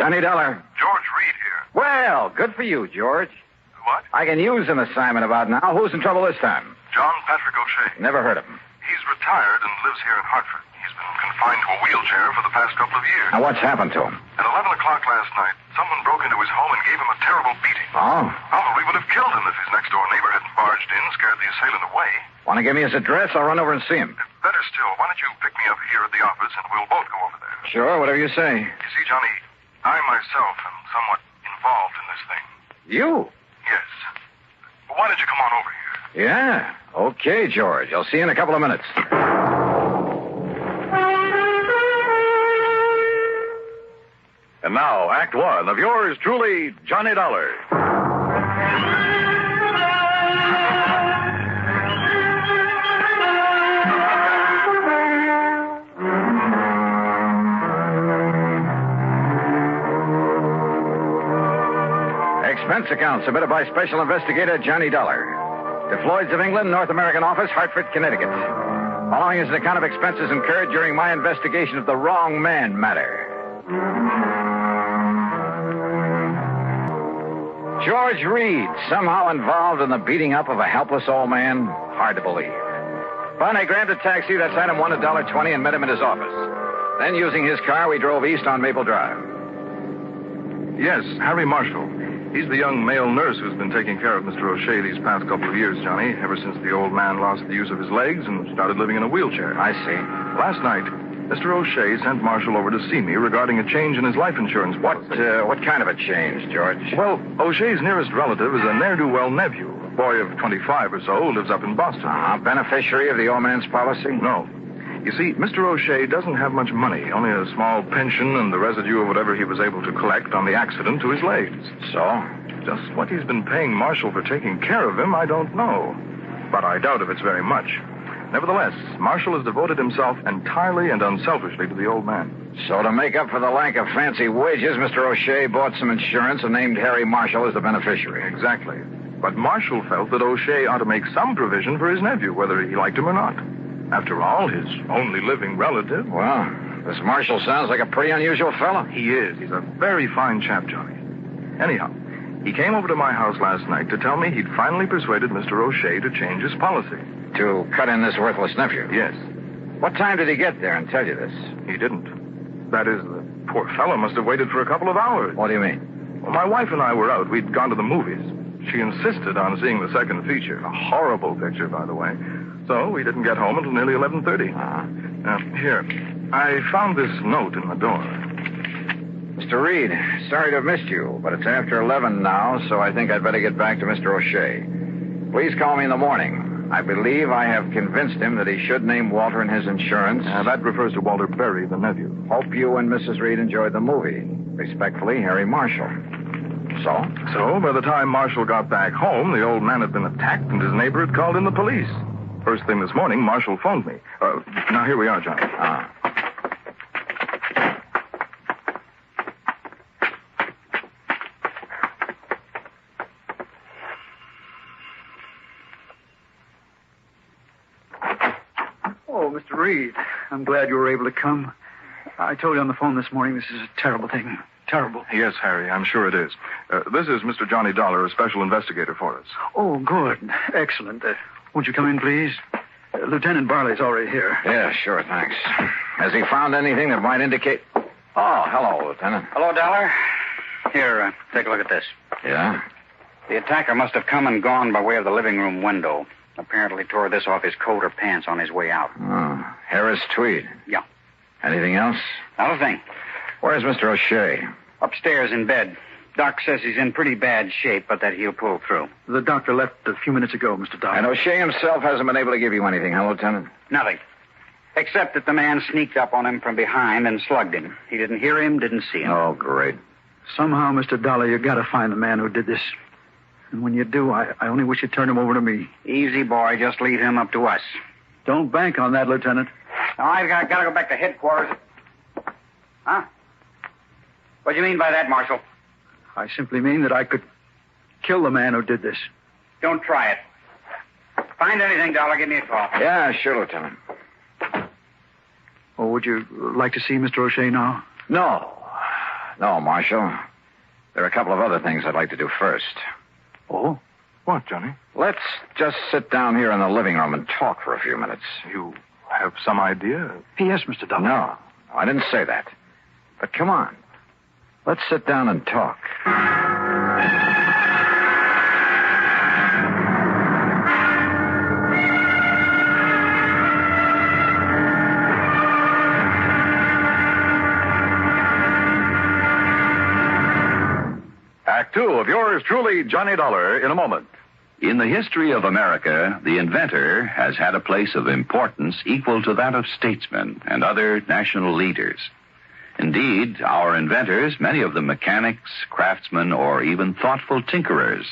Johnny Dollar. George Reed here. Well, good for you, George. What? I can use an assignment about now. Who's in trouble this time? John Patrick O'Shea. Never heard of him. He's retired and lives here in Hartford. He's been confined to a wheelchair for the past couple of years. Now, what's happened to him? At 11 o'clock last night, someone broke into his home and gave him a terrible beating. Oh? Probably would have killed him if his next-door neighbor hadn't barged in, scared the assailant away. Want to give me his address? I'll run over and see him. Better still, why don't you pick me up here at the office and we'll both go over there. Sure, whatever you say. You see, Johnny, I myself am somewhat involved in this thing. You? Yes. Well, why don't you come on over here? Yeah. Okay, George. I'll see you in a couple of minutes. And now, Act One of yours truly, Johnny Dollar. Expense account submitted by Special Investigator Johnny Dollar. To Floyd's of England, North American Office, Hartford, Connecticut. Following is an account of expenses incurred during my investigation of the wrong man matter. George Reed, somehow involved in the beating up of a helpless old man? Hard to believe. But I grabbed a taxi, that's item one, $1.20, and met him at his office. Then, using his car, we drove east on Maple Drive. Yes, Harry Marshall. He's the young male nurse who's been taking care of Mr. O'Shea these past couple of years, Johnny, ever since the old man lost the use of his legs and started living in a wheelchair. I see. Last night, Mr. O'Shea sent Marshall over to see me regarding a change in his life insurance policy. What kind of a change, George? Well, O'Shea's nearest relative is a ne'er-do-well nephew, a boy of 25 or so, who lives up in Boston. Beneficiary of the old man's policy? No. You see, Mr. O'Shea doesn't have much money, only a small pension and the residue of whatever he was able to collect on the accident to his legs. So? Just what he's been paying Marshall for taking care of him, I don't know. But I doubt if it's very much. Nevertheless, Marshall has devoted himself entirely and unselfishly to the old man. So to make up for the lack of fancy wages, Mr. O'Shea bought some insurance and named Harry Marshall as the beneficiary. Exactly. But Marshall felt that O'Shea ought to make some provision for his nephew, whether he liked him or not. After all, his only living relative. Well, this Marshall sounds like a pretty unusual fellow. He is. He's a very fine chap, Johnny. Anyhow, he came over to my house last night to tell me he'd finally persuaded Mr. O'Shea to change his policy. To cut in this worthless nephew? Yes. What time did he get there and tell you this? He didn't. That is, the poor fellow must have waited for a couple of hours. What do you mean? Well, my wife and I were out. We'd gone to the movies. She insisted on seeing the second feature. A horrible picture, by the way. So we didn't get home until nearly 11:30. Now, here. I found this note in the door. Mr. Reed, sorry to have missed you, but it's after 11 now, so I think I'd better get back to Mr. O'Shea. Please call me in the morning. I believe I have convinced him that he should name Walter in his insurance. That refers to Walter Berry, the nephew. Hope you and Mrs. Reed enjoyed the movie. Respectfully, Harry Marshall. So, by the time Marshall got back home, the old man had been attacked and his neighbor had called in the police. First thing this morning, Marshall phoned me. Now, here we are, Johnny. Oh, Mr. Reed, I'm glad you were able to come. I told you on the phone this morning this is a terrible thing. Terrible. Yes, Harry, I'm sure it is. This is Mr. Johnny Dollar, a special investigator for us. Oh, good. Excellent. Won't you come in, please? Lieutenant Barley's already here. Yeah, sure, thanks. Has he found anything that might indicate... Oh, hello, Lieutenant. Hello, Dollar. Here, take a look at this. Yeah? The attacker must have come and gone by way of the living room window. Apparently tore this off his coat or pants on his way out. Oh, Harris tweed. Yeah. Anything else? Not a thing. Where's Mr. O'Shea? Upstairs in bed. Doc says he's in pretty bad shape, but that he'll pull through. The doctor left a few minutes ago, Mr. Dollar. And O'Shea himself hasn't been able to give you anything, huh, Lieutenant? Nothing. Except that the man sneaked up on him from behind and slugged him. He didn't hear him, didn't see him. Oh, great. Somehow, Mr. Dollar, you got to find the man who did this. And when you do, I only wish you'd turn him over to me. Easy, boy. Just leave him up to us. Don't bank on that, Lieutenant. Now, I've got to go back to headquarters. Huh? What do you mean by that, Marshal? I simply mean that I could kill the man who did this. Don't try it. Find anything, Dollar, give me a call. Yeah, sure, Lieutenant. Oh, would you like to see Mr. O'Shea now? No, No, Marshal. There are a couple of other things I'd like to do first. Oh? What, Johnny? Let's just sit down here in the living room and talk for a few minutes. You have some idea? Yes, Mr. Dollar. No, I didn't say that. But come on. Let's sit down and talk. Act two of yours truly, Johnny Dollar, in a moment. In the history of America, the inventor has had a place of importance equal to that of statesmen and other national leaders. Indeed, our inventors, many of them mechanics, craftsmen, or even thoughtful tinkerers,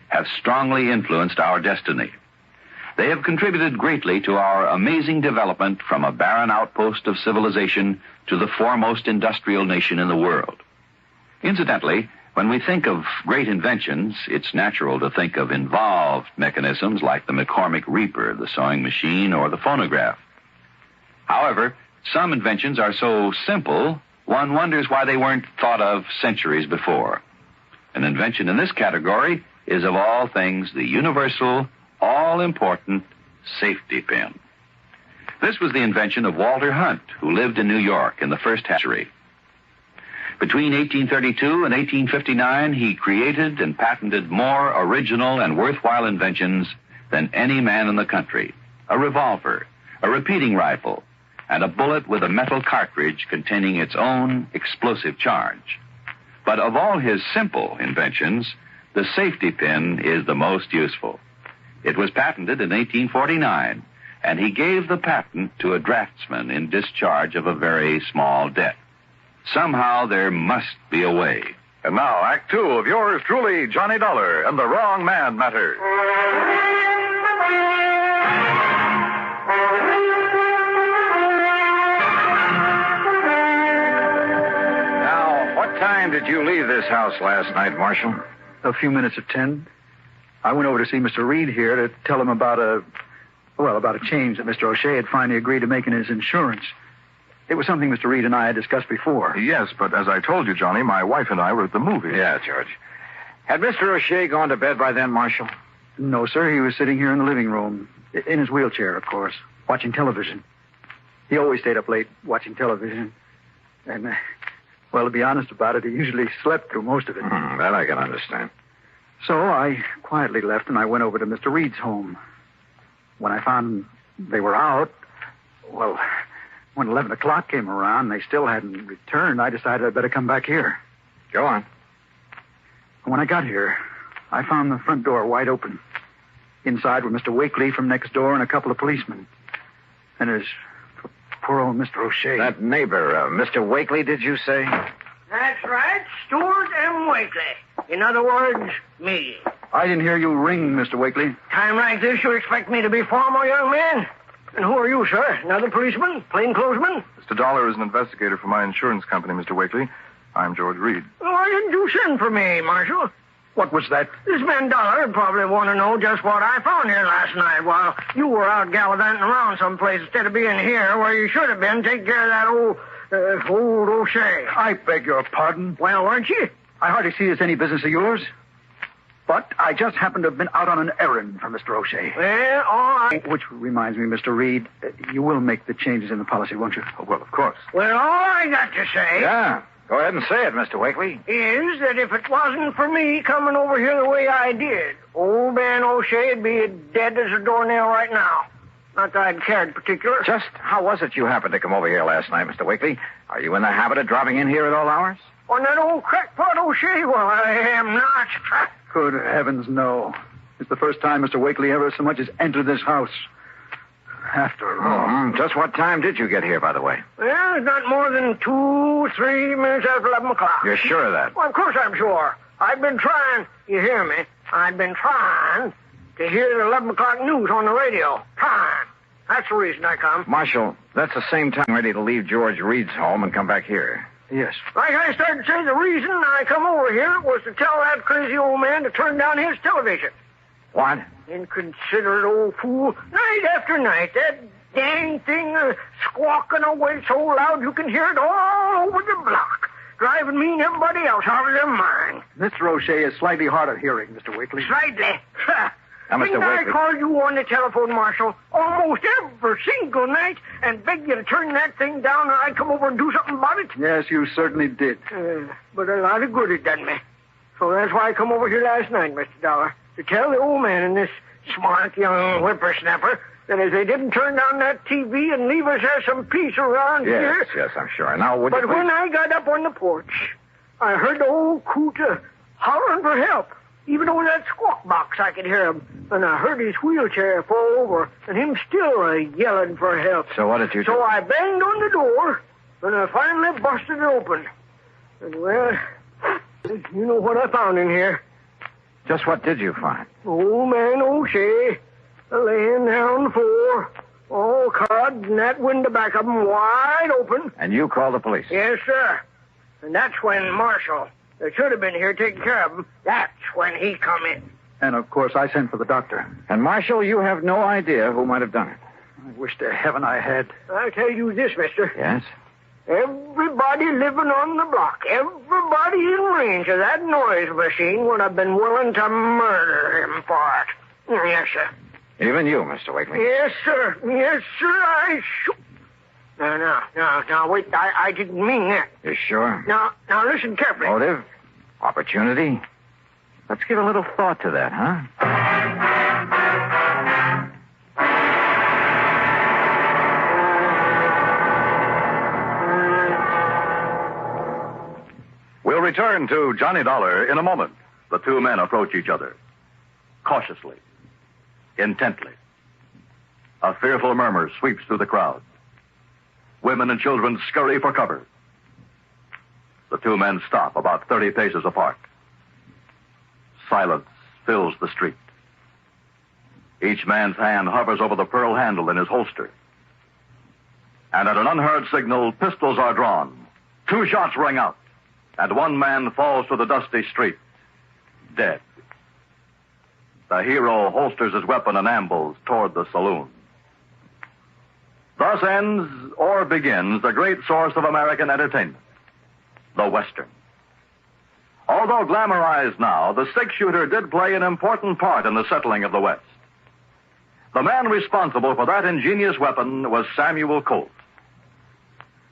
have strongly influenced our destiny. They have contributed greatly to our amazing development from a barren outpost of civilization to the foremost industrial nation in the world. Incidentally, when we think of great inventions, it's natural to think of involved mechanisms like the McCormick Reaper, the sewing machine, or the phonograph. However, some inventions are so simple, one wonders why they weren't thought of centuries before. An invention in this category is, of all things, the universal, all-important safety pin. This was the invention of Walter Hunt, who lived in New York in the first century. Between 1832 and 1859, he created and patented more original and worthwhile inventions than any man in the country. A revolver, a repeating rifle, and a bullet with a metal cartridge containing its own explosive charge. But of all his simple inventions, the safety pin is the most useful. It was patented in 1849, and he gave the patent to a draftsman in discharge of a very small debt. Somehow there must be a way. And now, Act two of yours truly, Johnny Dollar, and the Wrong Man Matter. Now, what time did you leave this house last night, Marshal? A few minutes of 10. I went over to see Mr. Reed here to tell him about a change that Mr. O'Shea had finally agreed to make in his insurance. It was something Mr. Reed and I had discussed before. Yes, but as I told you, Johnny, my wife and I were at the movies. Yeah, George. Had Mr. O'Shea gone to bed by then, Marshal? No, sir. He was sitting here in the living room, in his wheelchair, of course, watching television. He always stayed up late watching television. And, well, to be honest about it, he usually slept through most of it. That I can understand. So I quietly left and I went over to Mr. Reed's home. When I found they were out, well, when 11 o'clock came around and they still hadn't returned, I decided I'd better come back here. Go on. When I got here, I found the front door wide open. Inside were Mr. Wakely from next door and a couple of policemen. And there's poor old Mr. O'Shea. That neighbor, Mr. Wakely, did you say? That's right, Stuart M. Wakely. In other words, me. I didn't hear you ring, Mr. Wakely. Time like this, you expect me to be formal, young man? And who are you, sir? Another policeman? Plainclothesman? Mr. Dollar is an investigator for my insurance company, Mr. Wakely. I'm George Reed. Why didn't you send for me, Marshal? What was that? This man Dollar would probably want to know just what I found here last night while you were out gallivanting around someplace instead of being here where you should have been taking care of that old O'Shea. I beg your pardon. Well, weren't you? I hardly see it's any business of yours. But I just happened to have been out on an errand for Mr. O'Shea. Well, all right. Which reminds me, Mr. Reed, you will make the changes in the policy, won't you? Oh, well, of course. Well, all I got to say... Yeah, go ahead and say it, Mr. Wakely. ...is that if it wasn't for me coming over here the way I did, old man O'Shea'd be dead as a doornail right now. Not that I'd cared particular. Just how was it you happened to come over here last night, Mr. Wakely? Are you in the habit of dropping in here at all hours? On that old crackpot O'Shea? Well, I am not. Good heavens, no. It's the first time Mr. Wakely ever so much as entered this house. After all. Just what time did you get here, by the way? Well, not more than 2-3 minutes after 11 o'clock. You're sure of that? Well, of course I'm sure. I've been trying, you hear me? I've been trying to hear the 11 o'clock news on the radio. Trying. That's the reason I come. Marshal, that's the same time ready to leave George Reed's home and come back here. Yes. Like I started to say, the reason I come over here was to tell that crazy old man to turn down his television. What? Inconsiderate old fool. Night after night, that dang thing squawking away so loud you can hear it all over the block. driving me and everybody else out of their mind. Mr. O'Shea is slightly hard of hearing, Mr. Wakely. Slightly. Now, Mr. Didn't I Wakely. call you on the telephone, Marshal, almost every single night and beg you to turn that thing down and I'd come over and do something about it? Yes, you certainly did. But a lot of good it done me. So that's why I come over here last night, Mr. Dollar, to tell the old man and this smart young whippersnapper that if they didn't turn down that TV and leave us there some peace around here... Yes, I'm sure. Now, would But you when I got up on the porch, I heard the old coot hollering for help. Even over that squawk box, I could hear him. And I heard his wheelchair fall over, and him still yelling for help. So what did you do? So I banged on the door, and I finally busted it open. And, well, you know what I found in here. Just what did you find? Old man O'Shea, laying there on the floor, all carved, and that window back of him wide open. And you called the police? Yes, sir. And that's when Marshal, that should have been here taking care of him, that's when he come in. And, of course, I sent for the doctor. And, Marshal, you have no idea who might have done it. I wish to heaven I had. I'll tell you this, mister. Yes? Everybody living on the block, everybody in range of that noise machine would have been willing to murder him for it. Yes, sir. Even you, Mr. Wakely? Yes, sir. Yes, sir, I should. No, wait, I didn't mean that. You sure? Now, listen carefully. Motive? Opportunity? Let's give a little thought to that, huh? We'll return to Johnny Dollar in a moment. The two men approach each other. Cautiously. Intently. A fearful murmur sweeps through the crowd. Women and children scurry for cover. The two men stop about 30 paces apart. Silence fills the street. Each man's hand hovers over the pearl handle in his holster. And at an unheard signal, pistols are drawn. 2 shots ring out. And one man falls to the dusty street, dead. The hero holsters his weapon and ambles toward the saloon. Thus ends or begins the great source of American entertainment, the Western. Although glamorized now, the six-shooter did play an important part in the settling of the West. The man responsible for that ingenious weapon was Samuel Colt.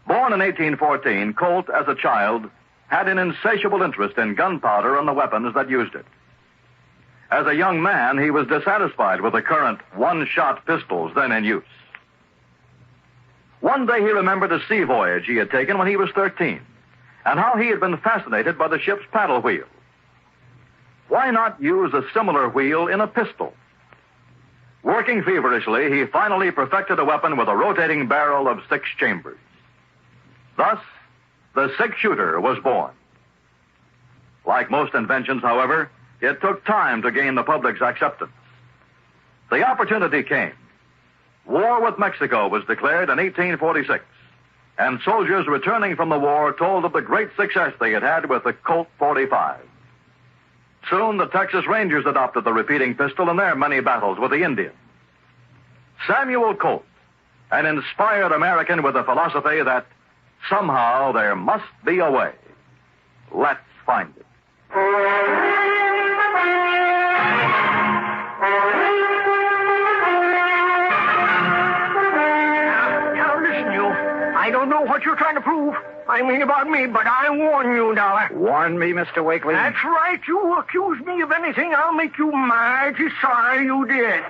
Born in 1814, Colt, as a child, had an insatiable interest in gunpowder and the weapons that used it. As a young man, he was dissatisfied with the current one-shot pistols then in use. One day he remembered a sea voyage he had taken when he was 13, and how he had been fascinated by the ship's paddle wheel. Why not use a similar wheel in a pistol? Working feverishly, he finally perfected a weapon with a rotating barrel of 6 chambers. Thus, the six-shooter was born. Like most inventions, however, it took time to gain the public's acceptance. The opportunity came. War with Mexico was declared in 1846, and soldiers returning from the war told of the great success they had had with the Colt 45. Soon, the Texas Rangers adopted the repeating pistol in their many battles with the Indians. Samuel Colt, an inspired American with a philosophy that somehow there must be a way. Let's find it. Now listen, you. I don't know what you're trying to prove. I mean about me, but I warn you, Dollar. Warn me, Mr. Wakely? That's right. You accuse me of anything, I'll make you mighty sorry you did.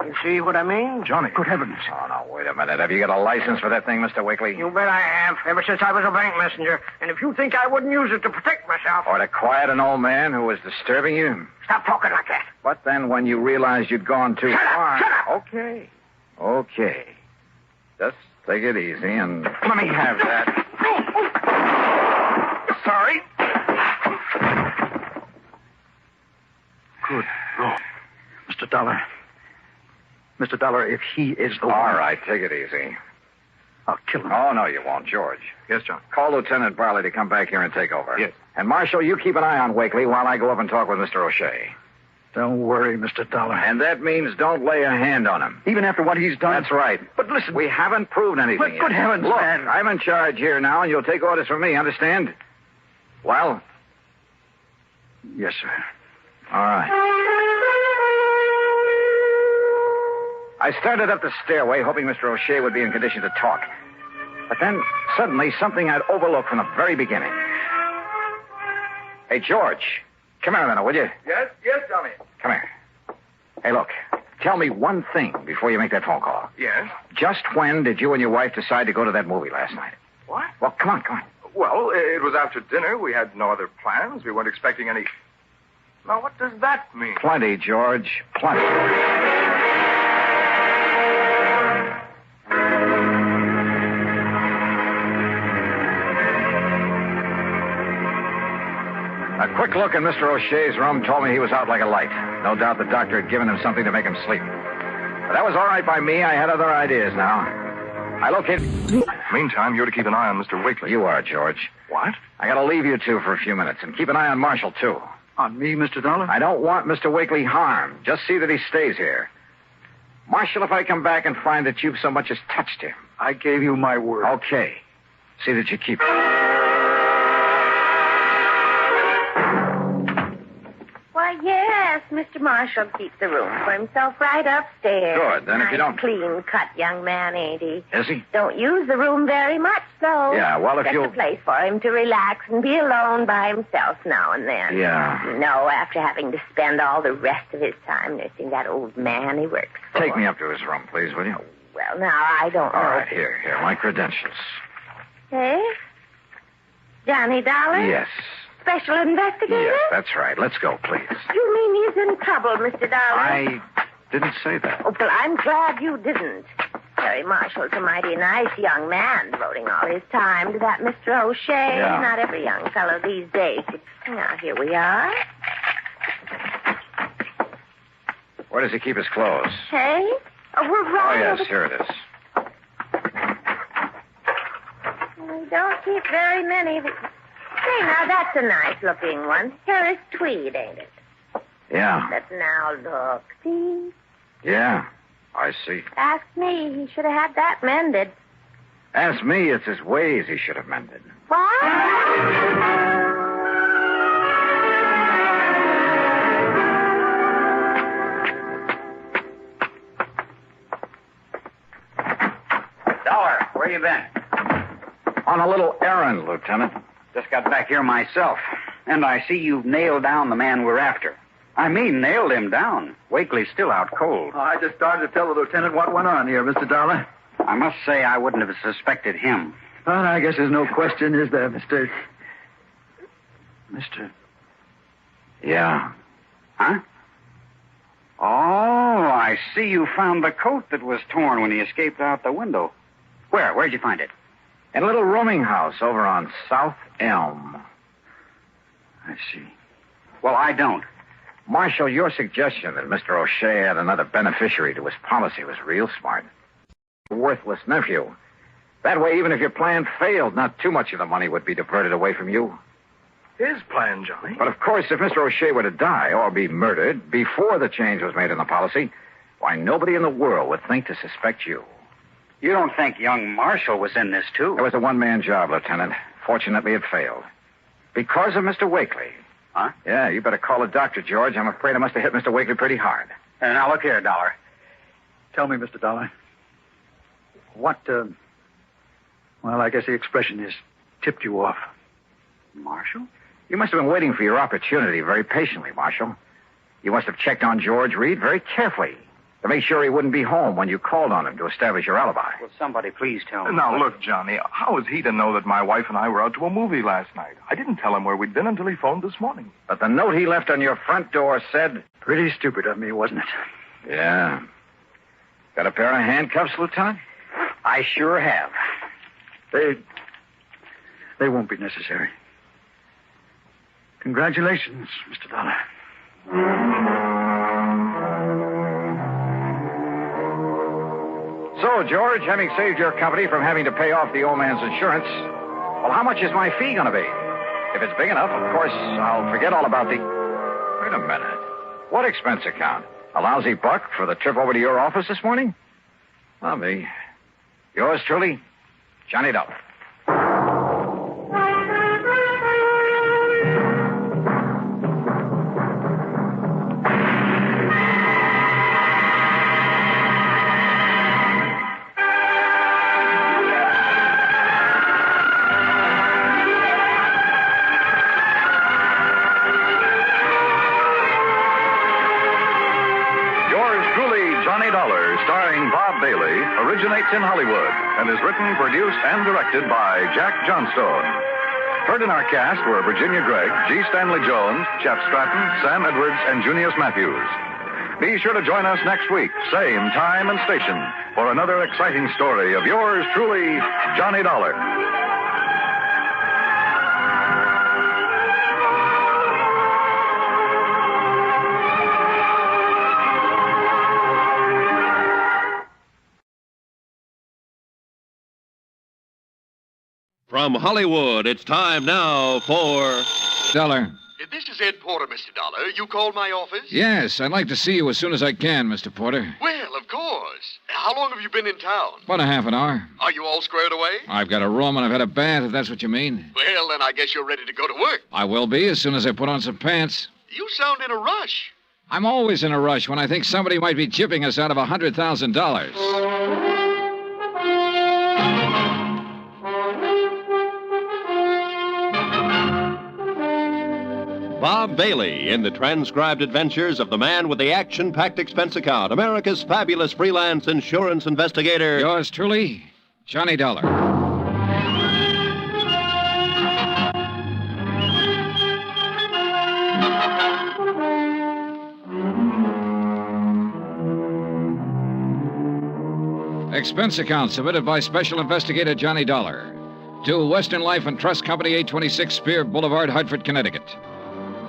You see what I mean? Johnny. Good heavens. Oh, no, wait a minute. Have you got a license for that thing, Mr. Wakely? You bet I have, ever since I was a bank messenger. And if you think I wouldn't use it to protect myself... Or to quiet an old man who was disturbing you? Stop talking like that. But then when you realized you'd gone too far... Shut up! Okay. Just take it easy and let me have that. Sorry. Good Lord. Mr. Dollar. Mr. Dollar, if he is the one... All right, take it easy. I'll kill him. Oh, no, you won't, George. Yes, John. Call Lieutenant Barley to come back here and take over. Yes. And, Marshal, you keep an eye on Wakely while I go up and talk with Mr. O'Shea. Don't worry, Mr. Dollar. And that means don't lay a hand on him. Even after what he's done? That's right. But listen... We haven't proved anything But yet. good heavens, Look, man. I'm in charge here now, and you'll take orders from me, understand? Well? Yes, sir. All right. I started up the stairway, hoping Mr. O'Shea would be in condition to talk. But then, suddenly, something I'd overlooked from the very beginning. Hey, George. Come here a minute, will you? Yes, Johnny. Come here. Hey, look. Tell me one thing before you make that phone call. Yes? Just when did you and your wife decide to go to that movie last night? What? Well, come on. Well, it was after dinner. We had no other plans. We weren't expecting any... Now, what does that mean? Plenty, George. Plenty. A quick look in Mr. O'Shea's room told me he was out like a light. No doubt the doctor had given him something to make him sleep. But that was all right by me. I had other ideas now. I located... Meantime, you're to keep an eye on Mr. Wakely. You are, George. What? I gotta leave you two for a few minutes, and keep an eye on Marshall, too. On me, Mr. Dollar? I don't want Mr. Wakely harmed. Just see that he stays here. Marshall, if I come back and find that you've so much as touched him... I gave you my word. Okay. See that you keep it. Why, yes, Mr. Marshall keeps the room for himself right upstairs. Good. Then if you don't... Clean-cut young man, ain't he? Is he? Don't use the room very much, though. Yeah, well, if Just you'll... a place for him to relax and be alone by himself now and then. Yeah. No, after having to spend all the rest of his time nursing that old man he works for. Take me up to his room, please, will you? Well, now, I don't know. All right, here, my credentials. Eh? Johnny Dollar? Yes. Special investigator? Yes, that's right. Let's go, please. You mean he's in trouble, Mr. Dollar? I didn't say that. Oh, well, I'm glad you didn't. Harry Marshall's a mighty nice young man, devoting all his time to that Mr. O'Shea. Yeah. Not every young fellow these days. Now, here we are. Where does he keep his clothes? Hey? Oh, we're right Oh, yes, over... here it is. We don't keep very many. Say, now, that's a nice-looking one. Harris tweed, ain't it? Yeah. But now, look. See? Yeah, I see. Ask me. He should have had that mended. Ask me, it's his ways he should have mended. What? Dollar, where you been? On a little errand, Lieutenant. Just got back here myself. And I see you've nailed down the man we're after. I mean, nailed him down. Wakely's still out cold. Oh, I just started to tell the lieutenant what went on here, Mr. Dollar. I must say I wouldn't have suspected him. Well, I guess there's no question, is there, Mr. Yeah. Huh? Oh, I see you found the coat that was torn when he escaped out the window. Where'd you find it? In a little rooming house over on South Elm. I see. Well, I don't. Marshal, your suggestion that Mr. O'Shea had another beneficiary to his policy was real smart. Worthless nephew. That way, even if your plan failed, not too much of the money would be diverted away from you. His plan, Johnny. But, of course, if Mr. O'Shea were to die or be murdered before the change was made in the policy, why, nobody in the world would think to suspect you. You don't think young Marshall was in this, too? It was a one-man job, Lieutenant. Fortunately, it failed. Because of Mr. Wakely. Huh? Yeah, you better call a doctor, George. I'm afraid I must have hit Mr. Wakely pretty hard. Now, look here, Dollar. Tell me, Mr. Dollar. What, well, I guess the expression is tipped you off. Marshall? You must have been waiting for your opportunity very patiently, Marshal. You must have checked on George Reed very carefully to make sure he wouldn't be home when you called on him to establish your alibi. Will somebody please tell me? Now, look, Johnny, how is he to know that my wife and I were out to a movie last night? I didn't tell him where we'd been until he phoned this morning. But the note he left on your front door said... Pretty stupid of me, wasn't it? Yeah. Got a pair of handcuffs, Lieutenant? I sure have. They won't be necessary. Congratulations, Mr. Dollar. So, George, having saved your company from having to pay off the old man's insurance, well, how much is my fee going to be? If it's big enough, of course, I'll forget all about the... Wait a minute. What expense account? A lousy buck for the trip over to your office this morning? Well, me. Yours truly, Johnny Dollar. originates in Hollywood and is written, produced, and directed by Jack Johnstone. Heard in our cast were Virginia Gregg, G. Stanley Jones, Chet Stratton, Sam Edwards, and Junius Matthews. Be sure to join us next week, same time and station, for another exciting story of yours truly, Johnny Dollar. From Hollywood, it's time now for... Dollar. This is Ed Porter, Mr. Dollar. You called my office? Yes, I'd like to see you as soon as I can, Mr. Porter. Well, of course. How long have you been in town? About a half an hour. Are you all squared away? I've got a room and I've had a bath, if that's what you mean. Well, then I guess you're ready to go to work. I will be as soon as I put on some pants. You sound in a rush. I'm always in a rush when I think somebody might be chipping us out of $100,000. Bob Bailey in the transcribed adventures of the man with the action-packed expense account, America's fabulous freelance insurance investigator. Yours truly, Johnny Dollar. Expense account submitted by Special Investigator Johnny Dollar to Western Life and Trust Company, 826 Spear Boulevard, Hartford, Connecticut.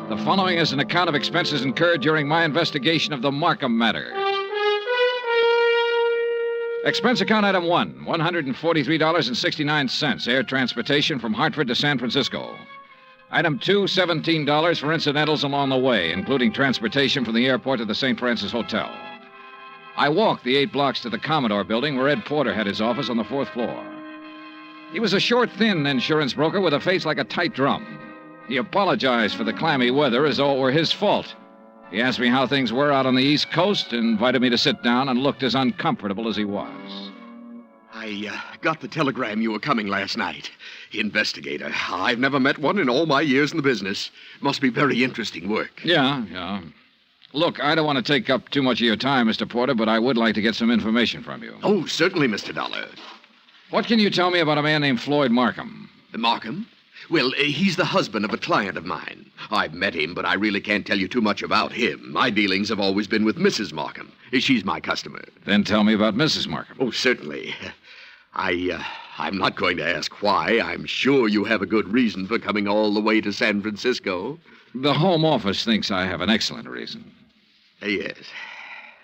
The following is an account of expenses incurred during my investigation of the Markham matter. Expense account item 1, $143.69, air transportation from Hartford to San Francisco. Item 2, $17 for incidentals along the way, including transportation from the airport to the St. Francis Hotel. I walked the 8 blocks to the Commodore building where Ed Porter had his office on the 4th floor. He was a short, thin insurance broker with a face like a tight drum. He apologized for the clammy weather as though it were his fault. He asked me how things were out on the East Coast and invited me to sit down and looked as uncomfortable as he was. I got the telegram you were coming last night. Investigator. I've never met one in all my years in the business. Must be very interesting work. Yeah. Look, I don't want to take up too much of your time, Mr. Porter, but I would like to get some information from you. Oh, certainly, Mr. Dollar. What can you tell me about a man named Floyd Markham? Markham? Well, he's the husband of a client of mine. I've met him, but I really can't tell you too much about him. My dealings have always been with Mrs. Markham. She's my customer. Then tell me about Mrs. Markham. Oh, certainly. I'm not going to ask why. I'm sure you have a good reason for coming all the way to San Francisco. The Home Office thinks I have an excellent reason. Yes.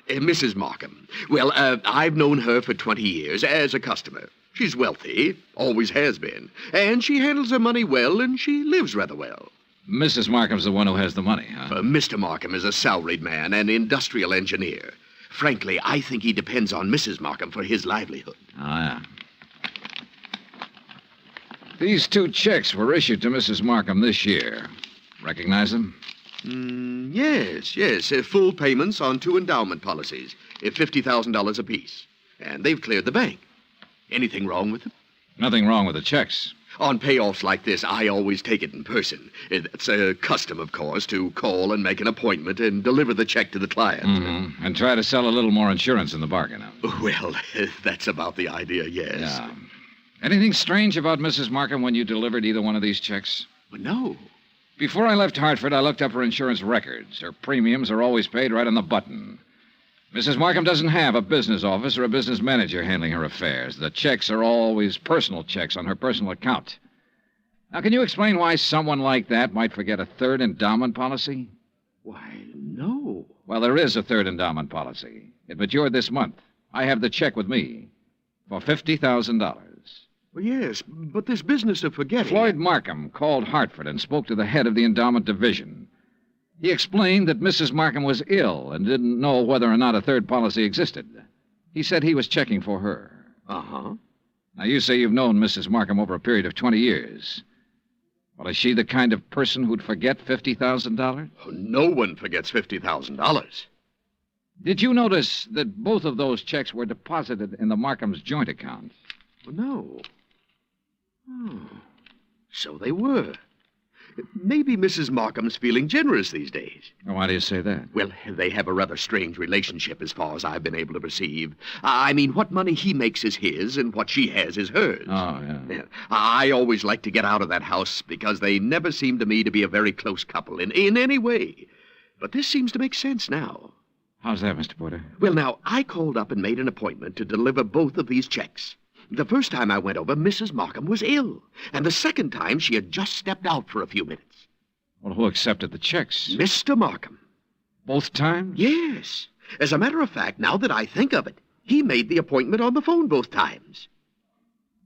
Mrs. Markham. Well, I've known her for 20 years as a customer. She's wealthy, always has been, and she handles her money well, and she lives rather well. Mrs. Markham's the one who has the money, huh? Mr. Markham is a salaried man, an industrial engineer. Frankly, I think he depends on Mrs. Markham for his livelihood. Ah, yeah. These 2 checks were issued to Mrs. Markham this year. Recognize them? Yes. Full payments on 2 endowment policies, $50,000 apiece. And they've cleared the bank. Anything wrong with them? Nothing wrong with the checks. On payoffs like this, I always take it in person. It's a custom, of course, to call and make an appointment and deliver the check to the client. Mm-hmm. And try to sell a little more insurance in the bargain. Well, that's about the idea, yes. Yeah. Anything strange about Mrs. Markham when you delivered either one of these checks? No. Before I left Hartford, I looked up her insurance records. Her premiums are always paid right on the button. Mrs. Markham doesn't have a business office or a business manager handling her affairs. The checks are always personal checks on her personal account. Now, can you explain why someone like that might forget a 3rd endowment policy? Why, no. Well, there is a 3rd endowment policy. It matured this month. I have the check with me for $50,000. Well, yes, but this business of forgetting... Floyd Markham called Hartford and spoke to the head of the endowment division. He explained that Mrs. Markham was ill and didn't know whether or not a 3rd policy existed. He said he was checking for her. Uh-huh. Now, you say you've known Mrs. Markham over a period of 20 years. Well, is she the kind of person who'd forget $50,000? Oh, no one forgets $50,000. Did you notice that both of those checks were deposited in the Markham's joint account? Well, no. Oh, so they were. Maybe Mrs. Markham's feeling generous these days. Why do you say that? Well, they have a rather strange relationship as far as I've been able to perceive. I mean, what money he makes is his, and what she has is hers. Oh, yeah. I always like to get out of that house because they never seem to me to be a very close couple in any way. But this seems to make sense now. How's that, Mr. Porter? Well, now, I called up and made an appointment to deliver both of these checks. The first time I went over, Mrs. Markham was ill. And the second time, she had just stepped out for a few minutes. Well, who accepted the checks? Mr. Markham. Both times? Yes. As a matter of fact, now that I think of it, he made the appointment on the phone both times.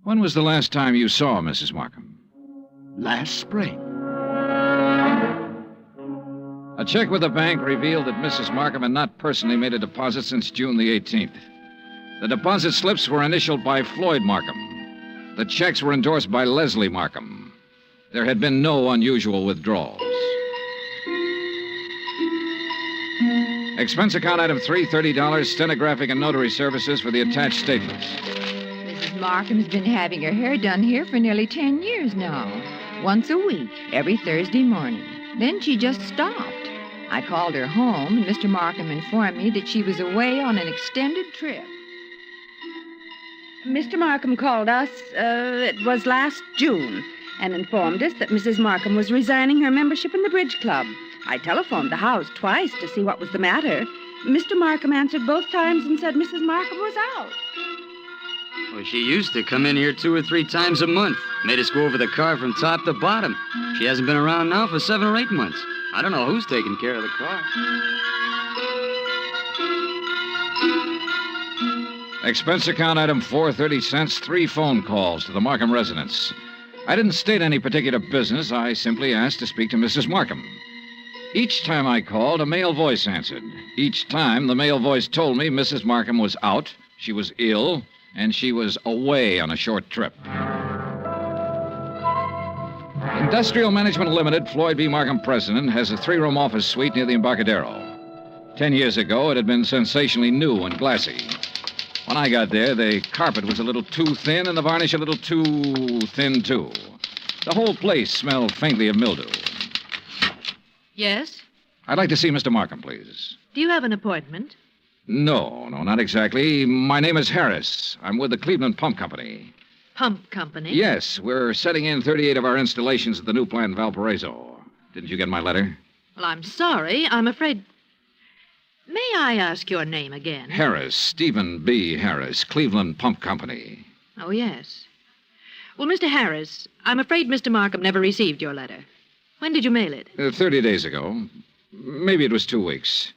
When was the last time you saw Mrs. Markham? Last spring. A check with the bank revealed that Mrs. Markham had not personally made a deposit since June the 18th. The deposit slips were initialed by Floyd Markham. The checks were endorsed by Leslie Markham. There had been no unusual withdrawals. Expense account item 3, $30, stenographic and notary services for the attached statements. Mrs. Markham's been having her hair done here for nearly 10 years now. Once a week, every Thursday morning. Then she just stopped. I called her home, and Mr. Markham informed me that she was away on an extended trip. Mr. Markham called us, it was last June, and informed us that Mrs. Markham was resigning her membership in the bridge club. I telephoned the house twice to see what was the matter. Mr. Markham answered both times and said Mrs. Markham was out. Well, she used to come in here 2 or 3 times a month. Made us go over the car from top to bottom. She hasn't been around now for 7 or 8 months. I don't know who's taking care of the car. Expense account item 4, 30 cents, 3 phone calls to the Markham residence. I didn't state any particular business. I simply asked to speak to Mrs. Markham. Each time I called, a male voice answered. Each time, the male voice told me Mrs. Markham was out, she was ill, and she was away on a short trip. Industrial Management Limited, Floyd B. Markham president, has a 3-room office suite near the Embarcadero. 10 years ago, it had been sensationally new and glassy. When I got there, the carpet was a little too thin and the varnish a little too thin, too. The whole place smelled faintly of mildew. Yes? I'd like to see Mr. Markham, please. Do you have an appointment? No, not exactly. My name is Heiress. I'm with the Cleveland Pump Company. Pump Company? Yes, we're setting in 38 of our installations at the new plant in Valparaiso. Didn't you get my letter? Well, I'm sorry. I'm afraid... May I ask your name again? Heiress, Stephen B. Heiress, Cleveland Pump Company. Oh, yes. Well, Mr. Harris, I'm afraid Mr. Markham never received your letter. When did you mail it? 30 days ago. Maybe it was 2 weeks.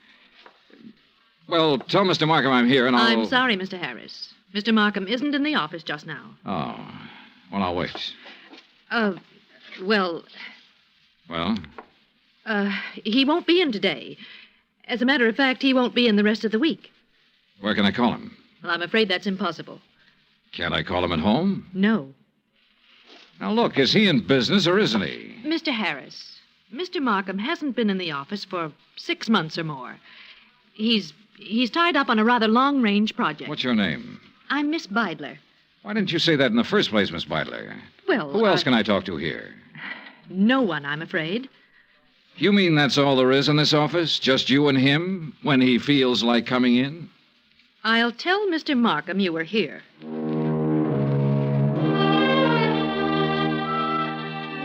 Well, tell Mr. Markham I'm here and I'll... I'm sorry, Mr. Harris. Mr. Markham isn't in the office just now. Oh. Well, I'll wait. Well... Well? He won't be in today. As a matter of fact, he won't be in the rest of the week. Where can I call him? Well, I'm afraid that's impossible. Can't I call him at home? No. Now, look, is he in business or isn't he? Mr. Harris, Mr. Markham hasn't been in the office for 6 months or more. He's tied up on a rather long-range project. What's your name? I'm Miss Beidler. Why didn't you say that in the first place, Miss Beidler? Well, who else can I talk to here? No one, I'm afraid. You mean that's all there is in this office? Just you and him, when he feels like coming in? I'll tell Mr. Markham you were here.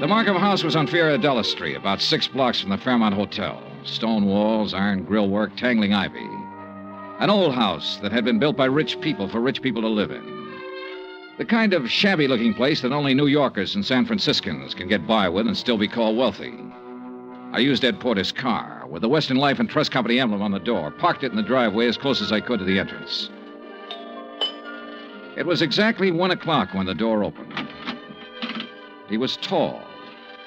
The Markham house was on Fieradello Street, about 6 blocks from the Fairmont Hotel. Stone walls, iron grillwork, tangling ivy. An old house that had been built by rich people for rich people to live in. The kind of shabby-looking place that only New Yorkers and San Franciscans can get by with and still be called wealthy. I used Ed Porter's car, with the Western Life and Trust Company emblem on the door, parked it in the driveway as close as I could to the entrance. It was exactly 1 o'clock when the door opened. He was tall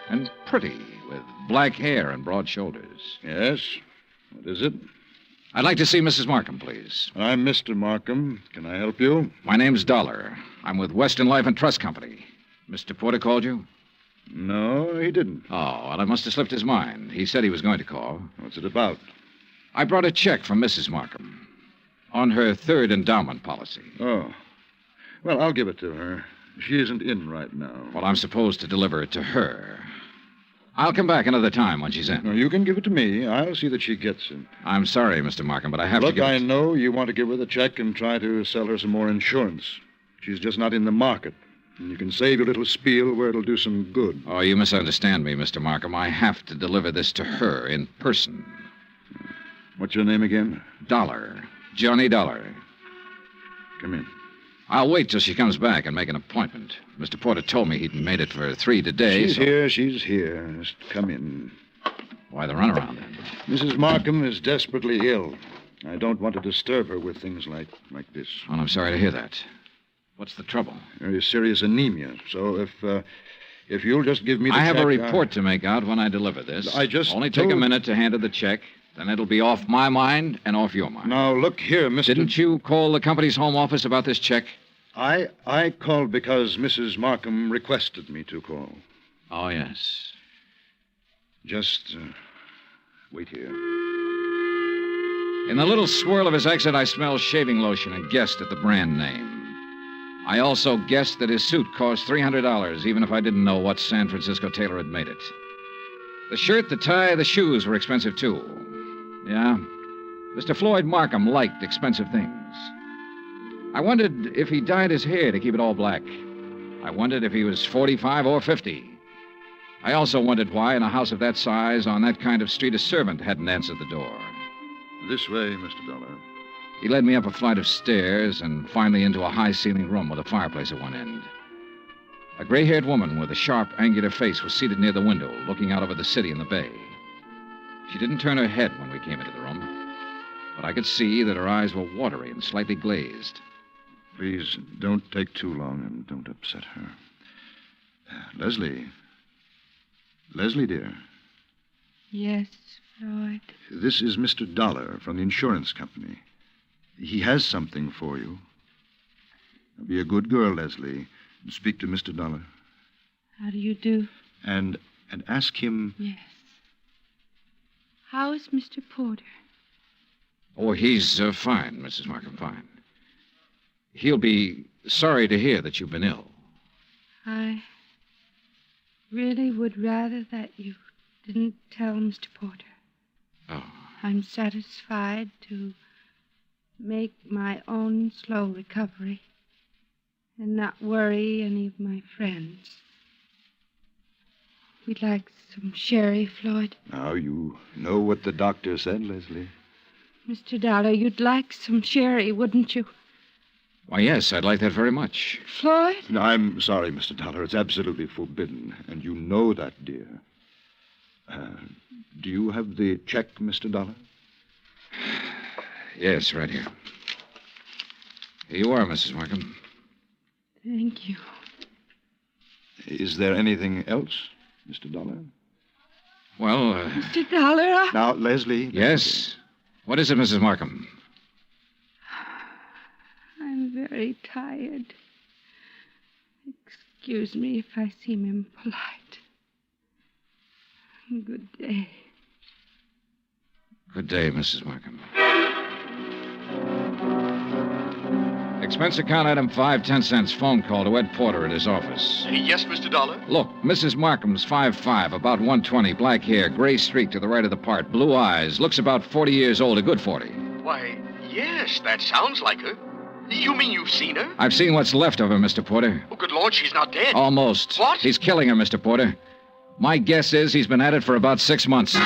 and pretty, with black hair and broad shoulders. Yes? What is it? I'd like to see Mrs. Markham, please. I'm Mr. Markham. Can I help you? My name's Dollar. I'm with Western Life and Trust Company. Mr. Porter called you? No, he didn't. Oh, well, I must have slipped his mind. He said he was going to call. What's it about? I brought a check from Mrs. Markham on her 3rd endowment policy. Oh. Well, I'll give it to her. She isn't in right now. Well, I'm supposed to deliver it to her. I'll come back another time when she's in. No, you can give it to me. I'll see that she gets it. I'm sorry, Mr. Markham, but I have to Look, give I it... know you want to give her the check and try to sell her some more insurance. She's just not in the market. And you can save your little spiel where it'll do some good. Oh, you misunderstand me, Mr. Markham. I have to deliver this to her in person. What's your name again? Dollar. Johnny Dollar. Come in. I'll wait till she comes back and make an appointment. Mr. Porter told me he'd made it for 3 today. She's here. Just come in. Why the runaround, then? Mrs. Markham is desperately ill. I don't want to disturb her with things like this. Well, I'm sorry to hear that. What's the trouble? Very serious anemia. So if you'll just give me the check... I have a report to make out when I deliver this. I just Only take a minute to hand her the check. Then it'll be off my mind and off your mind. Now, look here, Mr... Didn't you call the company's home office about this check? I called because Mrs. Markham requested me to call. Oh, yes. Just wait here. In the little swirl of his exit, I smelled shaving lotion and guessed at the brand name. I also guessed that his suit cost $300, even if I didn't know what San Francisco tailor had made it. The shirt, the tie, the shoes were expensive, too. Yeah, Mr. Floyd Markham liked expensive things. I wondered if he dyed his hair to keep it all black. I wondered if he was 45 or 50. I also wondered why, in a house of that size, on that kind of street, a servant hadn't answered the door. This way, Mr. Dollar. He led me up a flight of stairs and finally into a high-ceiling room with a fireplace at one end. A gray-haired woman with a sharp, angular face was seated near the window, looking out over the city and the bay. She didn't turn her head when we came into the room, but I could see that her eyes were watery and slightly glazed. Please, don't take too long and don't upset her. Leslie. Leslie, dear. Yes, Floyd. This is Mr. Dollar from the insurance company. He has something for you. Now, be a good girl, Leslie, and speak to Mr. Dollar. How do you do? And ask him... Yes. How is Mr. Porter? Oh, he's fine, Mrs. Markham, fine. He'll be sorry to hear that you've been ill. I really would rather that you didn't tell Mr. Porter. Oh. I'm satisfied to make my own slow recovery and not worry any of my friends. We'd like some sherry, Floyd. Now, you know what the doctor said, Leslie. Mr. Dollar, you'd like some sherry, wouldn't you? Why, yes, I'd like that very much. Floyd? No, I'm sorry, Mr. Dollar. It's absolutely forbidden, and you know that, dear. Do you have the check, Mr. Dollar? Yes, right here. Here you are, Mrs. Markham. Thank you. Is there anything else, Mr. Dollar? Well, Mr. Dollar? Now, Leslie... Yes? What is it, Mrs. Markham? I'm very tired. Excuse me if I seem impolite. Good day. Good day, Mrs. Markham. Expense account item 5 10 phone call to Ed Porter at his office. Yes, Mr. Dollar? Look, Mrs. Markham's 5'5", about 120, black hair, gray streak to the right of the part, blue eyes, looks about 40 years old, a good 40. Why, yes, that sounds like her. You mean you've seen her? I've seen what's left of her, Mr. Porter. Oh, good Lord, she's not dead. Almost. What? He's killing her, Mr. Porter. My guess is he's been at it for about 6 months.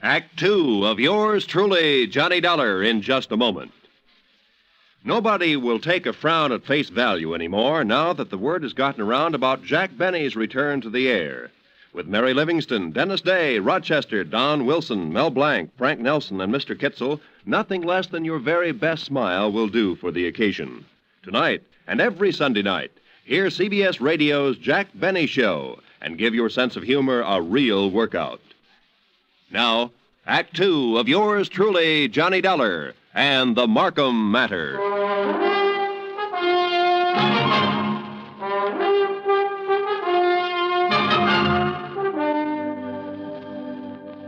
Act 2 of yours truly, Johnny Dollar, in just a moment. Nobody will take a frown at face value anymore now that the word has gotten around about Jack Benny's return to the air. With Mary Livingston, Dennis Day, Rochester, Don Wilson, Mel Blanc, Frank Nelson, and Mr. Kitzel, nothing less than your very best smile will do for the occasion. Tonight, and every Sunday night, hear CBS Radio's Jack Benny Show and give your sense of humor a real workout. Now, Act 2 of yours truly, Johnny Dollar, and the Markham Matter.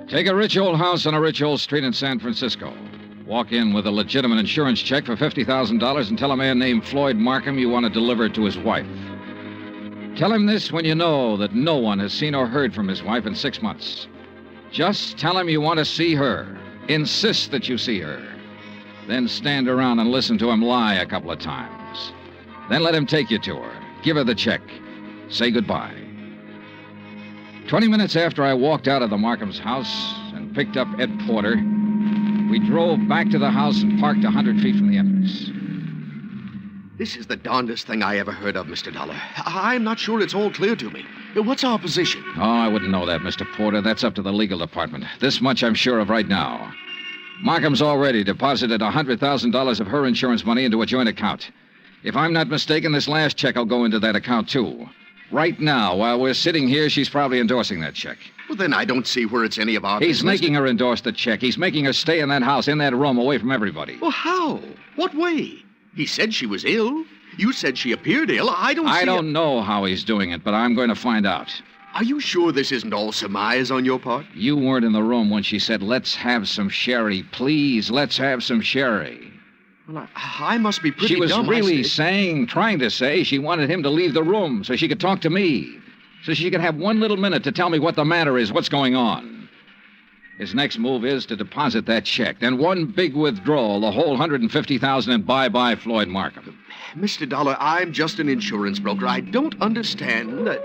Take a rich old house on a rich old street in San Francisco. Walk in with a legitimate insurance check for $50,000 and tell a man named Floyd Markham you want to deliver it to his wife. Tell him this when you know that no one has seen or heard from his wife in 6 months. Just tell him you want to see her. Insist that you see her. Then stand around and listen to him lie a couple of times. Then let him take you to her. Give her the check. Say goodbye. 20 minutes after I walked out of the Markham's house and picked up Ed Porter, we drove back to the house and parked 100 feet from the entrance. This is the darndest thing I ever heard of, Mr. Dollar. I'm not sure it's all clear to me. What's our position? Oh, I wouldn't know that, Mr. Porter. That's up to the legal department. This much I'm sure of right now. Markham's already deposited $100,000 of her insurance money into a joint account. If I'm not mistaken, this last check will go into that account, too. Right now, while we're sitting here, she's probably endorsing that check. Well, then I don't see where it's any of our He's business. making her endorse the check. He's making her stay in that house, in that room, away from everybody. Well, how? What way? He said she was ill. You said she appeared ill. I don't know how he's doing it, but I'm going to find out. Are you sure this isn't all surmise on your part? You weren't in the room when she said, "Let's have some sherry. Please, let's have some sherry." Well, I must be pretty dumb. She was dumb, really trying to say she wanted him to leave the room so she could talk to me. So she could have 1 little minute to tell me what the matter is, what's going on. His next move is to deposit that check. Then one big withdrawal, the whole $150,000, and bye-bye Floyd Markham. Mr. Dollar, I'm just an insurance broker. I don't understand that...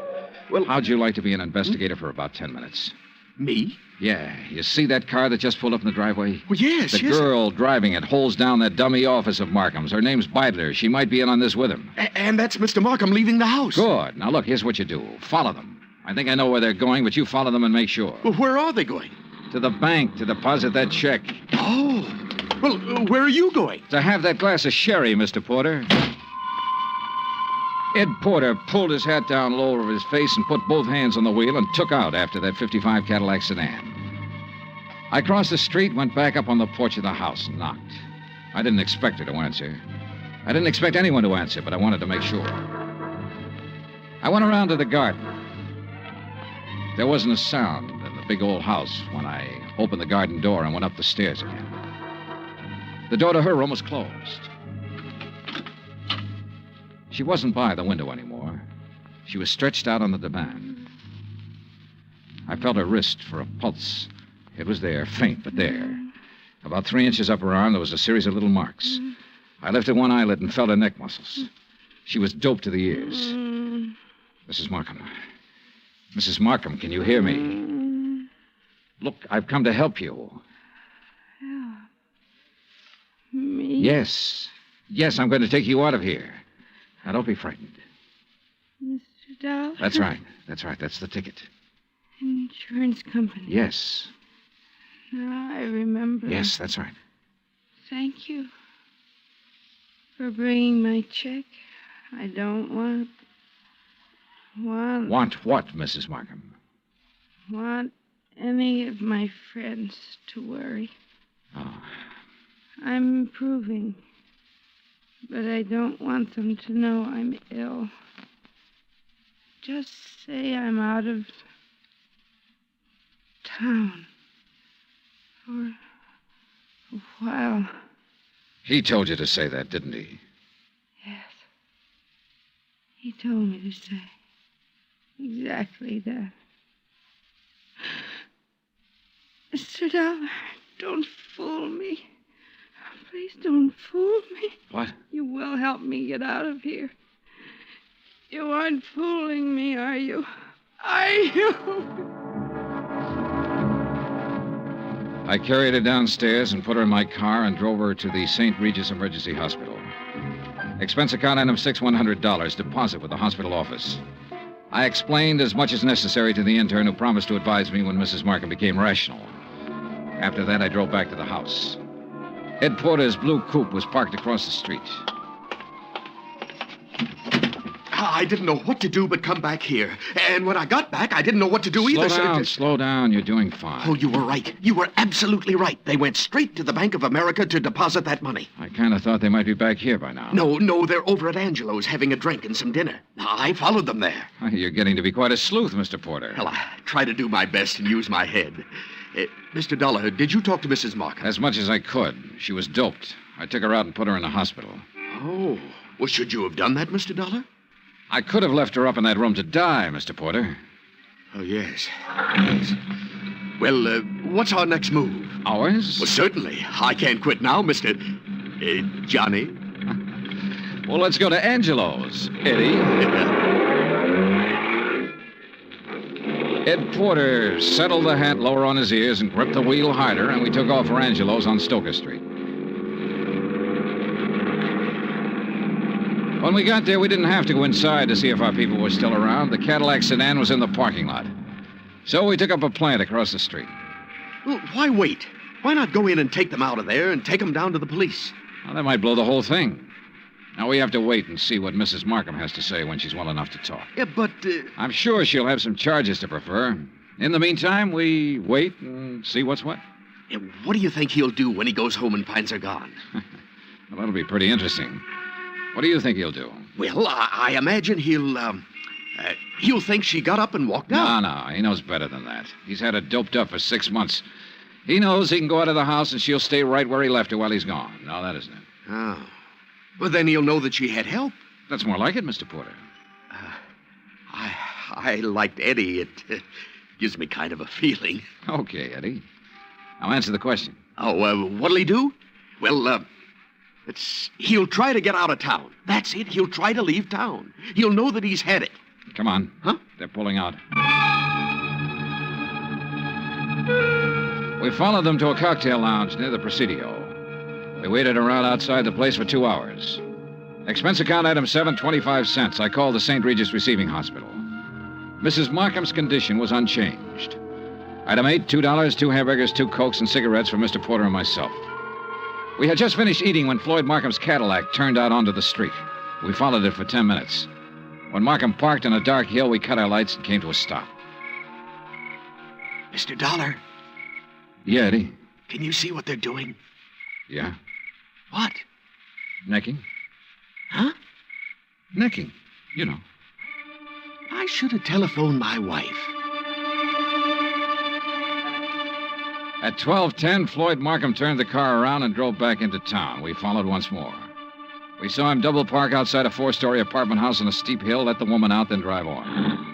Well... How'd you like to be an investigator for about 10 minutes? Me? Yeah. You see that car that just pulled up in the driveway? Well, yes, The girl driving it holds down that dummy office of Markham's. Her name's Beidler. She might be in on this with him. And that's Mr. Markham leaving the house. Good. Now, look, here's what you do. Follow them. I think I know where they're going, but you follow them and make sure. Well, where are they going? To the bank to deposit that check. Oh. Well, where are you going? To have that glass of sherry, Mr. Porter. Ed Porter pulled his hat down low over his face and put both hands on the wheel and took out after that '55 Cadillac sedan. I crossed the street, went back up on the porch of the house and knocked. I didn't expect her to answer. I didn't expect anyone to answer, but I wanted to make sure. I went around to the garden. There wasn't a sound in the big old house when I opened the garden door and went up the stairs again. The door to her room was closed. She wasn't by the window anymore. She was stretched out on the divan. I felt her wrist for a pulse. It was there, faint, but there. About 3 inches up her arm, there was a series of little marks. I lifted one eyelid and felt her neck muscles. She was doped to the ears. Mrs. Markham. Mrs. Markham, can you hear me? Look, I've come to help you. Help me? Yes. Yes, I'm going to take you out of here. Now, don't be frightened. Mr. Dollar? That's right. That's right. That's the ticket. Insurance company. Yes. Now I remember. Yes, that's right. Thank you for bringing my check. I don't want Want what, Mrs. Markham? Want any of my friends to worry. Oh. I'm improving, but I don't want them to know I'm ill. Just say I'm out of town for a while. He told you to say that, didn't he? Yes. He told me to say exactly that. Mr. Dollar, don't fool me. Please don't fool me. What? You will help me get out of here. You aren't fooling me, are you? Are you? I carried her downstairs and put her in my car and drove her to the St. Regis Emergency Hospital. Expense account item $6,100, deposit with the hospital office. I explained as much as necessary to the intern who promised to advise me when Mrs. Markham became rational. After that, I drove back to the house. Ed Porter's blue coupe was parked across the street. I didn't know what to do but come back here. And when I got back, I didn't know what to do either. Slow down. You're doing fine. Oh, you were right. You were absolutely right. They went straight to the Bank of America to deposit that money. I kind of thought they might be back here by now. No, they're over at Angelo's having a drink and some dinner. I followed them there. You're getting to be quite a sleuth, Mr. Porter. Well, I try to do my best and use my head. Mr. Dollar, did you talk to Mrs. Markham? As much as I could. She was doped. I took her out and put her in the hospital. Oh. Well, should you have done that, Mr. Dollar? I could have left her up in that room to die, Mr. Porter. Oh, yes. Yes. Well, what's our next move? Ours? Well, certainly. I can't quit now, Mr. Johnny. Well, let's go to Angelo's, Eddie. Ed Porter settled the hat lower on his ears and gripped the wheel harder, and we took off for Angelo's on Stoker Street. When we got there, we didn't have to go inside to see if our people were still around. The Cadillac sedan was in the parking lot. So we took up a plant across the street. Well, why wait? Why not go in and take them out of there and take them down to the police? Well, that might blow the whole thing. Now, we have to wait and see what Mrs. Markham has to say when she's well enough to talk. Yeah, but... I'm sure she'll have some charges to prefer. In the meantime, we wait and see what's what. Yeah, what do you think he'll do when he goes home and finds her gone? Well, that'll be pretty interesting. What do you think he'll do? Well, I imagine he'll think she got up and walked out. No, he knows better than that. He's had her doped up for 6 months. He knows he can go out of the house and she'll stay right where he left her while he's gone. No, that isn't it. Oh. Well, then he'll know that she had help. That's more like it, Mr. Porter. I liked Eddie. It gives me kind of a feeling. Okay, Eddie. Now answer the question. Oh, what'll he do? Well, he'll try to get out of town. That's it. He'll try to leave town. He'll know that he's had it. Come on. Huh? They're pulling out. We followed them to a cocktail lounge near the Presidio. We waited around outside the place for 2 hours. Expense account item 7, 25 cents. I called the St. Regis Receiving Hospital. Mrs. Markham's condition was unchanged. Item 8, $2, 2 hamburgers, 2 Cokes, and cigarettes for Mr. Porter and myself. We had just finished eating when Floyd Markham's Cadillac turned out onto the street. We followed it for 10 minutes. When Markham parked on a dark hill, we cut our lights and came to a stop. Mr. Dollar. Yeah, Eddie? Can you see what they're doing? Yeah. What? Necking. Huh? Necking. You know. I should have telephoned my wife. At 12:10, Floyd Markham turned the car around and drove back into town. We followed once more. We saw him double park outside a 4-story apartment house on a steep hill, let the woman out, then drive on.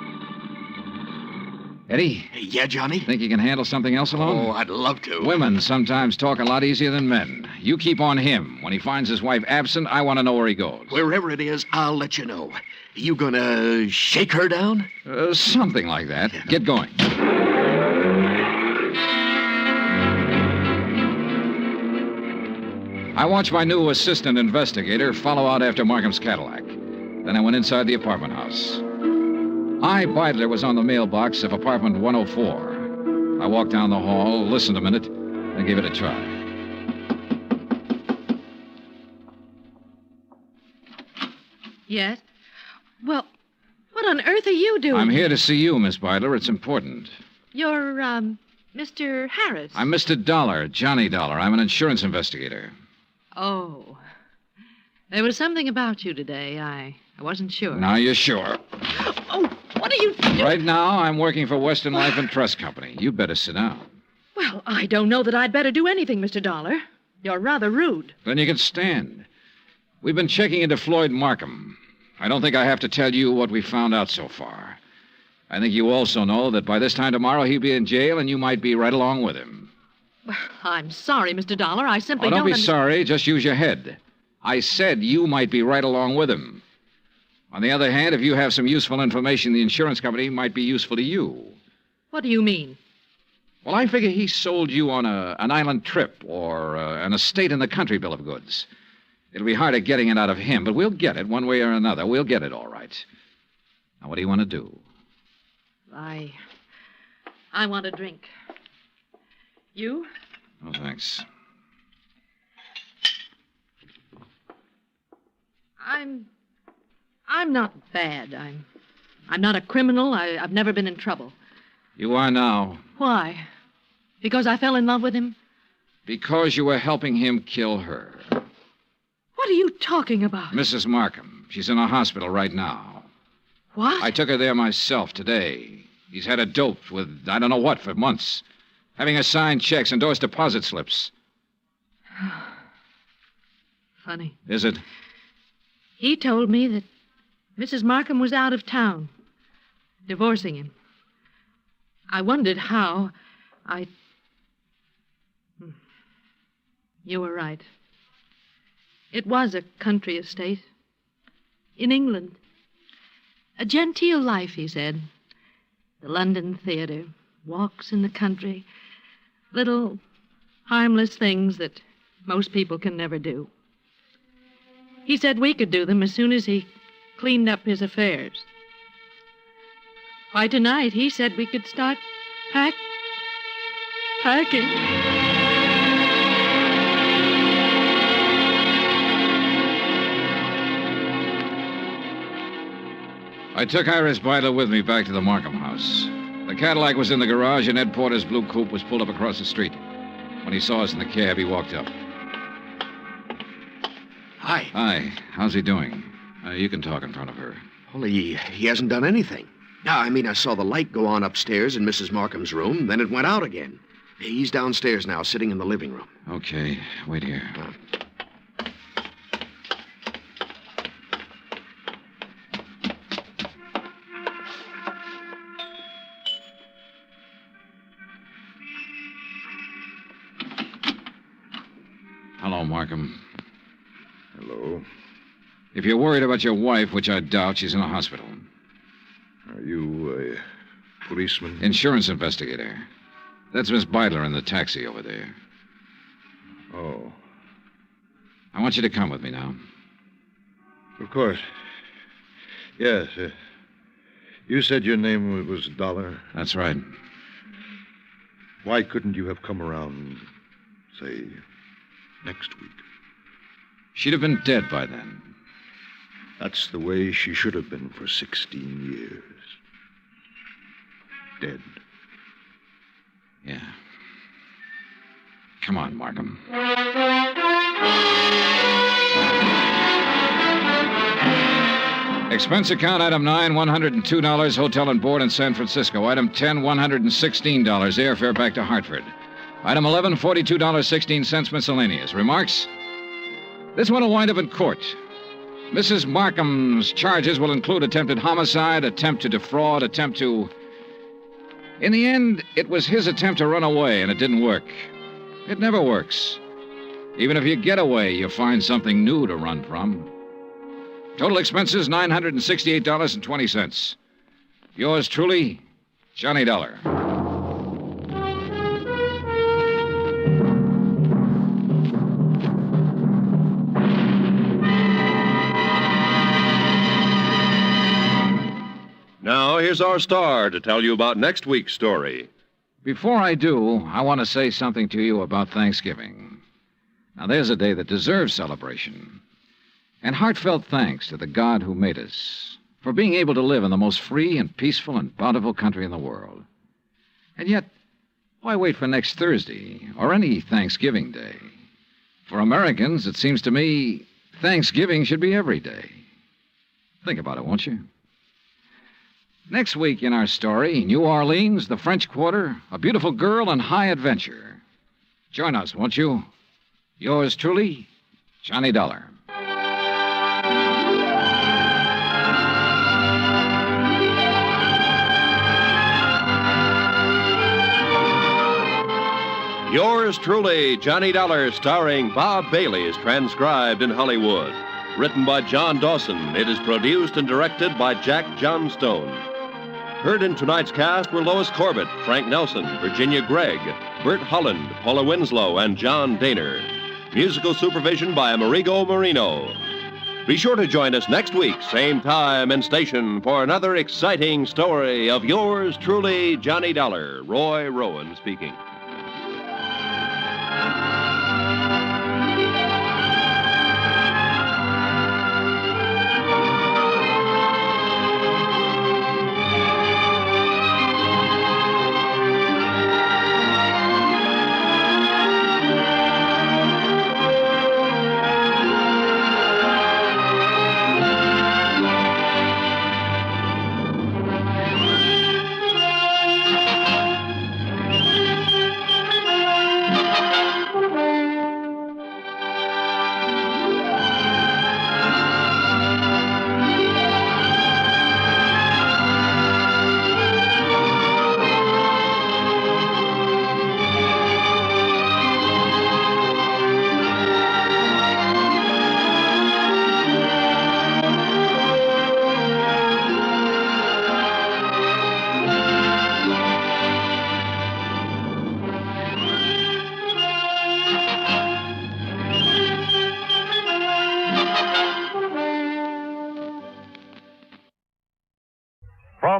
Eddie? Yeah, Johnny? Think you can handle something else alone? Oh, I'd love to. Women sometimes talk a lot easier than men. You keep on him. When he finds his wife absent, I want to know where he goes. Wherever it is, I'll let you know. You gonna shake her down? Something like that. Yeah. Get going. I watched my new assistant investigator follow out after Markham's Cadillac. Then I went inside the apartment house. I, Beidler, was on the mailbox of apartment 104. I walked down the hall, listened a minute, then gave it a try. Yes? Well, what on earth are you doing? I'm here to see you, Miss Beidler. It's important. You're, Mr. Harris. I'm Mr. Dollar, Johnny Dollar. I'm an insurance investigator. Oh. There was something about you today. I wasn't sure. Now you're sure. Oh, what are you doing? Right now, I'm working for Western Life and Trust Company. You'd better sit down. Well, I don't know that I'd better do anything, Mr. Dollar. You're rather rude. Then you can stand. We've been checking into Floyd Markham. I don't think I have to tell you what we found out so far. I think you also know that by this time tomorrow he'll be in jail and you might be right along with him. Well, I'm sorry, Mr. Dollar. I simply don't be sorry. Just use your head. I said you might be right along with him. On the other hand, if you have some useful information, the insurance company might be useful to you. What do you mean? Well, I figure he sold you on an island trip or an estate in the country bill of goods. It'll be harder getting it out of him, but we'll get it one way or another. We'll get it all right. Now, what do you want to do? I want a drink. You? Oh, thanks. I'm not bad. I'm not a criminal. I've never been in trouble. You are now. Why? Because I fell in love with him? Because you were helping him kill her. What are you talking about? Mrs. Markham. She's in a hospital right now. What? I took her there myself today. He's had her doped with I don't know what for months. Having us sign checks, endorse deposit slips. Funny. Is it? He told me that Mrs. Markham was out of town, divorcing him. I wondered how. You were right. It was a country estate. In England. A genteel life, he said. The London theater, walks in the country, little harmless things that most people can never do. He said we could do them as soon as he cleaned up his affairs. Why, tonight he said we could start packing. I took Iris Beidel with me back to the Markham house. The Cadillac was in the garage, and Ed Porter's blue coupe was pulled up across the street. When he saw us in the cab, he walked up. Hi. Hi. How's he doing? You can talk in front of her. Well, he hasn't done anything. No, I saw the light go on upstairs in Mrs. Markham's room, then it went out again. He's downstairs now, sitting in the living room. Okay. Wait here. Hello, Markham. Hello. If you're worried about your wife, which I doubt, she's in a hospital. Are you a policeman? Insurance investigator. That's Miss Beidler in the taxi over there. Oh. I want you to come with me now. Of course. Yes. You said your name was Dollar? That's right. Why couldn't you have come around, say, next week? She'd have been dead by then. That's the way she should have been for 16 years. Dead. Yeah. Come on, Markham. Expense account, item 9, $102, hotel and board in San Francisco. Item 10, $116, airfare back to Hartford. Item 11, $42.16 miscellaneous. Remarks? This one will wind up in court. Mrs. Markham's charges will include attempted homicide, attempt to defraud, attempt to... In the end, it was his attempt to run away, and it didn't work. It never works. Even if you get away, you find something new to run from. Total expenses, $968.20. Yours truly, Johnny Dollar. Now, here's our star to tell you about next week's story. Before I do, I want to say something to you about Thanksgiving. Now, there's a day that deserves celebration. And heartfelt thanks to the God who made us for being able to live in the most free and peaceful and bountiful country in the world. And yet, why wait for next Thursday or any Thanksgiving Day? For Americans, it seems to me, Thanksgiving should be every day. Think about it, won't you? Next week in our story, New Orleans, the French Quarter, a beautiful girl, and high adventure. Join us, won't you? Yours truly, Johnny Dollar. Yours truly, Johnny Dollar, starring Bob Bailey, is transcribed in Hollywood. Written by John Dawson, it is produced and directed by Jack Johnstone. Heard in tonight's cast were Lois Corbett, Frank Nelson, Virginia Gregg, Bert Holland, Paula Winslow, and John Daner. Musical supervision by Amerigo Marino. Be sure to join us next week, same time and station, for another exciting story of yours truly, Johnny Dollar. Roy Rowan speaking.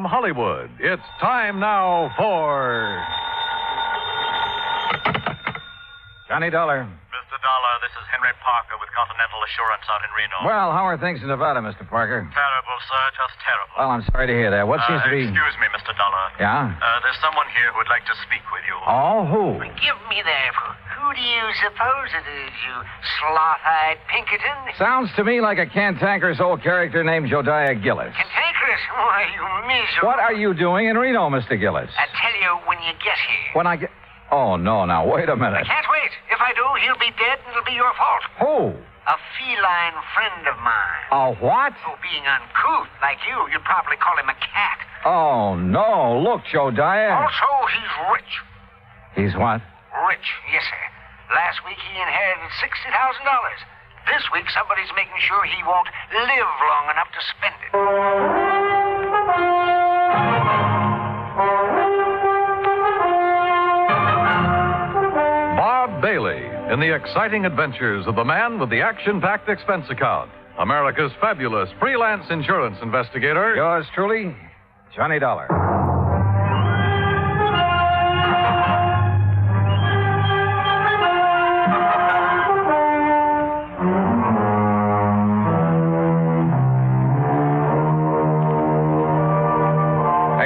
Hollywood, it's time now for... Johnny Dollar. Mr. Dollar, this is Henry Parker with Continental Assurance out in Reno. Well, how are things in Nevada, Mr. Parker? Terrible, sir, just terrible. Well, I'm sorry to hear that. What seems to be... Excuse me, Mr. Dollar. Yeah? There's someone here who would like to speak with you. Oh, who? Give me that. Who do you suppose it is, you sloth-eyed Pinkerton? Sounds to me like a cantankerous old character named Jodiah Gillis. Cantankerous? Why, you miserable... What are you doing in Reno, Mr. Gillis? I tell you when you get here. When I get... Oh, no, now, wait a minute. I can't wait. If I do, he'll be dead and it'll be your fault. Who? A feline friend of mine. A what? Oh, being uncouth like you'd probably call him a cat. Oh, no. Look, Jodiah. Also, he's rich. He's what? Rich, yes, sir. Last week he inherited $60,000. This week somebody's making sure he won't live long enough to spend it. Bob Bailey in the exciting adventures of the man with the action-packed expense account. America's fabulous freelance insurance investigator. Yours truly, Johnny Dollar.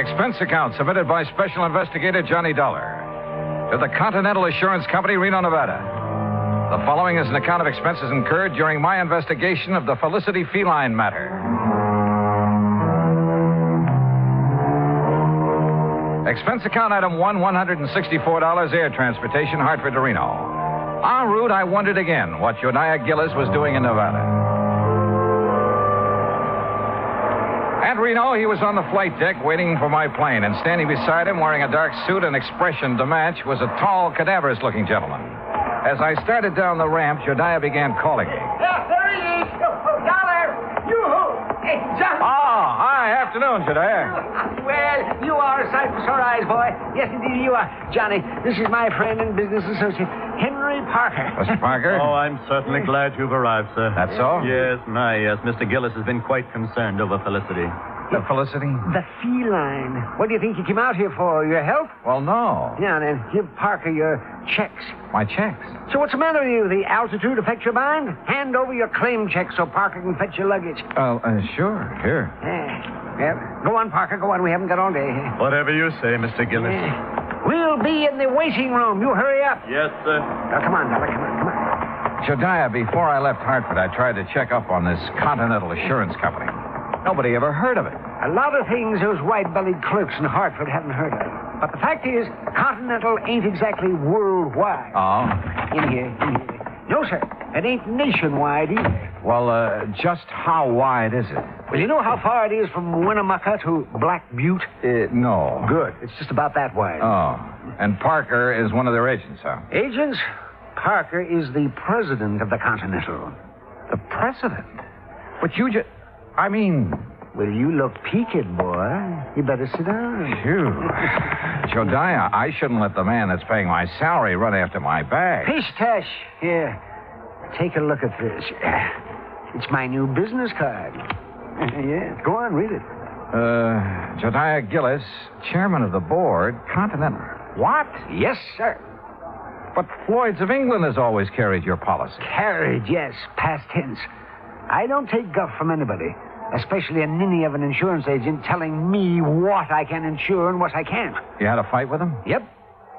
Expense account submitted by Special Investigator Johnny Dollar to the Continental Assurance Company, Reno, Nevada. The following is an account of expenses incurred during my investigation of the Felicity Feline matter. Expense account item 1, $164 air transportation, Hartford to Reno. En route, I wondered again what Jodiah Gillis was doing in Nevada. At Reno, he was on the flight deck waiting for my plane, and standing beside him, wearing a dark suit and expression to match, was a tall, cadaverous-looking gentleman. As I started down the ramp, Jodiah began calling me. Yeah, there he is. Dollar. Yoo-hoo. Hey, Johnny. Oh, hi. Afternoon, Jodiah. Well, you are a sight for sore eyes, boy. Yes, indeed, you are. Johnny, this is my friend and business associate, Henry Parker. Mr. Parker? Oh, I'm certainly glad you've arrived, sir. That's so? Yes, yes. Mr. Gillis has been quite concerned over Felicity. The Felicity? The feline. What do you think you came out here for? Your health? Well, no. Yeah, then give Parker your checks. My checks? So what's the matter with you? The altitude affect your mind? Hand over your claim check so Parker can fetch your luggage. Sure. Here. Yeah. Go on, Parker. Go on. We haven't got all day. Whatever you say, Mr. Gillis. We'll be in the waiting room. You hurry up. Yes, sir. Now, come on, Dollar. Come on. Jodiah, before I left Hartford, I tried to check up on this Continental Assurance Company. Nobody ever heard of it. A lot of things those white-bellied clerks in Hartford haven't heard of. But the fact is, Continental ain't exactly worldwide. Oh? In here. No, sir. It ain't nationwide either. Well, just how wide is it? Well, you know how far it is from Winnemucca to Black Butte? No. Good. It's just about that wide. Oh. And Parker is one of their agents, huh? Agents? Parker is the president of the Continental. The president? But you just... I mean... Well, you look peaked, boy. You better sit down. Phew. Jodiah, I shouldn't let the man that's paying my salary run after my bag. Pish-tash. Here. Take a look at this. It's my new business card. Yeah. Go on, read it. Jodiah Gillis, chairman of the board, Continental. What? Yes, sir. But Floyd's of England has always carried your policy. Carried, yes. Past tense. I don't take guff from anybody, especially a ninny of an insurance agent telling me what I can insure and what I can't. You had a fight with him? Yep.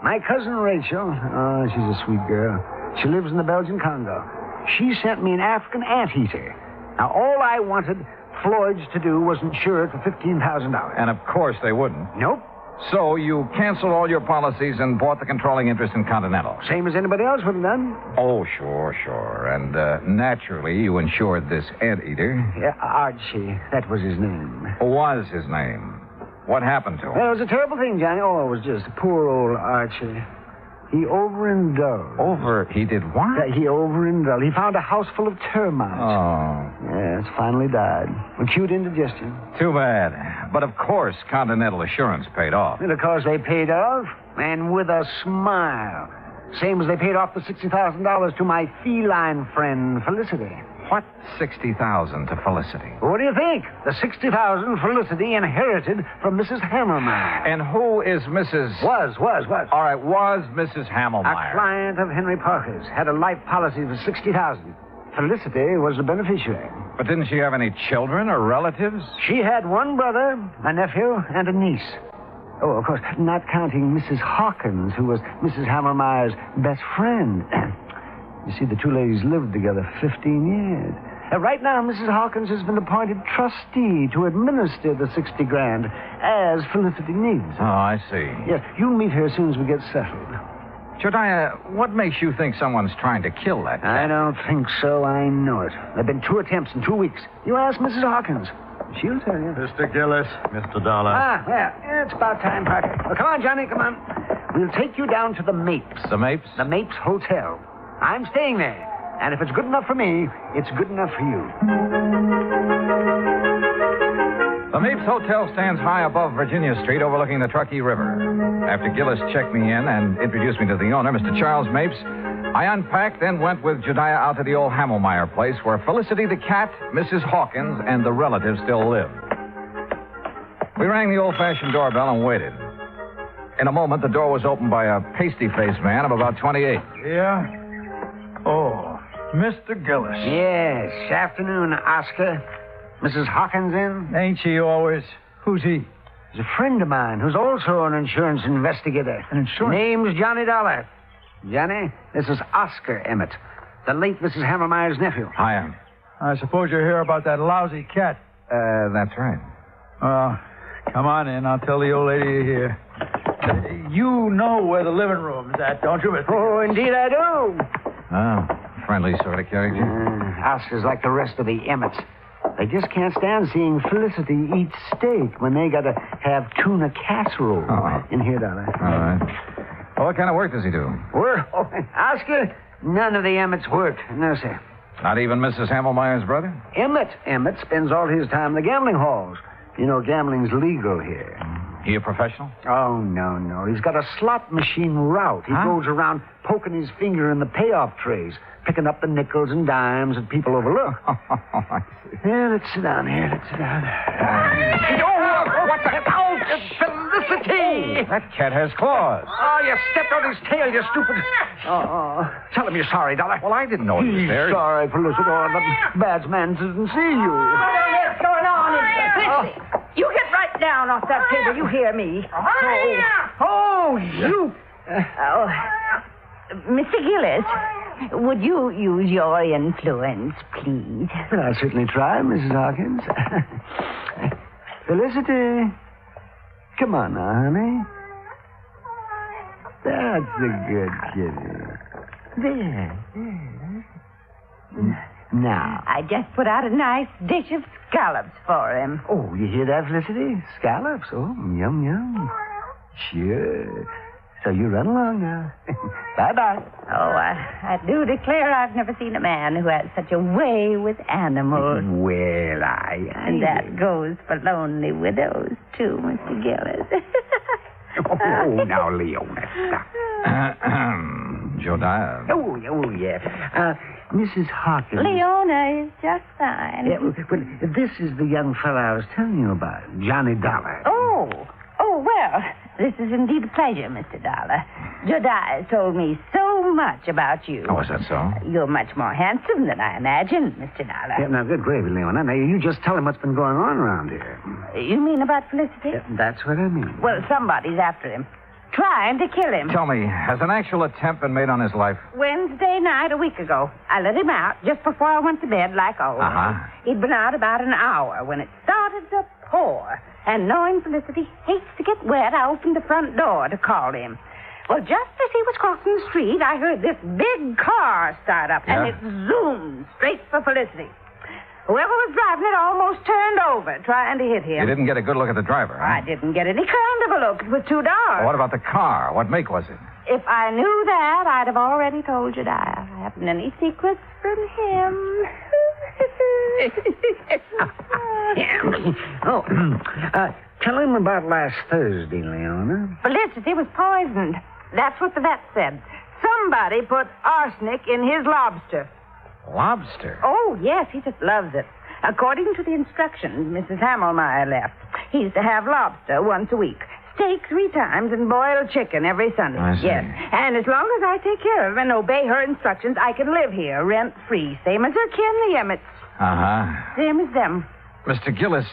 My cousin Rachel, oh, she's a sweet girl. She lives in the Belgian Congo. She sent me an African anteater. Now, all I wanted Floyd's to do was insure it for $15,000. And of course they wouldn't. Nope. So you canceled all your policies and bought the controlling interest in Continental. Same as anybody else would have done. Oh, sure. And naturally, you insured this anteater. Yeah, Archie. That was his name. Was his name. What happened to him? Well, it was a terrible thing, Johnny. Oh, it was just poor old Archie. He overindulged. He did what? He overindulged. He found a house full of termites. Oh. Yes, finally died. Acute indigestion. Too bad. But of course, Continental Assurance paid off. And of course they paid off, and with a smile. Same as they paid off the $60,000 to my feline friend, Felicity. What 60,000 to Felicity? What do you think? The 60,000 Felicity inherited from Mrs. Hammermeyer. And who is Mrs. Was. All right, was Mrs. Hammermeyer. A client of Henry Parker's. Had a life policy for 60,000. Felicity was the beneficiary. But didn't she have any children or relatives? She had one brother, a nephew, and a niece. Oh, of course, not counting Mrs. Hawkins, who was Mrs. Hammermeyer's best friend. You see, the two ladies lived together 15 years. Right now, Mrs. Hawkins has been appointed trustee to administer the 60 grand as Felicity needs. Oh, I see. Yes, you'll meet her as soon as we get settled. Jediah, what makes you think someone's trying to kill that cat? I don't think so. I know it. There have been 2 attempts in 2 weeks. You ask Mrs. Hawkins. She'll tell you. Mr. Gillis, Mr. Dollar. Well, it's about time, Parker. Well, come on, Johnny, come on. We'll take you down to the Mapes. The Mapes? The Mapes Hotel. I'm staying there. And if it's good enough for me, it's good enough for you. The Mapes Hotel stands high above Virginia Street overlooking the Truckee River. After Gillis checked me in and introduced me to the owner, Mr. Charles Mapes, I unpacked, then went with Jediah out to the old Hammermeyer place where Felicity the cat, Mrs. Hawkins, and the relatives still lived. We rang the old-fashioned doorbell and waited. In a moment, the door was opened by a pasty-faced man of about 28. Yeah? Oh, Mr. Gillis. Yes, afternoon, Oscar. Mrs. Hawkins in? Ain't she always? Who's he? He's a friend of mine who's also an insurance investigator. An insurance? Name's Johnny Dollar. Johnny, this is Oscar Emmett, the late Mrs. Hammermeyer's nephew. Hi, I suppose you're here about that lousy cat. That's right. Well, come on in. I'll tell the old lady you're here. You know where the living room is at, don't you, Mr. Oh, indeed I do. Oh, friendly sort of character. Oscar's like the rest of the Emmets. They just can't stand seeing Felicity eat steak when they gotta have tuna casserole. In here, Dollar. All right. Well, what kind of work does he do? Work? Oh, Oscar, none of the Emmets work. No, sir. Not even Mrs. Hammermeyer's brother? Emmett spends all his time in the gambling halls. You know, gambling's legal here. He a professional? Oh, no. He's got a slot machine route. He goes around poking his finger in the payoff trays, picking up the nickels and dimes that people overlook. I see. Yeah, let's sit down here. Let's sit down. What the... Oh, Felicity! That cat has claws. Oh, you stepped on his tail, you stupid... Oh, tell him you're sorry, Dollar. Well, I didn't know he was there. Sorry, Felicity. Oh, the bad man didn't see you. What's going on in here? Felicity, you get right down off that table. You hear me. Oh, you... Mr. Gillis, would you use your influence, please? Well, I'll certainly try, Mrs. Hawkins. Felicity, come on now, honey. That's a good kitty. There. Now. I just put out a nice dish of scallops for him. Oh, you hear that, Felicity? Scallops. Oh, yum. Sure. So you run along now. Bye-bye. Oh, I do declare I've never seen a man who has such a way with animals. Well, And that goes for lonely widows, too, Mr. Gillis. Oh, now, Leona, stop. Jediah. Oh, yeah. Mrs. Hawkins. Leona is just fine. Yeah, well, this is the young fellow I was telling you about, Johnny Dollar. Oh, well, this is indeed a pleasure, Mr. Dollar. Jediah told me so much about you. Oh, is that so? You're much more handsome than I imagined, Mr. Dollar. Yeah, now, good gravy, Leona. Now, you just tell him what's been going on around here. You mean about Felicity? Yeah, that's what I mean. Well, somebody's after him. Trying to kill him. Tell me, has an actual attempt been made on his life? Wednesday night a week ago. I let him out just before I went to bed, like always. He'd been out about an hour when it started to pour. And knowing Felicity hates to get wet, I opened the front door to call him. Well, just as he was crossing the street, I heard this big car start up, and it zoomed straight for Felicity. Whoever was driving it almost turned over, trying to hit him. You didn't get a good look at the driver, huh? I didn't get any kind of a look. It was too dark. Well, what about the car? What make was it? If I knew that, I'd have already told you, Jediah. I haven't any secrets from him. Tell him about last Thursday, Leona. Felicity was poisoned. That's what the vet said. Somebody put arsenic in his lobster. Lobster? Oh, yes, he just loves it. According to the instructions Mrs. Hammelmeyer left, he's to have lobster once a week, steak 3 times, and boiled chicken every Sunday. I see. Yes, and as long as I take care of him and obey her instructions, I can live here rent-free, same as her kin, the Emmets. Uh-huh. Same as them. Mr. Gillis,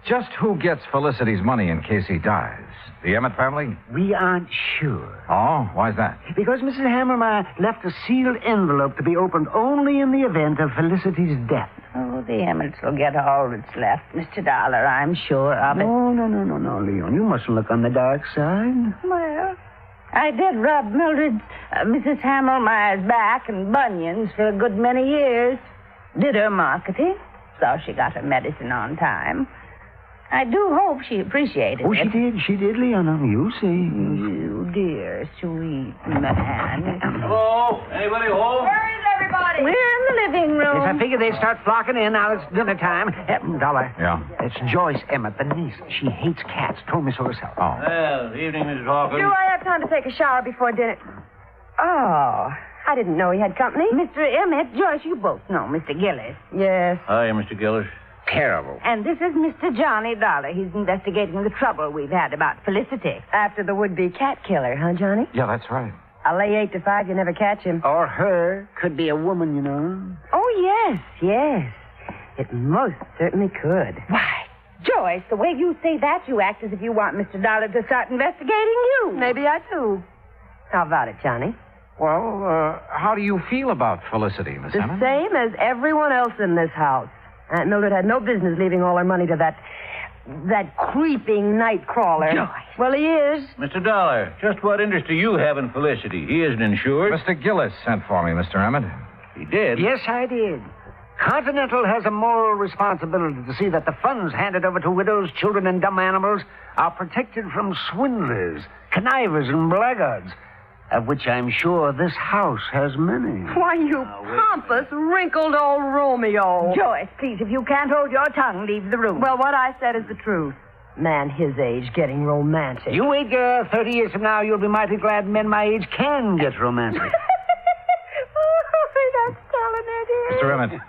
just who gets Felicity's money in case he dies? The Emmett family? We aren't sure. Oh, why's that? Because Mrs. Hammermeyer left a sealed envelope to be opened only in the event of Felicity's death. Oh, the Emmets will get all that's left, Mr. Dollar, I'm sure of it. No, Leon. You mustn't look on the dark side. Well, I did rub Mildred's, Mrs. Hammelmeyer's back and bunions for a good many years. Did her marketing. Saw she got her medicine on time. I do hope she appreciated Oh, it. she did, Leon. You see. You dear, sweet man. Hello? Anybody home? Where is everybody? We're in the living room. Yes, I figure they'd start flocking in. Now it's dinner time. Dollar. Yeah? It's Joyce Emmett, the niece. She hates cats. Told me so herself. Oh. Well, evening, Mrs. Hawkins. Do I have time to take a shower before dinner? Oh, I didn't know he had company. Mr. Emmett, Joyce, you both know Mr. Gillis. Yes. Hi, Mr. Gillis. Terrible. And this is Mr. Johnny Dollar. He's investigating the trouble we've had about Felicity. After the would-be cat killer, huh, Johnny? Yeah, that's right. I'll lay 8 to 5 you never catch him. Or her. Could be a woman, you know. Oh, yes. It most certainly could. Why, Joyce, the way you say that, you act as if you want Mr. Dollar to start investigating you. Maybe I do. How about it, Johnny? Well, how do you feel about Felicity, Miss The Emmett? same as everyone else in this house. Aunt Mildred had no business leaving all her money to that creeping night crawler. Joyce. Well, he is. Mr. Dollar, just what interest do you have in Felicity? He isn't insured. Mr. Gillis sent for me, Mr. Emmett. He did? Yes, I did. Continental has a moral responsibility to see that the funds handed over to widows, children, and dumb animals are protected from swindlers, connivers, and blackguards, of which I'm sure this house has many. Why, you pompous, wrinkled old Romeo. Joyce, please, if you can't hold your tongue, leave the room. Well, what I said is the truth. Man his age getting romantic. You wait, girl. 30 years from now, you'll be mighty glad men my age can get romantic. That's telling it. Mr. Emmett.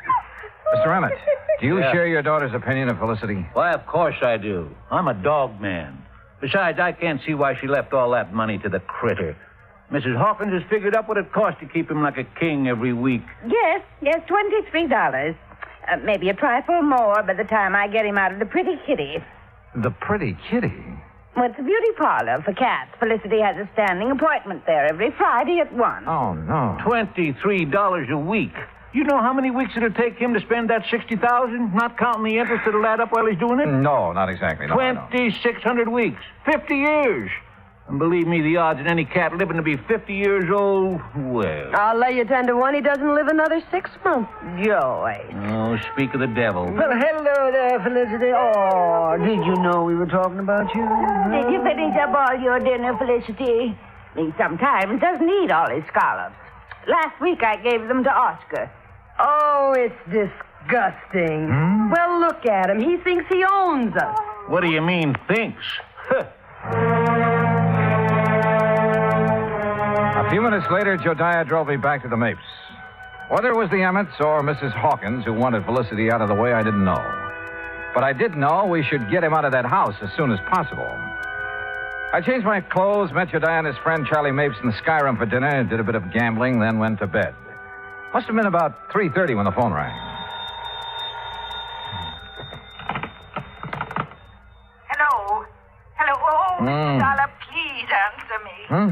Mr. Emmett, do you share your daughter's opinion of Felicity? Why, of course I do. I'm a dog man. Besides, I can't see why she left all that money to the critter. Mrs. Hawkins has figured up what it costs to keep him like a king every week. Yes, $23. Maybe a trifle more by the time I get him out of the pretty kitty. The pretty kitty? Well, it's a beauty parlor for cats. Felicity has a standing appointment there every Friday at 1. Oh, no. $23 a week. You know how many weeks it'll take him to spend that $60,000, not counting the interest that'll add up while he's doing it? No, not exactly. No, 2,600 weeks. 50 years. And believe me, the odds of any cat living to be 50 years old, well... I'll lay you 10 to 1 he doesn't live another 6 months. Joyce. Oh, speak of the devil. Well, hello there, Felicity. Oh, did you know we were talking about you? Did you finish up all your dinner, Felicity? He sometimes doesn't eat all his scallops. Last week I gave them to Oscar. Oh, it's disgusting. Well, look at him. He thinks he owns us. What do you mean, thinks? A few minutes later, Jodiah drove me back to the Mapes. Whether it was the Emmets or Mrs. Hawkins who wanted Felicity out of the way, I didn't know. But I did know we should get him out of that house as soon as possible. I changed my clothes, met Jodiah and his friend Charlie Mapes in the Skyrim for dinner, did a bit of gambling, then went to bed. Must have been about 3:30 when the phone rang. Hello? Oh, Mr. Dollar, please answer me. Who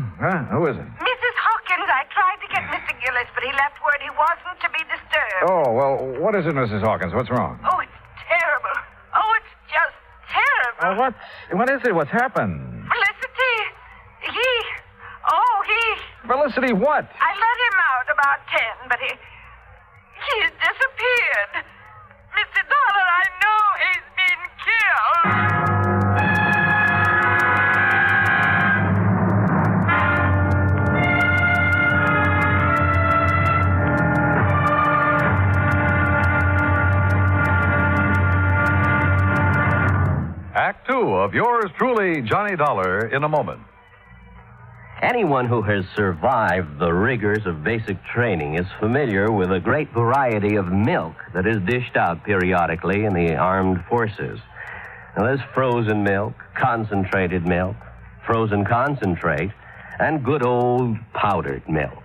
is it? Mrs. Hawkins, I tried to get Mr. Gillis, but he left word he wasn't to be disturbed. Oh, well, what is it, Mrs. Hawkins? What's wrong? Oh, it's terrible. Oh, it's just terrible. What is it? What's happened? Felicity, Felicity, what? I let him out about 10, but he's disappeared. Mr. Dollar, I know he's been killed. Act 2 of yours truly, Johnny Dollar, in a moment. Anyone who has survived the rigors of basic training is familiar with a great variety of milk that is dished out periodically in the armed forces. Now, there's frozen milk, concentrated milk, frozen concentrate, and good old powdered milk.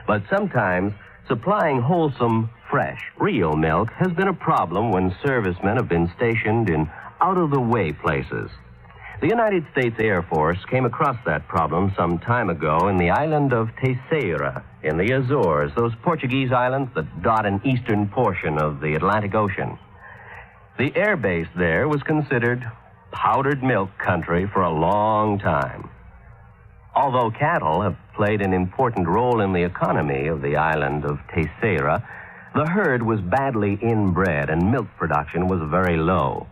But sometimes supplying wholesome, fresh, real milk has been a problem when servicemen have been stationed in out-of-the-way places. The United States Air Force came across that problem some time ago in the island of Terceira in the Azores, those Portuguese islands that dot an eastern portion of the Atlantic Ocean. The air base there was considered powdered milk country for a long time. Although cattle have played an important role in the economy of the island of Terceira, the herd was badly inbred and milk production was very low.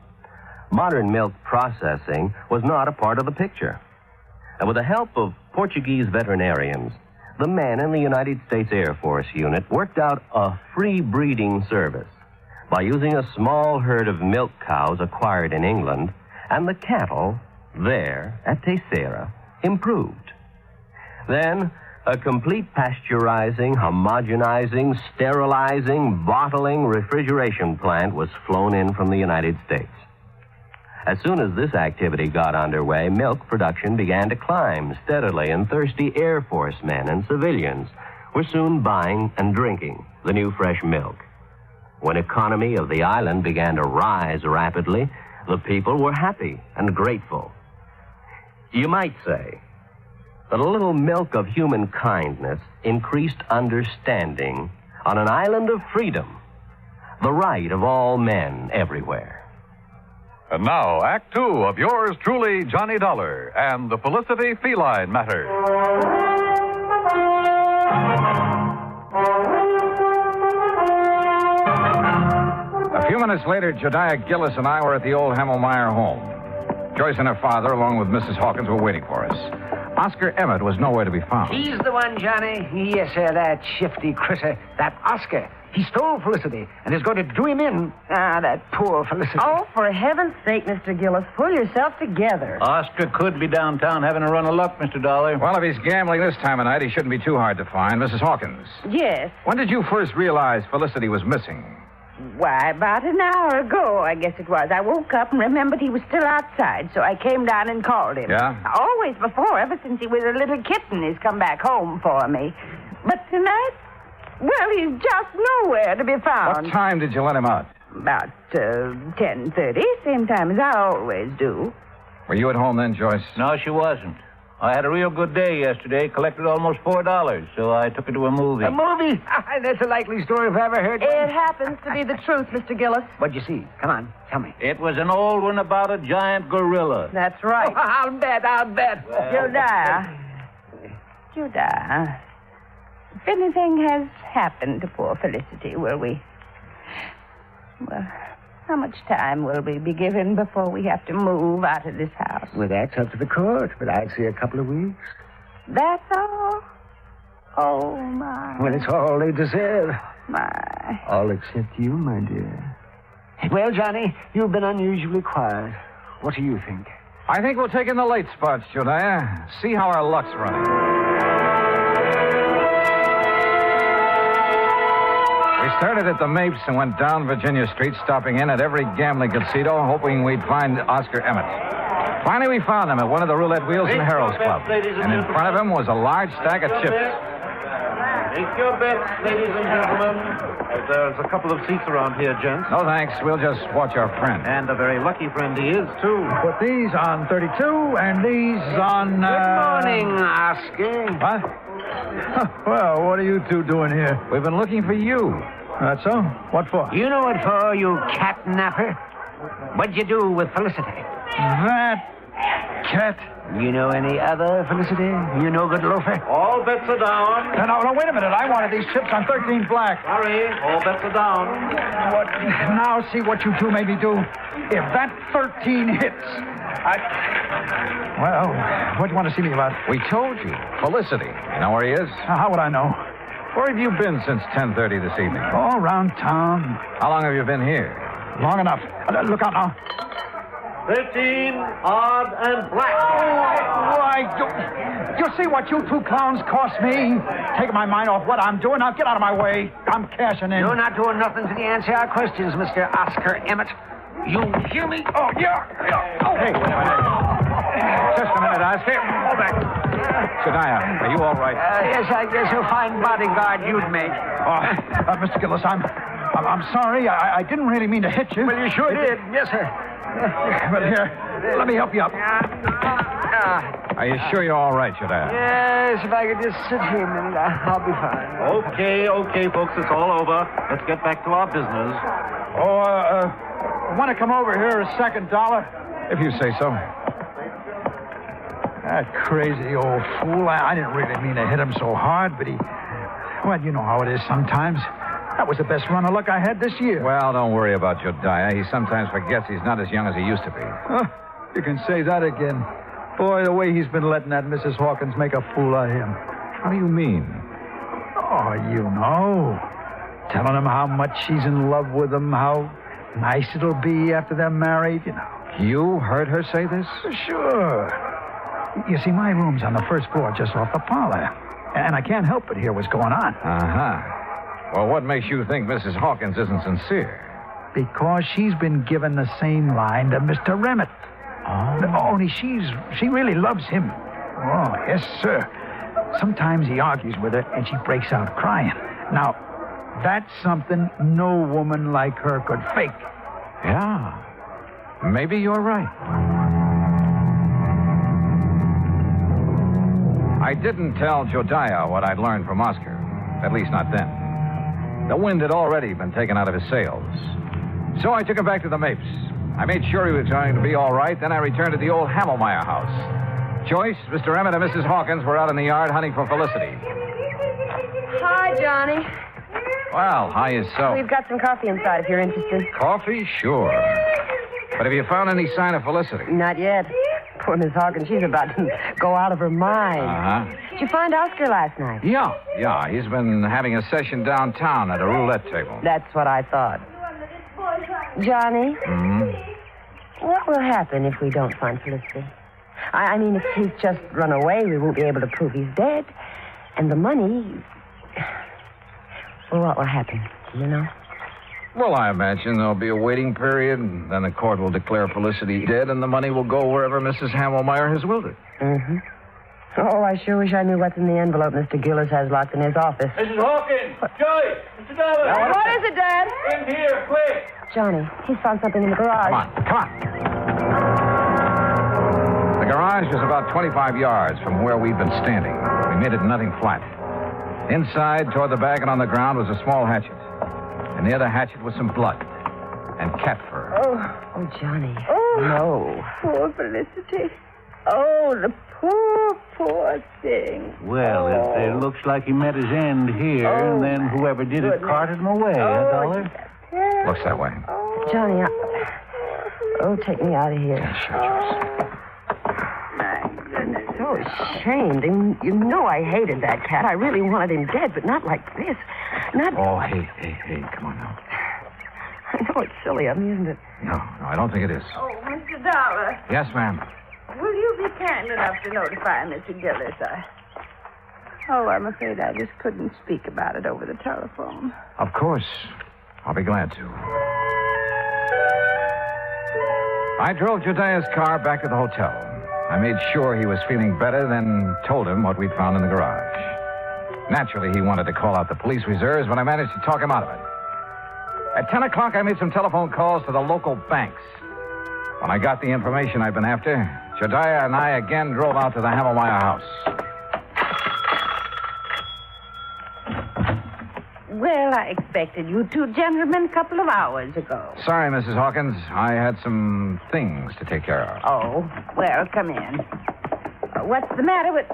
Modern milk processing was not a part of the picture. And with the help of Portuguese veterinarians, the men in the United States Air Force unit worked out a free breeding service by using a small herd of milk cows acquired in England, and the cattle there at Terceira improved. Then, a complete pasteurizing, homogenizing, sterilizing, bottling, refrigeration plant was flown in from the United States. As soon as this activity got underway, milk production began to climb steadily, and thirsty Air Force men and civilians were soon buying and drinking the new fresh milk. When economy of the island began to rise rapidly, the people were happy and grateful. You might say that a little milk of human kindness increased understanding on an island of freedom, the right of all men everywhere. And now, Act Two of yours truly, Johnny Dollar, and the Felicity Feline Matter. A few minutes later, Jediah Gillis and I were at the old Hammelmeyer home. Joyce and her father, along with Mrs. Hawkins, were waiting for us. Oscar Emmett was nowhere to be found. He's the one, Johnny. Yes, sir, that shifty critter, that Oscar. He stole Felicity and is going to do him in. Ah, that poor Felicity. Oh, for heaven's sake, Mr. Gillis, pull yourself together. Oscar could be downtown having a run of luck, Mr. Dollar. Well, if he's gambling this time of night, he shouldn't be too hard to find. Mrs. Hawkins. Yes. When did you first realize Felicity was missing? Why, about an hour ago, I guess it was. I woke up and remembered he was still outside, so I came down and called him. Yeah? Always before, ever since he was a little kitten, he's come back home for me. But tonight, well, he's just nowhere to be found. What time did you let him out? About 10:30, same time as I always do. Were you at home then, Joyce? No, she wasn't. I had a real good day yesterday, collected almost $4, so I took her to a movie. A movie? That's a likely story if I ever heard one. It happens to be the truth, Mr. Gillis. What'd you see? Come on, tell me. It was an old one about a giant gorilla. That's right. Oh, I'll bet. Jediah, if anything has happened to poor Felicity, will we... Well, how much time will we be given before we have to move out of this house? Well, that's up to the court, but I'd say a couple of weeks. That's all? Oh, my. Well, it's all they deserve. My. All except you, my dear. Well, Johnny, you've been unusually quiet. What do you think? I think we'll take in the late spots, Jediah. See how our luck's running. We started at the Mapes and went down Virginia Street, stopping in at every gambling casino, hoping we'd find Oscar Emmett. Finally, we found him at one of the roulette wheels in the Harold's Club. And in front of him was a large stack of chips. Take your bets, ladies and gentlemen. There's a couple of seats around here, gents. No, thanks. We'll just watch our friend. And a very lucky friend he is, too. Put these on 32 and these on... Good morning, Oscar. What? Well, what are you two doing here? We've been looking for you. That's so? What for? You know what for, you catnapper? What'd you do with Felicity? That cat. You know any other Felicity? You no good loafer? All bets are down. No, wait a minute. I wanted these chips on 13 black. Sorry, all bets are down. What? Now see what you two made me do. If that 13 hits, Well, what do you want to see me about? We told you. Felicity. You know where he is? How would I know? Where have you been since 10:30 this evening? All around town. How long have you been here? Long enough. Look out now. 13, odd, and black. Oh, why, you see what you two clowns cost me? Taking my mind off what I'm doing. Now get out of my way. I'm cashing in. You're not doing nothing till you answer our questions, Mr. Oscar Emmett. You hear me? Oh, yeah. Oh. Hey, just a minute, Oscar. Hold back. Shadiah, are you all right? Yes, I guess a fine bodyguard you'd make. Mr. Gillis, I'm sorry. I didn't really mean to hit you. Well, you sure did. Yes, sir. But here, let me help you up. Are you sure you're all right, Shadiah? Yes, if I could just sit here a minute, I'll be fine. Okay, folks, it's all over. Let's get back to our business. Want to come over here a second, Dollar? If you say so. That crazy old fool. I didn't really mean to hit him so hard, but well, you know how it is sometimes. That was the best run of luck I had this year. Well, don't worry about Jodiah. He sometimes forgets he's not as young as he used to be. You can say that again. Boy, the way he's been letting that Mrs. Hawkins make a fool of him. What do you mean? Oh, you know. Telling him how much she's in love with him, how nice it'll be after they're married, you know. You heard her say this? Sure. You see, my room's on the first floor just off the parlor. And I can't help but hear what's going on. Uh-huh. Well, what makes you think Mrs. Hawkins isn't sincere? Because she's been given the same line to Mr. Emmett. Oh. Only she really loves him. Oh, yes, sir. Sometimes he argues with her and she breaks out crying. Now, that's something no woman like her could fake. Yeah. Maybe you're right. I didn't tell Jodiah what I'd learned from Oscar. At least not then. The wind had already been taken out of his sails. So I took him back to the Mapes. I made sure he was going to be all right. Then I returned to the old Hamelmeyer house. Joyce, Mr. Emmett, and Mrs. Hawkins were out in the yard hunting for Felicity. Hi, Johnny. Well, how is so? We've got some coffee inside if you're interested. Coffee? Sure. But have you found any sign of Felicity? Not yet. Poor Miss Hawkins, she's about to go out of her mind. Uh-huh. Did you find Oscar last night? Yeah. He's been having a session downtown at a roulette table. That's what I thought. Johnny? What will happen if we don't find Felicity? I mean, if he's just run away, we won't be able to prove he's dead. And the money... Well, what will happen? Do you know? Well, I imagine there'll be a waiting period, and then the court will declare Felicity dead, and the money will go wherever Mrs. Hamelmeyer has willed it. Mm-hmm. Oh, I sure wish I knew what's in the envelope Mr. Gillis has locked in his office. Mrs. Hawkins! Joyce! Mr. Dollar! What is it, Dad? In here, quick! Johnny, he's found something in the garage. Come on. The garage was about 25 yards from where we'd been standing. We made it nothing flat. Inside, toward the bag and on the ground, was a small hatchet. And near the hatchet was some blood and cat fur. Oh, Johnny. Oh. No. Poor Felicity. Oh, the poor thing. Well, it looks like he met his end here, and then whoever did it carted him away, Dollar? Looks that way. Johnny, take me out of here. Yeah, sure, Joyce. I'm so ashamed. And you know I hated that cat. I really wanted him dead, but not like this. Not... Oh, hey, come on now. I know it's silly of me, isn't it? No, I don't think it is. Oh, Mr. Dollar. Yes, ma'am. Will you be kind enough to notify Mr. Gillis? I'm afraid I just couldn't speak about it over the telephone. Of course. I'll be glad to. I drove Jodiah's car back to the hotel. I made sure he was feeling better, then told him what we'd found in the garage. Naturally, he wanted to call out the police reserves, but I managed to talk him out of it. At 10 o'clock, I made some telephone calls to the local banks. When I got the information I'd been after, Jodiah and I again drove out to the Hamelmeyer house. Well, I expected you two gentlemen a couple of hours ago. Sorry, Mrs. Hawkins. I had some things to take care of. Oh, well, come in. What's the matter with...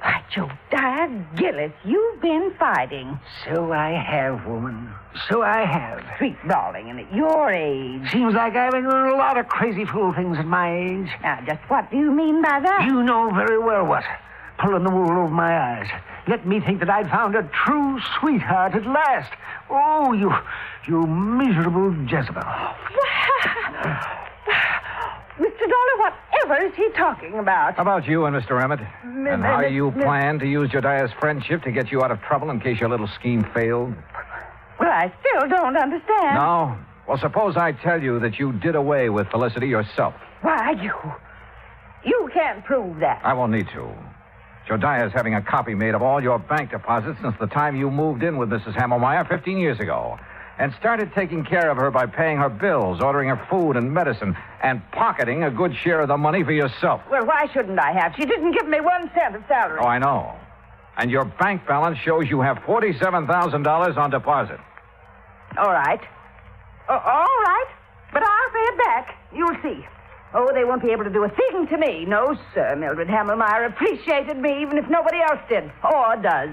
Why, Jodiah Gillis, you've been fighting. So I have, woman. So I have. Street brawling, and at your age. Seems like I've been doing a lot of crazy fool things at my age. Now, just what do you mean by that? You know very well what. Pulling the wool over my eyes. Let me think that I'd found a true sweetheart at last. Oh, you miserable Jezebel. Mr. Dollar, whatever is he talking about? About you and Mr. Emmett. And how you plan to use Jediah's friendship to get you out of trouble in case your little scheme failed. Well, I still don't understand. No? Well, suppose I tell you that you did away with Felicity yourself. Why, you can't prove that. I won't need to. Jediah's having a copy made of all your bank deposits since the time you moved in with Mrs. Hammermeyer 15 years ago. And started taking care of her by paying her bills, ordering her food and medicine, and pocketing a good share of the money for yourself. Well, why shouldn't I have? She didn't give me 1 cent of salary. Oh, I know. And your bank balance shows you have $47,000 on deposit. All right. All right. But I'll pay it back. You'll see. Oh, they won't be able to do a thing to me. No, sir. Mildred Hammermeyer appreciated me even if nobody else did. Or does.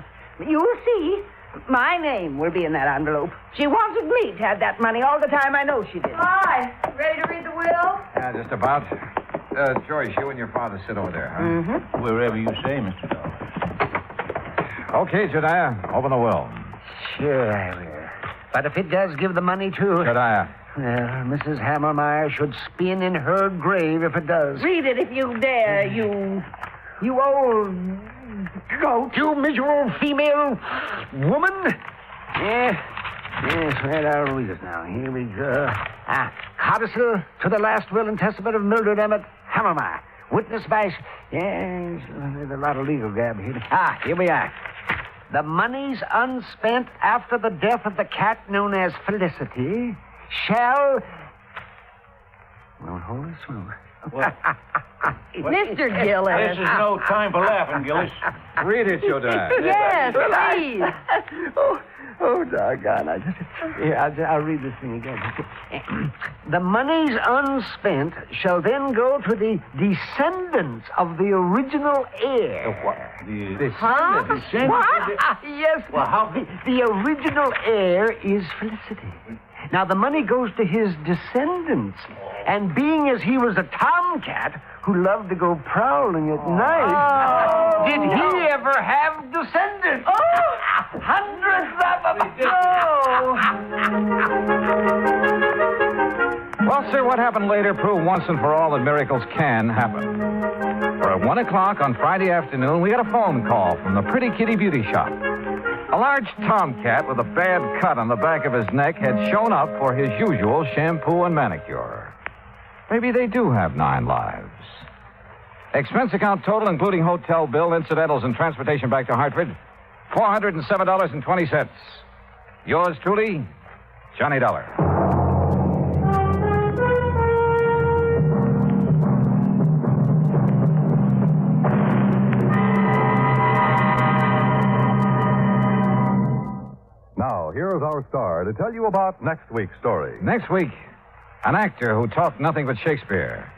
You'll see. My name will be in that envelope. She wanted me to have that money all the time. I know she did. Hi. Ready to read the will? Yeah, just about. Joyce, you and your father sit over there, huh? Mm-hmm. Wherever you say, Mr. Dollar. Okay, Jediah, open the will. Sure I will. But if it does give the money to... Jediah. Well, Mrs. Hammermeyer should spin in her grave if it does. Read it if you dare, you old goat. You miserable female woman. Yes, right, I'll read it now. Here we go. Codicil to the last will and testament of Mildred Emmett Hammermeyer. Witnessed by... Yes, there's a lot of legal gab here. Here we are. The monies unspent after the death of the cat known as Felicity shall... Well, hold it smooth. Mr. Gillis. This is no time for laughing, Gillis. Read it, Jediah. Yes, please. Oh, doggone. I'll read this thing again. The monies unspent shall then go to the descendants of the original heir. What? Descendants? What? Yes. Well, how? The original heir is Felicity. Now, the money goes to his descendants. And being as he was a tomcat who loved to go prowling at night, did he ever have descendants? Hundreds of them. Well, sir, what happened later proved once and for all that miracles can happen. For at 1 o'clock on Friday afternoon, we got a phone call from the Pretty Kitty Beauty Shop. A large tomcat with a bad cut on the back of his neck had shown up for his usual shampoo and manicure. Maybe they do have 9 lives. Expense account total, including hotel bill, incidentals, and transportation back to Hartford, $407.20. Yours truly, Johnny Dollar. Now, here is our star to tell you about next week's story. Next week, an actor who talked nothing but Shakespeare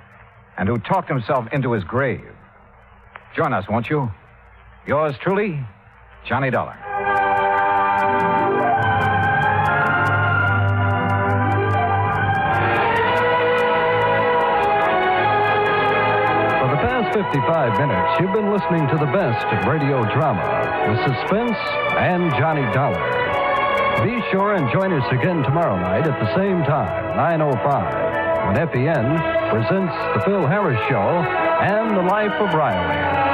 and who talked himself into his grave. Join us, won't you? Yours truly, Johnny Dollar. For the past 55 minutes, you've been listening to the best of radio drama with Suspense and Johnny Dollar. Be sure and join us again tomorrow night at the same time, 9:05, when FEN presents The Phil Harris Show and The Life of Riley.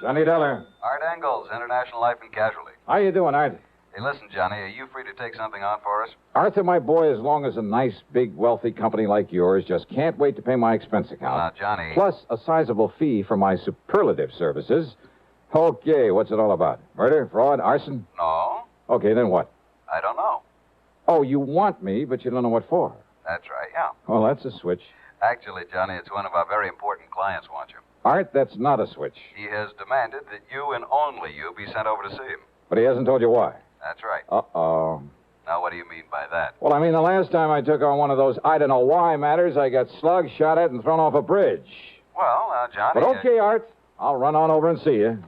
Johnny Dollar. Hard Engels, International Life and Casualty. How you doing, Art? Hey, listen, Johnny, are you free to take something on for us? Arthur, my boy, as long as a nice, big, wealthy company like yours just can't wait to pay my expense account. Now, Johnny... Plus a sizable fee for my superlative services. Okay, what's it all about? Murder, fraud, arson? No. Okay, then what? I don't know. Oh, you want me, but you don't know what for. That's right, yeah. Well, that's a switch. Actually, Johnny, it's one of our very important clients wants you. Art, that's not a switch. He has demanded that you and only you be sent over to see him. But he hasn't told you why. That's right. Uh-oh. Now, what do you mean by that? Well, I mean, the last time I took on one of those I don't know why matters, I got slugged, shot at, and thrown off a bridge. Well, Johnny... But okay, Art. I'll run on over and see you.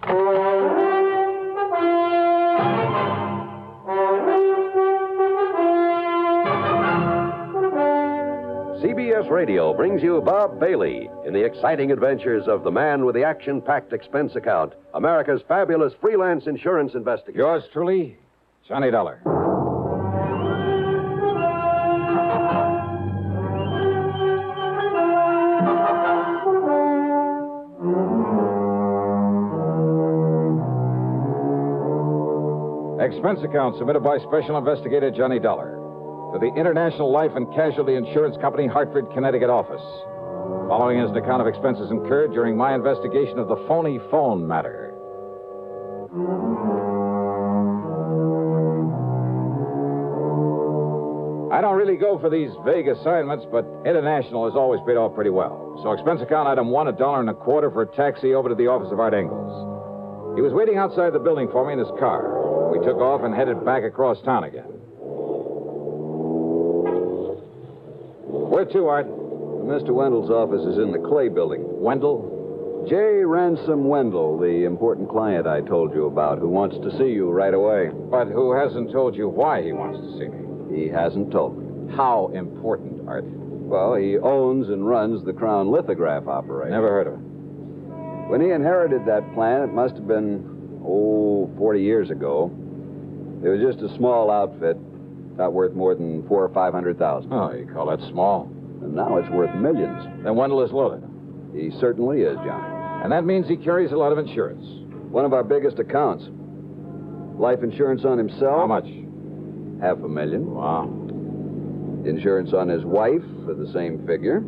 CBS Radio brings you Bob Bailey in the exciting adventures of the man with the action-packed expense account, America's fabulous freelance insurance investigator. Yours truly, Johnny Dollar. Expense account submitted by Special Investigator Johnny Dollar to the International Life and Casualty Insurance Company, Hartford, Connecticut office. Following is an account of expenses incurred during my investigation of the Phony phone matter. I don't really go for these vague assignments, but International has always paid off pretty well. So expense account item 1, $1.25 for a taxi over to the office of Art Engels. He was waiting outside the building for me in his car. We took off and headed back across town again. Where to, Art? Mr. Wendell's office is in the Clay building. Wendell? J. Ransom Wendell, the important client I told you about, who wants to see you right away. But who hasn't told you why he wants to see me? He hasn't told me. How important, Art? Well, he owns and runs the Crown Lithograph operation. Never heard of it. When he inherited that plant, it must have been, 40 years ago. It was just a small outfit, not worth more than $400,000 or $500,000. Oh, you call that small? And now it's worth millions. Then Wendell is loaded. He certainly is, Johnny. And that means he carries a lot of insurance. One of our biggest accounts. Life insurance on himself. How much? $500,000. Wow. Insurance on his wife for the same figure.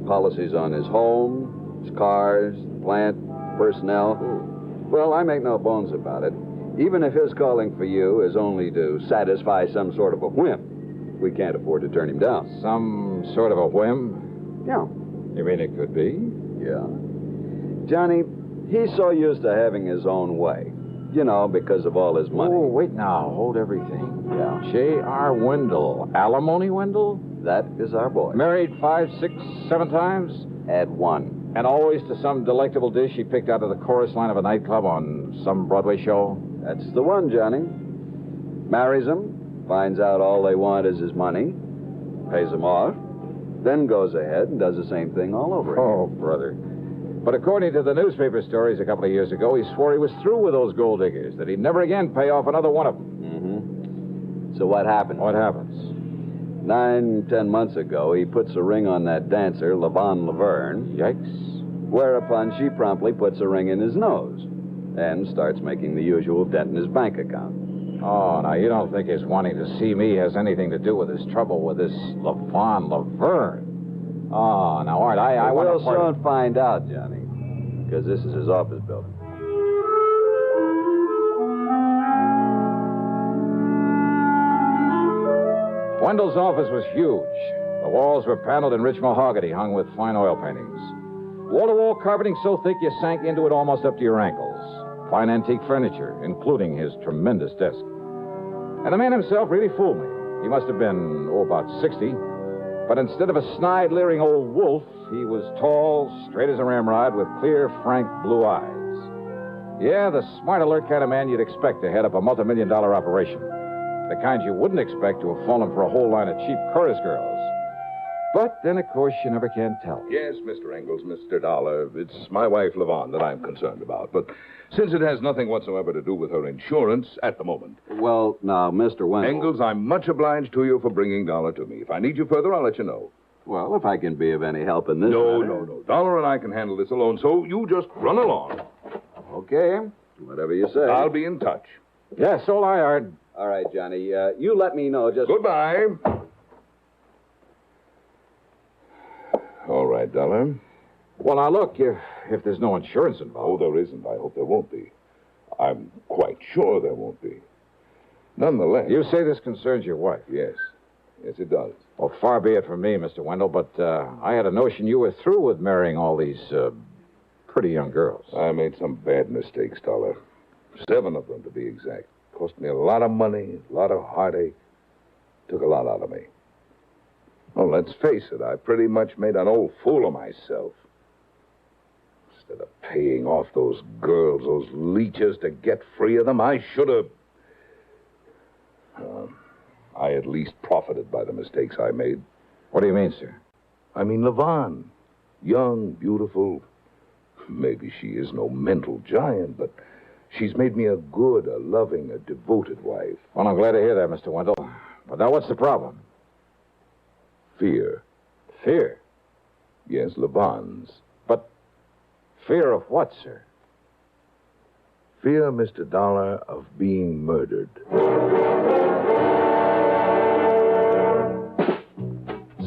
Policies on his home, his cars, plant, personnel. Well, I make no bones about it. Even if his calling for you is only to satisfy some sort of a whim, we can't afford to turn him down. Some sort of a whim? Yeah. You mean it could be? Yeah. Johnny, he's so used to having his own way. You know, because of all his money. Oh, wait now. Hold everything. Yeah. J.R. Wendell. Alimony Wendell? That is our boy. Married 5, 6, 7 times? Add 1. And always to some delectable dish he picked out of the chorus line of a nightclub on some Broadway show? That's the one, Johnny. Marries them, finds out all they want is his money, pays them off, then goes ahead and does the same thing all over again. Oh, brother. But according to the newspaper stories a couple of years ago, he swore he was through with those gold diggers, that he'd never again pay off another one of them. Mm-hmm. So what happens? What happens? 9, 10 months ago, he puts a ring on that dancer, LaVon Laverne. Yikes. Whereupon she promptly puts a ring in his nose and starts making the usual dent in his bank account. Oh, now, you don't think his wanting to see me has anything to do with his trouble with this LaVon Laverne? Oh, now, Art, I want to... We'll soon find out, Johnny, because this is his office building. Wendell's office was huge. The walls were paneled in rich mahogany hung with fine oil paintings. Wall-to-wall carpeting so thick you sank into it almost up to your ankles. Fine antique furniture, including his tremendous desk. And the man himself really fooled me. He must have been, about 60. But instead of a snide, leering old wolf, he was tall, straight as a ramrod, with clear, frank blue eyes. Yeah, the smart, alert kind of man you'd expect to head up a multi-million-dollar operation. The kind you wouldn't expect to have fallen for a whole line of cheap chorus girls. But then, of course, you never can tell. Yes, Mr. Engels, Mr. Dollar. It's my wife, LaVon, that I'm concerned about. But since it has nothing whatsoever to do with her insurance at the moment. Well, now, Mr. Wendell... Engels, I'm much obliged to you for bringing Dollar to me. If I need you further, I'll let you know. Well, if I can be of any help in this No. matter... Dollar and I can handle this alone, so you just run along. Okay. Whatever you say. I'll be in touch. Yes, so I heard. All right, Johnny. You let me know just... Goodbye. All right, Dollar. Well, now, look, if there's no insurance involved... Oh, there isn't. I hope there won't be. I'm quite sure there won't be. Nonetheless... You say this concerns your wife? Yes. Yes, it does. Well, far be it from me, Mr. Wendell, but I had a notion you were through with marrying all these pretty young girls. I made some bad mistakes, Dollar. 7 of them, to be exact. Cost me a lot of money, a lot of heartache. Took a lot out of me. Well, let's face it, I pretty much made an old fool of myself. Instead of paying off those girls, those leeches, to get free of them, I should have... I at least profited by the mistakes I made. What do you mean, sir? I mean, Levon. Young, beautiful. Maybe she is no mental giant, but she's made me a good, a loving, a devoted wife. Well, I'm glad to hear that, Mr. Wendell. But now what's the problem? Fear. Fear? Yes, Levon's. But fear of what, sir? Fear, Mr. Dollar, of being murdered.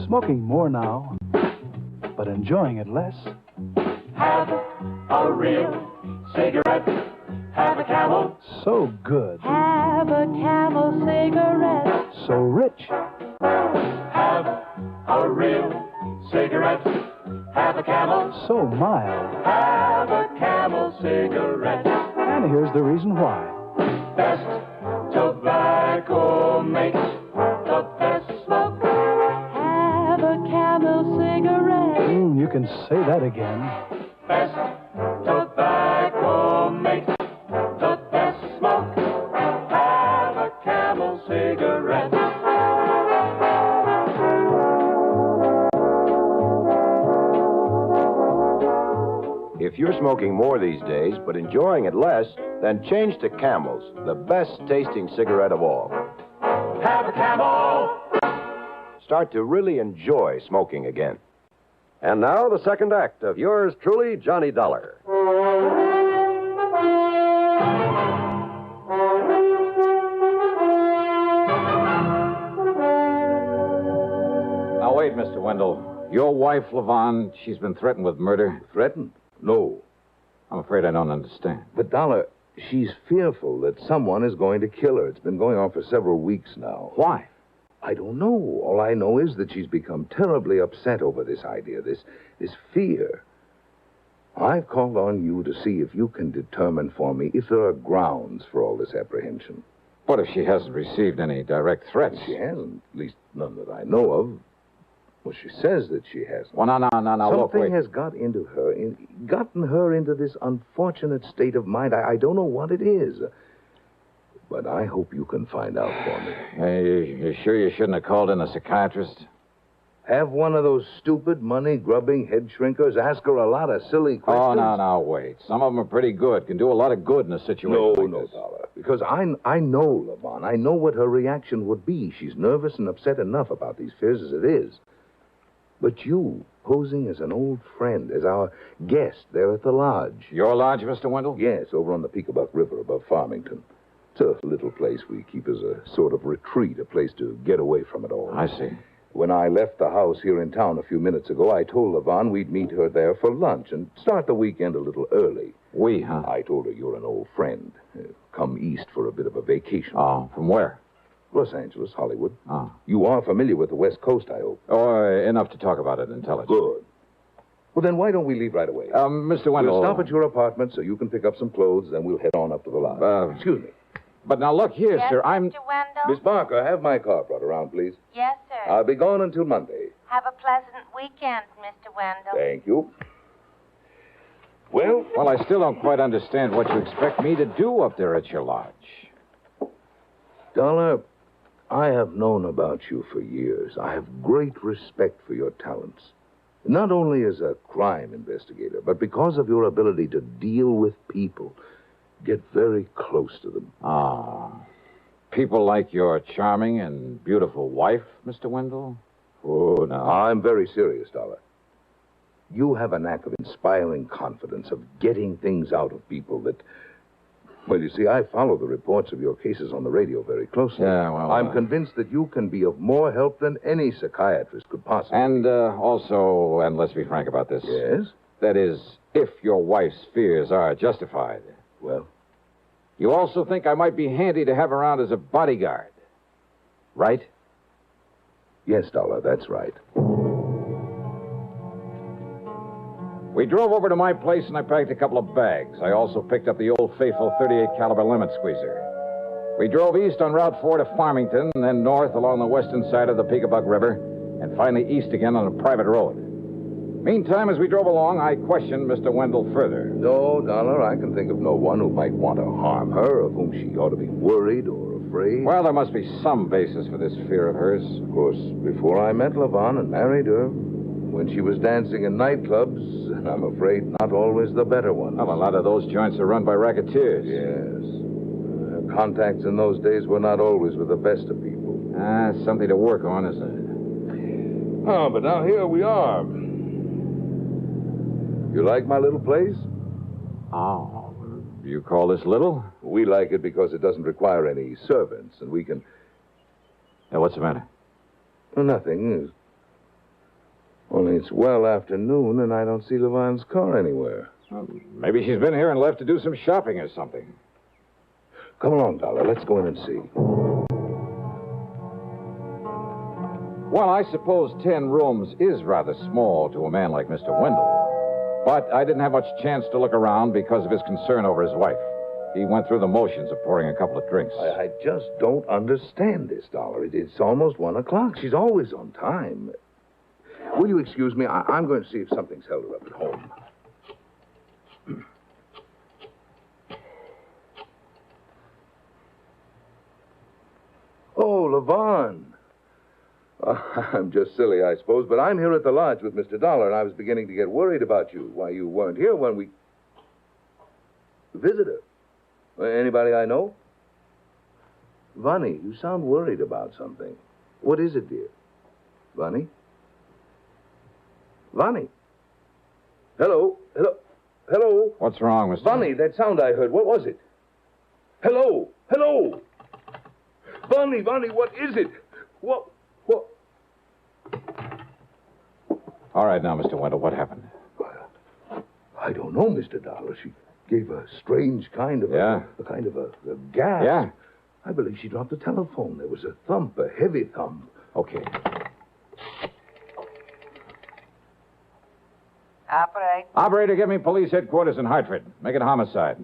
Smoking more now, but enjoying it less. Have a real cigarette. Have a Camel. So good. Have a Camel cigarette. So rich. Have a real cigarette. Have a Camel. So mild. Have a Camel cigarette. And here's the reason why. Best tobacco makes the best smoke. Have a Camel cigarette. You can say that again. Best tobacco makes the best smoke. Have a Camel cigarette. If you're smoking more these days, but enjoying it less, then change to Camels, the best-tasting cigarette of all. Have a Camel! Start to really enjoy smoking again. And now, the second act of yours truly, Johnny Dollar. Now, wait, Mr. Wendell. Your wife, Levon, she's been threatened with murder. Threatened? No. I'm afraid I don't understand. But, Dollar, she's fearful that someone is going to kill her. It's been going on for several weeks now. Why? I don't know. All I know is that she's become terribly upset over this idea, this fear. I've called on you to see if you can determine for me if there are grounds for all this apprehension. What if she hasn't received any direct threats? She hasn't, at least none that I know of. Well, she says that she hasn't. Well, no, look, Something wait. has gotten her into this unfortunate state of mind. I don't know what it is. But I hope you can find out for me. Hey, you sure you shouldn't have called in a psychiatrist? Have one of those stupid, money-grubbing head shrinkers ask her a lot of silly questions. Oh, no, wait. Some of them are pretty good. Can do a lot of good in a situation like this. Dollar. Because I know Levon. I know what her reaction would be. She's nervous and upset enough about these fears as it is. But you, posing as an old friend, as our guest there at the lodge. Your lodge, Mr. Wendell? Yes, over on the Peekabuck River above Farmington. It's a little place we keep as a sort of retreat, a place to get away from it all. I see. When I left the house here in town a few minutes ago, I told Levon we'd meet her there for lunch and start the weekend a little early. We, huh? I told her you're an old friend. Come east for a bit of a vacation. Oh, from where? Los Angeles, Hollywood. Oh. You are familiar with the West Coast, I hope. Oh, enough to talk about it intelligently. Good. Well, then why don't we leave right away? Mr. Wendell... We'll stop at your apartment so you can pick up some clothes, then we'll head on up to the lodge. Excuse me. But now, look here, Yes, sir. Mr. Wendell? Miss Barker, have my car brought around, please. Yes, sir. I'll be gone until Monday. Have a pleasant weekend, Mr. Wendell. Thank you. Well... Well, I still don't quite understand what you expect me to do up there at your lodge. Dollar, I have known about you for years. I have great respect for your talents. Not only as a crime investigator, but because of your ability to deal with people, get very close to them. Ah. People like your charming and beautiful wife, Mr. Wendell? Oh, no. I'm very serious, Dollar. You have a knack of inspiring confidence, of getting things out of people that Well, you see, I follow the reports of your cases on the radio very closely. Yeah, well... I'm convinced that you can be of more help than any psychiatrist could possibly. And also, and let's be frank about this. Yes? That is, if your wife's fears are justified. Well? You also think I might be handy to have around as a bodyguard, right? Yes, Dollar, that's right. We drove over to my place and I packed a couple of bags. I also picked up the old faithful 38 caliber limit squeezer. We drove east on Route 4 to Farmington, and then north along the western side of the Peekabuck River, and finally east again on a private road. Meantime, as we drove along, I questioned Mr. Wendell further. No, Dollar, I can think of no one who might want to harm her, of whom she ought to be worried or afraid. Well, there must be some basis for this fear of hers. Of course, before I met Levon and married her, when she was dancing in nightclubs, I'm afraid not always the better ones. Well, a lot of those joints are run by racketeers. Yes. Her contacts in those days were not always with the best of people. Something to work on, isn't it? Oh, but now here we are. You like my little place? Oh, you call this little? We like it because it doesn't require any servants, and we can... Now, what's the matter? Well, nothing. Only it's well after noon, and I don't see Levon's car anywhere. Well, maybe she's been here and left to do some shopping or something. Come along, Dollar. Let's go in and see. Well, I suppose 10 rooms is rather small to a man like Mr. Wendell. But I didn't have much chance to look around because of his concern over his wife. He went through the motions of pouring a couple of drinks. I just don't understand this, Dollar. It's almost 1 o'clock. She's always on time. Will you excuse me? I'm going to see if something's held her up at home. Oh, Levon. I'm just silly, I suppose, but I'm here at the lodge with Mr. Dollar, and I was beginning to get worried about you. Why, you weren't here when we... Visitor? Anybody I know? Vonnie, you sound worried about something. What is it, dear? Vonnie? Vonnie? Hello? Hello? Hello? What's wrong, Mr. Vonnie, that sound I heard, what was it? Hello? Hello? Vonnie, what is it? What? All right, now, Mr. Wendell, what happened? I don't know, Mr. Dollar. She gave a strange kind of a kind of a gasp. Yeah? I believe she dropped the telephone. There was a thump, a heavy thump. Okay. Operator, give me police headquarters in Hartford. Make it homicide.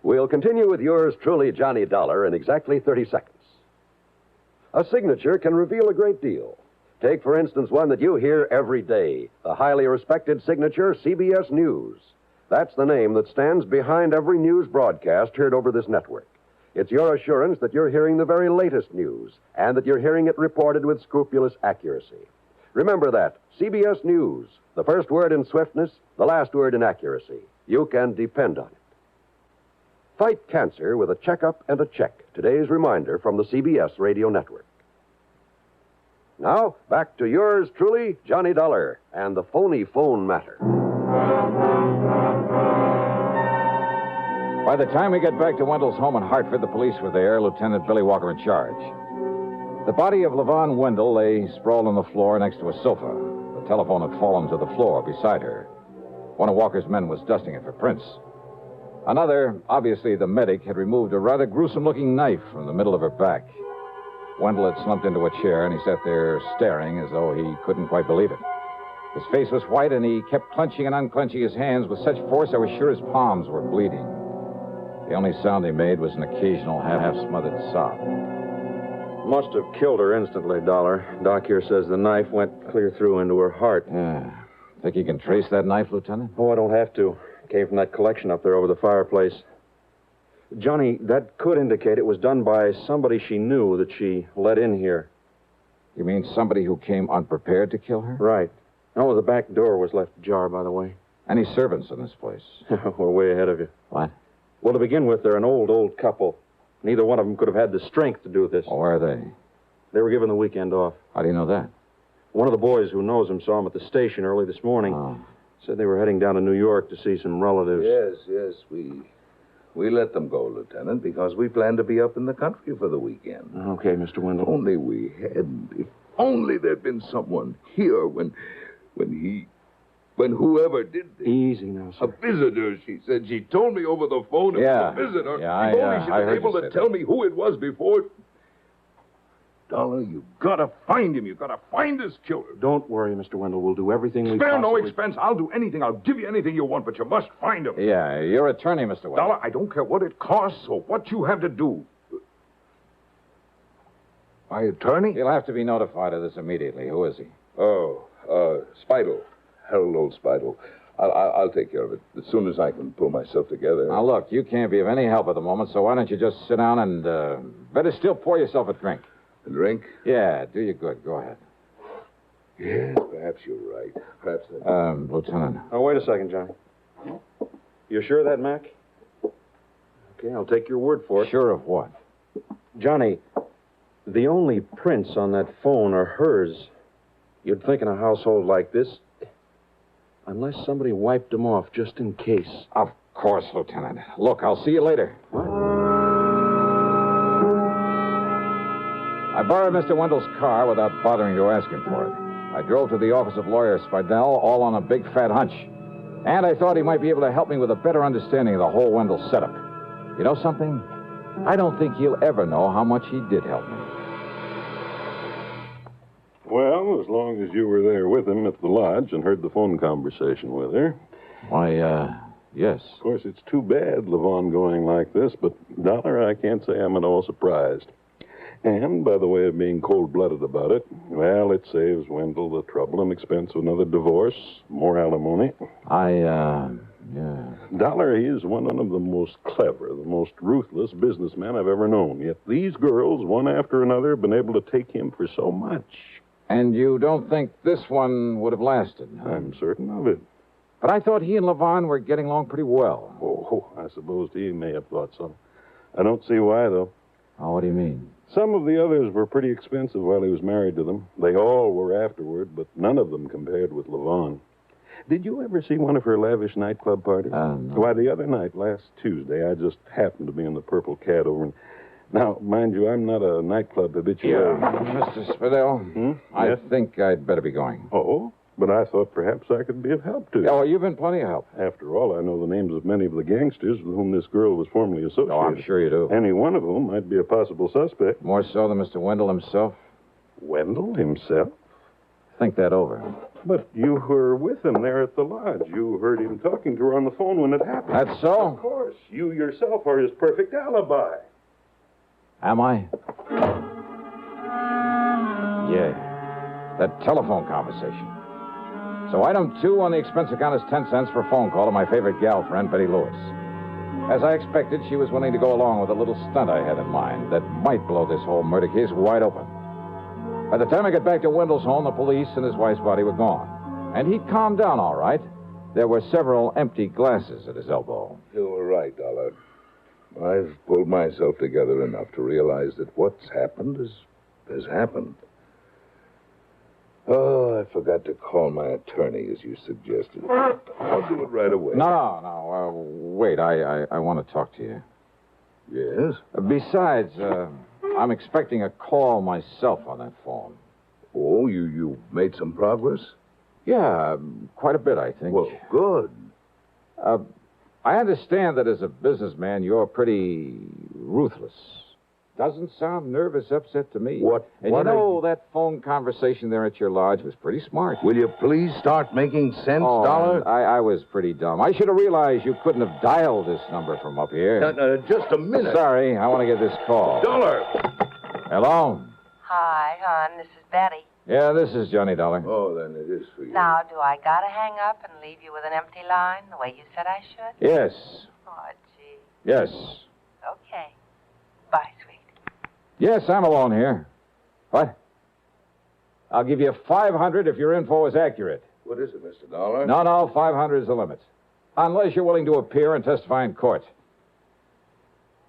We'll continue with yours truly, Johnny Dollar, in exactly 30 seconds. A signature can reveal a great deal. Take, for instance, one that you hear every day, the highly respected signature CBS News. That's the name that stands behind every news broadcast heard over this network. It's your assurance that you're hearing the very latest news and that you're hearing it reported with scrupulous accuracy. Remember that. CBS News. The first word in swiftness, the last word in accuracy. You can depend on it. Fight cancer with a checkup and a check. Today's reminder from the CBS Radio Network. Now, back to yours truly, Johnny Dollar, and the phony phone matter. By the time we get back to Wendell's home in Hartford, the police were there, Lieutenant Billy Walker in charge. The body of Levon Wendell lay sprawled on the floor next to a sofa. The telephone had fallen to the floor beside her. One of Walker's men was dusting it for prints. Another, obviously the medic, had removed a rather gruesome-looking knife from the middle of her back. Wendell had slumped into a chair, and he sat there staring as though he couldn't quite believe it. His face was white, and he kept clenching and unclenching his hands with such force I was sure his palms were bleeding. The only sound he made was an occasional half-smothered sob. Must have killed her instantly, Dollar. Doc here says the knife went clear through into her heart. Yeah. Think you can trace that knife, Lieutenant? Oh, I don't have to. Came from that collection up there over the fireplace. Johnny, that could indicate it was done by somebody she knew that she let in here. You mean somebody who came unprepared to kill her? Right. Oh, the back door was left ajar, by the way. Any servants in this place? We're way ahead of you. What? Well, to begin with, they're an old couple. Neither one of them could have had the strength to do this. Oh, where are they? They were given the weekend off. How do you know that? One of the boys who knows him saw him at the station early this morning. Oh. Said they were heading down to New York to see some relatives. Yes. We let them go, Lieutenant, because we planned to be up in the country for the weekend. Okay, Mr. Wendell. Only we hadn't. If only there'd been someone here when whoever did this. Easy now, sir. A visitor, she said. She told me over the phone it was a visitor. Yeah, if only she'd I been heard able you to say tell that. me who it was before. Dollar, you gotta find him. You gotta find this killer. Don't worry, Mr. Wendell. We'll do everything we Spare no possibly... expense. I'll do anything. I'll give you anything you want, but you must find him. Yeah, your attorney, Mr. Wendell. Dollar, I don't care what it costs or what you have to do. My attorney? He'll have to be notified of this immediately. Who is he? Oh, Spidle. Harold Old Spidle. I'll take care of it as soon as I can pull myself together. Now, look, you can't be of any help at the moment, so why don't you just sit down and better still pour yourself a drink. A drink? Yeah, do you good. Go ahead. Yes, perhaps you're right. Perhaps Lieutenant. Oh, wait a second, Johnny. You sure of that, Mac? Okay, I'll take your word for it. Sure of what? Johnny, the only prints on that phone are hers. You'd think in a household like this, unless somebody wiped them off just in case. Of course, Lieutenant. Look, I'll see you later. I borrowed Mr. Wendell's car without bothering to ask him for it. I drove to the office of lawyer Spidell, all on a big fat hunch. And I thought he might be able to help me with a better understanding of the whole Wendell setup. You know something? I don't think he'll ever know how much he did help me. Well, as long as you were there with him at the lodge and heard the phone conversation with her. Why, yes. Of course, it's too bad, Levon, going like this, but, Dollar, I can't say I'm at all surprised. And, by the way of being cold-blooded about it, well, it saves Wendell the trouble and expense of another divorce, more alimony. Yeah. Dollar, he is one of the most clever, the most ruthless businessmen I've ever known. Yet these girls, one after another, have been able to take him for so much. And you don't think this one would have lasted? Huh? I'm certain of it. But I thought he and Levon were getting along pretty well. Oh, I suppose he may have thought so. I don't see why, though. Oh, what do you mean? Some of the others were pretty expensive while he was married to them. They all were afterward, but none of them compared with Levon. Did you ever see one of her lavish nightclub parties? No. Why, the other night, last Tuesday, I just happened to be in the Purple Cat over in... Now, mind you, I'm not a nightclub habitué. Yeah, Mr. Spidell, I think I'd better be going. Oh? But I thought perhaps I could be of help to you. Oh, you've been plenty of help. After all, I know the names of many of the gangsters with whom this girl was formerly associated. Oh, I'm sure you do. Any one of whom might be a possible suspect. More so than Mr. Wendell himself? Wendell himself? Think that over. But you were with him there at the lodge. You heard him talking to her on the phone when it happened. That's so? Of course. You yourself are his perfect alibi. Am I? Yeah. That telephone conversation. So item 2 on the expense account is 10 cents for a phone call to my favorite gal friend, Betty Lewis. As I expected, she was willing to go along with a little stunt I had in mind that might blow this whole murder case wide open. By the time I got back to Wendell's home, the police and his wife's body were gone. And he'd calmed down all right. There were several empty glasses at his elbow. You were right, Dollar. I've pulled myself together enough to realize that what's happened has happened. Oh, I forgot to call my attorney, as you suggested. I'll do it right away. No. Wait, I want to talk to you. Yes? Besides, I'm expecting a call myself on that phone. Oh, you made some progress? Yeah, quite a bit, I think. Well, good. I understand that as a businessman, you're pretty ruthless. Doesn't sound nervous upset to me. What? And what you know, that phone conversation there at your lodge was pretty smart. Will you please start making sense, Dollar? I was pretty dumb. I should have realized you couldn't have dialed this number from up here. Just a minute. Sorry, I want to get this call. Dollar! Hello? Hi, hon. This is Betty. Yeah, this is Johnny Dollar. Oh, then it is for you. Now, do I gotta hang up and leave you with an empty line the way you said I should? Yes. Oh, gee. Yes. Okay. Bye, sweet. Yes, I'm alone here. What? I'll give you $500 if your info is accurate. What is it, Mr. Dollar? No, 500 is the limit. Unless you're willing to appear and testify in court.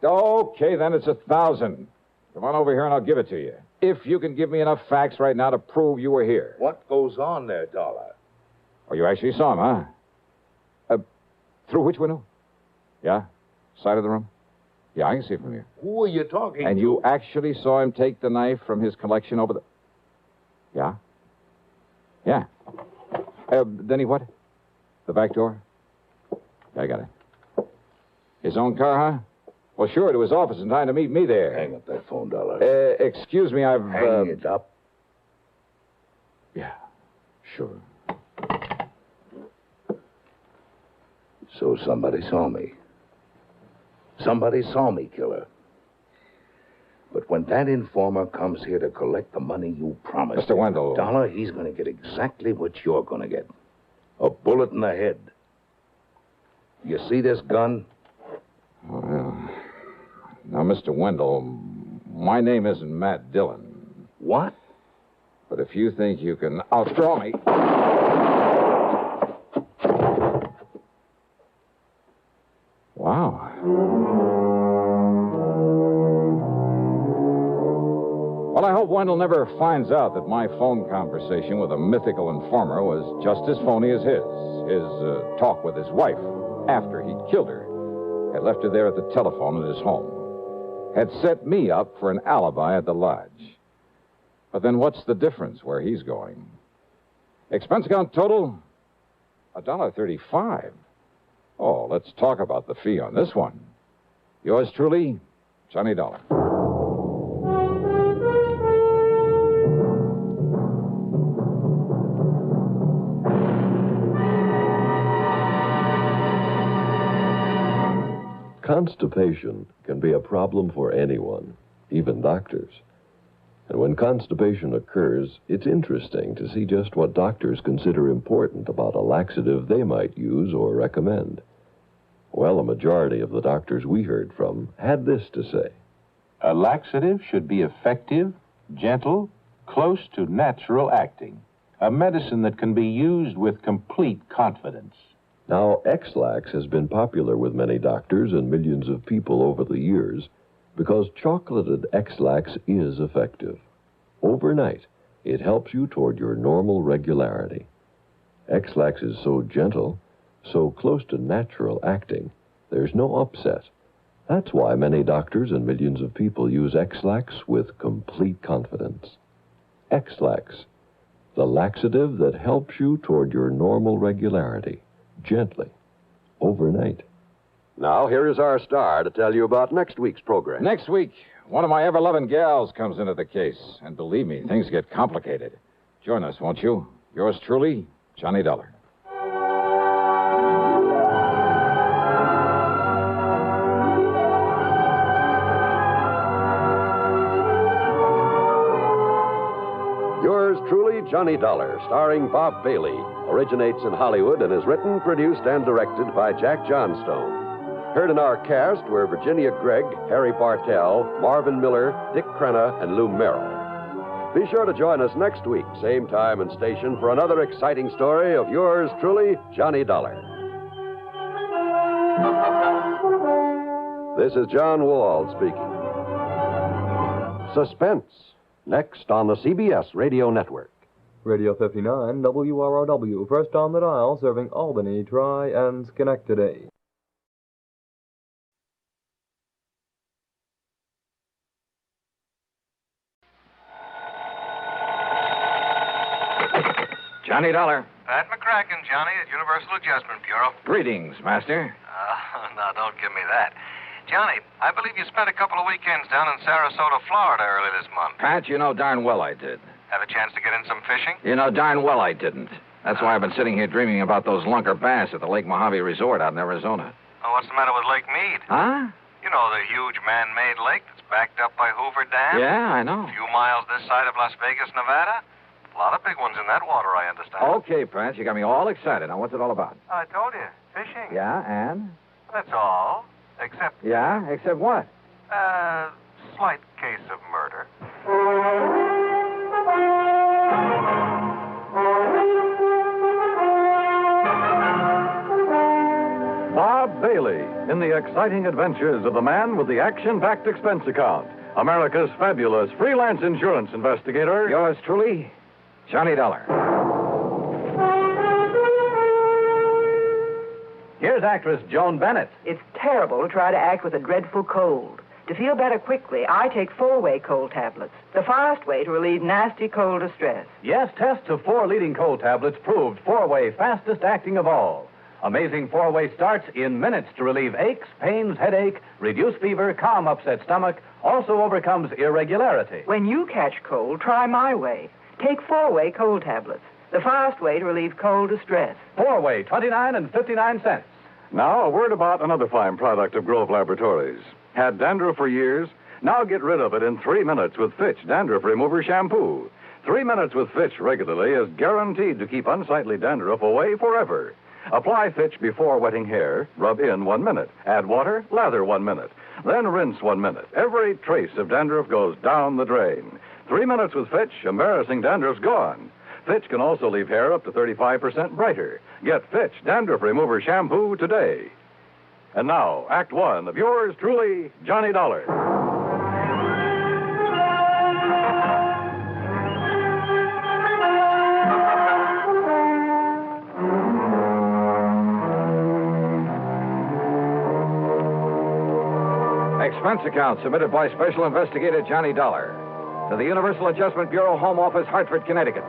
Okay, then it's 1,000. Come on over here and I'll give it to you. If you can give me enough facts right now to prove you were here. What goes on there, Dollar? Oh, you actually saw him, huh? Through which window? Yeah? Side of the room? Yeah, I can see it from here. Who are you talking And to? you actually saw him take the knife from his collection over the... Yeah? Yeah. Then he what? The back door? I got it. His own car, huh? Well, sure, to his office in time to meet me there. Hang up that phone, Dollar. Excuse me, I've... Hang it up. Yeah, sure. So somebody saw me. Somebody saw me, killer. But when that informer comes here to collect the money you promised Mr. Wendell. Dollar, he's going to get exactly what you're going to get. A bullet in the head. You see this gun? Well, now, Mr. Wendell, my name isn't Matt Dillon. What? But if you think you can outdraw me... Wow. Well, I hope Wendell never finds out that my phone conversation with a mythical informer was just as phony as his. His talk with his wife after he'd killed her had left her there at the telephone at his home. Had set me up for an alibi at the lodge. But then what's the difference where he's going? Expense account total? $1.35. Oh, let's talk about the fee on this one. Yours truly, Johnny Dollar. Constipation can be a problem for anyone, even doctors. And when constipation occurs, it's interesting to see just what doctors consider important about a laxative they might use or recommend. Well, a majority of the doctors we heard from had this to say. A laxative should be effective, gentle, close to natural acting. A medicine that can be used with complete confidence. Now, X-Lax has been popular with many doctors and millions of people over the years because chocolated X-Lax is effective. Overnight, it helps you toward your normal regularity. X-Lax is so gentle, so close to natural acting, there's no upset. That's why many doctors and millions of people use X-Lax with complete confidence. X-Lax, the laxative that helps you toward your normal regularity, gently, overnight. Now, here is our star to tell you about next week's program. Next week, one of my ever-loving gals comes into the case. And believe me, things get complicated. Join us, won't you? Yours truly, Johnny Dollar. Yours truly, Johnny Dollar, starring Bob Bailey, originates in Hollywood and is written, produced, and directed by Jack Johnstone. Heard in our cast were Virginia Gregg, Harry Bartell, Marvin Miller, Dick Crenna, and Lou Merrill. Be sure to join us next week, same time and station, for another exciting story of yours truly, Johnny Dollar. This is John Wall speaking. Suspense, next on the CBS Radio Network. Radio 59, WROW, first on the dial, serving Albany, Tri, and Schenectady. Johnny Dollar. Pat McCracken, Johnny, at Universal Adjustment Bureau. Greetings, Master. No, don't give me that. Johnny, I believe you spent a couple of weekends down in Sarasota, Florida early this month. Pat, you know darn well I did. Have a chance to get in some fishing? You know darn well I didn't. That's why I've been sitting here dreaming about those lunker bass at the Lake Mojave Resort out in Arizona. Oh, what's the matter with Lake Mead? Huh? You know, the huge man-made lake that's backed up by Hoover Dam? Yeah, I know. A few miles this side of Las Vegas, Nevada. A lot of big ones in that water, I understand. Okay, Pat, you got me all excited. Now, what's it all about? I told you, fishing. Yeah, and? That's all. Except... Yeah, except what? Slight case of murder. Bob Bailey in the exciting adventures of the man with the action-packed expense account. America's fabulous freelance insurance investigator. Yours truly, Johnny Dollar. Here's actress Joan Bennett. It's terrible to try to act with a dreadful cold. To feel better quickly, I take 4-way cold tablets, the fast way to relieve nasty cold distress. Yes, tests of 4 leading cold tablets proved 4-way fastest acting of all. Amazing 4-way starts in minutes to relieve aches, pains, headache, reduce fever, calm upset stomach, also overcomes irregularity. When you catch cold, try my way. Take 4-way cold tablets, the fast way to relieve cold distress. 4-way, 29 and 59 cents. Now, a word about another fine product of Grove Laboratories. Had dandruff for years? Now get rid of it in 3 minutes with Fitch Dandruff Remover Shampoo. 3 minutes with Fitch regularly is guaranteed to keep unsightly dandruff away forever. Apply Fitch before wetting hair, rub in 1 minute. Add water, lather 1 minute. Then rinse 1 minute. Every trace of dandruff goes down the drain. 3 minutes with Fitch, embarrassing dandruff's gone. Fitch can also leave hair up to 35% brighter. Get Fitch Dandruff Remover Shampoo today. And now, Act 1 of yours truly, Johnny Dollar. Expense account submitted by Special Investigator Johnny Dollar to the Universal Adjustment Bureau, Home Office, Hartford, Connecticut.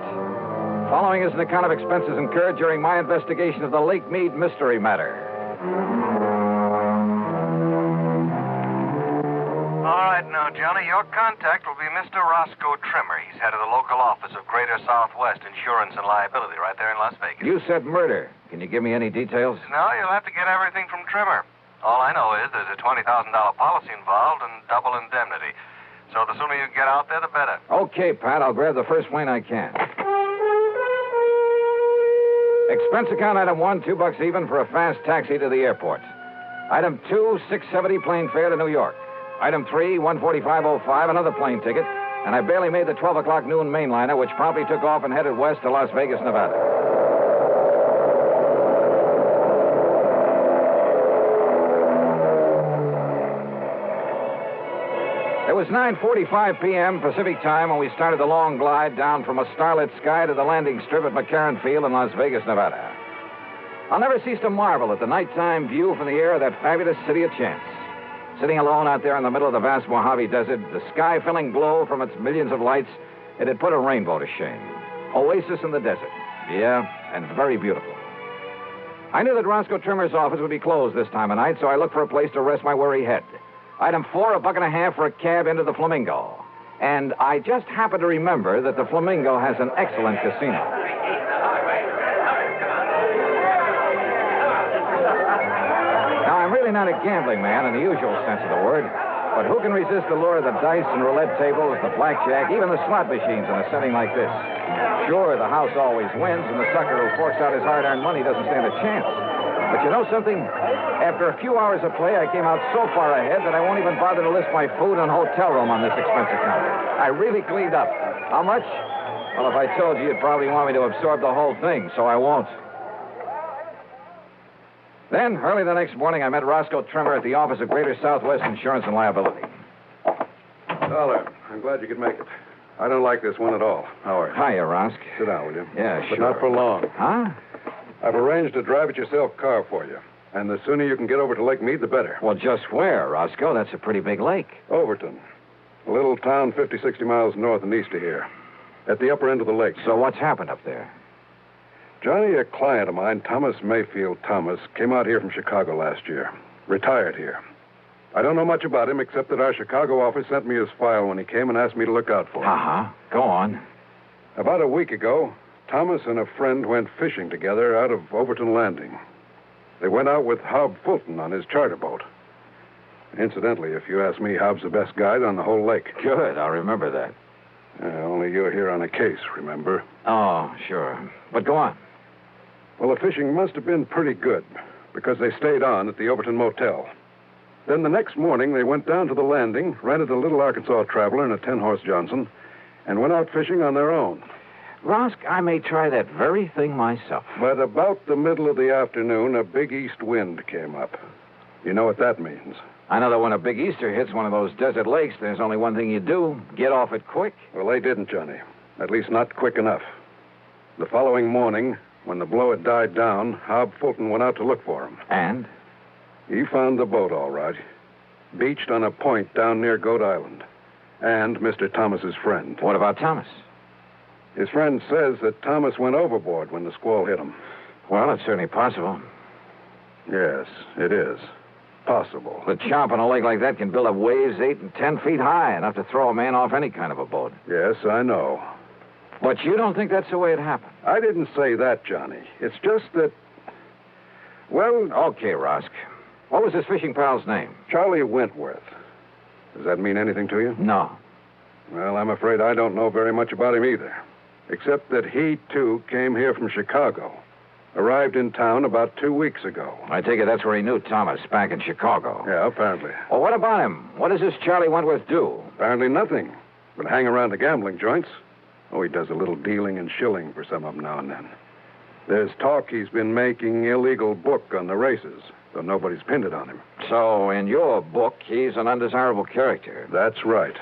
Following is an account of expenses incurred during my investigation of the Lake Mead mystery matter. All right, now, Johnny, your contact will be Mr. Roscoe Trimmer. He's head of the local office of Greater Southwest Insurance and Liability right there in Las Vegas. You said murder. Can you give me any details? No, you'll have to get everything from Trimmer. All I know is there's a $20,000 policy involved and double indemnity. So the sooner you get out there, the better. Okay, Pat. I'll grab the first plane I can. Expense account item 1, $2 even for a fast taxi to the airport. Item 2, $6.70 plane fare to New York. Item 3, $145.05, another plane ticket. And I barely made the 12 o'clock noon mainliner, which promptly took off and headed west to Las Vegas, Nevada. It was 9:45 p.m. Pacific time when we started the long glide down from a starlit sky to the landing strip at McCarran Field in Las Vegas, Nevada. I'll never cease to marvel at the nighttime view from the air of that fabulous city of chance. Sitting alone out there in the middle of the vast Mojave Desert, the sky filling glow from its millions of lights, it had put a rainbow to shame. Oasis in the desert. Yeah, and very beautiful. I knew that Roscoe Trimmer's office would be closed this time of night, so I looked for a place to rest my weary head. Item 4, $1.50 for a cab into the Flamingo. And I just happened to remember that the Flamingo has an excellent casino. Now, I'm really not a gambling man in the usual sense of the word, but who can resist the lure of the dice and roulette tables, the blackjack, even the slot machines in a setting like this? Sure, the house always wins, and the sucker who forks out his hard-earned money doesn't stand a chance. But you know something? After a few hours of play, I came out so far ahead that I won't even bother to list my food and hotel room on this expense account. I really cleaned up. How much? Well, if I told you, you'd probably want me to absorb the whole thing, so I won't. Then, early the next morning, I met Roscoe Trimmer at the office of Greater Southwest Insurance and Liability. Dollar, I'm glad you could make it. I don't like this one at all. Howard. Hiya, Rosk. Sit down, will you? Yeah, but sure. Not for long. Huh? I've arranged a drive-it-yourself car for you. And the sooner you can get over to Lake Mead, the better. Well, just where, Roscoe? That's a pretty big lake. Overton. A little town 50, 60 miles north and east of here. At the upper end of the lake. So what's happened up there? Johnny, a client of mine, Thomas Mayfield Thomas, came out here from Chicago last year. Retired here. I don't know much about him except that our Chicago office sent me his file when he came and asked me to look out for him. Uh-huh. Go on. About a week ago, Thomas and a friend went fishing together out of Overton Landing. They went out with Hob Fulton on his charter boat. Incidentally, if you ask me, Hob's the best guide on the whole lake. Good, I'll remember that. Only you're here on a case, remember? Oh, sure. But go on. Well, the fishing must have been pretty good, because they stayed on at the Overton Motel. Then the next morning, they went down to the landing, rented a little Arkansas Traveler and a 10-horse Johnson, and went out fishing on their own. Rosk, I may try that very thing myself. But about the middle of the afternoon, a big east wind came up. You know what that means? I know that when a big Easter hits one of those desert lakes, there's only one thing you do. Get off it quick. Well, they didn't, Johnny. At least not quick enough. The following morning, when the blow had died down, Hob Fulton went out to look for him. And? He found the boat, all right. Beached on a point down near Goat Island. And Mr. Thomas's friend. What about Thomas? His friend says that Thomas went overboard when the squall hit him. Well, it's certainly possible. Yes, it is. Possible. The chomp on a lake like that can build up waves 8 and 10 feet high, enough to throw a man off any kind of a boat. Yes, I know. But you don't think that's the way it happened? I didn't say that, Johnny. It's just that... Well... Okay, Rosk. What was his fishing pal's name? Charlie Wentworth. Does that mean anything to you? No. Well, I'm afraid I don't know very much about him either. Except that he, too, came here from Chicago. Arrived in town about 2 weeks ago. I take it that's where he knew Thomas, back in Chicago. Yeah, apparently. Well, what about him? What does this Charlie Wentworth do? Apparently nothing. But hang around the gambling joints. Oh, he does a little dealing and shilling for some of them now and then. There's talk he's been making illegal book on the races, though nobody's pinned it on him. So, in your book, he's an undesirable character. That's right.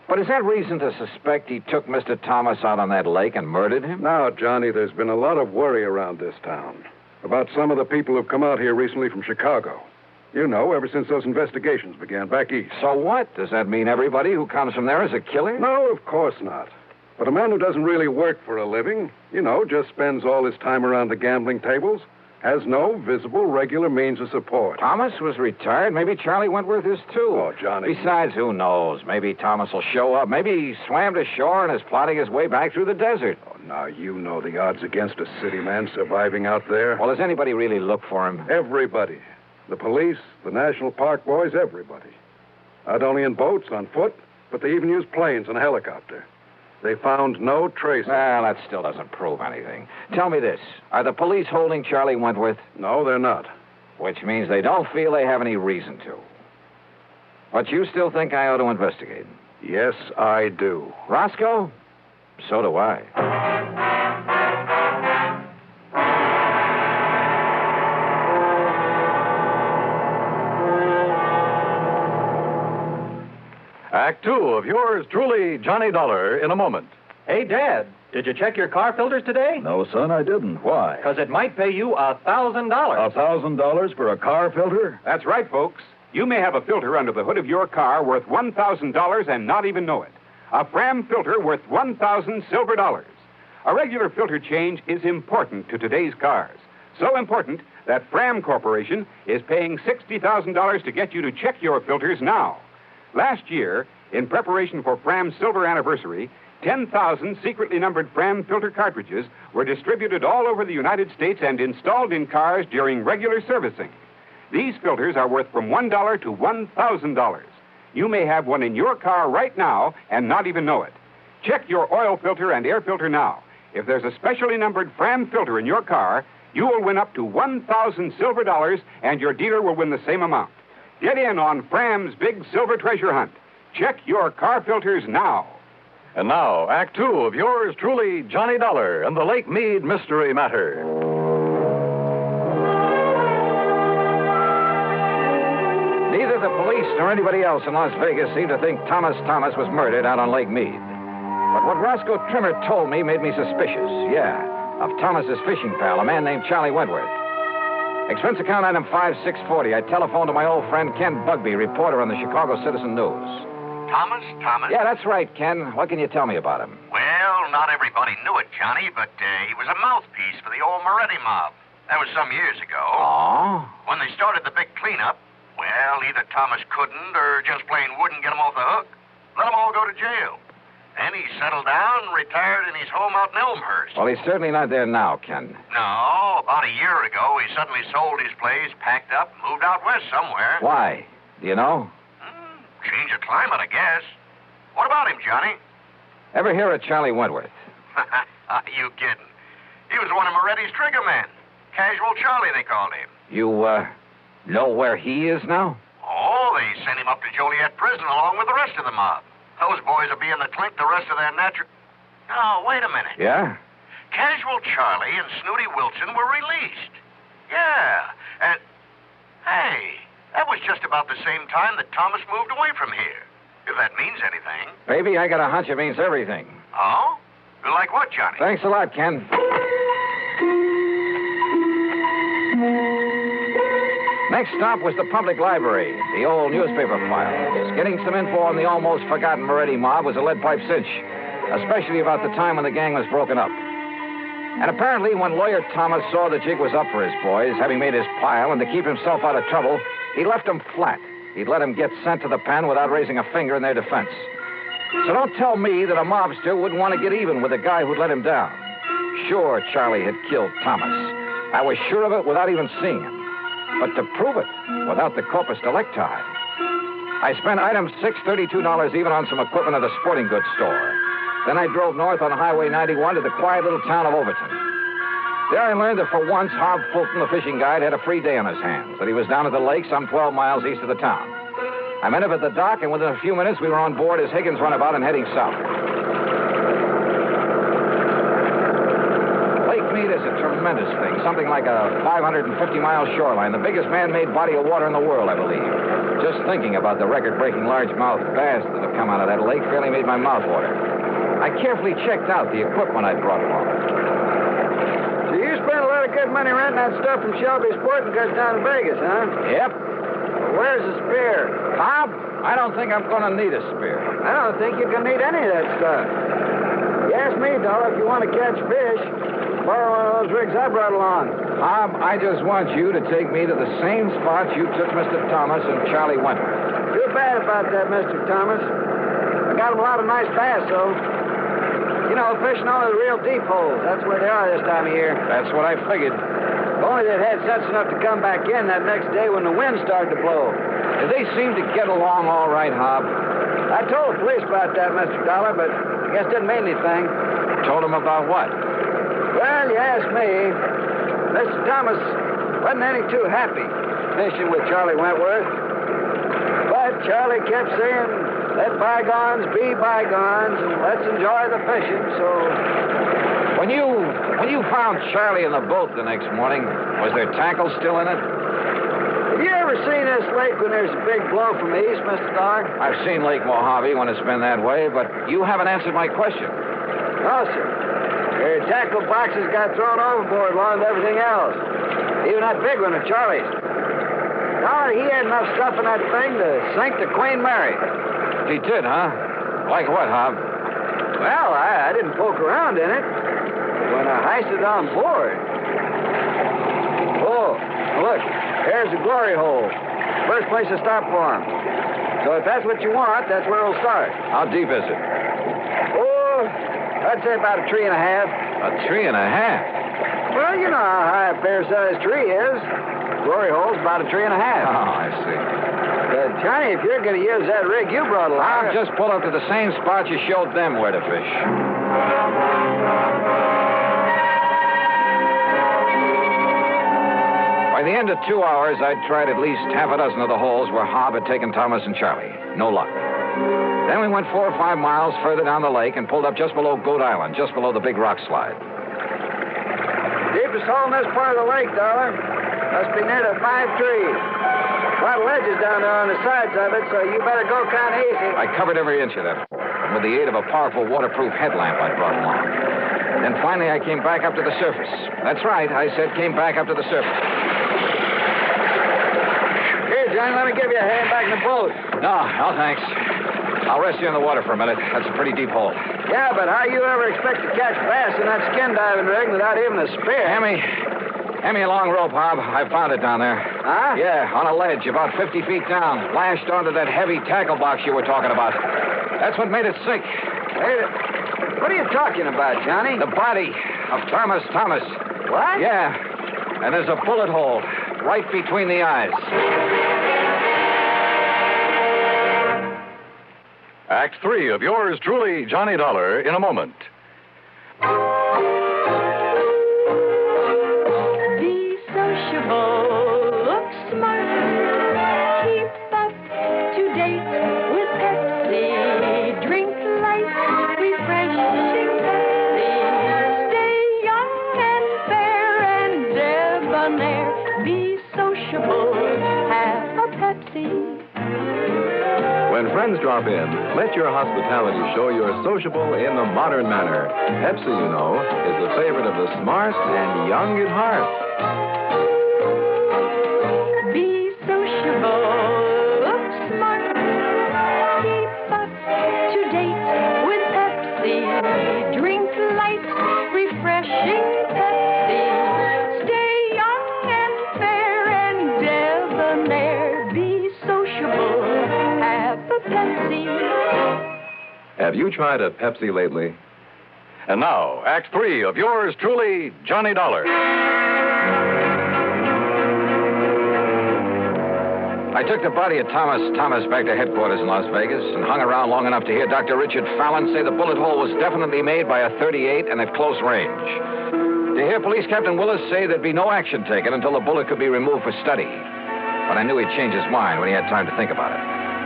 But is that reason to suspect he took Mr. Thomas out on that lake and murdered him? Now, Johnny, there's been a lot of worry around this town about some of the people who've come out here recently from Chicago. You know, ever since those investigations began back east. So what? Does that mean everybody who comes from there is a killer? No, of course not. But a man who doesn't really work for a living, just spends all his time around the gambling tables, has no visible, regular means of support. Thomas was retired. Maybe Charlie Wentworth is, too. Oh, Johnny. Besides, who knows? Maybe Thomas will show up. Maybe he swam to shore and is plotting his way back through the desert. Oh, now, you know the odds against a city man surviving out there. Well, does anybody really look for him? Everybody. The police, the National Park boys, everybody. Not only in boats, on foot, but they even use planes and a helicopter. They found no trace. Well, that still doesn't prove anything. Tell me this. Are the police holding Charlie Wentworth? No, they're not. Which means they don't feel they have any reason to. But you still think I ought to investigate? Yes, I do. Roscoe? So do I. Act 2 of yours truly, Johnny Dollar, in a moment. Hey, Dad, did you check your car filters today? No, son, I didn't. Why? Because it might pay you $1,000. $1,000 for a car filter? That's right, folks. You may have a filter under the hood of your car worth $1,000 and not even know it. A Fram filter worth 1,000 silver dollars. A regular filter change is important to today's cars. So important that Fram Corporation is paying $60,000 to get you to check your filters now. Last year, in preparation for Fram's silver anniversary, 10,000 secretly numbered Fram filter cartridges were distributed all over the United States and installed in cars during regular servicing. These filters are worth from $1 to $1,000. You may have one in your car right now and not even know it. Check your oil filter and air filter now. If there's a specially numbered Fram filter in your car, you will win up to 1,000 silver dollars, and your dealer will win the same amount. Get in on Fram's big silver treasure hunt. Check your car filters now. And now, Act 2 of yours truly, Johnny Dollar, and the Lake Mead Mystery Matter. Neither the police nor anybody else in Las Vegas seem to think Thomas was murdered out on Lake Mead. But what Roscoe Trimmer told me made me suspicious, of Thomas's fishing pal, a man named Charlie Wentworth. Expense account item 5640. I telephoned to my old friend Ken Bugby, reporter on the Chicago Citizen News. Thomas? Yeah, that's right, Ken. What can you tell me about him? Well, not everybody knew it, Johnny, but he was a mouthpiece for the old Moretti mob. That was some years ago. Oh? When they started the big cleanup, well, either Thomas couldn't or just plain wouldn't get him off the hook. Let them all go to jail. Then he settled down and retired in his home out in Elmhurst. Well, he's certainly not there now, Ken. No, about a year ago, he suddenly sold his place, packed up, and moved out west somewhere. Why? Do you know? Change of climate, I guess. What about him, Johnny? Ever hear of Charlie Wentworth? You kidding. He was one of Moretti's trigger men. Casual Charlie, they called him. You, know where he is now? Oh, they sent him up to Joliet prison along with the rest of the mob. Those boys will be in the clink the rest of their natural... Oh, wait a minute. Yeah? Casual Charlie and Snooty Wilson were released. Yeah, and... Hey, just about the same time that Thomas moved away from here. If that means anything. Baby, I got a hunch it means everything. Oh? Like what, Johnny? Thanks a lot, Ken. Next stop was the public library, the old newspaper files. Getting some info on the almost forgotten Moretti mob was a lead pipe cinch, especially about the time when the gang was broken up. And apparently, when Lawyer Thomas saw the jig was up for his boys, having made his pile, and to keep himself out of trouble, he left them flat. He'd let them get sent to the pen without raising a finger in their defense. So don't tell me that a mobster wouldn't want to get even with the guy who'd let him down. Sure, Charlie had killed Thomas. I was sure of it without even seeing him. But to prove it, without the corpus delicti, I spent item $632 even on some equipment at a sporting goods store. Then I drove north on Highway 91 to the quiet little town of Overton. There I learned that for once, Hob Fulton, the fishing guide, had a free day on his hands, that he was down at the lake some 12 miles east of the town. I met him at the dock, and within a few minutes, we were on board as Higgins runabout and heading south. Lake Mead is a tremendous thing, something like a 550-mile shoreline, the biggest man-made body of water in the world, I believe. Just thinking about the record-breaking largemouth bass that have come out of that lake fairly made my mouth water. I carefully checked out the equipment I'd brought along. So you spent a lot of good money renting that stuff from Shelby's Sporting Goods down in Vegas, huh? Yep. Well, where's the spear? Bob, I don't think I'm going to need a spear. I don't think you're going to need any of that stuff. You ask me, Dollar, if you want to catch fish, borrow one of those rigs I brought along. Bob, I just want you to take me to the same spot you took Mr. Thomas and Charlie Wentworth. Too bad about that, Mr. Thomas. I got him a lot of nice bass, though. You know, fishing only the real deep holes. That's where they are this time of year. That's what I figured. If only they'd had sense enough to come back in that next day when the wind started to blow. Did they seem to get along all right, Hob? I told the police about that, Mr. Dollar, but I guess it didn't mean anything. Told them about what? Well, you ask me. Mr. Thomas wasn't any too happy fishing with Charlie Wentworth. But Charlie kept saying, let bygones be bygones, and let's enjoy the fishing, so... When you found Charlie in the boat the next morning, was there tackle still in it? Have you ever seen this lake when there's a big blow from the east, Mr. Dollar? I've seen Lake Mojave when it's been that way, but you haven't answered my question. No, sir. Their tackle boxes got thrown overboard along with everything else. Even that big one of Charlie's. Dollar, he had enough stuff in that thing to sink the Queen Mary. He did, huh? Like what, Hob? Well, I didn't poke around in it. When I heisted on board. Oh, look, there's the glory hole. First place to stop for him. So if that's what you want, that's where we'll start. How deep is it? Oh, I'd say about a 3 1/2. A 3 1/2? Well, you know how high a fair-sized tree is. Glory hole's about a 3 1/2. Oh, I see. Johnny, if you're going to use that rig you brought along... I'll just pull up to the same spot you showed them where to fish. By the end of 2 hours, I'd tried at least half a dozen of the holes where Hob had taken Thomas and Charlie. No luck. Then we went 4 or 5 miles further down the lake and pulled up just below Goat Island, just below the big rock slide. Deepest hole in this part of the lake, Dollar. Must be near the 5 trees. A lot of ledges down there on the sides of it, so you better go kind of easy. I covered every inch of that hole, with the aid of a powerful waterproof headlamp I brought along. Then finally I came back up to the surface. That's right, I said came back up to the surface. Here, Johnny, let me give you a hand back in the boat. No, thanks. I'll rest you in the water for a minute. That's a pretty deep hole. Yeah, but how you ever expect to catch bass in that skin diving rig without even a spear? Hand me a long rope, Hob. I found it down there. Huh? Yeah, on a ledge about 50 feet down, lashed onto that heavy tackle box you were talking about. That's what made it sink. What are you talking about, Johnny? The body of Thomas. What? Yeah, and there's a bullet hole right between the eyes. Act 3 of yours truly, Johnny Dollar, in a moment. Be sociable, look smart, keep up to date with Pepsi, drink light, refreshing Pepsi, stay young and fair and debonair, be sociable, have a Pepsi. Pepsi. When friends drop in, let your hospitality show you're sociable in the modern manner. Pepsi, you know, is the favorite of the smart and young at heart. Be sociable, smart, keep up to date with Pepsi. Drink light, refreshing Pepsi. Stay young and fair and debonair. Be sociable, have a Pepsi. Have you tried a Pepsi lately? And now, Act 3 of yours truly, Johnny Dollar. I took the body of Thomas back to headquarters in Las Vegas and hung around long enough to hear Dr. Richard Fallon say the bullet hole was definitely made by a .38 and at close range. To hear Police Captain Willis say there'd be no action taken until the bullet could be removed for study. But I knew he'd change his mind when he had time to think about it.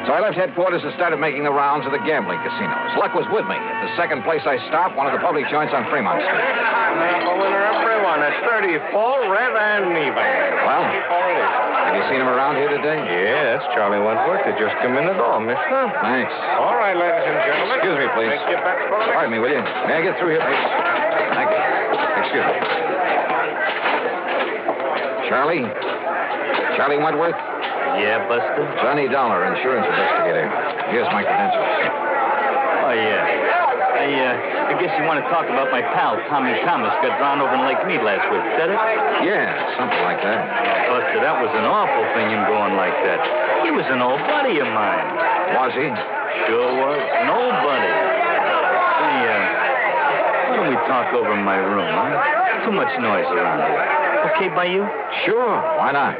So I left headquarters and started making the rounds of the gambling casinos. Luck was with me. At the second place I stopped, one of the public joints on Fremont Street. The winner, everyone. It's 34, red and even. Well, have you seen him around here today? Yes, Charlie Wentworth. They just come in the door, mister. Thanks. All right, ladies and gentlemen. Excuse me, please. Take your bets for the Pardon me, will you? May I get through here, please? Thank you. Excuse me. Charlie Wentworth? Yeah, Buster? Johnny Dollar, insurance investigator. Here's my credentials. Oh, yeah. I guess you want to talk about my pal, Tommy Thomas, got drowned over in Lake Mead last week. Is that it? Yeah, something like that. Buster, that was an awful thing, him going like that. He was an old buddy of mine. Was he? Sure was. An old buddy. Hey, why don't we talk over in my room, huh? Too much noise around here. Okay by you? Sure, why not?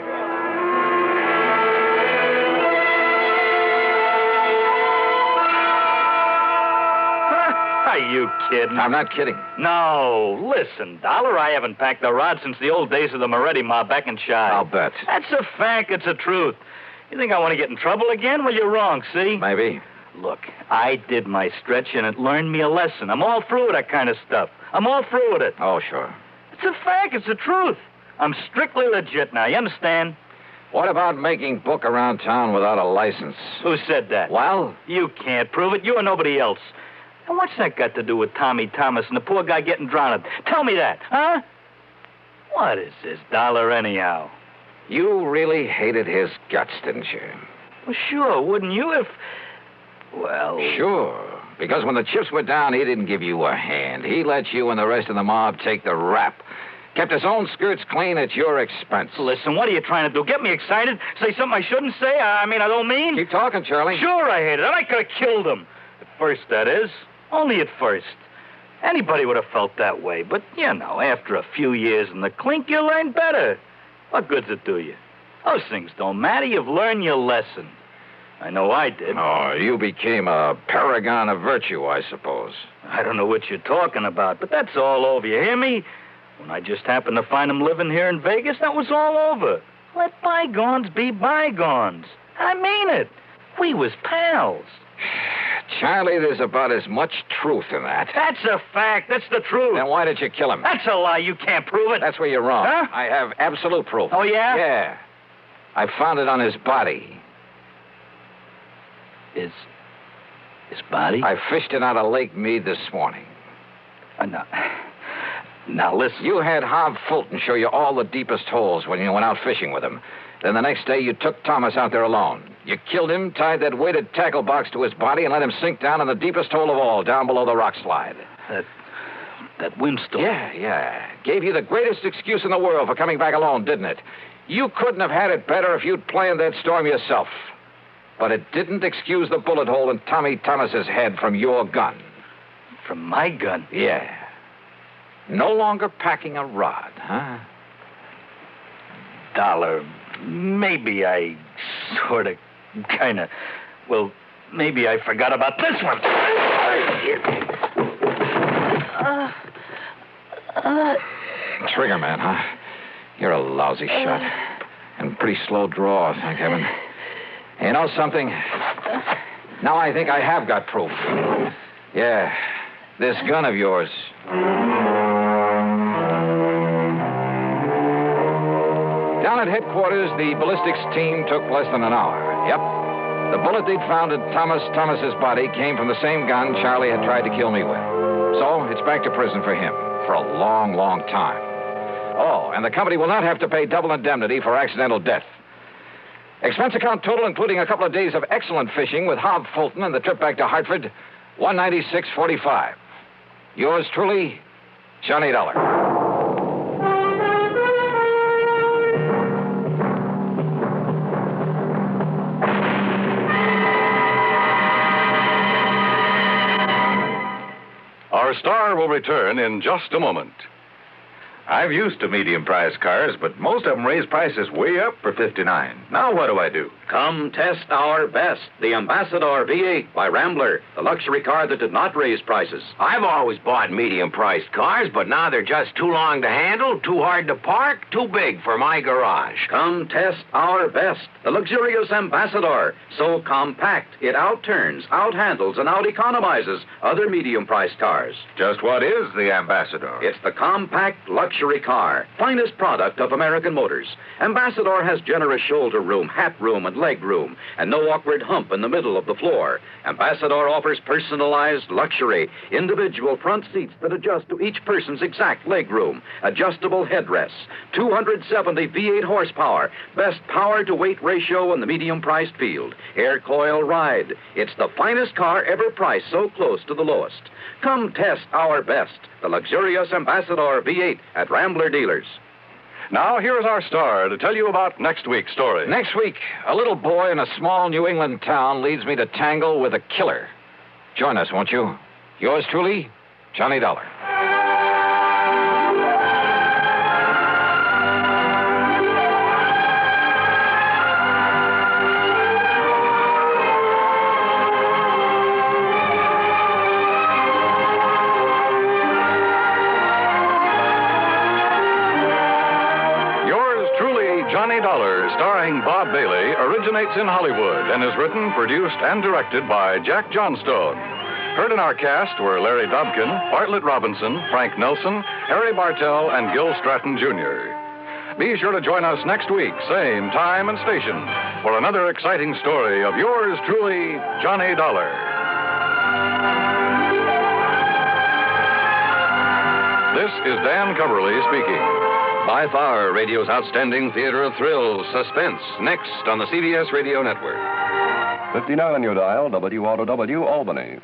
Are you kidding? I'm not kidding. No. Listen, Dollar, I haven't packed a rod since the old days of the Moretti mob back in Chi. I'll bet. That's a fact. It's a truth. You think I want to get in trouble again? Well, you're wrong, see? Maybe. Look, I did my stretch, and it learned me a lesson. I'm all through with that kind of stuff. I'm all through with it. Oh, sure. It's a fact. It's the truth. I'm strictly legit now. You understand? What about making book around town without a license? Who said that? Well? You can't prove it. You or nobody else. And what's that got to do with Tommy Thomas and the poor guy getting drowned? Tell me that, huh? What is this, Dollar, anyhow? You really hated his guts, didn't you? Well, sure, wouldn't you if... Well... Sure. Because when the chips were down, he didn't give you a hand. He let you and the rest of the mob take the rap. Kept his own skirts clean at your expense. Listen, what are you trying to do? Get me excited? Say something I shouldn't say? I don't mean... Keep talking, Charlie. Sure I hated it. I could have killed him. At first, that is. Only at first. Anybody would have felt that way. But, you know, after a few years in the clink, you learn better. What good's it do you? Those things don't matter. You've learned your lesson. I know I did. Oh, you became a paragon of virtue, I suppose. I don't know what you're talking about, but that's all over. You hear me? When I just happened to find him living here in Vegas, that was all over. Let bygones be bygones. I mean it. We was pals. Charlie, there's about as much truth in that. That's a fact. That's the truth. Then why did you kill him? That's a lie. You can't prove it. That's where you're wrong. Huh? I have absolute proof. Oh, yeah? Yeah. I found it on his body. His body? I fished it out of Lake Mead this morning. Now, listen. You had Hob Fulton show you all the deepest holes when you went out fishing with him. Then the next day, you took Thomas out there alone. You killed him, tied that weighted tackle box to his body, and let him sink down in the deepest hole of all, down below the rock slide. That windstorm. Yeah. Gave you the greatest excuse in the world for coming back alone, didn't it? You couldn't have had it better if you'd planned that storm yourself. But it didn't excuse the bullet hole in Tommy Thomas's head from your gun. From my gun? Yeah. No longer packing a rod, huh? Dollar, maybe I sort of, kind of... Well, maybe I forgot about this one. Trigger man, huh? You're a lousy shot. And pretty slow draw, thank heaven. You know something? Now I think I have got proof. Yeah, this gun of yours. Down at headquarters, the ballistics team took less than an hour. Yep. The bullet they'd found at Thomas's body came from the same gun Charlie had tried to kill me with. So it's back to prison for him for a long, long time. Oh, and the company will not have to pay double indemnity for accidental death. Expense account total, including a couple of days of excellent fishing with Hob Fulton and the trip back to Hartford, $196.45. Yours truly, Johnny Dollar. Our star will return in just a moment. I'm used to medium-priced cars, but most of them raise prices way up for $59. Now what do I do? Come test our best, the Ambassador V8 by Rambler, the luxury car that did not raise prices. I've always bought medium-priced cars, but now they're just too long to handle, too hard to park, too big for my garage. Come test our best, the luxurious Ambassador. So compact, it outturns, outhandles, and out-economizes other medium-priced cars. Just what is the Ambassador? It's the compact luxury car, finest product of American Motors. Ambassador has generous shoulder room, hat room, and leg room, and no awkward hump in the middle of the floor. Ambassador offers personalized luxury, individual front seats that adjust to each person's exact leg room, adjustable headrests, 270 V8 horsepower, best power-to-weight ratio in the medium-priced field, air coil ride. It's the finest car ever priced so close to the lowest. Come test our best, the luxurious Ambassador V8 at Rambler dealers. Now, here's our star to tell you about next week's story. Next week, a little boy in a small New England town leads me to tangle with a killer. Join us, won't you? Yours truly, Johnny Dollar. Johnny Dollar, starring Bob Bailey, originates in Hollywood and is written, produced, and directed by Jack Johnstone. Heard in our cast were Larry Dobkin, Bartlett Robinson, Frank Nelson, Harry Bartell, and Gil Stratton, Jr. Be sure to join us next week, same time and station, for another exciting story of yours truly, Johnny Dollar. This is Dan Coverly speaking. By far, radio's outstanding theater of thrills, Suspense, next on the CBS Radio Network. 59 on your dial, WROW, Albany.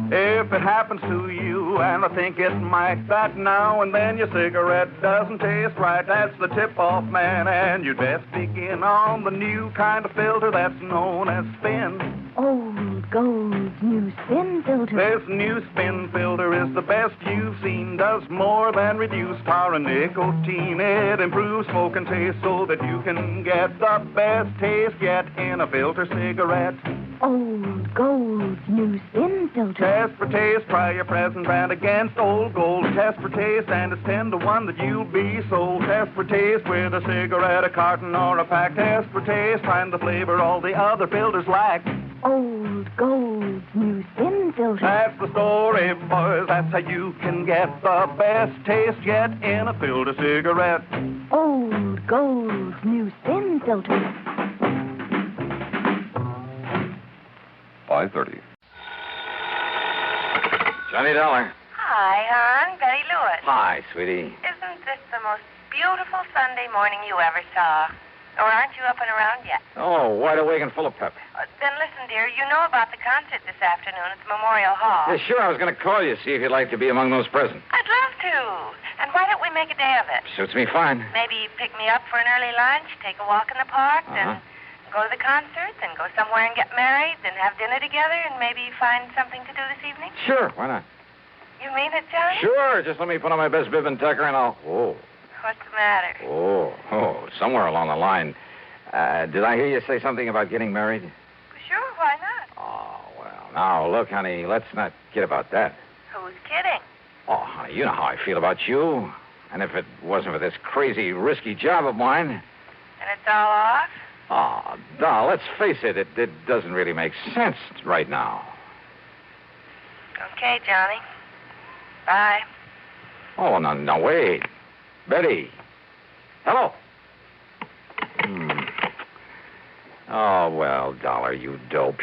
If it happens to you, and I think it might, that now and then your cigarette doesn't taste right, that's the tip-off, man, and you'd best begin on the new kind of filter that's known as Spin. Old Gold's new Spin filter. This new Spin filter is the best you've seen, does more than reduce tar and nicotine. It improves smoke and taste so that you can get the best taste yet in a filter cigarette. Old Gold's new Spin filter. Test for taste, try your present brand against Old Gold. Test for taste, and it's 10 to 1 that you'll be sold. Test for taste with a cigarette, a carton, or a pack. Test for taste, find the flavor all the other filters lack. Old Gold's new Spin filter. That's the story, boys. That's how you can get the best taste yet in a filter cigarette. Old Gold's new Spin filter. 5:30. Johnny Dollar. Hi, hon. Betty Lewis. Hi, sweetie. Isn't this the most beautiful Sunday morning you ever saw? Or aren't you up and around yet? Oh, wide awake and full of pep. Then listen, dear, you know about the concert this afternoon at the Memorial Hall. Yeah, sure, I was going to call you, see if you'd like to be among those present. I'd love to. And why don't we make a day of it? Suits me fine. Maybe pick me up for an early lunch, take a walk in the park, then go to the concert, then go somewhere and get married, then have dinner together, and maybe find something to do this evening? Sure, why not? You mean it, Johnny? Sure, just let me put on my best bib and tucker and I'll... Oh, What's the matter? Somewhere along the line. Did I hear you say something about getting married? Sure, why not? Oh, well, now, look, honey, let's not kid about that. Who's kidding? Oh, honey, you know how I feel about you. And if it wasn't for this crazy, risky job of mine... And it's all off? Oh, doll, let's face it, it doesn't really make sense right now. Okay, Johnny. Bye. Oh, no, wait. Betty. Hello. Oh, well, Dollar, you dope.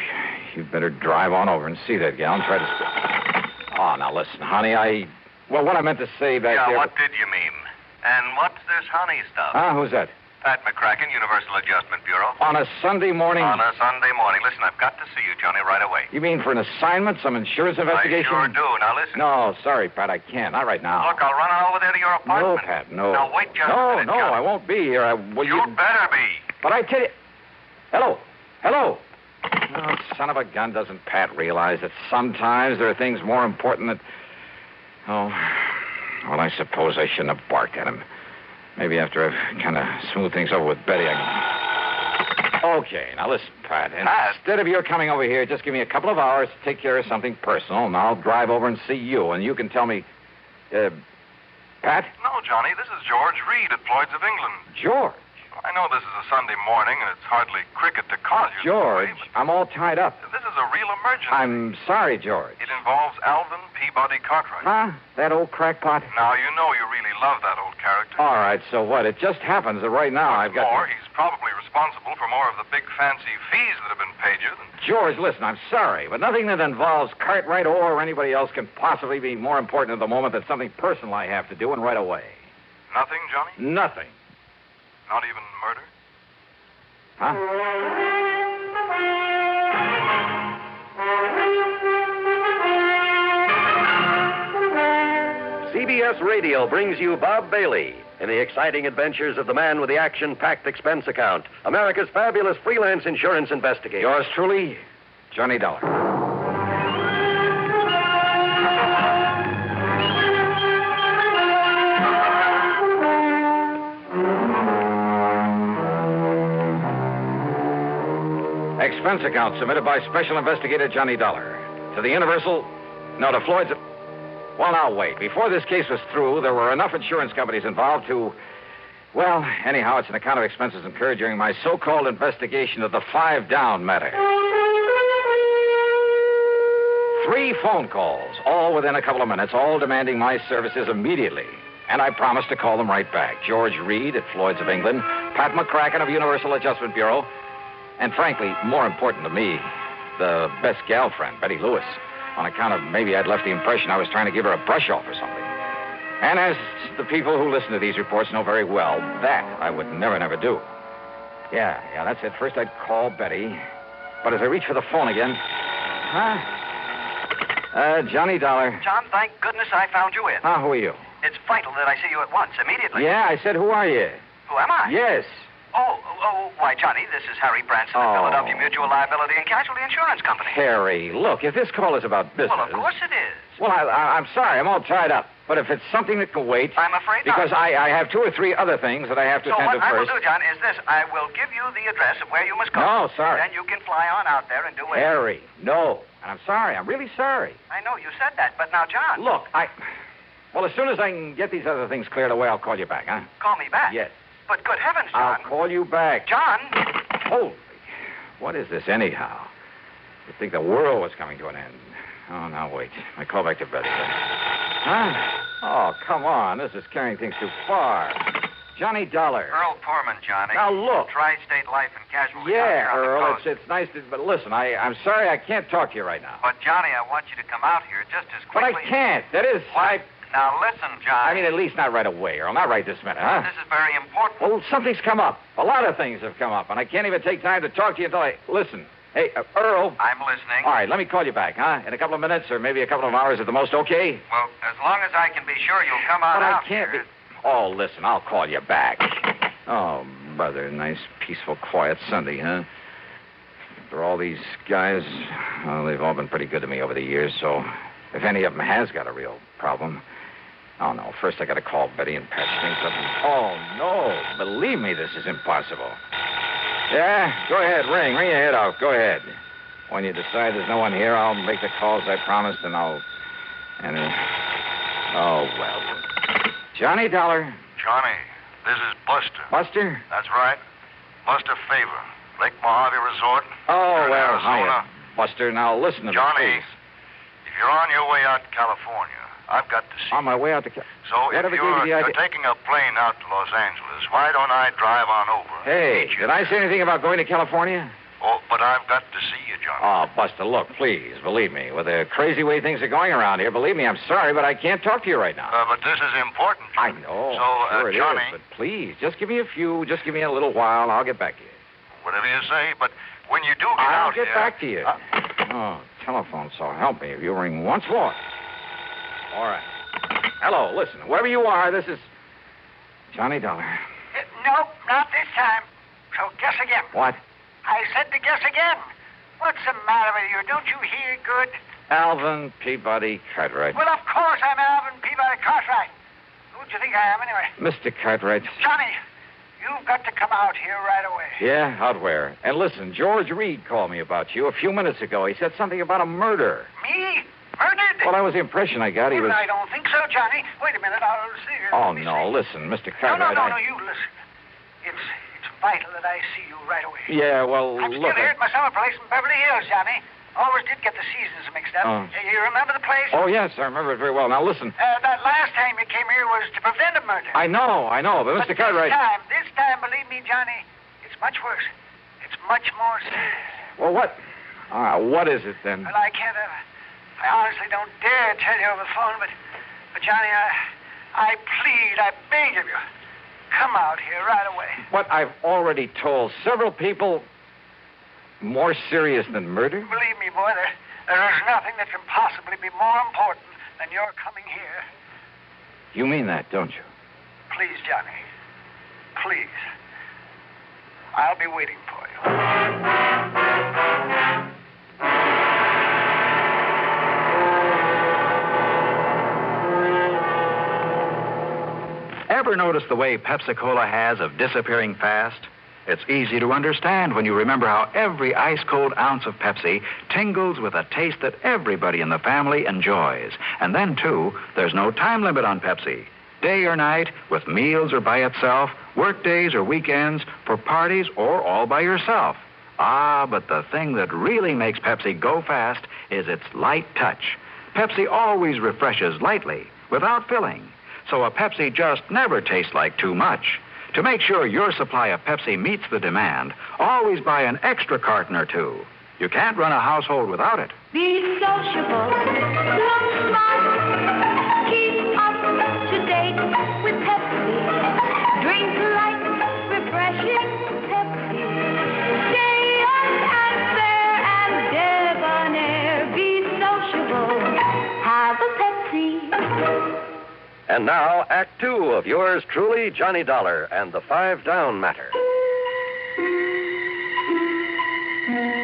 You'd better drive on over and see that gal and try to... Oh, now listen, honey, Well, what I meant to say back there... Yeah, what did you mean? And what's this honey stuff? Who's that? Pat McCracken, Universal Adjustment Bureau. On a Sunday morning? On a Sunday morning. Listen, I've got to see you, Johnny, right away. You mean for an assignment, some insurance investigation? I sure do. Now, listen. No, sorry, Pat, I can't. Not right now. Look, I'll run on over there to your apartment. No, Pat, no. Now, wait just a minute, No, Johnny. I won't be here. You better be. But I tell you... Hello. Oh, son of a gun, doesn't Pat realize that sometimes there are things more important than... Oh, well, I suppose I shouldn't have barked at him. Maybe after I've kind of smoothed things over with Betty, I can... Okay, now listen, Pat. Instead of your coming over here, just give me a couple of hours to take care of something personal, and I'll drive over and see you, and you can tell me... Pat? No, Johnny, this is George Reed at Floyd's of England. George? I know this is a Sunday morning, and it's hardly cricket to call you George, this way, I'm all tied up. but this is a real emergency. I'm sorry, George. It involves Alvin Peabody Cartwright. Huh? That old crackpot? Now, you know you really love that old character. All right, so what? It just happens that right now I've got... More, he's probably responsible for more of the big fancy fees that have been paid you than... George, listen, I'm sorry, but nothing that involves Cartwright or anybody else can possibly be more important at the moment than something personal I have to do, and right away. Nothing, Johnny? Nothing. Not even murder? Huh? CBS Radio brings you Bob Bailey in the exciting adventures of the man with the action-packed expense account, America's fabulous freelance insurance investigator. Yours truly, Johnny Dollar. Expense account submitted by Special Investigator Johnny Dollar. To the Universal... No, to Floyd's... Well, now, wait. Before this case was through, there were enough insurance companies involved to... Well, anyhow, it's an account of expenses incurred during my so-called investigation of the 5 Down matter. 3 phone calls, all within a couple of minutes, all demanding my services immediately. And I promised to call them right back. George Reed at Floyd's of England, Pat McCracken of Universal Adjustment Bureau, and frankly, more important to me, the best gal friend, Betty Lewis, on account of maybe I'd left the impression I was trying to give her a brush off or something. And as the people who listen to these reports know very well, that I would never do. Yeah, that's it. First I'd call Betty, but as I reach for the phone again... Johnny Dollar. John, thank goodness I found you in. Who are you? It's vital that I see you at once, immediately. Yeah, I said, who are you? Who am I? Yes. Why, Johnny, this is Harry Branson of Philadelphia Mutual Liability and Casualty Insurance Company. Harry, look, if this call is about business... Well, of course it is. Well, I'm sorry, I'm all tied up. But if it's something that can wait... I'm afraid not. Because I have 2 or 3 other things that I have to attend to first. So what I will first. do, John, is this. I will give you the address of where you must go. No, sorry. Then you can fly on out there and do it. Harry, no. And I'm sorry, I'm really sorry. I know you said that, but now, John... Look, Well, as soon as I can get these other things cleared away, I'll call you back, huh? Call me back? Yes. But good heavens, John. I'll call you back. John! Holy, what is this anyhow? You'd think the world was coming to an end. Oh, now wait. I call back to Betty. Huh? Oh, come on. This is carrying things too far. Johnny Dollar. Earl Poorman, Johnny. Now, look. Tri-State Life and Casualty. Yeah, Earl, it's nice to... But listen, I'm sorry I can't talk to you right now. But, Johnny, I want you to come out here just as quickly... But I can't. That is... Now, listen, Johnny. I mean, at least not right away, Earl. Not right this minute, huh? This is very important. Well, something's come up. A lot of things have come up, and I can't even take time to talk to you until I... Listen. Hey, Earl. I'm listening. All right, let me call you back, huh? In a couple of minutes or maybe a couple of hours at the most, okay? Well, as long as I can be sure you'll come on out here. But I can't be... Oh, listen, I'll call you back. Oh, brother, nice, peaceful, quiet Sunday, huh? After all these guys, well, they've all been pretty good to me over the years, so if any of them has got a real problem... Oh, no, first I got to call Betty and patch things up. Oh, no, believe me, this is impossible. Yeah, go ahead, ring your head off, go ahead. When you decide there's no one here, I'll make the calls I promised, and oh, well. Johnny Dollar. Johnny, this is Buster. Buster? That's right. Buster Favor, Lake Mojave Resort. Oh, well, Arizona. hiya, Buster. Now, listen to me, Johnny, please. if you're on your way out to California, I've got to see On my way out to... So if you're taking a plane out to Los Angeles, why don't I drive on over? Hey, did I say anything about going to California? Oh, but I've got to see you, Johnny. Oh, Buster, look, please, believe me. With the crazy way things are going around here, believe me, I'm sorry, but I can't talk to you right now. But this is important. I know. So, sure it Johnny... is, but please, just give me a little while, and I'll get back to you. Whatever you say, but when you do get out here... I'll get back to you. Oh, telephone, so help me. If you ring once more. All right. Hello, listen, whoever you are, this is Johnny Dollar. Nope, not this time. So guess again. What? I said to guess again. What's the matter with you? Don't you hear good? Alvin Peabody Cartwright. Well, of course I'm Alvin Peabody Cartwright. Who do you think I am, anyway? Mr. Cartwright. Johnny, you've got to come out here right away. Yeah, out where? And listen, George Reed called me about you a few minutes ago. He said something about a murder. Me? Murdered? Well, that was the impression I got. He was... I don't think so, Johnny. Wait a minute, I'll see. Oh, no, listen, Mr. Cartwright. No, you listen. It's vital that I see you right away. Yeah, well, I'm still here at my summer place in Beverly Hills, Johnny. Always did get the seasons mixed up. You remember the place? Oh, yes, I remember it very well. Now, listen. That last time you came here was to prevent a murder. I know, but Mr. Cartwright... This time, believe me, Johnny, it's much worse. It's much more serious. Well, what is it, then? Well, I can't... I honestly don't dare tell you over the phone, but Johnny, I plead, I beg of you, come out here right away. What I've already told several people, more serious than murder? Believe me, boy, there is nothing that can possibly be more important than your coming here. You mean that, don't you? Please, Johnny, please. I'll be waiting for you. Ever notice the way Pepsi-Cola has of disappearing fast? It's easy to understand when you remember how every ice-cold ounce of Pepsi tingles with a taste that everybody in the family enjoys. And then, too, there's no time limit on Pepsi. Day or night, with meals or by itself, work days or weekends, for parties or all by yourself. But the thing that really makes Pepsi go fast is its light touch. Pepsi always refreshes lightly, without filling. So a Pepsi just never tastes like too much. To make sure your supply of Pepsi meets the demand, always buy an extra carton or two. You can't run a household without it. Be sociable, look smart, keep up to date with Pepsi. Drink light, refreshing Pepsi. Stay young and fair and debonair. Be sociable, have a Pepsi. And now, Act Two of yours truly, Johnny Dollar and the 5 Down Matter.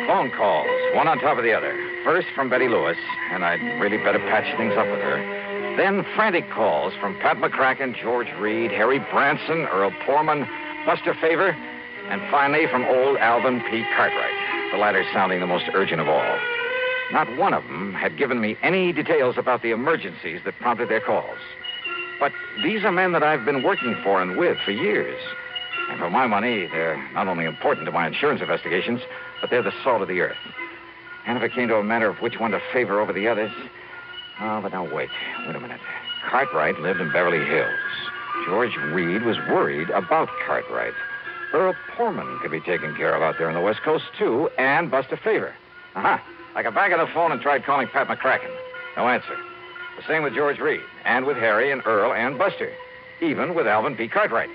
Phone calls, one on top of the other. First from Betty Lewis, and I'd really better patch things up with her. Then frantic calls from Pat McCracken, George Reed, Harry Branson, Earl Poorman, Buster Favor, and finally from old Alvin P. Cartwright, the latter sounding the most urgent of all. Not one of them had given me any details about the emergencies that prompted their calls. But these are men that I've been working for and with for years. And for my money, they're not only important to my insurance investigations, but they're the salt of the earth. And if it came to a matter of which one to favor over the others... Oh, but now wait a minute. Cartwright lived in Beverly Hills. George Reed was worried about Cartwright. Earl Poorman could be taken care of out there on the West Coast, too, and Buster Favor. I got back on the phone and tried calling Pat McCracken. No answer. The same with George Reed, and with Harry and Earl and Buster, even with Alvin P. Cartwright.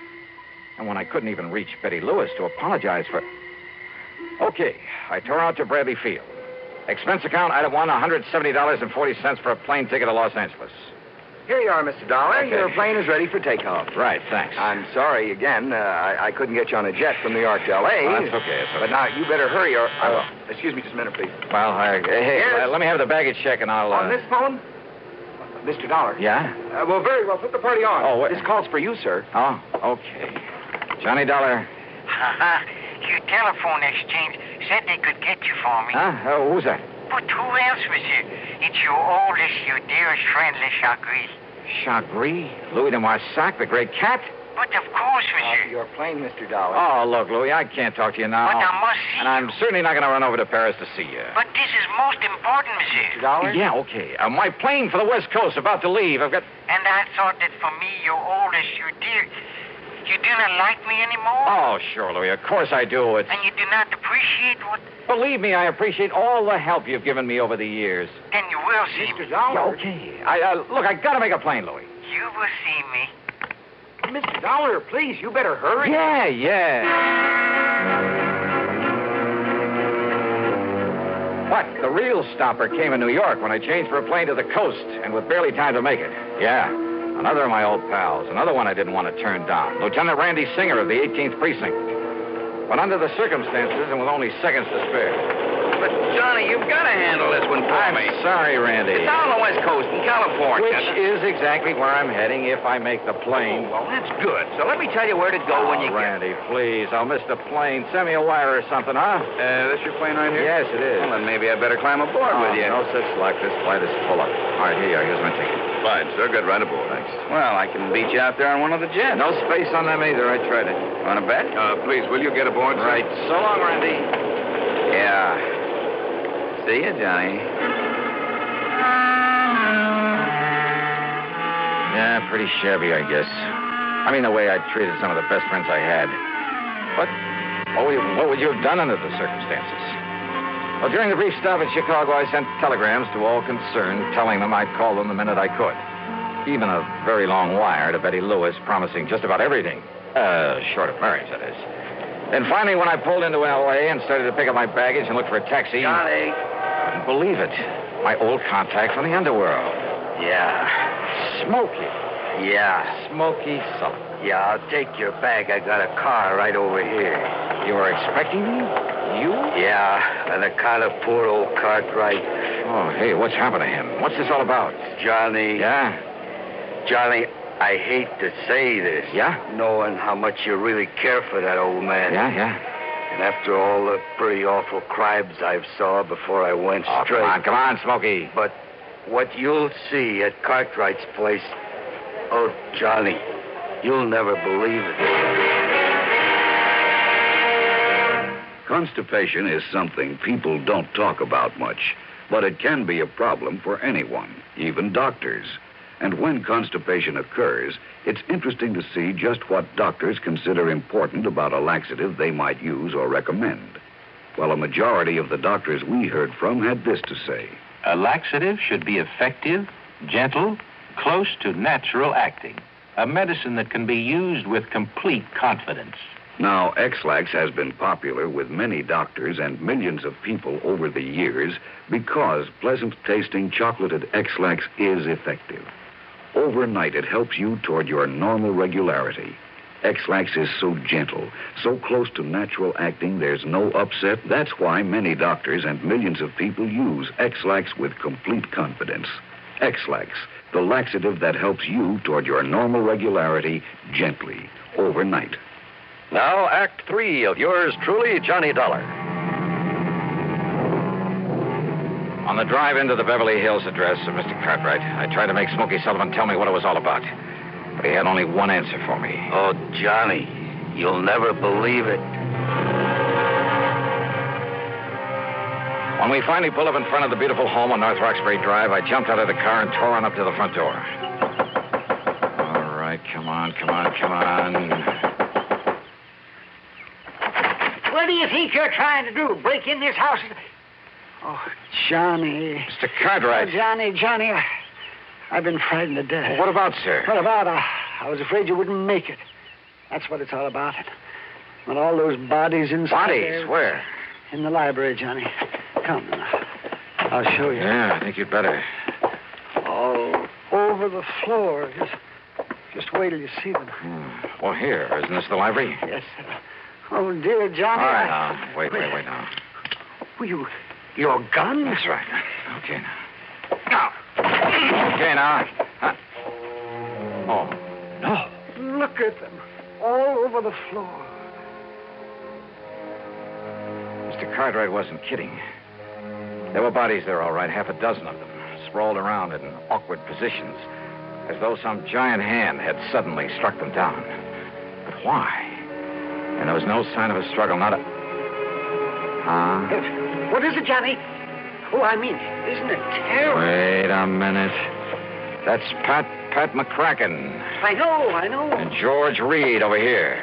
And when I couldn't even reach Betty Lewis to apologize for... Okay, I tore out to Bradley Field. Expense account, item 1, $170.40 for a plane ticket to Los Angeles. Here you are, Mr. Dollar. Okay. Your plane is ready for takeoff. Right, thanks. I'm sorry again. I couldn't get you on a jet from New York to L.A. Oh, that's okay. But now, you better hurry or... excuse me just a minute, please. Well, Yes? let me have the baggage check and I'll... On this phone? Mr. Dollar. Yeah? Well, very well. Put the party on. Oh, This call's for you, sir. Oh, okay. Johnny Dollar. Your telephone exchange said they could get you for me. Who's that? But who else was here? It's your oldest, your dearest friend, Le Chagris. Chagris? Louis de Marsac, the great cat? But of course, monsieur. Your plane, Mr. Dollar. Oh, look, Louis, I can't talk to you now. But I must see And I'm certainly not going to run over to Paris to see you. But this is most important, monsieur. Mr. Dollar? Yeah, okay. My plane for the West Coast about to leave. I've got... And I thought that for me, your oldest, your dear, you do not like me anymore? Oh, sure, Louis. Of course I do. And you do not appreciate appreciate what... Believe me, I appreciate all the help you've given me over the years. Then you will see me. Mr. Dollar. Okay. Look, I gotta make a plane, Louis. You will see me. Mr. Dollar, please, you better hurry. Yeah. What? The real stopper came in New York when I changed for a plane to the coast, and with barely time to make it. Yeah. Another of my old pals. Another one I didn't want to turn down. Lieutenant Randy Singer of the 18th Precinct. But under the circumstances and with only seconds to spare. But, Johnny, you've got to handle this one for me. I'm sorry, Randy. It's down on the West Coast in California. Which is exactly where I'm heading if I make the plane. Well, that's good. So let me tell you where to go when you Randy, please. I'll miss the plane. Send me a wire or something, huh? This your plane right here? Yes, it is. Well, then maybe I better climb aboard with you. No such luck. This flight is full up. All right, here you are. Here's my ticket. Fine, sir. Good. Right aboard. Thanks. Well, I can beat you out there on one of the jets. No space on them either. I tried it. Want to bet? Please, will you get aboard, sir? Right. So long, Randy. Yeah. See you, Johnny. Yeah, pretty shabby, I guess. I mean, the way I treated some of the best friends I had. But what would you have done under the circumstances? Well, during the brief stop in Chicago, I sent telegrams to all concerned, telling them I'd call them the minute I could. Even a very long wire to Betty Lewis, promising just about everything. Short of marriage, that is. Then finally, when I pulled into L.A. and started to pick up my baggage and look for a taxi... Johnny! Couldn't believe it. My old contact from the underworld. Yeah. Smokey. Yeah. Smokey Sullivan. Yeah, I'll take your bag. I got a car right over here. You were expecting me? You? Yeah, and a kind of poor old Cartwright. Oh, hey, what's happened to him? What's this all about? Johnny. Yeah? Johnny, I hate to say this. Yeah? Knowing how much you really care for that old man. Yeah. And after all the pretty awful crimes I've saw before I went straight. Come on, Smokey. But what you'll see at Cartwright's place, oh, Johnny, you'll never believe it. Constipation is something people don't talk about much, but it can be a problem for anyone, even doctors. And when constipation occurs, it's interesting to see just what doctors consider important about a laxative they might use or recommend. Well, a majority of the doctors we heard from had this to say. A laxative should be effective, gentle, close to natural acting. A medicine that can be used with complete confidence. Now, X-Lax has been popular with many doctors and millions of people over the years because pleasant-tasting chocolated X-Lax is effective. Overnight, it helps you toward your normal regularity. X-Lax is so gentle, so close to natural acting, there's no upset. That's why many doctors and millions of people use X-Lax with complete confidence. X-Lax, the laxative that helps you toward your normal regularity gently, overnight. Now, Act 3 of yours truly, Johnny Dollar. On the drive into the Beverly Hills address of Mr. Cartwright, I tried to make Smokey Sullivan tell me what it was all about. But he had only one answer for me. Oh, Johnny, you'll never believe it. When we finally pulled up in front of the beautiful home on North Roxbury Drive, I jumped out of the car and tore on up to the front door. All right, come on. What do you think you're trying to do? Break in this house? Oh, Johnny. Mr. Cartwright. Oh, Johnny, I've been frightened to death. Well, what about, sir? What about? I was afraid you wouldn't make it. That's what it's all about. When all those bodies inside Bodies? there, Where? In the library, Johnny. Come now. I'll show you. Yeah, I think you'd better. All over the floor. Just wait till you see them. Well, here. Isn't this the library? Yes, sir. Oh, dear, Johnny. All right, now. Wait now. Well, your gun? That's right. Okay, now. Okay, now. Oh, no. Look at them. All over the floor. Mr. Cartwright wasn't kidding. There were bodies there, all right, half a dozen of them, sprawled around in awkward positions, as though some giant hand had suddenly struck them down. But why? And there was no sign of a struggle, not a... What is it, Johnny? Oh, I mean, isn't it terrible? Wait a minute. That's Pat McCracken. I know. And George Reed over here.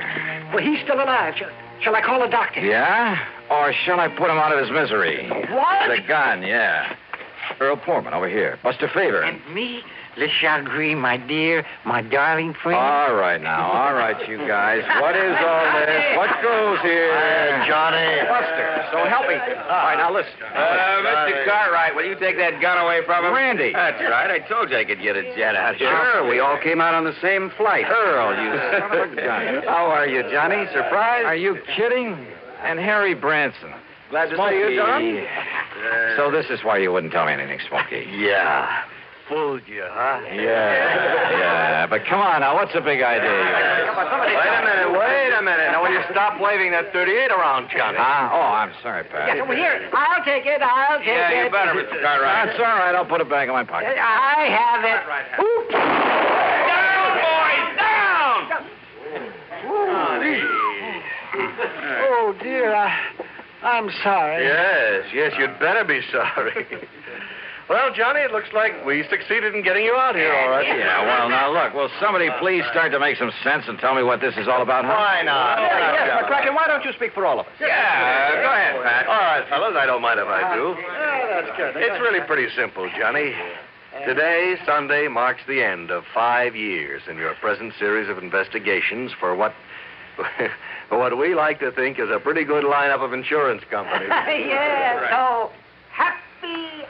Well, he's still alive. Shall I call a doctor? Yeah? Or shall I put him out of his misery? What? The gun, yeah. Earl Poorman over here. Buster Favor. And me, Le Chagrin, my dear, my darling friend. All right, you guys. What is all this? What goes here? Johnny. Buster, so help me. All right, now listen. Mr. Cartwright, will you take that gun away from him? Randy. That's right. I told you I could get a jet out here. Sure, we all came out on the same flight. Earl, you son of a gun. How are you, Johnny? Surprised? Are you kidding? And Harry Branson. Glad to Smokey. see you, Don. So this is why you wouldn't tell me anything, Smokey. Yeah. Fooled you, huh? Yeah. But come on now, what's the big idea? Wait a minute. Now, will you stop waving that 38 around, Johnny? Huh? Oh, I'm sorry, Pat. Well, here, I'll take it. Yeah, you better, Mr. Cartwright. That's all right. I'll put it back in my pocket. I have it. Oops. Down, boys, down! Oh, dear. I'm sorry. Yes, you'd better be sorry. Well, Johnny, it looks like we succeeded in getting you out here, all right. Yeah, well, now, look, will somebody please start to make some sense and tell me what this is all about, huh? Why not? Yes, McCracken, why don't you speak for all of us? Yeah, go ahead, Pat. All right, fellas, I don't mind if I do. That's good. It's really pretty simple, Johnny. Today, Sunday, marks the end of 5 years in your present series of investigations for what we like to think is a pretty good lineup of insurance companies. Yeah, so happy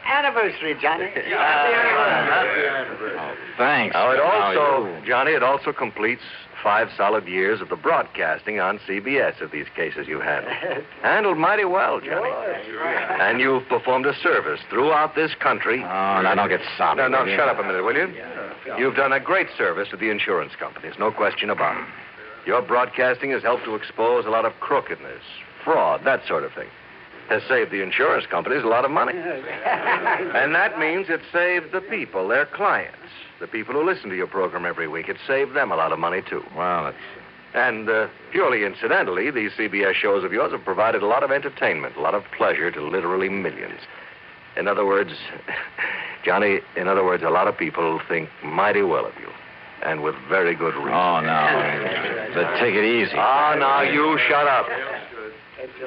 anniversary, Johnny. Happy anniversary. Oh, thanks. Now, Johnny, it also completes 5 solid years of the broadcasting on CBS of these cases you handled. Handled mighty well, Johnny. And you've performed a service throughout this country. Oh, now don't get soppy. No, shut up a minute, will you? You've done a great service to the insurance companies, no question about it. Your broadcasting has helped to expose a lot of crookedness, fraud, that sort of thing. Has saved the insurance companies a lot of money. And that means it saved the people, their clients, the people who listen to your program every week. It saved them a lot of money, too. Well, it's... And purely incidentally, these CBS shows of yours have provided a lot of entertainment, a lot of pleasure to literally millions. In other words, Johnny, a lot of people think mighty well of you. And with very good reason. Oh, no. But take it easy. Oh, now you shut up.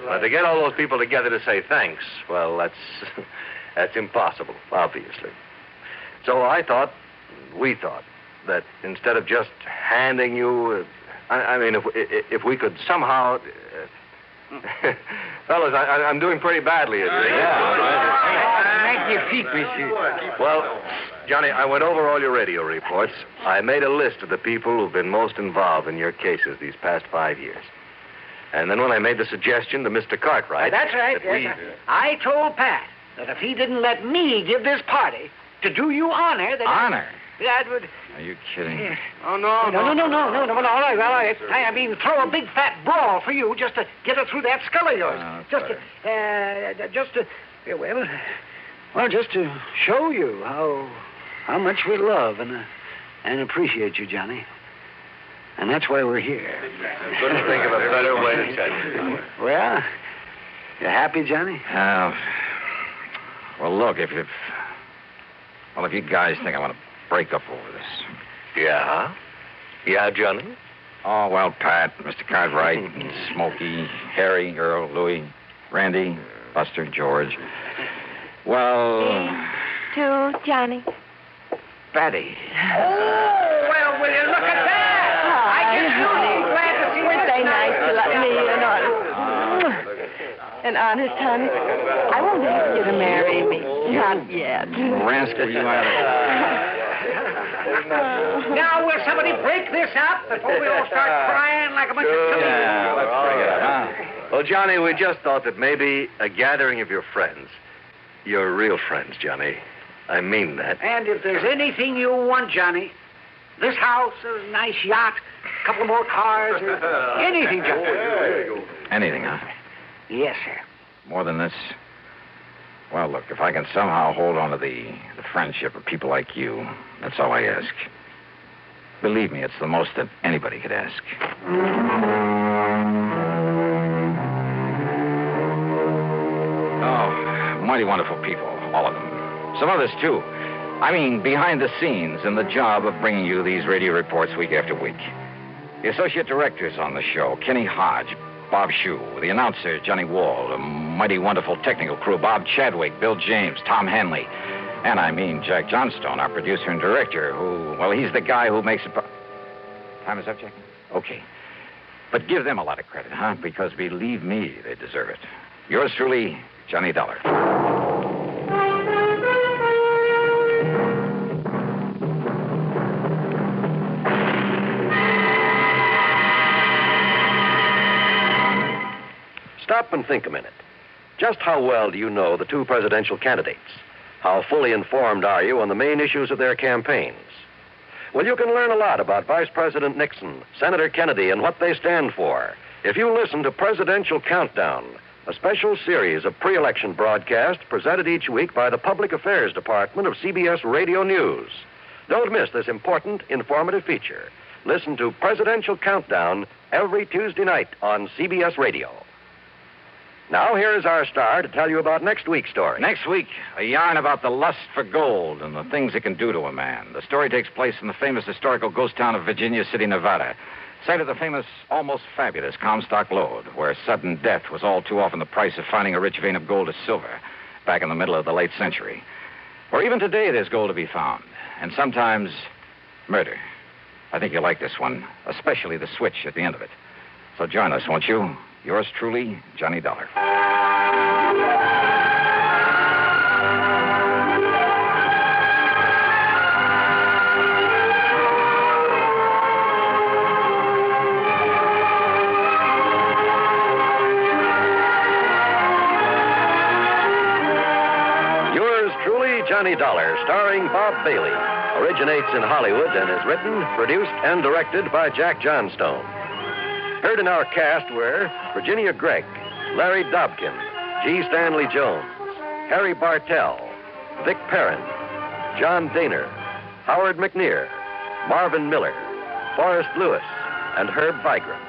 But to get all those people together to say thanks, well, that's impossible, obviously. So we thought, that instead of just handing you, if we could somehow, fellas, I'm doing pretty badly. Make your feet, monsieur. Well, Johnny, I went over all your radio reports. I made a list of the people who've been most involved in your cases these past 5 years. And then when I made the suggestion to Mr. Cartwright... That's right. I told Pat that if he didn't let me give this party to do you honor... Honor? That would... Are you kidding? Yeah. Oh, no. All right. I mean, throw a big fat brawl for you just to get her through that skull of yours. Just to show you how much we love and appreciate you, Johnny. And that's why we're here. I couldn't think of a better way to tell you. Well, you happy, Johnny? Well, look, if you guys think I want to break up over this. Yeah? Yeah, Johnny? Oh, well, Pat, Mr. Cartwright, Smokey, Harry, Earl, Louie, Randy, Buster, George. Well... To Johnny. Betty. Oh, well, will you look at that? I just really glad to see you. Say nice to me and honest, honey. I won't ask you to marry me. Not yet. Rascal, you out of Now, will somebody break this up before we all start crying like a bunch of children? Yeah, let's bring it up. Well, Johnny, we just thought that maybe a gathering of your friends, your real friends, Johnny. I mean that. And if there's anything you want, Johnny, this house, a nice yacht, a couple more cars, or anything, Johnny. Anything, huh? Yes, sir. More than this? Well, look, if I can somehow hold on to the friendship of people like you, that's all I ask. Believe me, it's the most that anybody could ask. Oh, mighty wonderful people, all of them. Some others, too. I mean, behind the scenes in the job of bringing you these radio reports week after week. The associate directors on the show, Kenny Hodge, Bob Shue, the announcer, Johnny Wall, a mighty wonderful technical crew, Bob Chadwick, Bill James, Tom Hanley, and I mean Jack Johnstone, our producer and director, who, well, he's the guy who makes it... Time is up, Jack? Okay. But give them a lot of credit, huh? Because believe me, they deserve it. Yours truly, Johnny Dollar. Stop and think a minute. Just how well do you know the two presidential candidates? How fully informed are you on the main issues of their campaigns? Well, you can learn a lot about Vice President Nixon, Senator Kennedy, and what they stand for if you listen to Presidential Countdown, a special series of pre-election broadcasts presented each week by the Public Affairs Department of CBS Radio News. Don't miss this important, informative feature. Listen to Presidential Countdown every Tuesday night on CBS Radio. Now, here's our star to tell you about next week's story. Next week, a yarn about the lust for gold and the things it can do to a man. The story takes place in the famous historical ghost town of Virginia City, Nevada, site of the famous, almost fabulous Comstock Lode, where sudden death was all too often the price of finding a rich vein of gold or silver back in the middle of the late century. Or even today, there's gold to be found, and sometimes murder. I think you'll like this one, especially the switch at the end of it. So join us, won't you? Yours truly, Johnny Dollar. Yours truly, Johnny Dollar, starring Bob Bailey, originates in Hollywood and is written, produced, and directed by Jack Johnstone. Heard in our cast were Virginia Gregg, Larry Dobkin, G. Stanley Jones, Harry Bartell, Vic Perrin, John Daner, Howard McNear, Marvin Miller, Forrest Lewis, and Herb Vigran.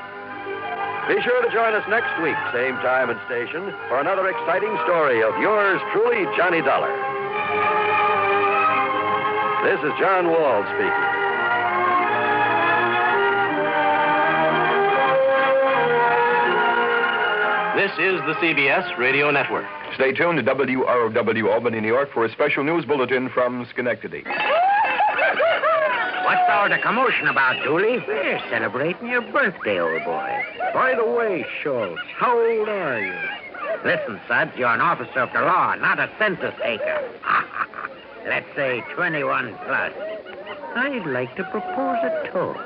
Be sure to join us next week, same time and station, for another exciting story of yours truly, Johnny Dollar. This is John Wall speaking. This is the CBS Radio Network. Stay tuned to WROW Albany, New York for a special news bulletin from Schenectady. What's all the commotion about, Dooley? We're celebrating your birthday, old boy. By the way, Schultz, how old are you? Listen, Suds, you're an officer of the law, not a census taker. Let's say 21 plus. I'd like to propose a toast.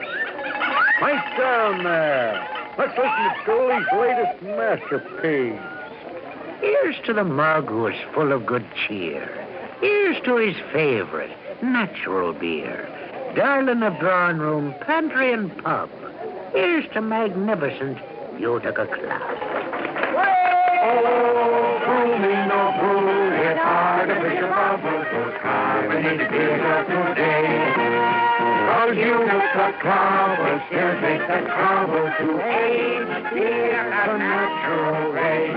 Pipe down there. Let's listen to Dooley's latest masterpiece. Here's to the mug who is full of good cheer. Here's to his favorite, natural beer. Darling of drawing room, pantry, and pub. Here's to magnificent Utica Club. Oh, brew me no brew, it's artificial bubbles, those carbonated beers of today. Cause Utica Club will still take the trouble to age beer at a natural rate.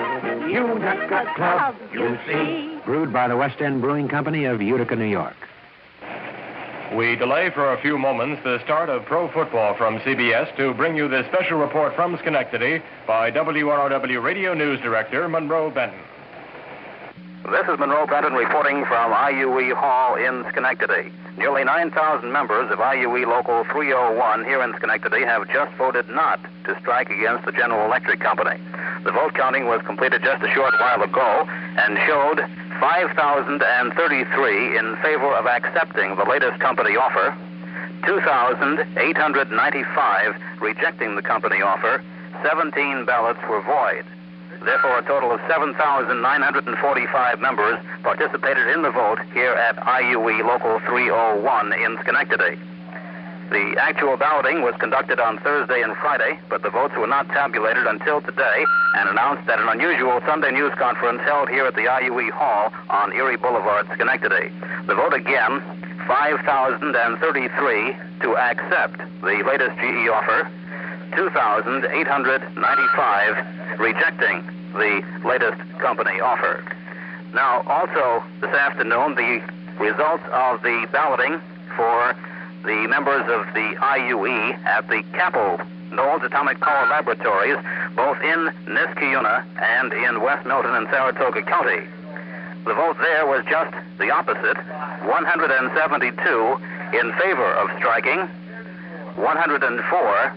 Utica Club, you see. Brewed by the West End Brewing Company of Utica, New York. We delay for a few moments the start of pro football from CBS to bring you this special report from Schenectady by WROW Radio News Director Monroe Benton. This is Monroe Benton reporting from IUE Hall in Schenectady. Nearly 9,000 members of IUE Local 301 here in Schenectady have just voted not to strike against the General Electric Company. The vote counting was completed just a short while ago and showed 5,033 in favor of accepting the latest company offer, 2,895 rejecting the company offer, 17 ballots were void. Therefore, a total of 7,945 members participated in the vote here at IUE Local 301 in Schenectady. The actual balloting was conducted on Thursday and Friday, but the votes were not tabulated until today and announced at an unusual Sunday news conference held here at the IUE Hall on Erie Boulevard, Schenectady. The vote again, 5,033 to accept the latest GE offer, 2,895 rejecting the latest company offer. Now, also this afternoon, the results of the balloting for the members of the IUE at the Capel Knowles Atomic Power Laboratories both in Niskayuna and in West Milton and Saratoga County. The vote there was just the opposite, 172 in favor of striking, 104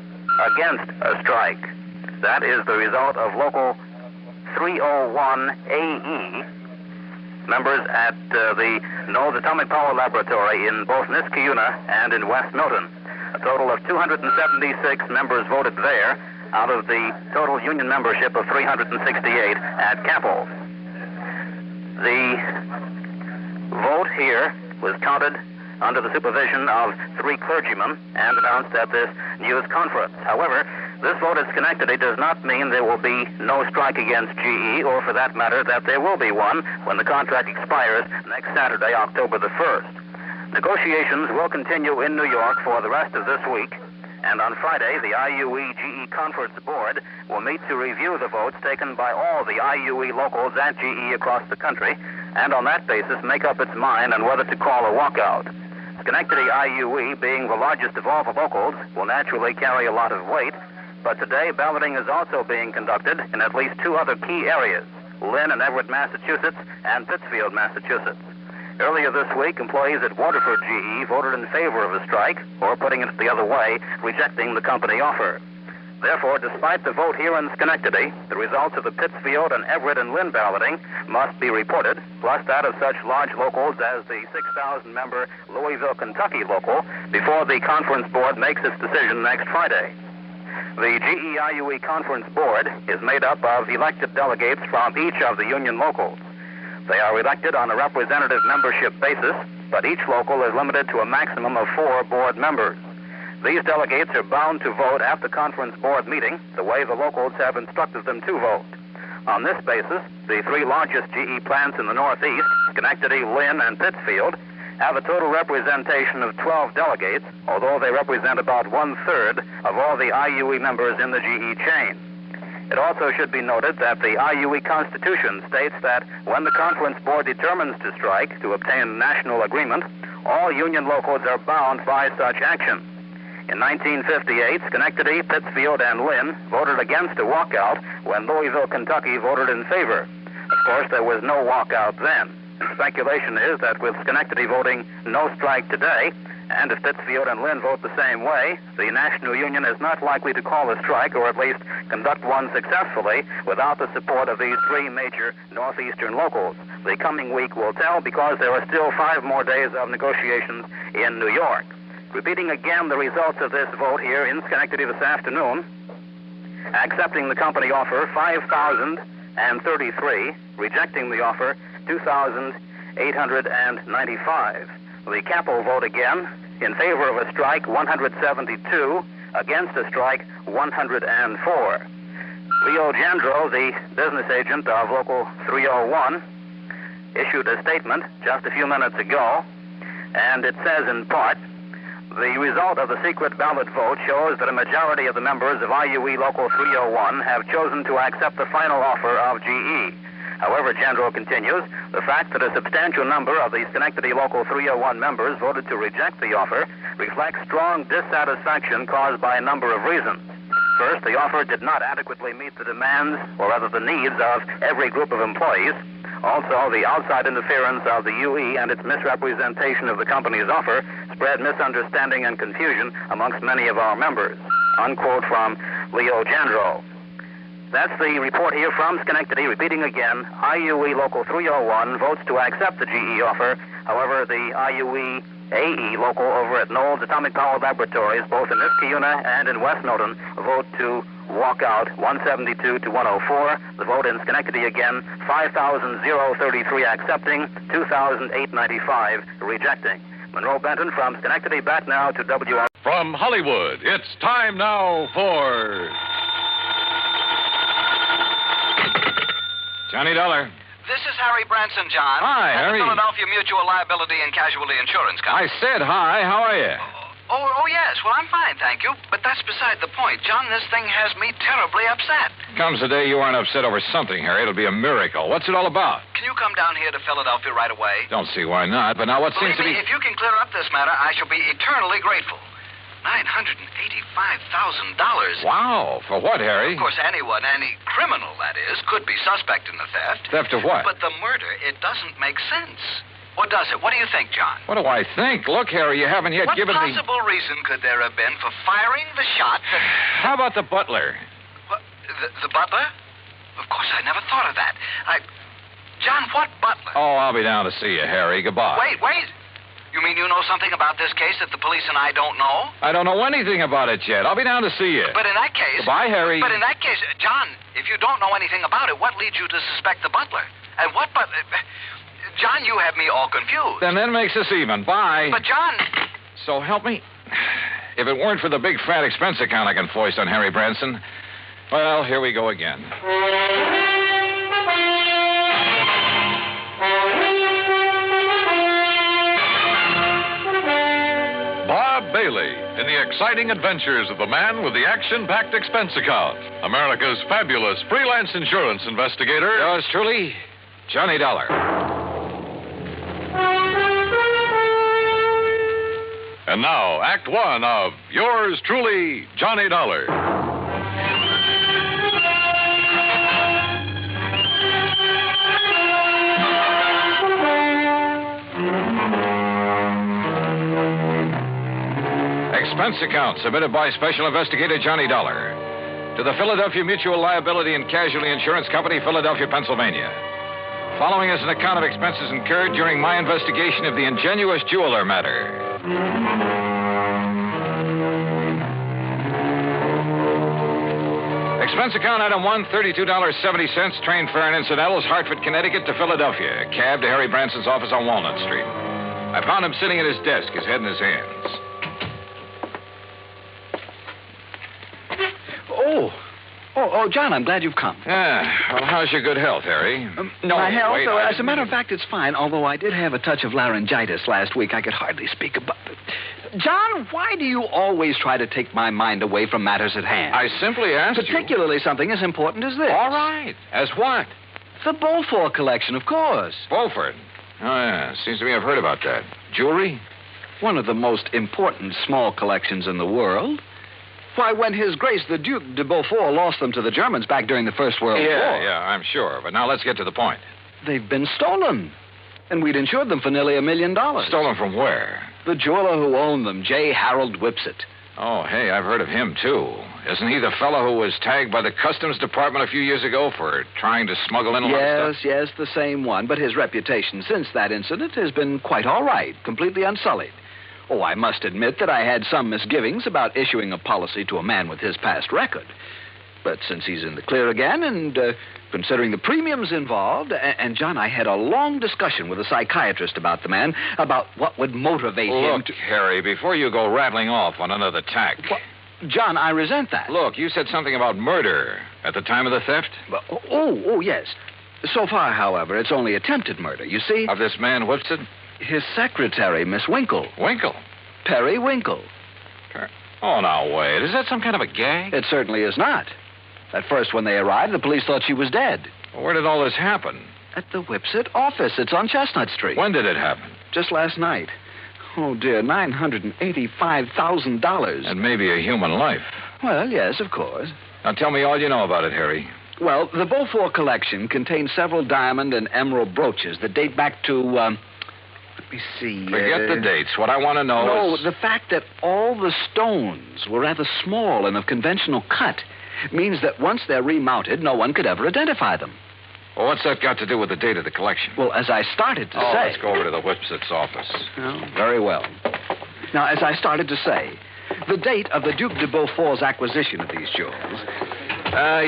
against a strike. That is the result of Local 301AE. Members at the Knowles Atomic Power Laboratory in both Niskayuna and in West Milton. A total of 276 members voted there out of the total union membership of 368 at Capel. The vote here was counted under the supervision of 3 clergymen and announced at this news conference. However, this vote at Schenectady does not mean there will be no strike against GE, or for that matter, that there will be one when the contract expires next Saturday, October the 1st. Negotiations will continue in New York for the rest of this week, and on Friday, the IUE-GE Conference Board will meet to review the votes taken by all the IUE locals at GE across the country, and on that basis make up its mind on whether to call a walkout. Schenectady IUE, being the largest of all the locals, will naturally carry a lot of weight, but today balloting is also being conducted in at least 2 other key areas, Lynn and Everett, Massachusetts, and Pittsfield, Massachusetts. Earlier this week, employees at Waterford GE voted in favor of a strike, or putting it the other way, rejecting the company offer. Therefore, despite the vote here in Schenectady, the results of the Pittsfield and Everett and Lynn balloting must be reported, plus that of such large locals as the 6,000-member Louisville, Kentucky local, before the conference board makes its decision next Friday. The GE IUE Conference Board is made up of elected delegates from each of the union locals. They are elected on a representative membership basis, but each local is limited to a maximum of 4 board members. These delegates are bound to vote at the conference board meeting the way the locals have instructed them to vote. On this basis, the 3 largest GE plants in the Northeast, Schenectady, Lynn, and Pittsfield, have a total representation of 12 delegates, although they represent about 1/3 of all the IUE members in the GE chain. It also should be noted that the IUE Constitution states that when the conference board determines to strike to obtain national agreement, all union locals are bound by such action. In 1958, Schenectady, Pittsfield, and Lynn voted against a walkout when Louisville, Kentucky voted in favor. Of course, there was no walkout then. Speculation is that with Schenectady voting no strike today, and if Pittsfield and Lynn vote the same way, the National Union is not likely to call a strike, or at least conduct one successfully, without the support of these 3 major northeastern locals. The coming week will tell, because there are still 5 more days of negotiations in New York. Repeating again the results of this vote here in Schenectady this afternoon, accepting the company offer, 5,033, rejecting the offer, 2,895. The Capel vote again, in favor of a strike, 172, against a strike, 104. Leo Jandro, the business agent of Local 301, issued a statement just a few minutes ago, and it says in part, the result of the secret ballot vote shows that a majority of the members of IUE Local 301 have chosen to accept the final offer of GE. However, Jandro continues, the fact that a substantial number of the Schenectady Local 301 members voted to reject the offer reflects strong dissatisfaction caused by a number of reasons. First, the offer did not adequately meet the demands, or rather the needs, of every group of employees. Also, the outside interference of the UE and its misrepresentation of the company's offer spread misunderstanding and confusion amongst many of our members. Unquote from Leo Jandro. That's the report here from Schenectady. Repeating again, IUE Local 301 votes to accept the GE offer. However, the IUE AE local over at Knowles Atomic Power Laboratories, both in Niskayuna and in West Milton, vote to walk out 172 to 104. The vote in Schenectady again, 5,033 accepting, 2,895 rejecting. Monroe Benton from Schenectady, back now to WR. From Hollywood, it's time now for Johnny Dollar. This is Harry Branson, John. Hi, at Harry. The Philadelphia Mutual Liability and Casualty Insurance Company. I said hi. How are you? Oh, yes. Well, I'm fine, thank you. But that's beside the point. John, this thing has me terribly upset. Comes the day you aren't upset over something, Harry. It'll be a miracle. What's it all about? Can you come down here to Philadelphia right away? Don't see why not. But now what Believe seems to me, be... if you can clear up this matter, I shall be eternally grateful. $985,000. Wow. For what, Harry? Of course, anyone, any criminal, that is, could be suspect in the theft. Theft of what? But the murder, it doesn't make sense. What does it? What do you think, John? What do I think? Look, Harry, you haven't yet given me... What possible reason could there have been for firing the shot that... How about the butler? What, the butler? Of course, I never thought of that. John, what butler? Oh, I'll be down to see you, Harry. Goodbye. Wait. You mean you know something about this case that the police and I don't know? I don't know anything about it yet. I'll be down to see you. But in that case... Goodbye, Harry. But in that case, John, if you don't know anything about it, what leads you to suspect the butler? And what butler... John, you have me all confused. Then that makes us even. Bye. But, John... So help me. If it weren't for the big fat expense account I can foist on Harry Branson, well, here we go again. Bob Bailey in the exciting adventures of the man with the action-packed expense account. America's fabulous freelance insurance investigator. Yours truly, Johnny Dollar. And now, Act One of Yours Truly, Johnny Dollar. Expense account submitted by Special Investigator Johnny Dollar to the Philadelphia Mutual Liability and Casualty Insurance Company, Philadelphia, Pennsylvania. Following is an account of expenses incurred during my investigation of the Ingenious jeweler matter. Expense account item 1, $32.70, train fare and incidentals, Hartford, Connecticut to Philadelphia. Cab to Harry Branson's office on Walnut Street. I found him sitting at his desk, his head in his hands. Oh, John, I'm glad you've come. Yeah. Well, how's your good health, Harry? My health? wait, as a matter of fact, it's fine, although I did have a touch of laryngitis last week. I could hardly speak about it. John, why do you always try to take my mind away from matters at hand? I simply asked Particularly something as important as this. All right. As what? The Beaufort collection, of course. Beaufort? Oh, yeah. Seems to me I've heard about that. Jewelry? One of the most important small collections in the world. Why, when His Grace the Duke de Beaufort lost them to the Germans back during the First World War. Yeah, I'm sure. But now let's get to the point. They've been stolen. And we'd insured them for nearly $1 million. Stolen from where? The jeweler who owned them, J. Harold Whipsit. Oh, hey, I've heard of him, too. Isn't he the fellow who was tagged by the Customs Department a few years ago for trying to smuggle in a lot of stuff? Yes, the same one. But his reputation since that incident has been quite all right, completely unsullied. Oh, I must admit that I had some misgivings about issuing a policy to a man with his past record. But since he's in the clear again, and considering the premiums involved, and John, I had a long discussion with a psychiatrist about the man, about what would motivate him to... Look, Harry, before you go rattling off on another tack... John, I resent that. Look, you said something about murder at the time of the theft? Oh, yes. So far, however, it's only attempted murder, you see? Of this man, Whipsit? His secretary, Miss Winkle. Winkle? Perry Winkle. Oh, now, wait. Is that some kind of a gag? It certainly is not. At first, when they arrived, the police thought she was dead. Well, where did all this happen? At the Whipsit office. It's on Chestnut Street. When did it happen? Just last night. Oh, dear, $985,000. And maybe a human life. Well, yes, of course. Now, tell me all you know about it, Harry. Well, the Beaufort collection contains several diamond and emerald brooches that date back to, let me see. Forget the dates. What I want to know is... No, the fact that all the stones were rather small and of conventional cut means that once they're remounted, no one could ever identify them. Well, what's that got to do with the date of the collection? Well, as I started to say... let's go over to the Whipsit's office. Oh, very well. Now, as I started to say, the date of the Duke de Beaufort's acquisition of these jewels...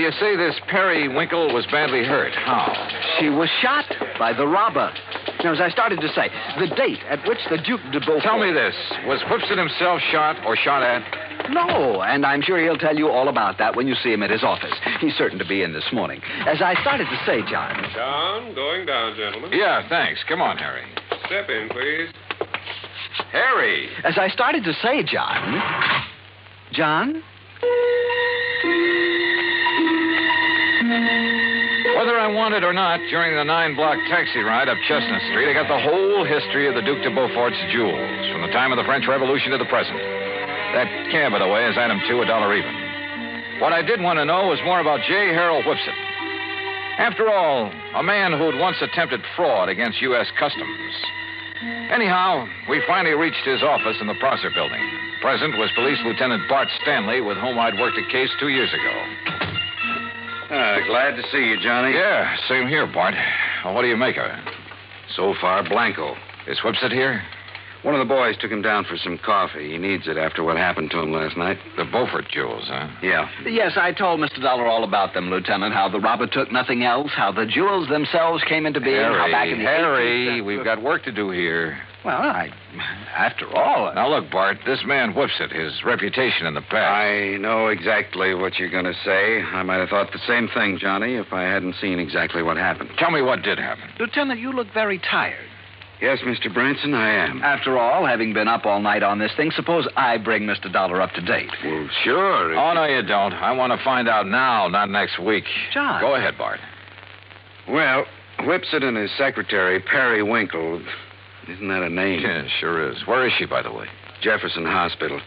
you say this Perry Winkle was badly hurt. How? She was shot by the robber. Now, as I started to say, the date at which the Duke de Beaufort... Tell me this. Was Whipsit himself shot or shot at? No, and I'm sure he'll tell you all about that when you see him at his office. He's certain to be in this morning. As I started to say, John... Down, going down, gentlemen. Yeah, thanks. Come on, Harry. Step in, please. Harry! As I started to say, John... John? Whether I want it or not, during the 9-block taxi ride up Chestnut Street, I got the whole history of the Duke de Beaufort's jewels, from the time of the French Revolution to the present. That cab, by the way, is item 2, $1 even. What I did want to know was more about J. Harold Whipsit. After all, a man who'd once attempted fraud against U.S. Customs. Anyhow, we finally reached his office in the Prosser building. Present was Police Lieutenant Bart Stanley, with whom I'd worked a case 2 years ago. Glad to see you, Johnny. Yeah, same here, Bart. Well, what do you make of it? So far, blanco. Is Whipsit here? One of the boys took him down for some coffee. He needs it after what happened to him last night. The Beaufort jewels, huh? Yeah. Yes, I told Mr. Dollar all about them, Lieutenant, how the robber took nothing else, how the jewels themselves came into being, how back in the Harry, we've got work to do here. Well, after all... Now, look, Bart, this man Whipsit, his reputation in the past... I know exactly what you're going to say. I might have thought the same thing, Johnny, if I hadn't seen exactly what happened. Tell me what did happen. Lieutenant, you look very tired. Yes, Mr. Branson, I am. After all, having been up all night on this thing, suppose I bring Mr. Dollar up to date. Well, sure. Oh, no, you don't. I want to find out now, not next week. John. Go ahead, Bart. Well, Whipsit and his secretary, Perry Winkle... Isn't that a name? Yeah, sure is. Where is she, by the way? Jefferson Hospital.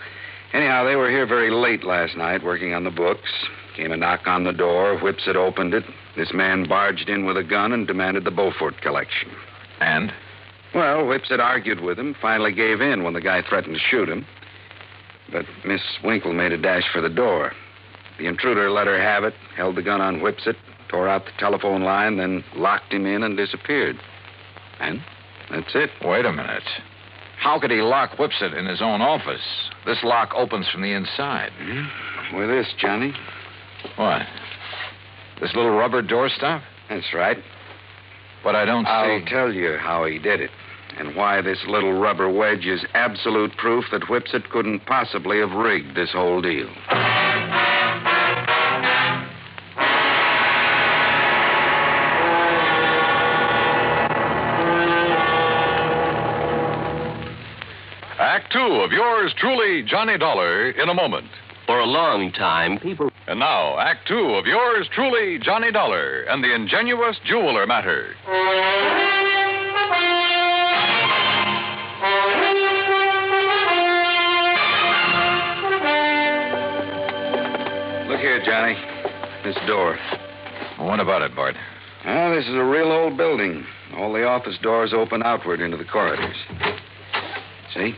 Anyhow, they were here very late last night working on the books. Came a knock on the door. Whipsit opened it. This man barged in with a gun and demanded the Beaufort collection. And? Well, Whipsit argued with him, finally gave in when the guy threatened to shoot him. But Miss Winkle made a dash for the door. The intruder let her have it, held the gun on Whipsit, tore out the telephone line, then locked him in and disappeared. And that's it. Wait a minute. How could he lock Whipsit in his own office? This lock opens from the inside. Mm-hmm. With this, Johnny. What? This little rubber doorstop? That's right. But I don't see... I'll tell you how he did it, and why this little rubber wedge is absolute proof that Whipsit couldn't possibly have rigged this whole deal. Act 2 of yours truly, Johnny Dollar, in a moment. For a long time, people... And now, Act 2 of yours truly, Johnny Dollar, and the Ingenious Jeweler Matter. Look here, Johnny. This door. What about it, Bart? Well, this is a real old building. All the office doors open outward into the corridors. See?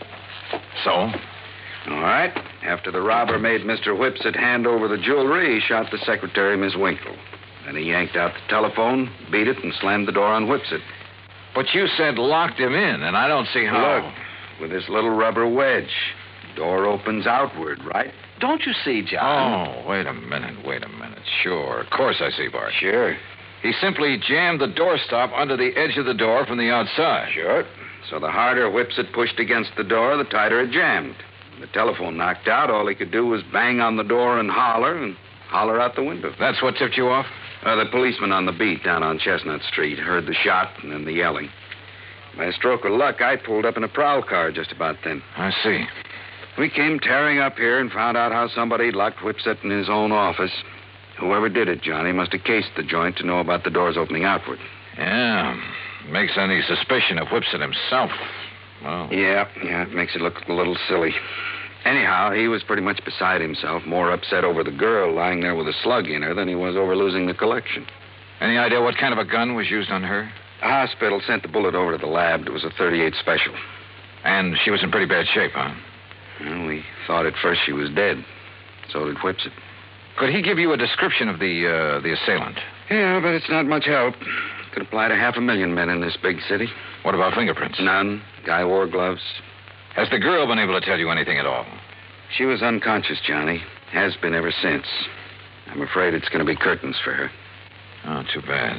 So? All right. After the robber made Mr. Whipsit hand over the jewelry, he shot the secretary, Miss Winkle. Then he yanked out the telephone, beat it, and slammed the door on Whipsit. But you said locked him in, and I don't see how... Look, with this little rubber wedge, door opens outward, right? Don't you see, John? Oh, wait a minute. Sure, of course I see, Bart. Sure. He simply jammed the doorstop under the edge of the door from the outside. Sure. So the harder Whipsit pushed against the door, the tighter it jammed. The telephone knocked out. All he could do was bang on the door and holler out the window. That's what tipped you off? The policeman on the beat down on Chestnut Street heard the shot and then the yelling. By a stroke of luck, I pulled up in a prowl car just about then. I see. We came tearing up here and found out how somebody locked Whipsit in his own office. Whoever did it, Johnny, must have cased the joint to know about the doors opening outward. Yeah. Makes any suspicion of Whipsit himself. Well... Yeah, it makes it look a little silly. Anyhow, he was pretty much beside himself, more upset over the girl lying there with a slug in her than he was over losing the collection. Any idea what kind of a gun was used on her? The hospital sent the bullet over to the lab. It was a .38 special. And she was in pretty bad shape, huh? Well, we thought at first she was dead. So did Whipsit. Could he give you a description of the assailant? Yeah, but it's not much help. Could apply to 500,000 men in this big city. What about fingerprints? None. Guy wore gloves. Has the girl been able to tell you anything at all? She was unconscious, Johnny. Has been ever since. I'm afraid it's going to be curtains for her. Oh, too bad.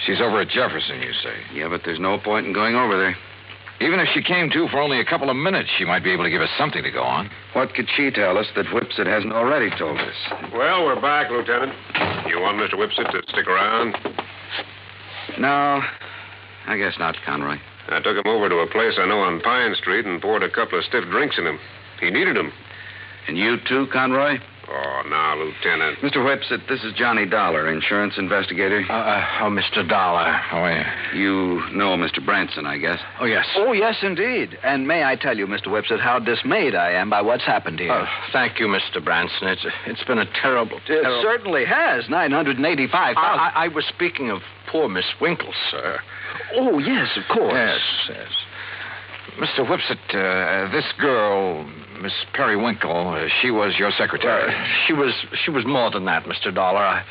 She's over at Jefferson, you say? Yeah, but there's no point in going over there. Even if she came to for only a couple of minutes, she might be able to give us something to go on. What could she tell us that Whipsit hasn't already told us? Well, we're back, Lieutenant. You want Mr. Whipsit to stick around? No, I guess not, Conroy. I took him over to a place I know on Pine Street and poured a couple of stiff drinks in him. He needed them. And you too, Conroy? Oh, now, Lieutenant. Mr. Whipsit, this is Johnny Dollar, insurance investigator. Mr. Dollar. How are you? You know Mr. Branson, I guess. Oh, yes. Oh, yes, indeed. And may I tell you, Mr. Whipsit, how dismayed I am by what's happened here. Oh, thank you, Mr. Branson. It's been a terrible. It certainly has. $985,000. I was speaking of poor Miss Winkle, sir. Oh, yes, of course. Yes. Mr. Whipsit, this girl, Miss Periwinkle, she was your secretary. She was more than that, Mr. Dollar.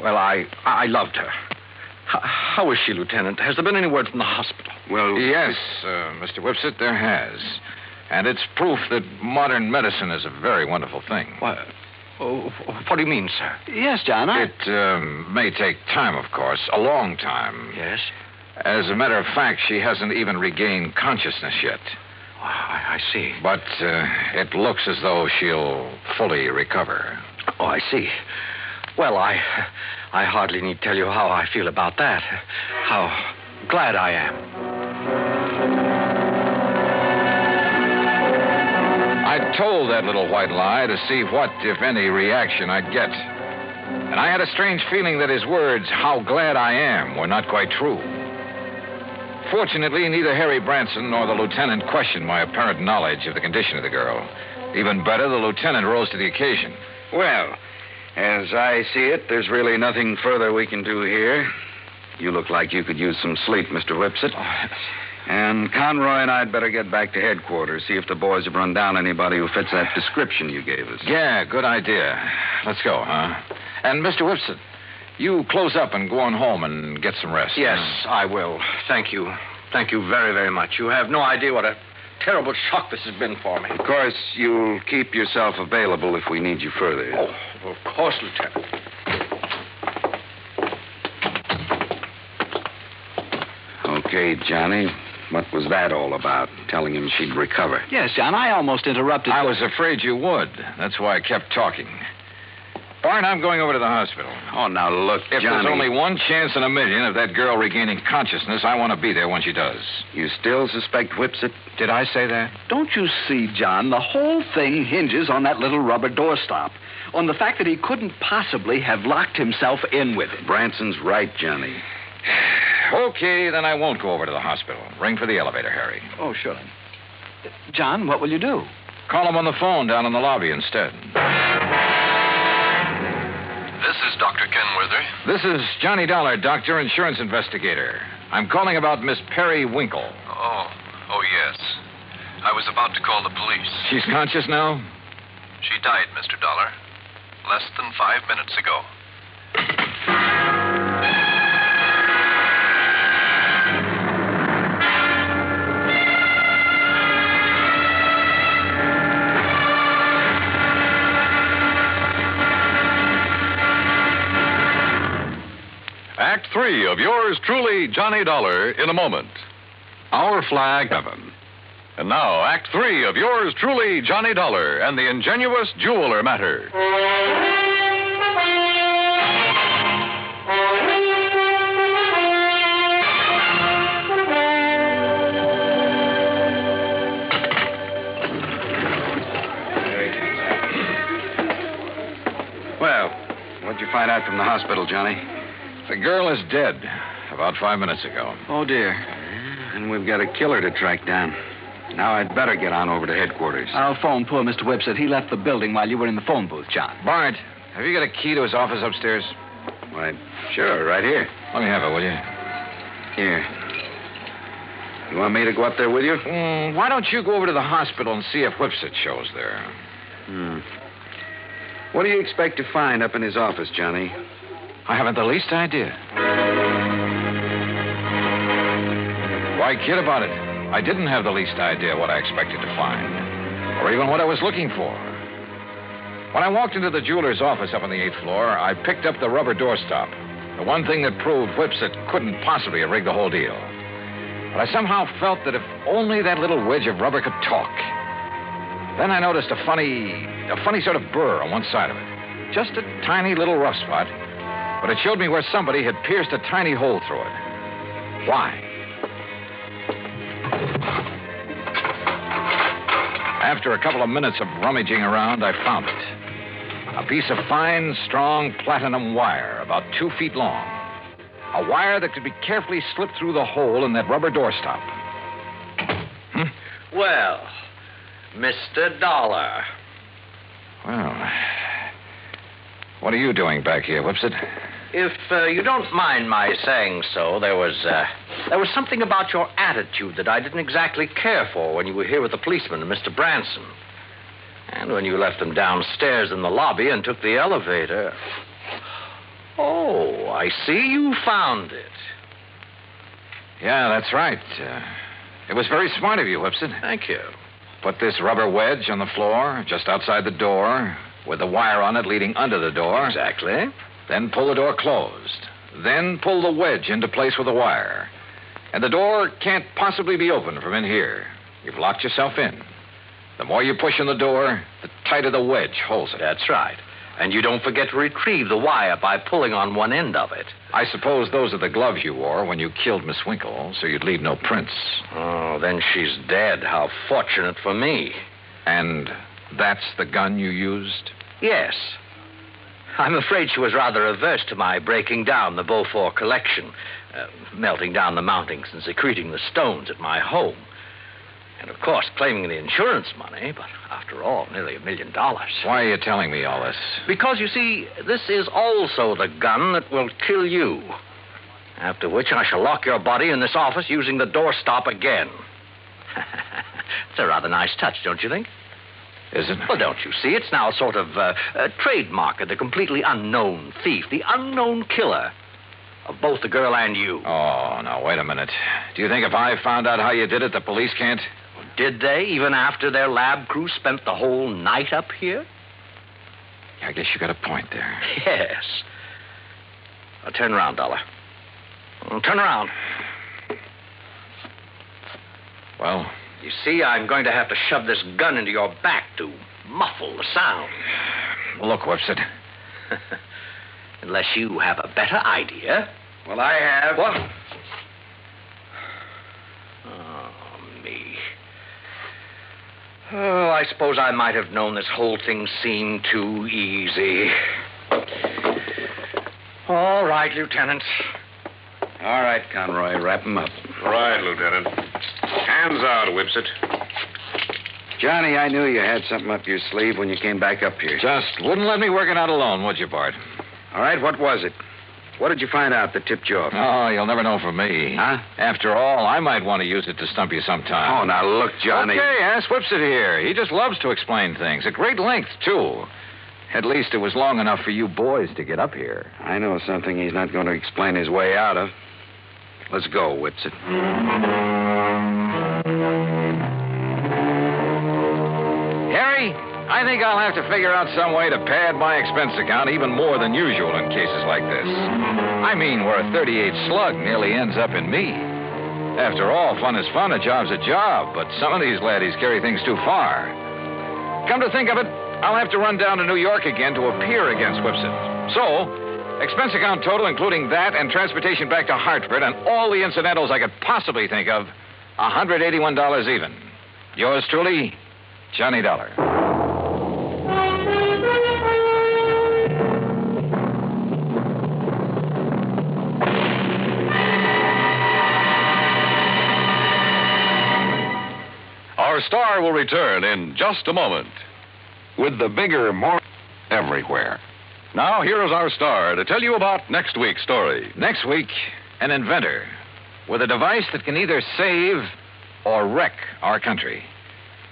I loved her. How is she, Lieutenant? Has there been any word from the hospital? Well, yes, Mr. Whipsit, there has. And it's proof that modern medicine is a very wonderful thing. What do you mean, sir? Yes, John, It may take time, of course, a long time. Yes? As a matter of fact, she hasn't even regained consciousness yet. I see. But it looks as though she'll fully recover. Oh, I see. Well, I hardly need tell you how I feel about that. How glad I am. I told that little white lie to see what, if any, reaction I'd get. And I had a strange feeling that his words, "how glad I am," were not quite true. Fortunately, neither Harry Branson nor the lieutenant questioned my apparent knowledge of the condition of the girl. Even better, the lieutenant rose to the occasion. Well, as I see it, there's really nothing further we can do here. You look like you could use some sleep, Mr. Whipsit. And Conroy and I'd better get back to headquarters, see if the boys have run down anybody who fits that description you gave us. Yeah, good idea. Let's go, huh? And Mr. Whipsit, you close up and go on home and get some rest. Yes, I will. Thank you. Thank you very, very much. You have no idea what a terrible shock this has been for me. Of course, you'll keep yourself available if we need you further. Oh, of course, Lieutenant. Okay, Johnny. What was that all about? Telling him she'd recover. Yes, John, I almost interrupted. I was afraid you would. That's why I kept talking. Bart, I'm going over to the hospital. Oh, now look, If Johnny. there's only one chance in a million of that girl regaining consciousness, I want to be there when she does. You still suspect Whipsit? Did I say that? Don't you see, John, the whole thing hinges on that little rubber doorstop. On the fact that he couldn't possibly have locked himself in with it. Branson's right, Johnny. Okay, then I won't go over to the hospital. Ring for the elevator, Harry. Oh, sure. John, what will you do? Call him on the phone down in the lobby instead. This is Dr. Kenworthy. This is Johnny Dollar, doctor, insurance investigator. I'm calling about Miss Periwinkle. Oh, yes. I was about to call the police. She's conscious now? She died, Mr. Dollar, less than 5 minutes ago. Act 3 of yours truly, Johnny Dollar, in a moment. Our flag, heaven. And now, Act 3 of yours truly, Johnny Dollar, and the Ingenious Jeweler Matter. Well, what'd you find out from the hospital, Johnny? The girl is dead about 5 minutes ago. Oh, dear. And we've got a killer to track down. Now I'd better get on over to headquarters. I'll phone poor Mr. Whipsit. He left the building while you were in the phone booth, John. Bart, have you got a key to his office upstairs? Why, sure, right here. Let me have it, will you? Here. You want me to go up there with you? Why don't you go over to the hospital and see if Whipsit shows there? What do you expect to find up in his office, Johnny? I haven't the least idea. Why kid about it? I didn't have the least idea what I expected to find, or even what I was looking for. When I walked into the jeweler's office up on the 8th floor, I picked up the rubber doorstop, the one thing that proved Whipsit couldn't possibly have rigged the whole deal. But I somehow felt that if only that little wedge of rubber could talk. Then I noticed a funny sort of burr on one side of it. Just a tiny little rough spot. But it showed me where somebody had pierced a tiny hole through it. Why? After a couple of minutes of rummaging around, I found it. A piece of fine, strong platinum wire, about 2 feet long. A wire that could be carefully slipped through the hole in that rubber doorstop. Well, Mr. Dollar. Well, what are you doing back here, Whipsit? If you don't mind my saying so, there was something about your attitude that I didn't exactly care for when you were here with the policeman and Mr. Branson. And when you left them downstairs in the lobby and took the elevator. Oh, I see you found it. Yeah, that's right. It was very smart of you, Whipsit. Thank you. Put this rubber wedge on the floor, just outside the door, with the wire on it leading under the door. Exactly. Then pull the door closed. Then pull the wedge into place with the wire. And the door can't possibly be opened from in here. You've locked yourself in. The more you push on the door, the tighter the wedge holds it. That's right. And you don't forget to retrieve the wire by pulling on one end of it. I suppose those are the gloves you wore when you killed Miss Winkle, so you'd leave no prints. Oh, then she's dead. How fortunate for me. And that's the gun you used? Yes. I'm afraid she was rather averse to my breaking down the Beaufort collection, melting down the mountings and secreting the stones at my home. And, of course, claiming the insurance money, but after all, nearly $1 million. Why are you telling me all this? Because, you see, this is also the gun that will kill you. After which I shall lock your body in this office using the doorstop again. It's a rather nice touch, don't you think? Is it? Well, don't you see? It's now a sort of a trademark of the completely unknown thief, the unknown killer of both the girl and you. Oh, now, wait a minute. Do you think if I found out how you did it, the police can't? Did they, even after their lab crew spent the whole night up here? I guess you got a point there. Yes. Now, turn around, Dollar. Turn around. Well? You see, I'm going to have to shove this gun into your back to muffle the sound. Look, Whipsit. Unless you have a better idea. Well, I have. What? Oh, me. Oh, I suppose I might have known this whole thing seemed too easy. All right, Lieutenant. All right, Conroy, wrap him up. Right, Lieutenant. Hands out, Whipsit. Johnny, I knew you had something up your sleeve when you came back up here. Just wouldn't let me work it out alone, would you, Bart? All right, what was it? What did you find out that tipped you off? Oh, you'll never know from me. Huh? After all, I might want to use it to stump you sometime. Oh, now look, Johnny. Okay, ask Whipsit here. He just loves to explain things. At great length, too. At least it was long enough for you boys to get up here. I know something he's not going to explain his way out of. Let's go, Whipsit. Harry, I think I'll have to figure out some way to pad my expense account even more than usual in cases like this. I mean, where a 38 slug nearly ends up in me. After all, fun is fun, a job's a job, but some of these laddies carry things too far. Come to think of it, I'll have to run down to New York again to appear against Whipsit. So, expense account total, including that and transportation back to Hartford and all the incidentals I could possibly think of, $181 even. Yours truly, Johnny Dollar. Our star will return in just a moment with the bigger, more everywhere. Now, here is our star to tell you about next week's story. Next week, an inventor with a device that can either save or wreck our country.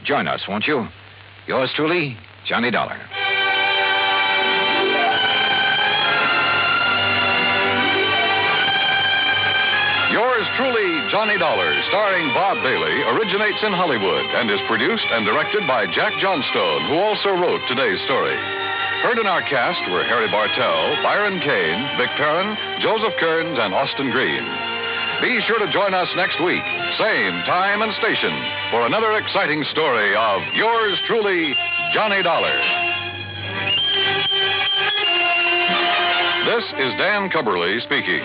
Join us, won't you? Yours truly, Johnny Dollar. Yours truly, Johnny Dollar, starring Bob Bailey, originates in Hollywood and is produced and directed by Jack Johnstone, who also wrote today's story. Heard in our cast were Harry Bartell, Byron Kane, Vic Perrin, Joseph Kearns, and Austin Green. Be sure to join us next week, same time and station, for another exciting story of yours truly, Johnny Dollar. This is Dan Cubberly speaking.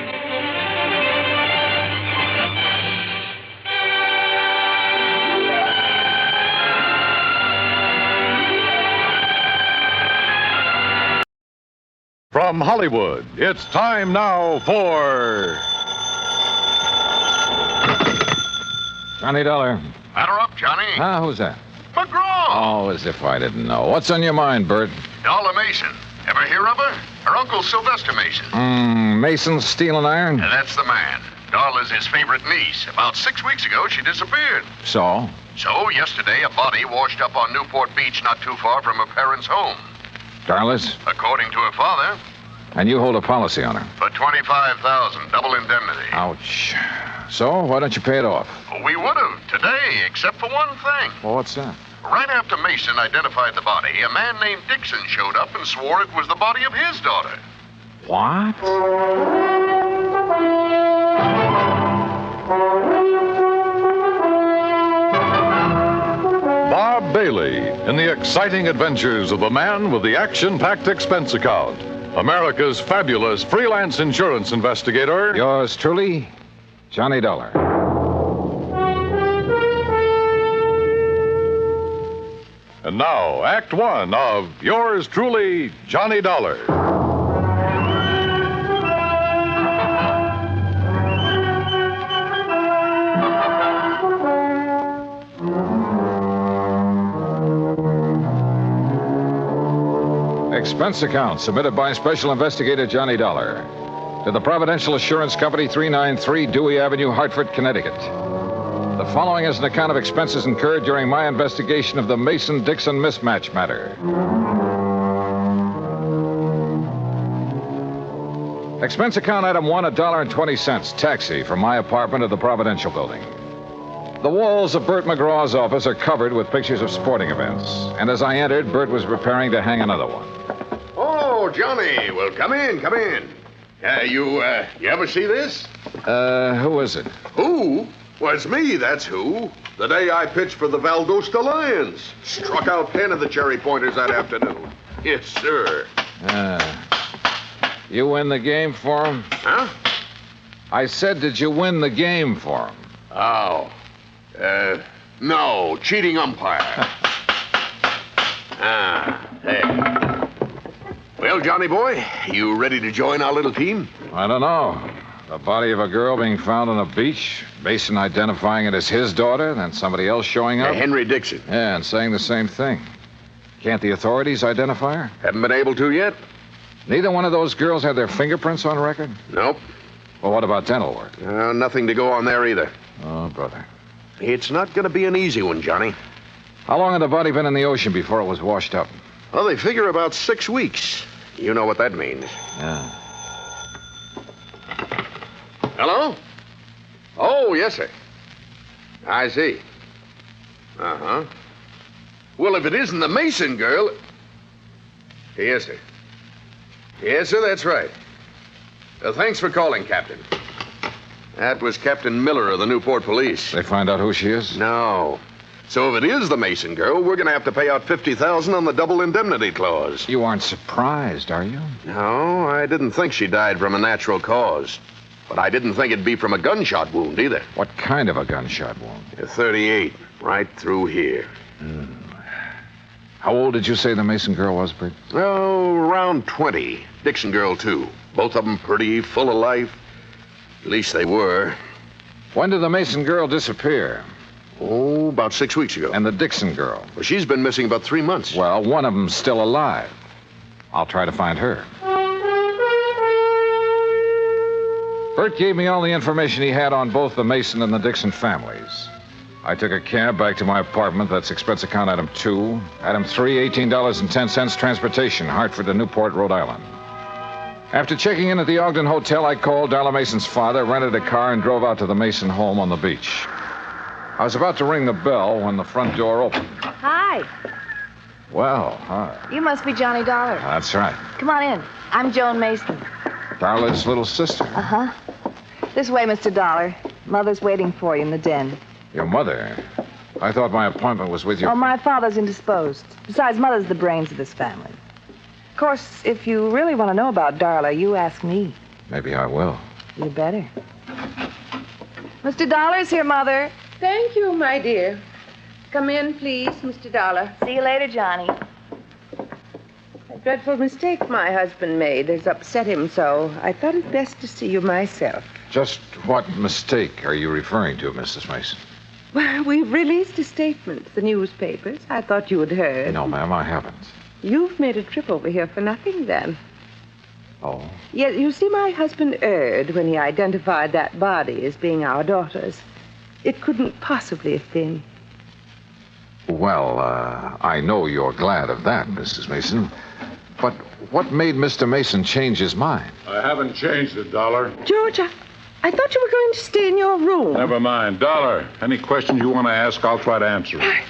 From Hollywood, it's time now for... Johnny Dollar. Batter up, Johnny. Who's that? McGraw. Oh, as if I didn't know. What's on your mind, Bert? Dollar Mason. Ever hear of her? Her uncle Sylvester Mason. Mason Steel and Iron? That's the man. Darla's his favorite niece. About 6 weeks ago, she disappeared. So? So, yesterday, a body washed up on Newport Beach not too far from her parents' home. Darla's? According to her father. And you hold a policy on her? For $25,000, double indemnity. Ouch. So, why don't you pay it off? We would have today, except for one thing. Well, what's that? Right after Mason identified the body, a man named Dixon showed up and swore it was the body of his daughter. What? Bob Bailey in the exciting adventures of the man with the action-packed expense account. America's fabulous freelance insurance investigator. Yours truly, Johnny Dollar. And now, Act One of yours truly, Johnny Dollar. Expense account submitted by Special Investigator Johnny Dollar to the Providential Assurance Company, 393 Dewey Avenue, Hartford, Connecticut. The following is an account of expenses incurred during my investigation of the Mason-Dixon mismatch matter. Expense account item 1, $1.20, taxi from my apartment to the Providential building. The walls of Bert McGraw's office are covered with pictures of sporting events. And as I entered, Bert was preparing to hang another one. Oh, Johnny. Well, come in, come in. You ever see this? Who is it? Who? Well, it's me, that's who. The day I pitched for the Valdosta Lions. Struck out 10 of the cherry pointers that afternoon. Yes, sir. You win the game for him? Huh? I said, did you win the game for him? Oh. No, cheating umpire. Hey. Well, Johnny boy, you ready to join our little team? I don't know. The body of a girl being found on a beach, Mason identifying it as his daughter, then somebody else showing up. Henry Dixon. Yeah, and saying the same thing. Can't the authorities identify her? Haven't been able to yet. Neither one of those girls had their fingerprints on record? Nope. Well, what about dental work? Nothing to go on there either. Oh, brother. It's not going to be an easy one, Johnny. How long had the body been in the ocean before it was washed up? Well, they figure about 6 weeks. You know what that means. Yeah. Hello? Oh, yes, sir. I see. Uh-huh. Well, if it isn't the Mason girl... Yes, sir. Yes, sir, that's right. Thanks for calling, Captain. That was Captain Miller of the Newport Police. They find out who she is? No. So if it is the Mason girl, we're going to have to pay out $50,000 on the double indemnity clause. You aren't surprised, are you? No, I didn't think she died from a natural cause. But I didn't think it'd be from a gunshot wound either. What kind of a gunshot wound? A 38, right through here. How old did you say the Mason girl was, Bert? Oh, around 20. Dixon girl, too. Both of them pretty, full of life. At least they were. When did the Mason girl disappear? Oh, about 6 weeks ago. And the Dixon girl? Well, she's been missing about 3 months. Well, one of them's still alive. I'll try to find her. Bert gave me all the information he had on both the Mason and the Dixon families. I took a cab back to my apartment. That's expense account item 2. Item 3, $18.10 transportation, Hartford to Newport, Rhode Island. After checking in at the Ogden Hotel, I called Darla Mason's father, rented a car, and drove out to the Mason home on the beach. I was about to ring the bell when the front door opened. Hi. Well, hi. You must be Johnny Dollar. That's right. Come on in. I'm Joan Mason. Darla's little sister. Uh-huh. This way, Mr. Dollar. Mother's waiting for you in the den. Your mother? I thought my appointment was with your... Oh, my father's indisposed. Besides, Mother's the brains of this family. Of course, if you really want to know about Darla, you ask me. Maybe I will. You better. Mr. Dollar's here, Mother. Thank you, my dear. Come in, please, Mr. Dollar. See you later, Johnny. dreadful mistake my husband made has upset him so. I thought it best to see you myself. Just what mistake are you referring to, Mrs. Mason? Well, we've released a statement to the newspapers. I thought you had heard. No, ma'am, I haven't. You've made a trip over here for nothing, then. Oh? Yes, you see, my husband erred when he identified that body as being our daughter's. It couldn't possibly have been. Well, I know you're glad of that, Mrs. Mason. But what made Mr. Mason change his mind? I haven't changed it, Dollar. George, I thought you were going to stay in your room. Never mind. Dollar, any questions you want to ask, I'll try to answer them.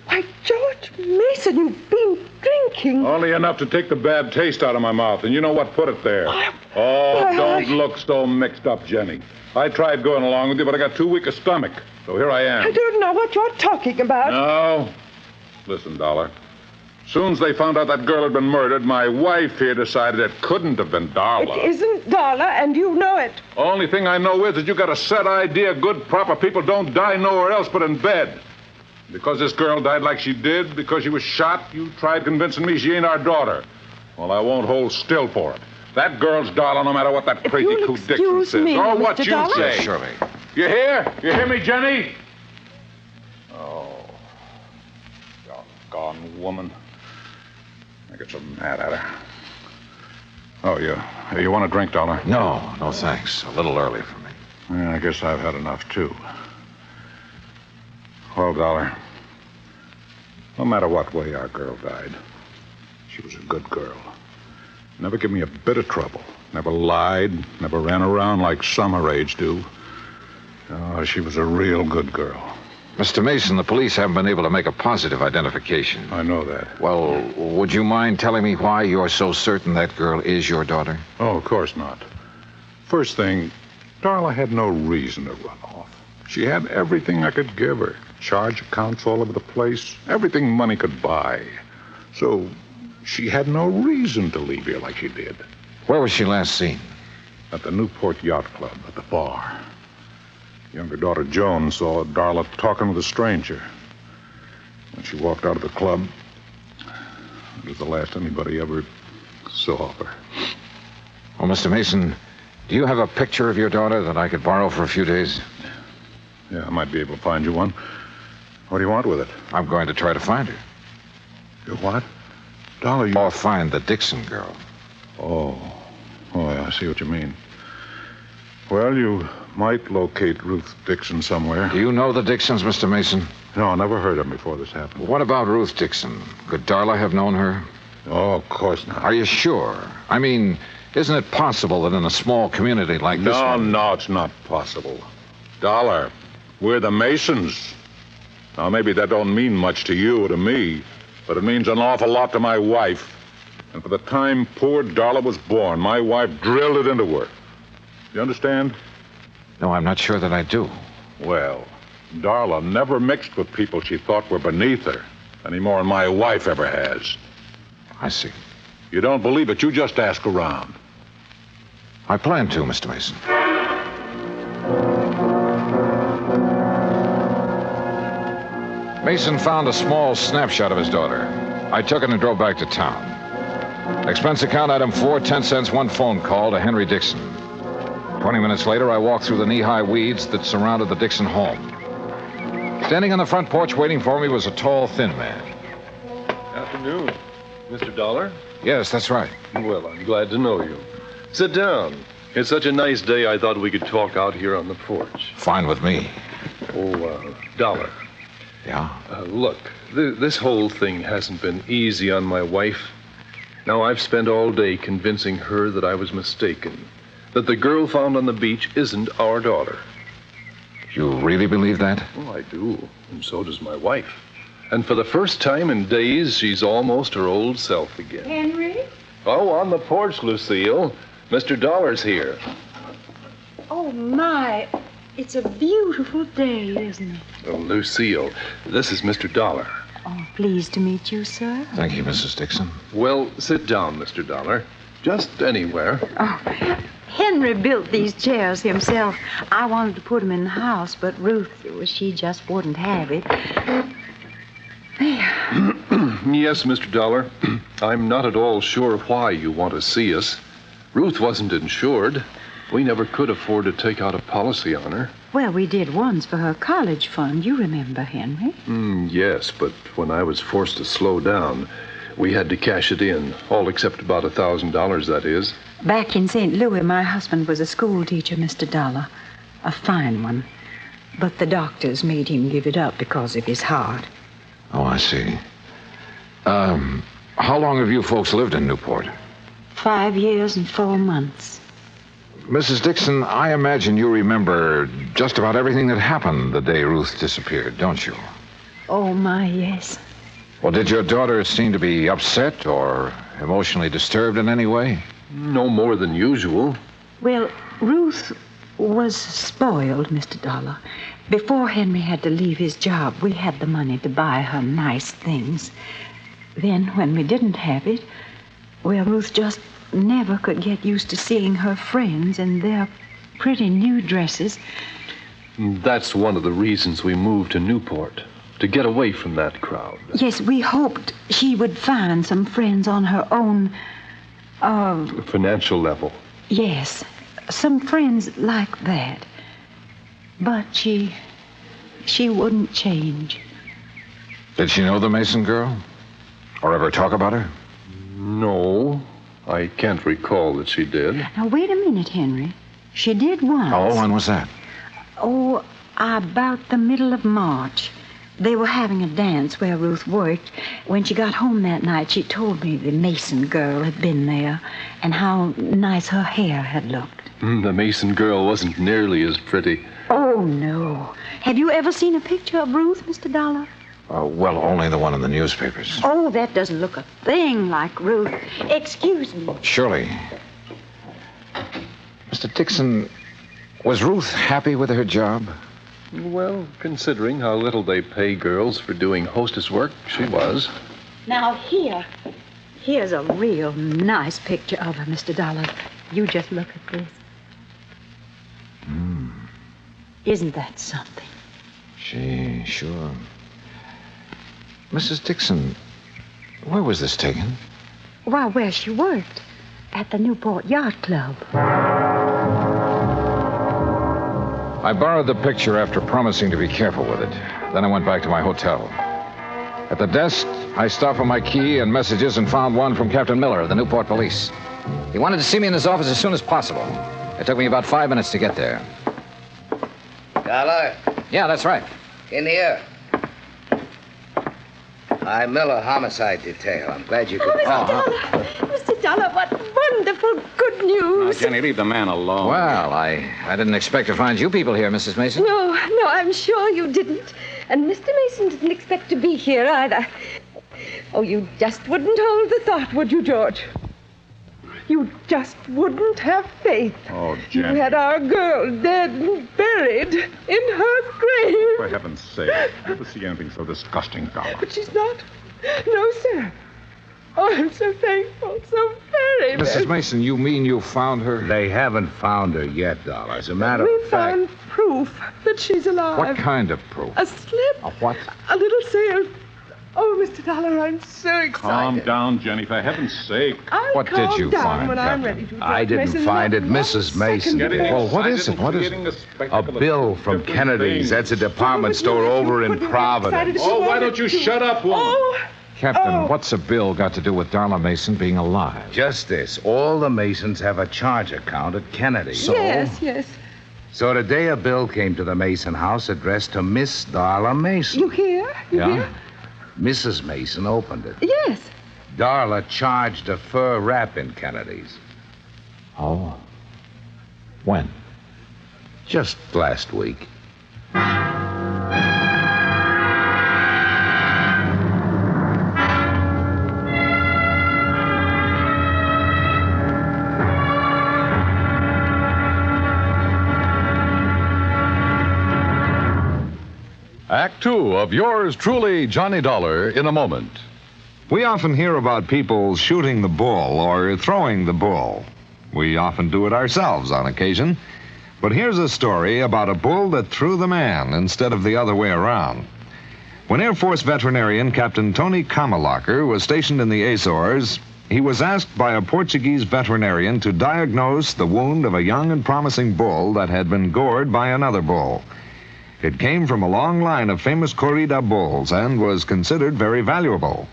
Why, George Mason, you've been drinking. Only enough to take the bad taste out of my mouth, and you know what put it there. Don't look so mixed up, Jenny. I tried going along with you, but I got too weak a stomach. So here I am. I don't know what you're talking about. No. Listen, Dollar. Soon as they found out that girl had been murdered, my wife here decided it couldn't have been Darla. It isn't Darla, and you know it. Only thing I know is that you got a set idea good, proper people don't die nowhere else but in bed. Because this girl died like she did, because she was shot, you tried convincing me she ain't our daughter. Well, I won't hold still for it. That girl's Darla, no matter what that crazy Coot Dixon says. Me, or what Mr. you Dollar? say. Surely. You hear? You hear me, Jenny? Oh. Doggone woman. I get so mad at her. Oh, you want a drink, Dollar? No, thanks. A little early for me. Yeah, I guess I've had enough, too. Well, Dollar, no matter what way our girl died, she was a good girl. Never gave me a bit of trouble. Never lied, never ran around like some her age do. Oh, she was a real good girl. Mr. Mason, the police haven't been able to make a positive identification. I know that. Well, would you mind telling me why you're so certain that girl is your daughter? Oh, of course not. First thing, Darla had no reason to run off. She had everything I could give her. Charge accounts all over the place. Everything money could buy. So she had no reason to leave here like she did. Where was she last seen? At the Newport Yacht Club, at the bar. Younger daughter Joan saw Darla talking with a stranger. When she walked out of the club, it was the last anybody ever saw of her. Well, Mr. Mason, do you have a picture of your daughter that I could borrow for a few days? Yeah, I might be able to find you one. What do you want with it? I'm going to try to find her. You what? Dollar, you... Or find the Dixon girl. Oh, yeah, I see what you mean. Well, you might locate Ruth Dixon somewhere. Do you know the Dixons, Mr. Mason? No, I never heard of them before this happened. What about Ruth Dixon? Could Darla have known her? Oh, of course not. Are you sure? I mean, isn't it possible that in a small community like this one... No, it's not possible. Dollar, we're the Masons. Now, maybe that don't mean much to you or to me, but it means an awful lot to my wife. And for the time poor Darla was born, my wife drilled it into her. You understand? No, I'm not sure that I do. Well, Darla never mixed with people she thought were beneath her, any more than my wife ever has. I see. You don't believe it, you just ask around. I plan to, Mr. Mason. Mason found a small snapshot of his daughter. I took it and drove back to town. Expense account item 4, 10 cents, one phone call to Henry Dixon. 20 minutes later, I walked through the knee-high weeds that surrounded the Dixon home. Standing on the front porch waiting for me was a tall, thin man. Afternoon. Mr. Dollar? Yes, that's right. Well, I'm glad to know you. Sit down. It's such a nice day, I thought we could talk out here on the porch. Fine with me. Oh, Dollar. Yeah? Look, this whole thing hasn't been easy on my wife. Now, I've spent all day convincing her that I was mistaken, that the girl found on the beach isn't our daughter. You really believe that? Oh, I do, and so does my wife. And for the first time in days, she's almost her old self again. Henry? Oh, on the porch, Lucille. Mr. Dollar's here. Oh, my. It's a beautiful day, isn't it? Oh, Lucille, this is Mr. Dollar. Oh, pleased to meet you, sir. Thank you, Mrs. Dixon. Well, sit down, Mr. Dollar. Just anywhere. Oh, Henry built these chairs himself. I wanted to put them in the house, but Ruth, she just wouldn't have it. There. Yes, Mr. Dollar. I'm not at all sure why you want to see us. Ruth wasn't insured. We never could afford to take out a policy on her. Well, we did once for her college fund. You remember, Henry? Yes, but when I was forced to slow down, we had to cash it in. All except about $1,000, that is. Back in St. Louis, my husband was a school teacher, Mr. Dollar. A fine one. But the doctors made him give it up because of his heart. Oh, I see. How long have you folks lived in Newport? 5 years and 4 months. Mrs. Dixon, I imagine you remember just about everything that happened the day Ruth disappeared, don't you? Oh, my, yes. Well, did your daughter seem to be upset or emotionally disturbed in any way? No more than usual. Well, Ruth was spoiled, Mr. Dollar. Before Henry had to leave his job, we had the money to buy her nice things. Then, when we didn't have it, well, Ruth just never could get used to seeing her friends in their pretty new dresses. That's one of the reasons we moved to Newport, to get away from that crowd. Yes, we hoped she would find some friends on her own, financial level. Yes, some friends like that. But she wouldn't change. Did she know the Mason girl? Or ever talk about her? No, I can't recall that she did. Now, wait a minute, Henry. She did once. Oh, when was that? Oh, about the middle of March. They were having a dance where Ruth worked. When she got home that night, she told me the Mason girl had been there and how nice her hair had looked. The Mason girl wasn't nearly as pretty. Oh, no. Have you ever seen a picture of Ruth, Mr. Dollar? Well, only the one in the newspapers. Oh, that doesn't look a thing like Ruth. Excuse me. Surely. Mr. Dixon, was Ruth happy with her job? Well, considering how little they pay girls for doing hostess work, she was. Now, here's a real nice picture of her, Mr. Dollar. You just look at this. Isn't that something? Sure. Mrs. Dixon, where was this taken? Well, where she worked. At the Newport Yacht Club. I borrowed the picture after promising to be careful with it. Then I went back to my hotel. At the desk, I stopped for my key and messages and found one from Captain Miller of the Newport Police. He wanted to see me in his office as soon as possible. It took me about 5 minutes to get there. Dollar? Yeah, that's right. In here. I'm Miller, homicide detail. I'm glad you could... Mr. Dollar, what wonderful good news. Jenny, leave the man alone. Well, I didn't expect to find you people here, Mrs. Mason. No, I'm sure you didn't. And Mr. Mason didn't expect to be here either. Oh, you just wouldn't hold the thought, would you, George? You just wouldn't have faith. Oh, You Jenny. had our girl dead and buried in her grave. For heaven's sake, never see anything so disgusting, Dollar. But she's not. No, sir. Oh, I'm so thankful, so very Mrs. Mason, you mean you found her? They haven't found her yet, Dollar. As a matter We of fact... found proof that she's alive. What kind of proof? A slip. A what? A little sail. Oh, Mr. Dollar, I'm so excited. Calm down, Jenny, for heaven's sake. I'll What did calm you down find, when I'm Captain? ready to. I didn't Mason, find it, not Mrs. one Mason. second. Well, what is it? What is it? A bill from Kennedy's. That's a department store over in Providence. Oh, why don't you shut up, woman? Oh, Captain, what's a bill got to do with Darla Mason being alive? Just this. All the Masons have a charge account at Kennedy's. yes. So today a bill came to the Mason house addressed to Miss Darla Mason. You hear? You hear? Mrs. Mason opened it. Yes. Darla charged a fur wrap in Kennedy's. Oh. When? Just last week. Act Two of yours truly, Johnny Dollar, in a moment. We often hear about people shooting the bull or throwing the bull. We often do it ourselves on occasion. But here's a story about a bull that threw the man instead of the other way around. When Air Force veterinarian Captain Tony Kamalacher was stationed in the Azores, he was asked by a Portuguese veterinarian to diagnose the wound of a young and promising bull that had been gored by another bull. It came from a long line of famous corrida bulls and was considered very valuable.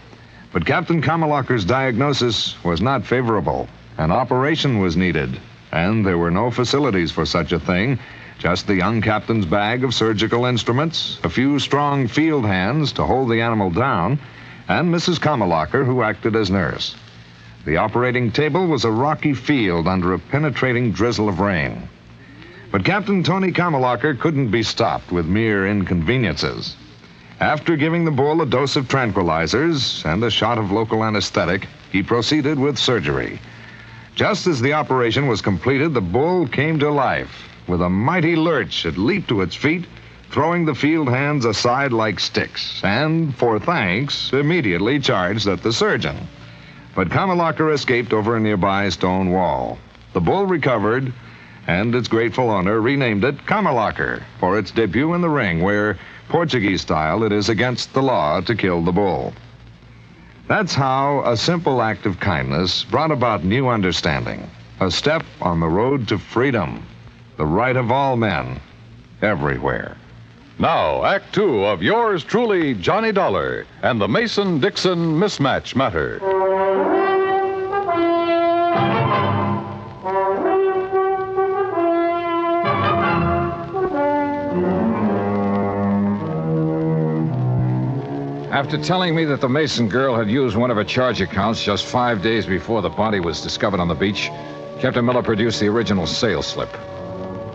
But Captain Kamalacher's diagnosis was not favorable. An operation was needed, and there were no facilities for such a thing. Just the young captain's bag of surgical instruments, a few strong field hands to hold the animal down, and Mrs. Kamalacher, who acted as nurse. The operating table was a rocky field under a penetrating drizzle of rain. But Captain Tony Kamalacher couldn't be stopped with mere inconveniences. After giving the bull a dose of tranquilizers and a shot of local anesthetic, he proceeded with surgery. Just as the operation was completed, the bull came to life. With a mighty lurch, it leaped to its feet, throwing the field hands aside like sticks, and, for thanks, immediately charged at the surgeon. But Kamalacher escaped over a nearby stone wall. The bull recovered, and its grateful owner renamed it Kamalacher for its debut in the ring, where, Portuguese style, it is against the law to kill the bull. That's how a simple act of kindness brought about new understanding, a step on the road to freedom. The right of all men, everywhere. Now, Act Two of yours truly, Johnny Dollar, and the Mason-Dixon Mismatch Matter. After telling me that the Mason girl had used one of her charge accounts just 5 days before the body was discovered on the beach, Captain Miller produced the original sales slip.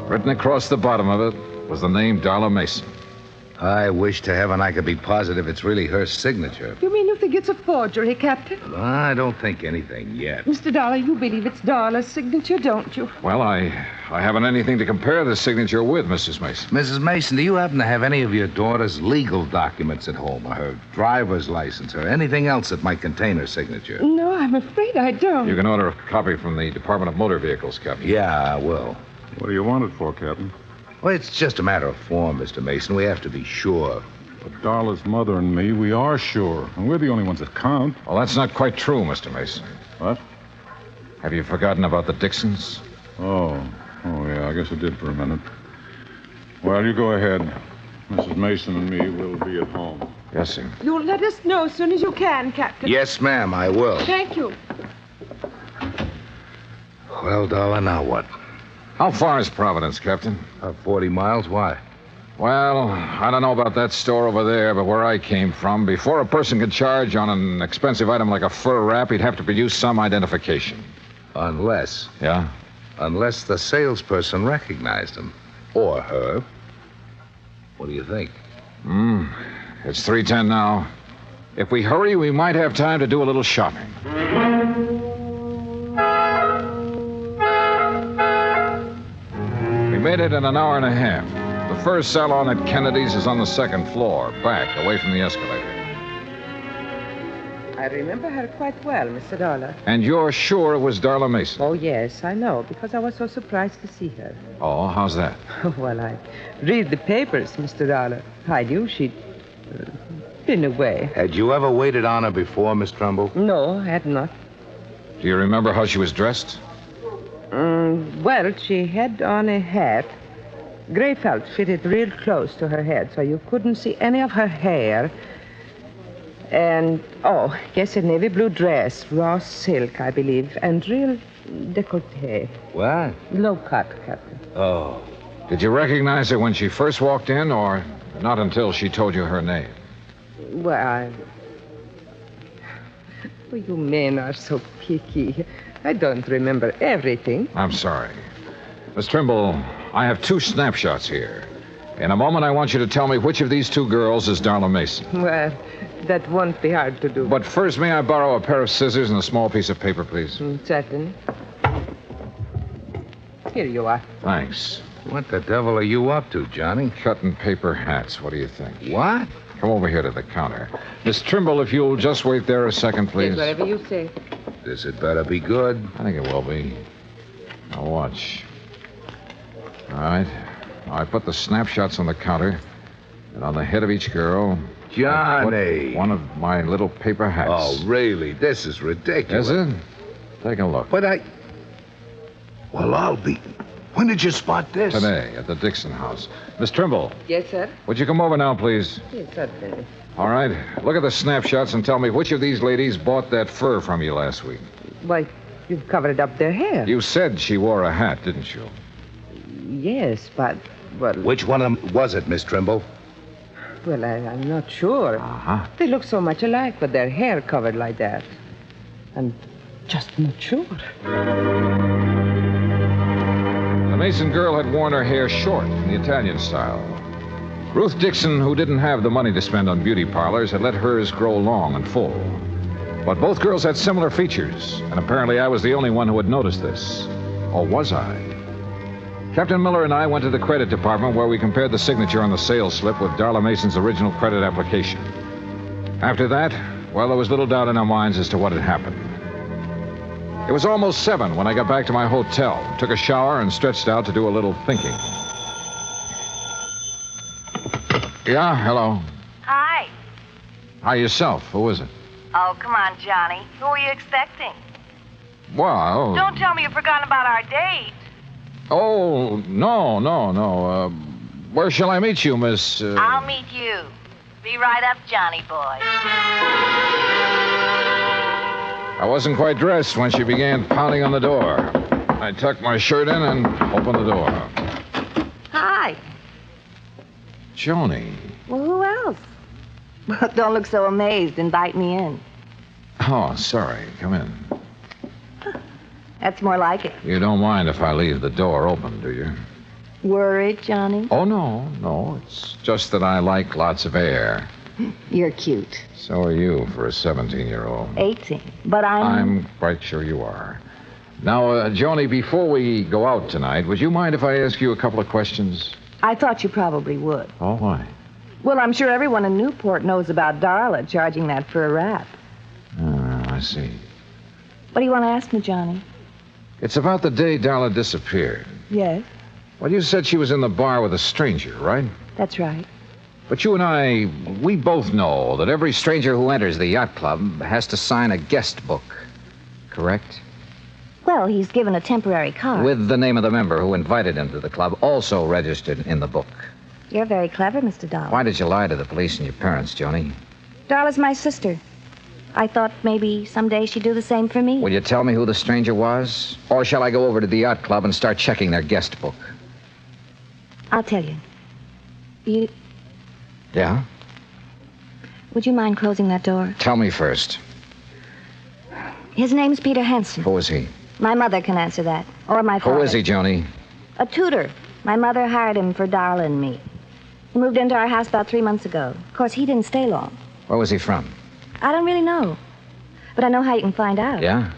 Written across the bottom of it was the name Darla Mason. I wish to heaven I could be positive it's really her signature. You mean you think it's a forgery, Captain? I don't think anything yet. Mr. Dollar, you believe it's Darla's signature, don't you? Well, I haven't anything to compare the signature with, Mrs. Mason. Mrs. Mason, do you happen to have any of your daughter's legal documents at home, or her driver's license, or anything else that might contain her signature? No, I'm afraid I don't. You can order a copy from the Department of Motor Vehicles, Captain. Yeah, I will. What do you want it for, Captain? Well, it's just a matter of form, Mr. Mason. We have to be sure. But Darla's mother and me, we are sure. And we're the only ones that count. Well, that's not quite true, Mr. Mason. What? Have you forgotten about the Dixons? Oh, yeah, I guess I did for a minute. Well, you go ahead. Mrs. Mason and me will be at home. Yes, sir. You'll let us know as soon as you can, Captain. Yes, ma'am, I will. Thank you. Well, Darla, now what? How far is Providence, Captain? 40 miles. Why? Well, I don't know about that store over there, but where I came from, before a person could charge on an expensive item like a fur wrap, he'd have to produce some identification. Unless. Yeah? Unless the salesperson recognized him. Or her. What do you think? It's 3:10 now. If we hurry, we might have time to do a little shopping. We made it in an hour and a half. The first salon at Kennedy's is on the second floor, back, away from the escalator. I remember her quite well, Mr. Dollar. And you're sure it was Darla Mason? Oh, yes, I know, because I was so surprised to see her. Oh, how's that? Well, I read the papers, Mr. Dollar. I knew she'd been away. Had you ever waited on her before, Miss Trumbull? No, I had not. Do you remember how she was dressed? Well, she had on a hat. Gray felt fitted real close to her head, so you couldn't see any of her hair. And, yes, a navy blue dress, raw silk, I believe, and real décolleté. What? Low cut, Captain. Oh. Did you recognize her when she first walked in, or not until she told you her name? Well, you men are so picky. I don't remember everything. I'm sorry. Miss Trimble, I have 2 snapshots here. In a moment, I want you to tell me which of these 2 girls is Darla Mason. Well, that won't be hard to do. But first, may I borrow a pair of scissors and a small piece of paper, please? Certainly. Here you are. Thanks. What the devil are you up to, Johnny? Cutting paper hats. What do you think? What? Come over here to the counter. Miss Trimble, if you'll just wait there a second, please. Yes, whatever you say. This had better be good. I think it will be. Now watch. All right. Now, I put the snapshots on the counter, and on the head of each girl, Johnny. One of my little paper hats. Oh, really? This is ridiculous. Is it? Take a look. But Well, I'll be... When did you spot this? Today, at the Dixon house. Miss Trimble, Yes, sir? would you come over now, please? Yes, certainly. All right. Look at the snapshots and tell me which of these ladies bought that fur from you last week. Why, you've covered up their hair. You said she wore a hat, didn't you? Yes, but... Which one of them was it, Miss Trimble? Well, I'm not sure. Uh-huh. They look so much alike with their hair covered like that. I'm just not sure. The Mason girl had worn her hair short in the Italian style. Ruth Dixon, who didn't have the money to spend on beauty parlors, had let hers grow long and full. But both girls had similar features, and apparently I was the only one who had noticed this. Or was I? Captain Miller and I went to the credit department where we compared the signature on the sales slip with Darla Mason's original credit application. After that, well, there was little doubt in our minds as to what had happened. It was almost 7 when I got back to my hotel, took a shower, and stretched out to do a little thinking. Yeah, hello. Hi. Hi, yourself. Who is it? Oh, come on, Johnny. Who are you expecting? Well... Don't tell me you've forgotten about our date. Oh, no. Where shall I meet you, Miss... I'll meet you. Be right up, Johnny boy. I wasn't quite dressed when she began pounding on the door. I tucked my shirt in and opened the door. Hi. Joni. Well, who else? Well, don't look so amazed. Invite me in. Oh, sorry. Come in. That's more like it. You don't mind if I leave the door open, do you? Worried, Johnny? Oh, no. It's just that I like lots of air. You're cute. So are you for a 17-year-old. 18. But I'm quite sure you are. Now, Joni, before we go out tonight, would you mind if I ask you a couple of questions? I thought you probably would. Oh, why? Well, I'm sure everyone in Newport knows about Darla charging that for a rap. Oh, I see. What do you want to ask me, Johnny? It's about the day Darla disappeared. Yes? Well, you said she was in the bar with a stranger, right? That's right. But you and I, we both know that every stranger who enters the yacht club has to sign a guest book, correct? Well, he's given a temporary card. With the name of the member who invited him to the club also registered in the book. You're very clever, Mr. Dollar. Why did you lie to the police and your parents, Joni? Darla's my sister. I thought maybe someday she'd do the same for me. Will you tell me who the stranger was? Or shall I go over to the yacht club and start checking their guest book? I'll tell you. Yeah? Would you mind closing that door? Tell me first. His name's Peter Henson. Who is he? My mother can answer that. Or my father. Who is he, Joni? A tutor. My mother hired him for Darla and me. He moved into our house about 3 months ago. Of course, he didn't stay long. Where was he from? I don't really know. But I know how you can find out. Yeah?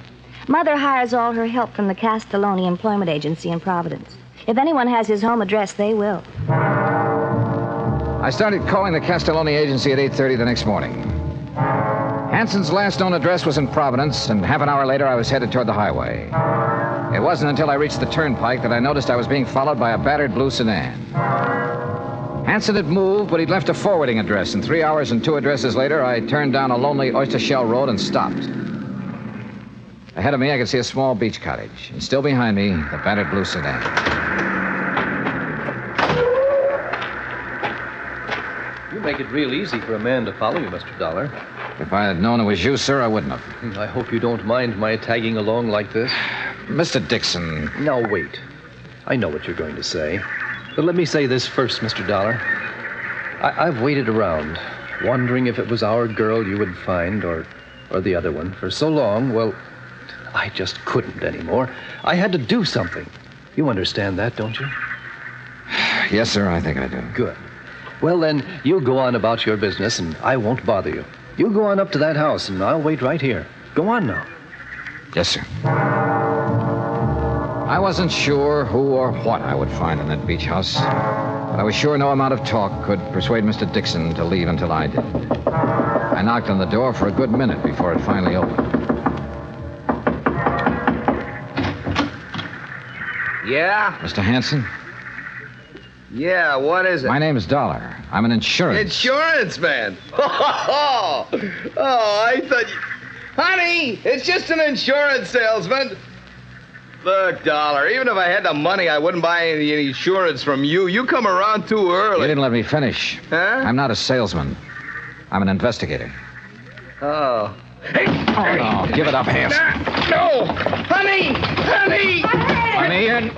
Mother hires all her help from the Castelloni Employment Agency in Providence. If anyone has his home address, they will. I started calling the Castelloni agency at 8:30 the next morning. Hanson's last known address was in Providence, and half an hour later I was headed toward the highway. It wasn't until I reached the turnpike that I noticed I was being followed by a battered blue sedan. Hanson had moved, but he'd left a forwarding address, and 3 hours and 2 addresses later, I turned down a lonely oyster shell road and stopped. Ahead of me, I could see a small beach cottage, and still behind me, the battered blue sedan. You make it real easy for a man to follow you, Mr. Dollar. If I had known it was you, sir, I wouldn't have. I hope you don't mind my tagging along like this. Mr. Dixon. No, wait. I know what you're going to say. But let me say this first, Mr. Dollar. I've waited around, wondering if it was our girl you would find or the other one for so long. Well, I just couldn't anymore. I had to do something. You understand that, don't you? Yes, sir, I think I do. Good. Well, then, you go on about your business, and I won't bother you. You go on up to that house, and I'll wait right here. Go on now. Yes, sir. I wasn't sure who or what I would find in that beach house, but I was sure no amount of talk could persuade Mr. Dixon to leave until I did. I knocked on the door for a good minute before it finally opened. Yeah? Mr. Hanson? Yeah, what is it? My name's Dollar. I'm an insurance. Insurance man. Oh, I thought you... Honey, it's just an insurance salesman. Look, Dollar, even if I had the money, I wouldn't buy any insurance from you. You come around too early. You didn't let me finish. Huh? I'm not a salesman. I'm an investigator. Oh. Hey! Oh, give it up, Hanson. No! Honey! Honey! Honey!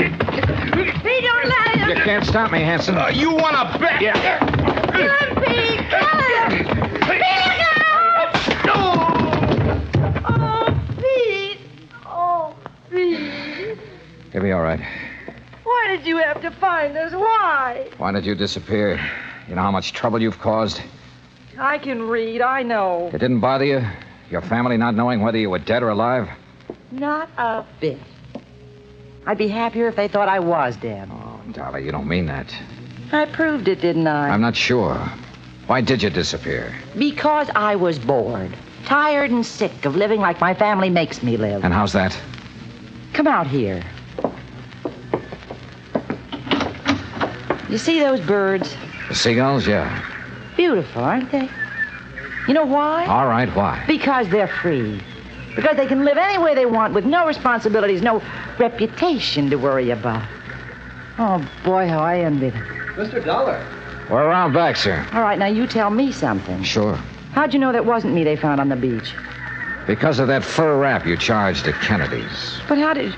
Pete, don't let him. You can't stop me, Hanson. You want to bet? Yeah. Kill him, Pete. Kill him. Pete, no! Oh, Pete. Oh, Pete. You'll be all right. Why did you have to find us? Why? Why did you disappear? You know how much trouble you've caused? I can read, I know. It didn't bother you? Your family not knowing whether you were dead or alive? Not a bit. I'd be happier if they thought I was dead. Oh, Dolly, you don't mean that. I proved it, didn't I? I'm not sure. Why did you disappear? Because I was bored. Tired and sick of living like my family makes me live. And how's that? Come out here. You see those birds? The seagulls, yeah. Beautiful, aren't they? You know why? All right, why? Because they're free. Because they can live any way they want with no responsibilities, no reputation to worry about. Oh, boy, how I envy them. Mr. Dollar. We're around back, sir. All right, now you tell me something. Sure. How'd you know that wasn't me they found on the beach? Because of that fur wrap you charged at Kennedy's. But how did...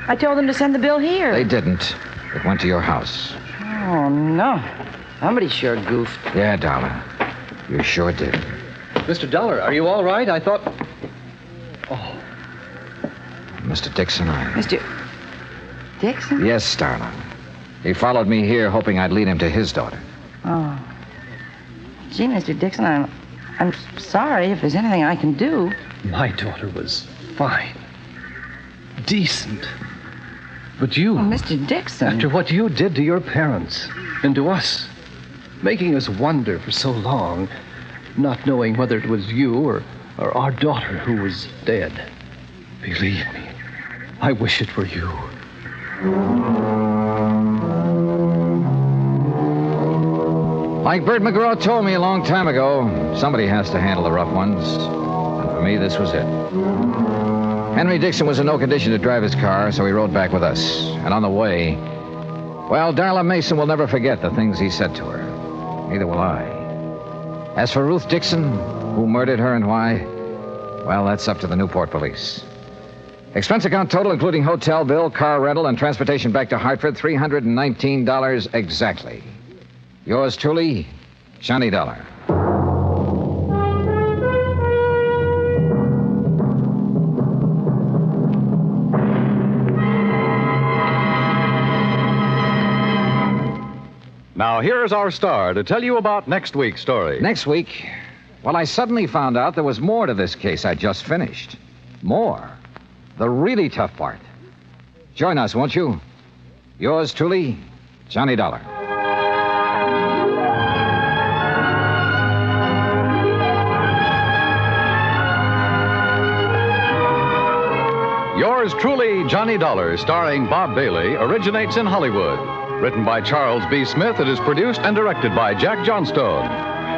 I told them to send the bill here. They didn't. It went to your house. Oh, no. Somebody sure goofed. Yeah, Dollar. You sure did. Mr. Dollar, are you all right? I thought... Oh. Mr. Dixon, Mr. Dixon? Yes, darling. He followed me here hoping I'd lead him to his daughter. Oh. Gee, Mr. Dixon, I'm sorry if there's anything I can do. My daughter was fine. Decent. But you... Oh, Mr. Dixon. After what you did to your parents and to us, making us wonder for so long, not knowing whether it was you or our daughter who was dead. Believe me, I wish it were you. Like Bert McGraw told me a long time ago, somebody has to handle the rough ones. And for me, this was it. Henry Dixon was in no condition to drive his car, so he rode back with us. And on the way, well, Darla Mason will never forget the things he said to her. Neither will I. As for Ruth Dixon, who murdered her and why, well, that's up to the Newport police. Expense account total, including hotel bill, car rental, and transportation back to Hartford, $319 exactly. Yours truly, Johnny Dollar. Now, here's our star to tell you about next week's story. Next week? Well, I suddenly found out there was more to this case I just finished. More. The really tough part. Join us, won't you? Yours truly, Johnny Dollar. Yours truly, Johnny Dollar, starring Bob Bailey, originates in Hollywood. Written by Charles B. Smith, it is produced and directed by Jack Johnstone.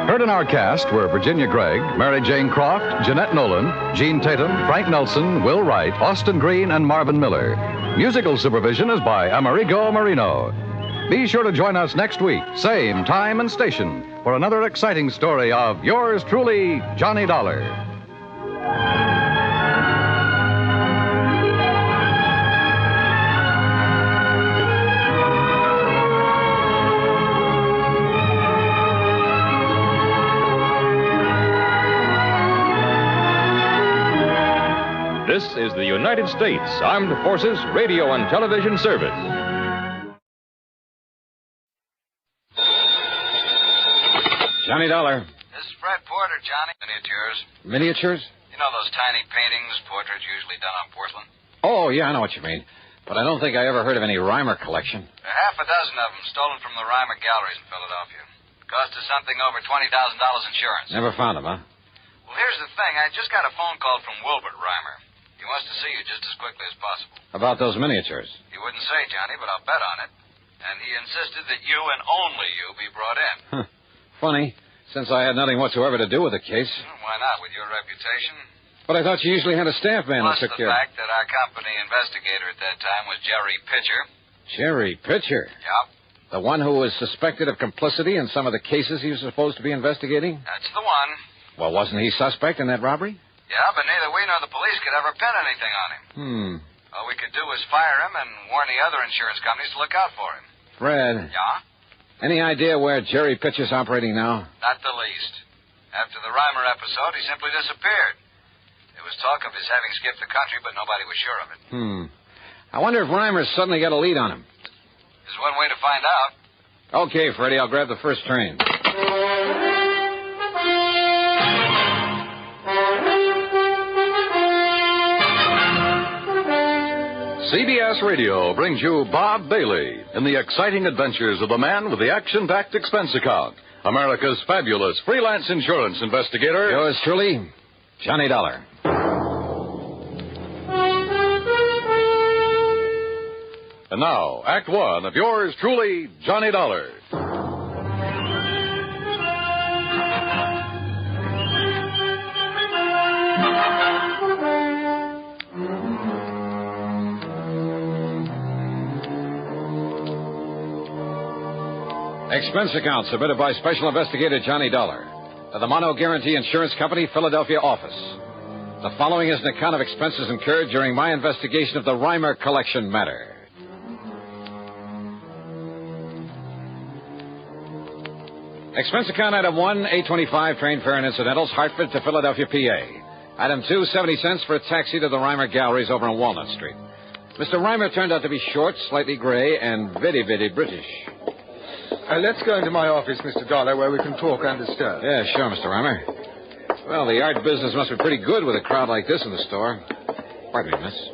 Heard in our cast were Virginia Gregg, Mary Jane Croft, Jeanette Nolan, Gene Tatum, Frank Nelson, Will Wright, Austin Green, and Marvin Miller. Musical supervision is by Amerigo Marino. Be sure to join us next week, same time and station, for another exciting story of yours truly, Johnny Dollar. This is the United States Armed Forces Radio and Television Service. Johnny Dollar. This is Fred Porter, Johnny. Miniatures. Miniatures? You know those tiny paintings, portraits usually done on porcelain? Oh, yeah, I know what you mean. But I don't think I ever heard of any Reimer collection. There are half a dozen of them stolen from the Reimer galleries in Philadelphia. Cost us something over $20,000 insurance. Never found them, huh? Well, here's the thing. I just got a phone call from Wilbert Reimer. He wants to see you just as quickly as possible. About those miniatures. He wouldn't say, Johnny, but I'll bet on it. and he insisted that you and only you be brought in. Huh. Funny, since I had nothing whatsoever to do with the case. Why not, with your reputation? But I thought you usually had a staff man Plus that took the care. fact that our company investigator at that time was Jerry Pitcher. Jerry Pitcher? Yep. The one who was suspected of complicity in some of the cases he was supposed to be investigating? That's the one. Well, wasn't he suspect in that robbery? Yeah, but neither we nor the police could ever pin anything on him. All we could do was fire him and warn the other insurance companies to look out for him. Fred. Yeah? Any idea where Jerry Pitcher's operating now? Not the least. After the Reimer episode, he simply disappeared. There was talk of his having skipped the country, but nobody was sure of it. I wonder if Reimer's suddenly got a lead on him. There's one way to find out. Okay, Freddie, I'll grab the first train. CBS Radio brings you Bob Bailey in the exciting adventures of the man with the action-packed expense account, America's fabulous freelance insurance investigator. Yours truly, Johnny Dollar. And now, Act One of yours truly, Johnny Dollar. Expense account submitted by Special Investigator Johnny Dollar to the Mono Guarantee Insurance Company, Philadelphia office. The following is an account of expenses incurred during my investigation of the Reimer collection matter. Expense account item 1, $8.25 train fare and incidentals, Hartford to Philadelphia, PA. Item 2, 70 cents for a taxi to the Reimer Galleries over on Walnut Street. Mr. Reimer turned out to be short, slightly gray, and very, very British. Let's go into my office, Mr. Dollar, where we can talk undisturbed. Yeah, sure, Mr. Reimer. Well, the art business must be pretty good with a crowd like this in the store. Pardon me, miss.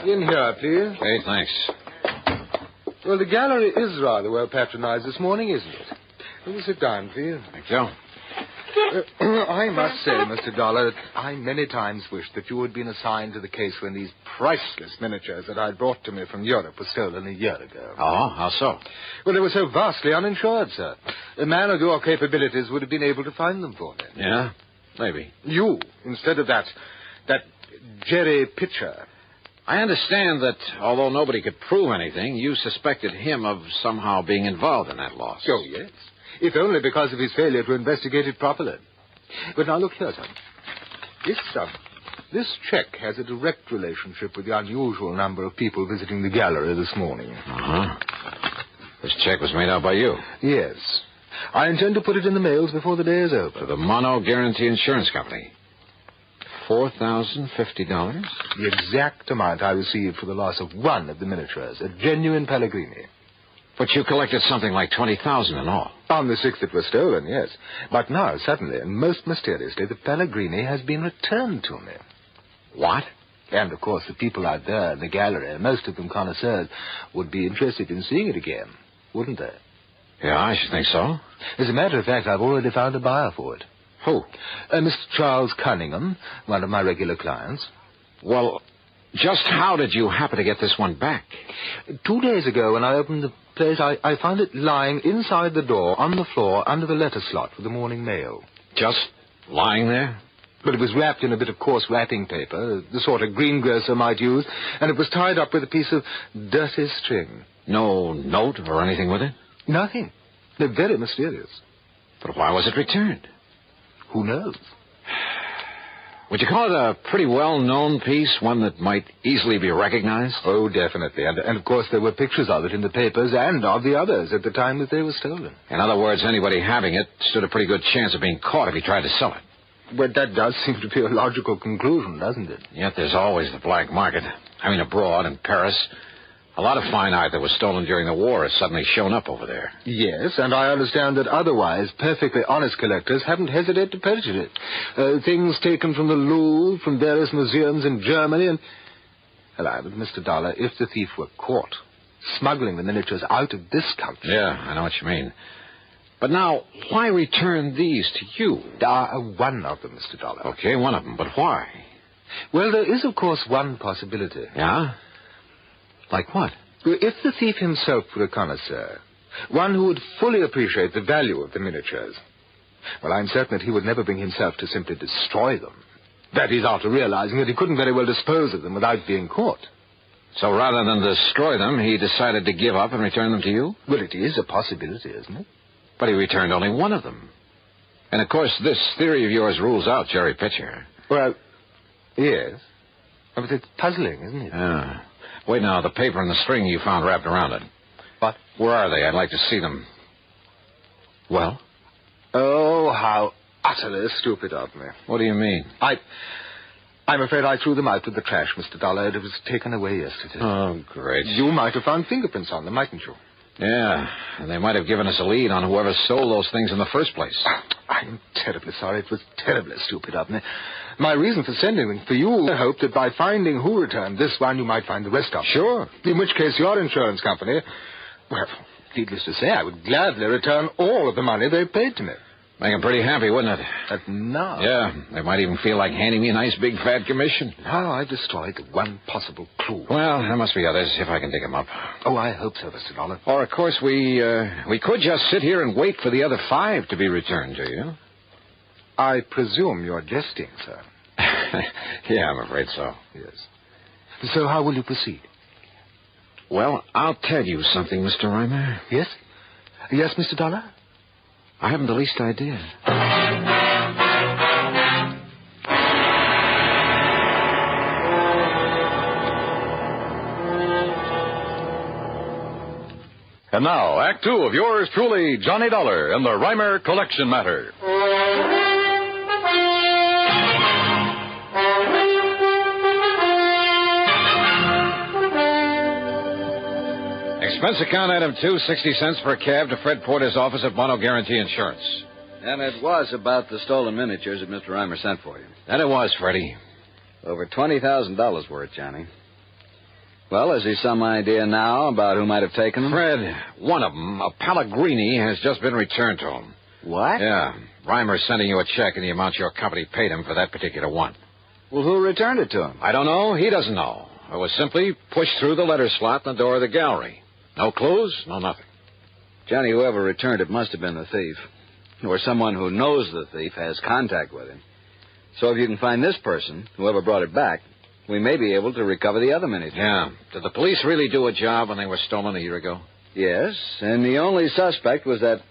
In here, please. Hey, thanks. Well, the gallery is rather well patronized this morning, isn't it? Will you sit down, please? Thank you. I must say, Mr. Dollar, that I many times wished that you had been assigned to the case when these priceless miniatures that I brought to me from Europe were stolen a year ago. Oh, how so? Well, they were so vastly uninsured, sir. A man of your capabilities would have been able to find them for me. Yeah? Maybe. You, instead of that Jerry Pitcher. I understand that, although nobody could prove anything, you suspected him of somehow being involved in that loss. Oh, yes. If only because of his failure to investigate it properly. But now look here, son. This check has a direct relationship with the unusual number of people visiting the gallery this morning. Uh-huh. This check was made out by you? Yes. I intend to put it in the mails before the day is over. To the Mono Guarantee Insurance Company. $4,050? The exact amount I received for the loss of one of the miniatures, a genuine Pellegrini. But you collected something like $20,000 in all. On the 6th it was stolen, yes. But now, suddenly, and most mysteriously, the Pellegrini has been returned to me. What? And, of course, the people out there in the gallery, most of them connoisseurs, would be interested in seeing it again, wouldn't they? Yeah, I should think so. As a matter of fact, I've already found a buyer for it. Who? Mr. Charles Cunningham, one of my regular clients. Well, just how did you happen to get this one back? 2 days ago, when I opened the place, I found it lying inside the door, on the floor, under the letter slot for the morning mail. Just lying there? But it was wrapped in a bit of coarse wrapping paper, the sort a greengrocer might use, and it was tied up with a piece of dirty string. No note or anything with it? Nothing. They're very mysterious. But why was it returned? Who knows? Would you call it a pretty well-known piece, one that might easily be recognized? Oh, definitely. And of course, there were pictures of it in the papers and of the others at the time that they were stolen. In other words, anybody having it stood a pretty good chance of being caught if he tried to sell it. But that does seem to be a logical conclusion, doesn't it? Yet there's always the black market. I mean, abroad, in Paris. A lot of fine art that was stolen during the war has suddenly shown up over there. Yes, and I understand that otherwise perfectly honest collectors haven't hesitated to purchase it. Things taken from the Louvre, from various museums in Germany, and... Hello, but Mr. Dollar, if the thief were caught smuggling the miniatures out of this country... Yeah, I know what you mean. But now, why return these to you? One of them, Mr. Dollar. Okay, one of them, but why? Well, there is, of course, one possibility. Yeah? Like what? If the thief himself were a connoisseur, one who would fully appreciate the value of the miniatures, well, I'm certain that he would never bring himself to simply destroy them. That is, after realizing that he couldn't very well dispose of them without being caught. So rather than destroy them, he decided to give up and return them to you? Well, it is a possibility, isn't it? But he returned only one of them. And, of course, this theory of yours rules out Jerry Pitcher. Well, yes. But it's puzzling, isn't it? Yeah. Wait now, the paper and the string you found wrapped around it. What? Where are they? I'd like to see them. Well? Oh, how utterly stupid of me. What do you mean? I'm afraid I threw them out with the trash, Mr. Dollar. It was taken away yesterday. Oh, great. You might have found fingerprints on them, mightn't you? Yeah, and they might have given us a lead on whoever stole those things in the first place. I'm terribly sorry. It was terribly stupid of me. My reason for sending them for you, I hoped that by finding who returned this one, you might find the rest of them. Sure. In which case, your insurance company, well, needless to say, I would gladly return all of the money they paid to me. Make them pretty happy, wouldn't it? But no. Yeah, they might even feel like handing me a nice big fat commission. Now I destroyed the one possible clue. Well, there must be others, if I can dig them up. Oh, I hope so, Mr. Dollar. Or, of course, we could just sit here and wait for the other 5 to be returned to you. I presume you're jesting, sir. Yeah, I'm afraid so. Yes. So how will you proceed? Well, I'll tell you something, Mr. Reimer. Yes? Yes, Mr. Dollar? I haven't the least idea. And now, Act 2 of yours truly, Johnny Dollar, and the Reimer Collection Matter. Expense account item 2, 60 cents for a cab to Fred Porter's office at Mono Guarantee Insurance. And it was about the stolen miniatures that Mr. Reimer sent for you. That it was, Freddie. Over $20,000 worth, Johnny. Well, has he some idea now about who might have taken them? Fred, one of them, a Pellegrini, has just been returned to him. What? Yeah. Reimer's sending you a check in the amount your company paid him for that particular one. Well, who returned it to him? I don't know. He doesn't know. It was simply pushed through the letter slot in the door of the gallery. No clues, no nothing. Johnny, whoever returned it must have been the thief. Or someone who knows the thief has contact with him. So if you can find this person, whoever brought it back, we may be able to recover the other miniatures. Yeah. Did the police really do a job when they were stolen a year ago? Yes, and the only suspect was that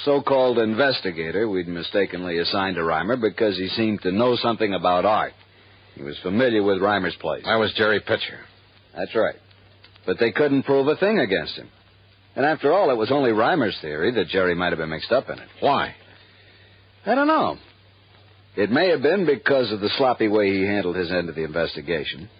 so-called investigator we'd mistakenly assigned to Reimer because he seemed to know something about art. He was familiar with Reimer's place. That was Jerry Pitcher. That's right. But they couldn't prove a thing against him. And after all, it was only Reimer's theory that Jerry might have been mixed up in it. Why? I don't know. It may have been because of the sloppy way he handled his end of the investigation.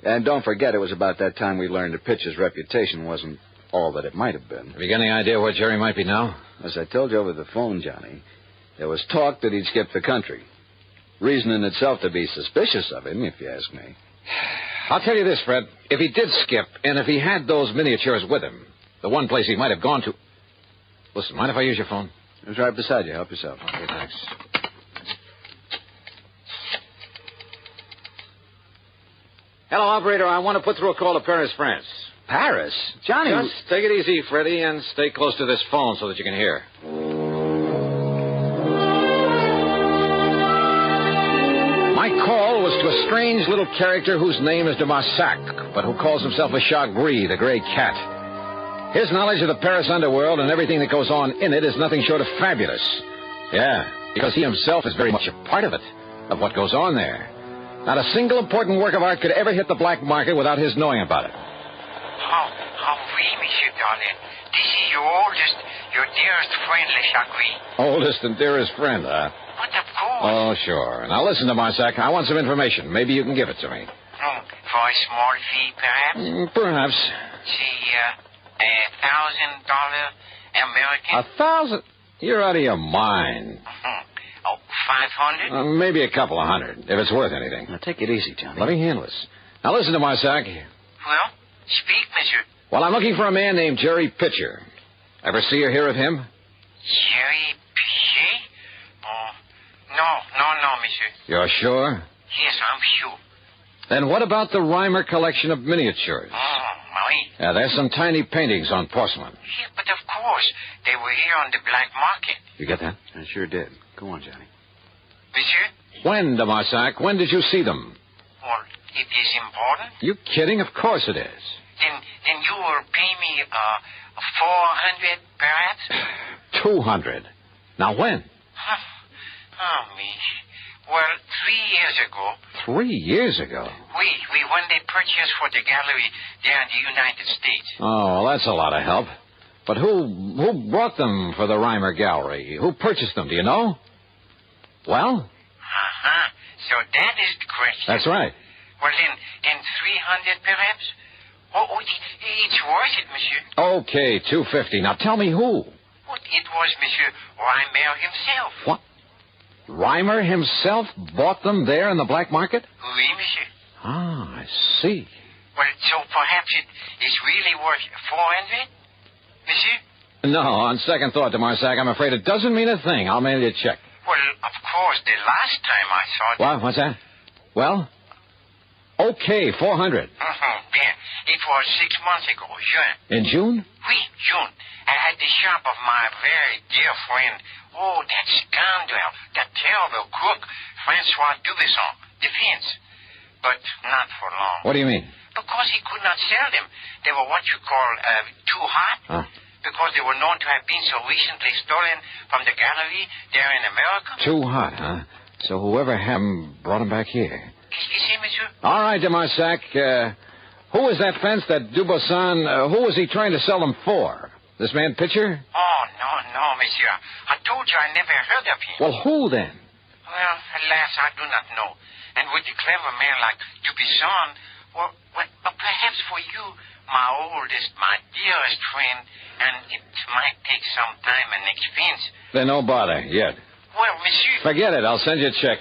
And don't forget, it was about that time we learned that Pitcher's reputation wasn't all that it might have been. Have you got any idea where Jerry might be now? As I told you over the phone, Johnny, there was talk that he'd skipped the country. Reason in itself to be suspicious of him, if you ask me. I'll tell you this, Fred. If he did skip, and if he had those miniatures with him, the one place he might have gone to... Listen, mind if I use your phone? It's right beside you. Help yourself. Okay, thanks. Hello, operator. I want to put through a call to Paris, France. Paris? Johnny... Just take it easy, Freddie, and stay close to this phone so that you can hear. My call was to a strange little character whose name is de Marsac, but who calls himself a Chagris, the gray cat. His knowledge of the Paris underworld and everything that goes on in it is nothing short of fabulous. Yeah, because he himself is very much a part of it, of what goes on there. Not a single important work of art could ever hit the black market without his knowing about it. Oh, oui, Monsieur Darling. This is your dearest friend, Le Chagris. Oldest and dearest friend, huh? But of course. Oh, sure. Now listen to Marsac. I want some information. Maybe you can give it to me. For a small fee, perhaps? Perhaps. Say, $1,000 American. 1,000? You're out of your mind. Oh, 500? Maybe a couple of hundred, if it's worth anything. Now, take it easy, Johnny. Let me handle this. Now listen to Marsac. Well, speak, monsieur. Well, I'm looking for a man named Jerry Pitcher. Ever see or hear of him? Jerry Pitcher? No, monsieur. You're sure? Yes, I'm sure. Then what about the Reimer collection of miniatures? Well, Why? There's some tiny paintings on porcelain. Yeah, but of course. They were here on the black market. You get that? I sure did. Go on, Johnny. Monsieur? When, de Marsac? When did you see them? Well, it is important. You kidding? Of course it is. Then you will pay me, 400, perhaps? 200. Now, when? Oh, me. Well, 3 years ago. 3 years ago? We won the purchase for the gallery there in the United States. Oh, well, that's a lot of help. But who brought them for the Reimer Gallery? Who purchased them, do you know? Well? Uh-huh. So that is the question. That's right. Well, then 300, perhaps? Oh, it's worth it, monsieur. Okay, 250. Now, tell me who. Well, it was Monsieur Reimer himself. What? Reimer himself bought them there in the black market? Oui, monsieur. Ah, I see. Well, so perhaps it is really worth 400, monsieur? No, on second thought, de Marsac, I'm afraid it doesn't mean a thing. I'll mail you a check. Well, of course, the last time I saw it... What? What's that? Well? Okay, 400. Bien. It was 6 months ago, June. In June? Oui, June. At the shop of my very dear friend. Oh, that scoundrel, that terrible crook, Francois Dubesson, defense. But not for long. What do you mean? Because he could not sell them. They were what you call too hot. Huh? Because they were known to have been so recently stolen from the gallery there in America. Too hot, huh? So whoever had them brought them back here. You see, monsieur? All right, de Marsac. Who was that fence, that Dubosson? Who was he trying to sell them for? This man Pitcher? Oh, no, monsieur. I told you I never heard of him. Well, who then? Well, alas, I do not know. And with a clever man like Dubosson, well, perhaps for you, my oldest, my dearest friend, and it might take some time and expense. Then no bother, yet. Well, monsieur... Forget it. I'll send you a check.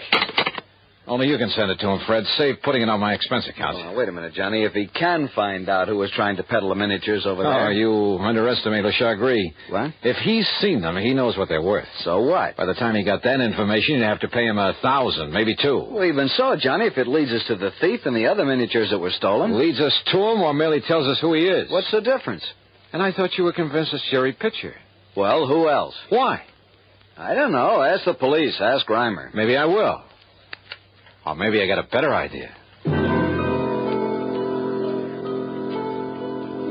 Only you can send it to him, Fred. Save putting it on my expense account. Oh, wait a minute, Johnny. If he can find out who was trying to peddle the miniatures over there... Oh, you underestimate Le Chagris. What? If he's seen them, he knows what they're worth. So what? By the time he got that information, you'd have to pay him $1,000, maybe $2,000. Well, even so, Johnny, if it leads us to the thief and the other miniatures that were stolen... Leads us to him or merely tells us who he is? What's the difference? And I thought you were convinced it's Jerry Pitcher. Well, who else? Why? I don't know. Ask the police. Ask Reimer. Maybe I will. Or maybe I got a better idea.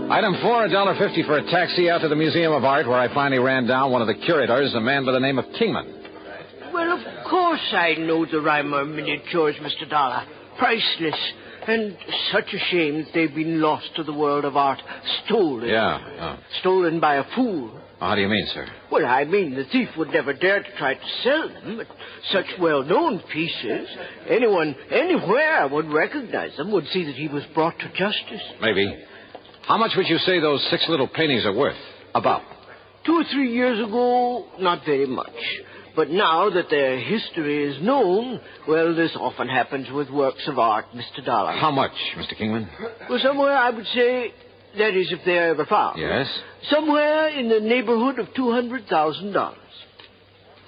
Item 4, $1.50 for a taxi out to the Museum of Art, where I finally ran down one of the curators, a man by the name of Kingman. Well, of course I know the Reimer miniatures, Mr. Dollar. Priceless. And such a shame that they've been lost to the world of art. Stolen. Yeah. Oh. Stolen by a fool. How do you mean, sir? Well, I mean, the thief would never dare to try to sell them, but such well-known pieces, anyone, anywhere would recognize them, would see that he was brought to justice. Maybe. How much would you say those 6 little paintings are worth? About? 2 or 3 years ago, not very much. But now that their history is known, well, this often happens with works of art, Mr. Dollar. How much, Mr. Kingman? Well, somewhere, I would say, that is, if they're ever found. Yes? Somewhere in the neighborhood of $200,000.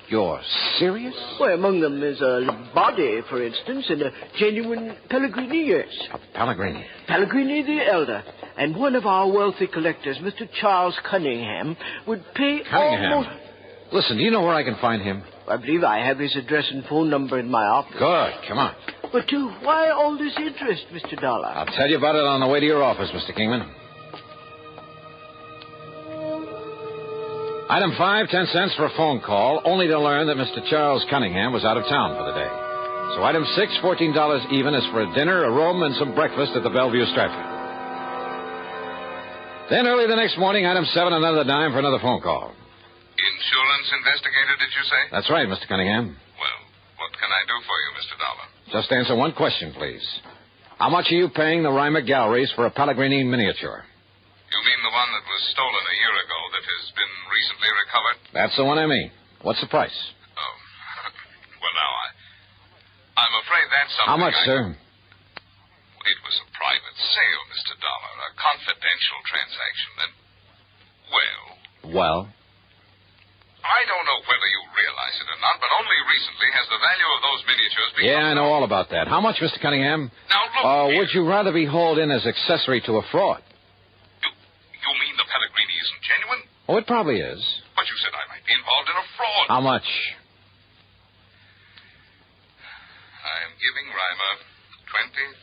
You're serious? Well, among them is a body, for instance, and a genuine Pellegrini, yes. A Pellegrini? Pellegrini the Elder. And one of our wealthy collectors, Mr. Charles Cunningham, would pay almost... Listen, do you know where I can find him? I believe I have his address and phone number in my office. Good. Come on. But why all this interest, Mr. Dollar? I'll tell you about it on the way to your office, Mr. Kingman. Item 5, 10 cents for a phone call, only to learn that Mr. Charles Cunningham was out of town for the day. So item 6, $14 even, is for a dinner, a room, and some breakfast at the Bellevue Stratford. Then early the next morning, item 7, another dime for another phone call. Insurance investigator, did you say? That's right, Mr. Cunningham. Well, what can I do for you, Mr. Dollar? Just answer one question, please. How much are you paying the Reimer Galleries for a Pellegrini miniature? You mean the one that was stolen a year ago that has been recently recovered? That's the one I mean. What's the price? Oh, well, now, I'm afraid that's something. How much, sir? It was a private sale, Mr. Dollar, a confidential transaction, and, Well? I don't know whether you realize it or not, but only recently has the value of those miniatures become... Yeah, I know all about that. How much, Mr. Cunningham? Now, look Or would you rather be hauled in as accessory to a fraud? Oh, it probably is. But you said I might be involved in a fraud. How much? I am giving Reimer $20,500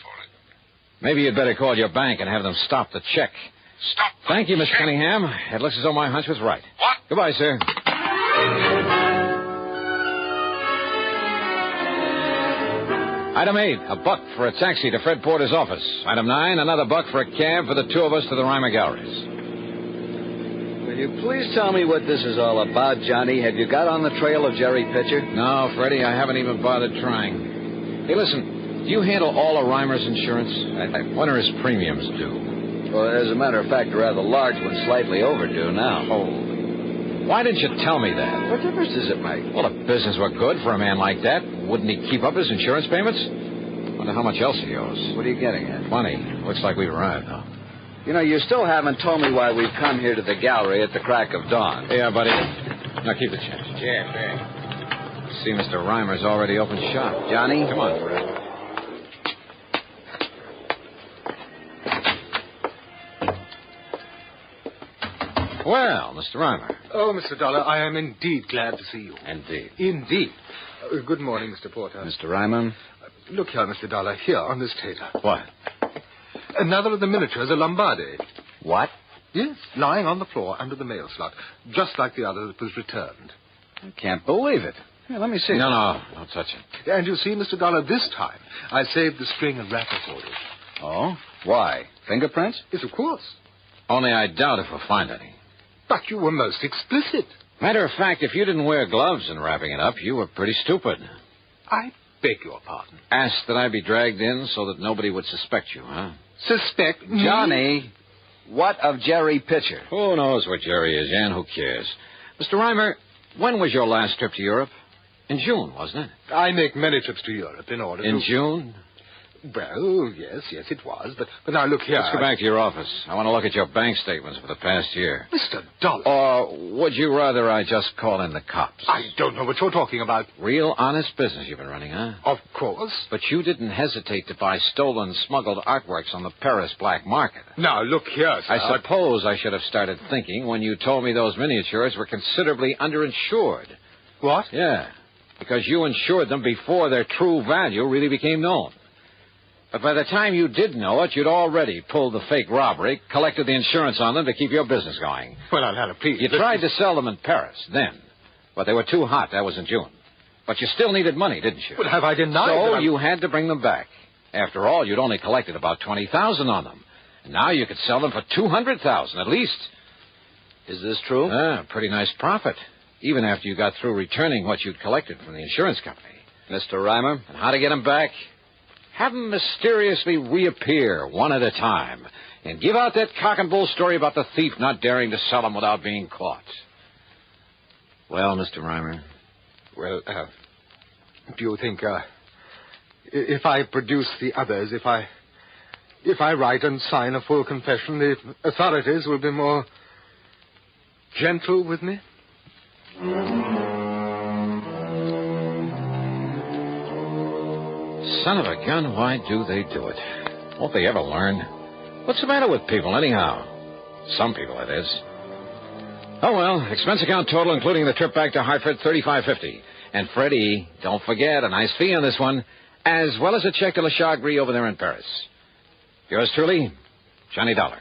for it. Maybe you'd better call your bank and have them stop the check. Stop the Thank you, Miss check? Cunningham. It looks as though my hunch was right. What? Goodbye, sir. Item 8, $1 for a taxi to Fred Porter's office. Item 9, another $1 for a cab for the two of us to the Reimer Galleries. Will you please tell me what this is all about, Johnny? Have you got on the trail of Jerry Pitcher? No, Freddie, I haven't even bothered trying. Hey, listen, do you handle all of Reimer's insurance? When are his premiums due? Well, as a matter of fact, a rather large one, slightly overdue now. Oh. Why didn't you tell me that? What difference does it make? Well, if business were good for a man like that, wouldn't he keep up his insurance payments? Wonder how much else he owes. What are you getting at? Plenty. Looks like we've arrived, though. You know, you still haven't told me why we've come here to the gallery at the crack of dawn. Yeah, buddy. Now keep the change. Yeah, fair. See, Mr. Reimer's already opened shop. Johnny? Come on, Fred. Well, Mr. Reimer. Oh, Mr. Dollar, I am indeed glad to see you. Indeed. Indeed. Good morning, Mr. Porter. Mr. Reimer? Look here, Mr. Dollar, here on this table. What? Another of the miniatures of Lombardi. What? Yes, lying on the floor under the mail slot, just like the other that was returned. I can't believe it. Here, let me see. No, don't touch it. And you see, Mr. Dollar, this time I saved the string and wrapper for you. Oh? Why? Fingerprints? Yes, of course. Only I doubt if we'll find any. But you were most explicit. Matter of fact, if you didn't wear gloves in wrapping it up, you were pretty stupid. I beg your pardon. Asked that I be dragged in so that nobody would suspect you, huh? Suspect me? Johnny, what of Jerry Pitcher? Who knows where Jerry is, and who cares? Mr. Reimer, when was your last trip to Europe? In June, wasn't it? I make many trips to Europe in order In June? Well, yes, it was. But now look here. Let's go back to your office. I want to look at your bank statements for the past year. Mr. Dollar. Or would you rather I just call in the cops? I don't know what you're talking about. Real honest business you've been running, huh? Of course. But you didn't hesitate to buy stolen, smuggled artworks on the Paris black market. Now, look here, sir. I suppose I should have started thinking when you told me those miniatures were considerably underinsured. What? Yeah, because you insured them before their true value really became known. But by the time you did know it, you'd already pulled the fake robbery, collected the insurance on them to keep your business going. Well, now, please. You tried to sell them in Paris then, but they were too hot. That was in June. But you still needed money, didn't you? Well, have I denied So that you had to bring them back. After all, you'd only collected about $20,000 on them. And now you could sell them for $200,000 at least. Is this true? Pretty nice profit, even after you got through returning what you'd collected from the insurance company. Mr. Reimer? And how to get them back? Have them mysteriously reappear one at a time and give out that cock and bull story about the thief not daring to sell them without being caught. Well, Mr. Reimer? Well, do you think, if I produce the others, if I write and sign a full confession, the authorities will be more gentle with me? Son of a gun, why do they do it? Won't they ever learn? What's the matter with people, anyhow? Some people, that is. Oh, well, expense account total, including the trip back to Hartford, $35.50. And Freddie, don't forget, a nice fee on this one, as well as a check to Le Chagris over there in Paris. Yours truly, Johnny Dollar.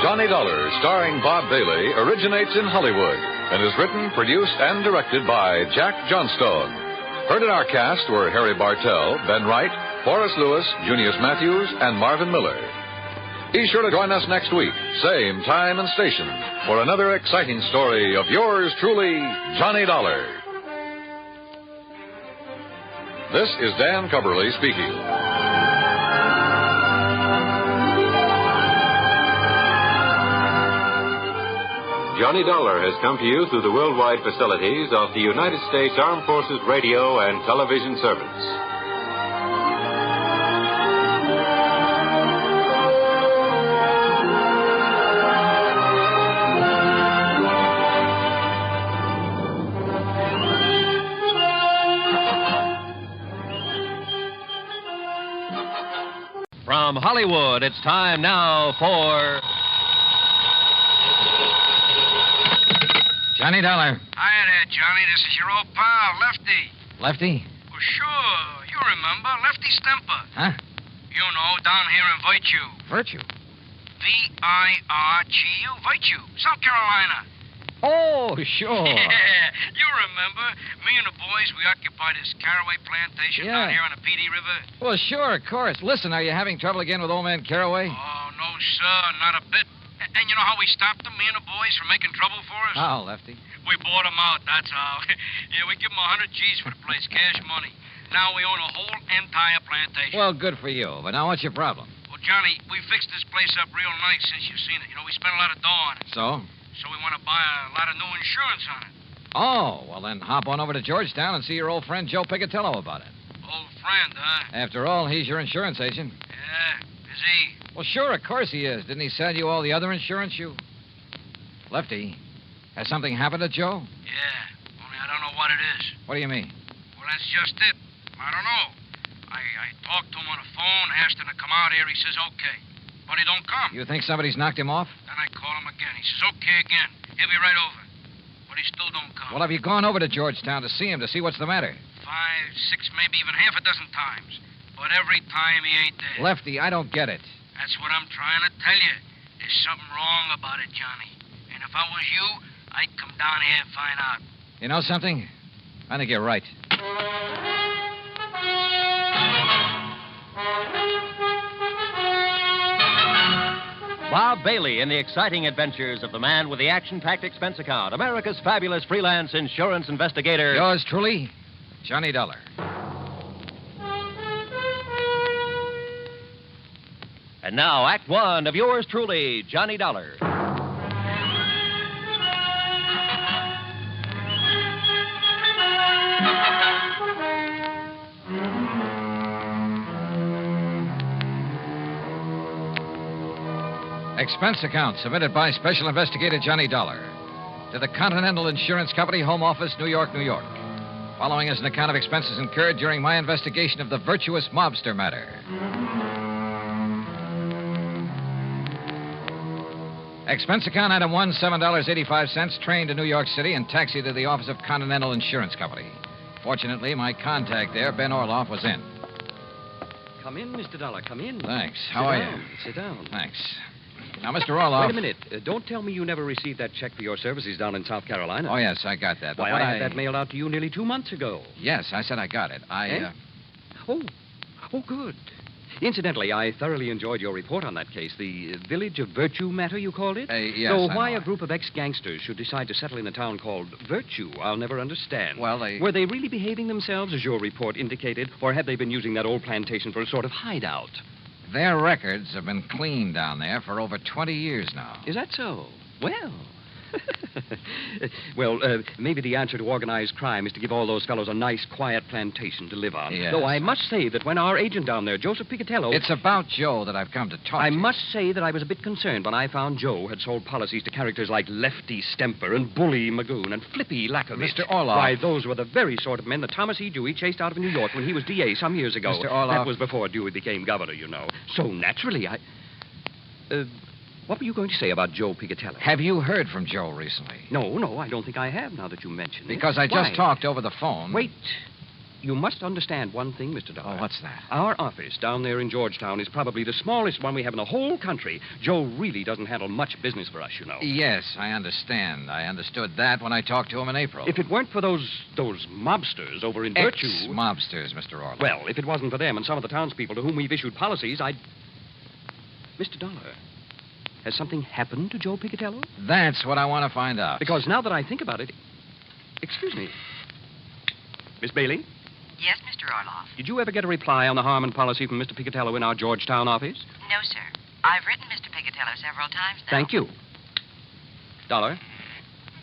Johnny Dollar, starring Bob Bailey, originates in Hollywood and is written, produced, and directed by Jack Johnstone. Heard in our cast were Harry Bartell, Ben Wright, Forrest Lewis, Junius Matthews, and Marvin Miller. Be sure to join us next week, same time and station, for another exciting story of yours truly, Johnny Dollar. This is Dan Cubberly speaking. Johnny Dollar has come to you through the worldwide facilities of the United States Armed Forces Radio and Television Service. From Hollywood, it's time now for... Johnny Dollar. Hiya there, Johnny. This is your old pal, Lefty. Lefty? Well, sure. You remember. Lefty Stemper. Huh? You know, down here in Virtue. Virtue? V-I-R-G-U. Virtue. South Carolina. Oh, sure. Yeah, you remember. Me and the boys, we occupied this Caraway plantation down here on the Petey River. Well, sure, of course. Listen, are you having trouble again with old man Caraway? Oh, no, sir. Not a bit. And you know how we stopped them, me and the boys, from making trouble for us? Oh, Lefty. We bought them out, that's how. Yeah, we give them 100 G's for the place, cash money. Now we own a whole entire plantation. Well, good for you. But now what's your problem? Well, Johnny, we fixed this place up real nice since you've seen it. You know, we spent a lot of dough on it. So? So we want to buy a lot of new insurance on it. Oh, well, then hop on over to Georgetown and see your old friend Joe Picatello about it. Old friend, huh? After all, he's your insurance agent. Yeah, is he? Well, sure, of course he is. Didn't he sell you all the other insurance you... Lefty, has something happened to Joe? Yeah, only I don't know what it is. What do you mean? Well, that's just it. I don't know. I talked to him on the phone, asked him to come out here. He says, okay. But he don't come. You think somebody's knocked him off? Then I call him again. He says, okay again. He'll be right over. But he still don't come. Well, have you gone over to Georgetown to see him, to see what's the matter? 5, 6, maybe even half a dozen times. But every time he ain't there. Lefty, I don't get it. That's what I'm trying to tell you. There's something wrong about it, Johnny. And if I was you, I'd come down here and find out. You know something? I think you're right. Bob Bailey in the exciting adventures of the man with the action-packed expense account, America's fabulous freelance insurance investigator. Yours truly, Johnny Dollar. And now, Act One of yours truly, Johnny Dollar. Expense account submitted by Special Investigator Johnny Dollar to the Continental Insurance Company, Home Office, New York, New York. Following is an account of expenses incurred during my investigation of the Virtuous Mobster matter. Expense account item 1, $7.85, train to New York City and taxi to the office of Continental Insurance Company. Fortunately, my contact there, Ben Orloff, was in. Come in, Mr. Dollar, come in. Thanks. How are you? Sit down. Thanks. Now, Mr. Orloff... Wait a minute. Don't tell me you never received that check for your services down in South Carolina. Oh, yes, I got that. Why, I had that mailed out to you nearly 2 months ago. Yes, I said I got it. Oh, good. Incidentally, I thoroughly enjoyed your report on that case, the Village of Virtue matter, you called it? Yes, So I why know. a group of ex-gangsters should decide to settle in a town called Virtue, I'll never understand. Well, Were they really behaving themselves, as your report indicated, or had they been using that old plantation for a sort of hideout? Their records have been clean down there for over 20 years now. Is that so? Well... maybe the answer to organized crime is to give all those fellows a nice, quiet plantation to live on. Yes. Though I must say that when our agent down there, Joseph Picatello... It's about Joe that I've come to talk I to. must say that I was a bit concerned when I found Joe had sold policies to characters like Lefty Stemper and Bully Magoon and Flippy Lackovich. Mr. Orloff. Why, those were the very sort of men that Thomas E. Dewey chased out of New York when he was D.A. some years ago. Mr. Orloff. That was before Dewey became governor, you know. So naturally, what were you going to say about Joe Picatello? Have you heard from Joe recently? No, I don't think I have now that you mention it. Because I just Why? talked over the phone. Wait. You must understand one thing, Mr. Dollar. Oh, what's that? Our office down there in Georgetown is probably the smallest one we have in the whole country. Joe really doesn't handle much business for us, you know. Yes, I understand. I understood that when I talked to him in April. If it weren't for those mobsters over in Virtue... Ex-mobsters, Mr. Orloff. Well, if it wasn't for them and some of the townspeople to whom we've issued policies, I'd... Mr. Dollar, has something happened to Joe Picatello? That's what I want to find out. Because now that I think about it... Excuse me. Miss Bailey? Yes, Mr. Orloff. Did you ever get a reply on the Harmon policy from Mr. Picatello in our Georgetown office? No, sir. I've written Mr. Picatello several times now. Thank you. Dollar,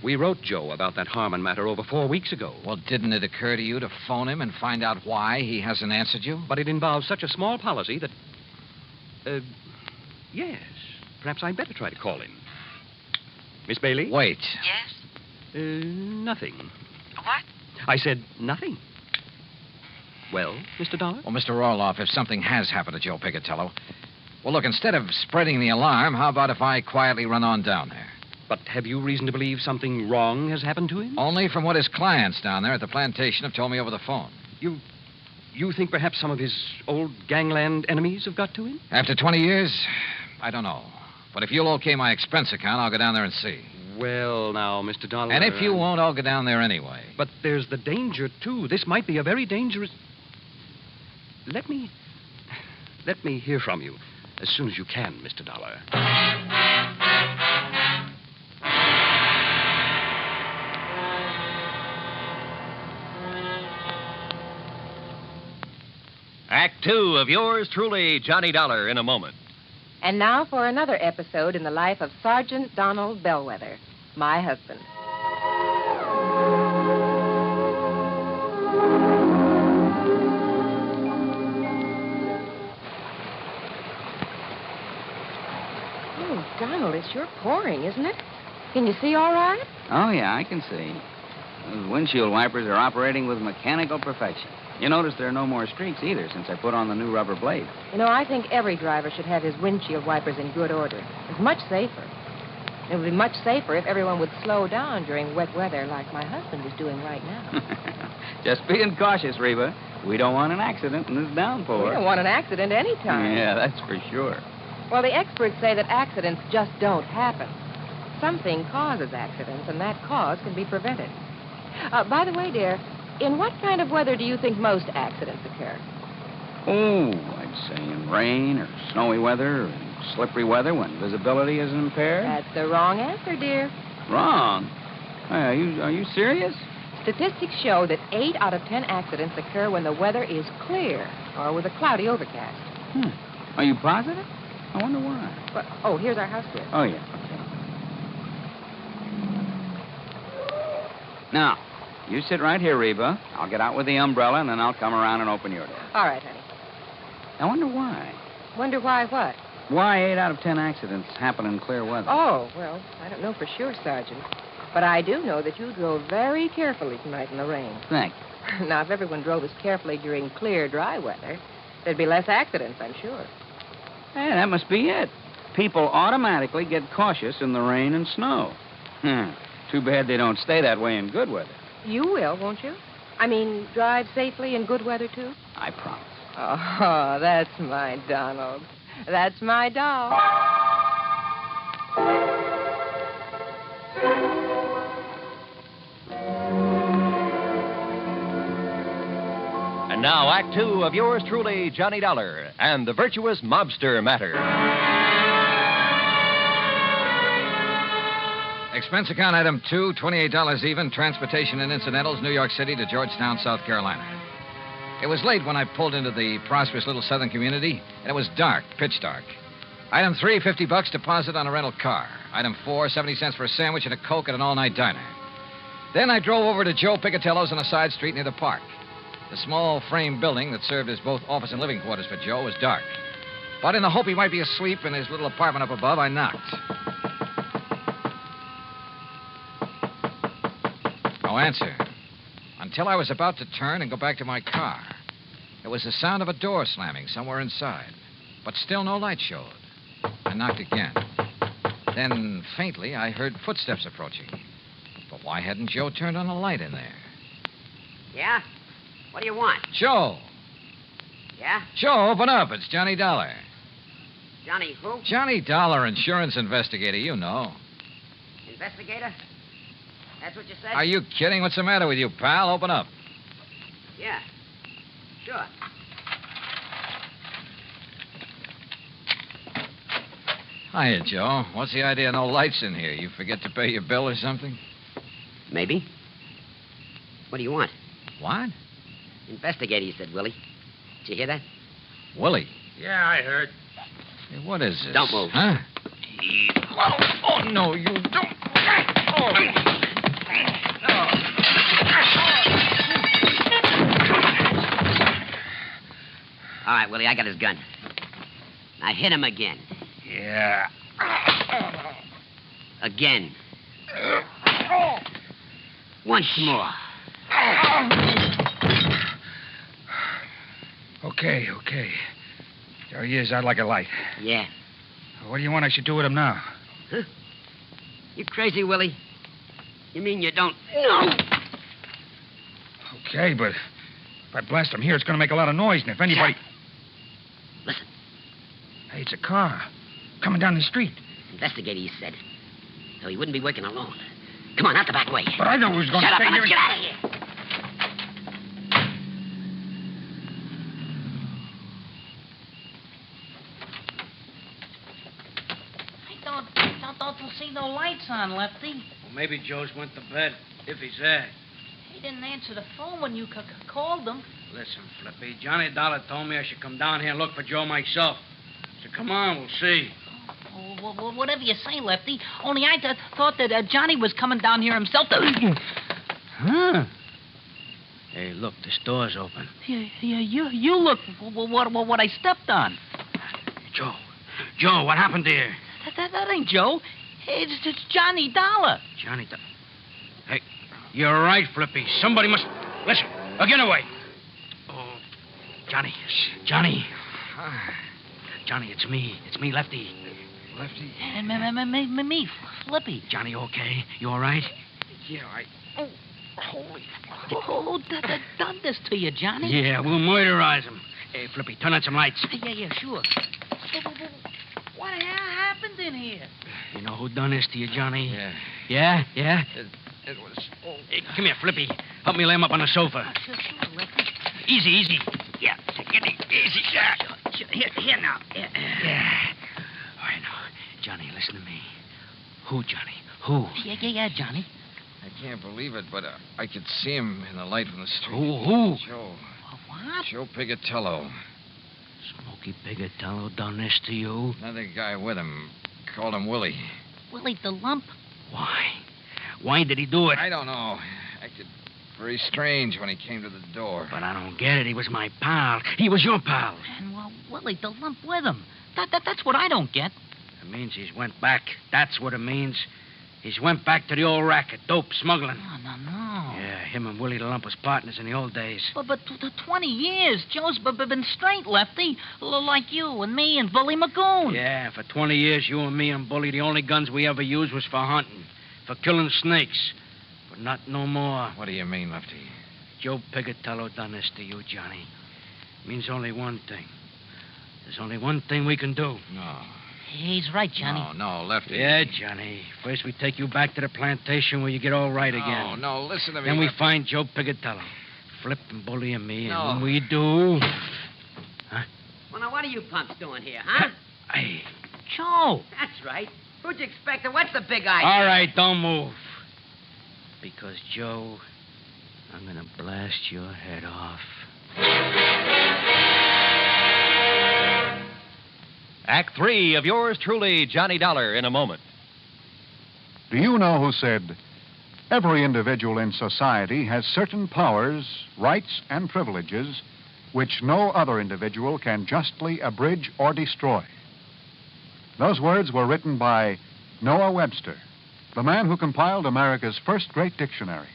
We wrote Joe about that Harmon matter over 4 weeks ago. Well, didn't it occur to you to phone him and find out why he hasn't answered you? But it involves such a small policy that... yes. Perhaps I'd better try to call him. Miss Bailey? Wait. Yes? Nothing. What? I said nothing. Well, Mr. Dollar? Well, Mr. Roloff, if something has happened to Joe Picatello... Well, look, instead of spreading the alarm, how about if I quietly run on down there? But have you reason to believe something wrong has happened to him? Only from what his clients down there at the plantation have told me over the phone. You think perhaps some of his old gangland enemies have got to him? After 20 years, I don't know. But if you'll okay my expense account, I'll go down there and see. Well, now, Mr. Dollar... And if you won't, I'll go down there anyway. But there's the danger, too. This might be a very dangerous... Let me hear from you as soon as you can, Mr. Dollar. Act 2 of yours truly, Johnny Dollar, in a moment. And now for another episode in the life of Sergeant Donald Bellwether, my husband. Oh, Donald, it's sure pouring, isn't it? Can you see all right? Oh, yeah, I can see. Those windshield wipers are operating with mechanical perfection. You notice there are no more streaks either since I put on the new rubber blade. You know, I think every driver should have his windshield wipers in good order. It's much safer. It would be much safer if everyone would slow down during wet weather like my husband is doing right now. Just being cautious, Reba. We don't want an accident in this downpour. We don't want an accident any time. Yeah, that's for sure. Well, the experts say that accidents just don't happen. Something causes accidents, and that cause can be prevented. By the way, dear, in what kind of weather do you think most accidents occur? Oh, I'd say in rain or snowy weather or slippery weather when visibility is impaired. That's the wrong answer, dear. Wrong? Are you serious? Statistics show that 8 out of 10 accidents occur when the weather is clear or with a cloudy overcast. Are you positive? I wonder why. Well, here's our house bill. Oh, yeah. Now, you sit right here, Reba. I'll get out with the umbrella, and then I'll come around and open your door. All right, honey. I wonder why. Wonder why what? Why 8 out of 10 accidents happen in clear weather? Oh, well, I don't know for sure, Sergeant. But I do know that you drove very carefully tonight in the rain. Thanks. Now, if everyone drove as carefully during clear, dry weather, there'd be less accidents, I'm sure. Hey, that must be it. People automatically get cautious in the rain and snow. Too bad they don't stay that way in good weather. You will, won't you? I mean, drive safely in good weather, too? I promise. Oh, that's my Donald. That's my doll. And now, Act 2 of yours truly, Johnny Dollar, and the Virtuous Mobster Matter. Expense account item 2, $28 even, transportation and incidentals, New York City to Georgetown, South Carolina. It was late when I pulled into the prosperous little southern community, and it was dark, pitch dark. Item 3, $50 deposit on a rental car. Item 4, 70 cents for a sandwich and a Coke at an all-night diner. Then I drove over to Joe Picatello's on a side street near the park. The small frame building that served as both office and living quarters for Joe was dark. But in the hope he might be asleep in his little apartment up above, I knocked. No answer. Until I was about to turn and go back to my car. There was the sound of a door slamming somewhere inside. But still no light showed. I knocked again. Then, faintly, I heard footsteps approaching. But why hadn't Joe turned on a light in there? Yeah? What do you want? Joe! Yeah? Joe, open up. It's Johnny Dollar. Johnny who? Johnny Dollar, insurance investigator, you know. Investigator? That's what you said? Are you kidding? What's the matter with you, pal? Open up. Yeah. Sure. Hiya, Joe. What's the idea of no lights in here? You forget to pay your bill or something? Maybe. What do you want? What? Investigator, you said, Willie. Did you hear that? Willie? Yeah, I heard. Hey, what is this? Don't move. Huh? Oh, no, you don't. Oh. All right, Willie, I got his gun. Now hit him again. Yeah. Again. Once more. Okay. There he is, out like a light. Yeah. What do you want I should do with him now? Huh? You crazy, Willie? You mean you don't know? Okay, but if I blast him here, it's going to make a lot of noise, and if anybody... Shut. Listen. Hey, it's a car coming down the street. Investigator, you said. So he wouldn't be working alone. Come on, out the back way. But I know who's going to stay here. Let's get out of here. I don't see no lights on, Lefty. Well, maybe Joe's went to bed, if he's there. He didn't answer the phone when you called him. Listen, Flippy, Johnny Dollar told me I should come down here and look for Joe myself. So come on, we'll see. Oh, well, whatever you say, Lefty. Only I thought that Johnny was coming down here himself to... Huh? Hey, look, this door's open. Yeah, you look what I stepped on. Joe, what happened here? That ain't Joe. It's Johnny Dollar. Johnny Dollar. Hey, you're right, Flippy. Somebody must... Listen, get away. Oh, Johnny, it's me. It's me, Lefty. Lefty? And me, Flippy. Johnny, okay? You all right? Yeah, Oh, holy... Who done this to you, Johnny? Yeah, we'll murderize him. Hey, Flippy, turn on some lights. Yeah, sure. What happened in here? You know who done this to you, Johnny? Yeah. Yeah? It was... Oh. Hey, come here, Flippy. Help me lay him up on the sofa. Sure, Lefty. Easy. Yeah, take it easy. Yeah. Here now. Yeah. All right, now. Johnny, listen to me. Who, Johnny? Who? Yeah, Johnny. I can't believe it, but I could see him in the light from the street. Who? Joe. What? Joe Pigatello. Smokey Pigatello done this to you? Another guy with him. Called him Willie. Willie the Lump? Why? Why did he do it? I don't know. Acted very strange when he came to the door. But I don't get it. He was my pal. He was your pal. And, Willie the Lump with him. That's what I don't get. It means he's went back. That's what it means. He's went back to the old racket, dope smuggling. No. Yeah, him and Willie the Lump was partners in the old days. But 20 years, Joe's been straight, Lefty. Like you and me and Bully Magoon. Yeah, for 20 years, you and me and Bully, the only guns we ever used was for hunting, for killing snakes. But not no more. What do you mean, Lefty? Joe Pigatello done this to you, Johnny. Means only one thing. There's only one thing we can do. No. He's right, Johnny. No, Lefty. Yeah, Johnny. First we take you back to the plantation where you get all right again. No, listen to me. Then we find Joe Pigatello. Flip and Bully and me. No. And when we do... Huh? Well, now, what are you punks doing here, huh? Hey. Joe. That's right. Who'd you expect? What's the big idea? All right, don't move. Because, Joe, I'm going to blast your head off. Act 3 of yours truly, Johnny Dollar, in a moment. Do you know who said, every individual in society has certain powers, rights, and privileges which no other individual can justly abridge or destroy? Those words were written by Noah Webster, the man who compiled America's first great dictionary.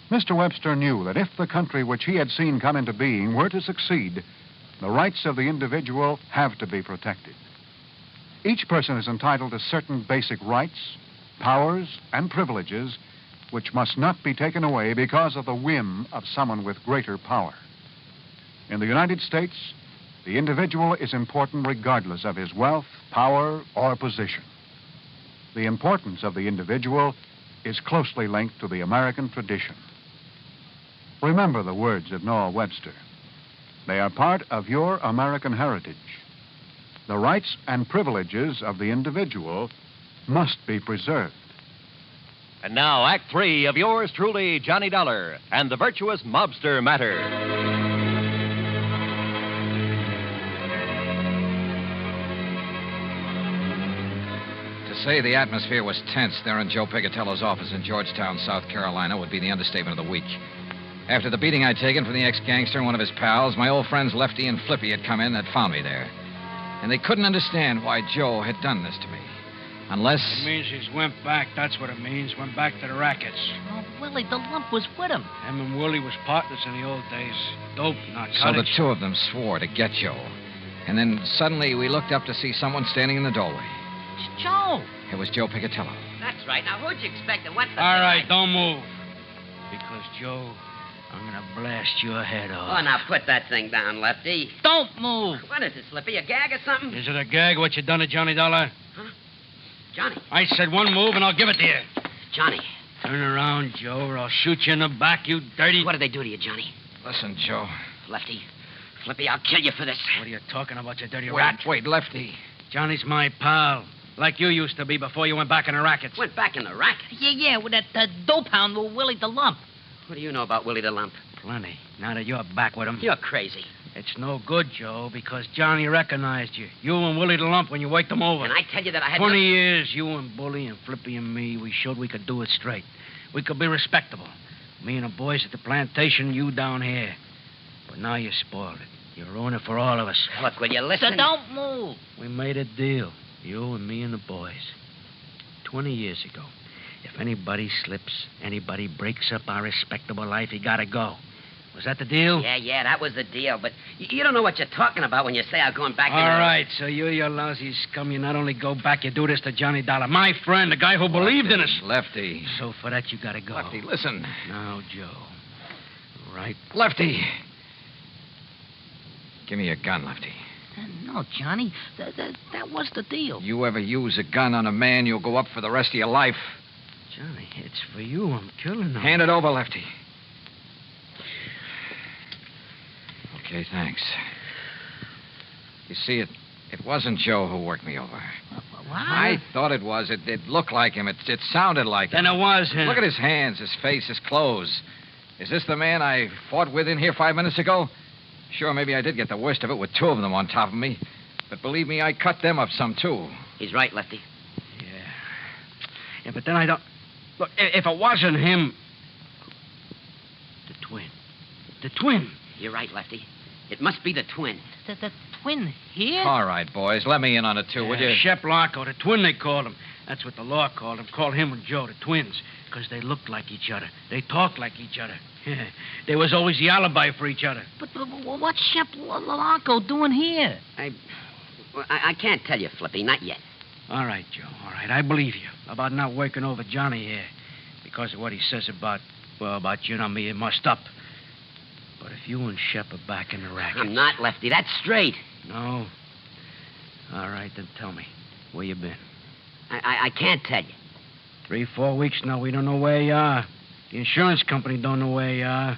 Mr. Webster knew that if the country which he had seen come into being were to succeed, the rights of the individual have to be protected. Each person is entitled to certain basic rights, powers, and privileges which must not be taken away because of the whim of someone with greater power. In the United States, the individual is important regardless of his wealth, power, or position. The importance of the individual is closely linked to the American tradition. Remember the words of Noah Webster. They are part of your American heritage. The rights and privileges of the individual must be preserved. And now, Act 3 of yours truly, Johnny Dollar, and the Virtuous Mobster Matter. To say the atmosphere was tense there in Joe Pigatello's office in Georgetown, South Carolina, would be the understatement of the week. After the beating I'd taken from the ex-gangster and one of his pals, my old friends Lefty and Flippy had come in and had found me there. And they couldn't understand why Joe had done this to me. Unless... It means he's went back. That's what it means. Went back to the rackets. Oh, Willie, the lump was with him. Him and Willie was partners in the old days. Dope, narcotics. So the two of them swore to get Joe. And then suddenly we looked up to see someone standing in the doorway. It's Joe. It was Joe Picatello. That's right. Now, who'd you expect and what the... All right, don't move. Because, Joe, I'm going to blast your head off. Oh, now put that thing down, Lefty. Don't move. What is it, Slippy? A gag or something? Is it a gag what you done to Johnny Dollar? Huh? Johnny. I said one move and I'll give it to you. Johnny. Turn around, Joe, or I'll shoot you in the back, you dirty... What did they do to you, Johnny? Listen, Joe. Lefty. Flippy, I'll kill you for this. What are you talking about, you dirty rat? Wait, Lefty. Johnny's my pal. Like you used to be before you went back in the rackets. Went back in the racket? Yeah, with that dope hound with Willie the Lump. What do you know about Willie the Lump? Plenty. Now that you're back with him. You're crazy. It's no good, Joe, because Johnny recognized you. You and Willie the Lump when you waked him over. And I tell you that I had... 20 years, you and Bully and Flippy and me, we showed we could do it straight. We could be respectable. Me and the boys at the plantation, you down here. But now you spoiled it. You ruined it for all of us. Look, will you listen? So don't move. We made a deal. You and me and the boys. 20 years ago. If anybody slips, anybody breaks up our respectable life, he gotta go. Was that the deal? Yeah, that was the deal. But you don't know what you're talking about when you say I'm going back... All right, so you lousy scum, you not only go back, you do this to Johnny Dollar. My friend, the guy who believed in us. Lefty. So for that, you gotta go. Lefty, listen. Now, Joe. Right. Lefty. Give me your gun, Lefty. No, Johnny. That was the deal. You ever use a gun on a man, you'll go up for the rest of your life. Johnny, it's for you. I'm killing him. Hand it over, Lefty. Okay, thanks. You see, it wasn't Joe who worked me over. What? I thought it was. It looked like him. It sounded like him. Then it was him. Look at his hands, his face, his clothes. Is this the man I fought with in here 5 minutes ago? Sure, maybe I did get the worst of it with two of them on top of me. But believe me, I cut them up some, too. He's right, Lefty. Yeah, but then I don't... Look, if it wasn't him... The twin. The twin. You're right, Lefty. It must be the twin. The twin here? All right, boys. Let me in on it, too, would you? Shep Larko, the twin they called him. That's what the law called him. Call him and Joe, the twins. Because they looked like each other. They talked like each other. There was always the alibi for each other. But what's Shep Larko doing here? I can't tell you, Flippy. Not yet. All right, Joe. All right. I believe you about not working over Johnny here. Because of what he says about you and me, it must up. But if you and Shep are back in the racket... I'm not, Lefty. That's straight. No? All right, then tell me. Where you been? I can't tell you. 3-4 weeks now, we don't know where you are. The insurance company don't know where you are.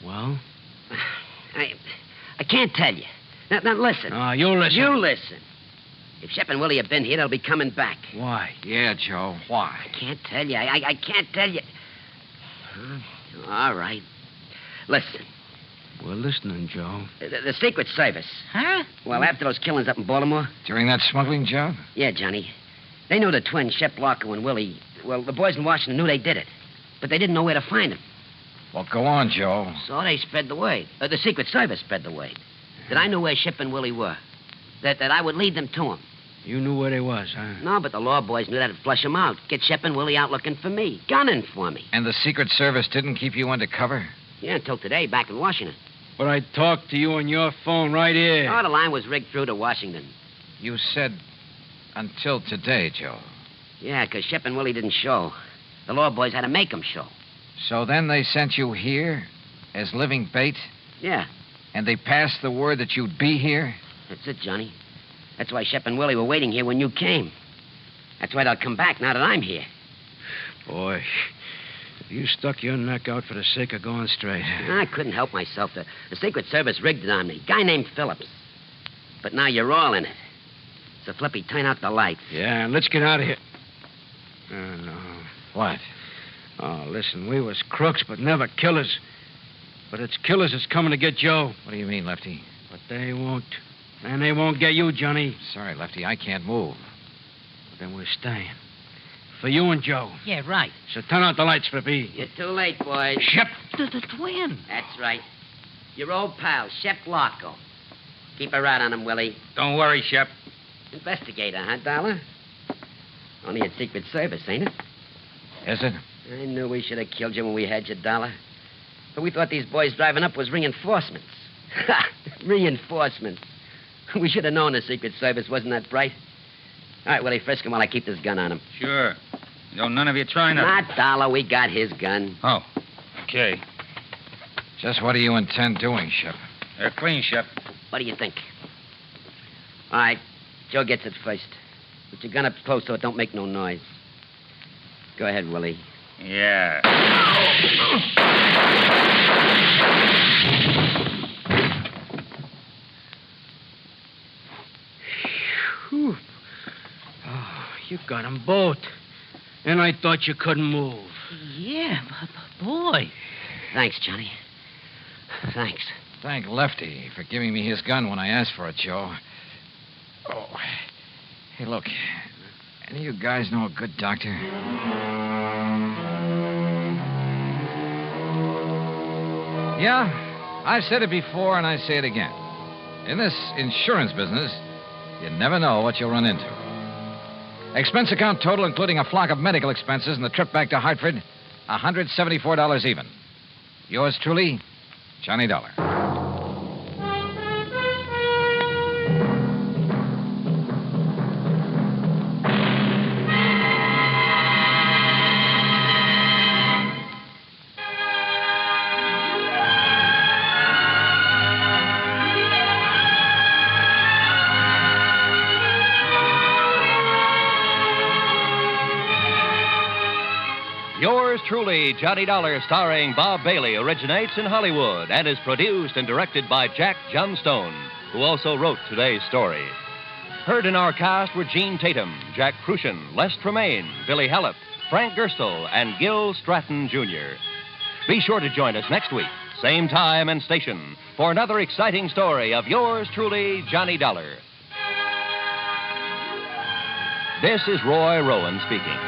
Well? I can't tell you. Now listen. You listen. You listen. If Shep and Willie have been here, they'll be coming back. Why? Yeah, Joe. Why? I can't tell you. I can't tell you. All right. Listen. We're listening, Joe. The Secret Service. Huh? Well, after those killings up in Baltimore. During that smuggling job? Yeah, Johnny. They knew the twins, Shep Larko and Willie. Well, the boys in Washington knew they did it. But they didn't know where to find them. Well, go on, Joe. So they spread the word. The Secret Service spread the word. That I knew where Shep and Willie were. That I would lead them to them. You knew where they was, huh? No, but the law boys knew that'd flush them out. Get Shep and Willie out looking for me. Gunning for me. And the Secret Service didn't keep you undercover? Yeah, until today, back in Washington. But I talked to you on your phone right here. Oh, the line was rigged through to Washington. You said until today, Joe. Yeah, because Shep and Willie didn't show. The law boys had to make them show. So then they sent you here as living bait? Yeah. And they passed the word that you'd be here? That's it, Johnny. That's why Shep and Willie were waiting here when you came. That's why they'll come back now that I'm here. Boy, you stuck your neck out for the sake of going straight. I couldn't help myself. The Secret Service rigged it on me. Guy named Phillips. But now you're all in it. So, Flippy, turn out the lights. Yeah, and let's get out of here. No. What? Oh, listen, we was crooks, but never killers. But it's killers that's coming to get Joe. What do you mean, Lefty? But they won't. And they won't get you, Johnny. Sorry, Lefty, I can't move. Then we're staying. For you and Joe. Yeah, right. So turn out the lights, Flippy. You're too late, boys. Shep. The twin. That's right. Your old pal, Shep Larko. Keep a rat on him, Willie. Don't worry, Shep. Investigator, huh, Dollar? Only at Secret Service, ain't it? Is it? I knew we should have killed you when we had you, Dollar. But we thought these boys driving up was reinforcements. Ha! Reinforcements. We should have known the Secret Service wasn't that bright. All right, Willie, frisk him while I keep this gun on him. Sure. Don't none of you try nothing. Not Dollar. We got his gun. Oh, okay. Just what do you intend doing, Shep? They're clean, Shep. What do you think? All right, Joe gets it first. Put your gun up close so it don't make no noise. Go ahead, Willie. Yeah. Whew. Oh, you got them both. And I thought you couldn't move. Yeah, boy. Thanks, Johnny. Thanks. Thank Lefty for giving me his gun when I asked for it, Joe. Oh. Hey, look. Any of you guys know a good doctor? Yeah, I've said it before and I say it again. In this insurance business, you never know what you'll run into. Expense account total, including a flock of medical expenses and the trip back to Hartford, $174 even. Yours truly, Johnny Dollar. Yours truly, Johnny Dollar, starring Bob Bailey, originates in Hollywood and is produced and directed by Jack Johnstone, who also wrote today's story. Heard in our cast were Gene Tatum, Jack Crucian, Les Tremaine, Billy Hallett, Frank Gerstle, and Gil Stratton, Jr. Be sure to join us next week, same time and station, for another exciting story of yours truly, Johnny Dollar. This is Roy Rowan speaking.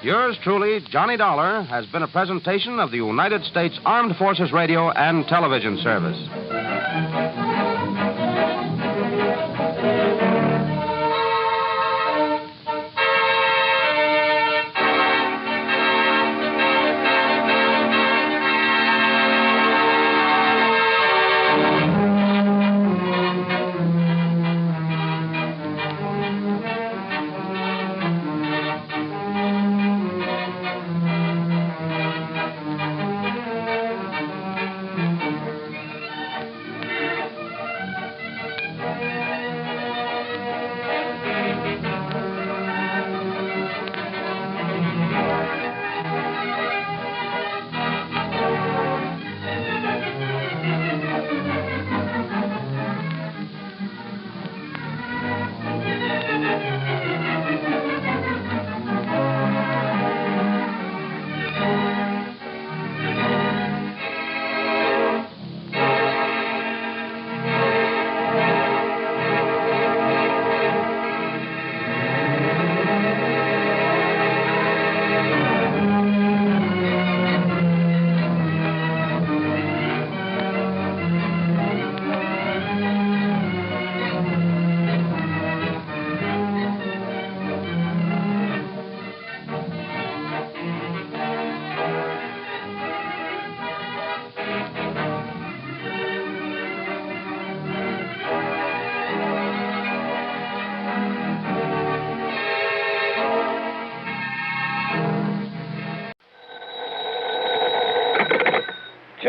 Yours truly, Johnny Dollar, has been a presentation of the United States Armed Forces Radio and Television Service.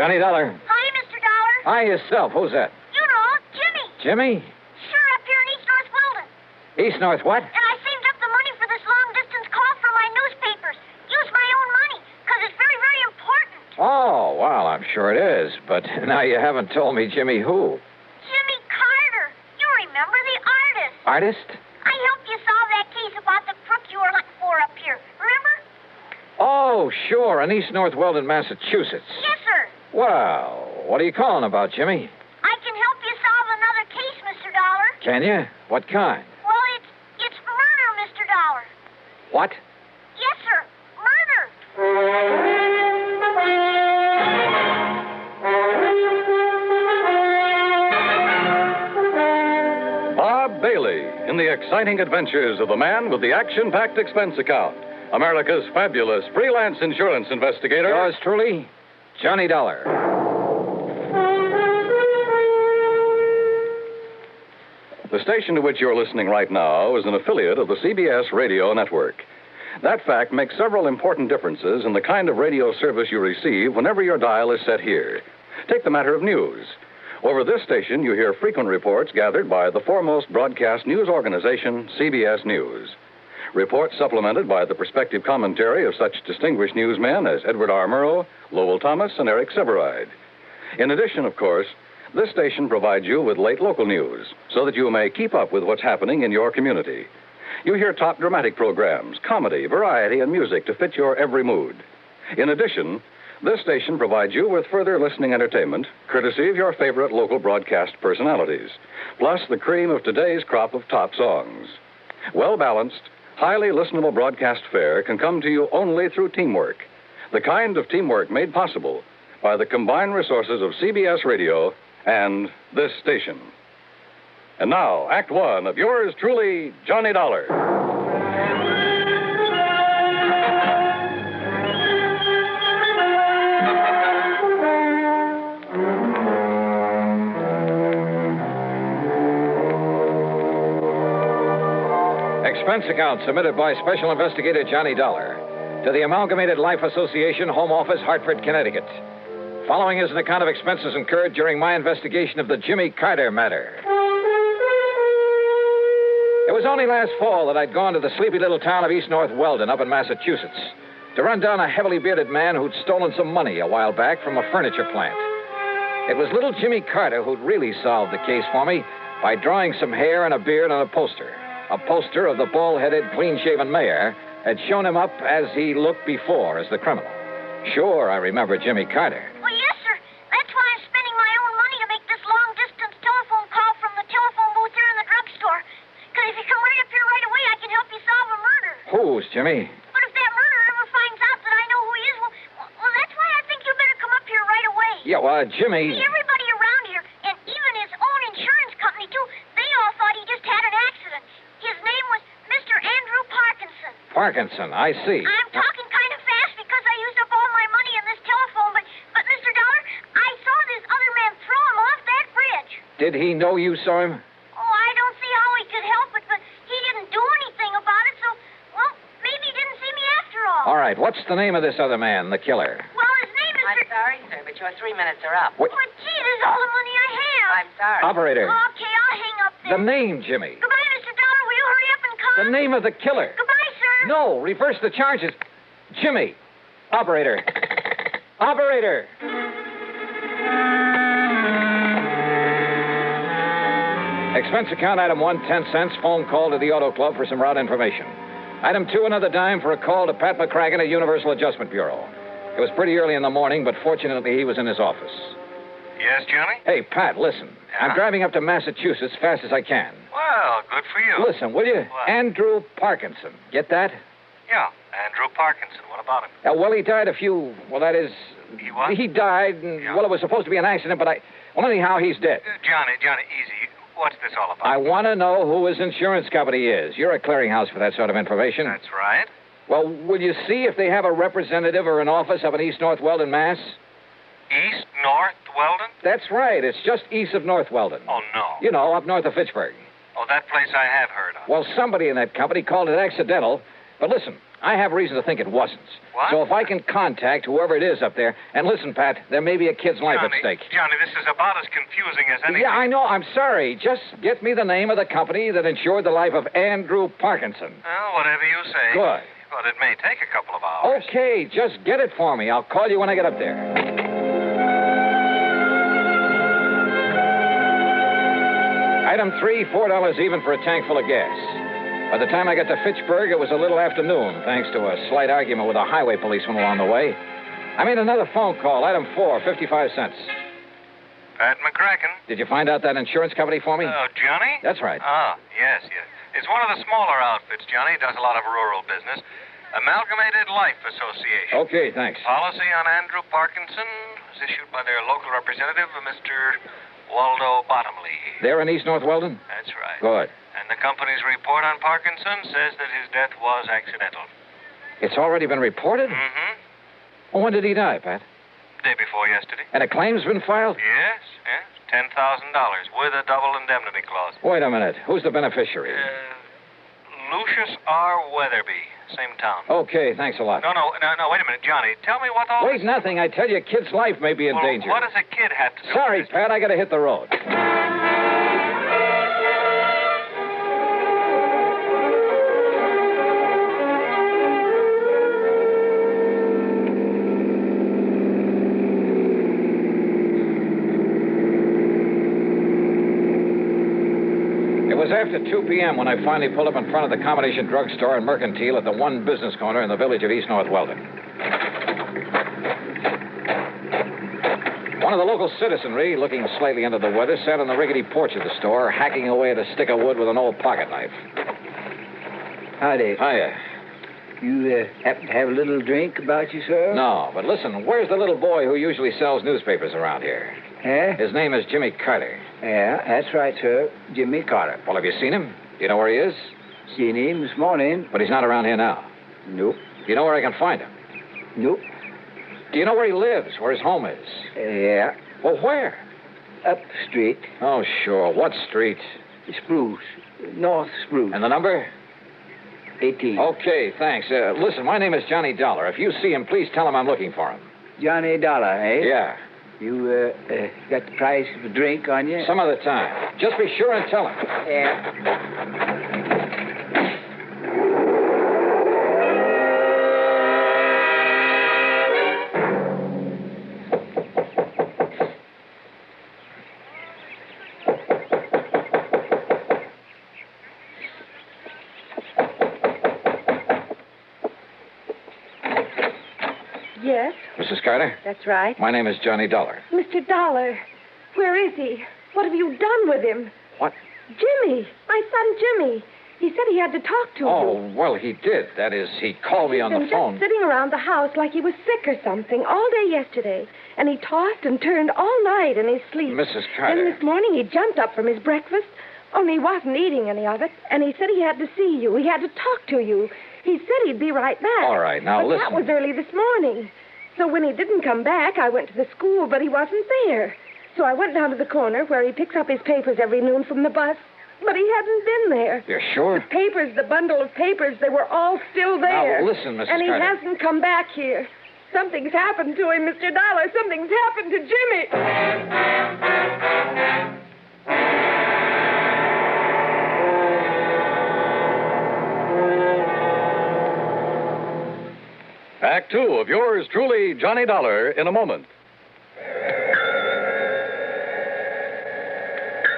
Johnny Dollar. Hi, Mr. Dollar. Hi, yourself. Who's that? You know, Jimmy. Jimmy? Sure, up here in East North Weldon. East North what? And I saved up the money for this long-distance call for my newspapers. Use my own money, because it's very, very important. Oh, well, I'm sure it is. But now you haven't told me Jimmy who. Jimmy Carter. You remember the artist. Artist? I helped you solve that case about the crook you were looking for up here. Remember? Oh, sure, in East North Weldon, Massachusetts. Yes, sir. Well, what are you calling about, Jimmy? I can help you solve another case, Mr. Dollar. Can you? What kind? Well, it's murder, Mr. Dollar. What? Yes, sir. Murder. Bob Bailey in the exciting adventures of the man with the action-packed expense account. America's fabulous freelance insurance investigator. Yours truly, Johnny Dollar. The station to which you're listening right now is an affiliate of the CBS Radio Network. That fact makes several important differences in the kind of radio service you receive whenever your dial is set here. Take the matter of news. Over this station, you hear frequent reports gathered by the foremost broadcast news organization, CBS News. Reports supplemented by the perspective commentary of such distinguished newsmen as Edward R. Murrow, Lowell Thomas, and Eric Severide. In addition, of course, this station provides you with late local news so that you may keep up with what's happening in your community. You hear top dramatic programs, comedy, variety, and music to fit your every mood. In addition, this station provides you with further listening entertainment, courtesy of your favorite local broadcast personalities, plus the cream of today's crop of top songs. Well-balanced, highly listenable broadcast fare can come to you only through teamwork, the kind of teamwork made possible by the combined resources of CBS Radio and this station. And now, Act One of yours truly, Johnny Dollar. Expense account submitted by Special Investigator Johnny Dollar to the Amalgamated Life Association, Home Office, Hartford, Connecticut. Following is an account of expenses incurred during my investigation of the Jimmy Carter matter. It was only last fall that I'd gone to the sleepy little town of East North Weldon up in Massachusetts to run down a heavily bearded man who'd stolen some money a while back from a furniture plant. It was little Jimmy Carter who'd really solved the case for me by drawing some hair and a beard on a poster. A poster of the bald-headed, clean-shaven mayor had shown him up as he looked before as the criminal. Sure, I remember Jimmy Carter. Well, yes, sir. That's why I'm spending my own money to make this long-distance telephone call from the telephone booth here in the drugstore. Because if you come right up here right away, I can help you solve a murder. Whose, Jimmy? But if that murderer ever finds out that I know who he is, well, that's why I think you better come up here right away. Yeah, Jimmy... See, everybody around here, and even his own insurance company, too, they all thought he just had an accident. His name was Mr. Andrew Parkinson. Parkinson, I see. I'm talking kind of fast because I used up all my money in this telephone, but Mr. Dollar, I saw this other man throw him off that bridge. Did he know you saw him? Oh, I don't see how he could help it, but he didn't do anything about it, so, well, maybe he didn't see me after all. All right, what's the name of this other man, the killer? Well, his name is... I'm sorry, sir, but your 3 minutes are up. What? Oh, gee, this is all the money I have. I'm sorry. Operator. Okay, I'll hang up then. The name, Jimmy. Goodbye, Mr. Dollar. Will you hurry up and come? The name of the killer. Goodbye, sir. No, reverse the charges. Jimmy. Operator. Operator. Expense account item 1, 10 cents. Phone call to the Auto Club for some route information. Item 2, another dime for a call to Pat McCracken at Universal Adjustment Bureau. It was pretty early in the morning, but fortunately he was in his office. Yes, Johnny? Hey, Pat, listen. Yeah? I'm driving up to Massachusetts fast as I can. Well, good for you. Listen, will you? What? Andrew Parkinson. Get that? Yeah, Andrew Parkinson. What about him? Well, he died that is... He what? He died, and, well, it was supposed to be an accident, but well, anyhow, he's dead. Johnny, easy. What's this all about? I want to know who his insurance company is. You're a clearinghouse for that sort of information. That's right. Well, will you see if they have a representative or an office up in East North Weldon, Mass? East North Weldon? That's right. It's just east of North Weldon. Oh, no. You know, up north of Fitchburg. Oh, that place I have heard of. Well, somebody in that company called it accidental. But listen, I have reason to think it wasn't. What? So if I can contact whoever it is up there, and listen, Pat, there may be a kid's life at stake. Johnny, this is about as confusing as anything. Yeah, I know. I'm sorry. Just get me the name of the company that insured the life of Andrew Parkinson. Well, whatever you say. Good. But it may take a couple of hours. Okay, just get it for me. I'll call you when I get up there. Item 3, $4 even for a tank full of gas. By the time I got to Fitchburg, it was a little afternoon, thanks to a slight argument with a highway policeman along the way. I made another phone call. Item 4, 55 cents. Pat McCracken. Did you find out that insurance company for me? Oh, Johnny? That's right. Ah, yes. It's one of the smaller outfits, Johnny. Does a lot of rural business. Amalgamated Life Association. Okay, thanks. Policy on Andrew Parkinson was issued by their local representative, Mr. Waldo Bottomley. There in East North Weldon? That's right. Good. And the company's report on Parkinson says that his death was accidental. It's already been reported? Mm-hmm. Well, when did he die, Pat? Day before yesterday. And a claim's been filed? Yes. $10,000 with a double indemnity clause. Wait a minute. Who's the beneficiary? Lucius R. Weatherby. Same town. Okay, thanks a lot. No, wait a minute, Johnny. Tell me what all Wait, this... nothing. I tell you, a kid's life may be in danger. What does a kid have to do? Sorry, Pat, I gotta hit the road. It was after 2 p.m. when I finally pulled up in front of the combination drugstore and mercantile at the one business corner in the village of East North Weldon. One of the local citizenry, looking slightly under the weather, sat on the rickety porch of the store, hacking away at a stick of wood with an old pocket knife. Howdy. Hiya. You happen to have a little drink about you, sir? No, but listen, where's the little boy who usually sells newspapers around here? Eh? His name is Jimmy Carter. Yeah, that's right, sir. Jimmy Carter. Well, have you seen him? Do you know where he is? Seen him this morning. But he's not around here now. Nope. Do you know where I can find him? Nope. Do you know where he lives, where his home is? Yeah. Well, where? Up the street. Oh, sure. What street? Spruce. North Spruce. And the number? 18. Okay, thanks. Listen, my name is Johnny Dollar. If you see him, please tell him I'm looking for him. Johnny Dollar, eh? Yeah. You got the price of a drink on you? Some other time. Just be sure and tell him. Yeah. Yes, Mrs. Carter? that's right. My name is Johnny Dollar. Mr. Dollar, where is he? What have you done with him? What? Jimmy, my son Jimmy. He said he had to talk to you. Oh, well, he did. That is, he called me on the He's been phone. just sitting around the house like he was sick or something all day yesterday. And he tossed and turned all night in his sleep. Mrs. Carter. Then this morning he jumped up from his breakfast, only he wasn't eating any of it. And he said he had to see you. He had to talk to you. He said he'd be right back. All right, now but listen. that was early this morning. So when he didn't come back, I went to the school, but he wasn't there. So I went down to the corner where he picks up his papers every noon from the bus. But he hadn't been there. You're sure? The papers, the bundle of papers, they were all still there. Now, listen, Mrs. And he Carter. hasn't come back here. Something's happened to him, Mr. Dollar. Something's happened to Jimmy. Act 2 of yours truly, Johnny Dollar, in a moment.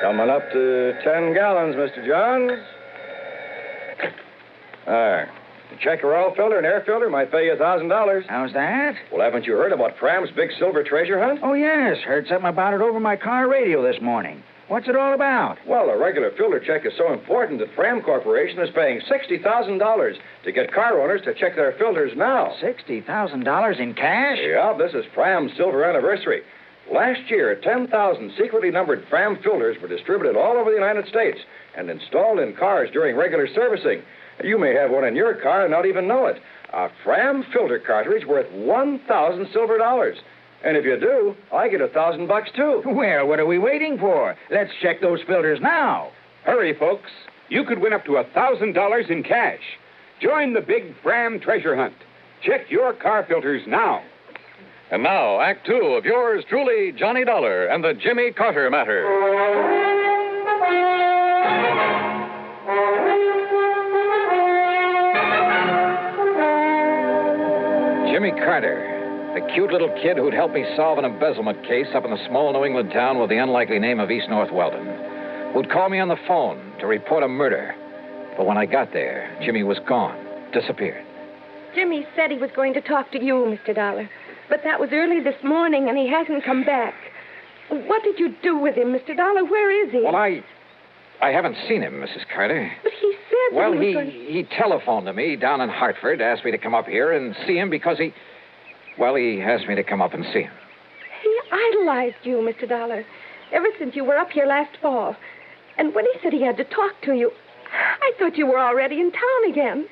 Coming up to 10 gallons, Mr. Johns. There. To check your oil filter and air filter might pay you $1,000. How's that? Well, haven't you heard about Fram's big silver treasure hunt? Oh, yes. Heard something about it over my car radio this morning. What's it all about? Well, a regular filter check is so important that Fram Corporation is paying $60,000 to get car owners to check their filters now. $60,000 in cash? Yeah, this is Fram's silver anniversary. Last year, 10,000 secretly numbered Fram filters were distributed all over the United States and installed in cars during regular servicing. You may have one in your car and not even know it. A Fram filter cartridge worth 1,000 silver dollars. And if you do, I get $1,000 too. Well, what are we waiting for? Let's check those filters now. Hurry, folks. You could win up to $1,000 in cash. Join the big Fram treasure hunt. Check your car filters now. And now, Act Two of yours truly, Johnny Dollar and the Jimmy Carter Matter. Jimmy Carter, the cute little kid who'd helped me solve an embezzlement case up in the small New England town with the unlikely name of East North Weldon, who'd call me on the phone to report a murder. But when I got there, Jimmy was gone, disappeared. Jimmy said he was going to talk to you, Mr. Dollar. But that was early this morning, and he hasn't come back. What did you do with him, Mr. Dollar? Where is he? Well, I haven't seen him, Mrs. Carter. But he said Well, that he was he telephoned to me down in Hartford, asked me to come up here and see him because he asked me to come up and see him. He idolized you, Mr. Dollar, ever since you were up here last fall. And when he said he had to talk to you, I thought you were already in town again.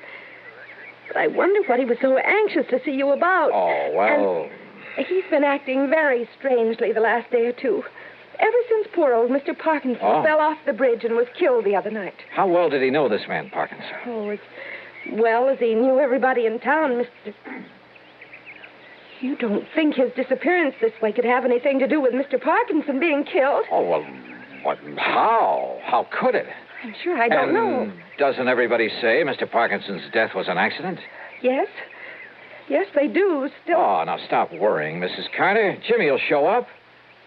But I wonder what he was so anxious to see you about. Oh, well... And he's been acting very strangely the last day or two. Ever since poor old Mr. Parkinson fell off the bridge and was killed the other night. How well did he know this man, Parkinson? Oh, as well as he knew everybody in town, Mr. You don't think his disappearance this way could have anything to do with Mr. Parkinson being killed? Oh, well, what? How? How could it? I'm sure I don't know. Doesn't everybody say Mr. Parkinson's death was an accident? Yes. Yes, they do. Still. Oh, now stop worrying, Mrs. Carter. Jimmy will show up.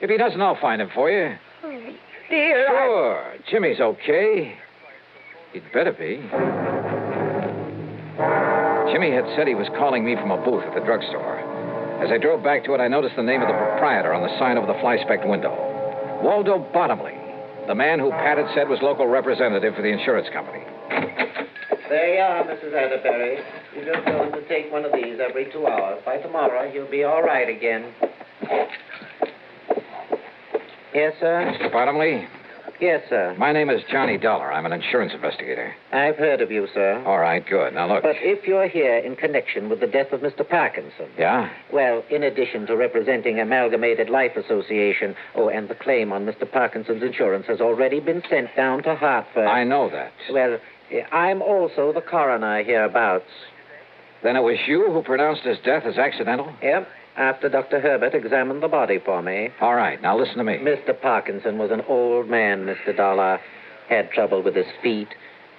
If he doesn't, I'll find him for you. Oh, dear. Sure. Jimmy's okay. He'd better be. Jimmy had said he was calling me from a booth at the drugstore. As I drove back to it, I noticed the name of the proprietor on the sign over the fly-specked window. Waldo Bottomley, the man who Pat had said was local representative for the insurance company. There you are, Mrs. Atterbury. You just go in to take one of these every 2 hours. By tomorrow, you'll be all right again. Yes, sir? Mr. Bottomley? Yes, sir. My name is Johnny Dollar. I'm an insurance investigator. I've heard of you, sir. All right, good. Now, look. But if you're here in connection with the death of Mr. Parkinson... Yeah? Well, in addition to representing Amalgamated Life Association, and the claim on Mr. Parkinson's insurance has already been sent down to Hartford... I know that. Well, I'm also the coroner hereabouts. Then it was you who pronounced his death as accidental? Yep. After Dr. Herbert examined the body for me. All right, now listen to me. Mr. Parkinson was an old man, Mr. Dollar. Had trouble with his feet.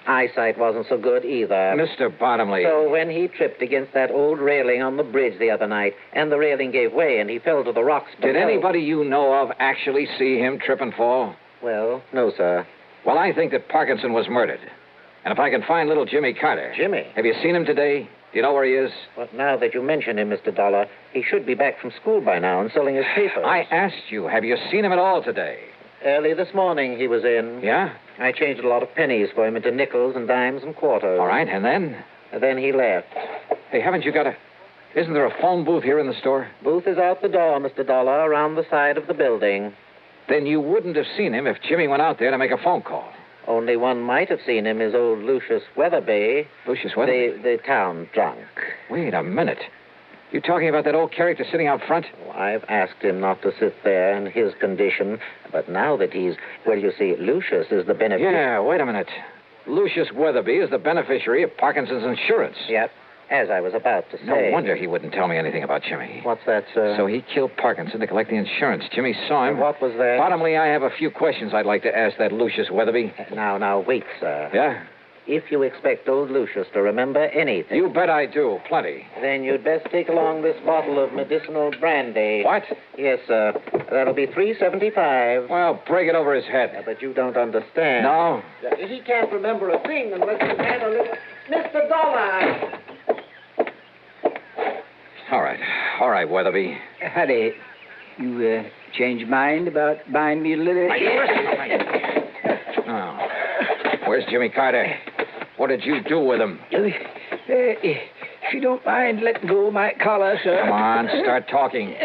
Eyesight wasn't so good either. Mr. Bottomley. So when he tripped against that old railing on the bridge the other night, and the railing gave way and he fell to the rocks below... Did anybody you know of actually see him trip and fall? Well, no, sir. Well, I think that Parkinson was murdered. And if I can find little Jimmy Carter... Jimmy? Have you seen him today? Do you know where he is? Well, now that you mention him, Mr. Dollar, he should be back from school by now and selling his papers. I asked you, have you seen him at all today? Early this morning he was in. Yeah? I changed a lot of pennies for him into nickels and dimes and quarters. All right, and then? And then he left. Hey, haven't you got a... Isn't there a phone booth here in the store? Booth is out the door, Mr. Dollar, around the side of the building. Then you wouldn't have seen him if Jimmy went out there to make a phone call. Only one might have seen him is old Lucius Weatherby. Lucius Weatherby? The town drunk. Wait a minute. You talking about that old character sitting out front? Oh, I've asked him not to sit there in his condition, but now that he's... Well, you see, Lucius is the beneficiary. Yeah, wait a minute. Lucius Weatherby is the beneficiary of Parkinson's insurance. Yep, as I was about to say. No wonder he wouldn't tell me anything about Jimmy. What's that, sir? So he killed Parkinson to collect the insurance. Jimmy saw him. And what was that? Bottomley, I have a few questions I'd like to ask that Lucius Weatherby. Now, wait, sir. Yeah? If you expect old Lucius to remember anything... You bet I do. Plenty. Then you'd best take along this bottle of medicinal brandy. What? Yes, sir. That'll be $3.75. Well, break it over his head. But you don't understand. No? He can't remember a thing unless he's had a little... Mr. Dollar! All right, Weatherby. Howdy. You changed your mind about buying me a little... Oh. Where's Jimmy Carter? What did you do with him? If you don't mind letting go of my collar, sir. Come on, start talking.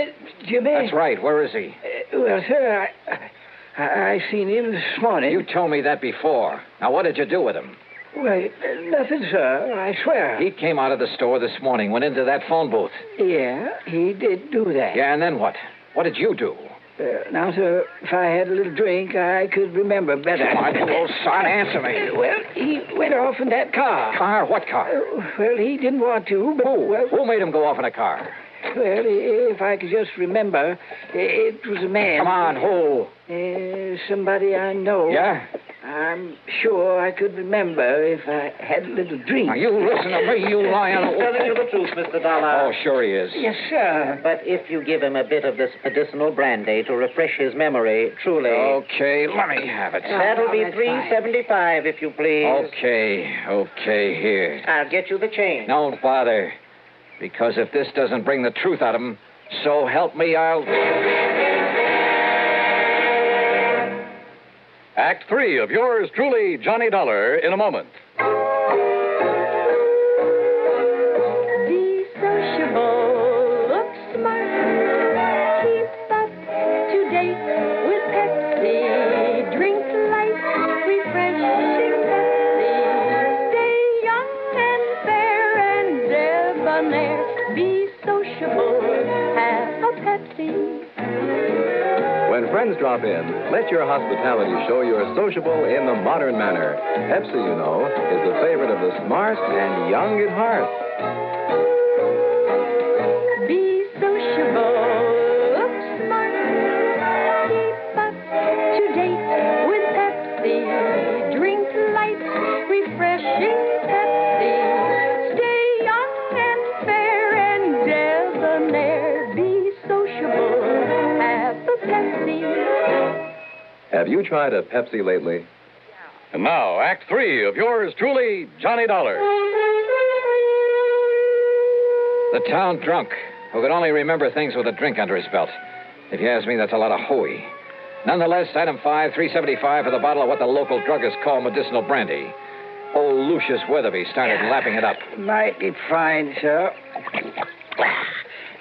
Jimmy? That's right. Where is he? Well, sir, I seen him this morning. You told me that before. Now, what did you do with him? Well, nothing, sir. I swear. He came out of the store this morning, went into that phone booth. Yeah, he did do that. Yeah, and then what? What did you do? Now, sir, if I had a little drink, I could remember better. Come on, you old son, answer me. Well, he went off in that car. Car? What car? Well, he didn't want to, but... Who? Well, Who made him go off in a car? Well, if I could just remember, it was a man. Come on, who? Somebody I know. Yeah? I'm sure I could remember if I had a little drink. Now, you listen to me, you lying... He's telling you the truth, Mr. Dollar. Oh, sure he is. Yes, sir. But if you give him a bit of this medicinal brandy to refresh his memory, truly... Okay, let me have it. That'll be $3.75, if you please. Okay, here. I'll get you the change. Don't bother. Because if this doesn't bring the truth out of him, so help me, I'll... Act 3 of yours truly, Johnny Dollar, in a moment. Be sociable, look smart, keep up to date with Pepsi. Drink light, refreshing Pepsi. Stay young and fair and debonair. Be sociable, have a Pepsi. When friends drop in, let your hospitality show you're sociable in the modern manner. Pepsi, you know, is the favorite of the smart and young at heart. Be sociable, look smart, keep up to date with Pepsi. Drink light, refreshing Pepsi. Stay young and fair and debonair. Be sociable, have a Pepsi. Have you tried a Pepsi lately? And now, Act 3 of yours truly, Johnny Dollar. The town drunk, who could only remember things with a drink under his belt. If you ask me, that's a lot of hooey. Nonetheless, item 5, $3.75 for the bottle of what the local druggists call medicinal brandy. Old Lucius Weatherby started lapping it up. Mighty fine, sir.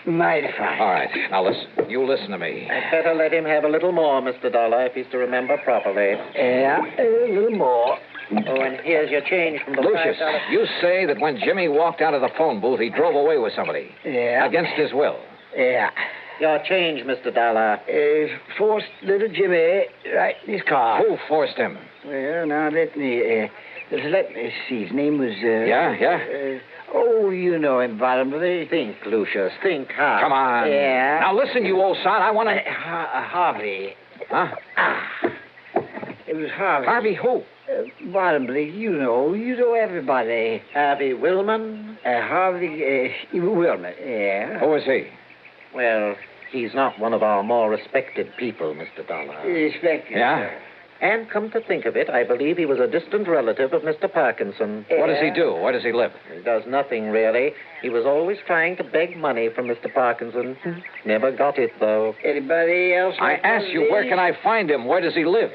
Mighty fine. All right, now listen. You listen to me. I'd better let him have a little more, Mr. Dollar, if he's to remember properly. Yeah, a little more. Oh, and here's your change from the Lucius, $5. you say that when Jimmy walked out of the phone booth, he drove away with somebody. Yeah. Against his will. Yeah. Your change, Mr. Dollar. Forced little Jimmy right in his car. Who forced him? Well, now let me see. His name was... Yeah? You know him, Bottomley. Think, Lucius. Think hard. Come on. Yeah. Now listen, you old son. I want to... Harvey. Huh? It was Harvey. Harvey who? Bottomley, you know everybody. Harvey Willman? Harvey Willman, yeah. Who is he? Well, he's not one of our more respected people, Mr. Dollar. Respected, Yeah? sir. And come to think of it, I believe he was a distant relative of Mr. Parkinson. What does he do? Where does he live? He does nothing, really. He was always trying to beg money from Mr. Parkinson. Never got it, though. Anybody else? I ask you, where can I find him? Where does he live?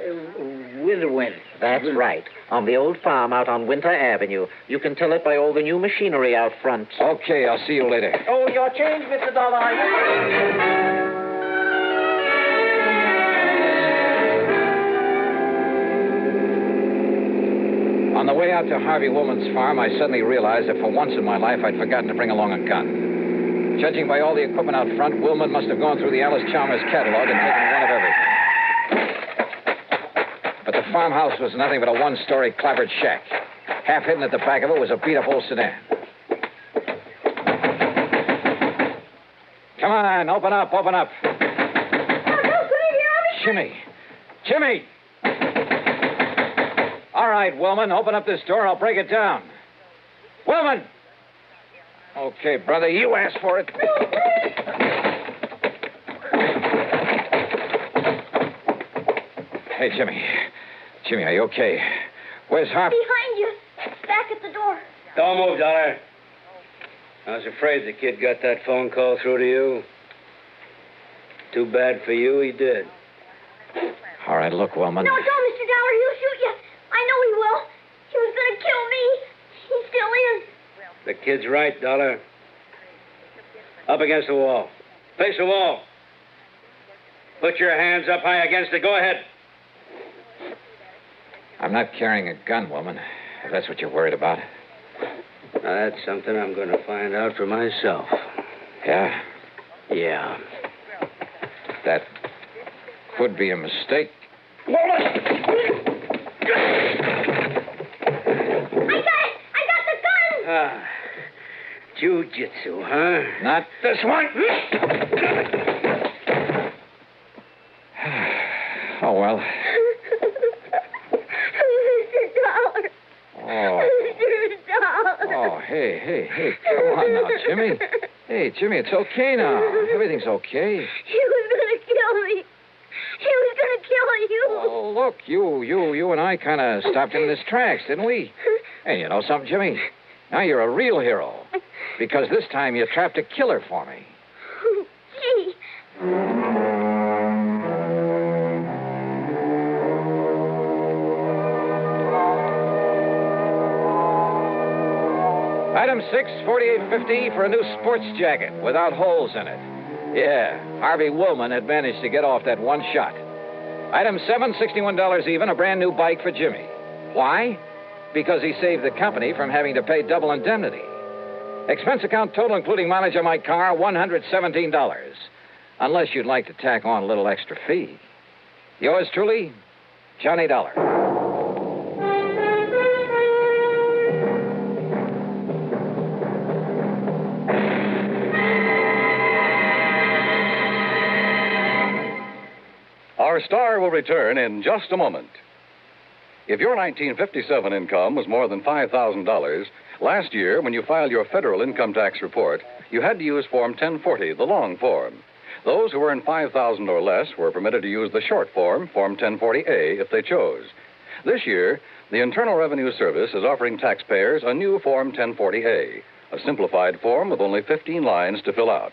Winterwind. That's right. On the old farm out on Winter Avenue. You can tell it by all the new machinery out front. Okay, I'll see you later. Oh, your change, Mr. Dollar. On the way out to Harvey Woolman's farm, I suddenly realized that for once in my life, I'd forgotten to bring along a gun. Judging by all the equipment out front, Woolman must have gone through the Alice Chalmers catalog and taken one of everything. But the farmhouse was nothing but a one-story clapboard shack. Half hidden at the back of it was a beat-up old sedan. Come on, open up. Jimmy! All right, Willman, open up this door. I'll break it down. Willman! Okay, brother, you asked for it. Hey, Jimmy. Jimmy, are you okay? Where's Harvey? Behind you. Back at the door. Don't move, Dollar. I was afraid the kid got that phone call through to you. Too bad for you, he did. All right, look, Willman. No, don't, Mr. Dollar. He'll shoot you. I know he will. He was going to kill me. He still is. The kid's right, Dollar. Up against the wall. Face the wall. Put your hands up high against it. Go ahead. I'm not carrying a gun, Willman, if that's what you're worried about. Now, that's something I'm going to find out for myself. Yeah? Yeah. Could be a mistake. I got the gun! Ah. Jiu-jitsu, huh? Not this one. Oh, well. Mr. Dollar. Oh. Mr. Dollar. Oh, hey, come on now, Jimmy. Hey, Jimmy, it's okay now. Everything's okay. He was going to kill me. He was going to kill you. Oh, look, you and I kind of stopped him in his tracks, didn't we? Hey, you know something, Jimmy? Now you're a real hero. Because this time you trapped a killer for me. Gee. Item 6, 4850 for a new sports jacket without holes in it. Yeah, Harvey Woolman had managed to get off that one shot. Item 7, $61 even, a brand new bike for Jimmy. Why? Because he saved the company from having to pay double indemnity. Expense account total, including mileage on my car, $117. Unless you'd like to tack on a little extra fee. Yours truly, Johnny Dollar. Our star will return in just a moment. If your 1957 income was more than $5,000, last year, when you filed your federal income tax report, you had to use Form 1040, the long form. Those who earned $5,000 or less were permitted to use the short form, Form 1040A, if they chose. This year, the Internal Revenue Service is offering taxpayers a new Form 1040A, a simplified form with only 15 lines to fill out.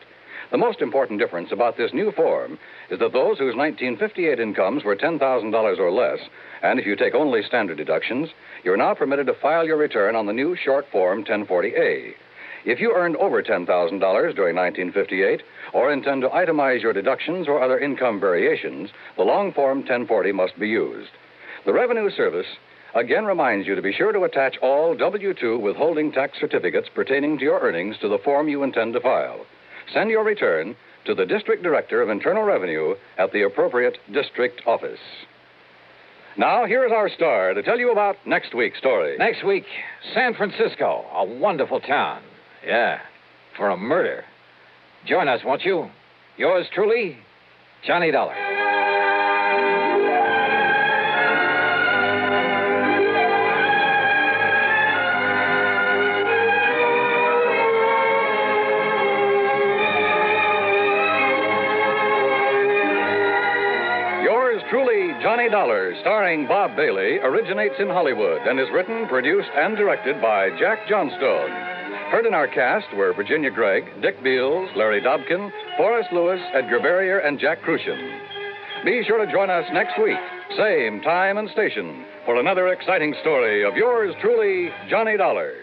The most important difference about this new form is that those whose 1958 incomes were $10,000 or less, and if you take only standard deductions, you're now permitted to file your return on the new short form 1040A. If you earned over $10,000 during 1958 or intend to itemize your deductions or other income variations, the long form 1040 must be used. The Revenue Service again reminds you to be sure to attach all W-2 withholding tax certificates pertaining to your earnings to the form you intend to file. Send your return to the District Director of Internal Revenue at the appropriate district office. Now, here's our star to tell you about next week's story. Next week, San Francisco, a wonderful town. Yeah, for a murder. Join us, won't you? Yours truly, Johnny Dollar. Truly, Johnny Dollar, starring Bob Bailey, originates in Hollywood and is written, produced, and directed by Jack Johnstone. Heard in our cast were Virginia Gregg, Dick Beals, Larry Dobkin, Forrest Lewis, Edgar Barrier, and Jack Crucian. Be sure to join us next week, same time and station, for another exciting story of yours truly, Johnny Dollar.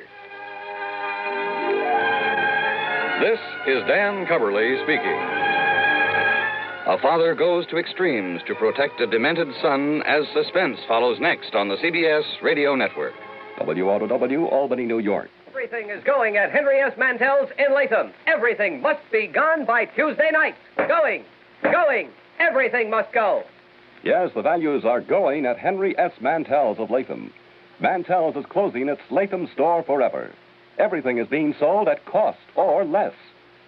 This is Dan Coverly speaking. A father goes to extremes to protect a demented son as suspense follows next on the CBS Radio Network. WROW, Albany, New York. Everything is going at Henry S. Mantel's in Latham. Everything must be gone by Tuesday night. Going. Everything must go. Yes, the values are going at Henry S. Mantel's of Latham. Mantel's is closing its Latham store forever. Everything is being sold at cost or less.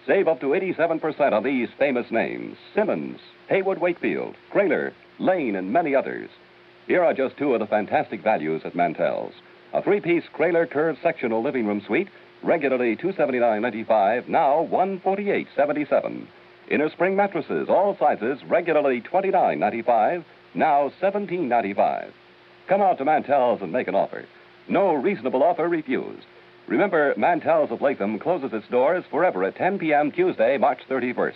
Save up to 87% on these famous names: Simmons, Haywood Wakefield, Kraler, Lane, and many others. Here are just two of the fantastic values at Mantel's. A three-piece Kraler curved sectional living room suite, regularly $279.95, now $148.77. Inner spring mattresses, all sizes, regularly $29.95, now $17.95. Come out to Mantel's and make an offer. No reasonable offer refused. Remember, Mantel's of Latham closes its doors forever at 10 p.m. Tuesday, March 31st.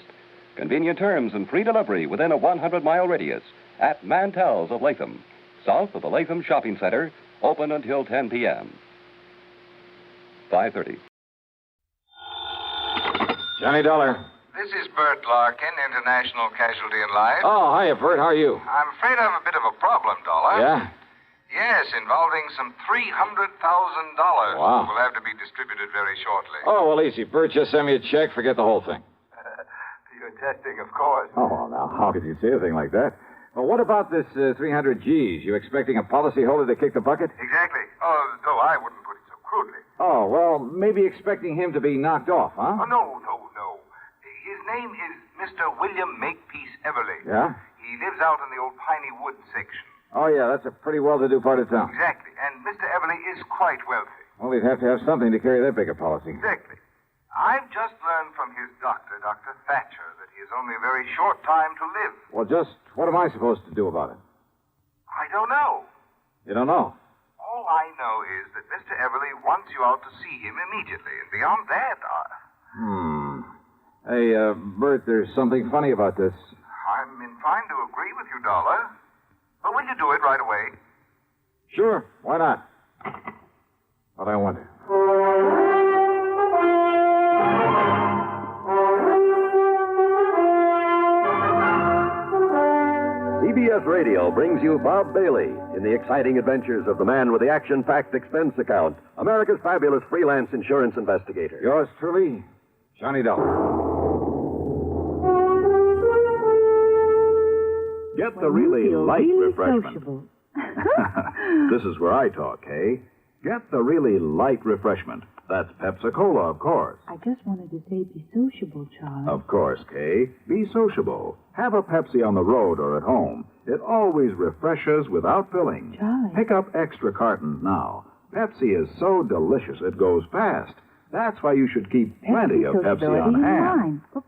Convenient terms and free delivery within a 100-mile radius at Mantel's of Latham, south of the Latham Shopping Center, open until 10 p.m. 5:30. Johnny Dollar. This is Bert Larkin, International Casualty and Life. Oh, hiya, Bert. How are you? I'm afraid I have a bit of a problem, Dollar. Yeah? Yes, involving some $300,000. Wow. Will have to be distributed very shortly. Oh, well, easy, Bert. Just send me a check. Forget the whole thing. You're testing, of course. Oh, well, now, how could you say a thing like that? Well, what about this 300 G's? You expecting a policyholder to kick the bucket? Exactly. Oh, though I wouldn't put it so crudely. Oh, well, maybe expecting him to be knocked off, huh? Oh, no. His name is Mr. William Makepeace Everly. Yeah? He lives out in the old Piney Wood section. Oh, yeah, that's a pretty well-to-do part of town. Exactly. And Mr. Everly is quite wealthy. Well, we'd have to have something to carry that big a policy. Exactly. I've just learned from his doctor, Dr. Thatcher, that he has only a very short time to live. Well, just what am I supposed to do about it? I don't know. You don't know? All I know is that Mr. Everly wants you out to see him immediately. And beyond that, Hey, Bert, there's something funny about this. I'm inclined to agree with you, Dollar. But will you do it right away? Sure, why not? But I wonder. CBS Radio brings you Bob Bailey in the exciting adventures of the man with the action-packed expense account, America's fabulous freelance insurance investigator. Yours truly, Johnny Dollar. Get the really light refreshment. This is where I talk, Kay. Get the really light refreshment. That's Pepsi-Cola, of course. I just wanted to say be sociable, Charlie. Of course, Kay. Be sociable. Have a Pepsi on the road or at home. It always refreshes without filling. Charlie. Pick up extra cartons now. Pepsi is so delicious it goes fast. That's why you should keep plenty of Pepsi on hand. Oops.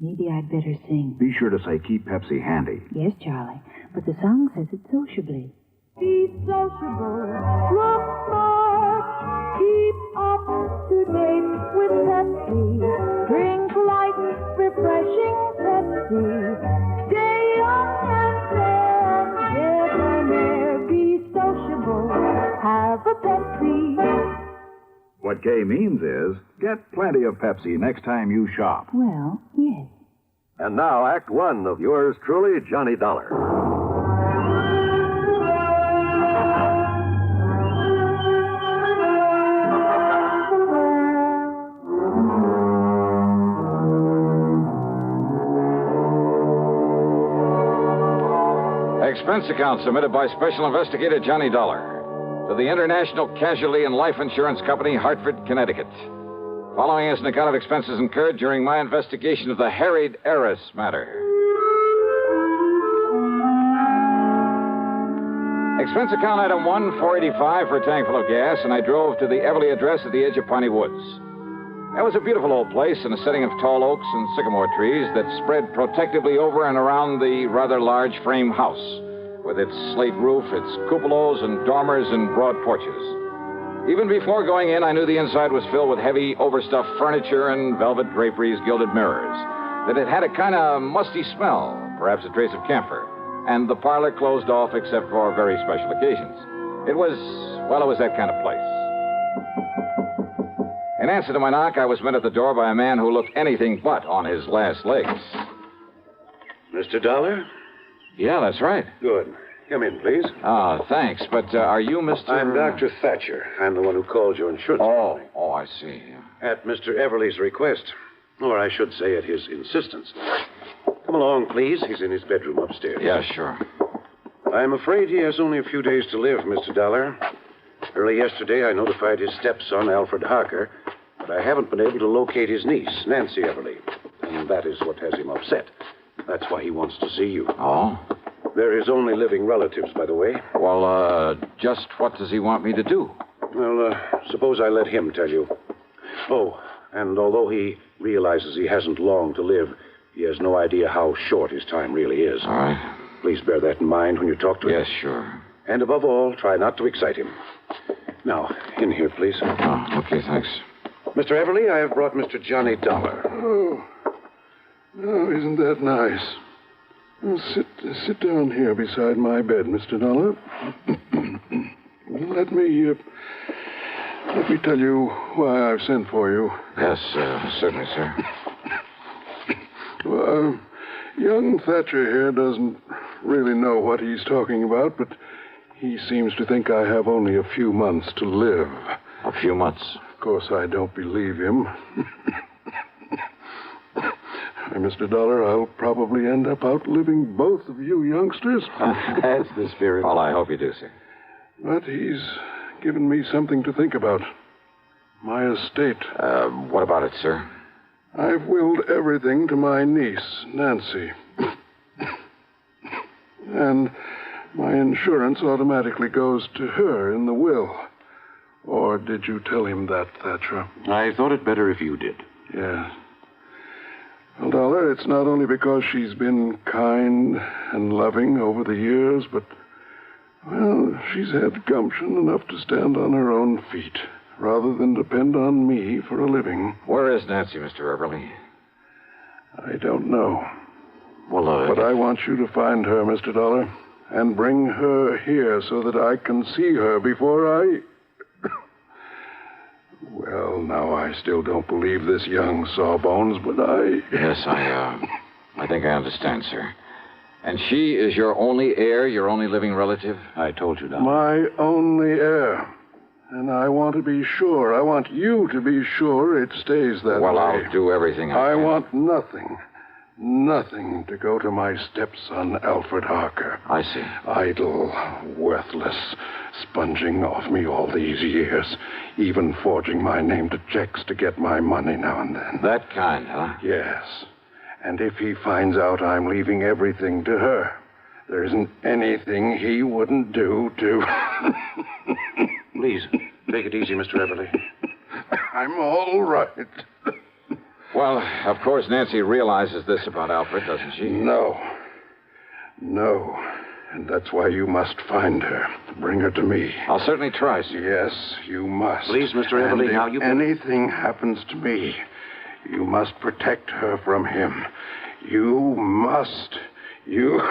Maybe I'd better sing. Be sure to say keep Pepsi handy. Yes, Charlie. But the song says it sociably. Be sociable, look smart, keep up to date with Pepsi. Drink light, refreshing Pepsi. Stay young and fair, debonair. Be sociable, have a Pepsi. What Kay means is get plenty of Pepsi next time you shop. Well, yes. And now, Act One of yours truly, Johnny Dollar. Expense account submitted by Special Investigator Johnny Dollar to the International Casualty and Life Insurance Company, Hartford, Connecticut. Following is an account of expenses incurred during my investigation of the Harried Heiress matter. Expense account item 1, $4.85 for a tank full of gas, and I drove to the Everly address at the edge of Piney Woods. It was a beautiful old place in a setting of tall oaks and sycamore trees that spread protectively over and around the rather large frame house, with its slate roof, its cupolas and dormers and broad porches. Even before going in, I knew the inside was filled with heavy, overstuffed furniture and velvet draperies, gilded mirrors, that it had a kind of musty smell, perhaps a trace of camphor, and the parlor closed off except for very special occasions. It was that kind of place. In answer to my knock, I was met at the door by a man who looked anything but on his last legs. Mr. Dollar? Yeah, that's right. Good. Come in, please. Thanks. But are you Mr. I'm Dr. Thatcher. I'm the one who called your insurance company. Oh, I see. Yeah. At Mr. Everly's request. Or I should say at his insistence. Come along, please. He's in his bedroom upstairs. Yeah, sure. I'm afraid he has only a few days to live, Mr. Dollar. Early yesterday, I notified his stepson, Alfred Harker, but I haven't been able to locate his niece, Nancy Everly. And that is what has him upset. That's why he wants to see you. Oh? They're his only living relatives, by the way. Well, just what does he want me to do? Well, suppose I let him tell you. Oh, and although he realizes he hasn't long to live, he has no idea how short his time really is. All right. Please bear that in mind when you talk to him. Yes, sure. And above all, try not to excite him. Now, in here, please. Oh, okay, thanks. Mr. Everly, I have brought Mr. Johnny Dollar. Oh, isn't that nice? Well, sit down here beside my bed, Mr. Dollar. Let me tell you why I've sent for you. Yes, certainly, sir. Well, young Thatcher here doesn't really know what he's talking about, but he seems to think I have only a few months to live. A few months? Of course, I don't believe him. Mr. Dollar, I'll probably end up outliving both of you youngsters. That's the spirit. Well, I hope you do, sir. But he's given me something to think about. My estate. What about it, sir? I've willed everything to my niece, Nancy. And my insurance automatically goes to her in the will. Or did you tell him that, Thatcher? I thought it better if you did. Yes. Well, Dollar, it's not only because she's been kind and loving over the years, but, well, she's had gumption enough to stand on her own feet, rather than depend on me for a living. Where is Nancy, Mr. Everly? I don't know. Well, But I want you to find her, Mr. Dollar, and bring her here so that I can see her before I... Well, now, I still don't believe this young Sawbones, but I... Yes, I think I understand, sir. And she is your only heir, your only living relative? I told you, Dollar. My only heir. And I want to be sure. I want you to be sure it stays that way. Well, I'll do everything I can. want nothing to go to my stepson, Alfred Harker. I see. Idle, worthless, sponging off me all these years, even forging my name to checks to get my money now and then. That kind, huh? Yes. And if he finds out I'm leaving everything to her, there isn't anything he wouldn't do to... Please, take it easy, Mr. Everly. I'm all right. Well, of course, Nancy realizes this about Alfred, doesn't she? No. And that's why you must find her. Bring her to me. I'll certainly try, sir. Yes, you must. Please, Mr. Everly, and now if you... anything happens to me, you must protect her from him. You must. You...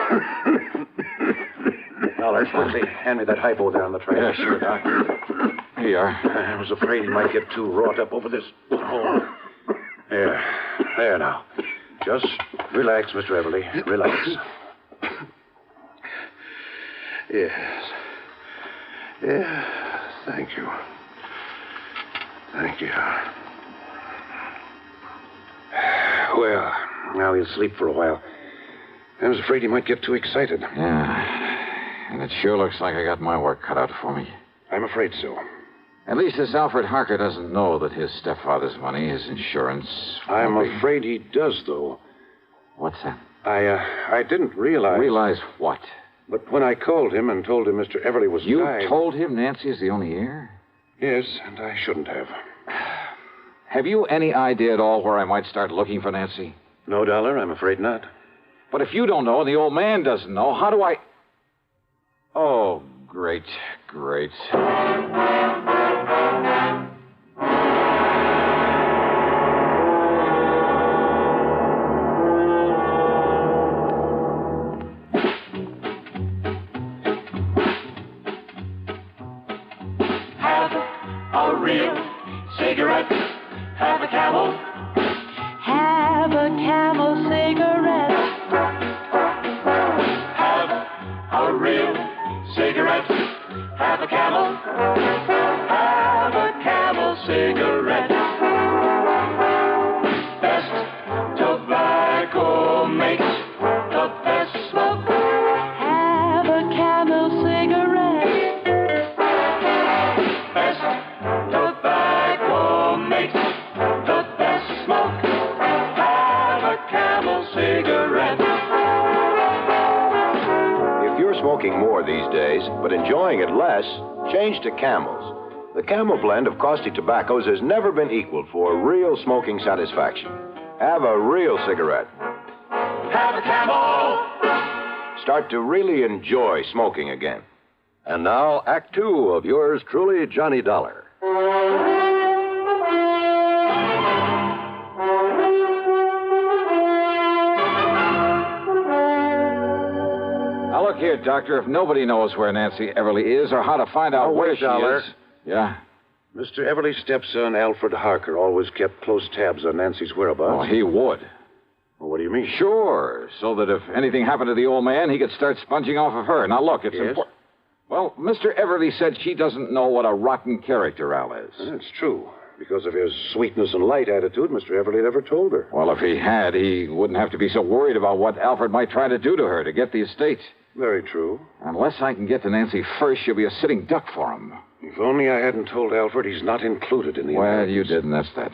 Dollar, quickly, hand me that hypo there on the tray. Yeah, sure, Doc. Here you are. I was afraid he might get too wrought up over this hole. There now. Just relax, Mr. Everly. Relax. Yes. Thank you. Well, now he'll sleep for a while. I was afraid he might get too excited. Yeah. And it sure looks like I got my work cut out for me. I'm afraid so. At least this Alfred Harker doesn't know that his stepfather's money, his insurance... I'm afraid he does, though. What's that? I didn't realize... Realize what? But when I called him and told him Mr. Everly was You died... told him Nancy is the only heir? Yes, and I shouldn't have. Have you any idea at all where I might start looking for Nancy? No, Dollar, I'm afraid not. But if you don't know and the old man doesn't know, how do I... Oh, great. Have a real cigarette. Have a Camel. Have a Camel cigarette. Have a real cigarette. Have a Camel. Have a Camel cigarette. Best tobacco makes the best smoke. Have a Camel cigarette. Best tobacco makes the best smoke. Have a Camel cigarette. If you're smoking more these days, but enjoying it less, change to Camels. The Camel blend of caustic tobaccos has never been equaled for real smoking satisfaction. Have a real cigarette. Have a Camel. Start to really enjoy smoking again. And now, Act Two of yours truly, Johnny Dollar. Now, look here, Doctor. If nobody knows where Nancy Everly is or how to find out where she Dollar. is... Yeah? Mr. Everly's stepson, Alfred Harker, always kept close tabs on Nancy's whereabouts. Oh, he would. Well, what do you mean? Sure, so that if anything happened to the old man, he could start sponging off of her. Now, look, it's Yes? important. Well, Mr. Everly said she doesn't know what a rotten character Al is. That's true. Because of his sweetness and light attitude, Mr. Everly never told her. Well, if he had, he wouldn't have to be so worried about what Alfred might try to do to her to get the estate. Very true. Unless I can get to Nancy first, she'll be a sitting duck for him. If only I hadn't told Alfred he's not included in the Well, you did, and that's that.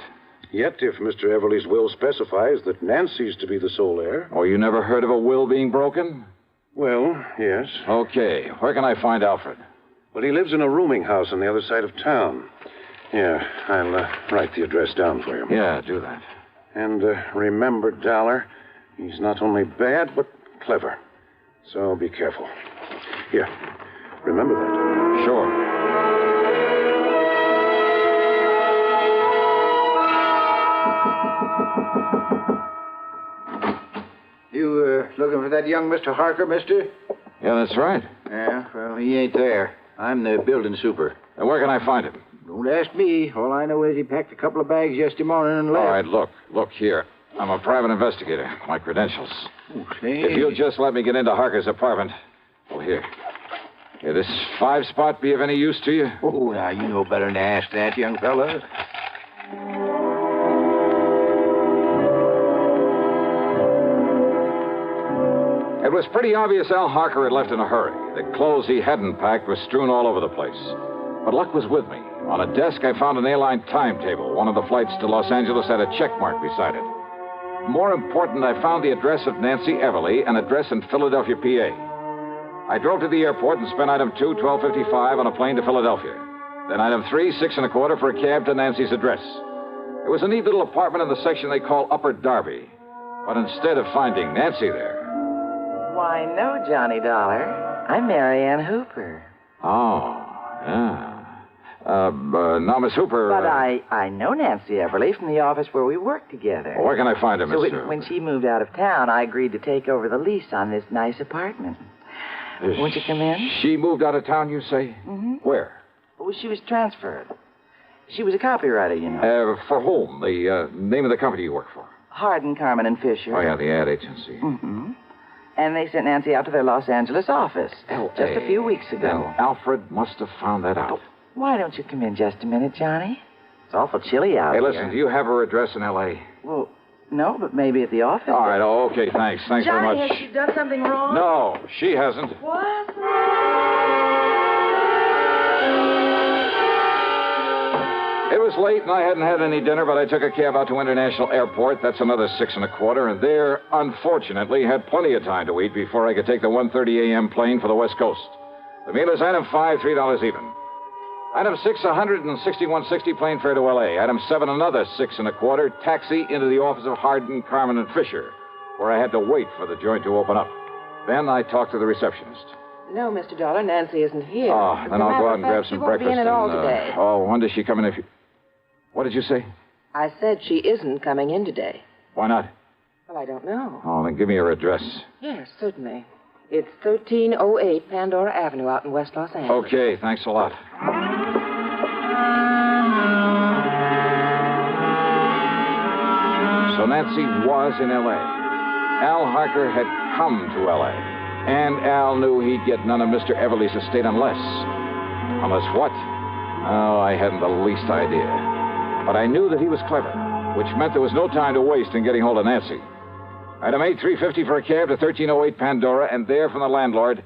Yet, if Mr. Everly's will specifies that Nancy's to be the sole heir... Oh, you never heard of a will being broken? Well, yes. Okay. Where can I find Alfred? Well, he lives in a rooming house on the other side of town. Yeah, I'll write the address down for you. Yeah, do that. And remember, Dollar, he's not only bad, but clever. So be careful. Here, remember that. Sure. You looking for that young Mr. Harker, mister? Yeah, that's right. Yeah, well, he ain't there. I'm the building super. And where can I find him? Don't ask me. All I know is he packed a couple of bags yesterday morning and left. All right, look here. I'm a private investigator. My credentials. Okay. If you'll just let me get into Harker's apartment. Oh, here. Here, this 5-spot be of any use to you? Oh, now, you know better than to ask that, young fella. It was pretty obvious Al Harker had left in a hurry. The clothes he hadn't packed were strewn all over the place. But luck was with me. On a desk, I found an airline timetable. One of the flights to Los Angeles had a check mark beside it. More important, I found the address of Nancy Everly, an address in Philadelphia, PA. I drove to the airport and spent item 2, $12.55 on a plane to Philadelphia. Then item 3, $6 1/4 for a cab to Nancy's address. It was a neat little apartment in the section they call Upper Darby. But instead of finding Nancy there... Why, no, Johnny Dollar. I'm Marianne Hooper. Oh, yeah. Now, Miss Hooper... But I know Nancy Everly from the office where we work together. Well, where can I find her, Miss... So when she moved out of town, I agreed to take over the lease on this nice apartment. Won't you come in? She moved out of town, you say? Mm-hmm. Where? Well, she was transferred. She was a copywriter, you know. For whom? The name of the company you work for? Hardin, Carmen, and Fisher. Oh, yeah, the ad agency. Mm-hmm. And they sent Nancy out to their Los Angeles office just a few weeks ago. Then Alfred must have found that out. Why don't you come in just a minute, Johnny? It's awful chilly out here. Hey, listen, do you have her address in L.A.? Well, no, but maybe at the office. All right, okay, thanks. Thanks Johnny, very much. Has she done something wrong? No, she hasn't. What? It was late, and I hadn't had any dinner, but I took a cab out to International Airport. That's another $6 1/4, and there, unfortunately, had plenty of time to eat before I could take the 1:30 a.m. plane for the West Coast. The meal is item 5, $3 even. Item 6, $161.60 plane fare to L.A. Item 7, another $6 1/4, taxi into the office of Hardin, Carmen, and Fisher, where I had to wait for the joint to open up. Then I talked to the receptionist. No, Mr. Dollar, Nancy isn't here. Oh, then I'll go out and grab some she won't breakfast. Be in at all today. Oh, when does she come in? What did you say? I said she isn't coming in today. Why not? Well, I don't know. Oh, then give me her address. Yes, certainly. It's 1308 Pandora Avenue out in West Los Angeles. Okay, thanks a lot. So Nancy was in L.A. Al Harker had come to L.A. And Al knew he'd get none of Mr. Everly's estate unless... Unless what? Oh, I hadn't the least idea. But I knew that he was clever, which meant there was no time to waste in getting hold of Nancy. Item 8, $3.50 for a cab to 1308 Pandora, and there from the landlord...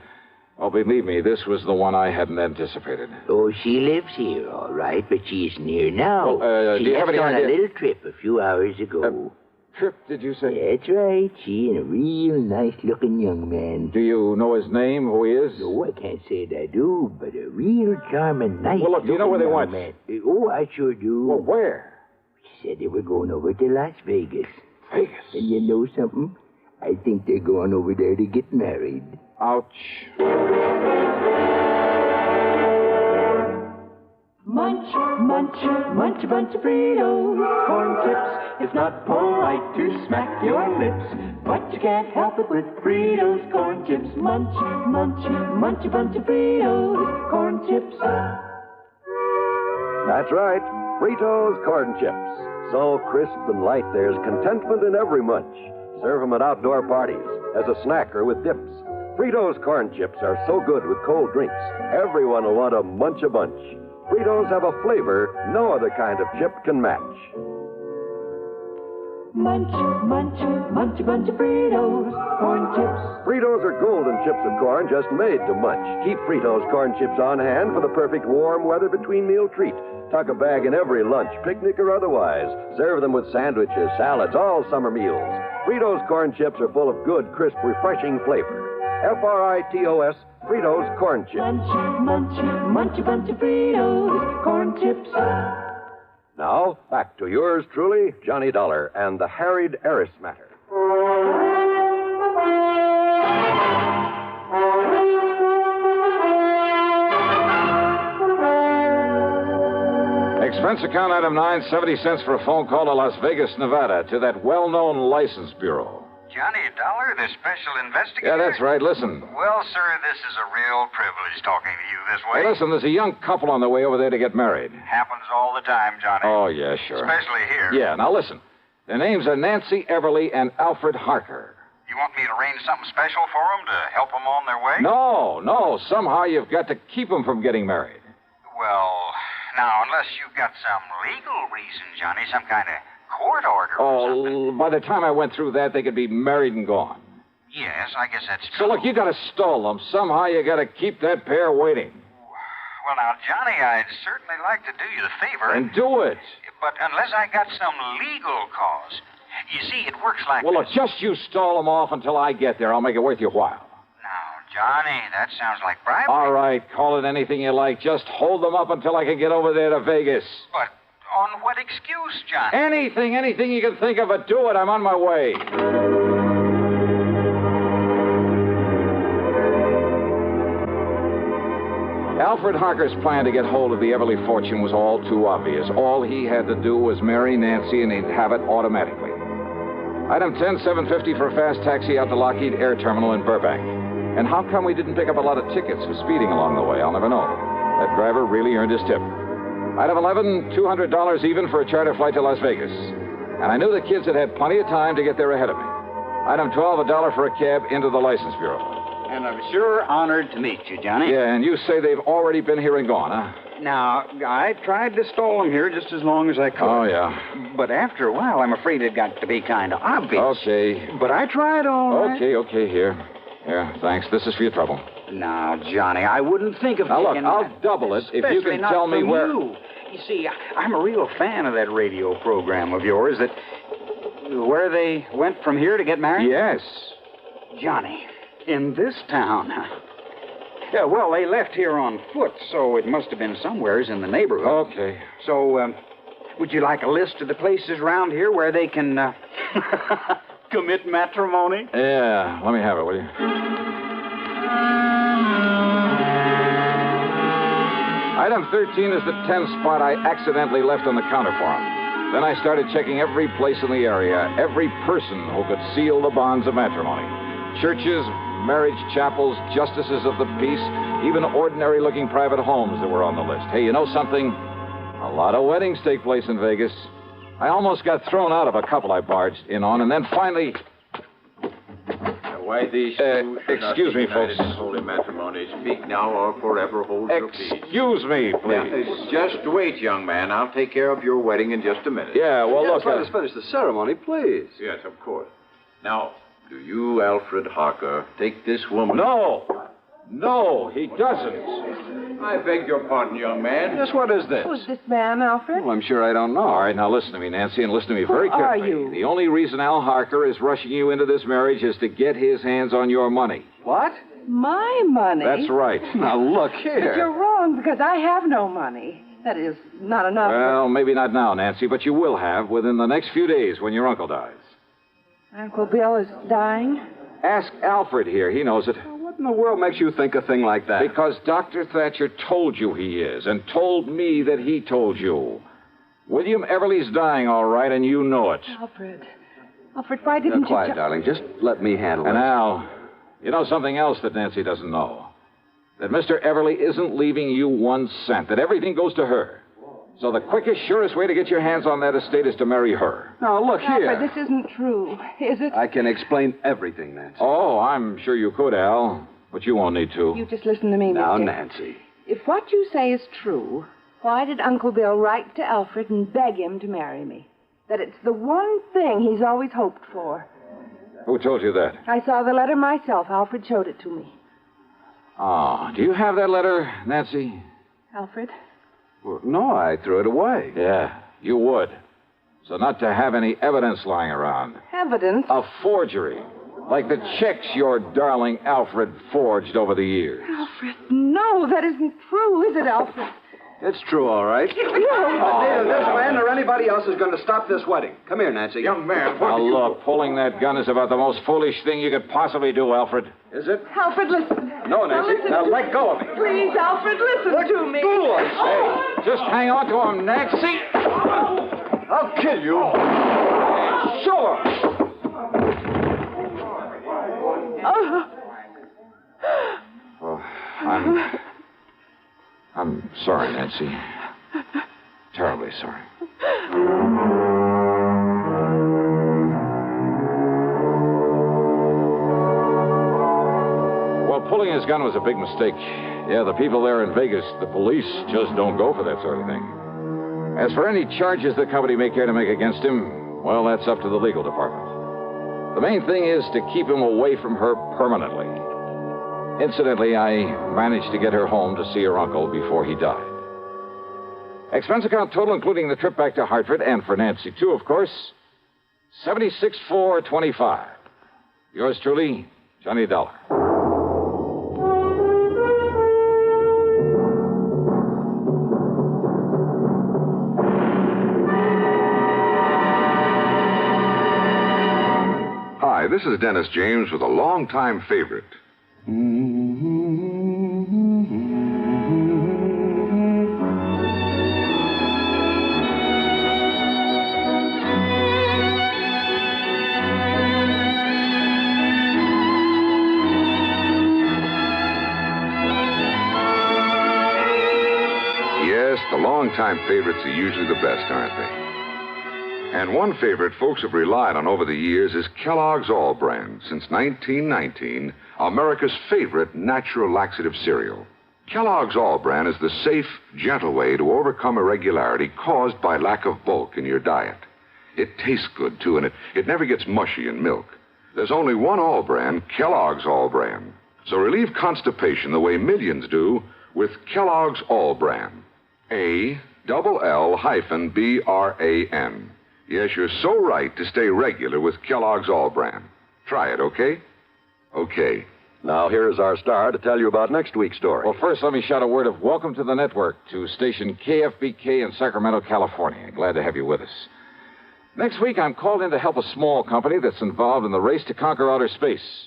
Oh, believe me, this was the one I hadn't anticipated. Oh, she lives here, all right, but she isn't here now. Well, she do you have left any on idea? a little trip a few hours ago. Trip, did you say? That's right. She and a real nice-looking young man. Do you know his name, who he is? No, I can't say that I do, but a real charming, nice-looking Well, look, do you know where they went? man. Oh, I sure do. Well, where? She said they were going over to Las Vegas. Vegas? And you know something? I think they're going over there to get married. Ouch. Munch, munch, munch a bunch of Fritos, corn chips. It's not polite to smack your lips, but you can't help it with Fritos, corn chips. Munch, munch, munch a bunch of Fritos, corn chips. That's right, Fritos corn chips. So crisp and light, there's contentment in every munch. Serve them at outdoor parties, as a snack or with dips. Fritos corn chips are so good with cold drinks, everyone will want to munch a bunch. Fritos have a flavor no other kind of chip can match. Munch, munch, munch a bunch of Fritos, corn chips. Fritos are golden chips of corn just made to munch. Keep Fritos corn chips on hand for the perfect warm weather between meal treat. Tuck a bag in every lunch, picnic or otherwise. Serve them with sandwiches, salads, all summer meals. Fritos corn chips are full of good, crisp, refreshing flavor. Fritos, Fritos corn chips. Munch, munch, munch a bunch of Fritos, corn chips. Now, back to yours truly, Johnny Dollar, and the Harried Heiress matter. Expense account item 9, 70 cents for a phone call to Las Vegas, Nevada, to that well-known license bureau. Johnny Dollar, the special investigator? Yeah, that's right. Listen. Well, sir, this is a real privilege talking to you this way. Hey, listen, there's a young couple on their way over there to get married. Happens all the time, Johnny. Oh, yeah, sure. Especially here. Yeah, now listen. Their names are Nancy Everly and Alfred Harker. You want me to arrange something special for them to help them on their way? No. Somehow you've got to keep them from getting married. Well, now, unless you've got some legal reason, Johnny, some kind of court order or something. By the time I went through that, they could be married and gone. Yes, I guess that's So, true. look, you got to stall them. Somehow you got to keep that pair waiting. Well, now, Johnny, I'd certainly like to do you the favor. And do it. But unless I got some legal cause. You see, it works like Well, look, this. just you stall them off until I get there. I'll make it worth your while. Now, Johnny, that sounds like bribery. All right, call it anything you like. Just hold them up until I can get over there to Vegas. But on what excuse, Johnny? Anything you can think of, but do it. I'm on my way. Alfred Harker's plan to get hold of the Everly fortune was all too obvious. All he had to do was marry Nancy, and he'd have it automatically. Item 10, $7.50 for a fast taxi out to Lockheed Air Terminal in Burbank. And how come we didn't pick up a lot of tickets for speeding along the way? I'll never know. That driver really earned his tip. Item 11, $200 even for a charter flight to Las Vegas. And I knew the kids had had plenty of time to get there ahead of me. Item 12, $1 for a cab into the license bureau. And I'm sure honored to meet you, Johnny. Yeah, and you say they've already been here and gone, huh? Now, I tried to stall them here just as long as I could. Oh, yeah. But after a while, I'm afraid it got to be kind of obvious. Okay. But I tried all right. Okay, here. Here, thanks. This is for your trouble. Now, Johnny, I wouldn't think of Now, look, taking I'll that. double it if you Especially can not tell me from where... You see, I'm a real fan of that radio program of yours that... Where they went from here to get married? Yes. Johnny, in this town. Yeah, well, they left here on foot, so it must have been somewheres in the neighborhood. Okay. So, would you like a list of the places around here where they can, commit matrimony? Yeah, let me have it, will you? Item 13 is the 10 spot I accidentally left on the counter for him. Then I started checking every place in the area, every person who could seal the bonds of matrimony. Churches, marriage chapels, justices of the peace, even ordinary-looking private homes that were on the list. Hey, you know something? A lot of weddings take place in Vegas. I almost got thrown out of a couple I barged in on, and then finally... Why these two should not excuse be me, folks. united in holy matrimony. Speak now or forever hold your peace. Excuse me, please. Just wait, young man. I'll take care of your wedding in just a minute. Yeah, well, look... Let us finish the ceremony, please. Yes, of course. Now, do you, Alfred Harker, take this woman... No, he doesn't. I beg your pardon, young man. Yes, what is this? Who's this man, Alfred? Well, I'm sure I don't know. All right, now listen to me, Nancy, and listen to me very Who are carefully. you? The only reason Al Harker is rushing you into this marriage is to get his hands on your money. What? My money? That's right. Now, look But you're wrong, because I have no money. That is, not enough. Well, maybe not now, Nancy, but you will have within the next few days when your uncle dies. Uncle Bill is dying? Ask Alfred here. He knows it. What in the world makes you think a thing like that? Because Dr. Thatcher told you he is, and told me that he told you. William Everly's dying, all right, and you know it. Alfred, why didn't you... Quiet, darling. Just let me handle And it. Al, you know something else that Nancy doesn't know. That Mr. Everly isn't leaving you 1 cent, that everything goes to her. So the quickest, surest way to get your hands on that estate is to marry her. Now, look here. Alfred, this isn't true, is it? I can explain everything, Nancy. Oh, I'm sure you could, Al, but you won't need to. You just listen to me, Now, mister. Nancy. If what you say is true, Why did Uncle Bill write to Alfred and beg him to marry me? That it's the one thing he's always hoped for. Who told you that? I saw the letter myself. Alfred showed it to me. Oh, do you have that letter, Nancy? Alfred? Well, no, I threw it away. Yeah, you would. So not to have any evidence lying around. Evidence? A forgery. Like the checks your darling Alfred forged over the years. Alfred, no, that isn't true, is it, Alfred? It's true, all right. Neither this man or anybody else is going to stop this wedding. Come here, Nancy. Young man, Now, look, pulling that gun is about the most foolish thing you could possibly do, Alfred. Is it? Alfred, listen. No, Nancy. Now, let go of me. Please, Alfred, listen to me. Go, I say. Just hang on to him, Nancy. I'll kill you. Sure. Oh, I'm sorry, Nancy. Terribly sorry. Well, pulling his gun was a big mistake. Yeah, the people there in Vegas, the police, just don't go for that sort of thing. As for any charges the company may care to make against him, well, that's up to the legal department. The main thing is to keep him away from her permanently. Incidentally, I managed to get her home to see her uncle before he died. Expense account total, including the trip back to Hartford, and for Nancy, too, of course, $76,425. Yours truly, Johnny Dollar. Hi, this is Dennis James with a longtime favorite. Yes, the longtime favorites are usually the best, aren't they? And one favorite folks have relied on over the years is Kellogg's All Brand. Since 1919, America's favorite natural laxative cereal. Kellogg's All Brand is the safe, gentle way to overcome irregularity caused by lack of bulk in your diet. It tastes good, too, and it never gets mushy in milk. There's only one All Brand, Kellogg's All Brand. So relieve constipation the way millions do with Kellogg's All Brand. ALL-BRAN. Yes, you're so right to stay regular with Kellogg's All Brand. Try it, okay? Okay. Now, here's our star to tell you about next week's story. Well, first, let me shout a word of welcome to the network to station KFBK in Sacramento, California. Glad to have you with us. Next week, I'm called in to help a small company that's involved in the race to conquer outer space.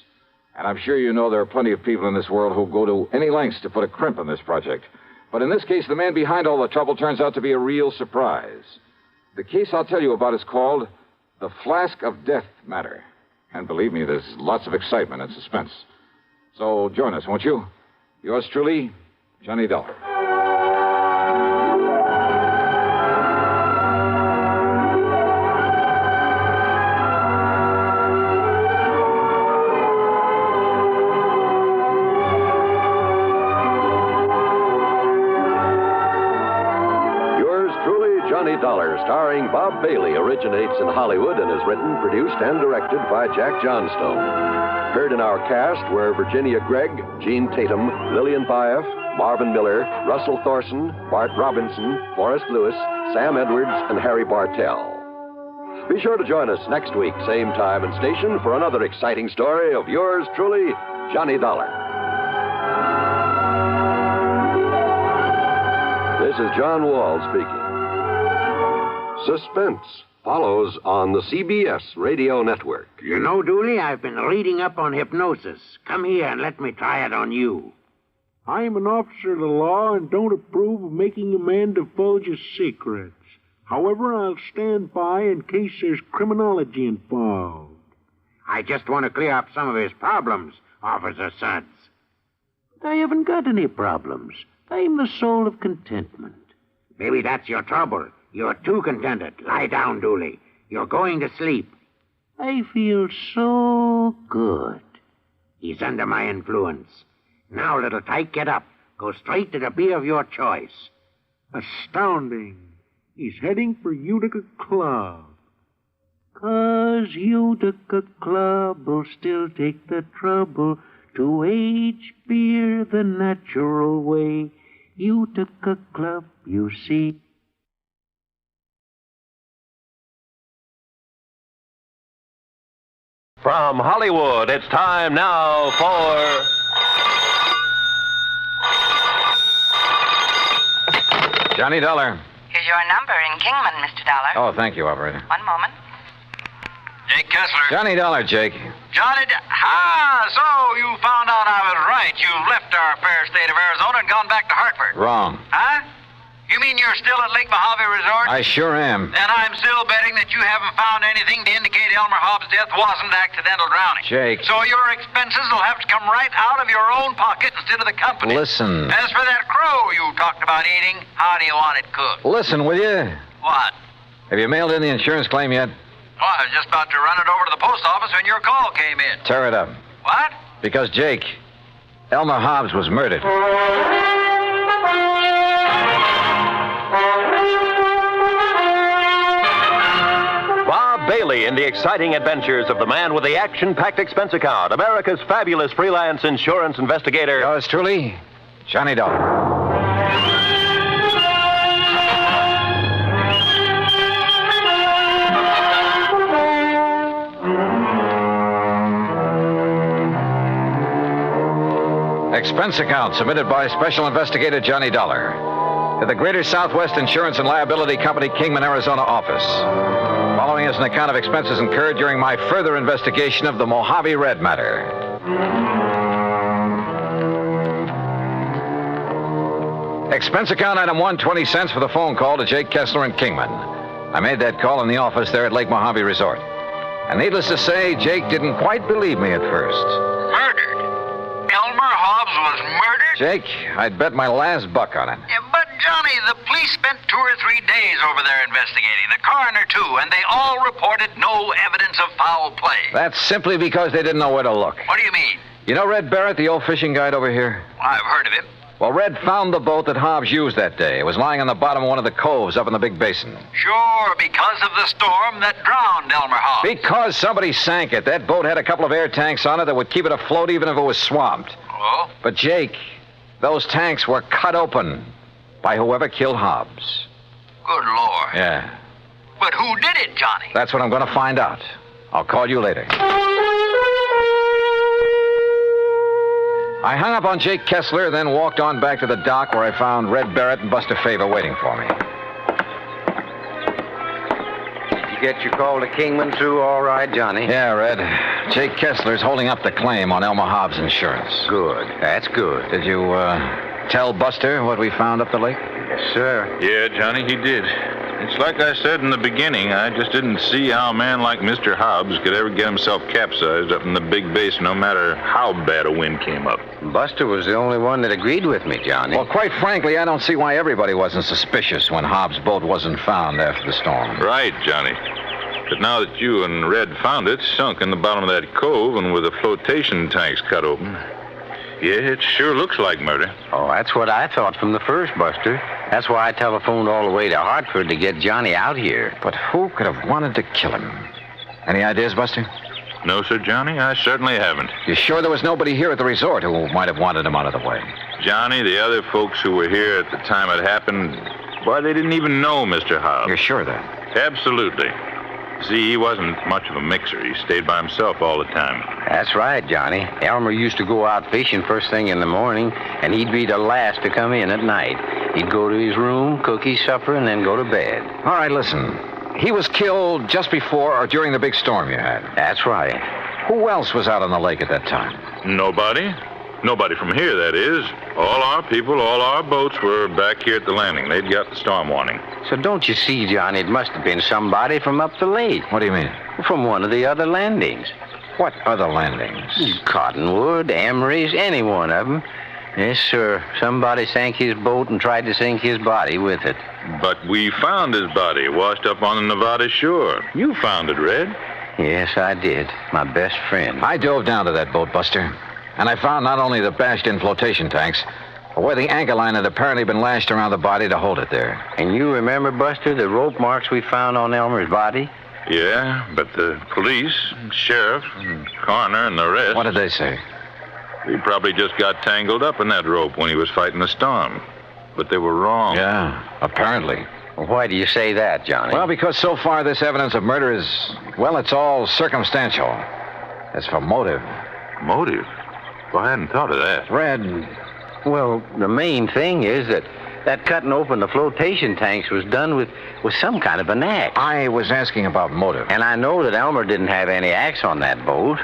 And I'm sure you know there are plenty of people in this world who go to any lengths to put a crimp in this project. But in this case, the man behind all the trouble turns out to be a real surprise. The case I'll tell you about is called the Flask of Death Matter. And believe me, there's lots of excitement and suspense. So join us, won't you? Yours truly, Johnny Dollar. Johnny Dollar, starring Bob Bailey, originates in Hollywood and is written, produced, and directed by Jack Johnstone. Heard in our cast were Virginia Gregg, Gene Tatum, Lillian Baeff, Marvin Miller, Russell Thorson, Bart Robinson, Forrest Lewis, Sam Edwards, and Harry Bartell. Be sure to join us next week, same time and station, for another exciting story of yours truly, Johnny Dollar. This is John Wall speaking. Suspense follows on the CBS Radio Network. You know, Dooley, I've been reading up on hypnosis. Come here and let me try it on you. I am an officer of the law and don't approve of making a man divulge his secrets. However, I'll stand by in case there's criminology involved. I just want to clear up some of his problems, Officer Suds. I haven't got any problems. I'm the soul of contentment. Maybe that's your trouble. You're too contented. Lie down, Dooley. You're going to sleep. I feel so good. He's under my influence. Now, little tyke, get up. Go straight to the beer of your choice. Astounding. He's heading for Utica Club. 'Cause Utica Club will still take the trouble to age beer the natural way. Utica Club, you see. From Hollywood, it's time now for... Johnny Dollar. Here's your number in Kingman, Mr. Dollar. Oh, thank you, operator. One moment. Jake Kessler. Johnny Dollar, Jake. Johnny, so you found out I was right. You left our fair state of Arizona and gone back to Hartford. Wrong. Huh? You mean you're still at Lake Mojave Resort? I sure am. And I'm still betting that you haven't found anything to indicate Elmer Hobbs' death wasn't accidental drowning. Jake. So your expenses will have to come right out of your own pocket instead of the company. Listen. As for that crow you talked about eating, how do you want it cooked? Listen, will you? What? Have you mailed in the insurance claim yet? Oh, I was just about to run it over to the post office when your call came in. Tear it up. What? Because, Jake, Elmer Hobbs was murdered. Bob Bailey in the exciting adventures of the man with the action-packed expense account, America's fabulous freelance insurance investigator. Yours truly, Johnny Dollar. Expense account submitted by Special Investigator Johnny Dollar to the Greater Southwest Insurance and Liability Company, Kingman, Arizona office. Following is an account of expenses incurred during my further investigation of the Mojave Red matter. Expense account item 1, 20 cents for the phone call to Jake Kessler in Kingman. I made that call in the office there at Lake Mojave Resort. And needless to say, Jake didn't quite believe me at first. Murdered? Elmer Hobbs was murdered? Jake, I'd bet my last buck on it. Yeah, but Johnny, the police spent 2 or 3 days over there investigating. The coroner, too, and they all reported no evidence of foul play. That's simply because they didn't know where to look. What do you mean? You know Red Barrett, the old fishing guide over here? Well, I've heard of him. Well, Red found the boat that Hobbs used that day. It was lying on the bottom of one of the coves up in the big basin. Sure, because of the storm that drowned Elmer Hobbs. Because somebody sank it. That boat had a couple of air tanks on it that would keep it afloat even if it was swamped. Oh? But, Jake, those tanks were cut open by whoever killed Hobbs. Good Lord. Yeah. But who did it, Johnny? That's what I'm going to find out. I'll call you later. I hung up on Jake Kessler, then walked on back to the dock where I found Red Barrett and Buster Favor waiting for me. You get your call to Kingman through all right, Johnny? Yeah, Red. Jake Kessler's holding up the claim on Elmer Hobbs' insurance. Good. That's good. Did you, tell Buster what we found up the lake? Yes, sir. Yeah, Johnny, he did. It's like I said in the beginning, I just didn't see how a man like Mr. Hobbs could ever get himself capsized up in the big basin, no matter how bad a wind came up. Buster was the only one that agreed with me, Johnny. Well, quite frankly, I don't see why everybody wasn't suspicious when Hobbs' boat wasn't found after the storm. Right, Johnny. But now that you and Red found it, sunk in the bottom of that cove and with the flotation tanks cut open, yeah, it sure looks like murder. Oh, that's what I thought from the first, Buster. That's why I telephoned all the way to Hartford to get Johnny out here. But who could have wanted to kill him? Any ideas, Buster? No, sir, Johnny, I certainly haven't. You sure there was nobody here at the resort who might have wanted him out of the way? Johnny, the other folks who were here at the time it happened, why, they didn't even know Mr. Hobbs. You're sure of that? Absolutely. See, he wasn't much of a mixer. He stayed by himself all the time. That's right, Johnny. Elmer used to go out fishing first thing in the morning, and he'd be the last to come in at night. He'd go to his room, cook his supper, and then go to bed. All right, listen. He was killed just before or during the big storm you had. That's right. Who else was out on the lake at that time? Nobody. Nobody from here, that is. All our people, all our boats were back here at the landing. They'd got the storm warning. So don't you see, Johnny, it must have been somebody from up the lake. What do you mean? From one of the other landings. What other landings? Cottonwood, Emery's, any one of them. Yes, sir. Somebody sank his boat and tried to sink his body with it. But we found his body washed up on the Nevada shore. You found it, Red. Yes, I did. My best friend. I dove down to that boat, Buster. And I found not only the bashed-in flotation tanks, where the anchor line had apparently been lashed around the body to hold it there. And you remember, Buster, the rope marks we found on Elmer's body? Yeah, but the police, sheriff, and coroner, and the rest... What did they say? He probably just got tangled up in that rope when he was fighting the storm. But they were wrong. Yeah, apparently. Well, why do you say that, Johnny? Well, because so far this evidence of murder is, well, it's all circumstantial. As for motive... Motive? Well, I hadn't thought of that. Red... Well, the main thing is that cutting open the flotation tanks was done with some kind of an axe. I was asking about motive. And I know that Elmer didn't have any axe on that boat.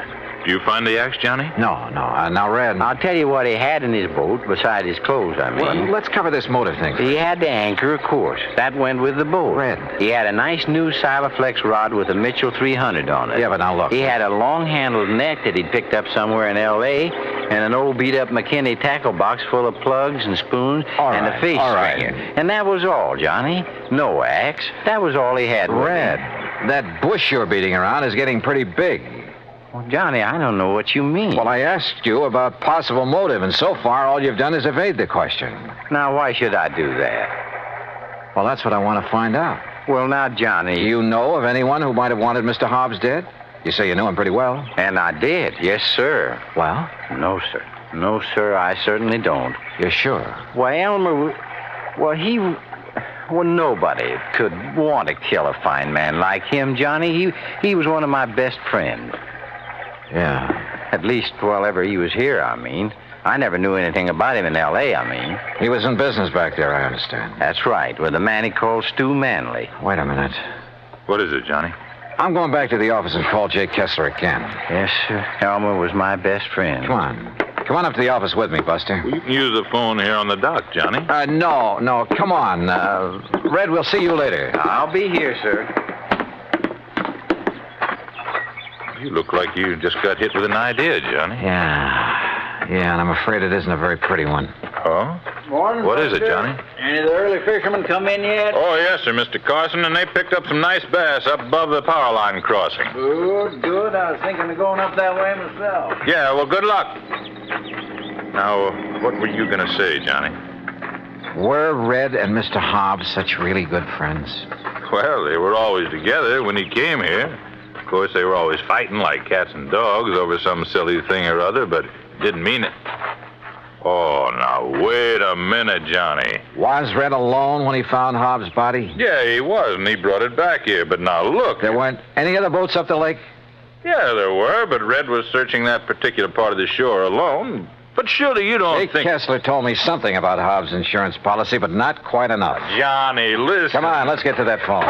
Do you find the axe, Johnny? No. Now, Red... I'll tell you what he had in his boat, besides his clothes, I mean. Well, let's cover this motive thing. He had the anchor, of course. That went with the boat. Red. He had a nice new Silaflex rod with a Mitchell 300 on it. Yeah, but now look. He had a long-handled net that he'd picked up somewhere in L.A., and an old beat-up McKinney tackle box full of plugs and spoons and a fish stringer. And that was all, Johnny. No axe. That was all he had. Red, that bush you're beating around is getting pretty big. Well, Johnny, I don't know what you mean. Well, I asked you about possible motive, and so far all you've done is evade the question. Now, why should I do that? Well, that's what I want to find out. Well, now, Johnny... You know of anyone who might have wanted Mr. Hobbs dead? You say you knew him pretty well. And I did, yes, sir. Well? No, sir. No, sir, I certainly don't. You're sure? Why, Elmer... Well, nobody could want to kill a fine man like him, Johnny. He was one of my best friends. Yeah. At least while ever he was here, I mean. I never knew anything about him in L.A., I mean. He was in business back there, I understand. That's right, with a man he called Stu Manley. Wait a minute. What is it, Johnny? I'm going back to the office and call Jake Kessler again. Yes, sir. Elmer was my best friend. Come on up to the office with me, Buster. Well, you can use the phone here on the dock, Johnny. No. Come on. Red, we'll see you later. I'll be here, sir. You look like you just got hit with an idea, Johnny. Yeah, and I'm afraid it isn't a very pretty one. Oh? Morning, What is it, Johnny? Any of the early fishermen come in yet? Oh, yes, sir, Mr. Carson, and they picked up some nice bass up above the power line crossing. Good. I was thinking of going up that way myself. Yeah, well, good luck. Now, what were you going to say, Johnny? Were Red and Mr. Hobbs such really good friends? Well, they were always together when he came here. Of course, they were always fighting like cats and dogs over some silly thing or other, but didn't mean it. Oh, now, wait a minute, Johnny. Was Red alone when he found Hobbs' body? Yeah, he was, and he brought it back here. But now, look. There weren't any other boats up the lake? Yeah, there were, but Red was searching that particular part of the shore alone. But surely you don't Jake think... Kessler told me something about Hobbs' insurance policy, but not quite enough. Johnny, listen. Come on, let's get to that phone.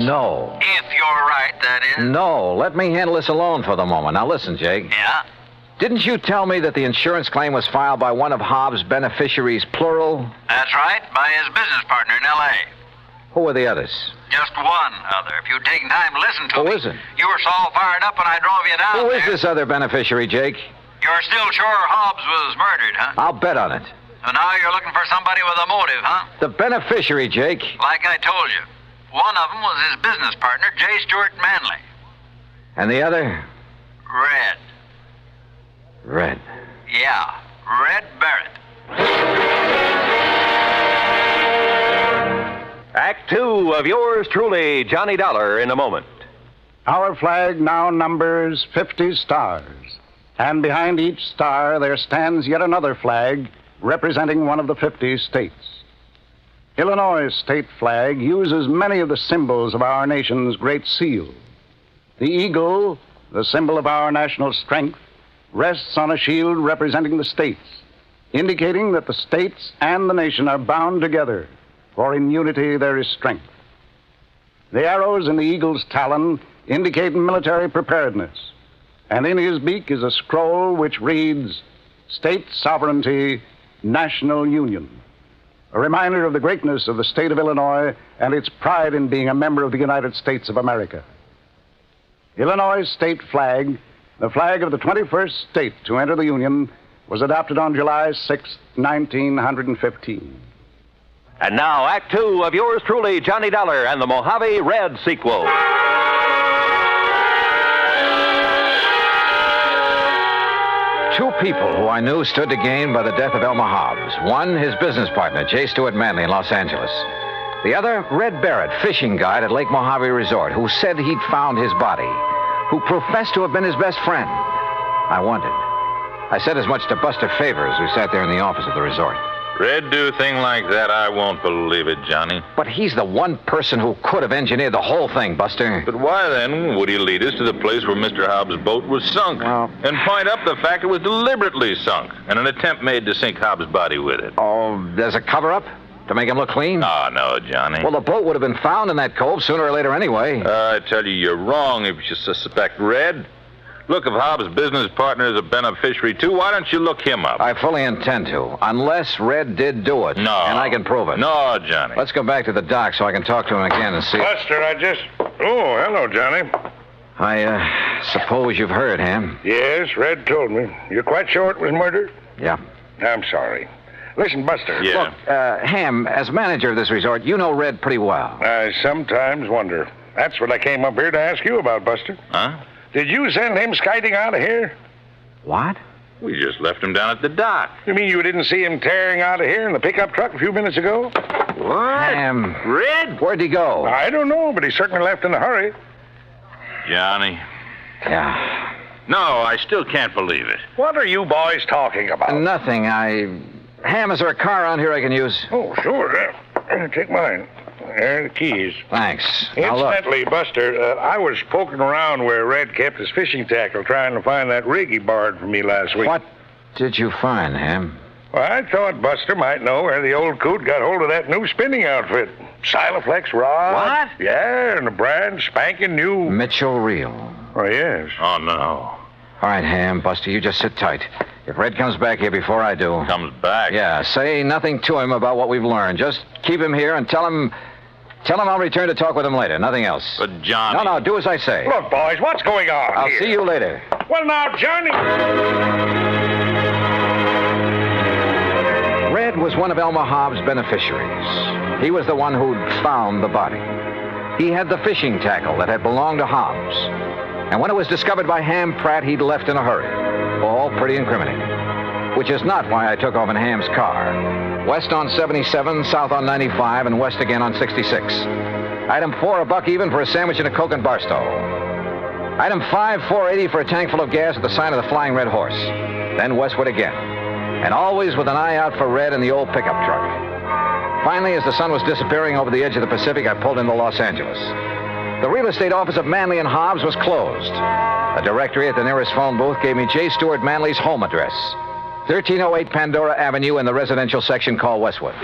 No. If you're right, that is. No, let me handle this alone for the moment. Now listen, Jake. Yeah? Didn't you tell me that the insurance claim was filed by one of Hobbs' beneficiaries, plural? That's right, by his business partner in L.A. Who were the others? Just one other. If you'd taken time to listen to me. Who is it? You were so fired up when I drove you down Who there. is this other beneficiary, Jake? You're still sure Hobbs was murdered, huh? I'll bet on it. So now you're looking for somebody with a motive, huh? The beneficiary, Jake. Like I told you. One of them was his business partner, J. Stuart Manley. And the other? Red. Red. Yeah, Red Barrett. Act 2 of yours truly, Johnny Dollar, in a moment. Our flag now numbers 50 stars. And behind each star there stands yet another flag representing one of the 50 states. Illinois' state flag uses many of the symbols of our nation's great seal. The eagle, the symbol of our national strength, rests on a shield representing the states, indicating that the states and the nation are bound together, for in unity there is strength. The arrows in the eagle's talon indicate military preparedness, and in his beak is a scroll which reads, State Sovereignty, National Union. A reminder of the greatness of the state of Illinois and its pride in being a member of the United States of America. Illinois' state flag, the flag of the 21st state to enter the Union, was adopted on July 6, 1915. And now, Act Two of yours truly, Johnny Dollar and the Mojave Red sequel. Two people who I knew stood to gain by the death of Elmer Hobbs. One, his business partner, J. Stuart Manley in Los Angeles. The other, Red Barrett, fishing guide at Lake Mojave Resort, who said he'd found his body, who professed to have been his best friend. I wondered. I said as much to Buster Favor as we sat there in the office of the resort. Red do a thing like that, I won't believe it, Johnny. But he's the one person who could have engineered the whole thing, Buster. But why, then, would he lead us to the place where Mr. Hobbs' boat was sunk? And point up the fact it was deliberately sunk, and an attempt made to sink Hobbs' body with it? Oh, there's a cover-up? To make him look clean? Oh, no, Johnny. Well, the boat would have been found in that cove sooner or later anyway. I tell you, you're wrong if you suspect Red. Look, if Hobbs' business partner is a beneficiary, too, why don't you look him up? I fully intend to, unless Red did do it. No. And I can prove it. No, Johnny. Let's go back to the dock so I can talk to him again and see... Buster, Oh, hello, Johnny. I suppose you've heard, Ham? Yes, Red told me. You're quite sure it was murder? Yeah. I'm sorry. Listen, Buster. Yeah. Look, Ham, as manager of this resort, you know Red pretty well. I sometimes wonder. That's what I came up here to ask you about, Buster. Huh? Did you send him skiting out of here? What? We just left him down at the dock. You mean you didn't see him tearing out of here in the pickup truck a few minutes ago? What? Ham. Red? Where'd he go? I don't know, but he certainly left in a hurry. Johnny. Yeah. No, I still can't believe it. What are you boys talking about? Nothing. Ham, is there a car around here I can use? Oh, sure. Take mine. There are the keys. Thanks. Now, look. Incidentally, Buster, I was poking around where Red kept his fishing tackle trying to find that rig he borrowed from me last week. What did you find, Ham? Well, I thought Buster might know where the old coot got hold of that new spinning outfit. Silaflex rod. What? Yeah, and a brand spanking new... Mitchell Reel. Oh, yes. Oh, no. All right, Ham, Buster, you just sit tight. If Red comes back here before I do... Comes back? Yeah, say nothing to him about what we've learned. Just keep him here and tell him I'll return to talk with him later. Nothing else. But, Johnny... No, do as I say. Look, boys, what's going on I'll here? see you later. Well, now, Johnny... Red was one of Elmer Hobbs' beneficiaries. He was the one who'd found the body. He had the fishing tackle that had belonged to Hobbs. And when it was discovered by Ham Pratt, he'd left in a hurry. All pretty incriminating. Which is not why I took off in Ham's car. West on 77, south on 95, and west again on 66. Item 4, $1 even for a sandwich and a Coke and Barstow. Item 5, $4.80 for a tank full of gas at the sign of the Flying Red Horse. Then westward again. And always with an eye out for Red in the old pickup truck. Finally, as the sun was disappearing over the edge of the Pacific, I pulled into Los Angeles. The real estate office of Manley and Hobbs was closed. A directory at the nearest phone booth gave me J. Stuart Manley's home address. 1308 Pandora Avenue in the residential section called Westwood.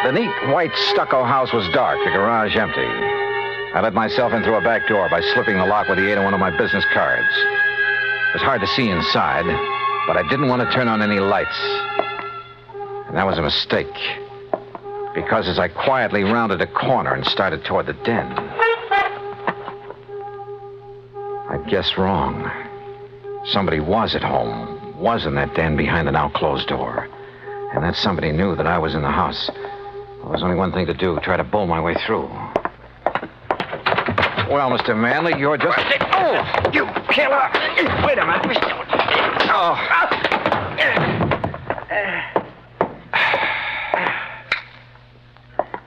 The neat white stucco house was dark, the garage empty. I let myself in through a back door by slipping the lock with the aid of one of my business cards. It was hard to see inside, but I didn't want to turn on any lights. And that was a mistake. Because as I quietly rounded a corner and started toward the den, I'd guessed wrong. Somebody was at home, was in that den behind the now closed door. And that somebody knew that I was in the house. Well, there was only one thing to do, try to bull my way through. Well, Mr. Manley, you're just... Oh, you killer! Wait a minute, Mr. Oh.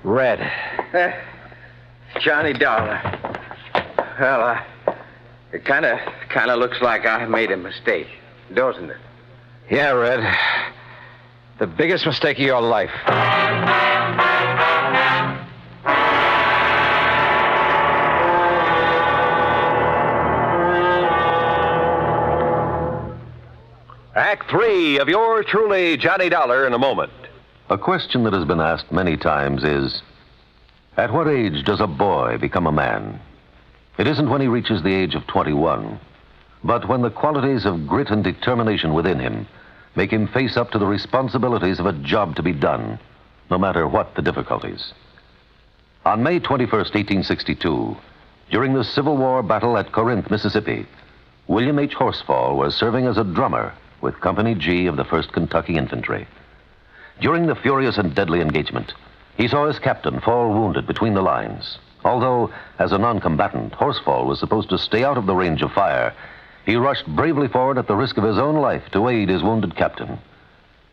Red. Johnny Dollar. Well, it kind of looks like I made a mistake, doesn't it? Yeah, Red. The biggest mistake of your life. Act 3 of yours truly, Johnny Dollar, in a moment. A question that has been asked many times is, at what age does a boy become a man? It isn't when he reaches the age of 21, but when the qualities of grit and determination within him make him face up to the responsibilities of a job to be done, no matter what the difficulties. On May 21st, 1862, during the Civil War battle at Corinth, Mississippi, William H. Horsfall was serving as a drummer with Company G of the 1st Kentucky Infantry. During the furious and deadly engagement, he saw his captain fall wounded between the lines. Although, as a non-combatant, Horsfall was supposed to stay out of the range of fire, he rushed bravely forward at the risk of his own life to aid his wounded captain.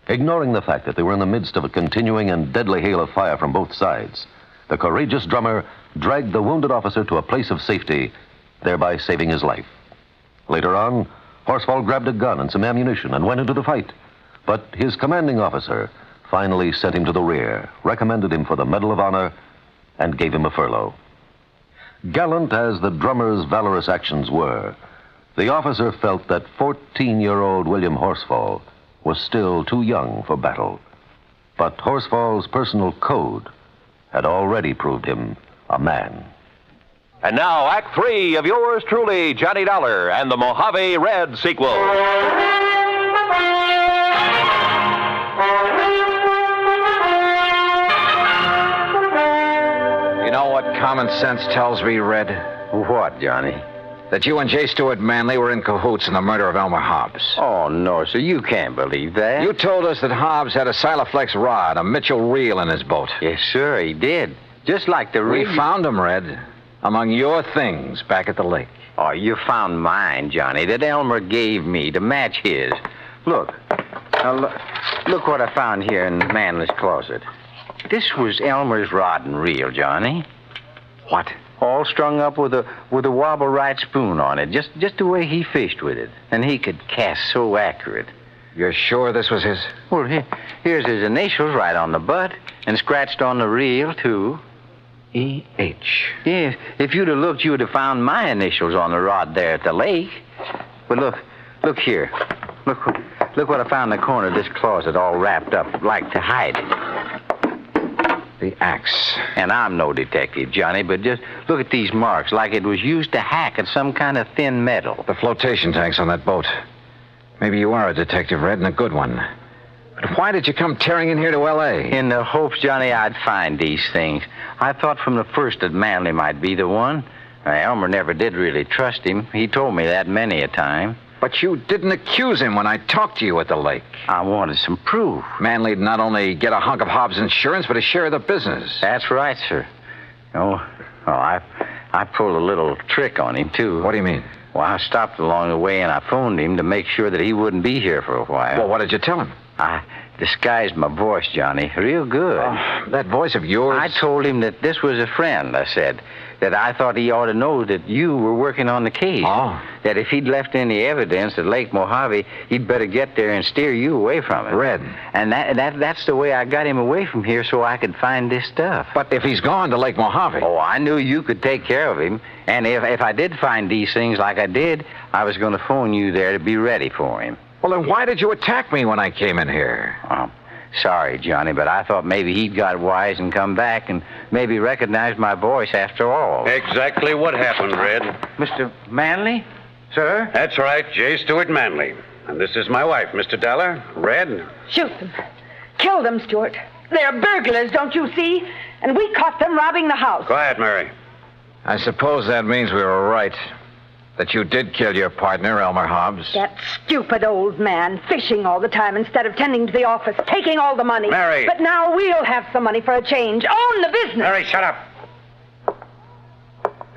Ignoring the fact that they were in the midst of a continuing and deadly hail of fire from both sides, the courageous drummer dragged the wounded officer to a place of safety, thereby saving his life. Later on, Horsfall grabbed a gun and some ammunition and went into the fight. But his commanding officer finally sent him to the rear, recommended him for the Medal of Honor, and gave him a furlough. Gallant as the drummer's valorous actions were, the officer felt that 14-year-old William Horsfall was still too young for battle. But Horsfall's personal code had already proved him a man. And now, Act 3 of yours truly, Johnny Dollar, and the Mojave Red sequel. You know what common sense tells me, Red? What, Johnny? That you and J. Stewart Manley were in cahoots in the murder of Elmer Hobbs. Oh, no, sir. You can't believe that. You told us that Hobbs had a Silaflex rod, a Mitchell reel in his boat. Yes, sir, he did. Just like the We reel. found him, Red, among your things back at the lake. Oh, you found mine, Johnny, that Elmer gave me to match his. Look. Now, look what I found here in Manley's closet. This was Elmer's rod and reel, Johnny. What? All strung up with a wobble right spoon on it, just the way he fished with it. And he could cast so accurate. You're sure this was his? Well, here's his initials right on the butt, and scratched on the reel, too. E.H. Yeah, if you'd have looked, you would have found my initials on the rod there at the lake. But look here. Look what I found in the corner of this closet, all wrapped up, like to hide it. The axe. And I'm no detective, Johnny, but just look at these marks, like it was used to hack at some kind of thin metal. The flotation tanks on that boat. Maybe you are a detective, Red, and a good one. But why did you come tearing in here to L.A.? In the hopes, Johnny, I'd find these things. I thought from the first that Manley might be the one. Elmer never did really trust him. He told me that many a time. But you didn't accuse him when I talked to you at the lake. I wanted some proof. Manley'd not only get a hunk of Hobbs' insurance, but a share of the business. That's right, sir. I pulled a little trick on him, too. What do you mean? Well, I stopped along the way and I phoned him to make sure that he wouldn't be here for a while. Well, what did you tell him? I disguised my voice, Johnny, real good. That voice of yours? I told him that this was a friend, I said. That I thought he ought to know that you were working on the case. Oh. That if he'd left any evidence at Lake Mojave, he'd better get there and steer you away from it. Red. And that's the way I got him away from here so I could find this stuff. But if he's gone to Lake Mojave... Oh, I knew you could take care of him. And if I did find these things like I did, I was going to phone you there to be ready for him. Well, then why did you attack me when I came in here? Sorry, Johnny, but I thought maybe he'd got wise and come back and maybe recognized my voice after all. Exactly what happened, Red. Mr. Manley? Sir? That's right, J. Stewart Manley. And this is my wife, Mr. Dollar. Red. Shoot them. Kill them, Stewart. They're burglars, don't you see? And we caught them robbing the house. Quiet, Mary. I suppose that means we were right. That you did kill your partner, Elmer Hobbs. That stupid old man, fishing all the time instead of tending to the office, taking all the money. Mary! But now we'll have some money for a change. Own the business. Mary, shut up.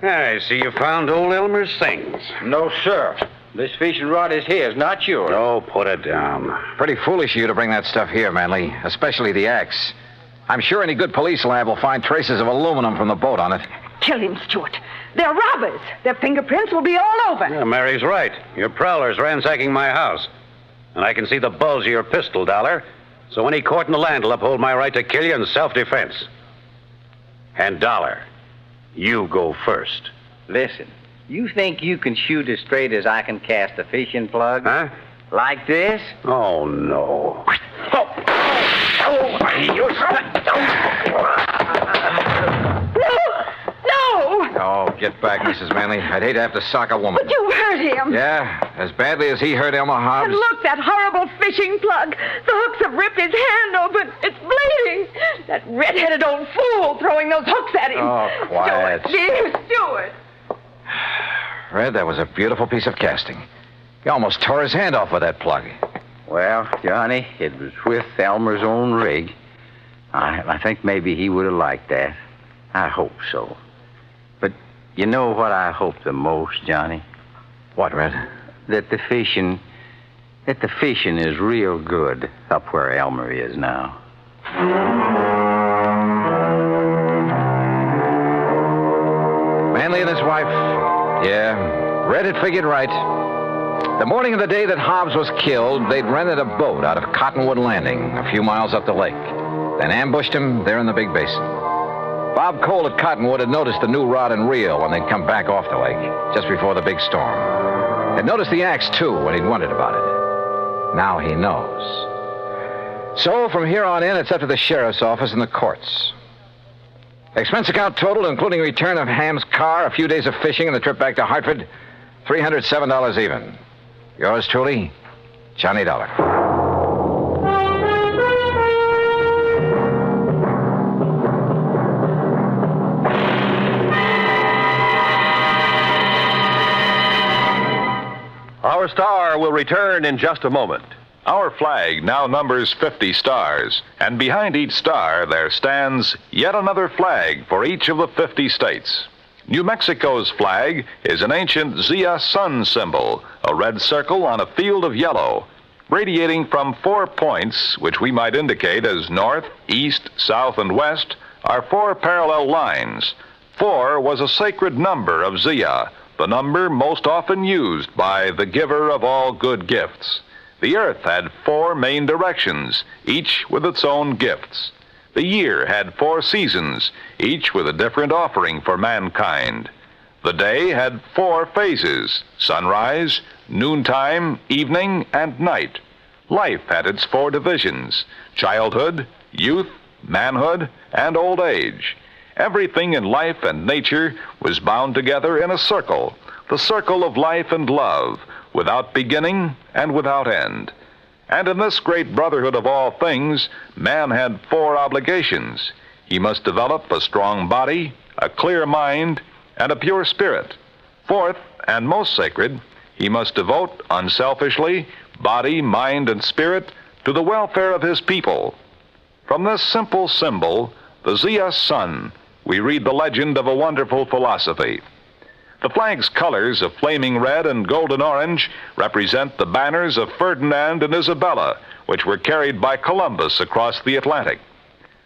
I see you found old Elmer's things. No, sir. This fishing rod is his, not yours. Oh, put it down. Pretty foolish of you to bring that stuff here, Manley, especially the axe. I'm sure any good police lab will find traces of aluminum from the boat on it. Kill him, Stewart. They're robbers. Their fingerprints will be all over. Yeah, Mary's right. Your prowler's ransacking my house. And I can see the bulge of your pistol, Dollar. So any court in the land will uphold my right to kill you in self-defense. And Dollar, you go first. Listen, you think you can shoot as straight as I can cast a fishing plug? Huh? Like this? Oh, no. Oh, get back, Mrs. Manley. I'd hate to have to sock a woman. But you hurt him. Yeah, as badly as he hurt Elmer Hobbs. And look, that horrible fishing plug. The hooks have ripped his hand open. It's bleeding. That red-headed old fool throwing those hooks at him. Oh, quiet. Stewart, dear Stewart. Red, that was a beautiful piece of casting. He almost tore his hand off with that plug. Well, Johnny, it was with Elmer's own rig. I think maybe he would have liked that. I hope so. But you know what I hope the most, Johnny? What, Red? That the fishing is real good up where Elmer is now. Manley and his wife. Yeah, Red had figured right. The morning of the day that Hobbs was killed, they'd rented a boat out of Cottonwood Landing, a few miles up the lake. Then ambushed him there in the Big Basin. Bob Cole at Cottonwood had noticed the new rod and reel when they'd come back off the lake, just before the big storm. Had noticed the axe, too, when he'd wondered about it. Now he knows. So, from here on in, it's up to the sheriff's office and the courts. Expense account total, including return of Ham's car, a few days of fishing, and the trip back to Hartford, $307 even. Yours truly, Johnny Dollar. Our star will return in just a moment. Our flag now numbers 50 stars, and behind each star there stands yet another flag for each of the 50 states. New Mexico's flag is an ancient Zia sun symbol, a red circle on a field of yellow. Radiating from 4 points, which we might indicate as north, east, south, and west, are 4 parallel lines. 4 was a sacred number of Zia, the number most often used by the giver of all good gifts. The earth had 4 main directions, each with its own gifts. The year had 4 seasons, each with a different offering for mankind. The day had 4 phases: sunrise, noontime, evening, and night. Life had its 4 divisions: childhood, youth, manhood, and old age. Everything in life and nature was bound together in a circle, the circle of life and love, without beginning and without end. And in this great brotherhood of all things, man had 4 obligations. He must develop a strong body, a clear mind, and a pure spirit. 4th, and most sacred, he must devote unselfishly body, mind, and spirit to the welfare of his people. From this simple symbol, the Zia sun, we read the legend of a wonderful philosophy. The flag's colors of flaming red and golden orange represent the banners of Ferdinand and Isabella, which were carried by Columbus across the Atlantic.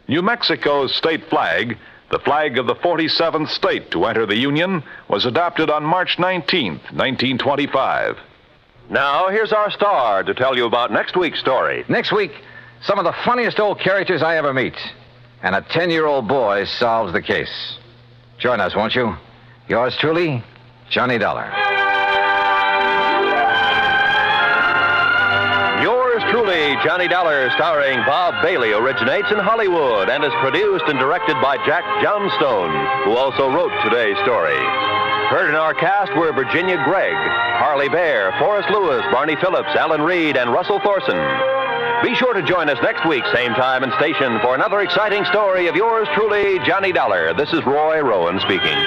New Mexico's state flag, the flag of the 47th state to enter the Union, was adopted on March 19, 1925. Now, here's our star to tell you about next week's story. Next week, some of the funniest old characters I ever meet. And a 10-year-old boy solves the case. Join us, won't you? Yours truly, Johnny Dollar. Yours truly, Johnny Dollar, starring Bob Bailey, originates in Hollywood and is produced and directed by Jack Johnstone, who also wrote today's story. Heard in our cast were Virginia Gregg, Harley Bear, Forrest Lewis, Barney Phillips, Alan Reed, and Russell Thorson. Be sure to join us next week, same time and station, for another exciting story of yours truly, Johnny Dollar. This is Roy Rowan speaking.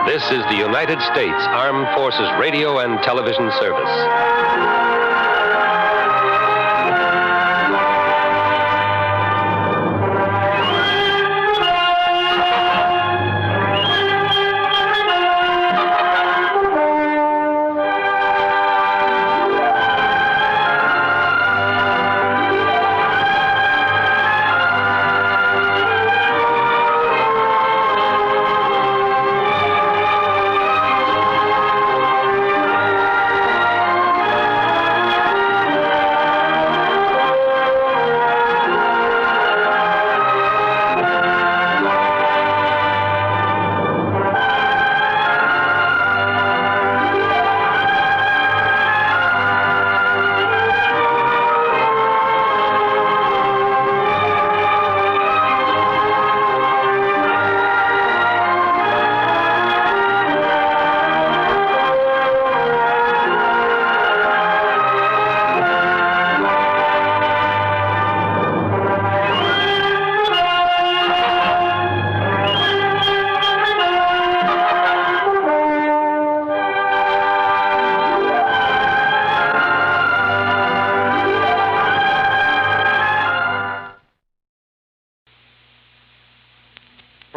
This is the United States Armed Forces Radio and Television Service.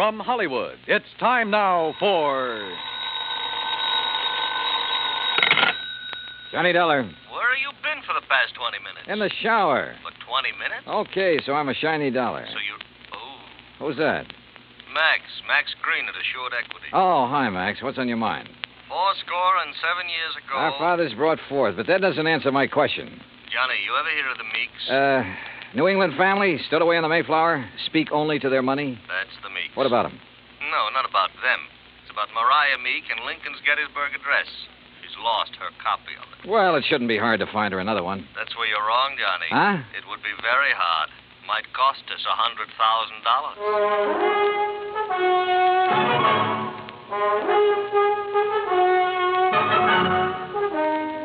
from Hollywood, it's time now for... Johnny Dollar. Where have you been for the past 20 minutes? In the shower. For 20 minutes? Okay, so I'm a shiny dollar. So you... Oh. Who's that? Max Green at Assured Equity. Oh, hi, Max. What's on your mind? 7 years ago... Our fathers brought forth, but that doesn't answer my question. Johnny, you ever hear of the Meeks? New England family, stowed away in the Mayflower, speak only to their money? That's the Meeks. What about them? No, not about them. It's about Mariah Meek and Lincoln's Gettysburg Address. She's lost her copy of it. Well, it shouldn't be hard to find her another one. That's where you're wrong, Johnny. Huh? It would be very hard. Might cost us $100,000.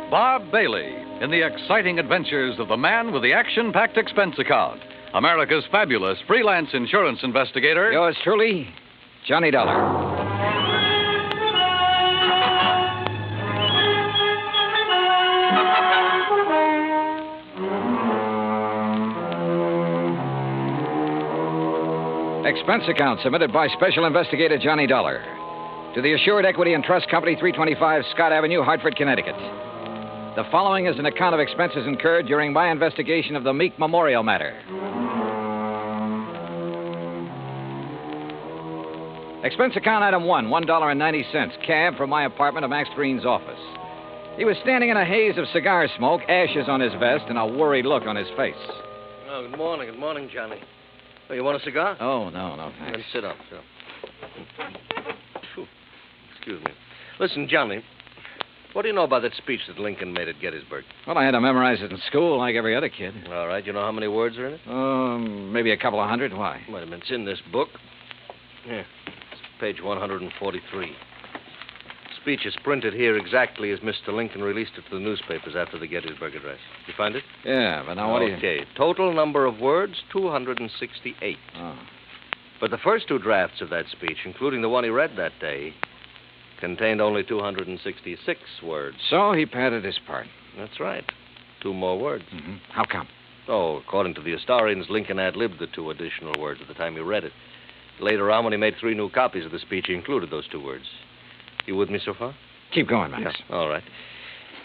Bob Bailey in the exciting adventures of the man with the action-packed expense account. America's fabulous freelance insurance investigator. Yours truly, Johnny Dollar. Expense account submitted by Special Investigator Johnny Dollar to the Assured Equity and Trust Company, 325 Scott Avenue, Hartford, Connecticut. The following is an account of expenses incurred during my investigation of the Meek Memorial matter. Expense account item 1, $1.90, cab from my apartment to Max Green's office. He was standing in a haze of cigar smoke, ashes on his vest, and a worried look on his face. Oh, good morning, Johnny. Oh, you want a cigar? Oh, no, thanks. Then sit up. Excuse me. Listen, Johnny, what do you know about that speech that Lincoln made at Gettysburg? Well, I had to memorize it in school like every other kid. All right. You know how many words are in it? Maybe a couple of hundred. Why? Wait a minute. It's in this book. Here. It's page 143. Speech is printed here exactly as Mr. Lincoln released it to the newspapers after the Gettysburg Address. You find it? Yeah, but now what do you... Okay. Total number of words, 268. Oh. But the first two drafts of that speech, including the one he read that day, contained only 266 words. So he padded his part. That's right. 2 more words. Mm-hmm. How come? Oh, according to the historians, Lincoln ad-libbed the 2 additional words at the time he read it. Later on, when he made 3 new copies of the speech, he included those 2 words. You with me so far? Keep going, Max. Yeah. All right.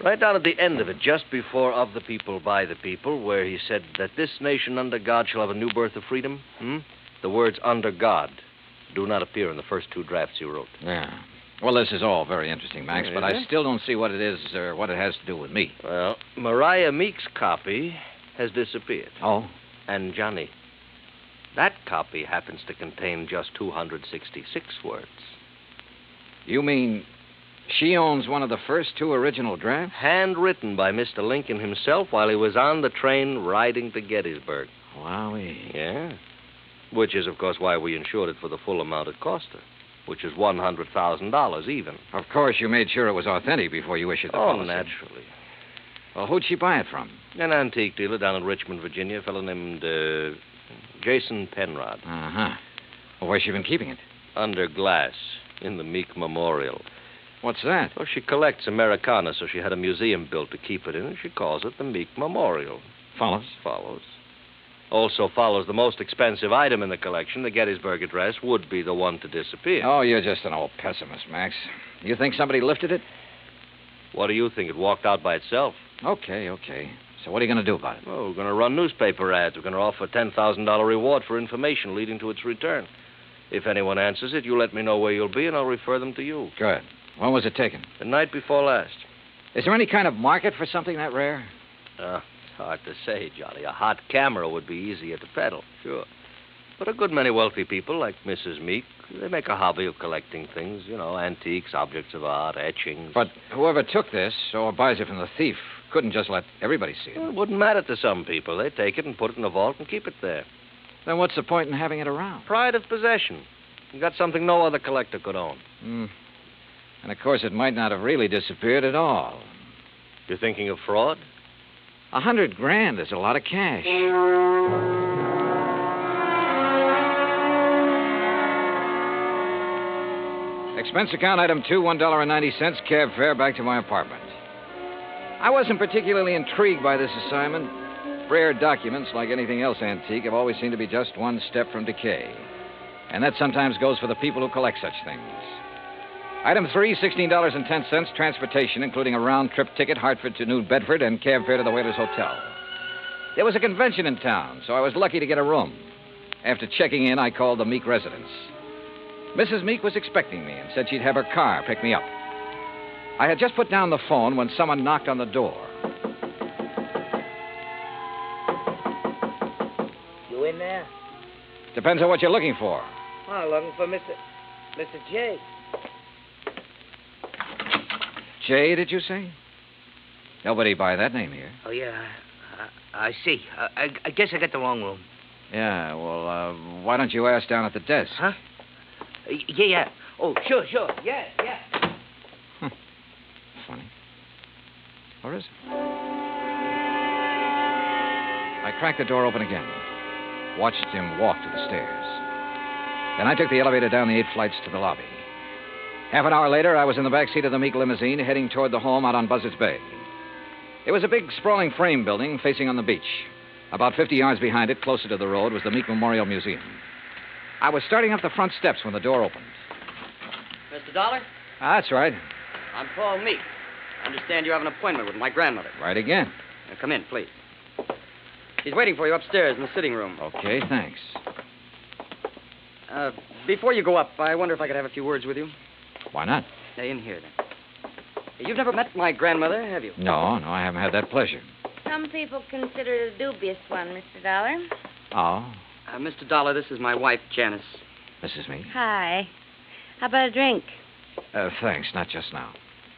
Right down at the end of it, just before of the people, by the people, where he said that this nation under God shall have a new birth of freedom, the words under God do not appear in the first 2 drafts he wrote. Yeah. Well, this is all very interesting, Max, but I still don't see what it is or what it has to do with me. Well, Mariah Meek's copy has disappeared. Oh? And, Johnny, that copy happens to contain just 266 words. You mean she owns one of the first 2 original drafts? Handwritten by Mr. Lincoln himself while he was on the train riding to Gettysburg. Wowee. Yeah. Which is, of course, why we insured it for the full amount it cost her, which is $100,000 even. Of course, you made sure it was authentic before you issued the policy. Oh, naturally. Well, who'd she buy it from? An antique dealer down in Richmond, Virginia, a fellow named Jason Penrod. Uh-huh. Well, where's she been keeping it? Under glass, in the Meek Memorial. What's that? Well, she collects Americana, so she had a museum built to keep it in, and she calls it the Meek Memorial. Follows? Follows. Also follows the most expensive item in the collection, the Gettysburg Address, would be the one to disappear. Oh, you're just an old pessimist, Max. You think somebody lifted it? What do you think? It walked out by itself. Okay. So what are you going to do about it? Well, we're going to run newspaper ads. We're going to offer a $10,000 reward for information leading to its return. If anyone answers it, you let me know where you'll be, and I'll refer them to you. Good. When was it taken? The night before last. Is there any kind of market for something that rare? Hard to say, Johnny. A hot camera would be easier to peddle, sure. But a good many wealthy people, like Mrs. Meek, they make a hobby of collecting things, antiques, objects of art, etchings. But whoever took this, or buys it from the thief, couldn't just let everybody see it. Well, it wouldn't matter to some people. They take it and put it in a vault and keep it there. Then what's the point in having it around? Pride of possession. You got something no other collector could own. And, of course, it might not have really disappeared at all. You're thinking of fraud? $100,000 is a lot of cash. Expense account item 2, $1.90, cab fare back to my apartment. I wasn't particularly intrigued by this assignment. Rare documents, like anything else antique, have always seemed to be just one step from decay. And that sometimes goes for the people who collect such things. Item 3, $16.10, transportation, including a round-trip ticket, Hartford to New Bedford, and cab fare to the Whalers Hotel. There was a convention in town, so I was lucky to get a room. After checking in, I called the Meek residence. Mrs. Meek was expecting me and said she'd have her car pick me up. I had just put down the phone when someone knocked on the door. You in there? Depends on what you're looking for. Oh, looking for Mr. J. Jay, did you say? Nobody by that name here. Oh, yeah. I see. I guess I got the wrong room. Yeah, well, why don't you ask down at the desk? Huh? Yeah. Oh, sure. Yeah. Funny. Or is it? I cracked the door open again. Watched him walk to the stairs. Then I took the elevator down the 8 flights to the lobby. Half an hour later, I was in the back seat of the Meek limousine heading toward the home out on Buzzards Bay. It was a big, sprawling frame building facing on the beach. About 50 yards behind it, closer to the road, was the Meek Memorial Museum. I was starting up the front steps when the door opened. Mr. Dollar? That's right. I'm Paul Meek. I understand you have an appointment with my grandmother. Right again. Now, come in, please. She's waiting for you upstairs in the sitting room. Okay, thanks. Before you go up, I wonder if I could have a few words with you. Why not? In here, then. You've never met my grandmother, have you? No, I haven't had that pleasure. Some people consider it a dubious one, Mr. Dollar. Oh? Mr. Dollar, this is my wife, Janice. Mrs. Meek? Hi. How about a drink? Thanks, not just now.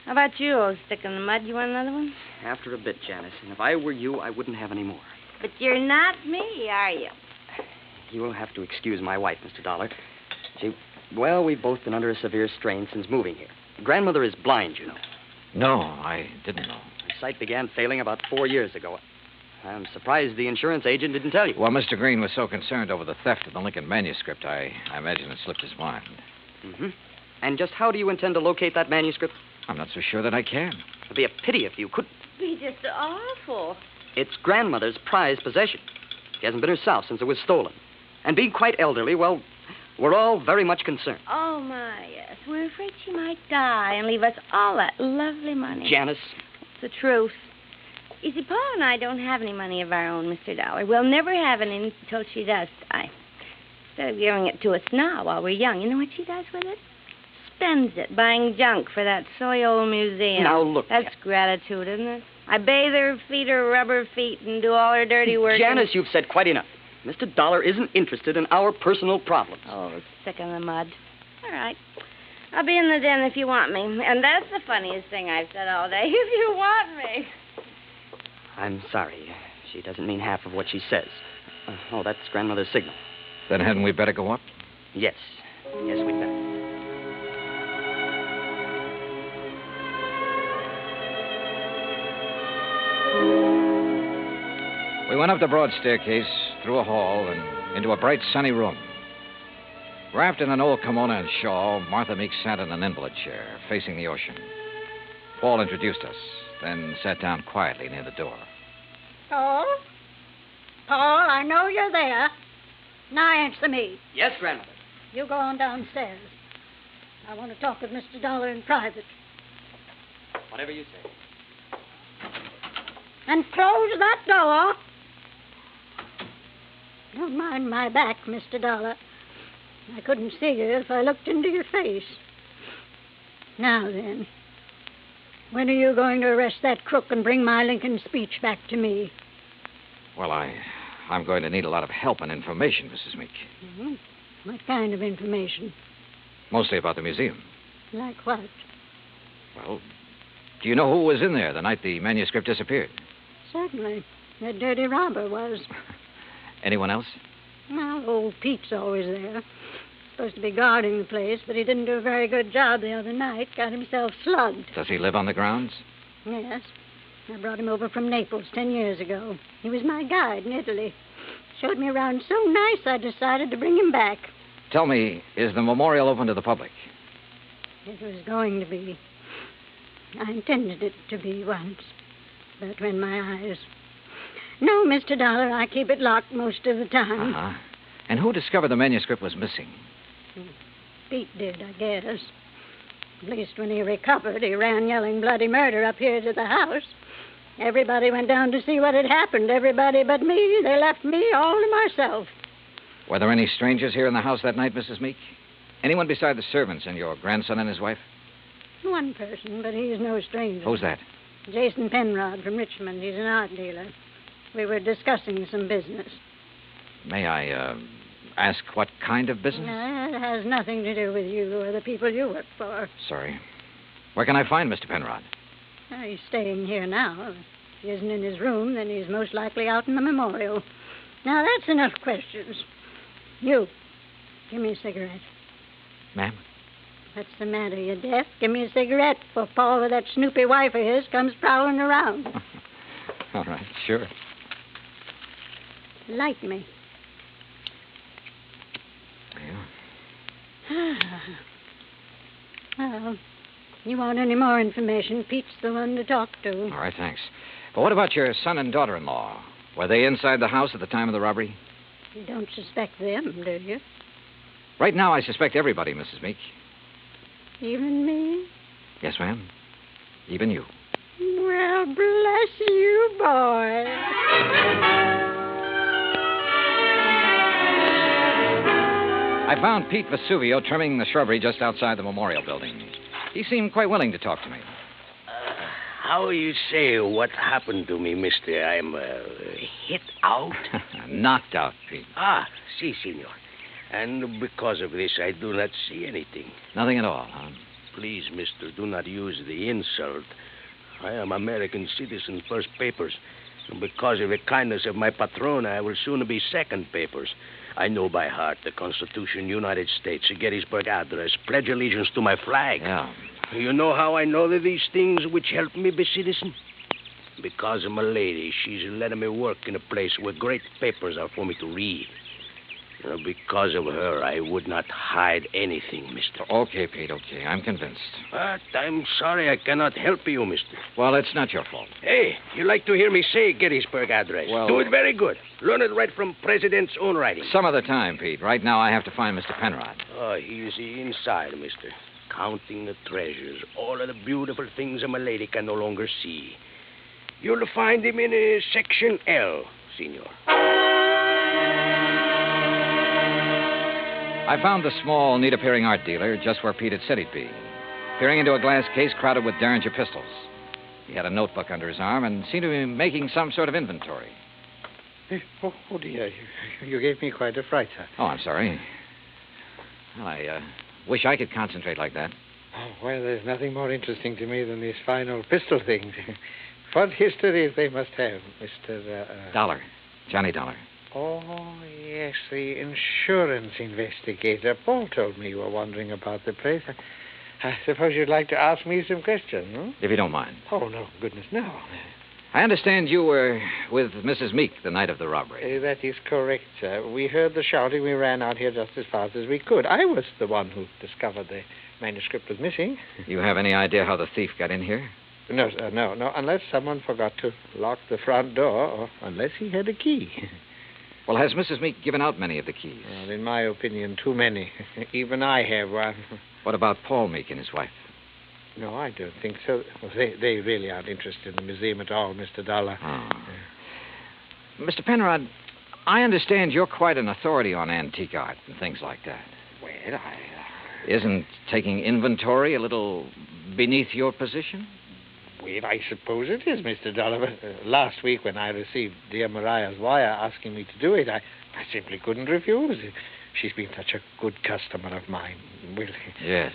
How about you, old stick in the mud? You want another one? After a bit, Janice. And if I were you, I wouldn't have any more. But you're not me, are you? You will have to excuse my wife, Mr. Dollar. We've both been under a severe strain since moving here. Grandmother is blind, you know. No, I didn't know. Her sight began failing about 4 years ago. I'm surprised the insurance agent didn't tell you. Well, Mr. Green was so concerned over the theft of the Lincoln manuscript, I imagine it slipped his mind. Mm-hmm. And just how do you intend to locate that manuscript? I'm not so sure that I can. It'd be a pity if you couldn't. It'd be just awful. It's grandmother's prized possession. She hasn't been herself since it was stolen. And being quite elderly, well, we're all very much concerned. Oh, my, yes. We're afraid she might die and leave us all that lovely money. Janice. It's the truth. You see, Paul and I don't have any money of our own, Mr. Dollar. We'll never have any until she does die. Instead of giving it to us now while we're young, you know what she does with it? Spends it buying junk for that soy old museum. Now, look. That's gratitude, isn't it? I bathe her, feed her rubber feet, and do all her dirty work. Janice, you've said quite enough. Mr. Dollar isn't interested in our personal problems. Oh, stick in the mud. All right. I'll be in the den if you want me. And that's the funniest thing I've said all day. If you want me. I'm sorry. She doesn't mean half of what she says. That's grandmother's signal. Then hadn't we better go up? Yes, we'd better. We went up the broad staircase, through a hall, and into a bright, sunny room. Wrapped in an old kimono and shawl, Martha Meek sat in an invalid chair, facing the ocean. Paul introduced us, then sat down quietly near the door. Paul? Paul, I know you're there. Now answer me. Yes, grandmother. You go on downstairs. I want to talk with Mr. Dollar in private. Whatever you say. And close that door. Don't mind my back, Mr. Dollar. I couldn't see you if I looked into your face. Now then, when are you going to arrest that crook and bring my Lincoln speech back to me? Well, I'm going to need a lot of help and information, Mrs. Meek. Mm-hmm. What kind of information? Mostly about the museum. Like what? Well, do you know who was in there the night the manuscript disappeared? Certainly. That dirty robber was. Anyone else? Well, old Pete's always there. Supposed to be guarding the place, but he didn't do a very good job the other night. Got himself slugged. Does he live on the grounds? Yes. I brought him over from Naples 10 years ago. He was my guide in Italy. Showed me around so nice I decided to bring him back. Tell me, is the memorial open to the public? It was going to be. I intended it to be once. But when my eyes... No, Mr. Dollar, I keep it locked most of the time. Uh-huh. And who discovered the manuscript was missing? Pete did, I guess. At least when he recovered, he ran yelling bloody murder up here to the house. Everybody went down to see what had happened. Everybody but me. They left me all to myself. Were there any strangers here in the house that night, Mrs. Meek? Anyone beside the servants and your grandson and his wife? One person, but he's no stranger. Who's that? Jason Penrod from Richmond. He's an art dealer. We were discussing some business. May I, ask what kind of business? It has nothing to do with you or the people you work for. Sorry. Where can I find Mr. Penrod? He's staying here now. If he isn't in his room, then he's most likely out in the memorial. Now, that's enough questions. You, give me a cigarette. Ma'am? What's the matter? You deaf? Give me a cigarette before Paul with that snoopy wife of his comes prowling around. All right, sure. Light me. Yeah. Well, you want any more information, Pete's the one to talk to. All right, thanks. But what about your son and daughter-in-law? Were they inside the house at the time of the robbery? You don't suspect them, do you? Right now, I suspect everybody, Mrs. Meek. Even me? Yes, ma'am. Even you. Well, bless you, boy. I found Pete Vesuvio trimming the shrubbery just outside the memorial building. He seemed quite willing to talk to me. How you say what happened to me, mister? I'm hit out? Knocked out, Pete. Si, senor. And because of this, I do not see anything. Nothing at all, huh? Please, mister, do not use the insult. I am American citizen, first papers. And because of the kindness of my patron, I will soon be second papers. I know by heart the Constitution, United States, Gettysburg Address, pledge allegiance to my flag. Yeah. You know how I know these things which help me be citizen? Because of my lady. She's letting me work in a place where great papers are for me to read. Because of her, I would not hide anything, mister. Okay, Pete, okay. I'm convinced. But I'm sorry I cannot help you, mister. Well, it's not your fault. Hey, you like to hear me say Gettysburg Address? Well, do it very good. Learn it right from President's own writing. Some other time, Pete. Right now, I have to find Mr. Penrod. Oh, he's inside, mister. Counting the treasures. All of the beautiful things a lady can no longer see. You'll find him in Section L, senor. I found the small, neat-appearing art dealer just where Pete had said he'd be, peering into a glass case crowded with Derringer pistols. He had a notebook under his arm and seemed to be making some sort of inventory. Oh, dear. You gave me quite a fright, sir. Oh, I'm sorry. Well, I wish I could concentrate like that. Oh, well, there's nothing more interesting to me than these fine old pistol things. What histories they must have, Mr. Dollar. Johnny Dollar. Oh, yes, the insurance investigator. Paul told me you were wandering about the place. I suppose you'd like to ask me some questions, hmm? If you don't mind. Oh, no, goodness, no. I understand you were with Mrs. Meek the night of the robbery. That is correct, sir. We heard the shouting. We ran out here just as fast as we could. I was the one who discovered the manuscript was missing. You have any idea how the thief got in here? No, sir, no. Unless someone forgot to lock the front door, or unless he had a key. Well, has Mrs. Meek given out many of the keys? Well, in my opinion, too many. Even I have one. What about Paul Meek and his wife? No, I don't think so. Well, they really aren't interested in the museum at all, Mr. Dollar. Oh. Mr. Penrod, I understand you're quite an authority on antique art and things like that. Well, Isn't taking inventory a little beneath your position? Well, I suppose it is, Mr. Dollar. Last week when I received dear Mariah's wire asking me to do it, I simply couldn't refuse. She's been such a good customer of mine. Well, yes.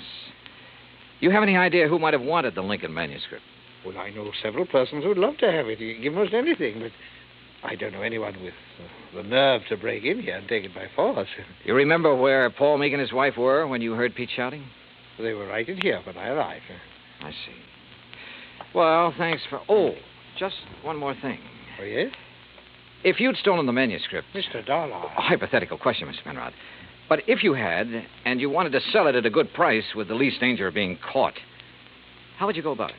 You have any idea who might have wanted the Lincoln manuscript? Well, I know several persons who'd love to have it. You give most anything, but I don't know anyone with the nerve to break in here and take it by force. You remember where Paul Meek and his wife were when you heard Pete shouting? They were right in here when I arrived. I see. Well, thanks for... Oh, just one more thing. Oh, yes? If you'd stolen the manuscript... Mr. Dollar. A hypothetical question, Mr. Penrod. But if you had, and you wanted to sell it at a good price with the least danger of being caught, how would you go about it?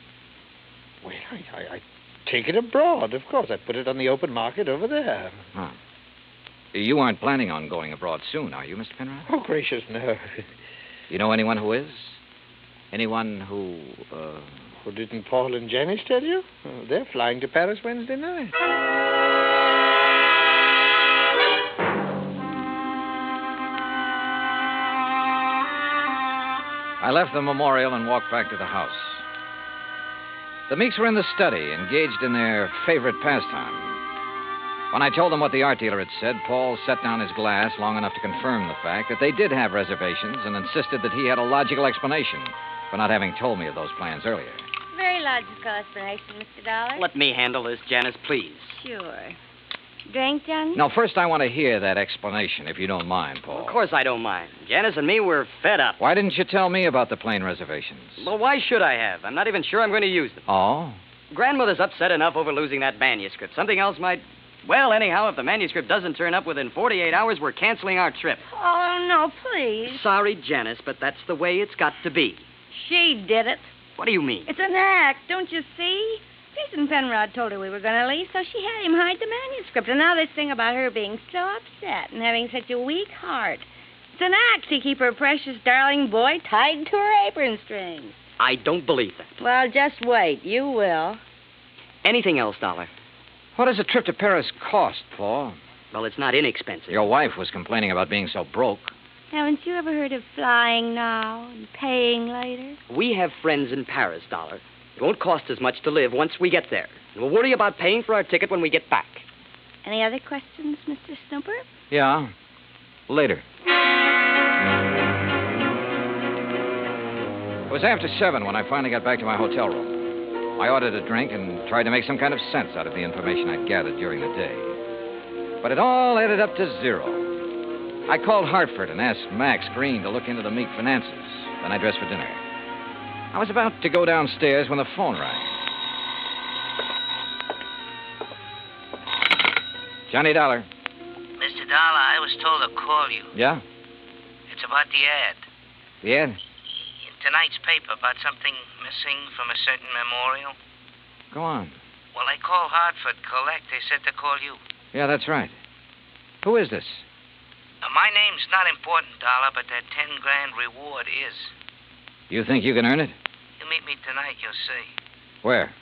Well, I'd take it abroad, of course. I'd put it on the open market over there. Huh. You aren't planning on going abroad soon, are you, Mr. Penrod? Oh, gracious, no. You know anyone who is? Anyone who, Well, didn't Paul and Janice tell you? Oh, they're flying to Paris Wednesday night. I left the memorial and walked back to the house. The Meeks were in the study, engaged in their favorite pastime. When I told them what the art dealer had said, Paul set down his glass long enough to confirm the fact that they did have reservations and insisted that he had a logical explanation for not having told me of those plans earlier. Very logical explanation, Mr. Dollar. Let me handle this, Janice, please. Sure. Drink, Johnny? No, first I want to hear that explanation, if you don't mind, Paul. Of course I don't mind. Janice and me, we're fed up. Why didn't you tell me about the plane reservations? Well, why should I have? I'm not even sure I'm going to use them. Oh? Grandmother's upset enough over losing that manuscript. Something else might... Well, anyhow, if the manuscript doesn't turn up within 48 hours, we're canceling our trip. Oh, no, please. Sorry, Janice, but that's the way it's got to be. She did it. What do you mean? It's an act, don't you see? Jason Penrod told her we were going to leave, so she had him hide the manuscript. And now this thing about her being so upset and having such a weak heart. It's an act to keep her precious darling boy tied to her apron strings. I don't believe that. Well, just wait. You will. Anything else, Dollar? What does a trip to Paris cost, Paul? Well, it's not inexpensive. Your wife was complaining about being so broke. Haven't you ever heard of flying now and paying later? We have friends in Paris, Dollar. It won't cost as much to live once we get there. And we'll worry about paying for our ticket when we get back. Any other questions, Mr. Snooper? Yeah. Later. It was after 7 when I finally got back to my hotel room. I ordered a drink and tried to make some kind of sense out of the information I'd gathered during the day. But it all added up to 0. I called Hartford and asked Max Green to look into the Meek finances. Then I dressed for dinner. I was about to go downstairs when the phone rang. Johnny Dollar. Mr. Dollar, I was told to call you. Yeah? It's about the ad. The ad? In tonight's paper about something missing from a certain memorial. Go on. Well, I called Hartford Collect. They said to call you. Yeah, that's right. Who is this? My name's not important, Dollar, but that 10 grand reward is. You think you can earn it? You meet me tonight, you'll see. Where?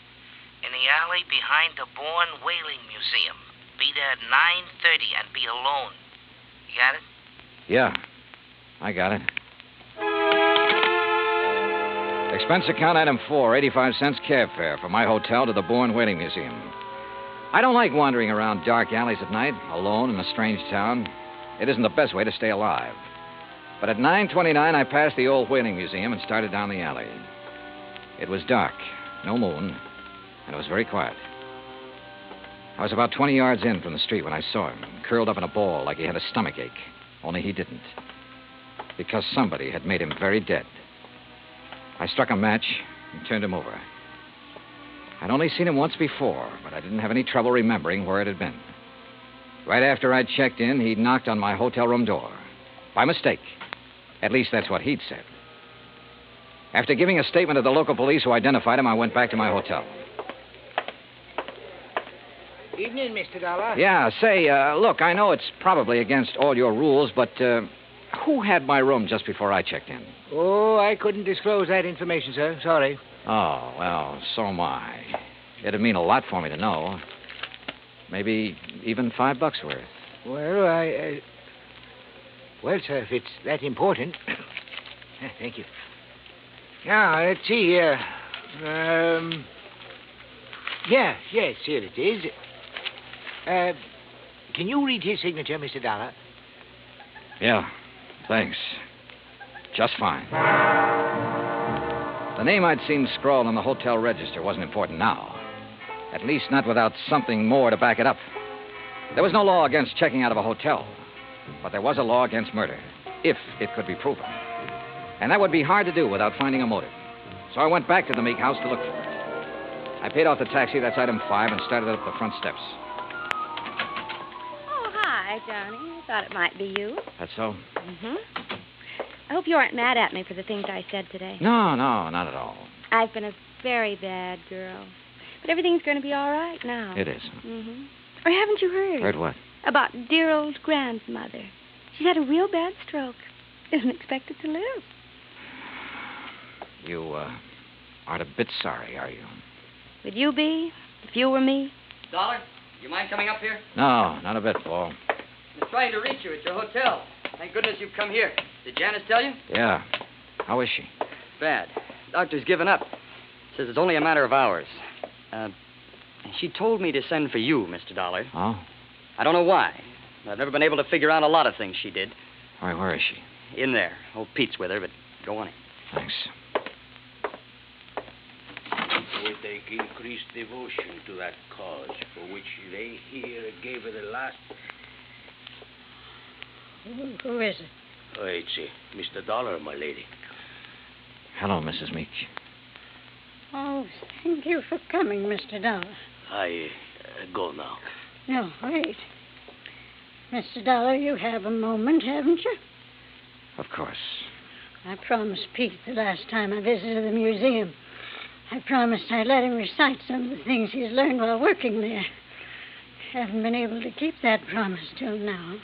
In the alley behind the Bourne Whaling Museum. Be there at 9:30 and be alone. You got it? Yeah, I got it. Expense account item 4, 85 cents cab fare from my hotel to the Bourne Whaling Museum. I don't like wandering around dark alleys at night, alone in a strange town. It isn't the best way to stay alive. But at 9:29, I passed the old whaling museum and started down the alley. It was dark, no moon, and it was very quiet. I was about 20 yards in from the street when I saw him, curled up in a ball like he had a stomachache. Only he didn't. Because somebody had made him very dead. I struck a match and turned him over. I'd only seen him once before, but I didn't have any trouble remembering where it had been. Right after I'd checked in, he'd knocked on my hotel room door. By mistake. At least that's what he'd said. After giving a statement to the local police who identified him, I went back to my hotel. Evening, Mr. Dollar. Yeah, say, look, I know it's probably against all your rules, but who had my room just before I checked in? Oh, I couldn't disclose that information, sir. Sorry. Oh, well, so am I. It'd mean a lot for me to know. Maybe even $5 worth. Well, Well, sir, if it's that important. Thank you. Now, let's see. Yes, here it is. Can you read his signature, Mr. Dollar? Yeah, thanks. Just fine. The name I'd seen scrawled on the hotel register wasn't important now. At least not without something more to back it up. There was no law against checking out of a hotel, but there was a law against murder, if it could be proven. And that would be hard to do without finding a motive. So I went back to the Meek house to look for it. I paid off the taxi, that's item 5, and started up the front steps. Oh, hi, Johnny. I thought it might be you. That's so? Mm-hmm. I hope you aren't mad at me for the things I said today. No, not at all. I've been a very bad girl. But everything's going to be all right now. It is. Mm-hmm. Or haven't you heard? Heard what? about dear old grandmother. She's had a real bad stroke. Isn't expected to live. You, aren't a bit sorry, are you? Would you be, if you were me? Dollar, you mind coming up here? No, not a bit, Paul. I was trying to reach you at your hotel. Thank goodness you've come here. Did Janice tell you? Yeah. How is she? Bad. Doctor's given up. Says it's only a matter of hours. She told me to send for you, Mr. Dollar. Oh? I don't know why. I've never been able to figure out a lot of things she did. All right, where is she? In there. Old Pete's with her, but go on in. Thanks. With a increased devotion to that cause for which they here gave her the last... Who is it? Oh, it's Mr. Dollar, my lady. Hello, Mrs. Meek. Oh, thank you for coming, Mr. Dollar. I go now. No, wait. Mr. Dollar, you have a moment, haven't you? Of course. I promised Pete the last time I visited the museum. I promised I'd let him recite some of the things he's learned while working there. Haven't been able to keep that promise till now.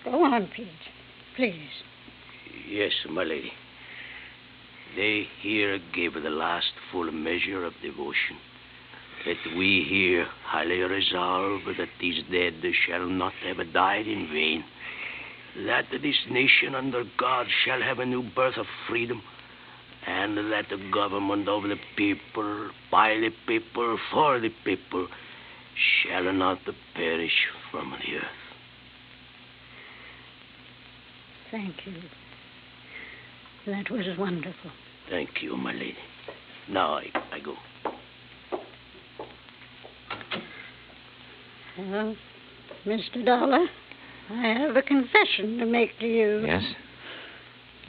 Go on, Pete. Please. Yes, my lady. They here gave her the last full measure of devotion. That we here highly resolve that these dead shall not have died in vain. That this nation under God shall have a new birth of freedom. And that the government of the people, by the people, for the people, shall not perish from the earth. Thank you. That was wonderful. Thank you, my lady. Now I go. Well, Mr. Dollar, I have a confession to make to you. Yes?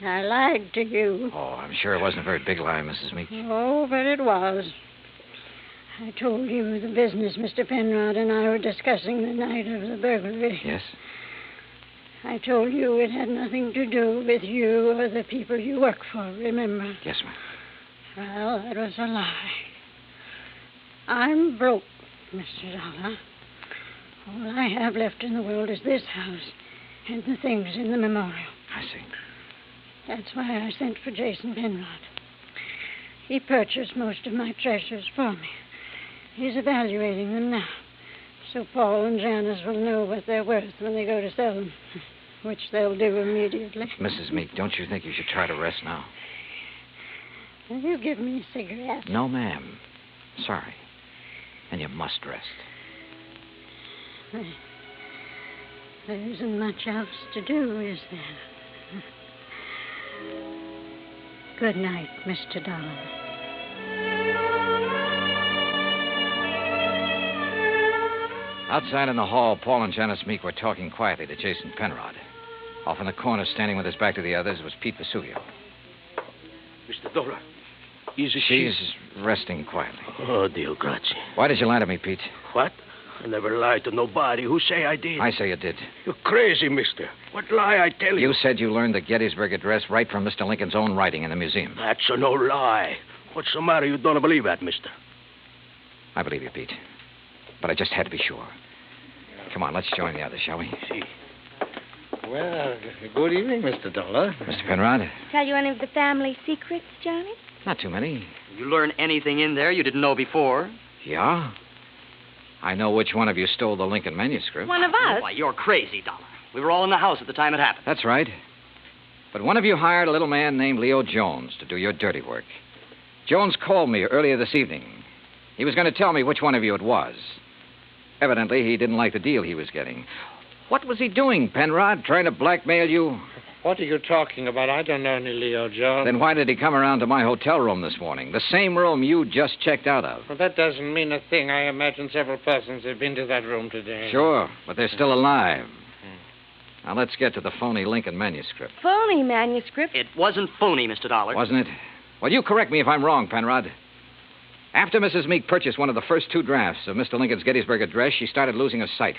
I lied to you. Oh, I'm sure it wasn't a very big lie, Mrs. Meek. Oh, but it was. I told you the business Mr. Penrod and I were discussing the night of the burglary. Yes? I told you it had nothing to do with you or the people you work for, remember? Yes, ma'am. Well, that was a lie. I'm broke, Mr. Dollar. All I have left in the world is this house and the things in the memorial. I see. That's why I sent for Jason Penrod. He purchased most of my treasures for me. He's evaluating them now, so Paul and Janice will know what they're worth when they go to sell them, which they'll do immediately. Mrs. Meek, don't you think you should try to rest now? Will you give me a cigarette? No, ma'am. Sorry. And you must rest. There isn't much else to do, is there? Good night, Mr. Dollar. Outside in the hall, Paul and Janice Meek were talking quietly to Jason Penrod. Off in the corner, standing with his back to the others, was Pete Vesuvio. Mr. Dollar, she's resting quietly. Oh, Dio grazie. Why did you lie to me, Pete? What? I never lied to nobody. Who say I did? I say you did. You're crazy, mister. What lie I tell you? You said you learned the Gettysburg Address right from Mr. Lincoln's own writing in the museum. That's no lie. What's the matter? You don't believe that, mister? I believe you, Pete. But I just had to be sure. Come on, let's join the others, shall we? See. Well, good evening, Mr. Dollar. Mr. Penrod? Tell you any of the family secrets, Johnny? Not too many. You learn anything in there you didn't know before? Yeah? I know which one of you stole the Lincoln manuscript. One of us? Why, you're crazy, Dollar. We were all in the house at the time it happened. That's right. But one of you hired a little man named Leo Jones to do your dirty work. Jones called me earlier this evening. He was going to tell me which one of you it was. Evidently, he didn't like the deal he was getting. What was he doing, Penrod? Trying to blackmail you? What are you talking about? I don't know any Leo Jones. Then why did he come around to my hotel room this morning? The same room you just checked out of. Well, that doesn't mean a thing. I imagine several persons have been to that room today. Sure, but they're still alive. Now, let's get to the phony Lincoln manuscript. Phony manuscript? It wasn't phony, Mr. Dollar. Wasn't it? Well, you correct me if I'm wrong, Penrod. After Mrs. Meek purchased one of the first two drafts of Mr. Lincoln's Gettysburg Address, she started losing her sight.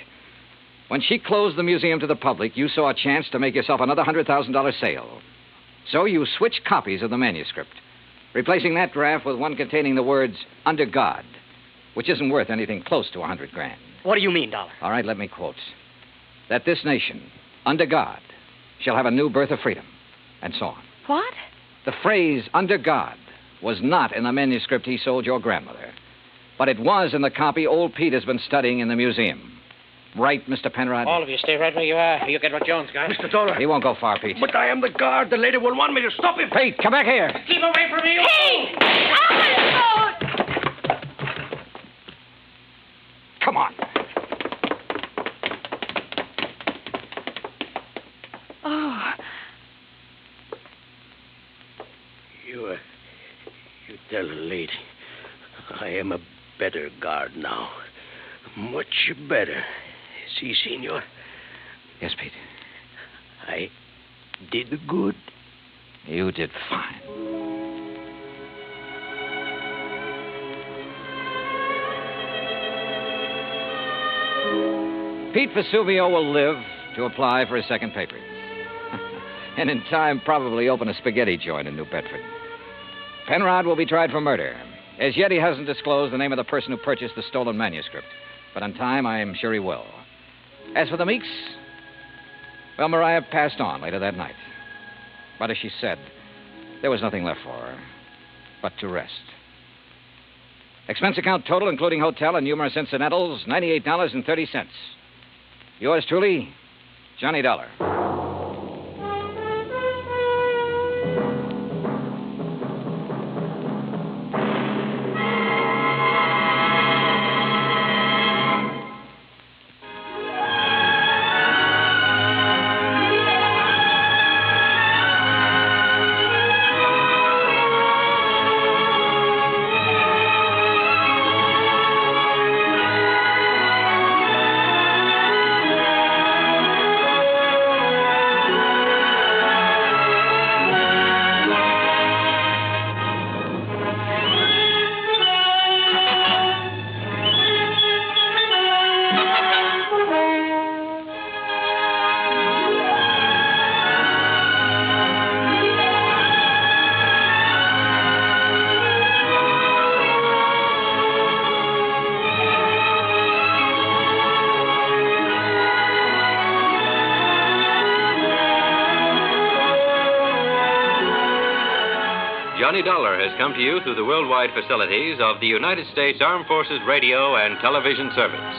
When she closed the museum to the public, you saw a chance to make yourself another $100,000 sale. So you switched copies of the manuscript, replacing that draft with one containing the words, "Under God," which isn't worth anything close to $100,000. What do you mean, Dollar? All right, let me quote. That this nation, under God, shall have a new birth of freedom, and so on. What? The phrase, under God, was not in the manuscript he sold your grandmother, but it was in the copy old Pete has been studying in the museum. Right, Mr. Penrod? All of you stay right where you are. You get what Jones got. Mr. Dollar. He won't go far, Pete. But I am the guard. The lady will want me to stop him. Pete, come back here. Keep away from me. Pete! Come on. Oh. You tell the lady I am a better guard now. Much better. Si, senor? Yes, Pete. I did good. You did fine. Pete Vesuvio will live to apply for his second papers. And in time, probably open a spaghetti joint in New Bedford. Penrod will be tried for murder. As yet, he hasn't disclosed the name of the person who purchased the stolen manuscript. But in time, I am sure he will. As for the Meeks, well, Mariah passed on later that night. But as she said, there was nothing left for her but to rest. Expense account total, including hotel and numerous incidentals, $98.30. Yours truly, Johnny Dollar. Johnny Dollar has come to you through the worldwide facilities of the United States Armed Forces Radio and Television Service.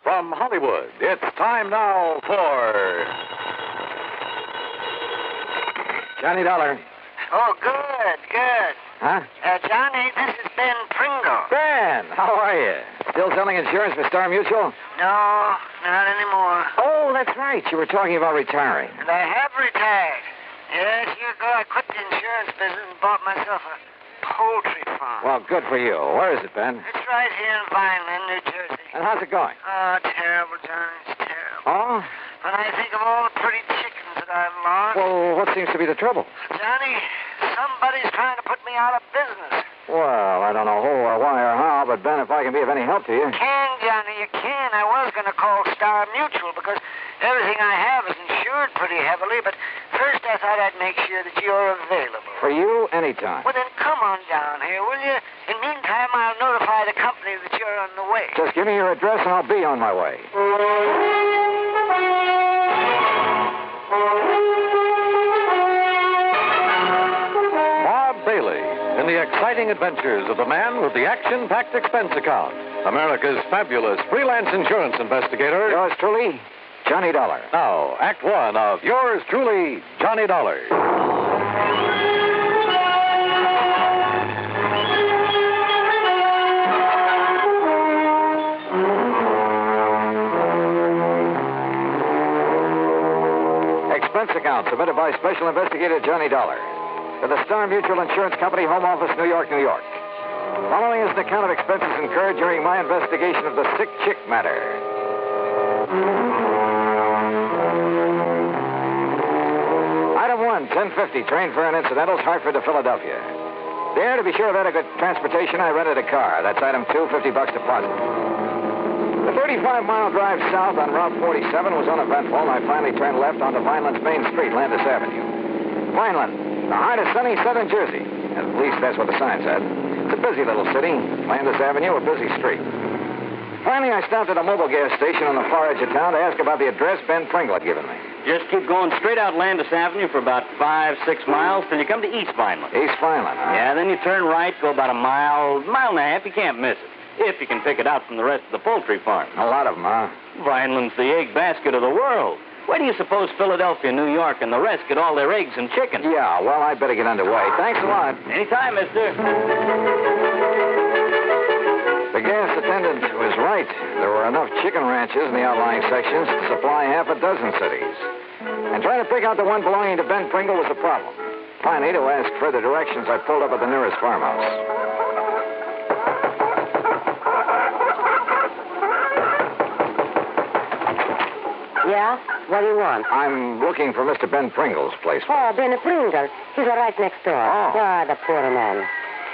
From Hollywood, it's time now for Johnny Dollar. Oh, good. Huh? Johnny, this is Ben Pringle. Ben, how are you? Still selling insurance for Star Mutual? No, not anymore. Oh, that's right. You were talking about retiring. And I have retired. Yes, year ago I quit the insurance business and bought myself a poultry farm. Well, good for you. Where is it, Ben? It's right here in Vineland, New Jersey. And how's it going? Oh, terrible, Johnny. It's terrible. Oh? When I think of all the pretty chickens that I've lost. Well, what seems to be the trouble? Johnny, somebody's trying to put me out of business. Well, I don't know who or why or how, but Ben, if I can be of any help to you. You can, Johnny, you can. I was going to call Star Mutual because everything I have is insured pretty heavily, but first I thought I'd make sure that you're available. For you, anytime. Well, then come on down here, will you? In the meantime, I'll notify the company Johnny, that you're on the way. Just give me your address and I'll be on my way. Bob Bailey in the exciting adventures of the man with the action-packed expense account. America's fabulous freelance insurance investigator. Yours truly, Johnny Dollar. Now, Act One of yours truly, Johnny Dollar. Expense account submitted by Special Investigator Johnny Dollar to the Star Mutual Insurance Company, Home Office, New York, New York. Following is an account of expenses incurred during my investigation of the sick chick matter. Item 1, 1050, train fare and incidentals, Hartford to Philadelphia. There, to be sure of adequate transportation, I rented a car. That's item 2, $50 deposit. The 35-mile drive south on Route 47 was uneventful, and I finally turned left onto Vineland's main street, Landis Avenue. Vineland, the heart of sunny southern Jersey. At least that's what the sign said. It's a busy little city. Landis Avenue, a busy street. Finally, I stopped at a mobile gas station on the far edge of town to ask about the address Ben Pringle had given me. Just keep going straight out Landis Avenue for about 5-6 miles till you come to East Vineland. East Vineland, huh? Yeah, then you turn right, go about a mile and a half. You can't miss it. If you can pick it out from the rest of the poultry farm. A lot of them, huh? Vineland's the egg basket of the world. Where do you suppose Philadelphia, New York, and the rest get all their eggs and chicken? Yeah, well, I'd better get underway. Thanks a lot. Anytime, mister. The gas attendant was right. There were enough chicken ranches in the outlying sections to supply half a dozen cities. And trying to pick out the one belonging to Ben Pringle was a problem. Finally, to ask further directions, I pulled up at the nearest farmhouse. Yeah? What do you want? I'm looking for Mr. Ben Pringle's place. Oh, Ben Pringle. He's right next door. Oh. Ah, the poor man.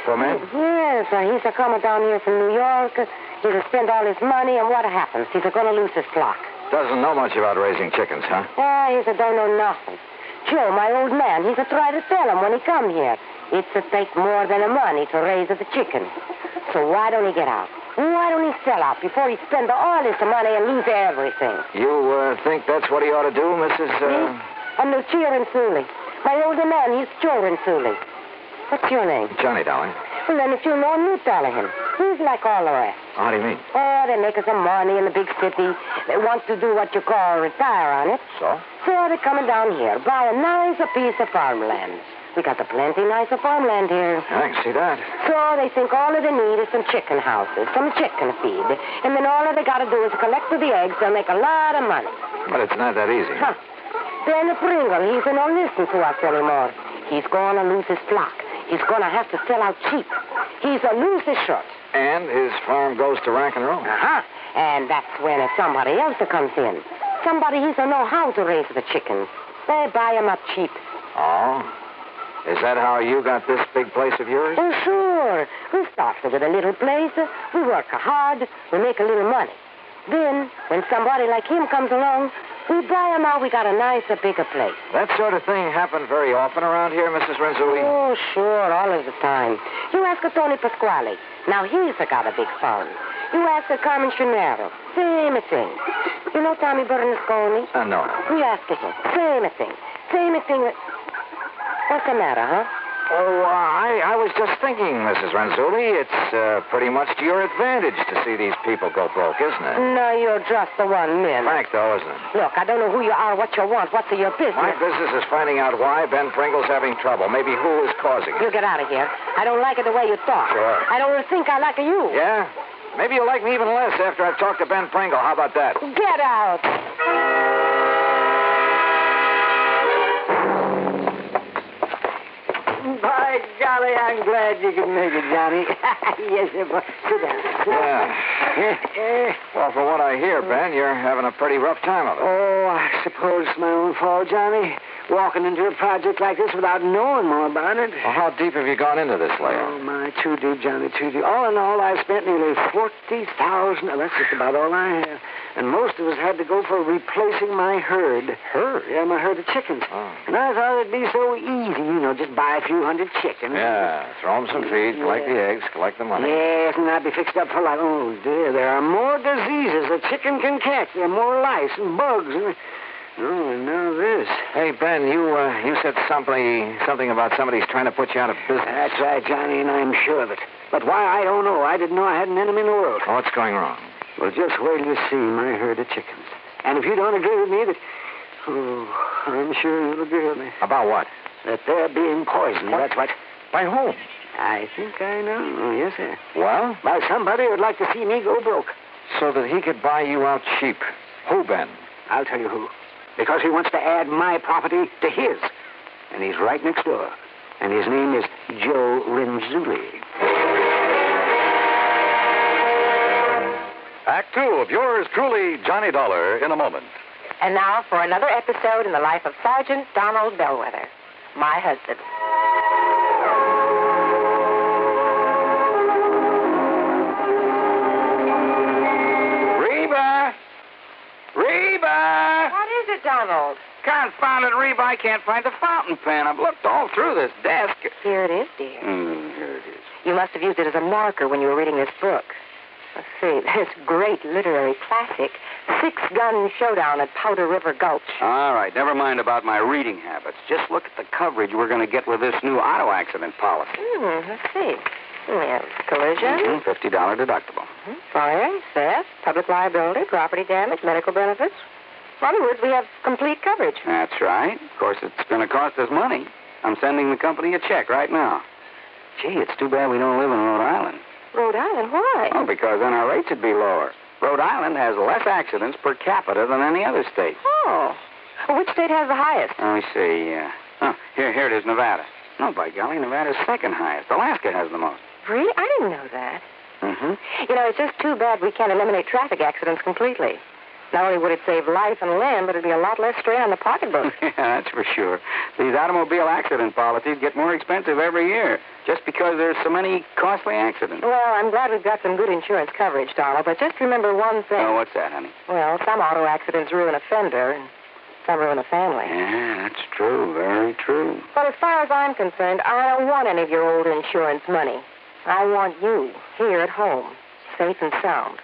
Poor man? Yes, he's coming down here from New York. He'll spend all his money, and what happens? He's going to lose his flock. Doesn't know much about raising chickens, huh? He don't know nothing. Joe, my old man, he's try to tell him when he come here. It's take more than the money to raise the chicken. So why don't he get out? Why don't he sell out before he spend all his money and lose everything? You think that's what he ought to do, Mrs. I'm no cheering Sully. My older man, he's cheering Sully. What's your name? Johnny, darling. Well, then if you know him, you tell him. He's like all the rest. How do you mean? Oh, they make some money in the big city. They want to do what you call retire on it. So? So they're coming down here, buy a nice piece of farmland. We got a plenty nicer farmland here. I can see that. So they think all they need is some chicken houses, some chicken feed. And then all they got to do is collect the eggs. They'll make a lot of money. But it's not that easy. Huh. Ben Pringle, he's not listening to us anymore. He's going to lose his flock. He's going to have to sell out cheap. He's a lose his shirt. And his farm goes to rack and roll. Uh-huh. And that's when somebody else comes in. Somebody he's know how to raise the chickens. They buy them up cheap. Oh? Is that how you got this big place of yours? Oh, sure. We started with a little place. We work hard. We make a little money. Then, when somebody like him comes along, we buy him out. We got a nicer, bigger place. That sort of thing happened very often around here, Mrs. Renzulli? Oh, sure, all of the time. You ask Tony Pasquale. Now, he's got a big farm. You ask Carmen Chinero. Same thing. You know Tommy Bernasconi? No. You ask him. Same thing. Same thing. What's the matter, huh? Oh, I was just thinking, Mrs. Renzulli, it's pretty much to your advantage to see these people go broke, isn't it? No, you're just the one man. Frank, though, isn't it? Look, I don't know who you are, what you want, what's your business. My business is finding out why Ben Pringle's having trouble. Maybe who is causing it. You get out of here. I don't like it the way you talk. Sure. I don't think I like you. Yeah? Maybe you'll like me even less after I've talked to Ben Pringle. How about that? Get out. By golly, I'm glad you could make it, Johnny. Yes, sir. Sit down. Yeah. Well, from what I hear, Ben, you're having a pretty rough time of it. Oh, Oh, I suppose it's my own fault, Johnny. Walking into a project like this without knowing more about it. Well, how deep have you gone into this layout? Oh, my, too deep, Johnny, too deep. All in all, I spent nearly $40,000. That's just about all I have. And most of us had to go for replacing my herd. Herd? Yeah, my herd of chickens. Oh. And I thought it'd be so easy, just buy a few hundred chickens. Yeah, throw them some feed, collect the eggs, collect the money. Yes, and I'd be fixed up for life. Oh, dear, there are more diseases a chicken can catch. There are more lice and bugs. Oh, and now this. Hey, Ben, you said something about somebody's trying to put you out of business. That's right, Johnny, and I'm sure of it. But why, I don't know. I didn't know I had an enemy in the world. Oh, what's going wrong? Well, just wait till you see my herd of chickens. And if you don't agree with me that... Oh, I'm sure you'll agree with me. About what? That they're being poisoned, that's what. By whom? I think I know. Oh, yes, sir. Well? By somebody who'd like to see me go broke. So that he could buy you out cheap. Who, Ben? I'll tell you who. Because he wants to add my property to his. And he's right next door. And his name is Joe Renzulli. Act 2 of yours truly, Johnny Dollar, in a moment. And now for another episode in the life of Sergeant Donald Bellwether, my husband. Reba! What is it, Donald? Confounded Reba, I can't find the fountain pen. I've looked all through this desk. Here it is, dear. Here it is. You must have used it as a marker when you were reading this book. Let's see, this great literary classic, Six-Gun Showdown at Powder River Gulch. All right, never mind about my reading habits. Just look at the coverage we're going to get with this new auto accident policy. Let's see. We have collision. $50 deductible. Fire, theft, public liability, property damage, medical benefits. In other words, we have complete coverage. That's right. Of course, it's going to cost us money. I'm sending the company a check right now. Gee, it's too bad we don't live in Rhode Island. Rhode Island? Why? Oh, because then our rates would be lower. Rhode Island has less accidents per capita than any other state. Oh. Well, which state has the highest? Let me see. Here it is, Nevada. No, by golly, Nevada's second highest. Alaska has the most. Really? I didn't know that. Mm-hmm. It's just too bad we can't eliminate traffic accidents completely. Not only would it save life and limb, but it'd be a lot less strain on the pocketbook. Yeah, that's for sure. These automobile accident policies get more expensive every year just because there's so many costly accidents. Well, I'm glad we've got some good insurance coverage, Donald, but just remember one thing. Oh, what's that, honey? Well, some auto accidents ruin a fender, and some ruin a family. Yeah, that's true. Very true. But as far as I'm concerned, I don't want any of your old insurance money. I want you here at home, safe and sound.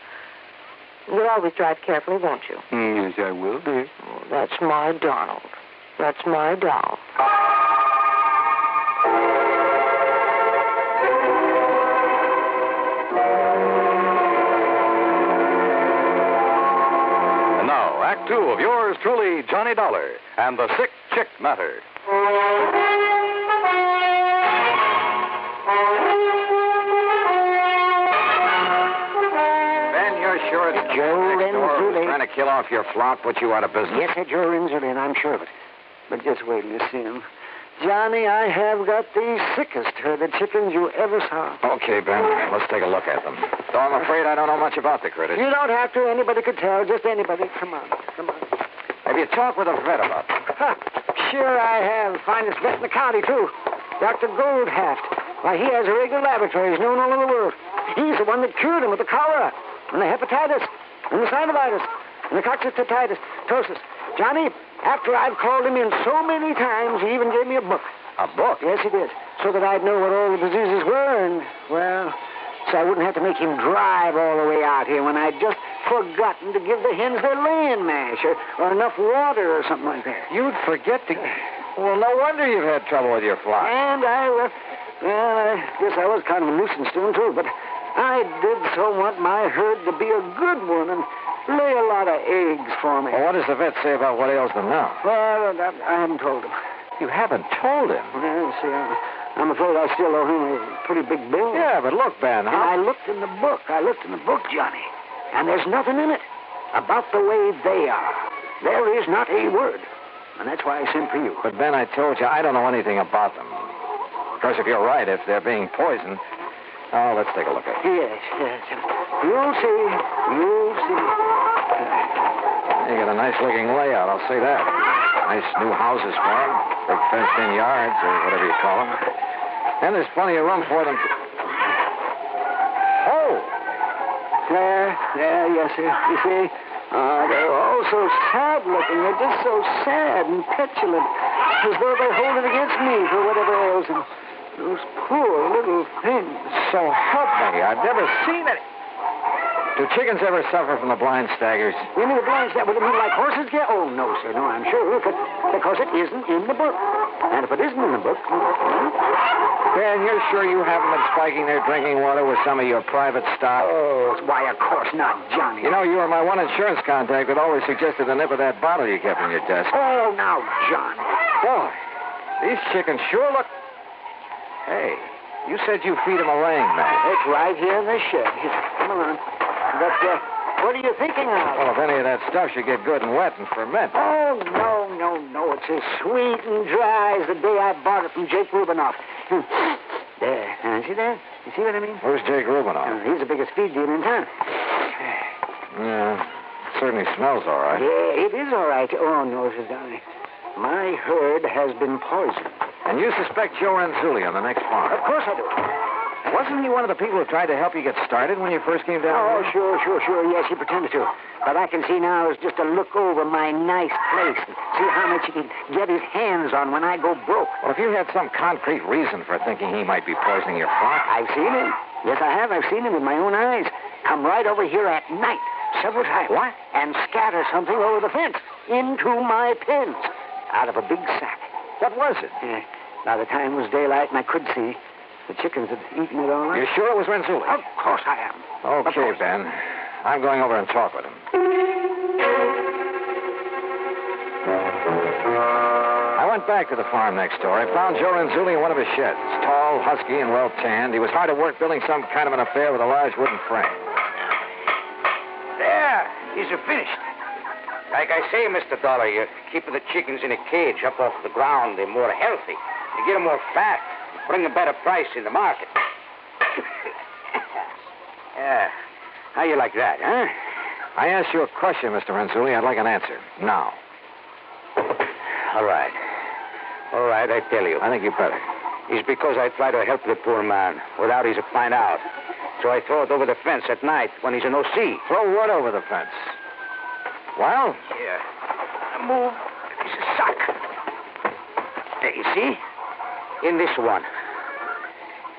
You'll always drive carefully, won't you? Yes, I will, dear. Oh, that's my Donald. That's my doll. And now, Act 2 of yours truly, Johnny Dollar, and the Sick Chick Matter. Sure it's Joe Renzulli. Trying to kill off your flock, put you out of business. Yes, sir, Joe Renzulli, and I'm sure of it. But just wait till you see him. Johnny, I have got the sickest herd of chickens you ever saw. Okay, Ben, let's take a look at them. Though I'm afraid I don't know much about the critters. You don't have to. Anybody could tell. Just anybody. Come on. Have you talked with a vet about them? Sure I have. Finest vet in the county, too. Dr. Goldhaft. Why, he has a regular laboratory. He's known all over the world. He's the one that cured him with the cholera, and the hepatitis, and the synovitis, and the coccytitis, ptosis. Johnny, after I've called him in so many times, he even gave me a book. A book? Yes, he did. So that I'd know what all the diseases were, and, well, so I wouldn't have to make him drive all the way out here when I'd just forgotten to give the hens their laying mash or enough water or something like that. You'd forget to... Well, no wonder you've had trouble with your flock. And I guess I was kind of a nuisance to him, too, but I did so want my herd to be a good one and lay a lot of eggs for me. Well, what does the vet say about what ails them now? Well, I haven't told him. You haven't told him? Well, see, I'm afraid I still owe him a pretty big bill. Yeah, but look, Ben, And I looked in the book. Johnny, and there's nothing in it about the way they are. There is not a word. And that's why I sent for you. But, Ben, I told you, I don't know anything about them. Of course, if you're right, if they're being poisoned... Oh, let's take a look at it. Yes. You'll see. You'll see. You got a nice-looking layout, I'll say that. Nice new houses for them. Big fenced-in yards, or whatever you call them. And there's plenty of room for them to... Oh! There, yes, sir. You see? They're all so sad-looking. They're just so sad and petulant. As though they hold it against me for whatever ails them. Those poor little things. So help me, I've never seen it. Do chickens ever suffer from the blind staggers? You mean the blind staggers? Would it mean like horses get? Oh, no, sir. No, I'm sure. Because it isn't in the book. And if it isn't in the book... Ben, you're sure you haven't been spiking their drinking water with some of your private stock? Oh, why, of course not, Johnny. You know, you were my one insurance contact that always suggested the nip of that bottle you kept in your desk. Oh, now, Johnny. Boy, these chickens sure look... Hey, you said you feed them a laying mat. It's right here in the shed. Here, come along. But, what are you thinking of? Well, if any of that stuff should get good and wet and ferment. Oh, no. It's as sweet and dry as the day I bought it from Jake Rubinoff. There. See that? You see what I mean? Who's Jake Rubinoff? He's the biggest feed dealer in town. Yeah, certainly smells all right. Yeah, it is all right. Oh, no, Sir Donnie. My herd has been poisoned. And you suspect Joe Renzulli on the next farm? Of course I do. Wasn't he one of the people who tried to help you get started when you first came down Oh, here? sure. Yes, he pretended to. But I can see now is just to look over my nice place and see how much he can get his hands on when I go broke. Well, if you had some concrete reason for thinking he might be poisoning your flock... I've seen him. Yes, I have. I've seen him with my own eyes. Come right over here at night, several times. What? And scatter something over the fence into my pens out of a big sack. What was it? Now, the time was daylight and I could see. The chickens had eaten it all up. You sure it was Renzulli? Of course I am. Okay, Ben. I'm going over and talk with him. I went back to the farm next door. I found Joe Renzulli in one of his sheds. Tall, husky, and well-tanned. He was hard at work building some kind of an affair with a large wooden frame. There. These are finished. Like I say, Mr. Dollar, you're keeping the chickens in a cage up off the ground. They're more healthy. You get them more fat. Bring a better price in the market. Yeah. How you like that, huh? I asked you a question, Mr. Renzulli. I'd like an answer. Now. All right, I tell you. I think you better. It's because I try to help the poor man without he's to find out. So I throw it over the fence at night when he's in O.C. Throw what over the fence? Well? Yeah. Move. It's a sock. There, you see? In this one.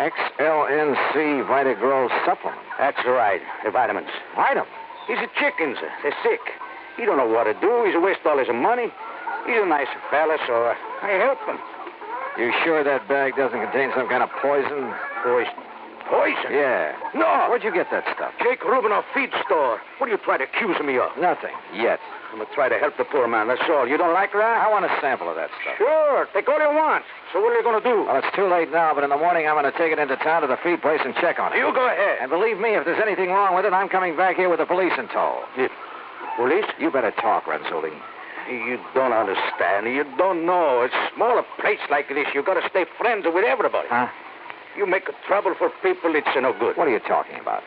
XLNC Vitagrow supplement. That's right. The vitamins. Vitamins? These are chickens. They're sick. He don't know what to do. He's a waste all his money. He's a nice fella, so I help him. You sure that bag doesn't contain some kind of poison? Poison? Yeah. No. Where'd you get that stuff? Jake Rubinoff feed store. What are you trying to accuse me of? Nothing. Yet. I'm going to try to help the poor man, that's all. You don't like that? I want a sample of that stuff. Sure. Take all you want. So what are you going to do? Well, it's too late now, but in the morning I'm going to take it into town to the feed place and check on it. You go ahead. And believe me, if there's anything wrong with it, I'm coming back here with the police in tow. Police? You better talk, Renzulli. You don't understand. You don't know. It's smaller place like this. You got to stay friends with everybody. Huh? You make trouble for people, it's no good. What are you talking about?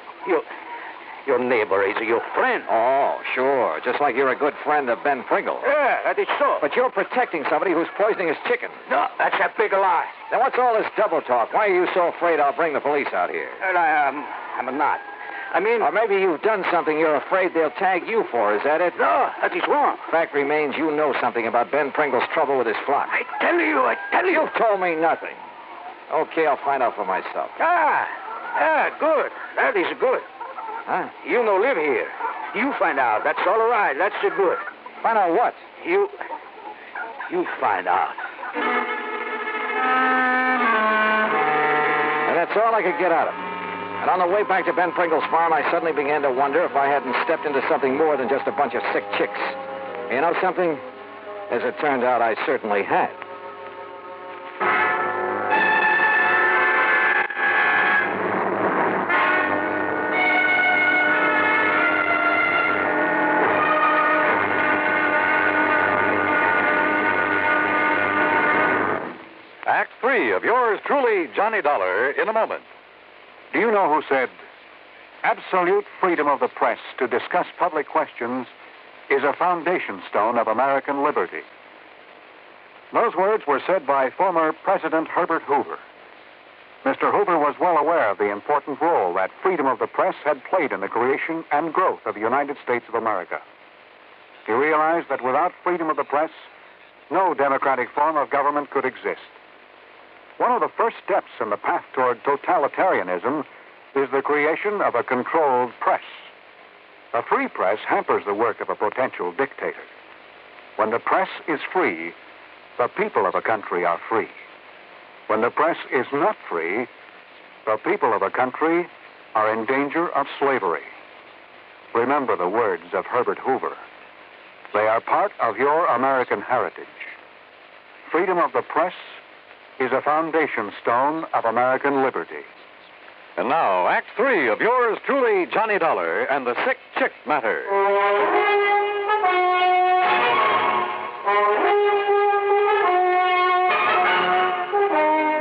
Your neighbor is your friend. Oh, sure. Just like you're a good friend of Ben Pringle. Yeah, that is so. But you're protecting somebody who's poisoning his chicken. No, that's a big lie. Then what's all this double talk? Why are you so afraid I'll bring the police out here? Well, I'm not. I mean... Or maybe you've done something you're afraid they'll tag you for. Is that it? No, that is wrong. Fact remains you know something about Ben Pringle's trouble with his flock. I tell you. You've told me nothing. Okay, I'll find out for myself. Good. That is good. Huh? You no live here. You find out. That's all right. That's good. Find out what? You find out. And that's all I could get out of him. And on the way back to Ben Pringle's farm, I suddenly began to wonder if I hadn't stepped into something more than just a bunch of sick chicks. You know something? As it turned out, I certainly had. Act 3 of yours truly, Johnny Dollar, in a moment. Do you know who said, absolute freedom of the press to discuss public questions is a foundation stone of American liberty. Those words were said by former President Herbert Hoover. Mr. Hoover was well aware of the important role that freedom of the press had played in the creation and growth of the United States of America. He realized that without freedom of the press, no democratic form of government could exist. One of the first steps in the path toward totalitarianism is the creation of a controlled press. A free press hampers the work of a potential dictator. When the press is free, the people of a country are free. When the press is not free, the people of a country are in danger of slavery. Remember the words of Herbert Hoover. They are part of your American heritage. Freedom of the press is a foundation stone of American liberty. And now, Act 3 of yours truly, Johnny Dollar and the Sick Chick Matter.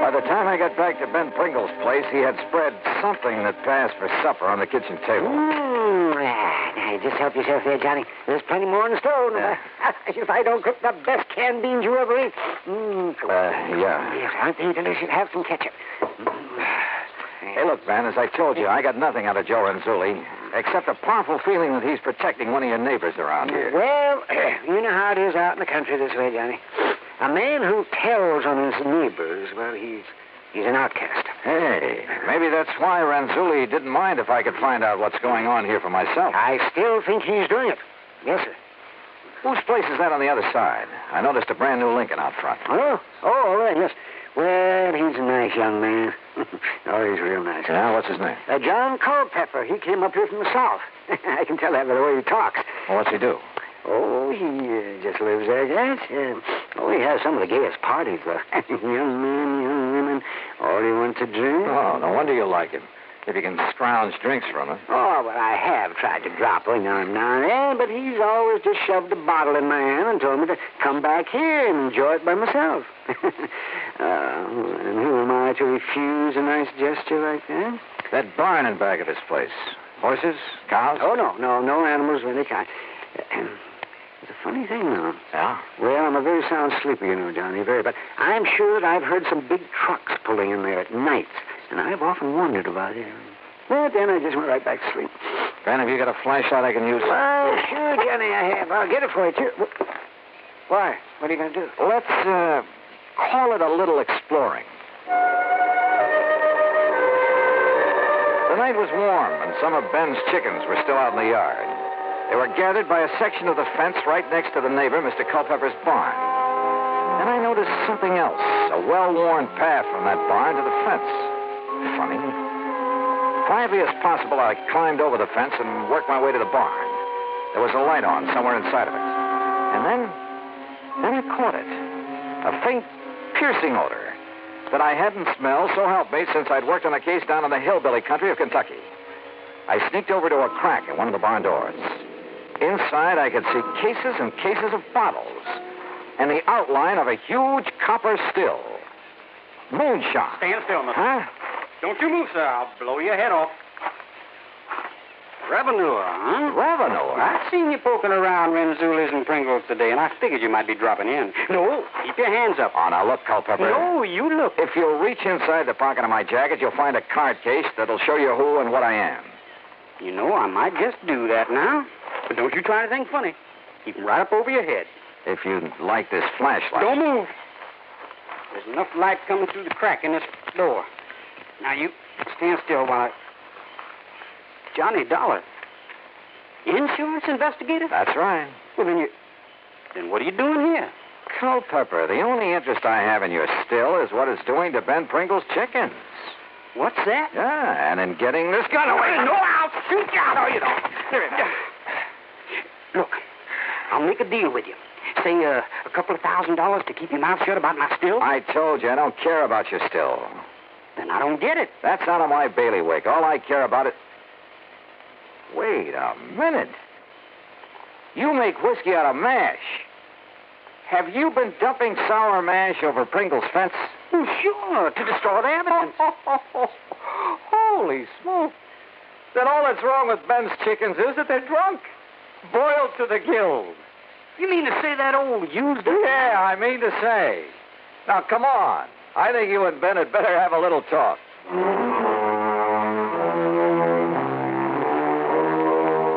By the time I got back to Ben Pringle's place, he had spread something that passed for supper on the kitchen table. Now, just help yourself there, Johnny. There's plenty more in the stove. Yeah. If I don't cook the best canned beans you ever eat. Yeah. Yes, aren't they delicious? Have some ketchup. Hey, look, Ben, as I told you, I got nothing out of Joe Renzulli, except a powerful feeling that he's protecting one of your neighbors around here. Well, you know how it is out in the country this way, Johnny. A man who tells on his neighbors, well, he's an outcast. Hey, maybe that's why Renzulli didn't mind if I could find out what's going on here for myself. I still think he's doing it. Yes, sir. Whose place is that on the other side? I noticed a brand new Lincoln out front. Oh, all right, yes. Well, he's a nice young man. Oh, he's real nice. Yeah, what's his name? John Culpepper. He came up here from the South. I can tell that by the way he talks. Well, what's he do? Oh, he just lives there, yes. He has some of the gayest parties, though. Young men, young women, all he wants to drink. Oh, no wonder you like him. If you can scrounge drinks from him. Oh, well, I have tried to drop one now and then, but he's always just shoved a bottle in my hand and told me to come back here and enjoy it by myself. And who am I to refuse a nice gesture like that? That barn in back of this place. Horses? Cows? Oh, no animals of any kind. It's a funny thing, though. Yeah? Well, I'm a very sound sleeper, you know, Johnny, but I'm sure that I've heard some big trucks pulling in there at night, and I've often wondered about it. But then I just went right back to sleep. Ben, have you got a flashlight I can use? Well, sure, Johnny, I have. I'll get it for you, too. Why? What are you going to do? Let's, call it a little exploring. The night was warm, and some of Ben's chickens were still out in the yard. They were gathered by a section of the fence right next to the neighbor, Mr. Culpepper's barn. Then I noticed something else, a well-worn path from that barn to the fence. Funny. Quietly as possible, I climbed over the fence and worked my way to the barn. There was a light on somewhere inside of it. And then I caught it. A faint, piercing odor that I hadn't smelled, so help me, since I'd worked on a case down in the hillbilly country of Kentucky. I sneaked over to a crack in one of the barn doors. Inside, I could see cases and cases of bottles and the outline of a huge copper still. Moonshine. Stand still, mister. Huh? Don't you move, sir. I'll blow your head off. Revenue, huh? Revenue? I've seen you poking around Renzulli's and Pringles today, and I figured you might be dropping in. No, keep your hands up. Oh, now look, Culpepper. No, you look. If you'll reach inside the pocket of my jacket, you'll find a card case that'll show you who and what I am. You know, I might just do that now. But don't you try to think funny. Keep 'em right up over your head. If you'd like this flashlight. Don't move. There's enough light coming through the crack in this door. Now, you stand still while I... Johnny Dollar. Insurance investigator? That's right. Well, then what are you doing here? Culpepper, the only interest I have in your still is what it's doing to Ben Pringle's chickens. What's that? Yeah, and in getting this gun away. No, I'll shoot you. No, you don't. Look, I'll make a deal with you. Say a couple of $1,000 to keep your mouth shut about my still. I told you I don't care about your still. Then I don't get it. That's out of my bailiwick. All I care about it... Wait a minute. You make whiskey out of mash. Have you been dumping sour mash over Pringle's fence? Oh, sure, to destroy the evidence. Holy smoke. Then all that's wrong with Ben's chickens is that they're drunk. Boiled to the gills. You mean to say that old used... Yeah, I mean to say. Now, come on. I think you and Ben had better have a little talk.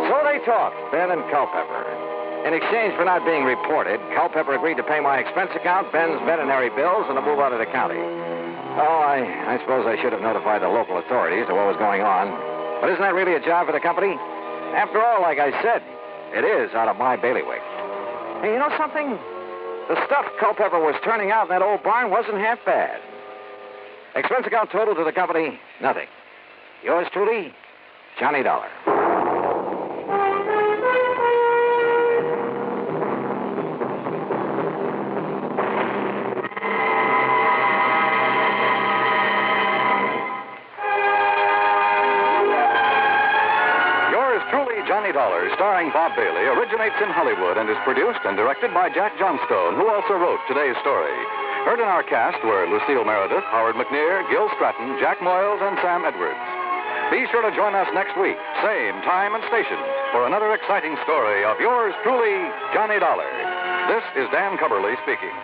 So they talked, Ben and Culpepper. In exchange for not being reported, Culpepper agreed to pay my expense account, Ben's veterinary bills, and to move out of the county. Oh, I suppose I should have notified the local authorities of what was going on. But isn't that really a job for the company? After all, like I said, it is out of my bailiwick. Hey, you know something? The stuff Culpepper was turning out in that old barn wasn't half bad. Expense account total to the company, nothing. Yours truly, Johnny Dollar. Johnny Dollar, starring Bob Bailey, originates in Hollywood and is produced and directed by Jack Johnstone, who also wrote today's story. Heard in our cast were Lucille Meredith, Howard McNear, Gil Stratton, Jack Moyles, and Sam Edwards. Be sure to join us next week, same time and station, for another exciting story of yours truly, Johnny Dollar. This is Dan Cubberly speaking.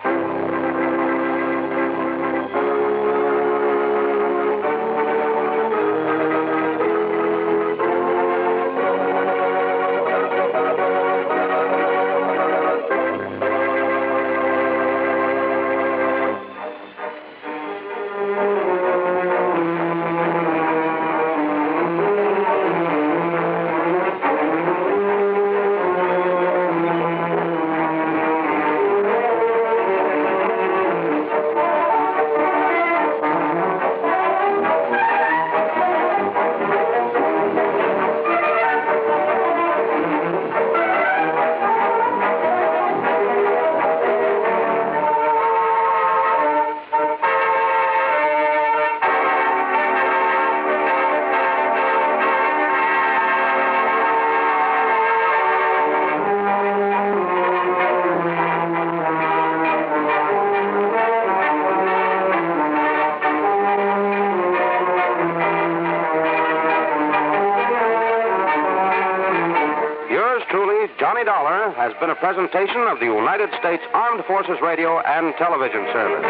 Johnny Dollar has been a presentation of the United States Armed Forces Radio and Television Service.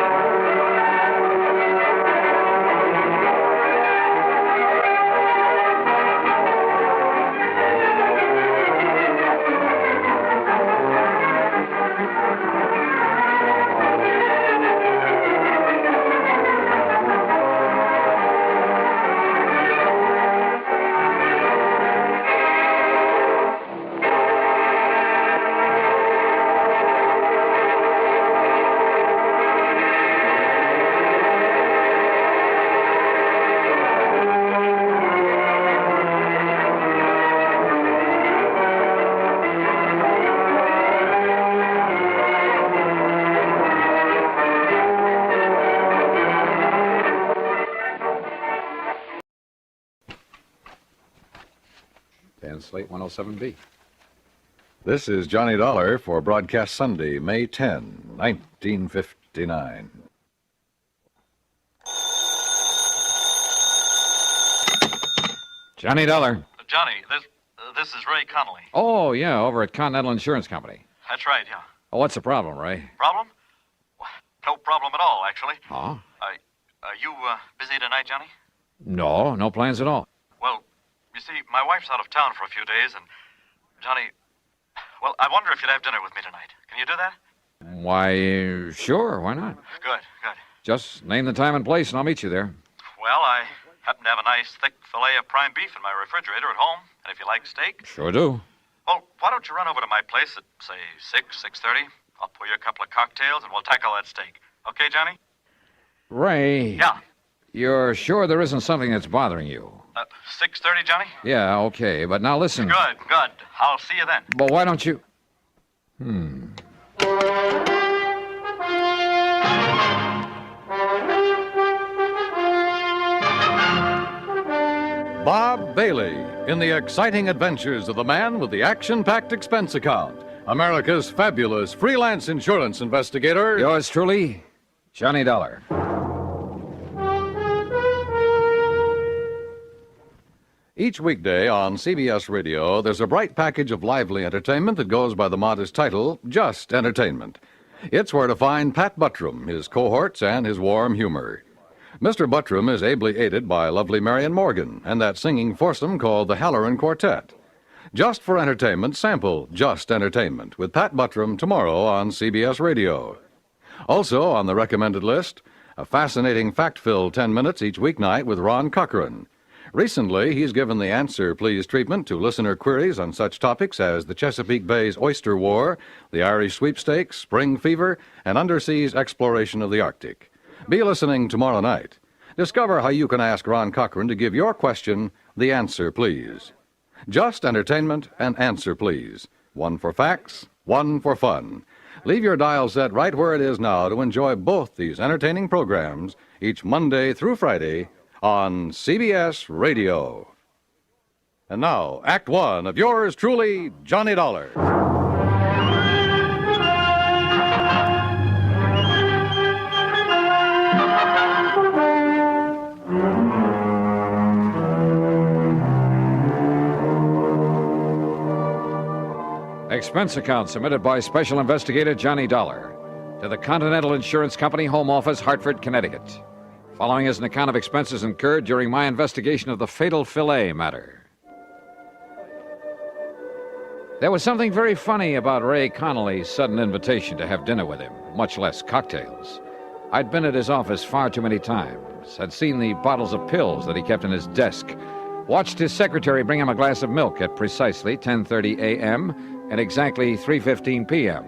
Slate 107B. This is Johnny Dollar for broadcast Sunday, May 10, 1959. Johnny Dollar. Johnny, this is Ray Connolly. Oh, yeah, over at Continental Insurance Company. That's right, yeah. Oh, what's the problem, Ray? Problem? No problem at all, actually. Huh? Are you busy tonight, Johnny? No, no plans at all. Well, you see, my wife's out of town for a few days, and, Johnny, well, I wonder if you'd have dinner with me tonight. Can you do that? Why, sure, why not? Good. Just name the time and place, and I'll meet you there. Well, I happen to have a nice, thick fillet of prime beef in my refrigerator at home, and if you like steak... Sure do. Well, why don't you run over to my place at, say, 6:30? I'll pour you a couple of cocktails, and we'll tackle that steak. Okay, Johnny? Ray. Yeah? You're sure there isn't something that's bothering you? 6:30, Johnny? Yeah, okay, but now listen. Good. I'll see you then. But why don't you... Bob Bailey in the exciting adventures of the man with the action-packed expense account. America's fabulous freelance insurance investigator. Yours truly, Johnny Dollar. Each weekday on CBS Radio, there's a bright package of lively entertainment that goes by the modest title, Just Entertainment. It's where to find Pat Buttram, his cohorts, and his warm humor. Mr. Buttram is ably aided by lovely Marion Morgan and that singing foursome called the Halloran Quartet. Just for entertainment, sample Just Entertainment with Pat Buttram tomorrow on CBS Radio. Also on the recommended list, a fascinating fact-filled 10 minutes each weeknight with Ron Cochran. Recently, he's given the Answer Please treatment to listener queries on such topics as the Chesapeake Bay's Oyster War, the Irish Sweepstakes, Spring Fever, and underseas exploration of the Arctic. Be listening tomorrow night. Discover how you can ask Ron Cochran to give your question the answer, please. Just Entertainment and Answer Please. One for facts, one for fun. Leave your dial set right where it is now to enjoy both these entertaining programs each Monday through Friday on CBS Radio. And now, Act One of yours truly, Johnny Dollar. Expense account submitted by Special Investigator Johnny Dollar to the Continental Insurance Company, Home Office, Hartford, Connecticut. Following is an account of expenses incurred during my investigation of the fatal Filet matter. There was something very funny about Ray Connolly's sudden invitation to have dinner with him, much less cocktails. I'd been at his office far too many times, had seen the bottles of pills that he kept in his desk, watched his secretary bring him a glass of milk at precisely 10:30 a.m. and exactly 3:15 p.m.,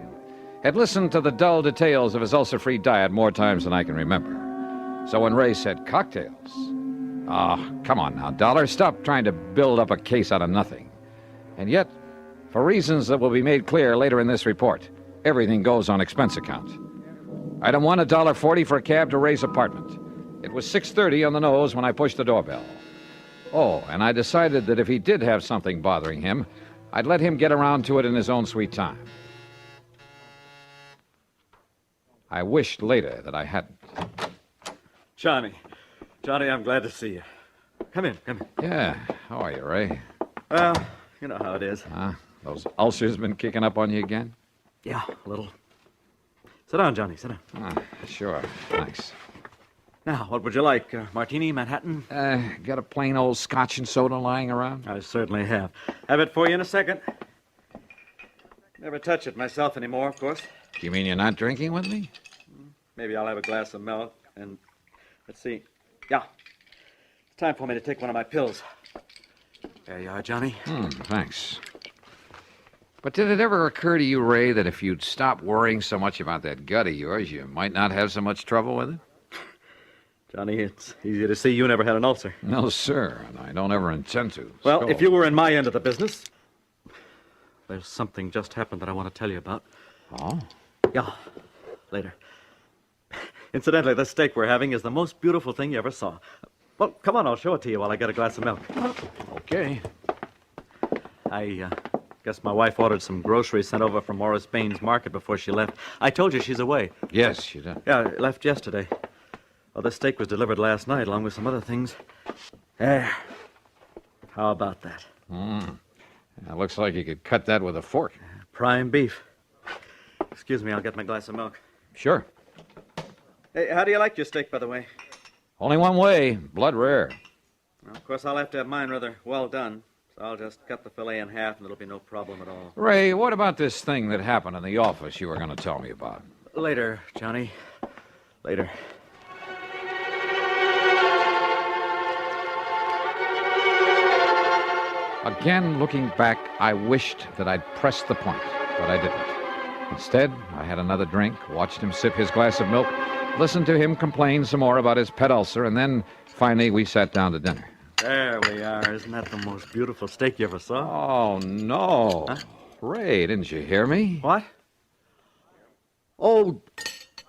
had listened to the dull details of his ulcer-free diet more times than I can remember. So when Ray said cocktails, come on now, Dollar, stop trying to build up a case out of nothing. And yet, for reasons that will be made clear later in this report, everything goes on expense account. Item 1, $1.40 for a cab to Ray's apartment. It was 6:30 on the nose when I pushed the doorbell. Oh, and I decided that if he did have something bothering him, I'd let him get around to it in his own sweet time. I wished later that I hadn't. Johnny, I'm glad to see you. Come in. Yeah, how are you, Ray? Well, you know how it is. Those ulcers been kicking up on you again? Yeah, a little. Sit down, Johnny, sit down. Sure, thanks. Now, what would you like? Martini, Manhattan? Got a plain old scotch and soda lying around? I certainly have. Have it for you in a second. Never touch it myself anymore, of course. You mean you're not drinking with me? Maybe I'll have a glass of milk and... Let's see. Yeah. It's time for me to take one of my pills. There you are, Johnny. Thanks. But did it ever occur to you, Ray, that if you'd stop worrying so much about that gut of yours, you might not have so much trouble with it? Johnny, it's easy to see you never had an ulcer. No, sir, and I don't ever intend to. Well, So- if you were in my end of the business, there's something just happened that I want to tell you about. Oh? Yeah, later. Incidentally, this steak we're having is the most beautiful thing you ever saw. Well, come on, I'll show it to you while I get a glass of milk. Okay. I guess my wife ordered some groceries sent over from Morris Baines Market before she left. I told you she's away. Yes, she did. Yeah, left yesterday. Well, this steak was delivered last night, along with some other things. There. How about that? It looks like you could cut that with a fork. Prime beef. Excuse me, I'll get my glass of milk. Sure. Hey, how do you like your steak, by the way? Only one way, blood rare. Well, of course, I'll have to have mine rather well done. So I'll just cut the fillet in half, and it'll be no problem at all. Ray, what about this thing that happened in the office you were going to tell me about? Later, Johnny. Later. Again, looking back, I wished that I'd pressed the point, but I didn't. Instead, I had another drink, watched him sip his glass of milk, listened to him complain some more about his pet ulcer, and then, finally, we sat down to dinner. There we are. Isn't that the most beautiful steak you ever saw? Oh, no. Huh? Ray, didn't you hear me? What? Oh,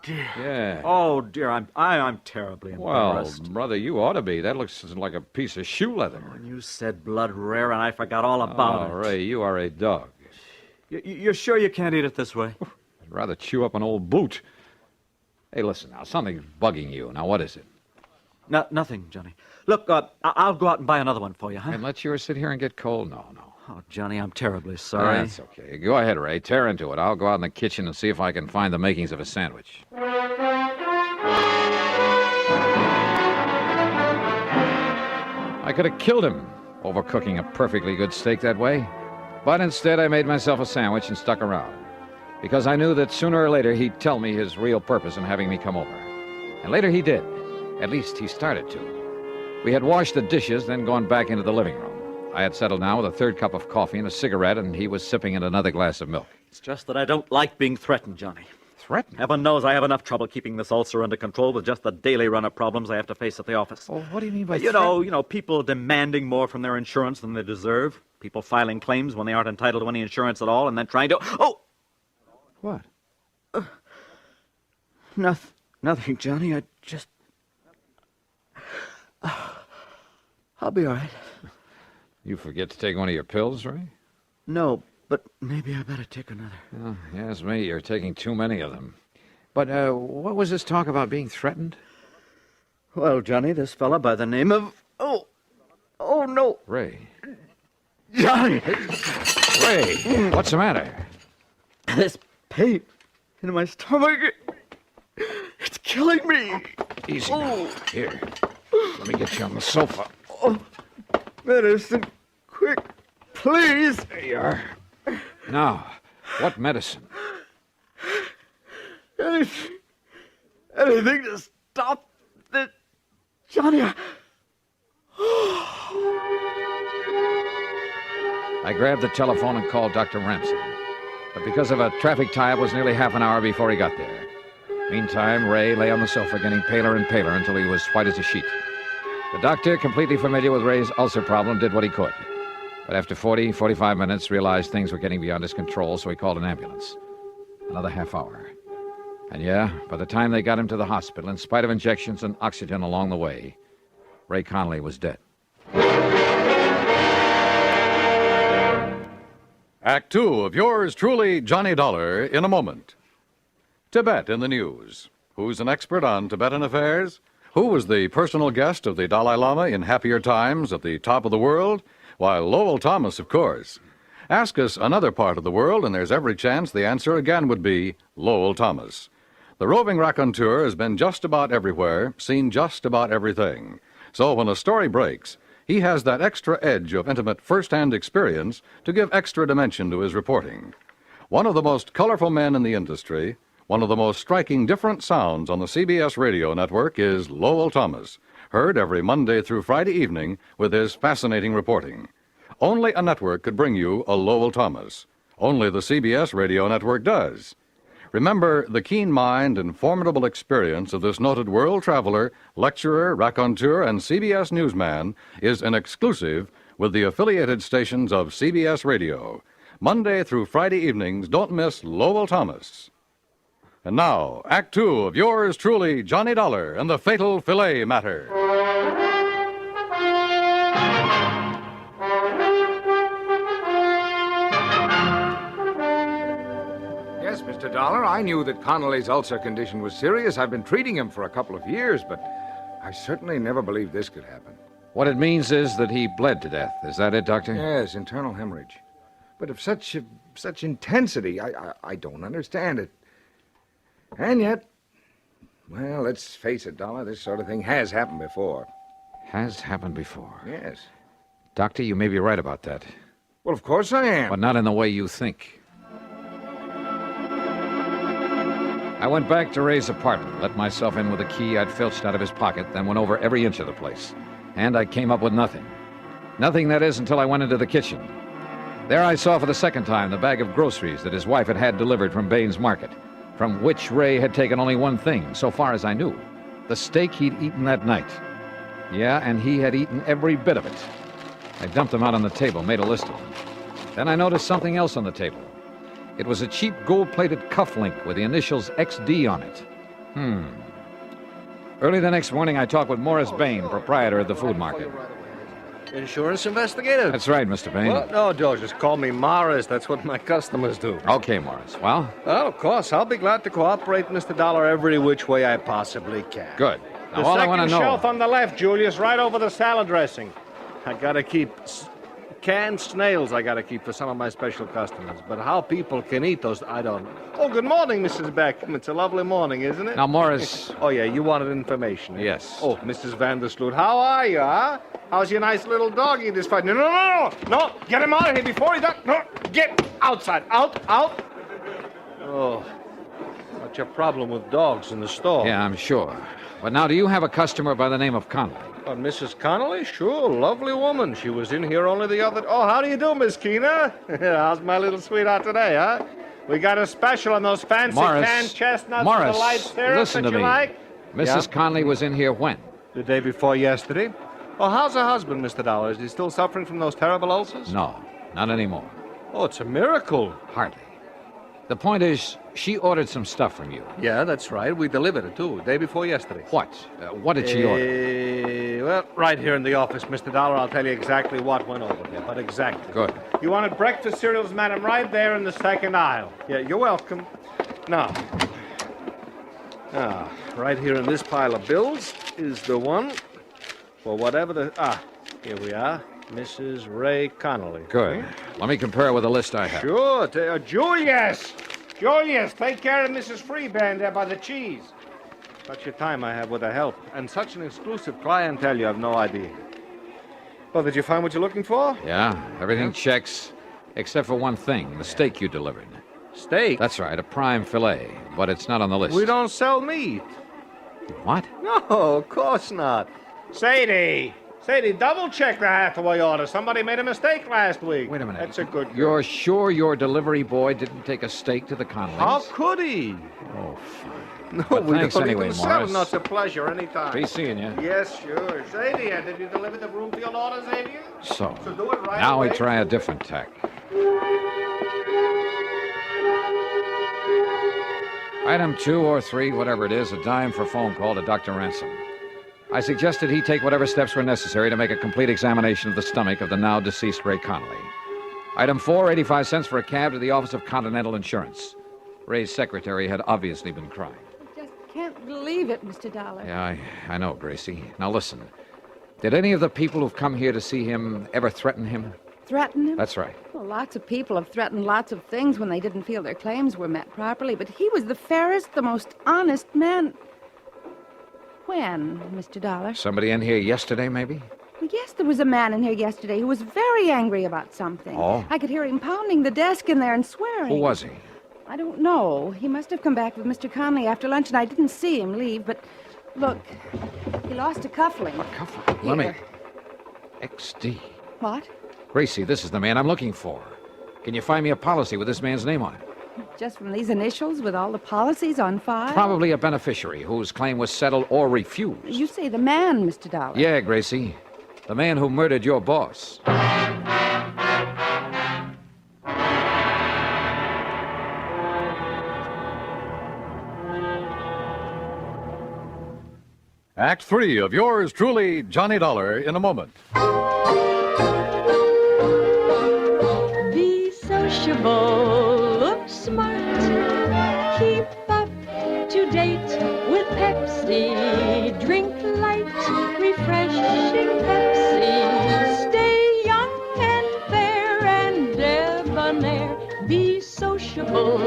dear. Yeah. Oh, dear. I'm terribly Well, embarrassed. brother, you ought to be. That looks like a piece of shoe leather. When you said blood rare, and I forgot all about it. Ray, you are a dog. You're sure you can't eat it this way? I'd rather chew up an old boot. Hey, listen now, something's bugging you. Now, what is it? Nothing, Johnny. Look, I'll go out and buy another one for you, huh? And let yours sit here and get cold? No. Oh, Johnny, I'm terribly sorry. That's okay. Go ahead, Ray. Tear into it. I'll go out in the kitchen and see if I can find the makings of a sandwich. I could have killed him overcooking a perfectly good steak that way. But instead, I made myself a sandwich and stuck around. Because I knew that sooner or later he'd tell me his real purpose in having me come over. And later he did. At least he started to. We had washed the dishes, then gone back into the living room. I had settled down with a third cup of coffee and a cigarette, and he was sipping at another glass of milk. It's just that I don't like being threatened, Johnny. Threatened? Heaven knows I have enough trouble keeping this ulcer under control with just the daily run of problems I have to face at the office. Oh, what do you mean by You know, people demanding more from their insurance than they deserve. People filing claims when they aren't entitled to any insurance at all, and then trying to... Oh! What? Nothing, Johnny. I just... I'll be all right. You forget to take one of your pills, Ray? No, but maybe I better take another. Oh, yes, me. You're taking too many of them. But what was this talk about being threatened? Well, Johnny, this fella by the name of... Oh, no. Ray. Johnny! Ray, what's the matter? This pain in my stomach, it's killing me. Easy now. Here, let me get you on the sofa. Oh, medicine, quick, please. There you are. Now, what medicine? Anything to stop this, Johnny. I grabbed the telephone and called Dr. Ramsey. But because of a traffic tie-up, it was nearly half an hour before he got there. Meantime, Ray lay on the sofa getting paler and paler until he was white as a sheet. The doctor, completely familiar with Ray's ulcer problem, did what he could. But after 45 minutes, realized things were getting beyond his control, so he called an ambulance. Another half hour. And yeah, by the time they got him to the hospital, in spite of injections and oxygen along the way, Ray Connolly was dead. Act 2 of yours truly, Johnny Dollar, in a moment. Tibet in the news. Who's an expert on Tibetan affairs? Who was the personal guest of the Dalai Lama in happier times at the top of the world? Why, Lowell Thomas, of course. Ask us another part of the world, and there's every chance the answer again would be Lowell Thomas. The roving raconteur has been just about everywhere, seen just about everything. So when a story breaks, he has that extra edge of intimate first-hand experience to give extra dimension to his reporting. One of the most colorful men in the industry, one of the most striking different sounds on the CBS radio network is Lowell Thomas, heard every Monday through Friday evening with his fascinating reporting. Only a network could bring you a Lowell Thomas. Only the CBS radio network does. Remember, the keen mind and formidable experience of this noted world traveler, lecturer, raconteur, and CBS newsman is an exclusive with the affiliated stations of CBS Radio. Monday through Friday evenings, don't miss Lowell Thomas. And now, Act 2 of yours truly, Johnny Dollar and the fatal Filet matter. Yes, Mr. Dollar, I knew that Connolly's ulcer condition was serious. I've been treating him for a couple of years, but I certainly never believed this could happen. What it means is that he bled to death. Is that it, Doctor? Yes, internal hemorrhage. But of such intensity, I don't understand it. And yet, well, let's face it, Dollar, this sort of thing has happened before. Has happened before? Yes. Doctor, you may be right about that. Well, of course I am. But not in the way you think. I went back to Ray's apartment, let myself in with a key I'd filched out of his pocket, then went over every inch of the place. And I came up with nothing. Nothing, that is, until I went into the kitchen. There I saw for the second time the bag of groceries that his wife had delivered from Baines Market, from which Ray had taken only one thing, so far as I knew. The steak he'd eaten that night. Yeah, and he had eaten every bit of it. I dumped them out on the table, made a list of them. Then I noticed something else on the table. It was a cheap gold-plated cufflink with the initials XD on it. Early the next morning, I talked with Morris Bain, proprietor of the food market. Insurance investigator? That's right, Mr. Bain. Well, no, Joe, just call me Morris. That's what my customers do. Okay, Morris. Well, of course. I'll be glad to cooperate, Mr. Dollar, every which way I possibly can. Good. The all I want to second know... shelf on the left, Julius, right over the salad dressing. I gotta keep canned snails. I gotta keep for some of my special customers. But how people can eat those, I don't. Oh, good morning, Mrs. Beckham. It's a lovely morning, isn't it? Now, Morris... Oh, yeah, you wanted information. Yes. Oh, Mrs. Vandersloot, how are you, huh? How's your nice little doggy this fight? No, get him out of here before he does. No, get outside. Out. Oh, what's your problem with dogs in the store? Yeah, I'm sure. But now, do you have a customer by the name of Connolly? Mrs. Connolly? Sure, lovely woman. She was in here only the other... Oh, how do you do, Miss Keena? How's my little sweetheart today, huh? We got a special on those fancy canned chestnuts with the light syrup listen that to you me. like. Mrs. Connolly was in here when? The day before yesterday. Oh, how's her husband, Mr. Dollar? Is he still suffering from those terrible ulcers? No, not anymore. Oh, it's a miracle. Hardly. The point is, she ordered some stuff from you. Yeah, that's right. We delivered it, too, day before yesterday. What? What did she order? Well, right here in the office, Mr. Dollar, I'll tell you exactly what went over there, but exactly. Good. You wanted breakfast cereals, madam, right there in the second aisle. Yeah, you're welcome. Now, right here in this pile of bills is the one for whatever the... here we are. Mrs. Ray Connolly. Good. Let me compare it with the list I have. Sure. Julius, take care of Mrs. Freeband there by the cheese. Such a time I have with her help. And such an exclusive clientele, you have no idea. Well, did you find what you're looking for? Yeah, everything checks, except for one thing, the steak you delivered. Steak? That's right, a prime filet, but it's not on the list. We don't sell meat. What? No, of course not. Sadie, double-check the Hathaway order. Somebody made a mistake last week. Wait a minute. That's a good girl. You're sure your delivery boy didn't take a steak to the Connollys? How could he? Oh, fine. No, But we thanks don't anyway, even sell Morris. them. No, it's a pleasure anytime. Be seeing you. Yes, sure. Sadie, did you deliver the Broomfield order, Xavier? So do it right now away. we try a different tack. Item 2 or 3, whatever it is, a dime for phone call to Dr. Ransom. I suggested he take whatever steps were necessary to make a complete examination of the stomach of the now deceased Ray Connolly. Item 4, 85 cents for a cab to the office of Continental Insurance. Ray's secretary had obviously been crying. I just can't believe it, Mr. Dollar. Yeah, I know, Gracie. Now listen. Did any of the people who've come here to see him ever threaten him? Threaten him? That's right. Well, lots of people have threatened lots of things when they didn't feel their claims were met properly, but he was the fairest, the most honest man. When, Mr. Dollar? Somebody in here yesterday, maybe? Well, yes, there was a man in here yesterday who was very angry about something. Oh? I could hear him pounding the desk in there and swearing. Who was he? I don't know. He must have come back with Mr. Connolly after lunch, and I didn't see him leave, but look, he lost a cufflink. A cufflink? Let me... Here. XD. What? Gracie, this is the man I'm looking for. Can you find me a policy with this man's name on it? Just from these initials with all the policies on file? Probably a beneficiary whose claim was settled or refused. You say the man, Mr. Dollar. Yeah, Gracie. The man who murdered your boss. Act 3 of yours truly, Johnny Dollar, in a moment. Be sociable, look smart, keep up to date with Pepsi, drink light, refreshing Pepsi, stay young and fair and debonair, be sociable,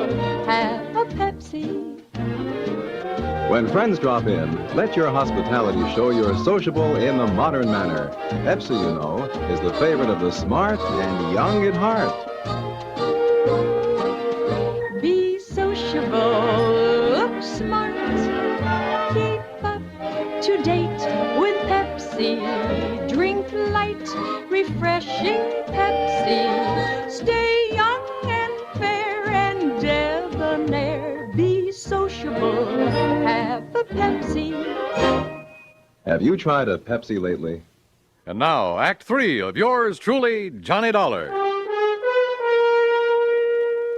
have a Pepsi. When friends drop in, let your hospitality show you're sociable in the modern manner. Pepsi, you know, is the favorite of the smart and young at heart. Be sociable, look smart, keep up to date with Pepsi, drink light, refreshing Pepsi, stay young and fair and debonair, be sociable, have a Pepsi. Have you tried a Pepsi lately? And now, Act 3 of yours truly, Johnny Dollar.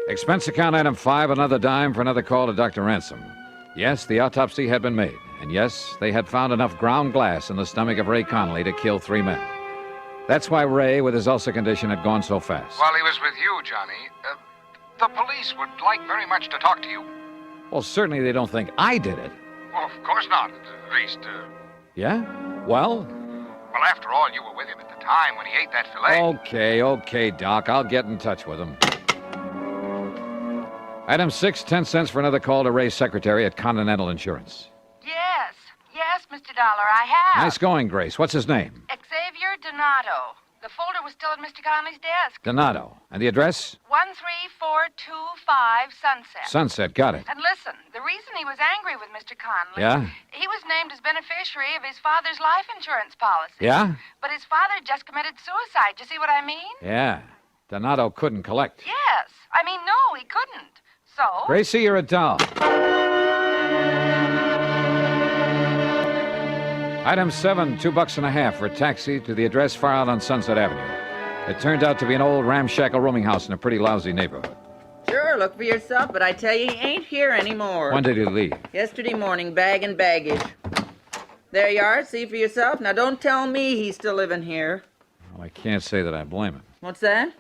Expense account item 5, another dime for another call to Dr. Ransom. Yes, the autopsy had been made. And yes, they had found enough ground glass in the stomach of Ray Connolly to kill 3 men. That's why Ray, with his ulcer condition, had gone so fast. While he was with you, Johnny, the police would like very much to talk to you. Well, certainly they don't think I did it. Oh, of course not. At least, Yeah? Well? well, after all, you were with him at the time when he ate that filet. Okay, Doc. I'll get in touch with him. Item 6, 10 cents for another call to Ray's secretary at Continental Insurance. Yes, Mr. Dollar, I have. Nice going, Grace. What's his name? Xavier Donato. The folder was still at Mr. Conley's desk. Donato. And the address? 13425 Sunset. Sunset. Got it. And listen, the reason he was angry with Mr. Conley... Yeah? He was named as beneficiary of his father's life insurance policy. Yeah? But his father just committed suicide. You see what I mean? Yeah. Donato couldn't collect. Yes. I mean, no, he couldn't. So... Gracie, you're a doll. Item 7, $2.50 for a taxi to the address far out on Sunset Avenue. It turned out to be an old ramshackle rooming house in a pretty lousy neighborhood. Sure, look for yourself, but I tell you, he ain't here anymore. When did he leave? Yesterday morning, bag and baggage. There you are, see for yourself. Now, don't tell me he's still living here. Well, I can't say that I blame him. What's that?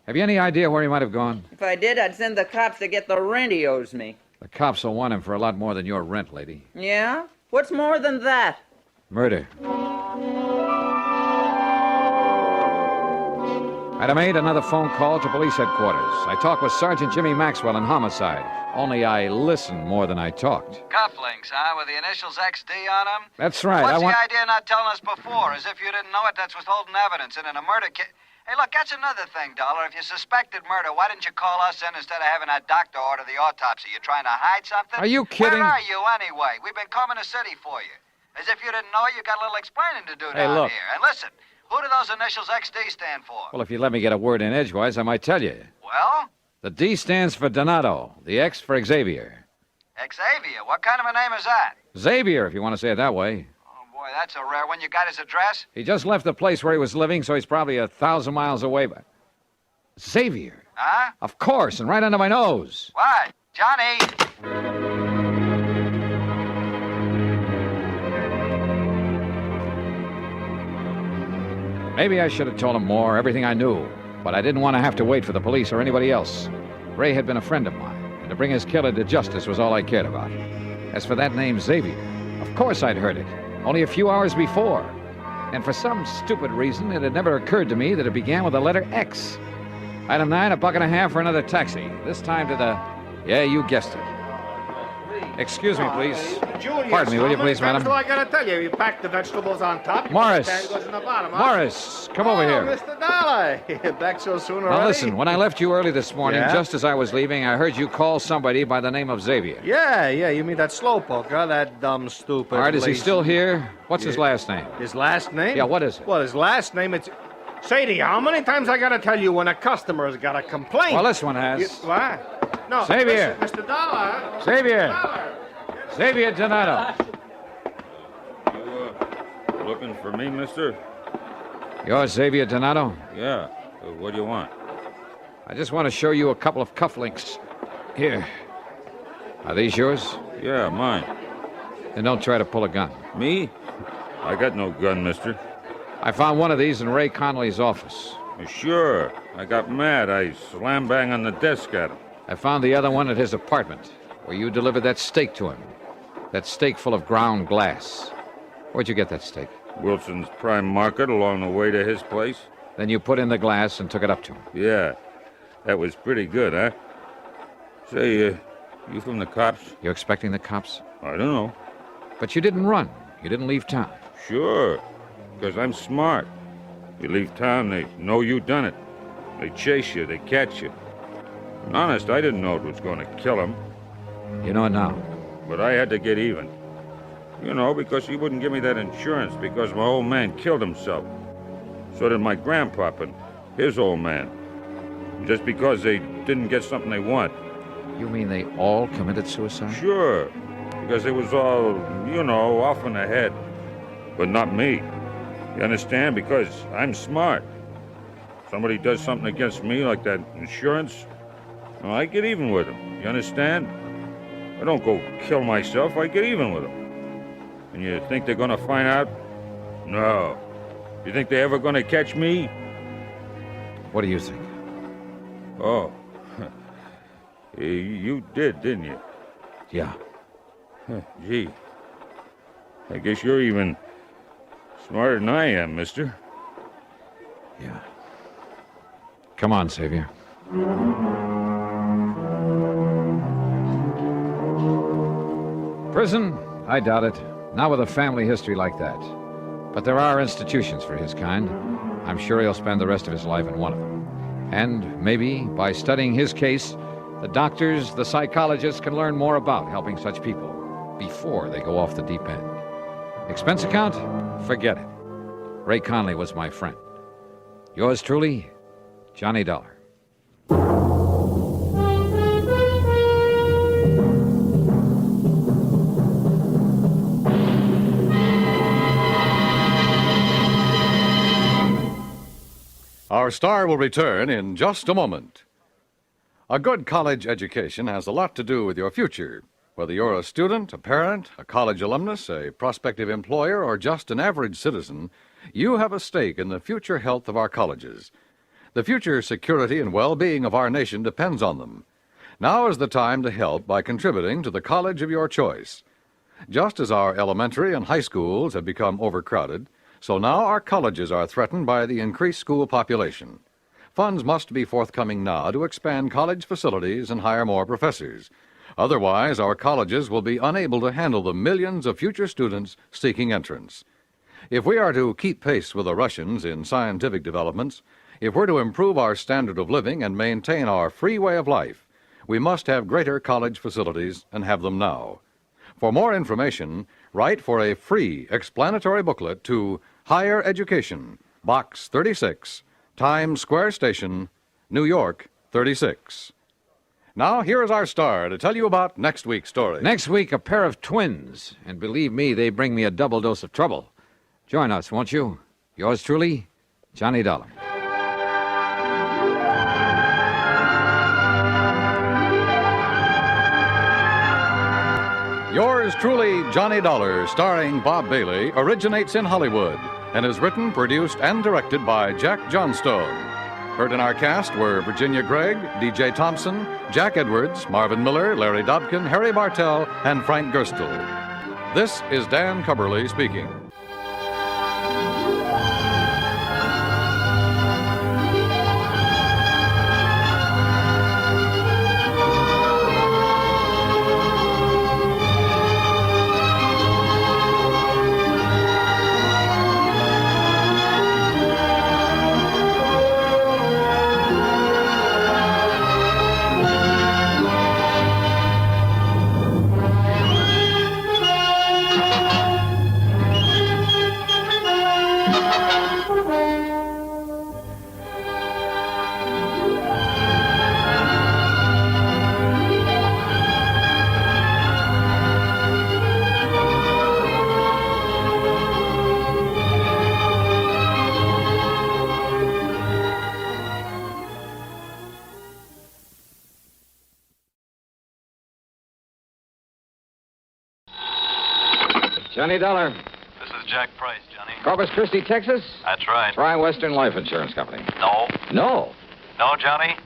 Have you any idea where he might have gone? If I did, I'd send the cops to get the rent he owes me. The cops will want him for a lot more than your rent, lady. Yeah? What's more than that? Murder. Item 8, another phone call to police headquarters. I talked with Sergeant Jimmy Maxwell in homicide. Only I listened more than I talked. Cufflinks, huh? With the initials XD on them? That's right. What's the idea of not telling us before? As if you didn't know it, that's withholding evidence. And in a murder case... Hey, look, that's another thing, Dollar. If you suspected murder, why didn't you call us in instead of having that doctor order the autopsy? You trying to hide something? Are you kidding? Where are you, anyway? We've been combing the city for you. As if you didn't know it, you got a little explaining to do Hey, down look. here. And listen, who do those initials XD stand for? Well, if you let me get a word in edgewise, I might tell you. Well? The D stands for Donato, the X for Xavier. Xavier. What kind of a name is that? Xavier, if you want to say it that way. Boy, that's a rare one. You got his address? He just left the place where he was living, so he's probably 1,000 miles away. But Xavier? Huh? Of course, and right under my nose. What? Johnny! Maybe I should have told him more, everything I knew. But I didn't want to have to wait for the police or anybody else. Ray had been a friend of mine, and to bring his killer to justice was all I cared about. As for that name, Xavier, of course I'd heard it, only a few hours before. And for some stupid reason, it had never occurred to me that it began with the letter X. Item 9, $1.50 for another taxi. This time to the... Yeah, you guessed it. Excuse me, please. Julius, Pardon me, will you how many please, madam? times do I gotta tell you? You pack the vegetables on top. Morris. The goes in the bottom, huh? Morris, come over here. Mr. Dollar. You're back so soon already? Now listen, when I left you early this morning, Yeah? just as I was leaving, I heard you call somebody by the name of Xavier. Yeah, you mean that slowpoke, huh? That dumb, stupid... All right, is he lazy- still here? What's his Yeah. last name? His last name? Yeah, what is it? Well, his last name, it's... Sadie, how many times I gotta tell you when a customer's got a complaint? Well, this one has. What? No, Xavier. listen, Mr. Dollar. Xavier. Dollar. Xavier Donato. You looking for me, mister? You're Xavier Donato? Yeah. What do you want? I just want to show you a couple of cufflinks. Here. Are these yours? Yeah, mine. Then don't try to pull a gun. Me? I got no gun, mister. I found one of these in Ray Conley's office. Sure. I got mad. I slam bang on the desk at him. I found the other one at his apartment, where you delivered that steak to him. That steak full of ground glass. Where'd you get that steak? Wilson's Prime Market along the way to his place. Then you put in the glass and took it up to him. Yeah. That was pretty good, huh? Say, you from the cops? You expecting the cops? I don't know. But you didn't run. You didn't leave town. Sure. Because I'm smart. You leave town, they know you done it. They chase you, they catch you. And honest, I didn't know it was going to kill him. You know it now. But I had to get even. You know, because he wouldn't give me that insurance because my old man killed himself. So did my grandpop and his old man. Just because they didn't get something they want. You mean they all committed suicide? Sure. Because it was all, you know, off in the head. But not me. You understand? Because I'm smart. Somebody does something against me like that insurance, well, I get even with them. You understand? I don't go kill myself. I get even with them. And you think they're going to find out? No. You think they're ever going to catch me? What do you think? Oh. You did, didn't you? Yeah. Gee, I guess you're even smarter than I am, mister. Yeah. Come on, Xavier. Prison? I doubt it. Not with a family history like that. But there are institutions for his kind. I'm sure he'll spend the rest of his life in one of them. And maybe, by studying his case, the doctors, the psychologists can learn more about helping such people before they go off the deep end. Expense account? Forget it. Ray Conley was my friend. Yours truly, Johnny Dollar. Our star will return in just a moment. A good college education has a lot to do with your future. Whether you're a student, a parent, a college alumnus, a prospective employer, or just an average citizen, you have a stake in the future health of our colleges. The future security and well-being of our nation depends on them. Now is the time to help by contributing to the college of your choice. Just as our elementary and high schools have become overcrowded, so now our colleges are threatened by the increased school population. Funds must be forthcoming now to expand college facilities and hire more professors. Otherwise, our colleges will be unable to handle the millions of future students seeking entrance. If we are to keep pace with the Russians in scientific developments, if we're to improve our standard of living and maintain our free way of life, we must have greater college facilities and have them now. For more information, write for a free explanatory booklet to Higher Education, Box 36, Times Square Station, New York, 36. Now, here is our star to tell you about next week's story. Next week, a pair of twins. And believe me, they bring me a double dose of trouble. Join us, won't you? Yours truly, Johnny Dollar. Yours truly, Johnny Dollar, starring Bob Bailey, originates in Hollywood and is written, produced, and directed by Jack Johnstone. Heard in our cast were Virginia Gregg, D.J. Thompson, Jack Edwards, Marvin Miller, Larry Dobkin, Harry Bartell, and Frank Gerstle. This is Dan Cubberly speaking. Johnny Dollar. This is Jack Price, Johnny. Corpus Christi, Texas? That's right. Try Western Life Insurance Company. No. No? No, Johnny.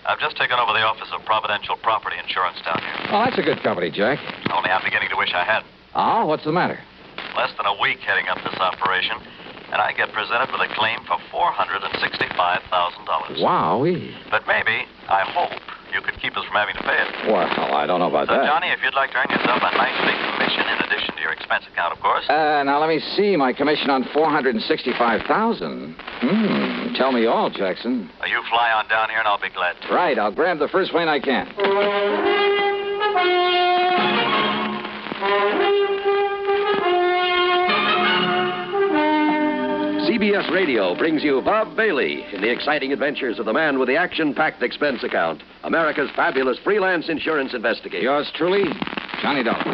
I've just taken over the office of Providential Property Insurance down here. Oh, that's a good company, Jack. Only I'm beginning to wish I had. Oh, what's the matter? Less than a week heading up this operation, and I get presented with a claim for $465,000. Wowee. But maybe, I hope, you could keep us from having to pay it. Well, I don't know about So, that. Johnny, if you'd like to earn yourself a nice big commission in addition to your expense account, of course. Now, let me see. My commission on $465,000. Tell me all, Jackson. You fly on down here, and I'll be glad to. Right. I'll grab the first plane I can. CBS Radio brings you Bob Bailey in the exciting adventures of the man with the action-packed expense account, America's fabulous freelance insurance investigator. Yours truly, Johnny Dollar.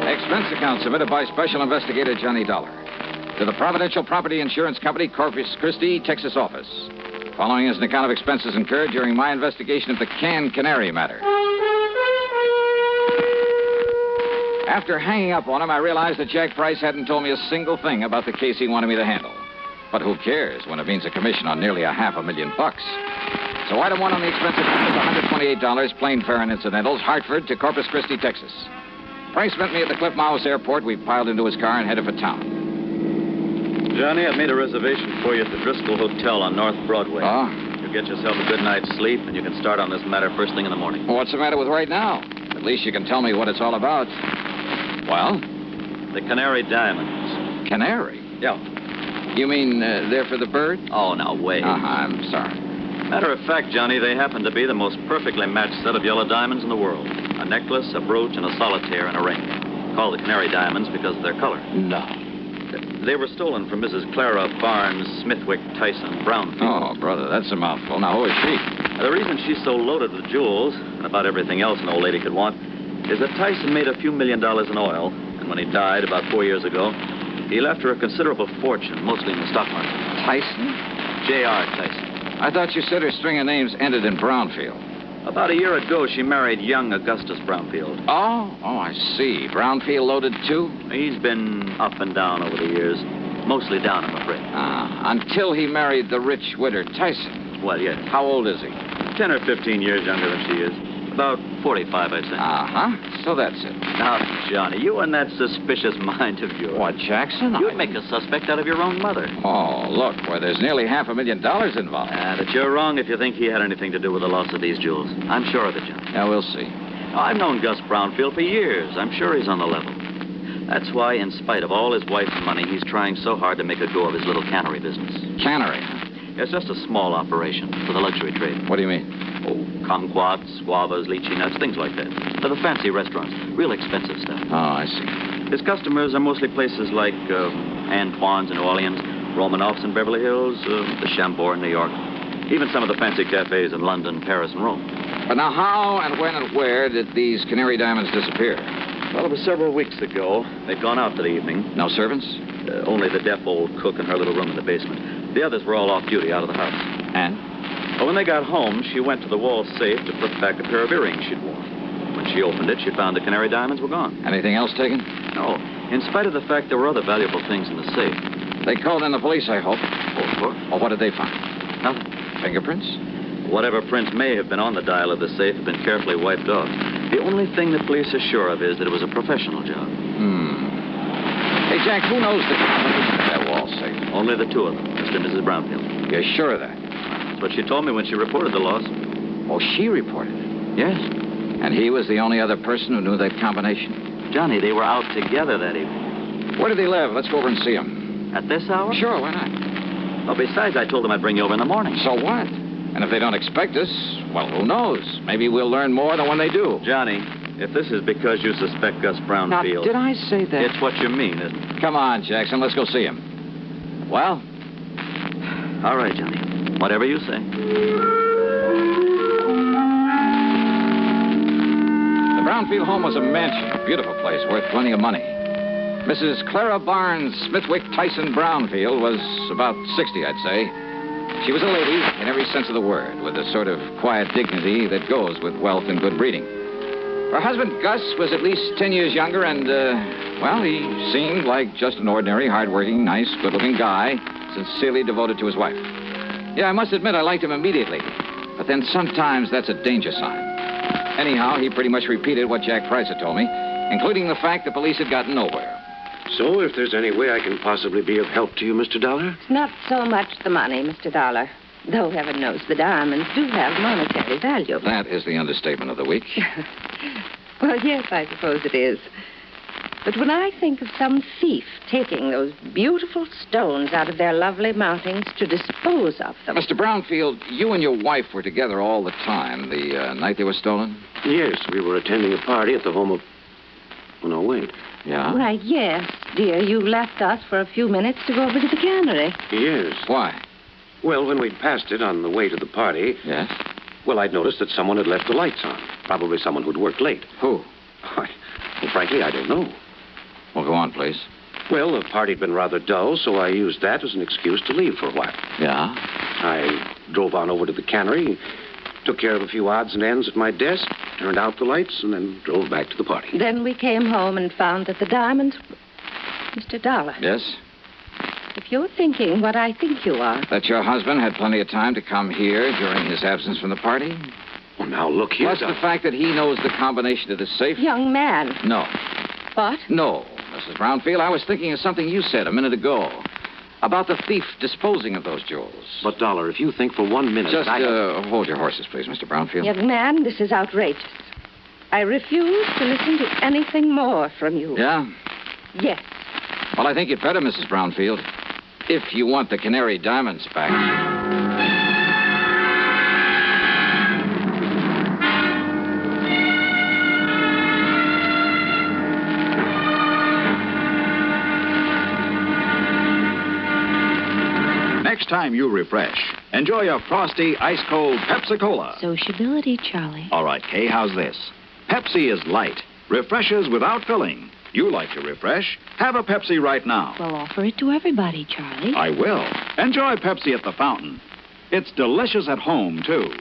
Expense account submitted by Special Investigator Johnny Dollar to the Providential Property Insurance Company, Corpus Christi, Texas office. Following is an account of expenses incurred during my investigation of the Canary matter. After hanging up on him, I realized that Jack Price hadn't told me a single thing about the case he wanted me to handle. But who cares when it means a commission on nearly $500,000? So item 1 on the expense account is $128, plain fare and incidentals, Hartford to Corpus Christi, Texas. Price met me at the Cliff Mouse Airport. We piled into his car and headed for town. Johnny, I've made a reservation for you at the Driscoll Hotel on North Broadway. Oh? You get yourself a good night's sleep, and you can start on this matter first thing in the morning. Well, what's the matter with right now? At least you can tell me what it's all about. Well? The Canary diamonds. Canary? Yeah. You mean they're for the bird? Oh, now, wait. I'm sorry. Matter of fact, Johnny, they happen to be the most perfectly matched set of yellow diamonds in the world. A necklace, a brooch, and a solitaire and a ring. Called the Canary diamonds because of their color. No. They were stolen from Mrs. Clara Barnes Smithwick Tyson Brownfield. Oh, brother, that's a mouthful. Now, who is she? The reason she's so loaded with jewels, and about everything else an old lady could want, is that Tyson made a few $1 million in oil, and when he died about 4 years ago, he left her a considerable fortune, mostly in the stock market. Tyson? J.R. Tyson. I thought you said her string of names ended in Brownfield. About a year ago, she married young Augustus Brownfield. Oh, I see. Brownfield loaded, too? He's been up and down over the years. Mostly down, I'm afraid. Until he married the rich widow Tyson. Well, yes. How old is he? 10 or 15 years younger than she is. About 45, I'd say. Uh-huh. So that's it. Now, Johnny, you and that suspicious mind of yours. What, Jackson? You'd make a suspect out of your own mother. Oh, look, where there's nearly $500,000 involved. But you're wrong if you think he had anything to do with the loss of these jewels. I'm sure of it, Johnny. Yeah, we'll see. I've known Gus Brownfield for years. I'm sure he's on the level. That's why, in spite of all his wife's money, he's trying so hard to make a go of his little cannery business. Cannery? It's just a small operation for the luxury trade. What do you mean? Oh, kumquats, guavas, lychee nuts, things like that. For the fancy restaurants. Real expensive stuff. Oh, I see. His customers are mostly places like Antoine's in New Orleans, Romanoff's in Beverly Hills, the Chambord in New York. Even some of the fancy cafes in London, Paris, and Rome. But now, how and when and where did these Canary diamonds disappear? Well, it was several weeks ago. They'd gone out for the evening. No servants? Only the deaf old cook in her little room in the basement. The others were all off duty out of the house. And? Well, when they got home, she went to the wall safe to put back a pair of earrings she'd worn. When she opened it, she found the Canary diamonds were gone. Anything else taken? No. In spite of the fact there were other valuable things in the safe. They called in the police, I hope. Oh, of course. Well, what did they find? Nothing. Fingerprints? Whatever prints may have been on the dial of the safe have been carefully wiped off. The only thing the police are sure of is that it was a professional job. Hey, Jack, who knows the combination of that wall safe? Only the two of them, Mr. and Mrs. Brownfield. You're sure of that? That's what she told me when she reported the loss. Oh, she reported it? Yes. And he was the only other person who knew that combination? Johnny, they were out together that evening. Where did they live? Let's go over and see him. At this hour? Sure, why not? Well, besides, I told them I'd bring you over in the morning. So what? And if they don't expect us, well, who knows? Maybe we'll learn more than when they do. Johnny, if this is because you suspect Gus Brownfield... Now, did I say that? It's what you mean, isn't it? Come on, Jackson, let's go see him. Well? All right, Johnny. Whatever you say. The Brownfield home was a mansion, a beautiful place, worth plenty of money. Mrs. Clara Barnes Smithwick Tyson Brownfield was about 60, I'd say. She was a lady in every sense of the word, with a sort of quiet dignity that goes with wealth and good breeding. Her husband, Gus, was at least 10 years younger, and, well, he seemed like just an ordinary, hard-working, nice, good-looking guy, sincerely devoted to his wife. Yeah, I must admit I liked him immediately, but then sometimes that's a danger sign. Anyhow, he pretty much repeated what Jack Price had told me, including the fact the police had gotten nowhere. So, if there's any way I can possibly be of help to you, Mr. Dollar? Not so much the money, Mr. Dollar. Though, heaven knows, the diamonds do have monetary value. That is the understatement of the week. Well, yes, I suppose it is. But when I think of some thief taking those beautiful stones out of their lovely mountings to dispose of them... Mr. Brownfield, you and your wife were together all the time the night they were stolen? Yes, we were attending a party at the home of... Oh, no, wait. Yeah? Why, yes, dear. You left us for a few minutes to go over to the cannery. Yes. Why? Well, when we'd passed it on the way to the party... Yes? Well, I'd noticed that someone had left the lights on. Probably someone who'd worked late. Who? Well, frankly, I don't know. Well, go on, please. Well, the party'd been rather dull, so I used that as an excuse to leave for a while. Yeah? I drove on over to the cannery. Took care of a few odds and ends at my desk, turned out the lights, and then drove back to the party. Then we came home and found that the diamonds... Mr. Dollar. Yes? If you're thinking what I think you are... That your husband had plenty of time to come here during his absence from the party? Well, now, look here, Plus the fact that he knows the combination to the safe? Young man. No. What? No, Mrs. Brownfield. I was thinking of something you said a minute ago. About the thief disposing of those jewels. But, Dollar, if you think for 1 minute... Just hold your horses, please, Mr. Brownfield. Young man, this is outrageous. I refuse to listen to anything more from you. Yeah? Yes. Well, I think you'd better, Mrs. Brownfield. If you want the Canary diamonds back. Next time you refresh, enjoy a frosty, ice-cold Pepsi-Cola. Sociability, Charlie. All right, Kay, how's this? Pepsi is light, refreshes without filling. You like to refresh? Have a Pepsi right now. Well, offer it to everybody, Charlie. I will. Enjoy Pepsi at the fountain. It's delicious at home, too.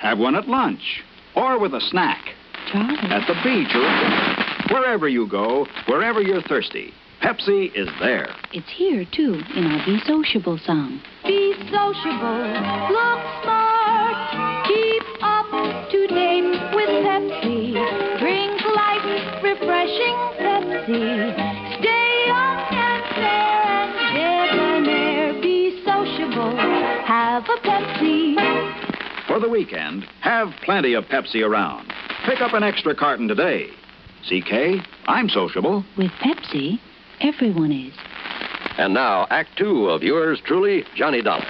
Have one at lunch or with a snack. Charlie. At the beach or at dinner. Wherever you go, wherever you're thirsty, Pepsi is there. It's here, too, in our Be Sociable song. Be sociable, look smart, keep up to date with Pepsi. Drink light, refreshing Pepsi. Stay young and fair and debonair. Be sociable, have a Pepsi. For the weekend, have plenty of Pepsi around. Pick up an extra carton today. CK, I'm sociable. With Pepsi, everyone is. And now, Act 2 of yours truly, Johnny Dollar.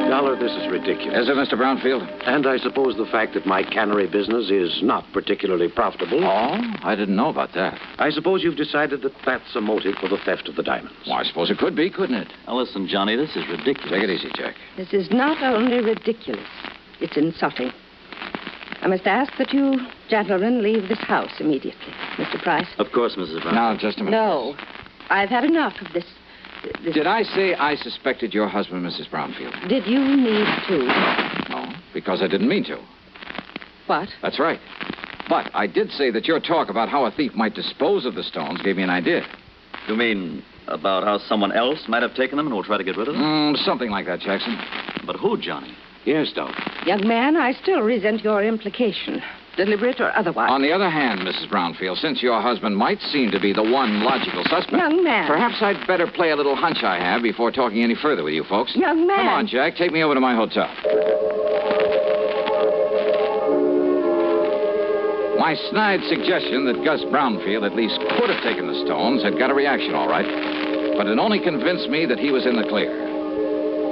Dollar, this is ridiculous. Is it, Mr. Brownfield? And I suppose the fact that my cannery business is not particularly profitable. Oh, I didn't know about that. I suppose you've decided that that's a motive for the theft of the diamonds. Well, I suppose it could be, couldn't it? Now, listen, Johnny, this is ridiculous. Take it easy, Jack. This is not only ridiculous, it's insulting. I must ask that you gentlemen leave this house immediately. Mr. Price? Of course, Mrs. Brown. Now, just a minute. No. I've had enough of this. Did I say I suspected your husband, Mrs. Brownfield? Did you need to? No, because I didn't mean to. What? That's right. But I did say that your talk about how a thief might dispose of the stones gave me an idea. You mean about how someone else might have taken them and will try to get rid of them? Something like that, Jackson. But who, Johnny? Yes, Dollar. Young man, I still resent your implication, deliberate or otherwise. On the other hand, Mrs. Brownfield, since your husband might seem to be the one logical suspect... Young man. Perhaps I'd better play a little hunch I have before talking any further with you folks. Young man. Come on, Jack. Take me over to my hotel. My snide suggestion that Gus Brownfield at least could have taken the stones had got a reaction, all right. But it only convinced me that he was in the clear.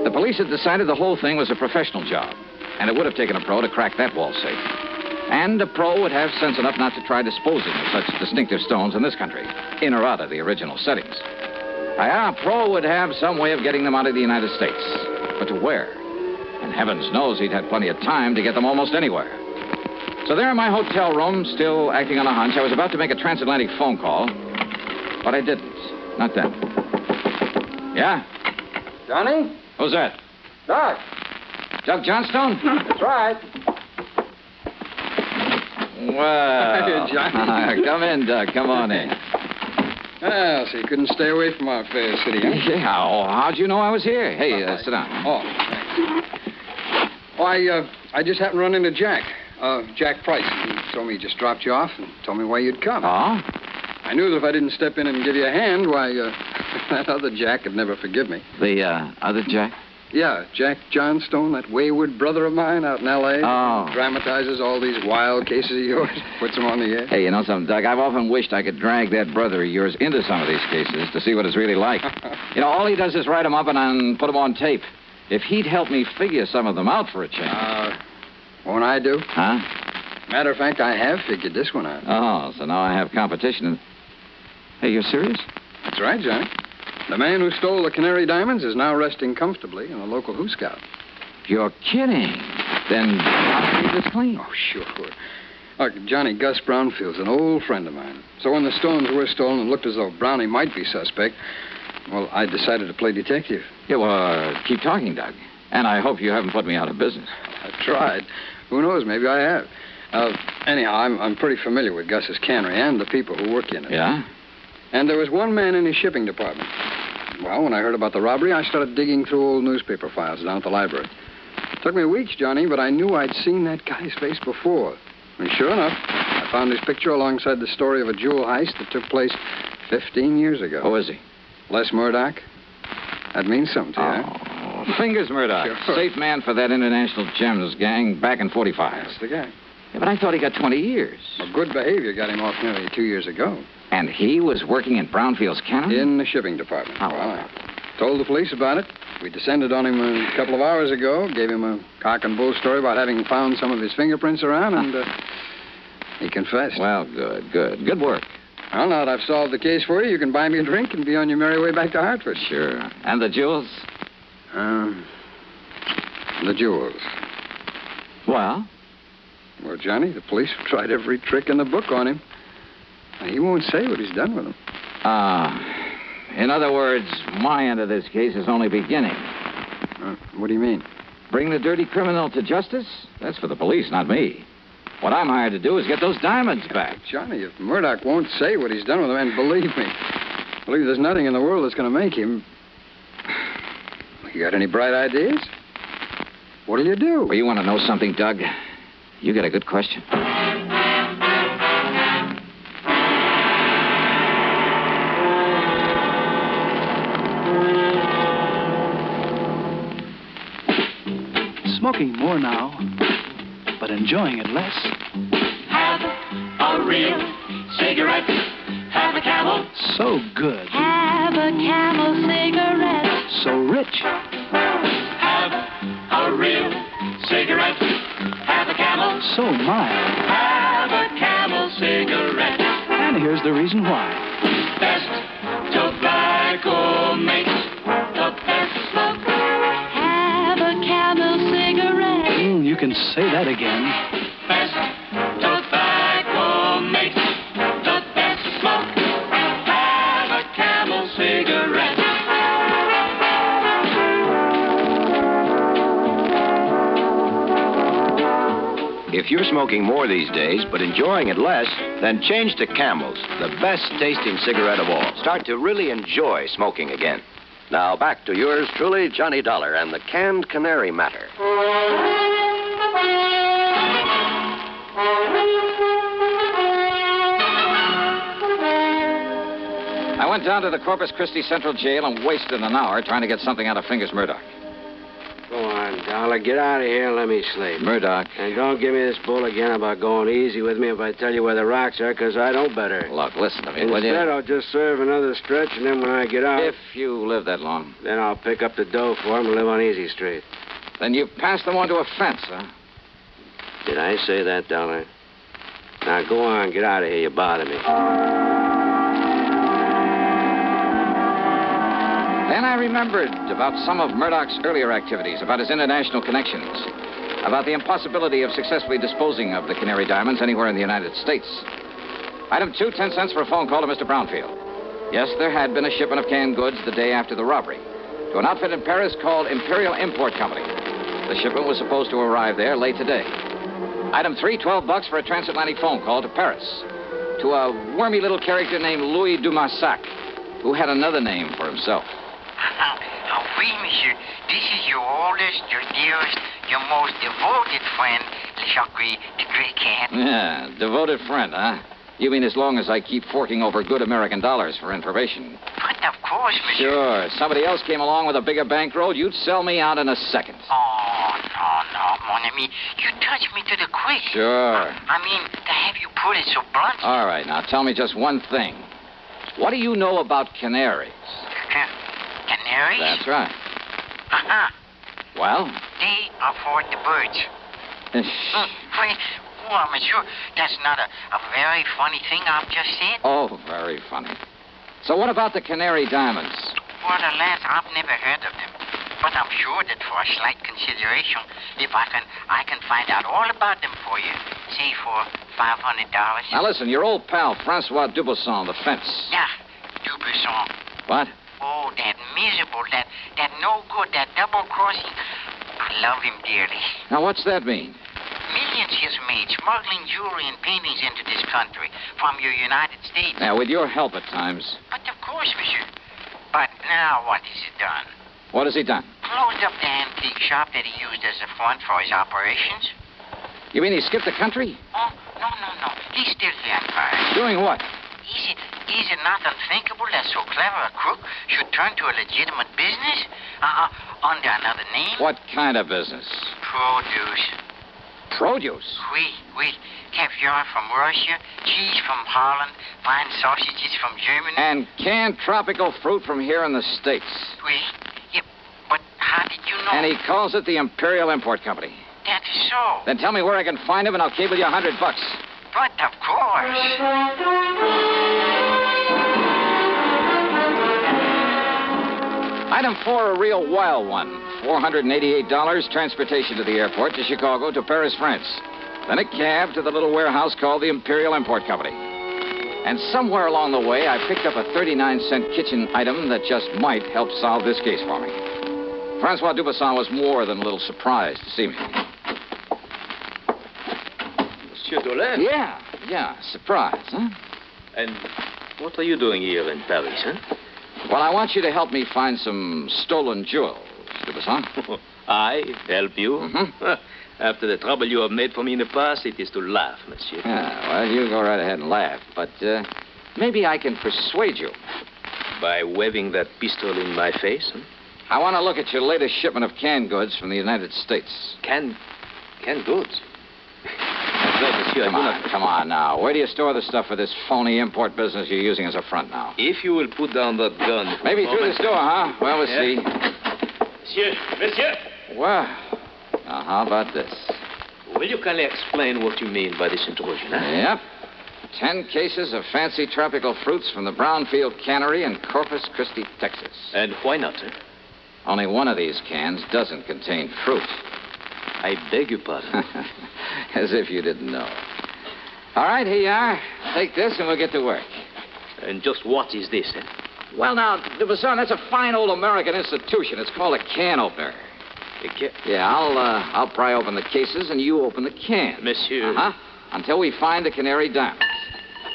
The police had decided the whole thing was a professional job, and it would have taken a pro to crack that wall safe. And a pro would have sense enough not to try disposing of such distinctive stones in this country, in or out of the original settings. A pro would have some way of getting them out of the United States. But to where? And heavens knows he'd had plenty of time to get them almost anywhere. So there in my hotel room, still acting on a hunch, I was about to make a transatlantic phone call, but I didn't. Not then. Yeah? Johnny? Who's that? Doc. Doug Johnstone? That's right. Well, Johnny. Come in, Doug. Come on in. Well, so you couldn't stay away from our fair city, huh? Yeah, how'd you know I was here? Hey, sit down. Oh, thanks. Oh, I just happened to run into Jack. Jack Price. He told me he just dropped you off and told me why you'd come. Oh? I knew that if I didn't step in and give you a hand, why, that other Jack would never forgive me. The, other Jack? Yeah, Jack Johnstone, that wayward brother of mine out in L.A. Oh. Dramatizes all these wild cases of yours, puts them on the air. Hey, you know something, Doug? I've often wished I could drag that brother of yours into some of these cases to see what it's really like. You know, all he does is write them up and put them on tape. If he'd help me figure some of them out for a change. Won't I do? Huh? Matter of fact, I have figured this one out. Oh, so now I have competition. Hey, you're serious? That's right, Johnny. The man who stole the Canary diamonds is now resting comfortably in a local Who Scout. You're kidding. Then I'll keep this clean. Oh, sure. Look, Johnny, Gus Brownfield's an old friend of mine. So when the stones were stolen and looked as though Brownie might be suspect, well, I decided to play detective. Yeah, well, keep talking, Doug. And I hope you haven't put me out of business. I've tried. Who knows? Maybe I have. Anyhow, I'm pretty familiar with Gus's cannery and the people who work in it. Yeah? And there was one man in his shipping department. Well, when I heard about the robbery, I started digging through old newspaper files down at the library. It took me weeks, Johnny, but I knew I'd seen that guy's face before. And sure enough, I found his picture alongside the story of a jewel heist that took place 15 years ago. Who is he? Les Murdoch. That means something to you, huh? Fingers Murdoch. Sure. Safe man for that international gems gang back in 45. That's the guy. Yeah, but I thought he got 20 years. Well, good behavior got him off nearly 2 years ago. And he was working in Brownfield's cannery? In the shipping department. Oh. Well, I told the police about it. We descended on him a couple of hours ago, gave him a cock and bull story about having found some of his fingerprints around, and he confessed. Well, good. Good work. Well, now that I've solved the case for you, you can buy me a drink and be on your merry way back to Hartford. Sure. And the jewels? The jewels. Well? Well, Johnny, the police have tried every trick in the book on him. Now, he won't say what he's done with them. In other words, my end of this case is only beginning. What do you mean? Bring the dirty criminal to justice? That's for the police, not me. What I'm hired to do is get those diamonds back. Johnny, if Murdoch won't say what he's done with them, and believe me, there's nothing in the world that's going to make him. You got any bright ideas? What'll you do? Well, you want to know something, Doug? You got a good question. Smoking more now, but enjoying it less. Have a real cigarette. Have a Camel. So good. Have a Camel cigarette. So rich. Have a real cigarette. Have a Camel. So mild. Have a Camel cigarette. And here's the reason why. Best tobacco makes the best smoke. Have a Camel cigarette. You can say that again. Best tobacco makes the best smoke. Have a Camel cigarette. If you're smoking more these days, but enjoying it less, then change to Camels, the best-tasting cigarette of all. Start to really enjoy smoking again. Now, back to yours truly, Johnny Dollar, and the canned Canary matter. I went down to the Corpus Christi Central Jail and wasted an hour trying to get something out of Fingers Murdoch. Go on, Dollar. Get out of here and let me sleep. Murdoch. And don't give me this bull again about going easy with me if I tell you where the rocks are, because I don't better. Look, listen to me, will you? Instead, I'll just serve another stretch, and then when I get out... If you live that long. Then I'll pick up the dough for him and live on Easy Street. Then you passed them on to a fence, huh? Did I say that, Dollar? Now, go on. Get out of here. You bother me. Then I remembered about some of Murdoch's earlier activities, about his international connections, about the impossibility of successfully disposing of the Canary diamonds anywhere in the United States. Item 2, 10 cents for a phone call to Mr. Brownfield. Yes, there had been a shipment of canned goods the day after the robbery to an outfit in Paris called Imperial Import Company. The shipment was supposed to arrive there late today. Item 3, $12 for a transatlantic phone call to Paris to a wormy little character named Louis Dumassac, who had another name for himself. Oui, monsieur. This is your oldest, your dearest, your most devoted friend, Le Jacques the Great Cat. Yeah, devoted friend, huh? You mean as long as I keep forking over good American dollars for information? But of course, monsieur. Sure. If somebody else came along with a bigger bankroll, you'd sell me out in a second. Oh, no, mon ami. You touch me to the quick. Sure. I mean, to have you put it so blunt. All right, now tell me just one thing. What do you know about canaries? Canaries? That's right. Uh-huh. Well? They are for the birds. Wait, well, monsieur, that's not a very funny thing I've just said. Oh, very funny. So what about the Canary diamonds? Well, alas, I've never heard of them. But I'm sure that for a slight consideration, if I can find out all about them for you, say for $500. Now listen, your old pal, Francois Dubuisson, the fence. Yeah, Dubuisson. What? Oh, that miserable, that no good, that double-crossing. I love him dearly. Now, what's that mean? Millions he's made smuggling jewelry and paintings into this country from your United States. Now, with your help at times. But of course, monsieur. But now what has he done? What has he done? Closed up the antique shop that he used as a front for his operations. You mean he skipped the country? Oh, no. He's still here in Paris. Doing what? Is it not unthinkable that so clever a crook should turn to a legitimate business? Under another name? What kind of business? Produce. Produce? Oui. Caviar from Russia, cheese from Holland, fine sausages from Germany. And canned tropical fruit from here in the States. Oui. Yeah, but how did you know? And he calls it the Imperial Import Company. That is so. Then tell me where I can find him and I'll cable you $100. But of course. Item 4, a real wild one. $488, transportation to the airport, to Chicago, to Paris, France. Then a cab to the little warehouse called the Imperial Import Company. And somewhere along the way, I picked up a 39-cent kitchen item that just might help solve this case for me. Francois Dubuisson was more than a little surprised to see me. Monsieur Dollar? Yeah, surprise, huh? And what are you doing here in Paris, huh? Well, I want you to help me find some stolen jewels, Dubuisson. I help you? Mm-hmm. After the trouble you have made for me in the past, it is to laugh, monsieur. Yeah, well, you go right ahead and laugh, but maybe I can persuade you. By waving that pistol in my face, huh? I want to look at your latest shipment of canned goods from the United States. Canned goods? Monsieur, Come on now. Where do you store the stuff for this phony import business you're using as a front now? If you will put down that gun... Maybe through this door, huh? Well, we'll see. Monsieur! Well, now, how about this? Will you kindly explain what you mean by this intrusion, huh? Yep. 10 cases of fancy tropical fruits from the Brownfield Canary in Corpus Christi, Texas. And why not, sir? Only one of these cans doesn't contain fruit. I beg your pardon. As if you didn't know. All right, here you are. Take this and we'll get to work. And just what is this, eh? Well, now, Dubuisson, that's a fine old American institution. It's called a can opener. Yeah, I'll pry open the cases and you open the can. Monsieur. Uh-huh. Until we find the Canary diamonds.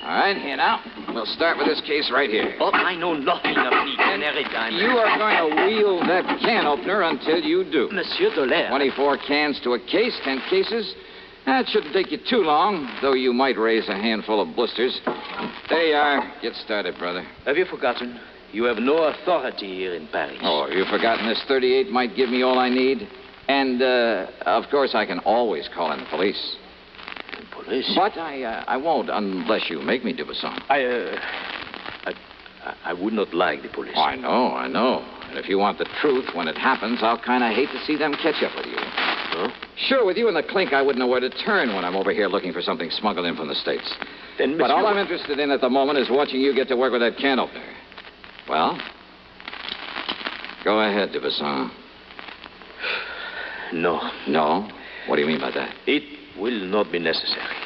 All right, here now. We'll start with this case right here. Oh, I know nothing of the Canary diamonds. You are going to wield that can opener until you do. Monsieur Dollar. 24 cans to a case, 10 cases. That shouldn't take you too long, though you might raise a handful of blisters. There you are. Get started, brother. Have you forgotten? You have no authority here in Paris. Oh, have you forgotten this 38 might give me all I need? And, of course, I can always call in the police. Police? But I won't unless you make me, Dubuisson. I would not like the police. Oh, I know. And if you want the truth, when it happens, I'll kind of hate to see them catch up with you. Huh? Sure, with you in the clink, I wouldn't know where to turn when I'm over here looking for something smuggled in from the States. Then, but all I'm interested in at the moment is watching you get to work with that can opener. Well, go ahead, Dubuisson. No. No? What do you mean by that? It will not be necessary.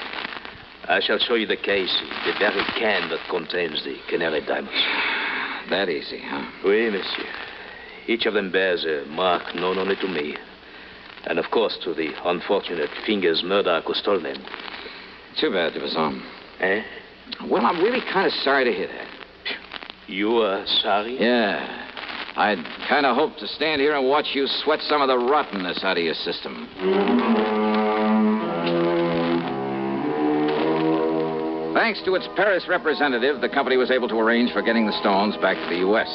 I shall show you the case, the very can that contains the Canary diamonds. That easy, huh? Oui, monsieur. Each of them bears a mark known only to me. And, of course, to the unfortunate fingers murderer who stole them. Too bad, Dubuisson. Eh? Well, I'm really kind of sorry to hear that. You are sorry? Yeah. I'd kind of hoped to stand here and watch you sweat some of the rottenness out of your system. Thanks to its Paris representative, the company was able to arrange for getting the stones back to the U.S.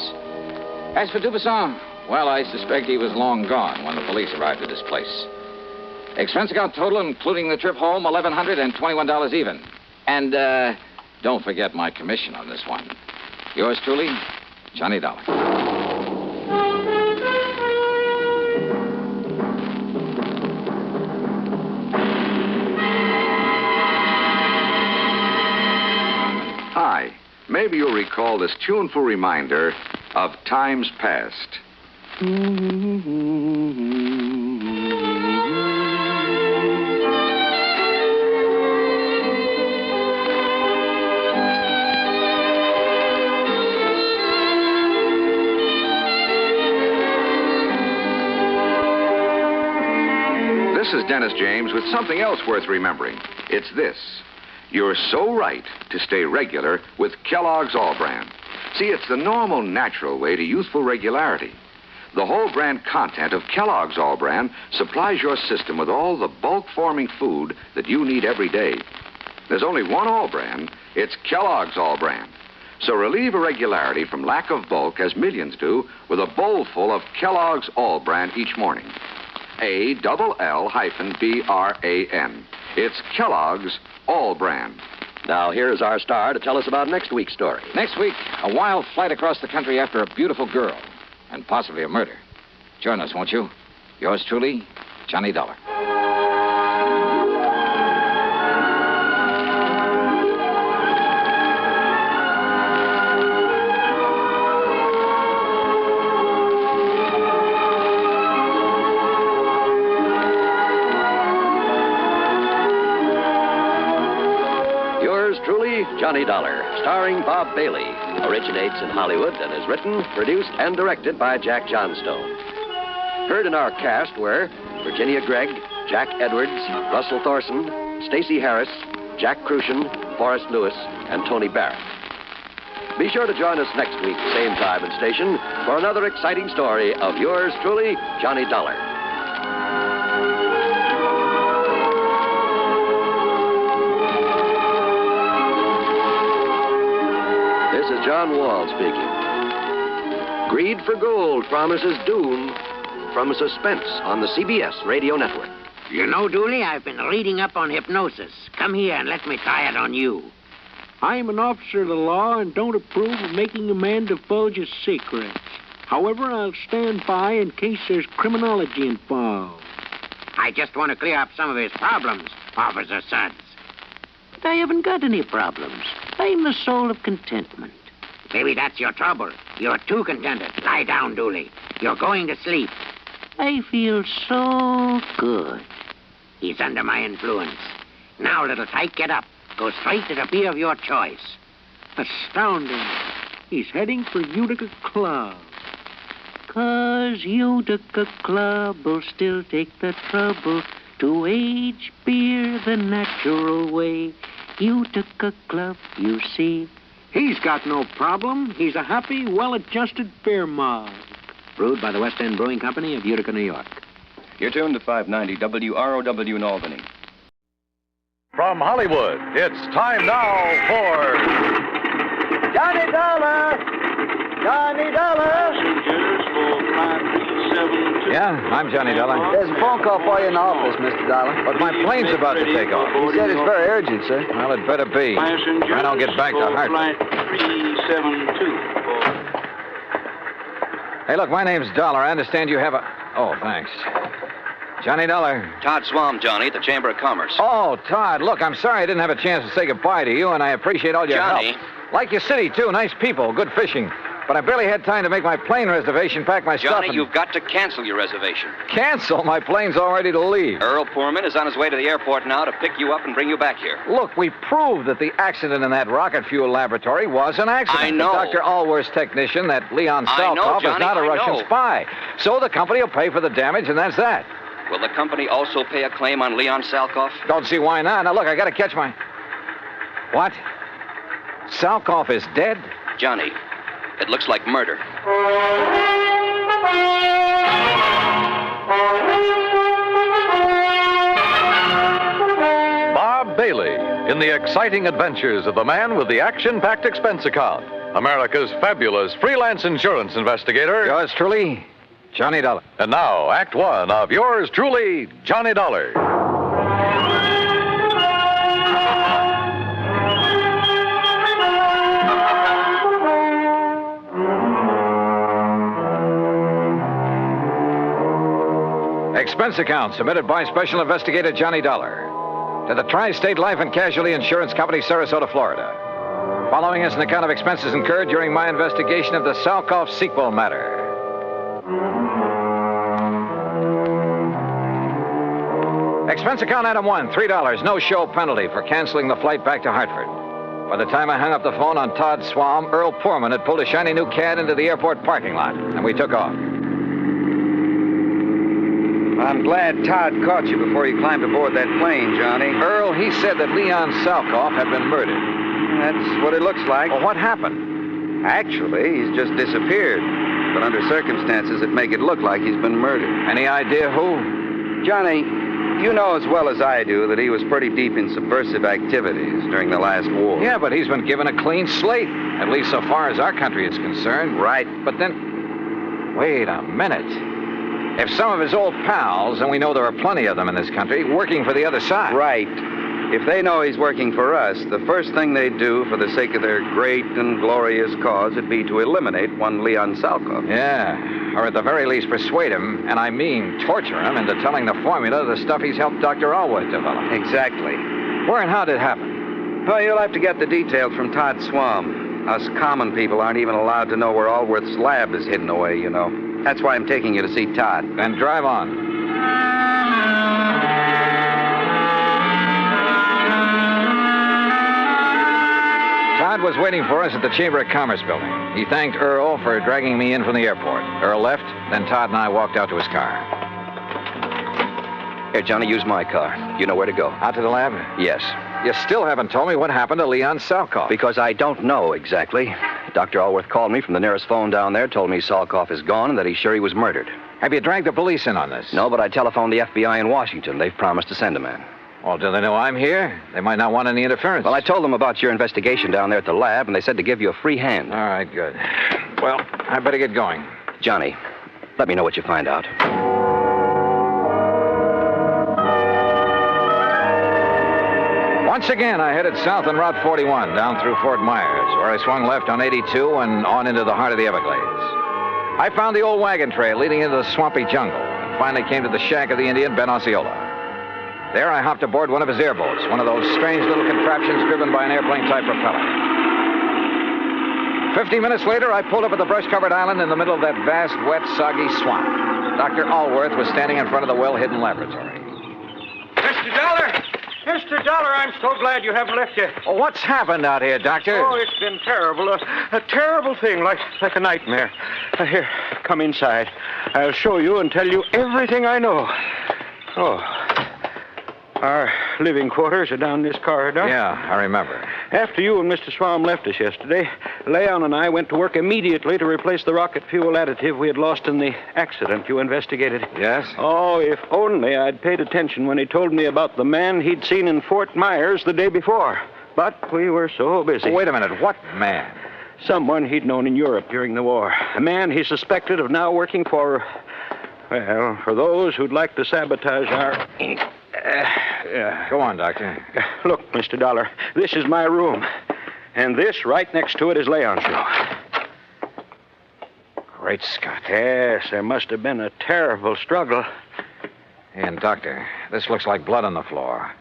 As for Dubuisson, well, I suspect he was long gone when the police arrived at his place. Expense account total, including the trip home, $1,121 even. And, don't forget my commission on this one. Yours truly, Johnny Dollar. Hi. Maybe you'll recall this tuneful reminder of times past. is Dennis James with something else worth remembering. It's this. You're so right to stay regular with Kellogg's All Brand. See, it's the normal, natural way to youthful regularity. The whole brand content of Kellogg's All Brand supplies your system with all the bulk-forming food that you need every day. There's only one All Brand. It's Kellogg's All Brand. So relieve irregularity from lack of bulk, as millions do, with a bowl full of Kellogg's All Brand each morning. ALL-BRAN. It's Kellogg's All Brand. Now, here's our star to tell us about next week's story. Next week, a wild flight across the country after a beautiful girl, and possibly a murder. Join us, won't you? Yours truly, Johnny Dollar. Truly, Johnny Dollar, starring Bob Bailey, originates in Hollywood and is written, produced, and directed by Jack Johnstone. Heard in our cast were Virginia Gregg, Jack Edwards, Russell Thorson, Stacey Harris, Jack Crucian, Forrest Lewis, and Tony Barrett. Be sure to join us next week, same time and station, for another exciting story of yours truly, Johnny Dollar. This is John Wall speaking. Greed for gold promises doom from Suspense on the CBS Radio Network. You know, Dooley, I've been reading up on hypnosis. Come here and let me try it on you. I'm an officer of the law and don't approve of making a man divulge his secrets. However, I'll stand by in case there's criminology involved. I just want to clear up some of his problems, Officer Suds. But I haven't got any problems. I'm the soul of contentment. Maybe that's your trouble. You're too contented. Lie down, Dooley. You're going to sleep. I feel so good. He's under my influence. Now, little tyke, get up. Go straight to the beer of your choice. Astounding. He's heading for Utica Club. 'Cause Utica Club will still take the trouble to age beer the natural way. Utica Club, you see. He's got no problem. He's a happy, well-adjusted beer mug. Brewed by the West End Brewing Company of Utica, New York. You're tuned to 590 WROW in Albany. From Hollywood, it's time now for Johnny Dollar! Johnny Dollar! Yeah, I'm Johnny Dollar. There's a phone call for you in the office, Mr. Dollar. But my plane's about to take off. He said it's very urgent, sir. Well, it better be. I don't get back to Hartford. 372. Hey, look, my name's Dollar. I understand you have a... Oh, thanks. Johnny Dollar. Todd Swam, Johnny, at the Chamber of Commerce. Oh, Todd, look, I'm sorry I didn't have a chance to say goodbye to you, and I appreciate all your Johnny. help. Like your city, too. Nice people. Good fishing. But I barely had time to make my plane reservation, pack my stuff, Johnny, and... you've got to cancel your reservation. Cancel? My plane's all ready to leave. Earl Poorman is on his way to the airport now to pick you up and bring you back here. Look, we proved that the accident in that rocket fuel laboratory was an accident. I know. Dr. Allworth's technician, that Leon Salkoff, is not a Russian spy. So the company will pay for the damage, and that's that. Will the company also pay a claim on Leon Salkoff? Don't see why not. Now, look, I got to catch my... What? Salkoff is dead? Johnny, it looks like murder. Bob Bailey in the exciting adventures of the man with the action-packed expense account, America's fabulous freelance insurance investigator. Yours truly, Johnny Dollar. And now, Act One of yours truly, Johnny Dollar. Expense account submitted by Special Investigator Johnny Dollar to the Tri-State Life and Casualty Insurance Company, Sarasota, Florida. Following is an account of expenses incurred during my investigation of the Salkoff sequel matter. Expense account item 1, $3, no show penalty for canceling the flight back to Hartford. By the time I hung up the phone on Todd Swam, Earl Poorman had pulled a shiny new Cad into the airport parking lot, and we took off. I'm glad Todd caught you before you climbed aboard that plane, Johnny. Earl, he said that Leon Salkoff had been murdered. That's what it looks like. Well, what happened? Actually, he's just disappeared. But under circumstances that make it look like he's been murdered. Any idea who? Johnny, you know as well as I do that he was pretty deep in subversive activities during the last war. Yeah, but he's been given a clean slate, at least so far as our country is concerned. Right. But then, wait a minute. If some of his old pals, and we know there are plenty of them in this country, working for the other side. Right. If they know he's working for us, the first thing they'd do for the sake of their great and glorious cause would be to eliminate one Leon Salkoff. Yeah, or at the very least persuade him, and I mean torture him, into telling the formula of the stuff he's helped Dr. Allworth develop. Exactly. Where and how did it happen? Well, you'll have to get the details from Todd Swam. Us common people aren't even allowed to know where Allworth's lab is hidden away, you know. That's why I'm taking you to see Todd. Then drive on. Todd was waiting for us at the Chamber of Commerce building. He thanked Earl for dragging me in from the airport. Earl left, then Todd and I walked out to his car. Here, Johnny, use my car. You know where to go. Out to the lab? Yes. You still haven't told me what happened to Leon Salkoff. Because I don't know exactly. Dr. Allworth called me from the nearest phone down there, told me Salkoff is gone and that he's sure he was murdered. Have you dragged the police in on this? No, but I telephoned the FBI in Washington. They've promised to send a man. Well, do they know I'm here? They might not want any interference. Well, I told them about your investigation down there at the lab, and they said to give you a free hand. All right, good. Well, I better get going. Johnny, let me know what you find out. Once again, I headed south on Route 41, down through Fort Myers, where I swung left on 82 and on into the heart of the Everglades. I found the old wagon trail leading into the swampy jungle, and finally came to the shack of the Indian, Ben Osceola. There, I hopped aboard one of his airboats, one of those strange little contraptions driven by an airplane-type propeller. 50 minutes later, I pulled up at the brush-covered island in the middle of that vast, wet, soggy swamp. Dr. Allworth was standing in front of the well-hidden laboratory. Mr. Dollar! Mr. Dollar, I'm so glad you haven't left yet. Oh, what's happened out here, Doctor? Oh, it's been terrible. A terrible thing, like a nightmare. Here, come inside. I'll show you and tell you everything I know. Oh. Our living quarters are down this corridor. Yeah, I remember. After you and Mr. Swam left us yesterday, Leon and I went to work immediately to replace the rocket fuel additive we had lost in the accident you investigated. Yes? Oh, if only I'd paid attention when he told me about the man he'd seen in Fort Myers the day before. But we were so busy. Oh, wait a minute. What man? Someone he'd known in Europe during the war. A man he suspected of now working for, well, for those who'd like to sabotage our... Go on, Doctor. Look, Mr. Dollar, this is my room. And this, right next to it, is Leon's room. Great Scott. Yes, there must have been a terrible struggle. And, Doctor, this looks like blood on the floor.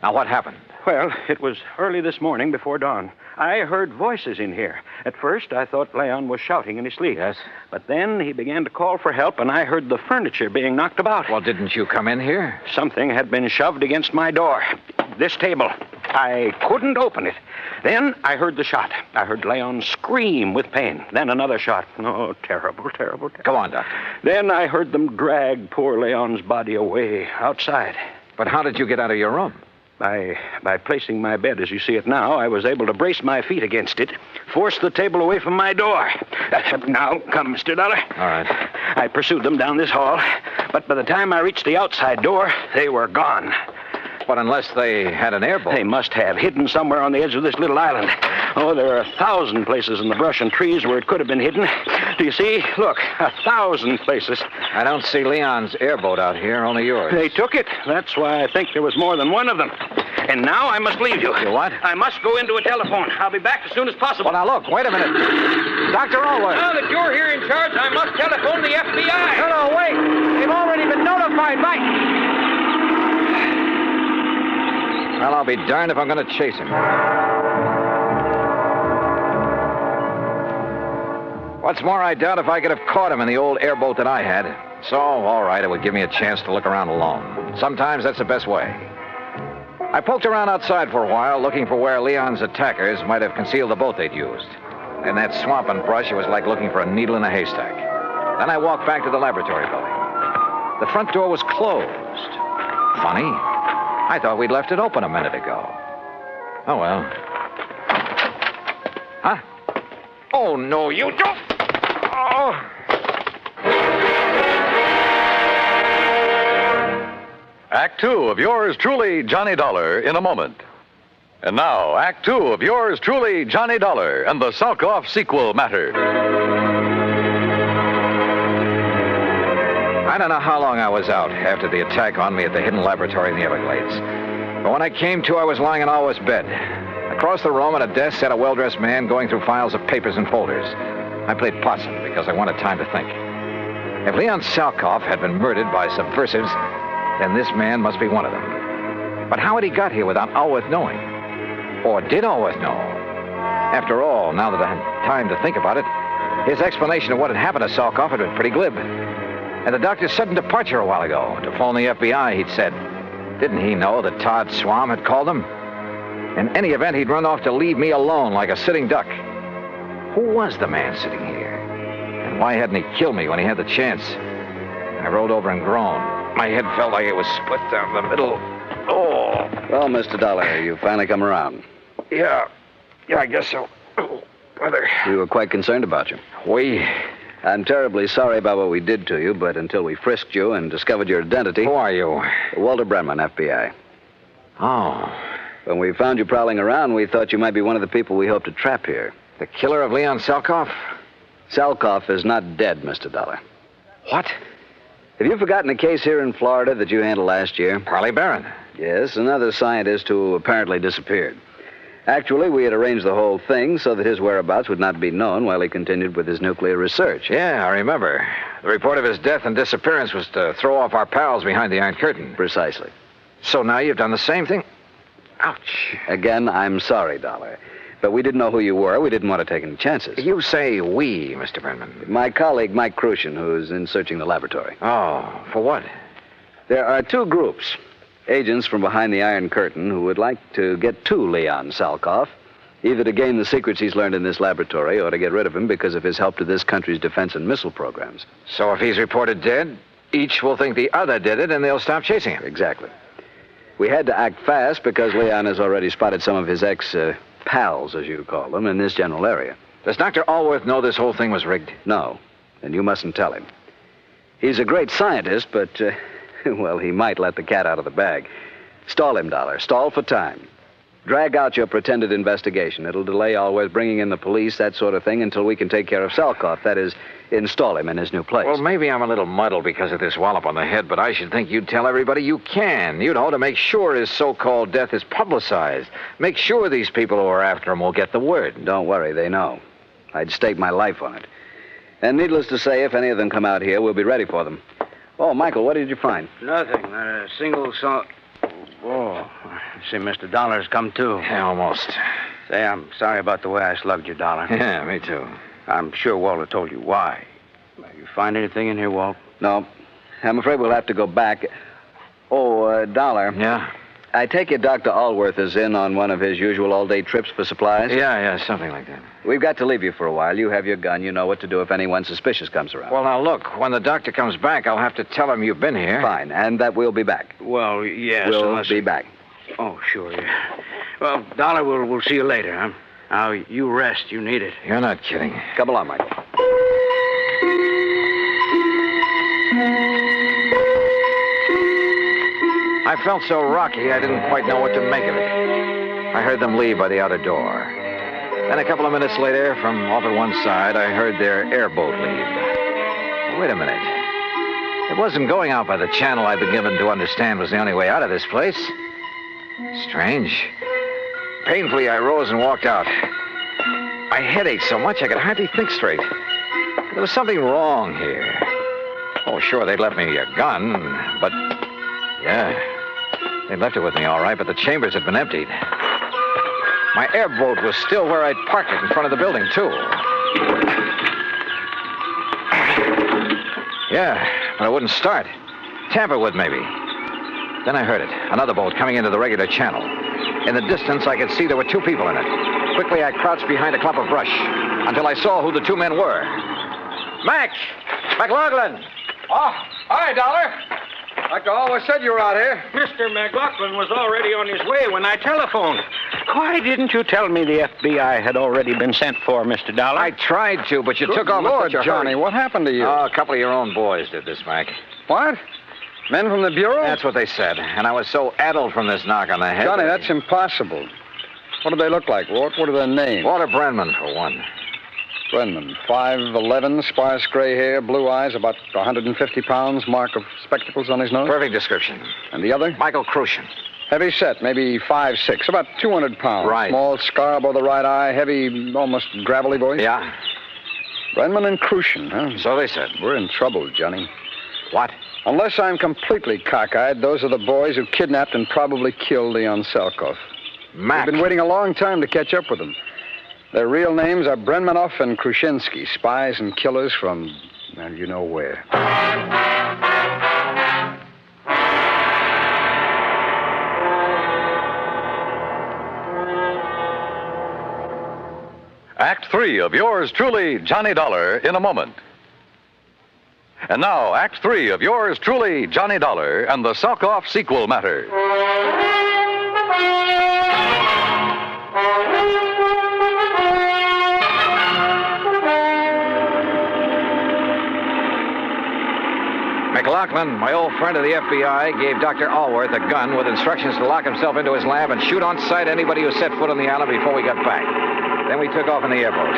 Now, what happened? Well, it was early this morning before dawn. I heard voices in here. At first, I thought Leon was shouting in his sleep. Yes? But then he began to call for help, and I heard the furniture being knocked about. Well, didn't you come in here? Something had been shoved against my door. This table. I couldn't open it. Then I heard the shot. I heard Leon scream with pain. Then another shot. Oh, terrible, terrible, terrible. Go on, Doctor. Then I heard them drag poor Leon's body away outside. But how did you get out of your room? By placing my bed as you see it now, I was able to brace my feet against it, force the table away from my door. Now, come, Mr. Dollar. All right. I pursued them down this hall, but by the time I reached the outside door, they were gone. But unless they had an airboat. They must have, hidden somewhere on the edge of this little island. Oh, there are 1,000 places in the brush and trees where it could have been hidden. Do you see? Look, 1,000 places. I don't see Leon's airboat out here, only yours. They took it. That's why I think there was more than one of them. And now I must leave you. You what? I must go into a telephone. I'll be back as soon as possible. Well, now, look, wait a minute. Dr. Allworth. Now that you're here in charge, I must telephone the FBI. No, wait. They've already been notified by... Well, I'll be darned if I'm going to chase him. What's more, I doubt if I could have caught him in the old airboat that I had. So, all right, it would give me a chance to look around alone. Sometimes that's the best way. I poked around outside for a while, looking for where Leon's attackers might have concealed the boat they'd used. In that swamp and brush, it was like looking for a needle in a haystack. Then I walked back to the laboratory building. The front door was closed. Funny. I thought we'd left it open a minute ago. Oh, well. Huh? Oh, no, you don't. Oh. Act 2 of yours truly, Johnny Dollar, in a moment. And now, Act 2 of yours truly, Johnny Dollar, and the Salkoff sequel matter. I don't know how long I was out after the attack on me at the hidden laboratory in the Everglades. But when I came to, I was lying in Alwa's bed. Across the room at a desk sat a well-dressed man going through files of papers and folders. I played possum because I wanted time to think. If Leon Salkoff had been murdered by subversives, then this man must be one of them. But how had he got here without Alworth knowing? Or did Alworth know? After all, now that I had time to think about it, his explanation of what had happened to Salkoff had been pretty glib. And the doctor's sudden departure a while ago to phone the FBI, he'd said. Didn't he know that Todd Swam had called him? In any event, he'd run off to leave me alone like a sitting duck. Who was the man sitting here? And why hadn't he killed me when he had the chance? I rolled over and groaned. My head felt like it was split down the middle. Oh. Well, Mr. Dollar, you finally come around. Yeah, I guess so. Oh, brother. We were quite concerned about you. I'm terribly sorry about what we did to you, but until we frisked you and discovered your identity... Who are you? Walter Bremen, FBI. Oh. When we found you prowling around, we thought you might be one of the people we hope to trap here. The killer of Leon Salkoff? Salkoff is not dead, Mr. Dollar. What? Have you forgotten a case here in Florida that you handled last year? Parley Barron. Yes, another scientist who apparently disappeared. Actually, we had arranged the whole thing so that his whereabouts would not be known while he continued with his nuclear research. Yeah, I remember. The report of his death and disappearance was to throw off our pals behind the Iron Curtain. Precisely. So now you've done the same thing? Ouch. Again, I'm sorry, Dollar. But we didn't know who you were. We didn't want to take any chances. You say we, Mr. Brennan. My colleague, Mike Crucian, who's in searching the laboratory. Oh, for what? There are two groups. Agents from behind the Iron Curtain who would like to get to Leon Salkoff, either to gain the secrets he's learned in this laboratory or to get rid of him because of his help to this country's defense and missile programs. So if he's reported dead, each will think the other did it and they'll stop chasing him. Exactly. We had to act fast because Leon has already spotted some of his ex-pals, as you call them, in this general area. Does Dr. Alworth know this whole thing was rigged? No, and you mustn't tell him. He's a great scientist, but... well, he might let the cat out of the bag. Stall him, Dollar. Stall for time. Drag out your pretended investigation. It'll delay Alworth bringing in the police, that sort of thing, until we can take care of Salkoff. That is, install him in his new place. Well, maybe I'm a little muddled because of this wallop on the head, but I should think you'd tell everybody you can. You know, to make sure his so-called death is publicized. Make sure these people who are after him will get the word. Don't worry, they know. I'd stake my life on it. And needless to say, if any of them come out here, we'll be ready for them. Oh, Michael, what did you find? Nothing. Not a single song. Oh, I see Mr. Dollar's come too. Yeah, almost. Say, I'm sorry about the way I slugged you, Dollar. Yeah, me too. I'm sure Walter told you why. You find anything in here, Walt? No. I'm afraid we'll have to go back. Oh, Dollar. Yeah? I take it Dr. Alworth is in on one of his usual all-day trips for supplies? Yeah, something like that. We've got to leave you for a while. You have your gun. You know what to do if anyone suspicious comes around. Well, now, look, when the doctor comes back, I'll have to tell him you've been here. Fine, and that we'll be back. Well, yes. We'll be back. Oh, sure, yeah. Well, Dollar, we'll see you later, huh? Now, you rest. You need it. You're not kidding. Come along, Mike. I felt so rocky, I didn't quite know what to make of it. I heard them leave by the outer door. Then a couple of minutes later, from off at one side, I heard their airboat leave. Wait a minute. It wasn't going out by the channel I'd been given to understand was the only way out of this place. Strange. Painfully, I rose and walked out. My head ached so much I could hardly think straight. There was something wrong here. Oh, sure, they'd left me a gun, but... yeah, they left it with me all right, but the chambers had been emptied. My airboat was still where I'd parked it in front of the building, too. Yeah, but it wouldn't start. Tamper with, maybe. Then I heard it, another boat coming into the regular channel. In the distance, I could see there were two people in it. Quickly, I crouched behind a clump of brush until I saw who the two men were. Mac! McLaughlin! Oh, hi, Dollar. Dr. Always said you were out here. Mr. McLaughlin was already on his way when I telephoned. Why didn't you tell me the FBI had already been sent for, Mr. Dollar? I tried to, but you Good took off Lord, in such a Johnny, hurry. what happened to you? Oh, a couple of your own boys did this, Mac. What? Men from the Bureau? That's what they said. And I was so addled from this knock on the head. Johnny, that's impossible. What do they look like, Walt? What are their names? Walter Brenman, for one. Brenman, 5'11", sparse gray hair, blue eyes, about 150 pounds, mark of spectacles on his nose. Perfect description. And the other? Michael Crucian. Heavy set, maybe 5'6", about 200 pounds. Right. Small scar above the right eye, heavy, almost gravelly voice. Yeah. Brenman and Crucian, huh? So they said. We're in trouble, Johnny. What? Unless I'm completely cockeyed, those are the boys who kidnapped and probably killed Leon Salkoff. Mac. We've been waiting a long time to catch up with them. Their real names are Brenmanoff and Krushinsky, spies and killers from, well, you know where. Act 3 of yours truly, Johnny Dollar, in a moment. And now, Act 3 of yours truly, Johnny Dollar, and the Salkoff sequel matter. McLaughlin, my old friend of the FBI, gave Dr. Allworth a gun with instructions to lock himself into his lab and shoot on sight anybody who set foot on the island before we got back. Then we took off in the airboat.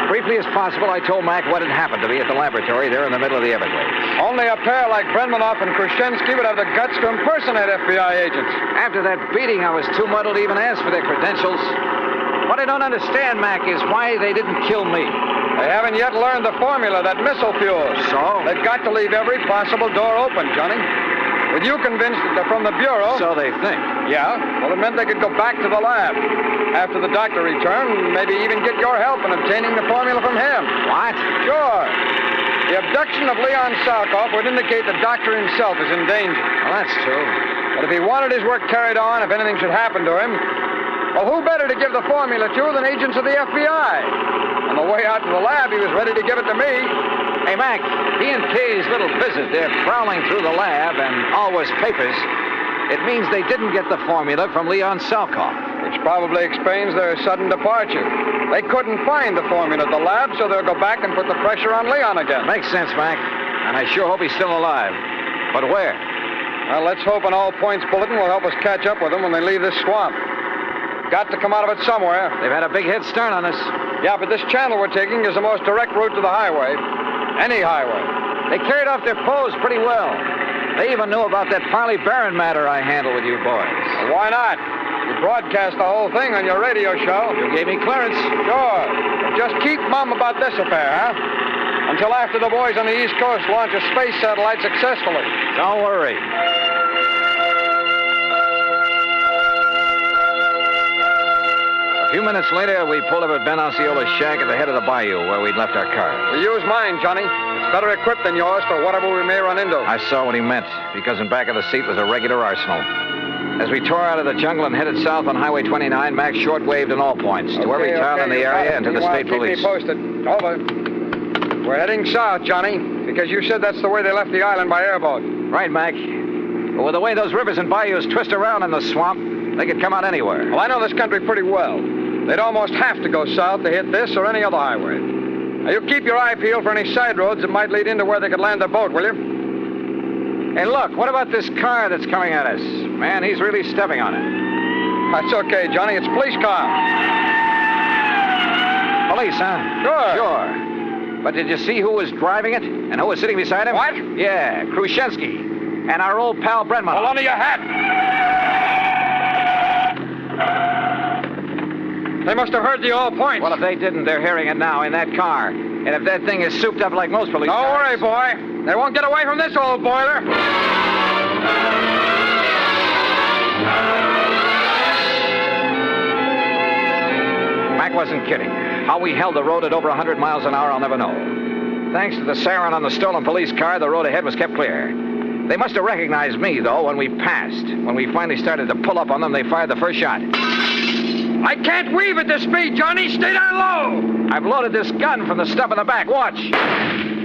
Briefly as possible, I told Mac what had happened to me at the laboratory there in the middle of the Everglades. Only a pair like Brenmanoff and Krushinsky would have the guts to impersonate FBI agents. After that beating, I was too muddled to even ask for their credentials. What I don't understand, Mac, is why they didn't kill me. They haven't yet learned the formula that missile fuels. So? They've got to leave every possible door open, Johnny. With you convinced that they're from the Bureau... So they think. Yeah. Well, it meant they could go back to the lab. After the doctor returned, maybe even get your help in obtaining the formula from him. What? Sure. The abduction of Leon Salkoff would indicate the doctor himself is in danger. Well, that's true. But if he wanted his work carried on, if anything should happen to him, well, who better to give the formula to than agents of the FBI? On the way out to the lab, he was ready to give it to me. Hey, Mac, he and Kay's little visit, they're prowling through the lab and Allworth's papers. It means they didn't get the formula from Leon Salkoff. Which probably explains their sudden departure. They couldn't find the formula at the lab, so they'll go back and put the pressure on Leon again. Makes sense, Mac. And I sure hope he's still alive. But where? Well, let's hope an all-points bulletin will help us catch up with them when they leave this swamp. Got to come out of it somewhere. They've had a big head start on us. Yeah, but this channel we're taking is the most direct route to the highway. Any highway. They carried off their pose pretty well. They even knew about that Farley Barron matter I handled with you boys. Well, why not? You broadcast the whole thing on your radio show. You gave me clearance. Sure. But just keep mum about this affair, huh? Until after the boys on the East Coast launch a space satellite successfully. Don't worry. A few minutes later, we pulled up at Ben Osceola's shack at the head of the bayou where we'd left our car. We use mine, Johnny. It's better equipped than yours for whatever we may run into. I saw what he meant, because in back of the seat was a regular arsenal. As we tore out of the jungle and headed south on Highway 29, Mac shortwaved in all points to every town in the area and to the state police. Keep me posted. Over. We're heading south, Johnny, because you said that's the way they left the island by airboat. Right, Mac. But with the way those rivers and bayous twist around in the swamp, they could come out anywhere. Well, I know this country pretty well. They'd almost have to go south to hit this or any other highway. Now, you keep your eye peeled for any side roads that might lead into where they could land their boat, will you? Hey, look, what about this car that's coming at us? Man, he's really stepping on it. That's okay, Johnny. It's a police car. Police, huh? Sure. But did you see who was driving it and who was sitting beside him? What? Yeah, Krushinsky. And our old pal Brenman. Hold on to your hat. They must have heard the all points. Well, if they didn't, they're hearing it now in that car. And if that thing is souped up like most police Don't cars... worry, boy. They won't get away from this old boiler. Mac wasn't kidding. How we held the road at over 100 miles an hour, I'll never know. Thanks to the siren on the stolen police car, the road ahead was kept clear. They must have recognized me, though, when we passed. When we finally started to pull up on them, they fired the first shot. I can't weave at this speed, Johnny. Stay down low. I've loaded this gun from the stub in the back. Watch.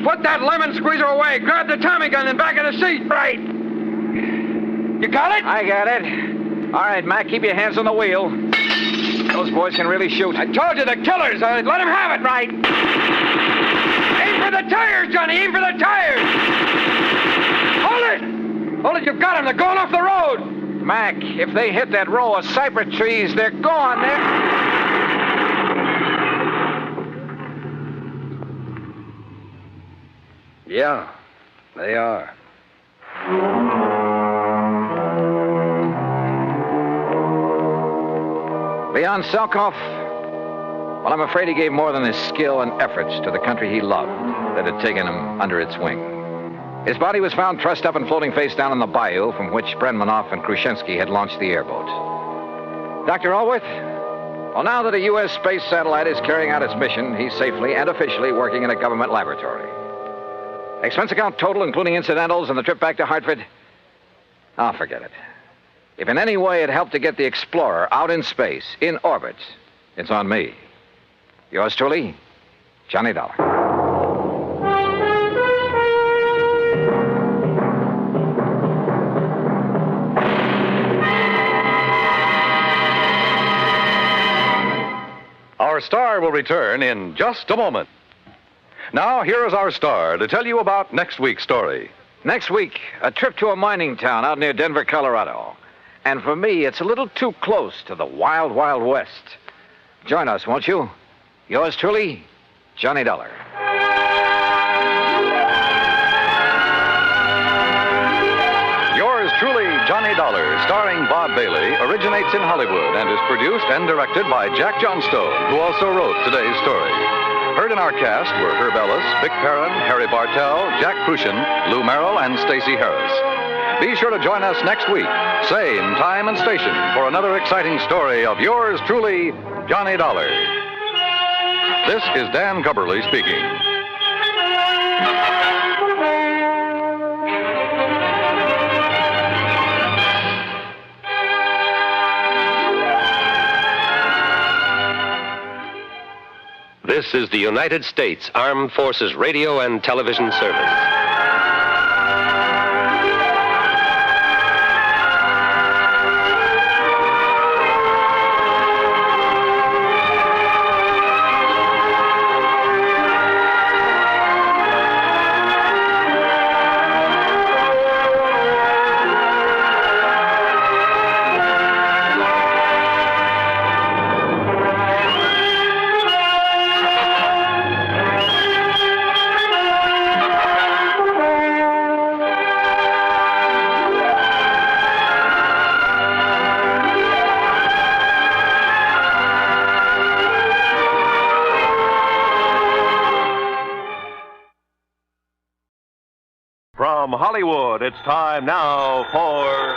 Put that lemon squeezer away. Grab the Tommy gun and back in the seat. Right. You got it? I got it. All right, Mac, keep your hands on the wheel. Those boys can really shoot. I told you, the killers. Let them have it. Right. Aim for the tires, Johnny. Aim for the tires. Hold it. Hold it. You've got them. They're going off the road. Mac, if they hit that row of cypress trees, they're gone. Yeah, they are. Beyond Salkoff, well, I'm afraid he gave more than his skill and efforts to the country he loved that had taken him under its wing. His body was found trussed up and floating face down in the bayou from which Brenmanoff and Khrushchevsky had launched the airboat. Dr. Allworth? Well, now that a U.S. space satellite is carrying out its mission, he's safely and officially working in a government laboratory. Expense account total, including incidentals and the trip back to Hartford? Oh, forget it. If in any way it helped to get the Explorer out in space, in orbit, it's on me. Yours truly, Johnny Dollar. Our star will return in just a moment. Now, here is our star to tell you about next week's story. Next week, a trip to a mining town out near Denver, Colorado. And for me, it's a little too close to the wild, wild west. Join us, won't you? Yours truly, Johnny Dollar. Yours truly, Johnny Dollar, starring Bob Bailey, originates in Hollywood and is produced and directed by Jack Johnstone, who also wrote today's story. Heard in our cast were Herb Ellis, Vic Perrin, Harry Bartell, Jack Crucian, Lou Merrill, and Stacey Harris. Be sure to join us next week, same time and station, for another exciting story of yours truly, Johnny Dollar. This is Dan Cubberly speaking. This is the United States Armed Forces Radio and Television Service. From Hollywood, it's time now for...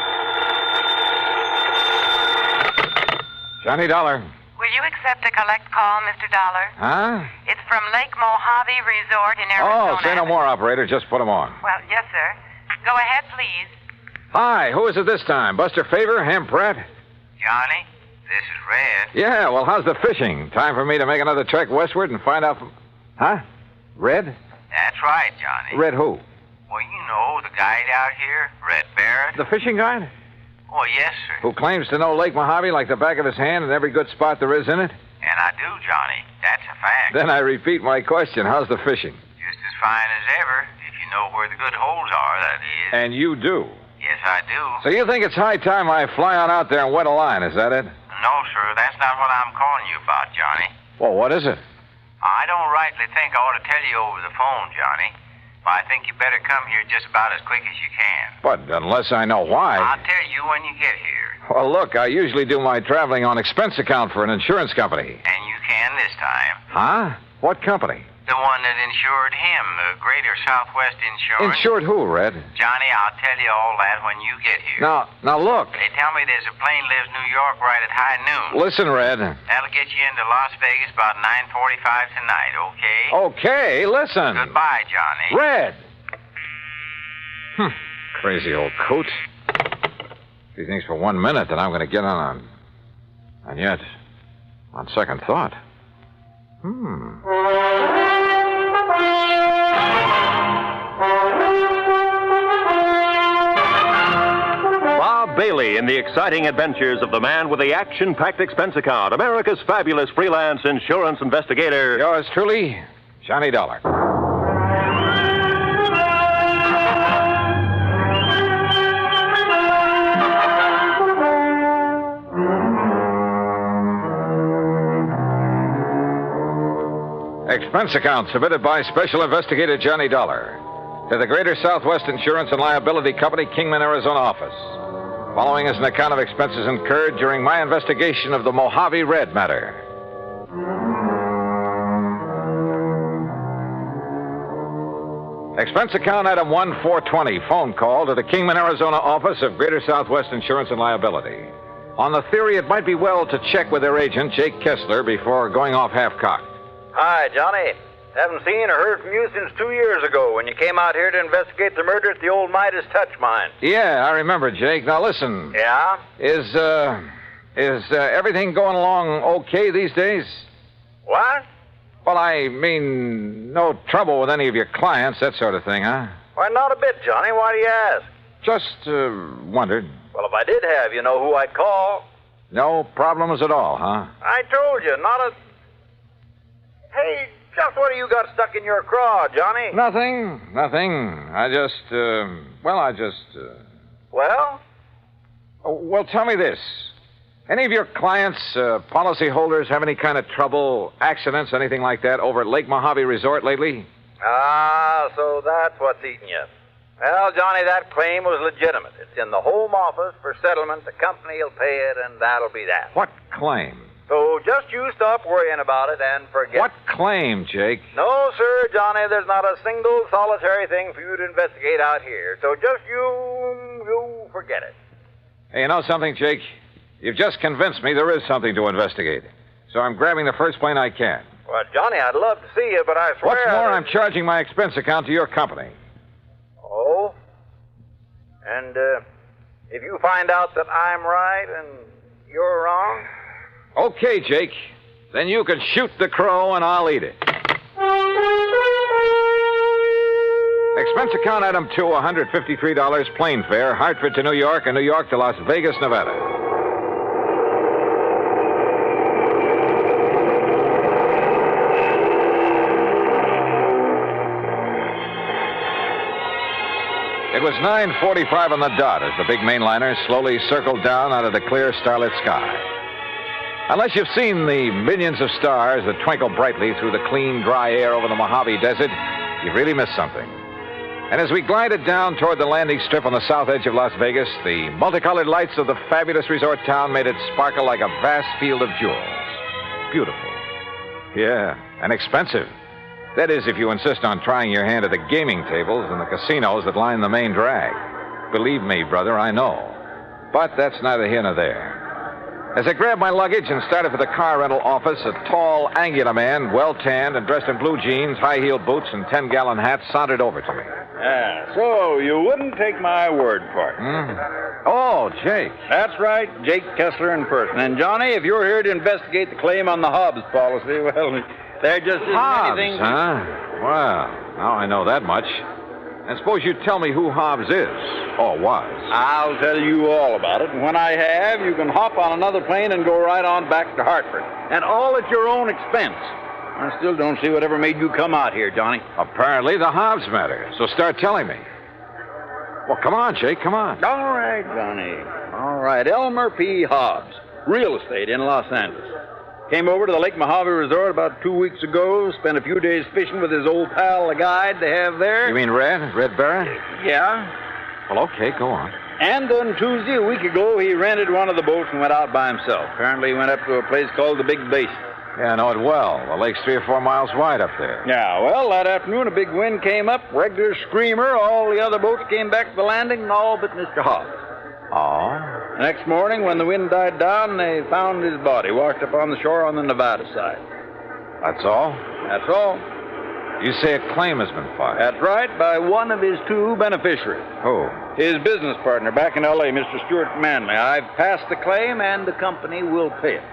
Johnny Dollar. Will you accept a collect call, Mr. Dollar? Huh? It's from Lake Mojave Resort in Arizona. Oh, say no more, operator. Just put him on. Well, yes, sir. Go ahead, please. Hi, who is it this time? Buster Favor, Ham Pratt? Johnny, this is Red. Yeah, well, how's the fishing? Time for me to make another trek westward and find out from... Huh? Red? That's right, Johnny. Red who? Well, you know, the guide out here, Red Barrett. The fishing guide? Oh, yes, sir. Who claims to know Lake Mojave like the back of his hand and every good spot there is in it? And I do, Johnny. That's a fact. Then I repeat my question. How's the fishing? Just as fine as ever, if you know where the good holes are, that is. And you do? Yes, I do. So you think it's high time I fly on out there and wet a line, is that it? No, sir, that's not what I'm calling you about, Johnny. Well, what is it? I don't rightly think I ought to tell you over the phone, Johnny. But I think you better come here just about as quick as you can. But unless I know why... I'll tell you when you get here. Well, look, I usually do my traveling on expense account for an insurance company. And you can this time. Huh? What company? The one that insured him, the Greater Southwest Insurance. Insured who, Red? Johnny, I'll tell you all that when you get here. Now look. They tell me there's a plane leaves New York right at high noon. Listen, Red. That'll get you into Las Vegas about 9:45 tonight, okay? Okay, listen. Goodbye, Johnny. Red! Crazy old coot. He thinks for 1 minute that I'm going to get on. And yet, on second thought... in the exciting adventures of the man with the action-packed expense account, America's fabulous freelance insurance investigator. Yours truly, Johnny Dollar. Expense account submitted by Special Investigator Johnny Dollar to the Greater Southwest Insurance and Liability Company, Kingman, Arizona office. Following is an account of expenses incurred during my investigation of the Mojave Red matter. Expense account item 1420, phone call to the Kingman, Arizona office of Greater Southwest Insurance and Liability. On the theory it might be well to check with their agent, Jake Kessler, before going off half-cocked. Hi, Johnny. Haven't seen or heard from you since 2 years ago when you came out here to investigate the murder at the old Midas Touch mine. Yeah, I remember, Jake. Now listen. Yeah? Is everything going along okay these days? What? Well, I mean, no trouble with any of your clients, that sort of thing, huh? Why, not a bit, Johnny. Why do you ask? Just, wondered. Well, if I did have, you know who I'd call. No problems at all, huh? I told you, not a... Hey, just what do you got stuck in your craw, Johnny? Nothing. I just, Well? Well, tell me this. Any of your clients, policyholders, have any kind of trouble, accidents, anything like that, over at Lake Mojave Resort lately? Ah, so that's what's eating you. Well, Johnny, that claim was legitimate. It's in the home office for settlement. The company will pay it, and that'll be that. What claim? So just you stop worrying about it and forget. What claim, Jake? No, sir, Johnny, there's not a single solitary thing for you to investigate out here. So just you forget it. Hey, you know something, Jake? You've just convinced me there is something to investigate. So I'm grabbing the first plane I can. Well, Johnny, I'd love to see you, but I swear... What's more, I'm charging my expense account to your company. Oh? And, if you find out that I'm right and you're wrong... Okay, Jake. Then you can shoot the crow and I'll eat it. Expense account item 2, $153 plane fare, Hartford to New York and New York to Las Vegas, Nevada. It was 9:45 on the dot as the big mainliner slowly circled down out of the clear starlit sky. Unless you've seen the millions of stars that twinkle brightly through the clean, dry air over the Mojave Desert, you've really missed something. And as we glided down toward the landing strip on the south edge of Las Vegas, the multicolored lights of the fabulous resort town made it sparkle like a vast field of jewels. Beautiful. Yeah, and expensive. That is, if you insist on trying your hand at the gaming tables and the casinos that line the main drag. Believe me, brother, I know. But that's neither here nor there. As I grabbed my luggage and started for the car rental office, a tall, angular man, well-tanned and dressed in blue jeans, high-heeled boots, and 10-gallon hat sauntered over to me. So you wouldn't take my word for it. Oh, Jake. That's right, Jake Kessler in person. And, Johnny, if you're here to investigate the claim on the Hobbs policy, well, there just isn't Hobbs, anything... huh? Well, now I know that much. And suppose you tell me who Hobbs is, or was. I'll tell you all about it, and when I have, you can hop on another plane and go right on back to Hartford. And all at your own expense. I still don't see whatever made you come out here, Johnny. Apparently the Hobbs matter, so start telling me. Well, come on, Jake, come on. All right, Johnny. All right, Elmer P. Hobbs, real estate in Los Angeles. Came over to the Lake Mojave Resort about 2 weeks ago, spent a few days fishing with his old pal, the guide they have there. You mean Red Barrett? Yeah. Well, okay, go on. And on Tuesday, a week ago, he rented one of the boats and went out by himself. Apparently he went up to a place called the Big Basin. Yeah, I know it well. The lake's 3 or 4 miles wide up there. Yeah, well, that afternoon, a big wind came up, regular screamer. All the other boats came back to the landing, all but Mr. Hobbs. Oh? The next morning, when the wind died down, they found his body washed up on the shore on the Nevada side. That's all? That's all. You say a claim has been filed? That's right, by one of his 2 beneficiaries. Who? His business partner back in L.A., Mr. Stuart Manley. I've passed the claim, and the company will pay it.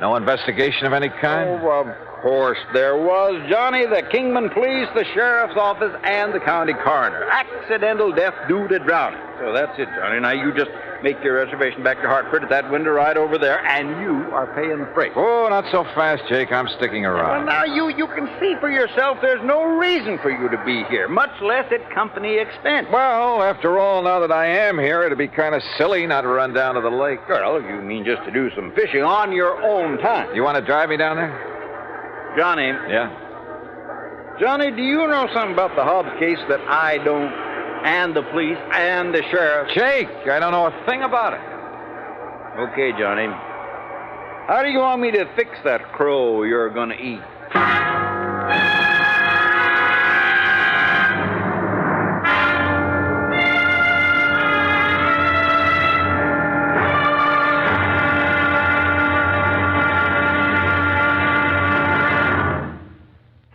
No investigation of any kind? Oh, of course there was, Johnny. The Kingman Police, the Sheriff's Office, and the County Coroner. Accidental death due to drowning. So that's it, Johnny. Now you just make your reservation back to Hartford at that window right over there, and you are paying the freight. Oh, not so fast, Jake. I'm sticking Well, around. now, you can see for yourself there's no reason for you to be here, much less at company expense. Well, after all, now that I am here, it'd be kind of silly not to run down to the lake. Well, you mean just to do some fishing on your own time. You want to drive me down there? Johnny. Yeah? Johnny, do you know something about the Hobbs case that I don't, and the police, and the sheriff? Jake, I don't know a thing about it. Okay, Johnny. How do you want me to fix that crow you're going to eat?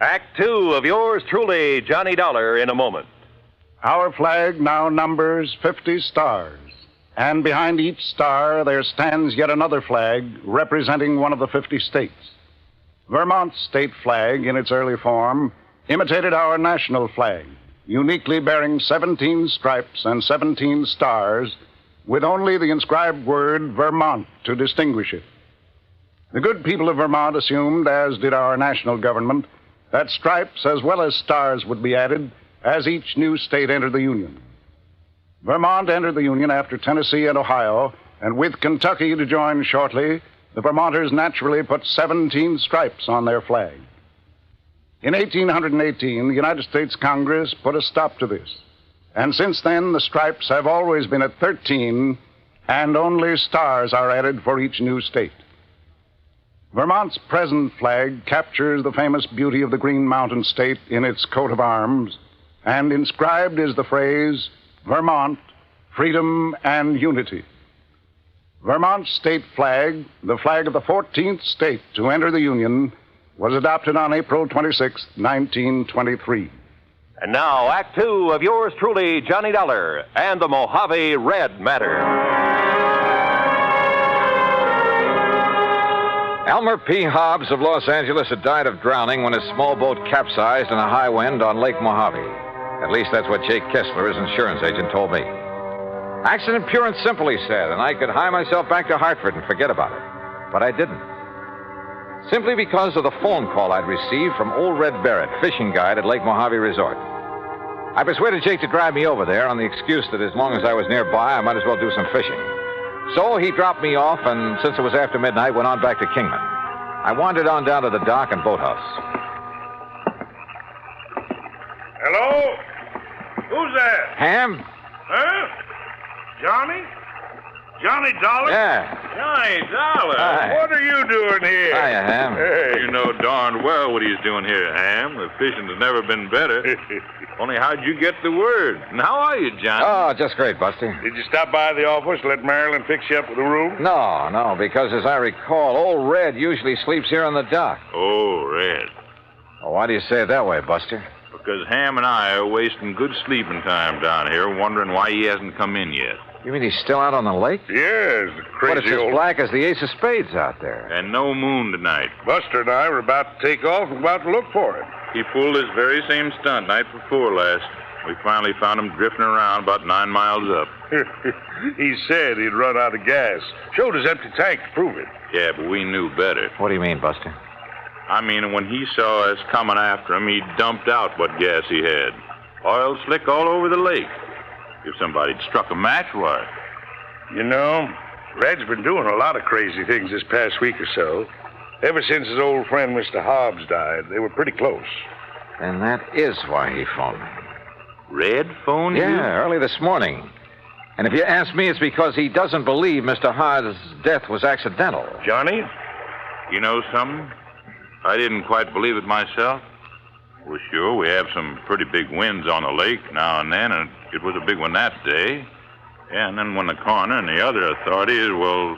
Act two of yours truly, Johnny Dollar, in a moment. Our flag now numbers 50 stars, and behind each star there stands yet another flag representing one of the 50 states. Vermont's state flag, in its early form, imitated our national flag, uniquely bearing 17 stripes and 17 stars, with only the inscribed word Vermont to distinguish it. The good people of Vermont assumed, as did our national government, that stripes as well as stars would be added as each new state entered the Union. Vermont entered the Union after Tennessee and Ohio, and with Kentucky to join shortly, the Vermonters naturally put 17 stripes on their flag. In 1818, the United States Congress put a stop to this, and since then the stripes have always been at 13, and only stars are added for each new state. Vermont's present flag captures the famous beauty of the Green Mountain State in its coat of arms, and inscribed is the phrase, Vermont, freedom and unity. Vermont's state flag, the flag of the 14th state to enter the Union, was adopted on April 26, 1923. And now, Act two of yours truly, Johnny Dollar, and the Mojave Red Matter. Elmer P. Hobbs of Los Angeles had died of drowning when his small boat capsized in a high wind on Lake Mojave. At least that's what Jake Kessler, his insurance agent, told me. Accident pure and simple, he said, and I could hie myself back to Hartford and forget about it. But I didn't. Simply because of the phone call I'd received from old Red Barrett, fishing guide at Lake Mojave Resort. I persuaded Jake to drive me over there on the excuse that as long as I was nearby, I might as well do some fishing. So he dropped me off, and since it was after midnight, went on back to Kingman. I wandered on down to the dock and boathouse. Hello? Who's that? Ham? Huh? Johnny? Johnny Dollar? Yeah. Johnny Dollar? Hi. What are you doing here? Hiya, Ham. Hey. You know darn well what he's doing here, Ham. The fishing has never been better. Only how'd you get the word? And how are you, Johnny? Oh, just great, Buster. Did you stop by the office, let Marilyn fix you up with a room? No, because as I recall, old Red usually sleeps here on the dock. Oh, Red. Oh, why do you say it that way, Buster? Because Ham and I are wasting good sleeping time down here, wondering why he hasn't come in yet. You mean he's still out on the lake? Yes, the crazy But it's as black as the ace of spades out there. And no moon tonight. Buster and I were about to take off and about to look for him. He pulled this very same stunt night before last. We finally found him drifting around about 9 miles up. He said he'd run out of gas. Showed his empty tank to prove it. Yeah, but we knew better. What do you mean, Buster? I mean, when he saw us coming after him, he dumped out what gas he had. Oil slick all over the lake. If somebody'd struck a match, why? You know, Red's been doing a lot of crazy things this past week or so. Ever since his old friend Mr. Hobbs died, they were pretty close. And that is why he phoned me. Red phoned you? Yeah, early this morning. And if you ask me, it's because he doesn't believe Mr. Hobbs' death was accidental. Johnny, you know something? I didn't quite believe it myself. Well, sure, we have some pretty big winds on the lake now and then, and it was a big one that day. Yeah, and then when the coroner and the other authorities, well,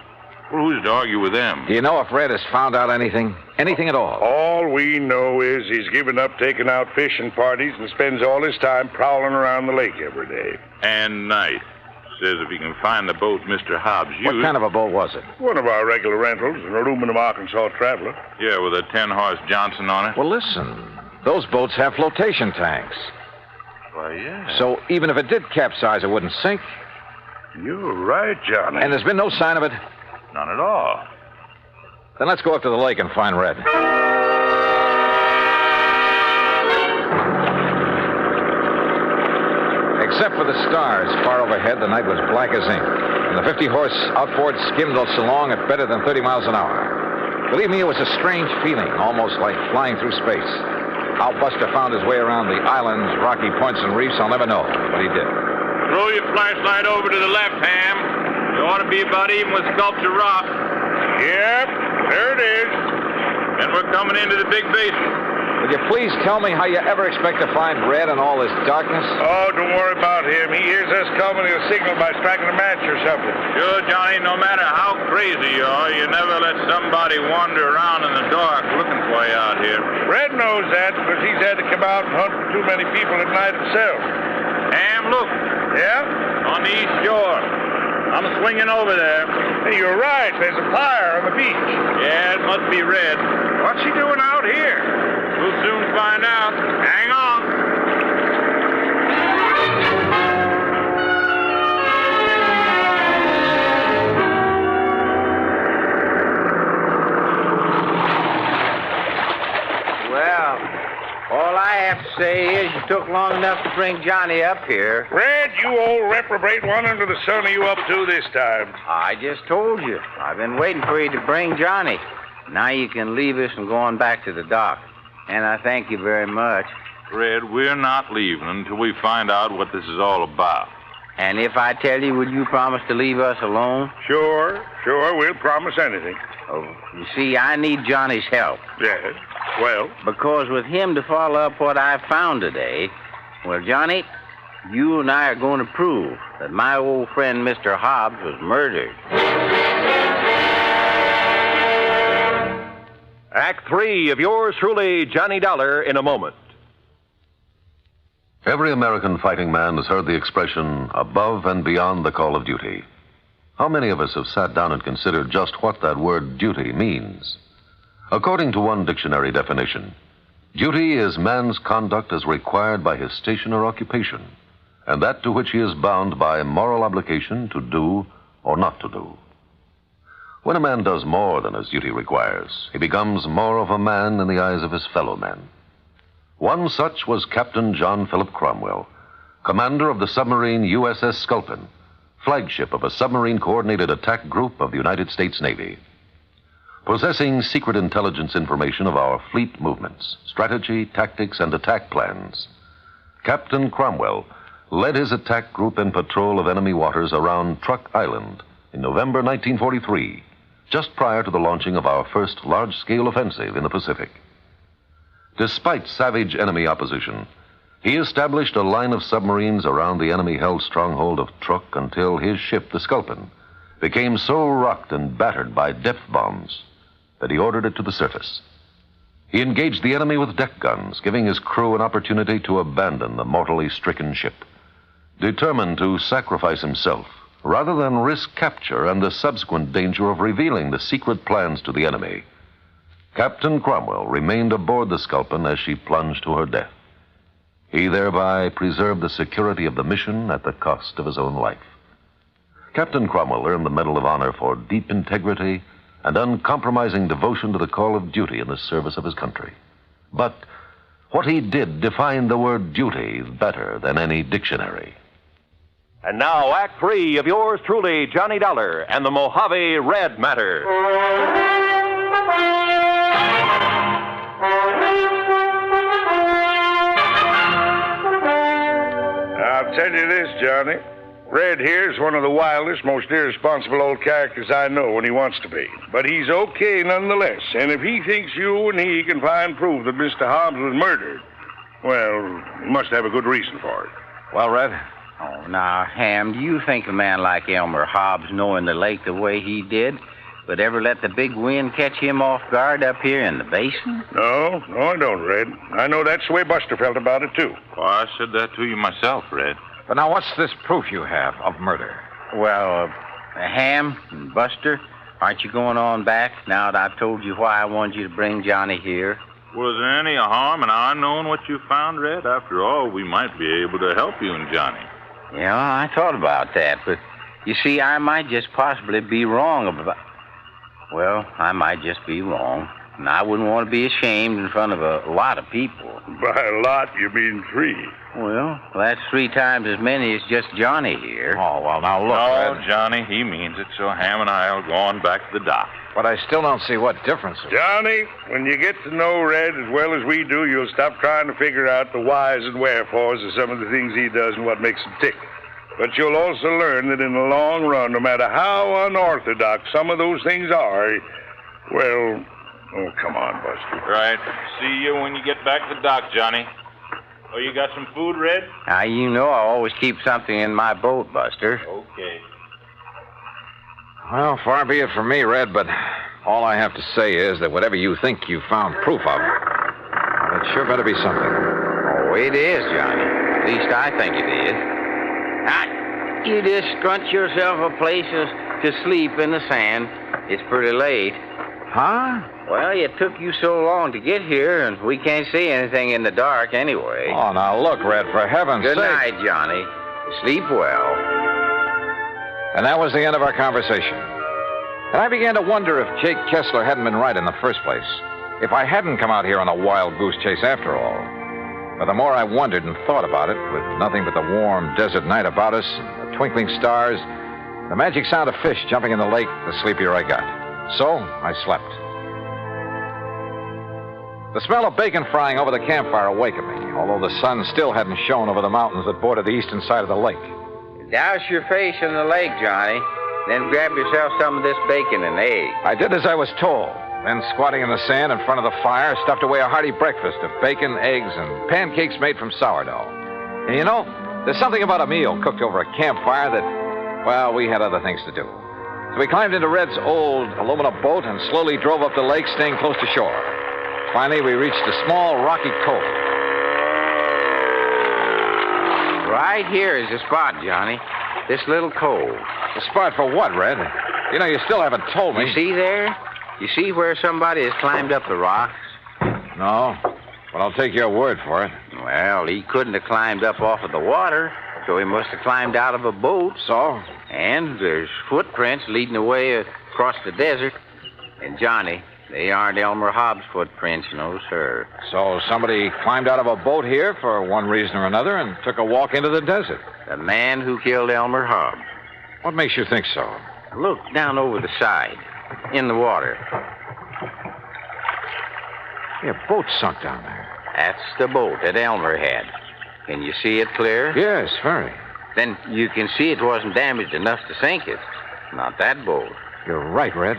who's to argue with them? Do you know if Red has found out anything? Anything at all? All we know is he's given up taking out fishing parties and spends all his time prowling around the lake every day. And night. Says if he can find the boat Mr. Hobbs used... What kind of a boat was it? One of our regular rentals, an aluminum Arkansas Traveler. Yeah, with a 10-horse Johnson on it. Well, listen. Those boats have flotation tanks. Why, yeah. So even if it did capsize, it wouldn't sink. You're right, Johnny. And there's been no sign of it? None at all. Then let's go up to the lake and find Red. Except for the stars far overhead, the night was black as ink. And the 50-horse outboard skimmed us along at better than 30 miles an hour. Believe me, it was a strange feeling, almost like flying through space. How Buster found his way around the islands, rocky points, and reefs, I'll never know, but he did. Throw your flashlight over to the left, Ham. You ought to be about even with Sculpture Rock. Yep, there it is. And we're coming into the big basin. Would you please tell me how you ever expect to find Red in all this darkness? Oh, don't worry about him. He hears us coming. He'll signal by striking a match or something. Sure, Johnny, no matter how crazy you are, you never let somebody wander around in the dark looking for you out here. Red knows that because he's had to come out and hunt for too many people at night himself. Ham, look. Yeah? On the east shore. I'm swinging over there. Hey, you're right. There's a fire on the beach. Yeah, it must be Red. What's he doing out here? We'll soon find out. Hang on. Well, all I have to say is you took long enough to bring Johnny up here. Red, you old reprobate, what under the sun are you up to this time? I just told you. I've been waiting for you to bring Johnny. Now you can leave us and go on back to the dock. And I thank you very much. Red, we're not leaving until we find out what this is all about. And if I tell you, will you promise to leave us alone? Sure, we'll promise anything. Oh, you see, I need Johnny's help. Yes, well? Because with him to follow up what I found today, well, Johnny, you and I are going to prove that my old friend Mr. Hobbs was murdered. Act 3 of yours truly, Johnny Dollar, in a moment. Every American fighting man has heard the expression, above and beyond the call of duty. How many of us have sat down and considered just what that word duty means? According to one dictionary definition, duty is man's conduct as required by his station or occupation, and that to which he is bound by moral obligation to do or not to do. When a man does more than his duty requires, he becomes more of a man in the eyes of his fellow men. One such was Captain John Philip Cromwell, commander of the submarine USS Sculpin, flagship of a submarine-coordinated attack group of the United States Navy. Possessing secret intelligence information of our fleet movements, strategy, tactics, and attack plans, Captain Cromwell led his attack group in patrol of enemy waters around Truck Island in November 1943, just prior to the launching of our first large-scale offensive in the Pacific. Despite savage enemy opposition, he established a line of submarines around the enemy-held stronghold of Truk until his ship, the Sculpin, became so rocked and battered by depth bombs that he ordered it to the surface. He engaged the enemy with deck guns, giving his crew an opportunity to abandon the mortally stricken ship. Determined to sacrifice himself, rather than risk capture and the subsequent danger of revealing the secret plans to the enemy, Captain Cromwell remained aboard the Sculpin as she plunged to her death. He thereby preserved the security of the mission at the cost of his own life. Captain Cromwell earned the Medal of Honor for deep integrity and uncompromising devotion to the call of duty in the service of his country. But what he did defined the word duty better than any dictionary. And now, Act 3 of yours truly, Johnny Dollar, and the Mojave Red Matter. I'll tell you this, Johnny. Red here's one of the wildest, most irresponsible old characters I know when he wants to be. But he's okay nonetheless. And if he thinks you and he can find proof that Mr. Hobbs was murdered, well, he must have a good reason for it. Well, Red? Oh, now, Ham, do you think a man like Elmer Hobbs, knowing the lake the way he did, would ever let the big wind catch him off guard up here in the basin? No, I don't, Red. I know that's the way Buster felt about it, too. Well, I said that to you myself, Red. But now, what's this proof you have of murder? Well, Ham and Buster, aren't you going on back now that I've told you why I wanted you to bring Johnny here? Was there any harm in our knowing what you found, Red? After all, we might be able to help you and Johnny. Yeah, I thought about that, but You see, I might just possibly be wrong about... Well, I might just be wrong. And I wouldn't want to be ashamed in front of a lot of people. By a lot, you mean 3. Well, that's 3 times as many as just Johnny here. Oh, well, now look, No, Red. Johnny, he means it, so Ham and I'll go on back to the dock. But I still don't see what difference it Johnny, when you get to know Red as well as we do, you'll stop trying to figure out the whys and wherefores of some of the things he does and what makes him tick. But you'll also learn that in the long run, no matter how unorthodox some of those things are, well... Oh, come on, Buster. Right. See you when you get back to the dock, Johnny. Oh, you got some food, Red? Now, you know I always keep something in my boat, Buster. Okay. Well, far be it from me, Red, but all I have to say is that whatever you think you found proof of, well, it sure better be something. Oh, it is, Johnny. At least I think it is. Now, you just scrunch yourself a place to sleep in the sand. It's pretty late. Huh? Well, it took you so long to get here, and we can't see anything in the dark anyway. Oh, now look, Red, for heaven's sake. Good night, Johnny. Sleep well. And that was the end of our conversation. And I began to wonder if Jake Kessler hadn't been right in the first place. If I hadn't come out here on a wild goose chase after all. But the more I wondered and thought about it, with nothing but the warm desert night about us, and the twinkling stars, the magic sound of fish jumping in the lake, the sleepier I got. So I slept. The smell of bacon frying over the campfire awakened me, although the sun still hadn't shone over the mountains that border the eastern side of the lake. Douse your face in the lake, Johnny. Then grab yourself some of this bacon and eggs. I did as I was told. Then, squatting in the sand in front of the fire, stuffed away a hearty breakfast of bacon, eggs, and pancakes made from sourdough. And you know, there's something about a meal cooked over a campfire that, well, we had other things to do. So we climbed into Red's old aluminum boat and slowly drove up the lake, staying close to shore. Finally, we reached a small rocky cove. Right here is the spot, Johnny. This little cove. The spot for what, Red? You know, you still haven't told me. You see there? You see where somebody has climbed up the rocks? No, but I'll take your word for it. Well, he couldn't have climbed up off of the water, so he must have climbed out of a boat. So? And there's footprints leading away across the desert. And, Johnny, they aren't Elmer Hobbs' footprints, no, sir. So somebody climbed out of a boat here for one reason or another and took a walk into the desert. The man who killed Elmer Hobbs. What makes you think so? Look down over the side, in the water. Yeah, a boat sunk down there. That's the boat that Elmer had. Can you see it clear? Yes, very. Then you can see it wasn't damaged enough to sink it. Not that boat. You're right, Red.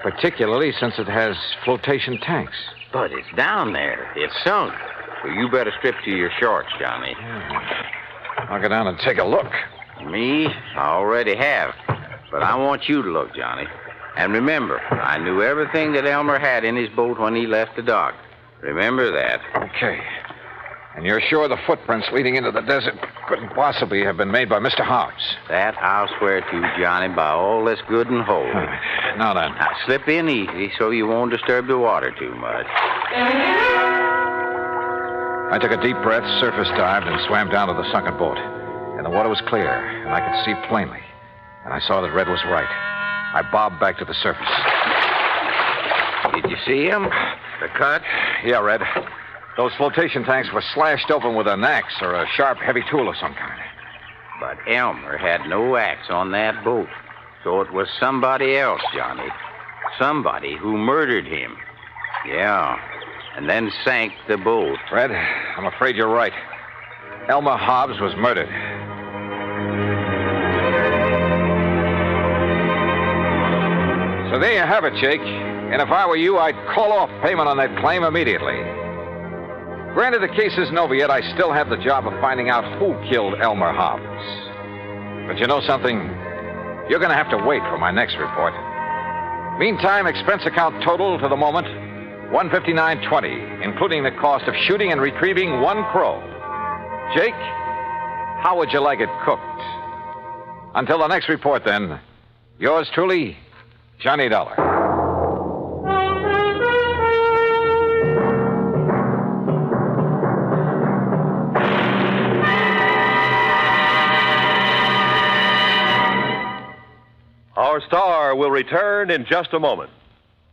Particularly since it has flotation tanks. But it's down there. It's sunk. So you better strip to your shorts, Johnny. Yeah. I'll go down and take a look. Me? I already have. But I want you to look, Johnny. And remember, I knew everything that Elmer had in his boat when he left the dock. Remember that. Okay. And you're sure the footprints leading into the desert couldn't possibly have been made by Mr. Hobbs? That I'll swear to, Johnny, by all that's good and holy. Now then. Now, slip in easy so you won't disturb the water too much. I took a deep breath, surface dived, and swam down to the sunken boat. And the water was clear, and I could see plainly. And I saw that Red was right. I bobbed back to the surface. Did you see him? The cut? Yeah, Red. Those flotation tanks were slashed open with an axe or a sharp, heavy tool of some kind. But Elmer had no axe on that boat. So it was somebody else, Johnny. Somebody who murdered him. Yeah. And then sank the boat. Red, I'm afraid you're right. Elmer Hobbs was murdered. So there you have it, Jake. And if I were you, I'd call off payment on that claim immediately. Granted, the case isn't over yet. I still have the job of finding out who killed Elmer Hobbs. But you know something? You're going to have to wait for my next report. Meantime, expense account total to the moment, $159.20, including the cost of shooting and retrieving one crow. Jake, how would you like it cooked? Until the next report, then, yours truly, Johnny Dollar. Our star will return in just a moment.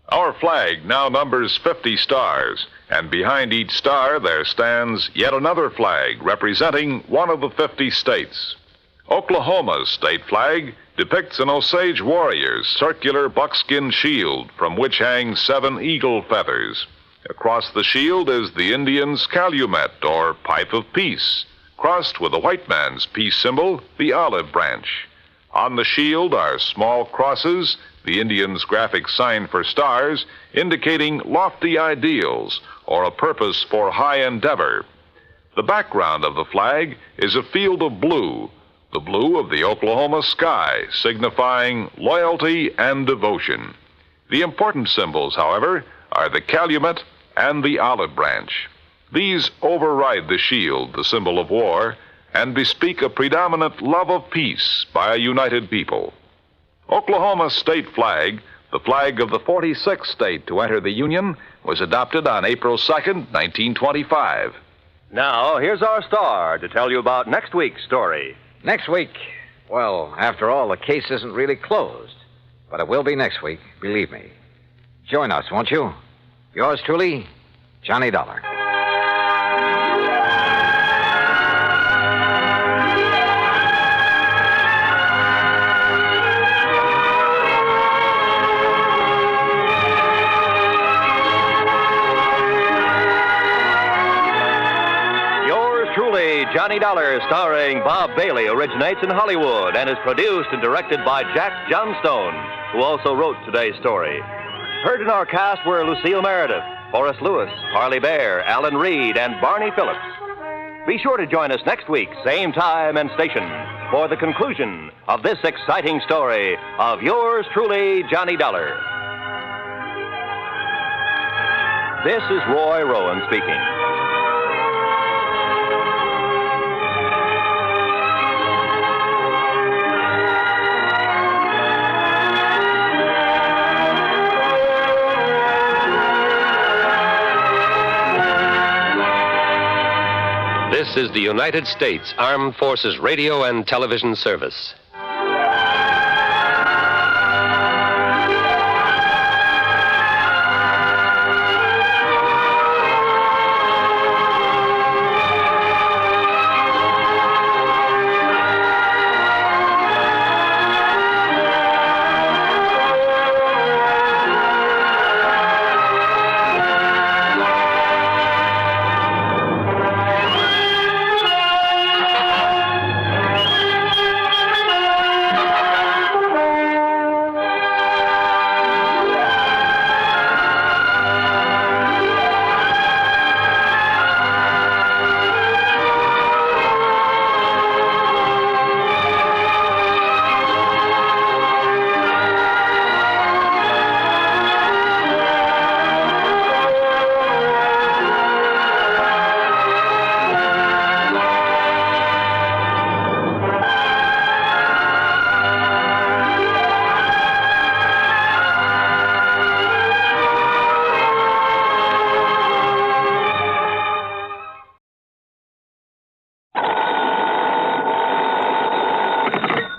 Our flag now numbers 50 stars, and behind each star there stands yet another flag representing one of the 50 states. Oklahoma's state flag depicts an Osage warrior's circular buckskin shield from which hang 7 eagle feathers. Across the shield is the Indian's calumet, or pipe of peace, crossed with the white man's peace symbol, the olive branch. On the shield are small crosses, the Indian's graphic sign for stars, indicating lofty ideals or a purpose for high endeavor. The background of the flag is a field of blue, the blue of the Oklahoma sky, signifying loyalty and devotion. The important symbols, however, are the calumet and the olive branch. These override the shield, the symbol of war, and bespeak a predominant love of peace by a united people. Oklahoma's state flag, the flag of the 46th state to enter the Union, was adopted on April 2nd, 1925. Now, here's our star to tell you about next week's story. Next week, well, after all, the case isn't really closed. But it will be next week, believe me. Join us, won't you? Yours truly, Johnny Dollar. Johnny Dollar, starring Bob Bailey, originates in Hollywood and is produced and directed by Jack Johnstone, who also wrote today's story. Heard in our cast were Lucille Meredith, Horace Lewis, Harley Bear, Alan Reed, and Barney Phillips. Be sure to join us next week, same time and station, for the conclusion of this exciting story of yours truly, Johnny Dollar. This is Roy Rowan speaking. This is the United States Armed Forces Radio and Television Service.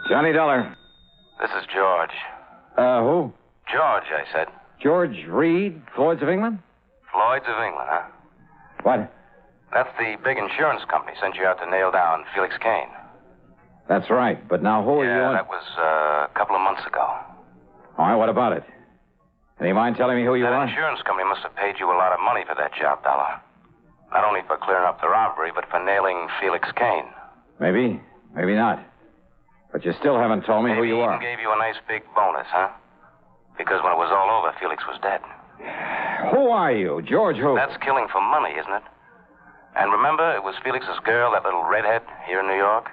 Johnny Dollar. This is George. Who? George, I said. George Reed, Floyd's of England? Floyd's of England, huh? What? That's the big insurance company sent you out to nail down Felix Kane. That's right, but now who are you? Yeah, that was a couple of months ago. All right, what about it? And you mind telling me who you That are? insurance company must have paid you a lot of money for that job, Dollar. Not only for clearing up the robbery, but for nailing Felix Kane. Maybe, maybe not. But you still haven't told me who you are. Maybe even gave you a nice big bonus, huh? Because when it was all over, Felix was dead. Who are you? George who? That's killing for money, isn't it? And remember, it was Felix's girl, that little redhead, here in New York?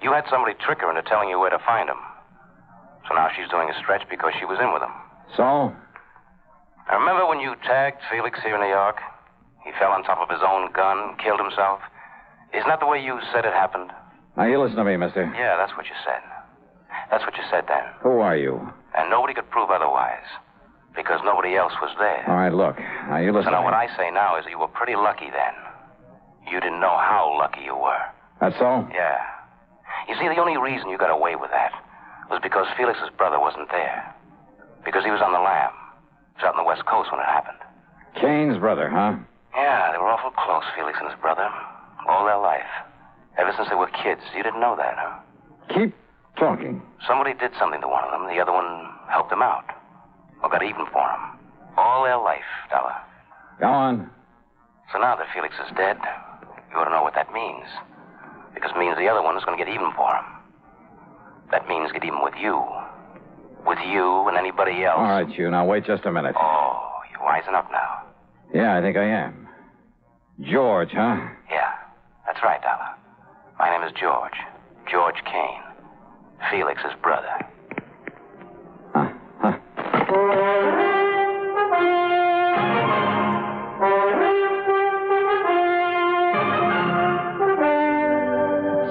You had somebody trick her into telling you where to find him. So now she's doing a stretch because she was in with him. So? I remember when you tagged Felix here in New York? He fell on top of his own gun, killed himself. Isn't that the way you said it happened? Now, you listen to me, mister. Yeah, that's what you said. That's what you said then. Who are you? And nobody could prove otherwise. Because nobody else was there. All right, look. Now, you listen So now to me. what I say now is that you were pretty lucky then. You didn't know how lucky you were. That's so? Yeah. You see, the only reason you got away with that was because Felix's brother wasn't there. Because he was on the lam. He was out on the West Coast when it happened. Kane's brother, huh? Yeah, they were awful close, Felix and his brother. All their life. Ever since they were kids. You didn't know that, huh? Keep talking. Somebody did something to one of them. The other one helped him out. Or got even for him. All their life, Dollar. Go on. So now that Felix is dead, you ought to know what that means. Because it means the other one is going to get even for him. That means get even with you. With you and anybody else. All right, you. Now, wait just a minute. Oh, you're wising up now. Yeah, I think I am. George, huh? Yeah, that's right, Dollar. My name is George. George Kane. Felix's brother.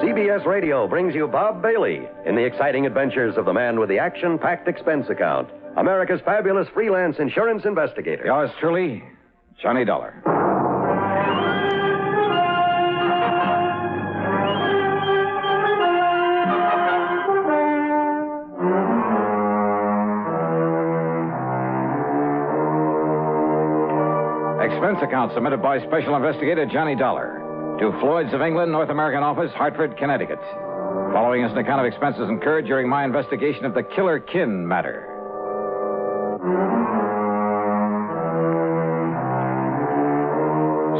CBS Radio brings you Bob Bailey in the exciting adventures of the man with the action-packed expense account, America's fabulous freelance insurance investigator. Yours truly, Johnny Dollar. Expense account submitted by Special Investigator Johnny Dollar to Floyd's of England, North American Office, Hartford, Connecticut. Following is an account of expenses incurred during my investigation of the Killer Kin matter.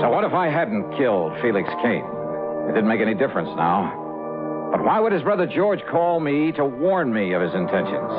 So what if I hadn't killed Felix Kane? It didn't make any difference now. But why would his brother George call me to warn me of his intentions?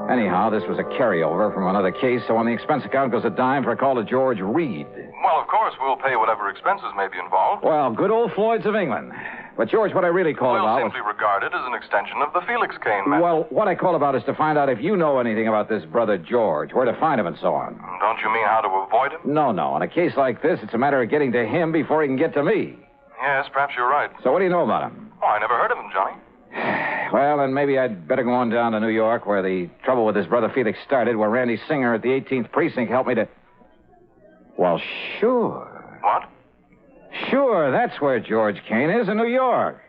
Anyhow, this was a carryover from another case, so on the expense account goes a dime for a call to George Reed. Well, of course, we'll pay whatever expenses may be involved. Well, good old Floyd's of England. But, George, what I really called about We'll simply regard it as an extension of the Felix Kane matter. Well, what I called about is to find out if you know anything about this brother George, where to find him and so on. Don't you mean how to avoid him? No. In a case like this, it's a matter of getting to him before he can get to me. Yes, perhaps you're right. So what do you know about him? Oh, I never heard of him, Johnny. Well, then maybe I'd better go on down to New York, where the trouble with his brother Felix started, where Randy Singer at the 18th Precinct helped me to... Well, sure. What? Sure, that's where George Kane is, in New York.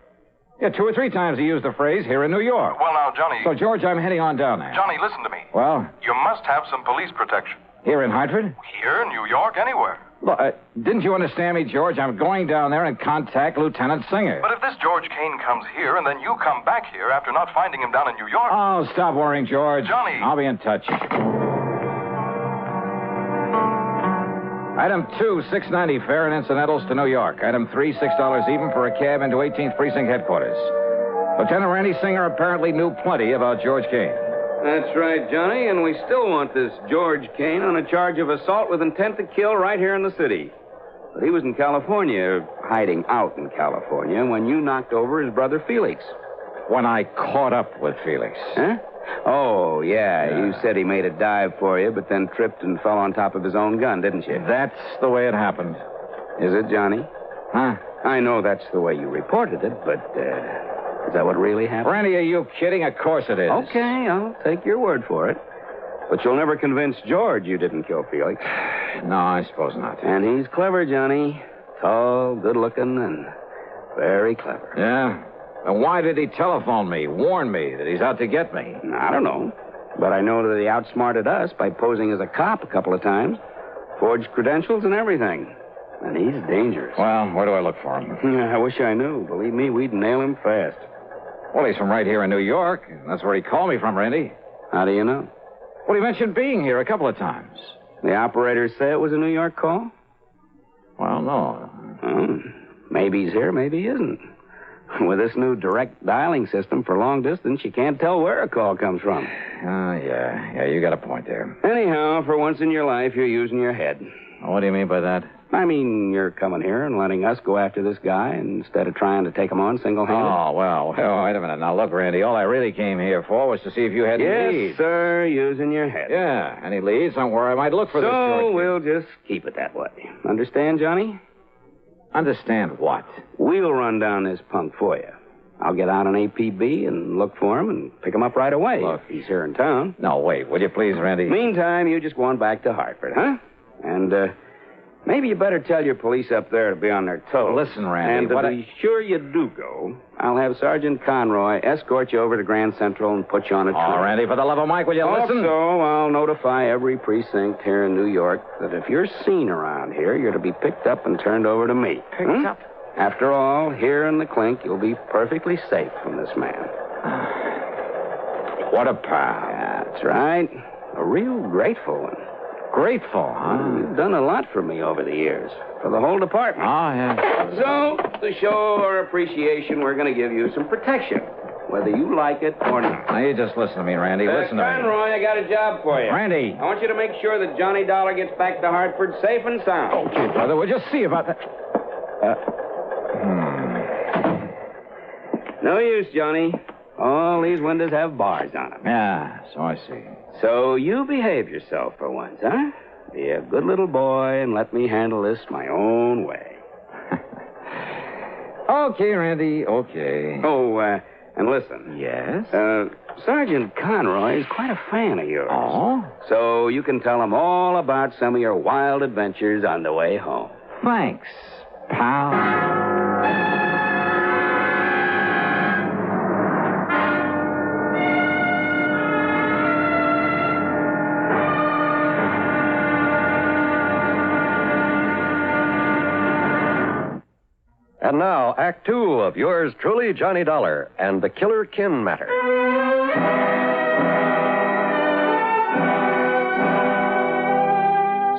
Yeah, 2 or 3 times he used the phrase, here in New York. Well, now, Johnny... So, George, I'm heading on down there. Johnny, listen to me. Well? You must have some police protection. Here in Hartford? Here, New York, anywhere. Look, didn't you understand me, George? I'm going down there and contact Lieutenant Singer. But if this George Kane comes here and then you come back here after not finding him down in New York... Oh, stop worrying, George. Johnny. I'll be in touch. Item 2, $6.90 fare and incidentals to New York. Item 3, $6 even for a cab into 18th Precinct headquarters. Lieutenant Randy Singer apparently knew plenty about George Kane. That's right, Johnny, and we still want this George Kane on a charge of assault with intent to kill right here in the city. But he was in California, hiding out in California, when you knocked over his brother Felix. When I caught up with Felix. Huh? Oh, yeah. You said he made a dive for you, but then tripped and fell on top of his own gun, didn't you? That's the way it happened. Is it, Johnny? Huh? I know that's the way you reported it, but, is that what really happened? Randy, are you kidding? Of course it is. Okay, I'll take your word for it. But you'll never convince George you didn't kill Felix. No, I suppose not. And he's clever, Johnny. Tall, good-looking, and very clever. Yeah? And why did he telephone me, warn me that he's out to get me? I don't know. But I know that he outsmarted us by posing as a cop a couple of times. Forged credentials and everything. And he's dangerous. Well, where do I look for him? I wish I knew. Believe me, we'd nail him fast. Well, he's from right here in New York. That's where he called me from, Randy. How do you know? Well, he mentioned being here a couple of times. The operators say it was a New York call? Well, no. Oh, maybe he's here, maybe he isn't. With this new direct dialing system for long distance, you can't tell where a call comes from. Yeah, you got a point there. Anyhow, for once in your life, you're using your head. What do you mean by that? I mean, you're coming here and letting us go after this guy instead of trying to take him on single-handed. Oh, well, wait a minute. Now, look, Randy, all I really came here for was to see if you had any leads. Yes, sir, using your head. Yeah, any leads on where I might look for this George. So we'll just keep it that way. Understand, Johnny? Understand what? We'll run down this punk for you. I'll get out on APB and look for him and pick him up right away. Look. He's here in town. No, wait, will you please, Randy? Meantime, you just go on back to Hartford, huh? And Maybe you better tell your police up there to be on their toes. Listen, Randy, And to be sure you do go, I'll have Sergeant Conroy escort you over to Grand Central and put you on a train. Oh, Randy, for the love of Mike, will you listen? Also, I'll notify every precinct here in New York that if you're seen around here, you're to be picked up and turned over to me. Picked up? After all, here in the clink, you'll be perfectly safe from this man. What a pal. That's right. A real grateful one. Grateful, huh? You've done a lot for me over the years. For the whole department. Oh, yeah. So, to show our appreciation, we're going to give you some protection, whether you like it or not. Now, you just listen to me, Randy. Listen to me. Conroy, I got a job for you. Randy. I want you to make sure that Johnny Dollar gets back to Hartford safe and sound. Okay, brother. We'll just see about that. No use, Johnny. All these windows have bars on them. Yeah, so I see. So you behave yourself for once, huh? Be a good little boy and let me handle this my own way. Okay, Randy, okay. Oh, and listen. Yes? Sergeant Conroy is quite a fan of yours. Oh? So you can tell him all about some of your wild adventures on the way home. Thanks, pal. And now, Act Two of yours truly, Johnny Dollar, and the Killer Kin Matter.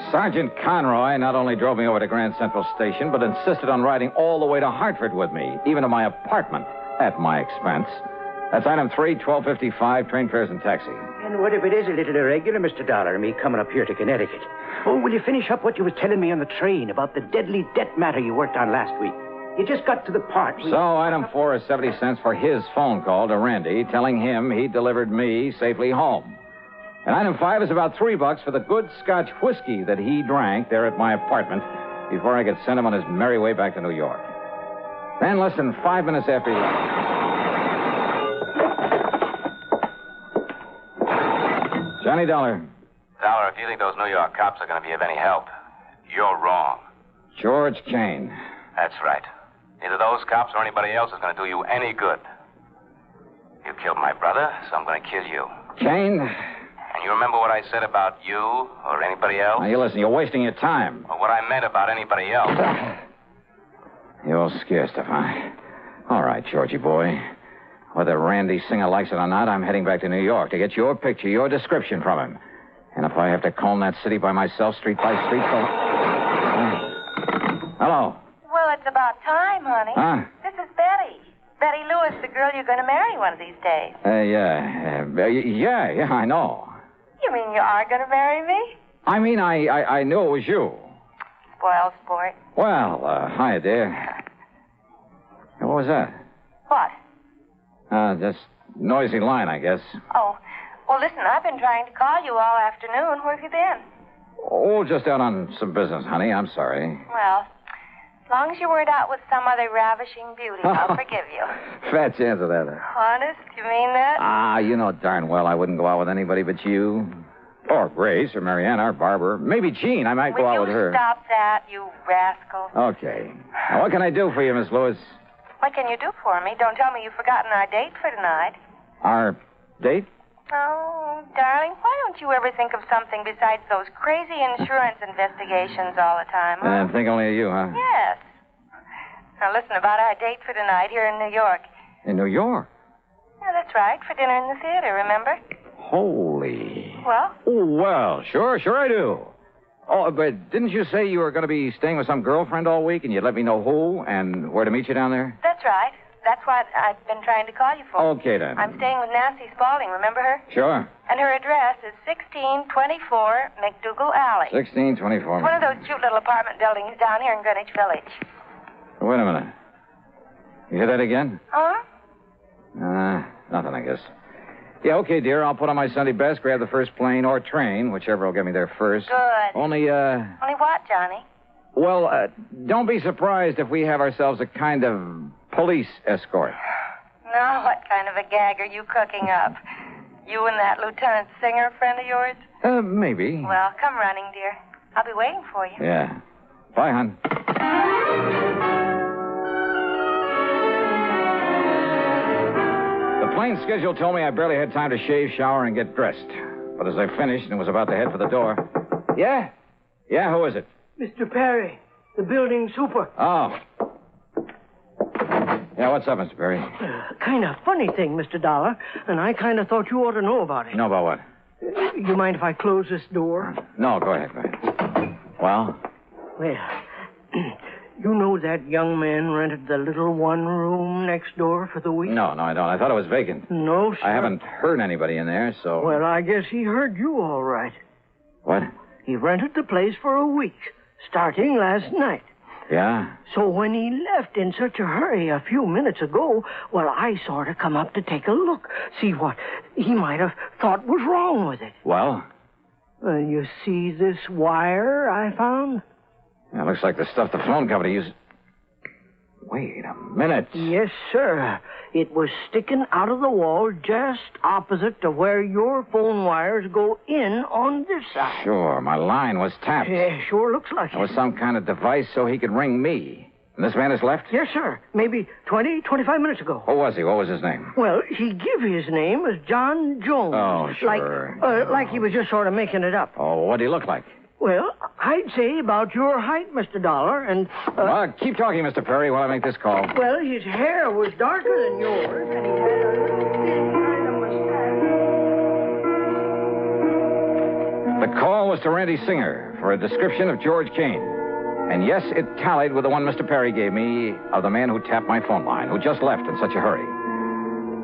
Sergeant Conroy not only drove me over to Grand Central Station, but insisted on riding all the way to Hartford with me, even to my apartment, at my expense. That's item 3, 1255, train fares and taxi. And what if it is a little irregular, Mr. Dollar, me coming up here to Connecticut? Oh, will you finish up what you was telling me on the train about the deadly debt matter you worked on last week? You just got to the part where... So, item 4 is 70 cents for his phone call to Randy, telling him he delivered me safely home. And item 5 is about $3 for the good Scotch whiskey that he drank there at my apartment before I could send him on his merry way back to New York. Then, less than 5 minutes after he... Johnny Dollar. Dollar, if you think those New York cops are going to be of any help, you're wrong. George Kane. That's right. Neither those cops or anybody else is going to do you any good. You killed my brother, so I'm going to kill you. Kane? And you remember what I said about you or anybody else? Now, you listen, you're wasting your time. Or what I meant about anybody else? You're scared, Stefan. All right, Georgie boy. Whether Randy Singer likes it or not, I'm heading back to New York to get your picture, your description from him. And if I have to comb that city by myself, street by street, Hello. Well, it's about time, honey. Huh? This is Betty. Betty Lewis, the girl you're going to marry one of these days. Yeah, I know. You mean you are going to marry me? I mean, I knew it was you. Spoiled sport. Well, hi, dear. What was that? What? Just noisy line, I guess. Oh, well, listen, I've been trying to call you all afternoon. Where have you been? Oh, just out on some business, honey. I'm sorry. Well, as long as you weren't out with some other ravishing beauty, I'll forgive you. Fat chance of that. Honest? You mean that? You know darn well I wouldn't go out with anybody but you. Or Grace, or Marianne, or Barbara. Maybe Jean. I might go out with her. Stop that, you rascal. Okay. Now, what can I do for you, Miss Lewis? What can you do for me? Don't tell me you've forgotten our date for tonight. Our date? Oh, darling, why don't you ever think of something besides those crazy insurance investigations all the time, huh? And think only of you, huh? Yes. Now, listen, about our date for tonight here in New York. In New York? Yeah, that's right, for dinner in the theater, remember? Holy. Well? Oh, well, sure I do. Oh, but didn't you say you were going to be staying with some girlfriend all week and you'd let me know who and where to meet you down there? That's right. That's what I've been trying to call you for. Okay, then. I'm staying with Nancy Spaulding, remember her? Sure. And her address is 1624 McDougal Alley. 1624. It's one of those cute little apartment buildings down here in Greenwich Village. Wait a minute. You hear that again? Huh? Nothing, I guess. Yeah, okay, dear. I'll put on my Sunday best, grab the first plane or train, whichever will get me there first. Good. Only what, Johnny? Well, don't be surprised if we have ourselves a kind of police escort. Now, what kind of a gag are you cooking up? You and that Lieutenant Singer friend of yours? Maybe. Well, come running, dear. I'll be waiting for you. Yeah. Bye, hon. The plane schedule told me I barely had time to shave, shower, and get dressed. But as I finished and was about to head for the door... Yeah? Yeah, who is it? Mr. Perry, the building super. Oh. Yeah, what's up, Mr. Perry? Kind of funny thing, Mr. Dollar, and I kind of thought you ought to know about it. Know about what? You mind if I close this door? No, go ahead. Well? Well, you know that young man rented the little one room next door for the week? No, I don't. I thought it was vacant. No, sir. I haven't heard anybody in there, so... Well, I guess he heard you all right. What? He rented the place for a week, starting last night. Yeah? So when he left in such a hurry a few minutes ago, well, I sort of come up to take a look, see what he might have thought was wrong with it. Well? You see this wire I found? Yeah, looks like the stuff the phone company uses. Wait a minute. Yes, sir. It was sticking out of the wall just opposite to where your phone wires go in on this side. Sure, my line was tapped. Yeah, sure looks like It was some kind of device so he could ring me. And this man has left? Yes, sir. Maybe 25 minutes ago. Who was he? What was his name? Well, he give his name as John Jones. Oh, sure. Like he was just sort of making it up. Oh, what did he look like? Well, I'd say about your height, Mr. Dollar, and... Well, keep talking, Mr. Perry, while I make this call. Well, his hair was darker than yours, and he had a little thin kind of mustache. The call was to Randy Singer for a description of George Kane. And yes, it tallied with the one Mr. Perry gave me of the man who tapped my phone line, who just left in such a hurry.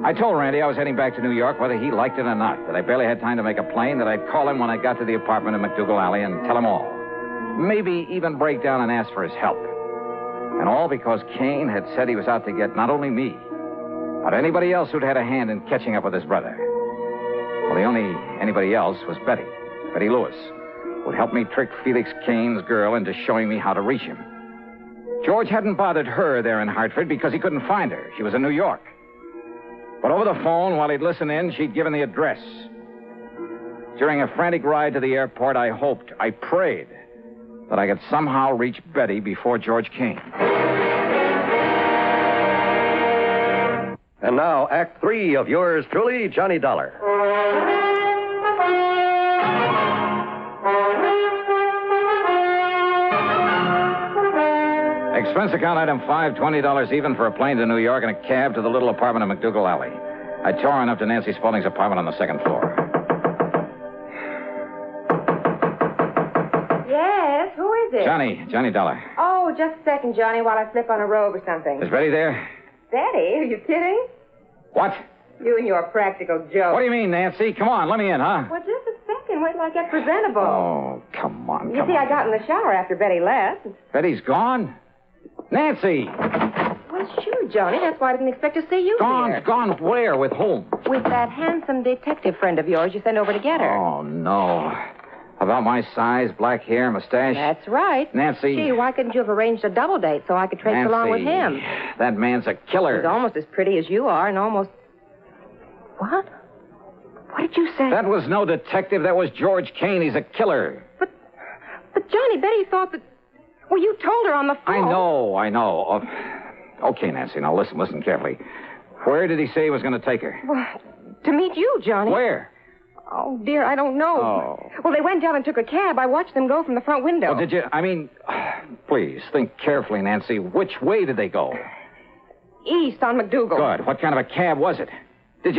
I told Randy I was heading back to New York, whether he liked it or not, that I barely had time to make a plane, that I'd call him when I got to the apartment in McDougal Alley and tell him all. Maybe even break down and ask for his help. And all because Kane had said he was out to get not only me, but anybody else who'd had a hand in catching up with his brother. Well, the only anybody else was Betty Lewis, who'd helped me trick Felix Kane's girl into showing me how to reach him. George hadn't bothered her there in Hartford because he couldn't find her. She was in New York. But over the phone, while he'd listen in, she'd given the address. During a frantic ride to the airport, I hoped, I prayed, that I could somehow reach Betty before George came. And now, Act 3 of yours truly, Johnny Dollar. Expense account item 5, $20 even for a plane to New York and a cab to the little apartment in McDougal Alley. I tore on up to Nancy Spaulding's apartment on the second floor. Yes, who is it? Johnny Dollar. Oh, just a second, Johnny, while I slip on a robe or something. Is Betty there? Betty? Are you kidding? What? You and your practical joke. What do you mean, Nancy? Come on, let me in, huh? Well, just a second. Wait till I get presentable. Oh, come on. You see, I got in the shower after Betty left. Betty's gone? Nancy! Well, sure, Johnny. That's why I didn't expect to see you here. Gone where? With whom? With that handsome detective friend of yours you sent over to get her. Oh, no. About my size, black hair, mustache? That's right. Nancy. Gee, why couldn't you have arranged a double date so I could trace along with him? That man's a killer. He's almost as pretty as you are and almost... What? What did you say? That was no detective. That was George Kane. He's a killer. But Johnny, Betty thought that... Well, you told her on the phone. I know. Okay, Nancy, now listen carefully. Where did he say he was going to take her? Well, to meet you, Johnny. Where? Oh, dear, I don't know. Oh. Well, they went down and took a cab. I watched them go from the front window. Oh, did you? Please, think carefully, Nancy. Which way did they go? East on McDougal. Good. What kind of a cab was it? Did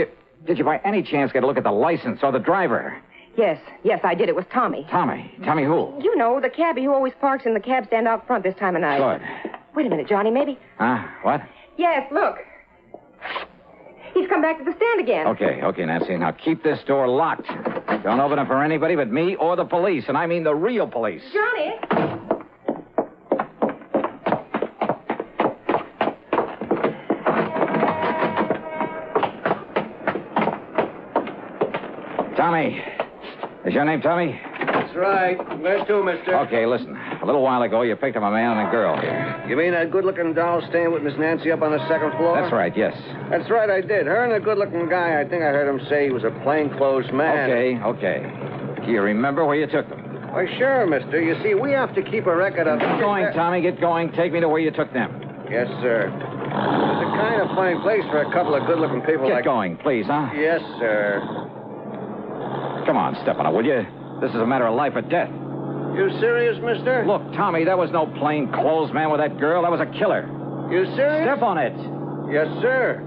you by any chance get a look at the license or the driver? Yes, I did. It was Tommy. Tommy who? You know, the cabbie who always parks in the cab stand out front this time of night. Good. Wait a minute, Johnny, maybe... What? Yes, look. He's come back to the stand again. Okay, Nancy. Now keep this door locked. Don't open it for anybody but me or the police, and I mean the real police. Johnny! Tommy. Is your name Tommy? That's right. Where to, mister? Okay, listen. A little while ago, you picked up a man and a girl here. You mean that good-looking doll staying with Miss Nancy up on the second floor? That's right, yes. That's right, I did. Her and the good-looking guy, I think I heard him say he was a plainclothes man. Okay. Do you remember where you took them? Why, sure, mister. You see, we have to keep a record of... Get going, Tommy. Get going. Take me to where you took them. Yes, sir. It's a kind of fine place for a couple of good-looking people Get going, please, huh? Yes, sir. Come on, step on it, will you? This is a matter of life or death. You serious, mister? Look, Tommy, that was no plain clothes man with that girl. That was a killer. You serious? Step on it. Yes, sir.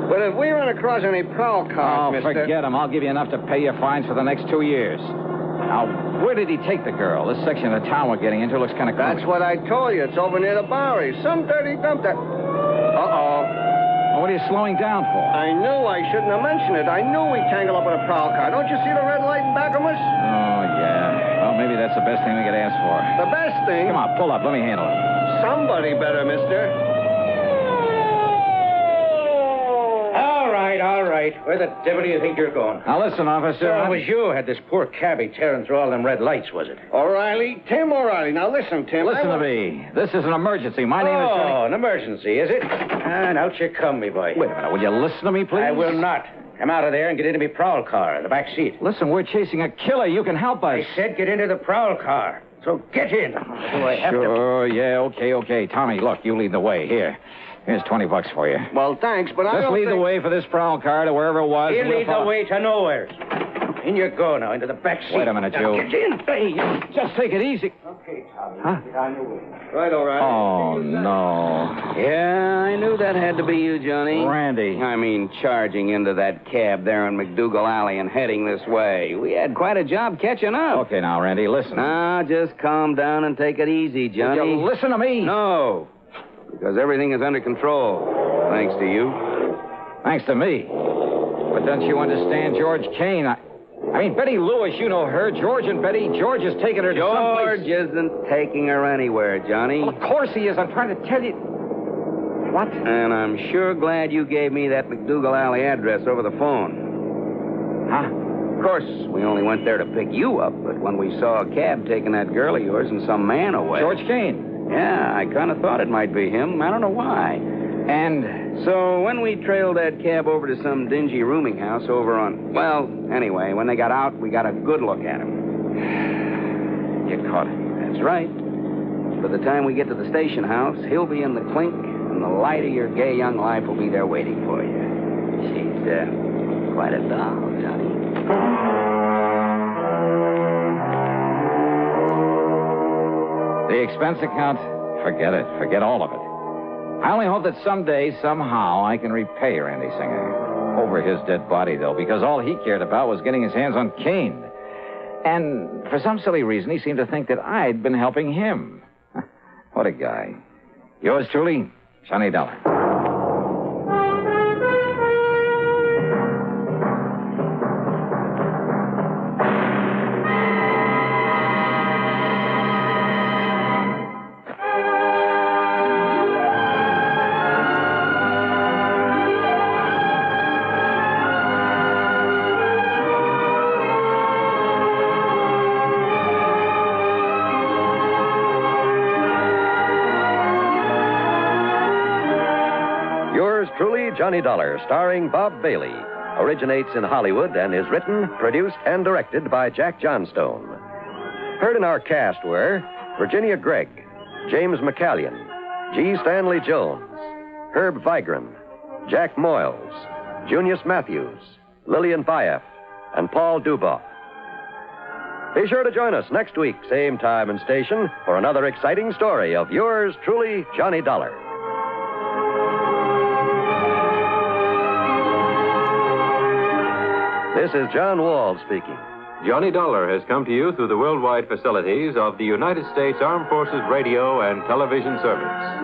But if we run across any prowl cars, mister... forget him. I'll give you enough to pay your fines for the next 2 years. Now, where did he take the girl? This section of the town we're getting into looks kind of That's what I told you. It's over near the Bowery. Some dirty dump that... Uh-oh. Well, what are you slowing down for? I knew I shouldn't have mentioned it. I knew we'd tangle up with a prowl car. Don't you see the red light in back of us? Oh, yeah. Well, maybe that's the best thing we could ask for. The best thing? Come on, pull up. Let me handle it. Somebody better, mister. All right. Where the devil do you think you're going? Now, listen, officer. So it was you who had this poor cabbie tearing through all them red lights, was it? O'Reilly? Tim O'Reilly. Now, listen, Tim. Listen to me. This is an emergency. My name is... Oh, an emergency, is it? And out you come, me boy. Wait a minute. Will you listen to me, please? I will not. Come out of there and get into me prowl car in the back seat. Listen, we're chasing a killer. You can help us. I said get into the prowl car. So get in. Do I have Sure, yeah, okay. Tommy, look, you lead the way. Here's $20 for you. Well, thanks, but I Just lead the way for this prowl car to wherever it was. He'll lead the way to nowhere. In you go now, into the back seat. Wait a minute, now, Joe. Get in. Hey, just take it easy. Okay, Tommy. Huh? Get on your way. Right, O'Reilly. Oh, no. Yeah, I knew that had to be you, Johnny. Randy. I mean, charging into that cab there in McDougal Alley and heading this way. We had quite a job catching up. Okay, now, Randy, listen. Now, just calm down and take it easy, Johnny. Will you listen to me? No, because everything is under control. Thanks to you. Thanks to me. But don't you understand George Kane? I mean, Betty Lewis, you know her. George and Betty. George has taken her to George someplace... isn't taking her anywhere, Johnny. Well, of course he is. I'm trying to tell you... What? And I'm sure glad you gave me that McDougal Alley address over the phone. Huh? Of course, we only went there to pick you up, but when we saw a cab taking that girl of yours and some man away... George Kane? Yeah, I kind of thought it might be him. I don't know why. And... So when we trailed that cab over to some dingy rooming house over on... Well, anyway, when they got out, we got a good look at him. You caught him. That's right. By the time we get to the station house, he'll be in the clink, and the light of your gay young life will be there waiting for you. She's quite a doll, Johnny. The expense account, forget it. Forget all of it. I only hope that someday, somehow, I can repay Randy Singer. Over his dead body, though, because all he cared about was getting his hands on Kane. And for some silly reason, he seemed to think that I'd been helping him. What a guy. Yours truly, Johnny Dollar. Truly, Johnny Dollar, starring Bob Bailey, originates in Hollywood and is written, produced, and directed by Jack Johnstone. Heard in our cast were Virginia Gregg, James McCallion, G. Stanley Jones, Herb Vigran, Jack Moyles, Junius Matthews, Lillian Bayef, and Paul Duboff. Be sure to join us next week, same time and station, for another exciting story of yours truly, Johnny Dollar. This is John Wall speaking. Johnny Dollar has come to you through the worldwide facilities of the United States Armed Forces Radio and Television Service.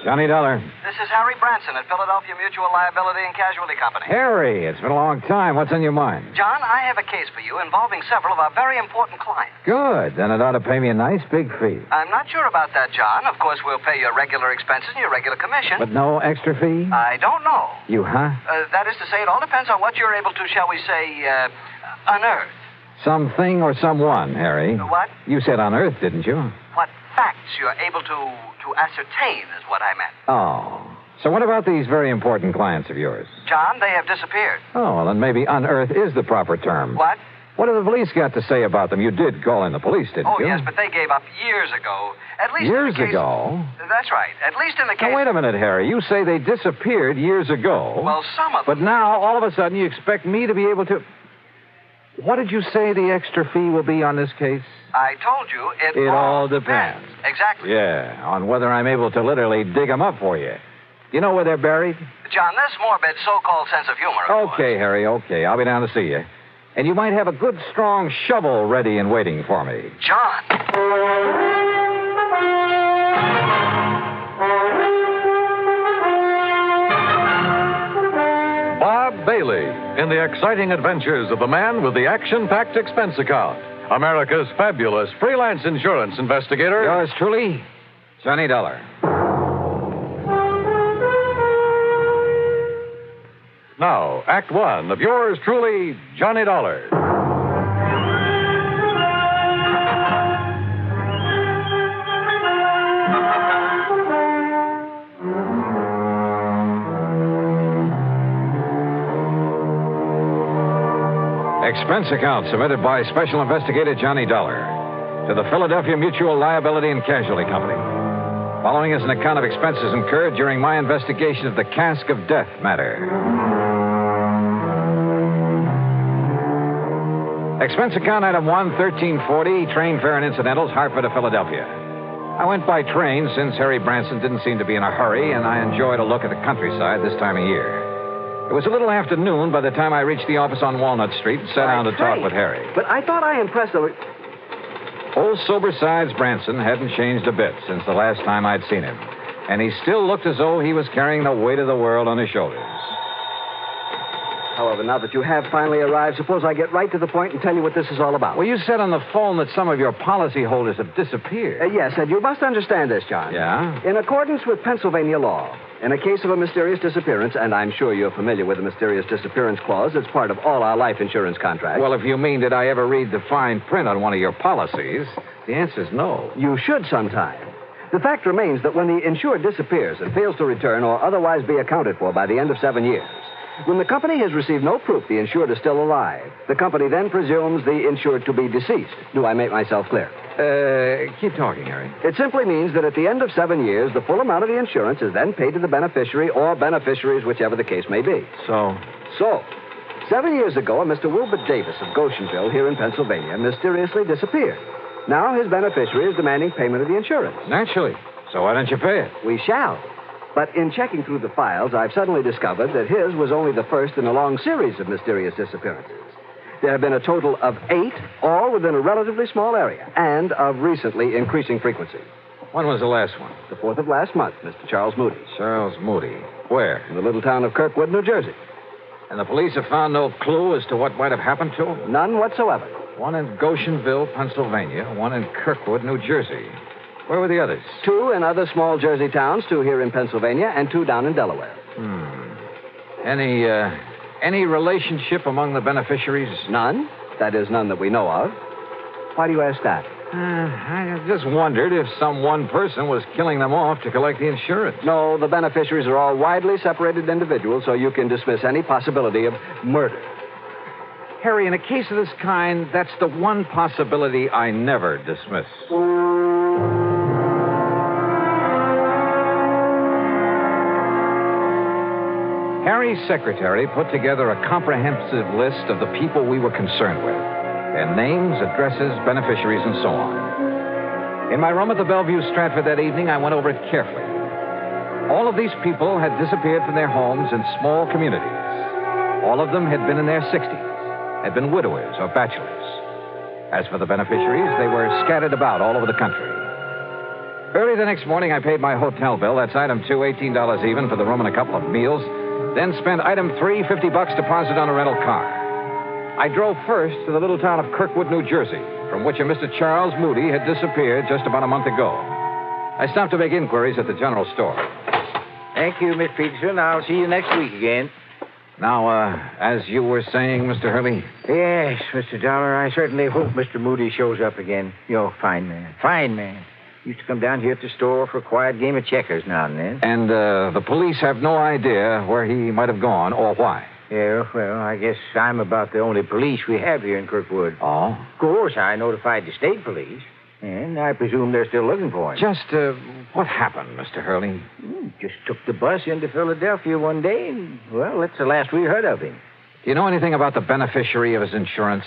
Johnny Dollar. This is Harry Branson at Philadelphia Mutual Liability and Casualty Company. Harry, it's been a long time. What's on your mind? John, I have a case for you involving several of our very important clients. Good. Then it ought to pay me a nice big fee. I'm not sure about that, John. Of course, we'll pay your regular expenses and your regular commission. But no extra fee? I don't know. You, huh? That is to say, it all depends on what you're able to, shall we say, unearth. Something or someone, Harry. What? You said on Earth, didn't you? What facts you're able to ascertain is what I meant. Oh. So what about these very important clients of yours? John, they have disappeared. Oh, well, then maybe unearth is the proper term. What? What have the police got to say about them? You did call in the police, didn't you? Oh, yes, but they gave up years ago. At least years in the case... ago? That's right. At least in the case... Now, wait a minute, Harry. You say they disappeared years ago. Well, some of them... But now, all of a sudden, you expect me to be able to... What did you say the extra fee will be on this case? I told you it all depends. Exactly. Yeah, on whether I'm able to literally dig them up for you. You know where they're buried? John, this morbid so-called sense of humor, of course. Okay, Harry, okay. I'll be down to see you. And you might have a good, strong shovel ready and waiting for me. John! Bob Bailey in the exciting adventures of the man with the action-packed expense account. America's fabulous freelance insurance investigator. Yours truly, Johnny Dollar. Now, Act One of yours truly, Johnny Dollar. Expense account submitted by Special Investigator Johnny Dollar to the Philadelphia Mutual Liability and Casualty Company. Following is an account of expenses incurred during my investigation of the Casque of Death matter. Expense account item 1, 1340, train fare and incidentals, Hartford to Philadelphia. I went by train since Harry Branson didn't seem to be in a hurry, and I enjoyed a look at the countryside this time of year. It was a little after noon by the time I reached the office on Walnut Street and sat down to talk with Harry. But I thought I impressed the... Old sober-sides Branson hadn't changed a bit since the last time I'd seen him. And he still looked as though he was carrying the weight of the world on his shoulders. However, now that you have finally arrived, suppose I get right to the point and tell you what this is all about. Well, you said on the phone that some of your policyholders have disappeared. Yes, and you must understand this, John. Yeah? In accordance with Pennsylvania law, in a case of a mysterious disappearance, and I'm sure you're familiar with the mysterious disappearance clause, it's part of all our life insurance contracts. Well, if you mean, did I ever read the fine print on one of your policies, the answer's no. You should sometime. The fact remains that when the insured disappears and fails to return or otherwise be accounted for by the end of 7 years, when the company has received no proof the insured is still alive, the company then presumes the insured to be deceased. Do I make myself clear? Keep talking, Harry. It simply means that at the end of 7 years, the full amount of the insurance is then paid to the beneficiary or beneficiaries, whichever the case may be. So, 7 years ago, a Mr. Wilbur Davis of Goshenville here in Pennsylvania mysteriously disappeared. Now his beneficiary is demanding payment of the insurance. Naturally. So why don't you pay it? We shall. But in checking through the files, I've suddenly discovered that his was only the first in a long series of mysterious disappearances. There have been a total of 8, all within a relatively small area, and of recently increasing frequency. When was the last one? The 4th of last month, Mr. Charles Moody. Charles Moody. Where? In the little town of Kirkwood, New Jersey. And the police have found no clue as to what might have happened to him? None whatsoever. One in Goshenville, Pennsylvania, one in Kirkwood, New Jersey. Where were the others? 2 in other small Jersey towns, 2 here in Pennsylvania, and 2 down in Delaware. Any relationship among the beneficiaries? None. That is, none that we know of. Why do you ask that? I just wondered if some one person was killing them off to collect the insurance. No, the beneficiaries are all widely separated individuals, so you can dismiss any possibility of murder. Harry, in a case of this kind, that's the one possibility I never dismiss. Harry's secretary put together a comprehensive list of the people we were concerned with. Their names, addresses, beneficiaries, and so on. In my room at the Bellevue Stratford that evening, I went over it carefully. All of these people had disappeared from their homes in small communities. All of them had been in their 60s, had been widowers or bachelors. As for the beneficiaries, they were scattered about all over the country. Early the next morning, I paid my hotel bill. That's item 2, $18 even for the room and a couple of meals. Then spent item 3, $50 deposit on a rental car. I drove first to the little town of Kirkwood, New Jersey, from which a Mr. Charles Moody had disappeared just about a month ago. I stopped to make inquiries at the general store. Thank you, Miss Peterson. I'll see you next week again. Now, as you were saying, Mr. Hurley? Yes, Mr. Dollar, I certainly hope Mr. Moody shows up again. You're a fine man. Fine man. Used to come down here at the store for a quiet game of checkers now and then. And the police have no idea where he might have gone or why? Yeah, well, I guess I'm about the only police we have here in Kirkwood. Oh? Of course, I notified the state police, and I presume they're still looking for him. Just, what happened, Mr. Hurley? Just took the bus into Philadelphia one day, and, well, that's the last we heard of him. Do you know anything about the beneficiary of his insurance?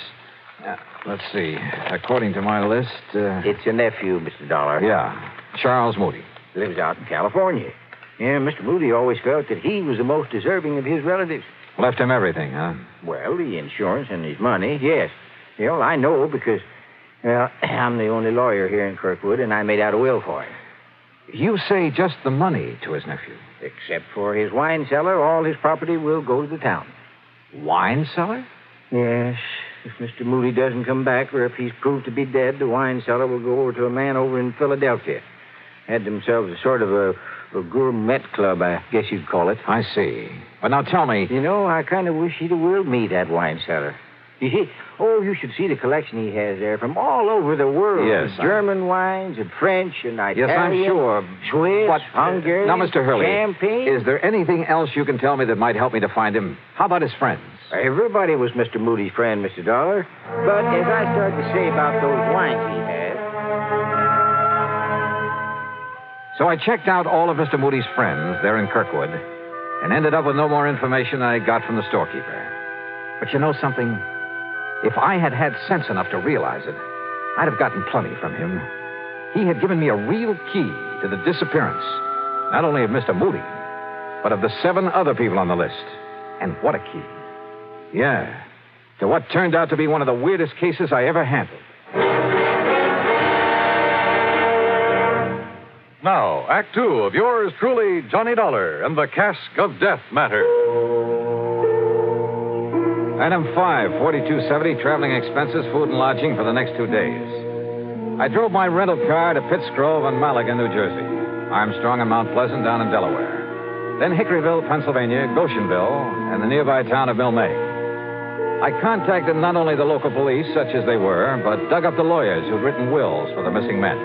Let's see. According to my list... It's a nephew, Mr. Dollar. Yeah, Charles Moody. Lives out in California. Yeah, Mr. Moody always felt that he was the most deserving of his relatives. Left him everything, huh? Well, the insurance and his money, yes. Well, I know because, well, I'm the only lawyer here in Kirkwood, and I made out a will for him. You say just the money to his nephew? Except for his wine cellar, all his property will go to the town. Wine cellar? Yes. If Mr. Moody doesn't come back, or if he's proved to be dead, the wine cellar will go over to a man over in Philadelphia. Had themselves a sort of a gourmet club, I guess you'd call it. I see. But now tell me... You know, I kind of wish he'd willed me that wine cellar. You should see the collection he has there from all over the world. Yes. German wines and French and Italian. Yes, I'm sure. Swiss, but, Hungarian, now, Mr. Hurley, champagne. Is there anything else you can tell me that might help me to find him? How about his friends? Everybody was Mr. Moody's friend, Mr. Dollar. But as I started to say about those wines he had... So I checked out all of Mr. Moody's friends there in Kirkwood and ended up with no more information than I got from the storekeeper. But you know something? If I had had sense enough to realize it, I'd have gotten plenty from him. He had given me a real key to the disappearance, not only of Mr. Moody, but of the 7 other people on the list. And what a key. Yeah, to what turned out to be one of the weirdest cases I ever handled. Now, Act 2 of yours truly, Johnny Dollar and the Casque of Death Matter. Item 5, $42.70, traveling expenses, food and lodging for the next 2 days. I drove my rental car to Pittsgrove and Malaga, New Jersey. Armstrong and Mount Pleasant down in Delaware. Then Hickoryville, Pennsylvania, Goshenville, and the nearby town of Milne. I contacted not only the local police, such as they were, but dug up the lawyers who'd written wills for the missing men.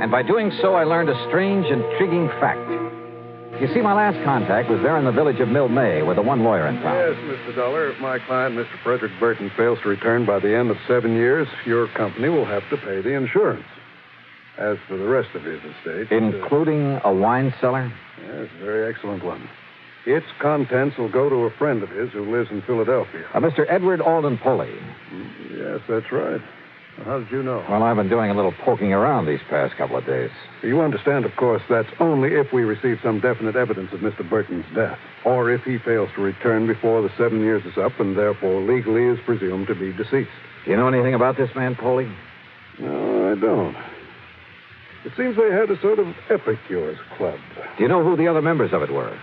And by doing so, I learned a strange, intriguing fact. You see, my last contact was there in the village of Milne with the one lawyer in town. Yes, Mr. Dollar. If my client, Mr. Frederick Burton, fails to return by the end of 7 years, your company will have to pay the insurance. As for the rest of his estate... Including a wine cellar? Yes, a very excellent one. Its contents will go to a friend of his who lives in Philadelphia. Mr. Edward Alden Poley. Yes, that's right. How did you know? Well, I've been doing a little poking around these past couple of days. You understand, of course, that's only if we receive some definite evidence of Mr. Burton's death, or if he fails to return before the 7 years is up and therefore legally is presumed to be deceased. Do you know anything about this man, Poley? No, I don't. It seems they had a sort of epicures club. Do you know who the other members of it were?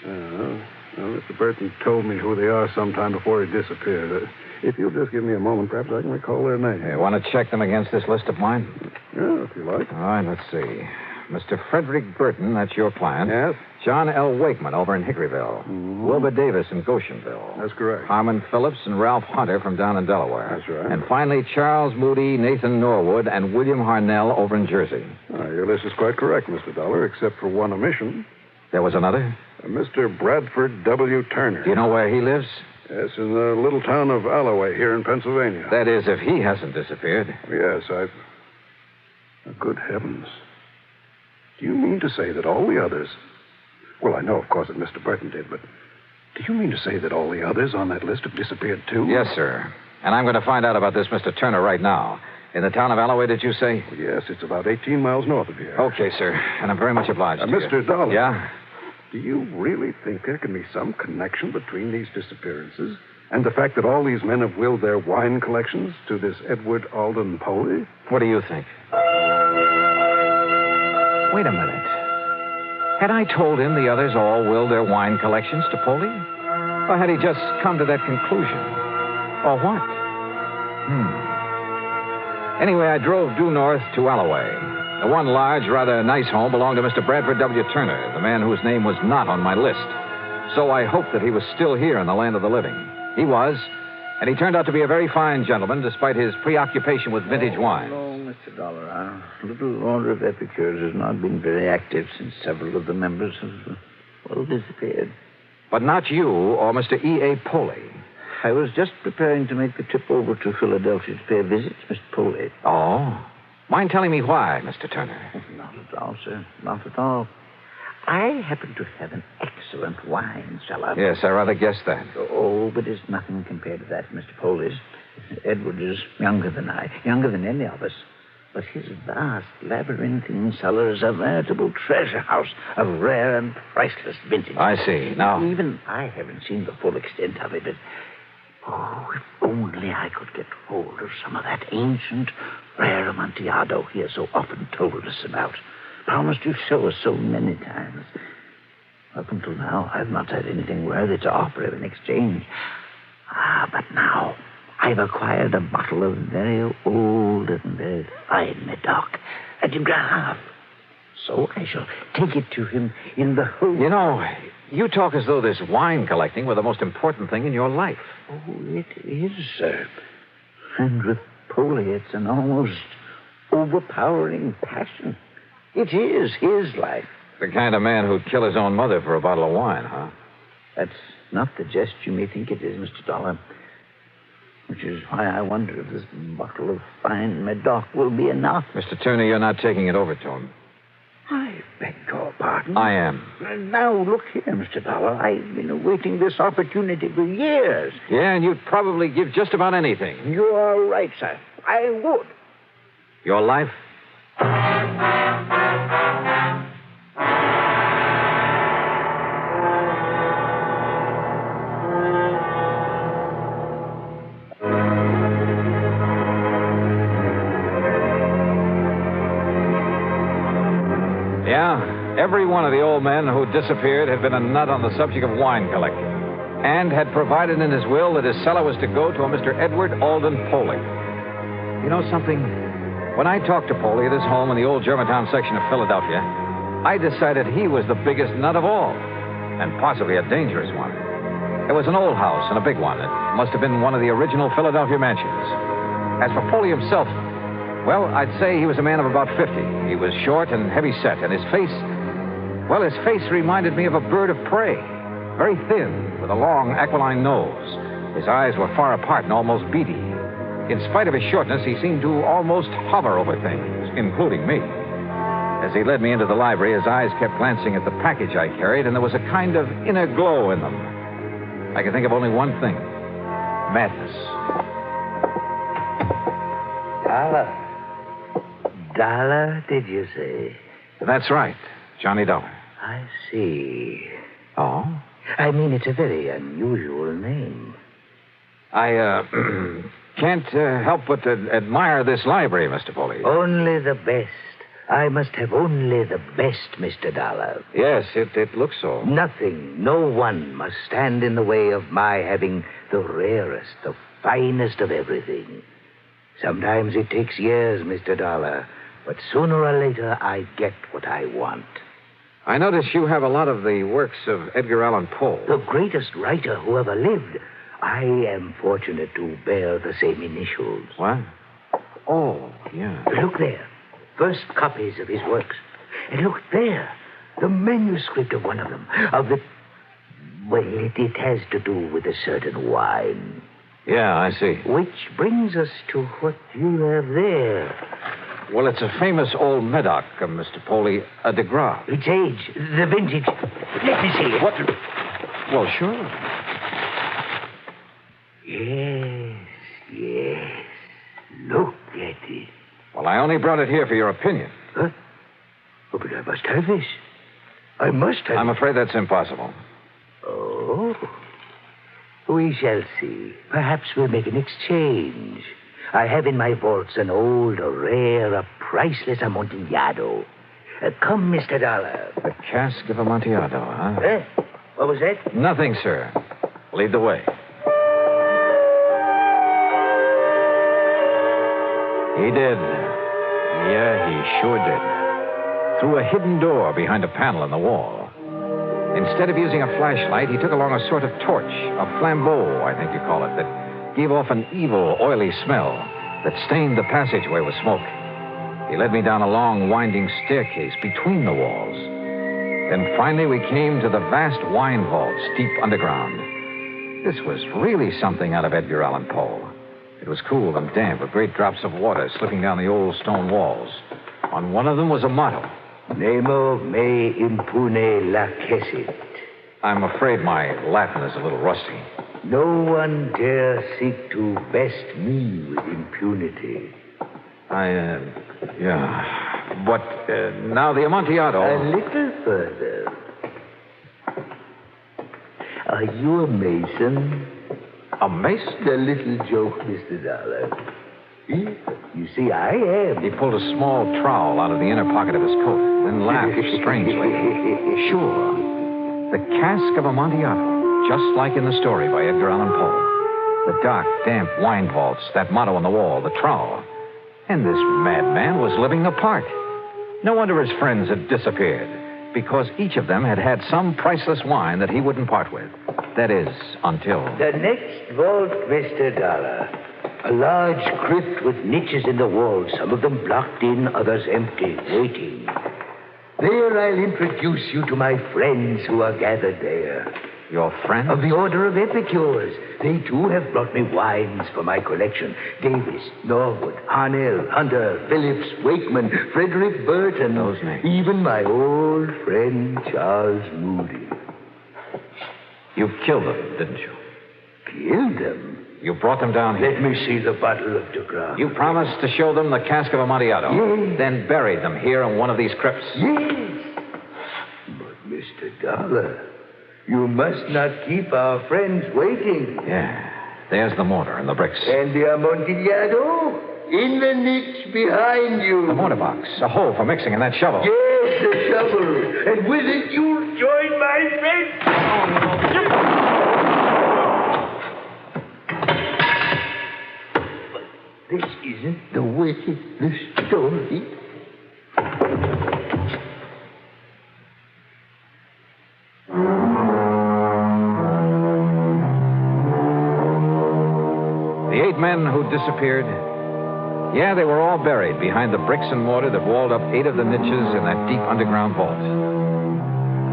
Well, Mr. Burton told me who they are sometime before he disappeared. If you'll just give me a moment, perhaps I can recall their names. You want to check them against this list of mine? Yeah, if you like. All right, let's see. Mr. Frederick Burton, that's your client. Yes? John L. Wakeman over in Hickoryville. Mm-hmm. Wilbur Davis in Goshenville. That's correct. Harmon Phillips and Ralph Hunter from down in Delaware. That's right. And finally, Charles Moody, Nathan Norwood, and William Harnell over in Jersey. Your list is quite correct, Mr. Dollar, except for one omission. There was another? Mr. Bradford W. Turner. Do you know where he lives? Yes, in the little town of Alloway here in Pennsylvania. That is, if he hasn't disappeared. Yes, Good heavens. Do you mean to say that all the others... Well, I know, of course, that Mr. Burton did, but do you mean to say that all the others on that list have disappeared, too? Yes, sir. And I'm going to find out about this Mr. Turner right now. In the town of Alloway, did you say? Well, yes, it's about 18 miles north of here. Okay, sir. And I'm very much obliged to you. Mr. Dollar. Yeah? Do you really think there can be some connection between these disappearances and the fact that all these men have willed their wine collections to this Edward Alden Poley? What do you think? Wait a minute. Had I told him the others all willed their wine collections to Polly? Or had he just come to that conclusion? Or what? Anyway, I drove due north to Alloway. The one large, rather nice home belonged to Mr. Bradford W. Turner, the man whose name was not on my list. So I hoped that he was still here in the land of the living. He was, and he turned out to be a very fine gentleman, despite his preoccupation with vintage wine. No, Mr. Dollar. Our little order of epicures has not been very active since several of the members have, disappeared. But not you or Mr. E.A. Poley. I was just preparing to make the trip over to Philadelphia to pay a visit to Mr. Poley. Oh? Mind telling me why, Mr. Turner? Not at all, sir. Not at all. I happen to have an excellent wine cellar. Yes, I rather guessed that. Oh, but it's nothing compared to that, Mr. Poley's. Edward is younger than I, younger than any of us. But his vast, labyrinthine cellar is a veritable treasure house of rare and priceless vintage. I see. Now... Even I haven't seen the full extent of it, but... Oh, if only I could get hold of some of that ancient, rare Amontillado he has so often told us about. Promised to show us so many times. Up until now, I've not had anything worthy to offer him in exchange. But now, I've acquired a bottle of very old and very fine Medoc, a de Grave. So I shall take it to him in the hope... You know, you talk as though this wine collecting were the most important thing in your life. Oh, it is, sir. And with Poley, it's an almost overpowering passion. It is his life. The kind of man who'd kill his own mother for a bottle of wine, huh? That's not the jest you may think it is, Mr. Dollar. Which is why I wonder if this bottle of fine Medoc will be enough. Mr. Turner, you're not taking it over to him. I beg your pardon. I am. Now, look here, Mr. Dollar. I've been awaiting this opportunity for years. Yeah, and you'd probably give just about anything. You are right, sir. I would. Your life? Every one of the old men who disappeared had been a nut on the subject of wine collecting, and had provided in his will that his cellar was to go to a Mr. Edward Alden Poley. You know something? When I talked to Poley at his home in the old Germantown section of Philadelphia, I decided he was the biggest nut of all, and possibly a dangerous one. It was an old house and a big one. It must have been one of the original Philadelphia mansions. As for Poley himself, well, I'd say he was a man of about 50. He was short and heavy-set, and his face... Well, his face reminded me of a bird of prey. Very thin, with a long, aquiline nose. His eyes were far apart and almost beady. In spite of his shortness, he seemed to almost hover over things, including me. As he led me into the library, his eyes kept glancing at the package I carried, and there was a kind of inner glow in them. I could think of only one thing. Madness. Dollar, did you say? That's right. Johnny Dollar. I see. Oh? I mean, it's a very unusual name. I, can't help but admire this library, Mr. Poley. Only the best. I must have only the best, Mr. Dollar. Yes, it looks so. Nothing, no one must stand in the way of my having the rarest, the finest of everything. Sometimes it takes years, Mr. Dollar, but sooner or later I get what I want. I notice you have a lot of the works of Edgar Allan Poe. The greatest writer who ever lived. I am fortunate to bear the same initials. What? Oh, yeah. Look there. First copies of his works. And look there. The manuscript of one of them. Of the... Well, it has to do with a certain wine. Yeah, I see. Which brings us to what you have there. Well, it's a famous old Medoc, Mr. Poley, a de Grave. Its age, the vintage. Let me see. What? Well, sure. Yes. Look at it. Well, I only brought it here for your opinion. Huh? Oh, but I must have this. I must have... I'm afraid that's impossible. Oh. We shall see. Perhaps we'll make an exchange. I have in my vaults an old, a rare, a priceless Amontillado. Come, Mr. Dollar. The Casque of Amontillado, huh? What was that? Nothing, sir. Lead the way. He did. Yeah, he sure did. Through a hidden door behind a panel in the wall. Instead of using a flashlight, he took along a sort of torch, a flambeau, I think you call it, that gave off an evil, oily smell that stained the passageway with smoke. He led me down a long, winding staircase between the walls. Then finally we came to the vast wine vaults deep underground. This was really something out of Edgar Allan Poe. It was cool and damp with great drops of water slipping down the old stone walls. On one of them was a motto. Nemo me impune lacessit. I'm afraid my Latin is a little rusty. No one dare seek to best me with impunity. Yeah. But now the Amontillado. A little further. Are you a mason? A mason? A little joke, Mr. Dollar. You see, I am. He pulled a small trowel out of the inner pocket of his coat, then laughed strangely. Sure. The Casque of Amontillado, just like in the story by Edgar Allan Poe. The dark, damp wine vaults, that motto on the wall, the trowel. And this madman was living the part. No wonder his friends had disappeared, because each of them had had some priceless wine that he wouldn't part with. That is, until... The next vault, Mr. Dollar. A large crypt with niches in the wall, some of them blocked in, others empty, waiting. There I'll introduce you to my friends who are gathered there. Your friends? Of the Order of Epicures. They, too, have brought me wines for my collection. Davis, Norwood, Harnell, Hunter, Phillips, Wakeman, Frederick Burton. Those names. Even my old friend Charles Moody. You killed them, didn't you? Killed them? You brought them down here. Let me see the bottle of DeGrand. You promised to show them the Casque of Amontillado. Yes. Then buried them here in one of these crypts. Yes. But, Mr. Dollar, you must not keep our friends waiting. Yeah. There's the mortar and the bricks. And the Amontillado? In the niche behind you. The mortar box. A hole for mixing in that shovel. Yes, the shovel. And with it, you'll join my friends. This isn't the way the story. The 8 men who disappeared, yeah, they were all buried behind the bricks and mortar that walled up 8 of the niches in that deep underground vault.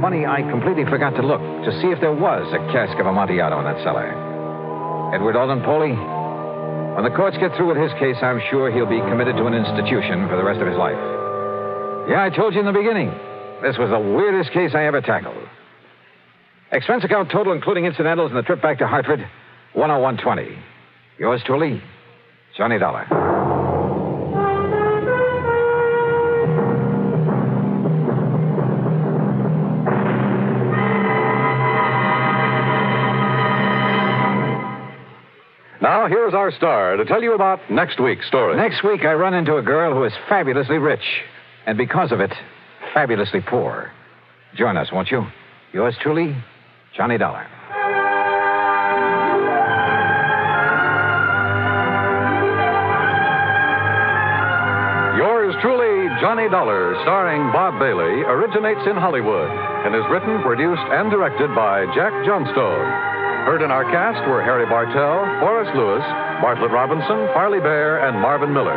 Funny, I completely forgot to look to see if there was a Casque of Amontillado in that cellar. Edward Alden Poley, when the courts get through with his case, I'm sure he'll be committed to an institution for the rest of his life. Yeah, I told you in the beginning, this was the weirdest case I ever tackled. Expense account total, including incidentals and the trip back to Hartford, $101.20. Yours truly, Johnny Dollar. Now, here's our star to tell you about next week's story. Next week, I run into a girl who is fabulously rich, and because of it, fabulously poor. Join us, won't you? Yours truly, Johnny Dollar. Yours truly, Johnny Dollar, starring Bob Bailey, originates in Hollywood and is written, produced, and directed by Jack Johnstone. Heard in our cast were Harry Bartell, Forrest Lewis, Bartlett Robinson, Farley Bear, and Marvin Miller.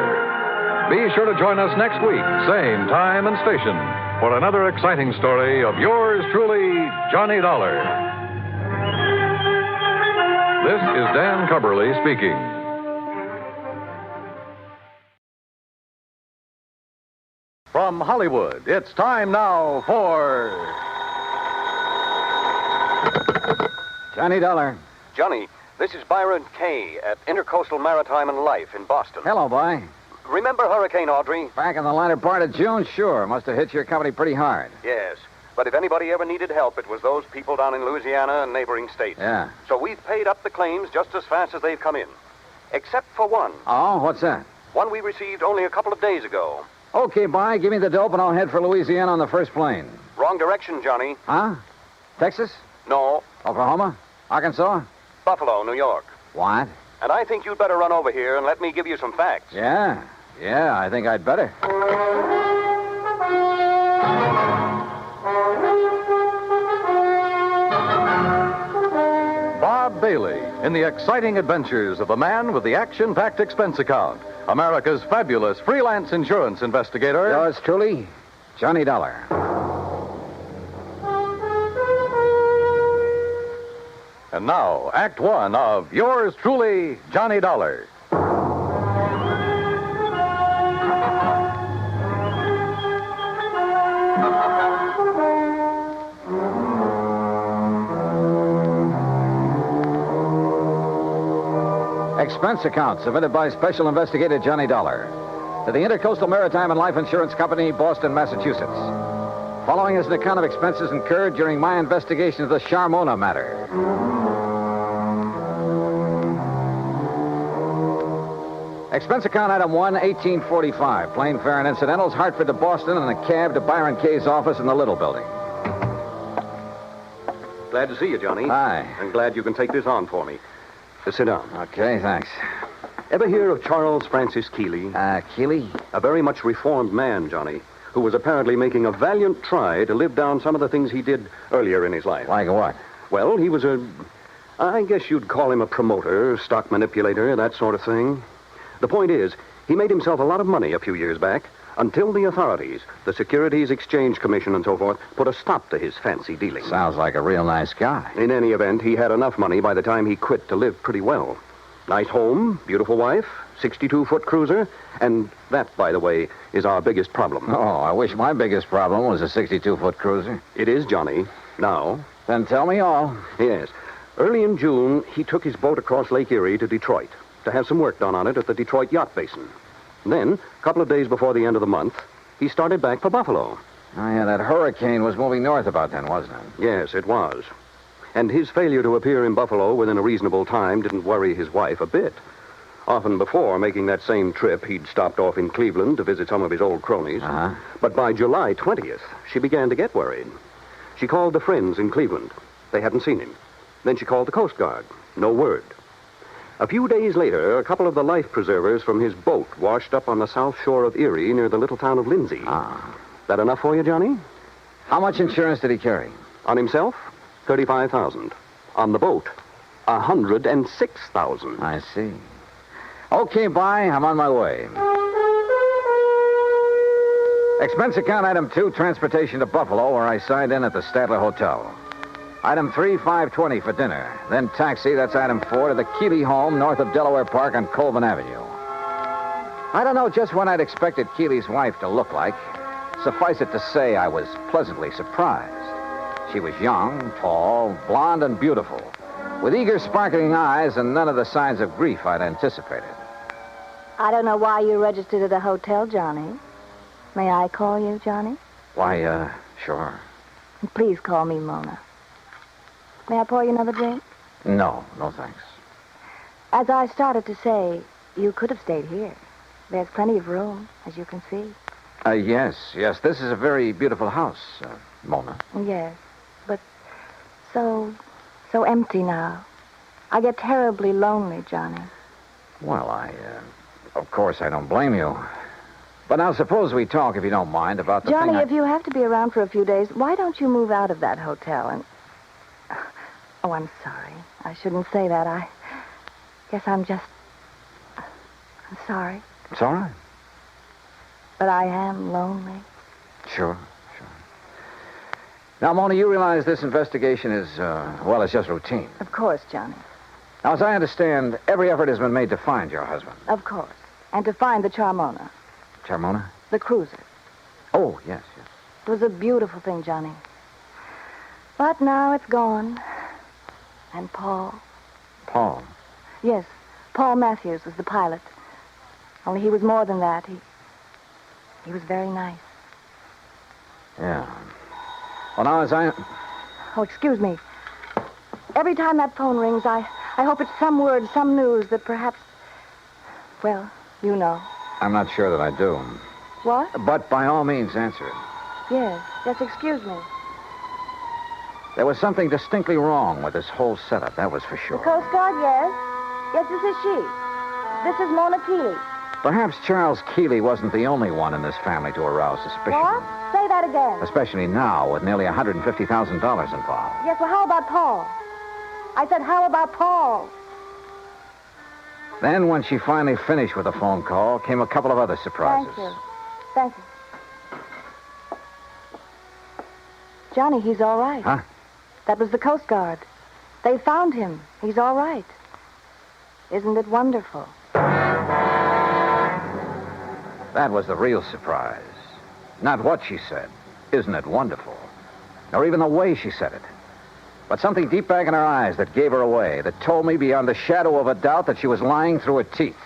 Be sure to join us next week, same time and station, for another exciting story of yours truly, Johnny Dollar. This is Dan Cubberly speaking. From Hollywood, it's time now for... Johnny Dollar. Johnny, this is Byron Kay at Intercoastal Maritime and Life in Boston. Hello, boy. Remember Hurricane Audrey? Back in the latter part of June, sure. Must have hit your company pretty hard. Yes. But if anybody ever needed help, it was those people down in Louisiana and neighboring states. Yeah. So we've paid up the claims just as fast as they've come in. Except for one. Oh, what's that? One we received only a couple of days ago. Okay, bye. Give me the dope and I'll head for Louisiana on the first plane. Wrong direction, Johnny. Huh? Texas? No. Oklahoma? Arkansas? Buffalo, New York. What? And I think you'd better run over here and let me give you some facts. Yeah, I think I'd better. Bob Bailey in the exciting adventures of the man with the action-packed expense account. America's fabulous freelance insurance investigator. Yours truly, Johnny Dollar. And now, Act One of yours truly, Johnny Dollar. Expense account submitted by Special Investigator Johnny Dollar to the Intercoastal Maritime and Life Insurance Company, Boston, Massachusetts. Following is an account of expenses incurred during my investigation of the Charmona matter. Expense account item 1, 1845. Plane fare and incidentals, Hartford to Boston, and a cab to Byron Kay's office in the Little Building. Glad to see you, Johnny. Hi. I'm glad you can take this on for me. Sit down. Okay, thanks. Ever hear of Charles Francis Keeley? Keeley? A very much reformed man, Johnny, who was apparently making a valiant try to live down some of the things he did earlier in his life. Like what? Well, he was I guess you'd call him a promoter, stock manipulator, that sort of thing. The point is, he made himself a lot of money a few years back until the authorities, the Securities Exchange Commission and so forth, put a stop to his fancy dealing. Sounds like a real nice guy. In any event, he had enough money by the time he quit to live pretty well. Nice home, beautiful wife, 62-foot cruiser, and that, by the way, is our biggest problem. Oh, I wish my biggest problem was a 62-foot cruiser. It is, Johnny. Now. Then tell me all. Yes. Early in June, he took his boat across Lake Erie to Detroit to have some work done on it at the Detroit Yacht Basin. Then, a couple of days before the end of the month, he started back for Buffalo. Oh, yeah, that hurricane was moving north about then, wasn't it? Yes, it was. And his failure to appear in Buffalo within a reasonable time didn't worry his wife a bit. Often before making that same trip, he'd stopped off in Cleveland to visit some of his old cronies. Uh-huh. But by July 20th, she began to get worried. She called the friends in Cleveland. They hadn't seen him. Then she called the Coast Guard. No word. A few days later, a couple of the life preservers from his boat washed up on the south shore of Erie near the little town of Lindsay. That enough for you, Johnny? How much insurance did he carry? On himself, $35,000. On the boat, $106,000. I see. Okay, bye. I'm on my way. Expense account item 2, transportation to Buffalo, where I signed in at the Statler Hotel. Item 3, $520 for dinner. Then taxi, that's item 4, to the Keeley home north of Delaware Park on Colvin Avenue. I don't know just what I'd expected Keeley's wife to look like. Suffice it to say, I was pleasantly surprised. She was young, tall, blonde, and beautiful, with eager, sparkling eyes and none of the signs of grief I'd anticipated. I don't know why you registered at a hotel, Johnny. May I call you, Johnny? Why, sure. Please call me Mona. May I pour you another drink? No, thanks. As I started to say, you could have stayed here. There's plenty of room, as you can see. Yes. This is a very beautiful house, Mona. Yes, but so empty now. I get terribly lonely, Johnny. Well, of course, I don't blame you. But now suppose we talk, if you don't mind, about the Johnny, thing if you have to be around for a few days, why don't you move out of that hotel and... Oh, I'm sorry. I shouldn't say that. I guess I'm sorry. It's all right. But I am lonely. Sure. Now, Mona, you realize this investigation is, it's just routine. Of course, Johnny. Now, as I understand, every effort has been made to find your husband. Of course. And to find the Charmona. Charmona? The cruiser. Oh, yes. It was a beautiful thing, Johnny. But now it's gone. And Paul. Paul? Yes. Paul Matthews was the pilot. Only he was more than that. He was very nice. Yeah. Well, now, as I... Oh, excuse me. Every time that phone rings, I hope it's some word, some news that perhaps... Well, you know. I'm not sure that I do. What? But by all means, answer it. Yes. Yes, excuse me. There was something distinctly wrong with this whole setup, that was for sure. The Coast Guard, yes. Yes, this is she. This is Mona Keeley. Perhaps Charles Keeley wasn't the only one in this family to arouse suspicion. What? Say that again. Especially now, with nearly $150,000 involved. Yes, well, how about Paul? I said, how about Paul? Then, when she finally finished with the phone call, came a couple of other surprises. Thank you. Thank you. Johnny, he's all right. Huh? That was the Coast Guard. They found him. He's all right. Isn't it wonderful? That was the real surprise. Not what she said. Isn't it wonderful? Or even the way she said it. But something deep back in her eyes that gave her away, that told me beyond the shadow of a doubt that she was lying through her teeth.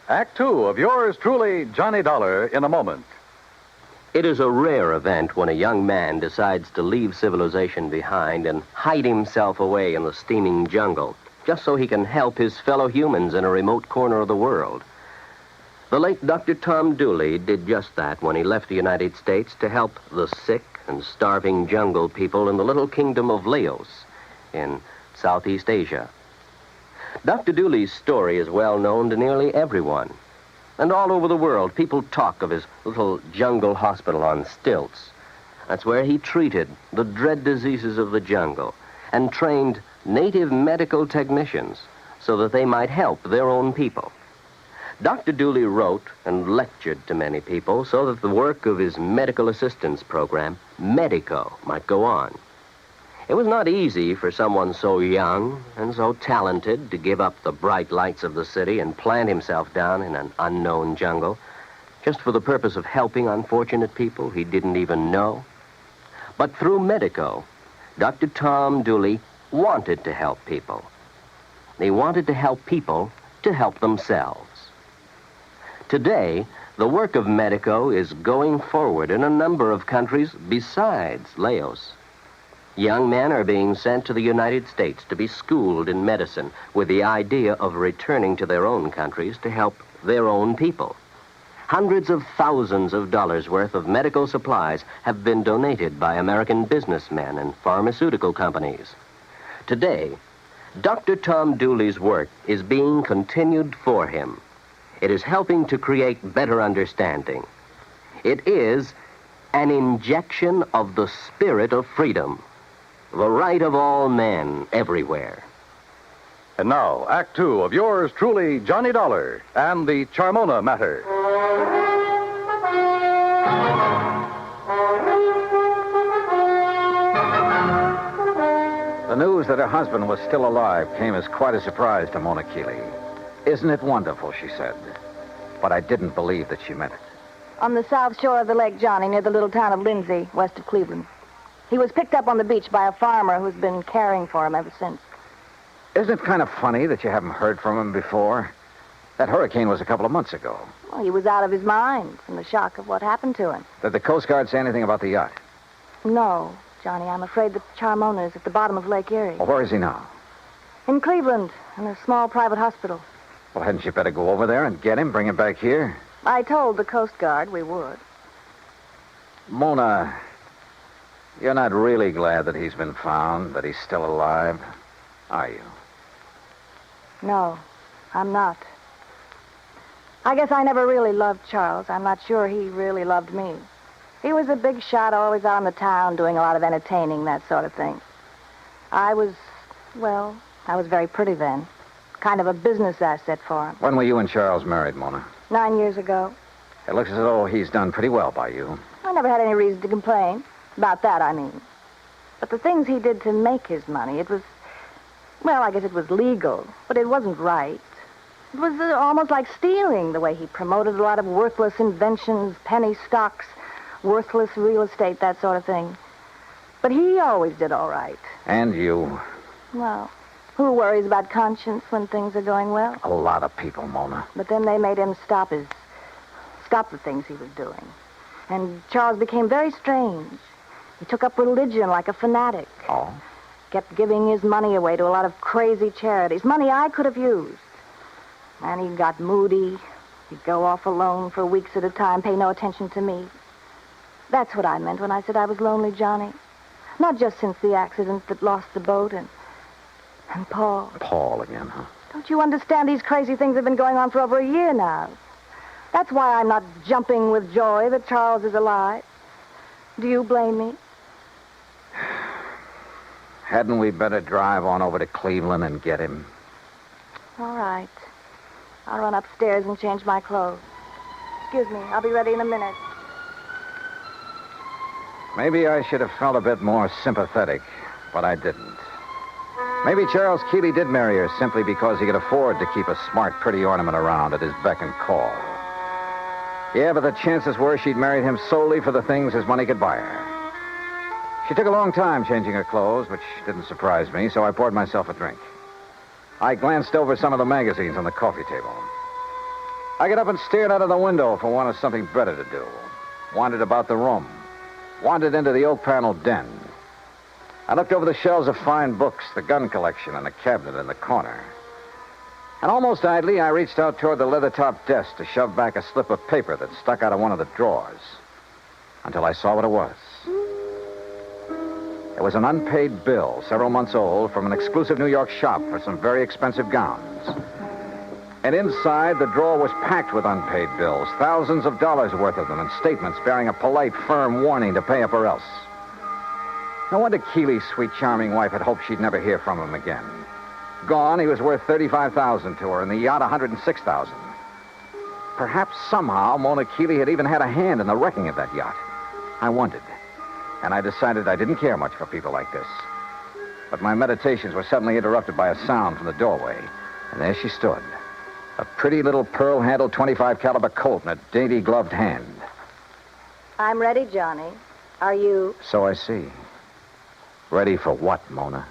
Act two of yours truly, Johnny Dollar, in a moment. It is a rare event when a young man decides to leave civilization behind and hide himself away in the steaming jungle, just so he can help his fellow humans in a remote corner of the world. The late Dr. Tom Dooley did just that when he left the United States to help the sick and starving jungle people in the little kingdom of Laos in Southeast Asia. Dr. Dooley's story is well known to nearly everyone. And all over the world, people talk of his little jungle hospital on stilts. That's where he treated the dread diseases of the jungle and trained native medical technicians so that they might help their own people. Dr. Dooley wrote and lectured to many people so that the work of his medical assistance program, Medico, might go on. It was not easy for someone so young and so talented to give up the bright lights of the city and plant himself down in an unknown jungle just for the purpose of helping unfortunate people he didn't even know. But through Medico, Dr. Tom Dooley wanted to help people. He wanted to help people to help themselves. Today, the work of Medico is going forward in a number of countries besides Laos. Young men are being sent to the United States to be schooled in medicine with the idea of returning to their own countries to help their own people. Hundreds of thousands of dollars worth of medical supplies have been donated by American businessmen and pharmaceutical companies. Today, Dr. Tom Dooley's work is being continued for him. It is helping to create better understanding. It is an injection of the spirit of freedom. The right of all men everywhere. And now, Act two of yours truly, Johnny Dollar, and the Charmona Matter. The news that her husband was still alive came as quite a surprise to Mona Keeley. Isn't it wonderful, she said. But I didn't believe that she meant it. On the south shore of the lake, Johnny, near the little town of Lindsay, west of Cleveland. He was picked up on the beach by a farmer who's been caring for him ever since. Isn't it kind of funny that you haven't heard from him before? That hurricane was a couple of months ago. Well, he was out of his mind from the shock of what happened to him. Did the Coast Guard say anything about the yacht? No, Johnny. I'm afraid that Charmona is at the bottom of Lake Erie. Well, where is he now? In Cleveland, in a small private hospital. Well, hadn't you better go over there and get him, bring him back here? I told the Coast Guard we would. Mona, you're not really glad that he's been found, that he's still alive, are you? No, I'm not. I guess I never really loved Charles. I'm not sure he really loved me. He was a big shot, always out in the town, doing a lot of entertaining, that sort of thing. I was very pretty then. Kind of a business asset for him. When were you and Charles married, Mona? 9 years ago. It looks as though he's done pretty well by you. I never had any reason to complain. About that, I mean. But the things he did to make his money, it was... Well, I guess it was legal, but it wasn't right. It was almost like stealing, the way he promoted a lot of worthless inventions, penny stocks, worthless real estate, that sort of thing. But he always did all right. And you? Well, who worries about conscience when things are going well? A lot of people, Mona. But then they made him stop the things he was doing. And Charles became very strange. He took up religion like a fanatic. Oh? Kept giving his money away to a lot of crazy charities, money I could have used. And he got moody. He'd go off alone for weeks at a time, pay no attention to me. That's what I meant when I said I was lonely, Johnny. Not just since the accident that lost the boat and Paul. Paul again, huh? Don't you understand? These crazy things have been going on for over a year now. That's why I'm not jumping with joy that Charles is alive. Do you blame me? Hadn't we better drive on over to Cleveland and get him? All right. I'll run upstairs and change my clothes. Excuse me. I'll be ready in a minute. Maybe I should have felt a bit more sympathetic, but I didn't. Maybe Charles Keeley did marry her simply because he could afford to keep a smart, pretty ornament around at his beck and call. Yeah, but the chances were she'd married him solely for the things his money could buy her. She took a long time changing her clothes, which didn't surprise me, so I poured myself a drink. I glanced over some of the magazines on the coffee table. I got up and stared out of the window for want of something better to do. Wandered about the room. Wandered into the oak-paneled den. I looked over the shelves of fine books, the gun collection, and the cabinet in the corner. And almost idly, I reached out toward the leather-topped desk to shove back a slip of paper that stuck out of one of the drawers. Until I saw what it was. It was an unpaid bill, several months old, from an exclusive New York shop for some very expensive gowns. And inside, the drawer was packed with unpaid bills, thousands of dollars worth of them, and statements bearing a polite, firm warning to pay up or else. No wonder Keeley's sweet, charming wife had hoped she'd never hear from him again. Gone, he was worth $35,000 to her, and the yacht $106,000. Perhaps somehow Mona Keeley had even had a hand in the wrecking of that yacht. I wondered. And I decided I didn't care much for people like this. But my meditations were suddenly interrupted by a sound from the doorway. And there she stood. A pretty little pearl-handled .25 caliber Colt in a dainty gloved hand. I'm ready, Johnny. Are you? So I see. Ready for what, Mona?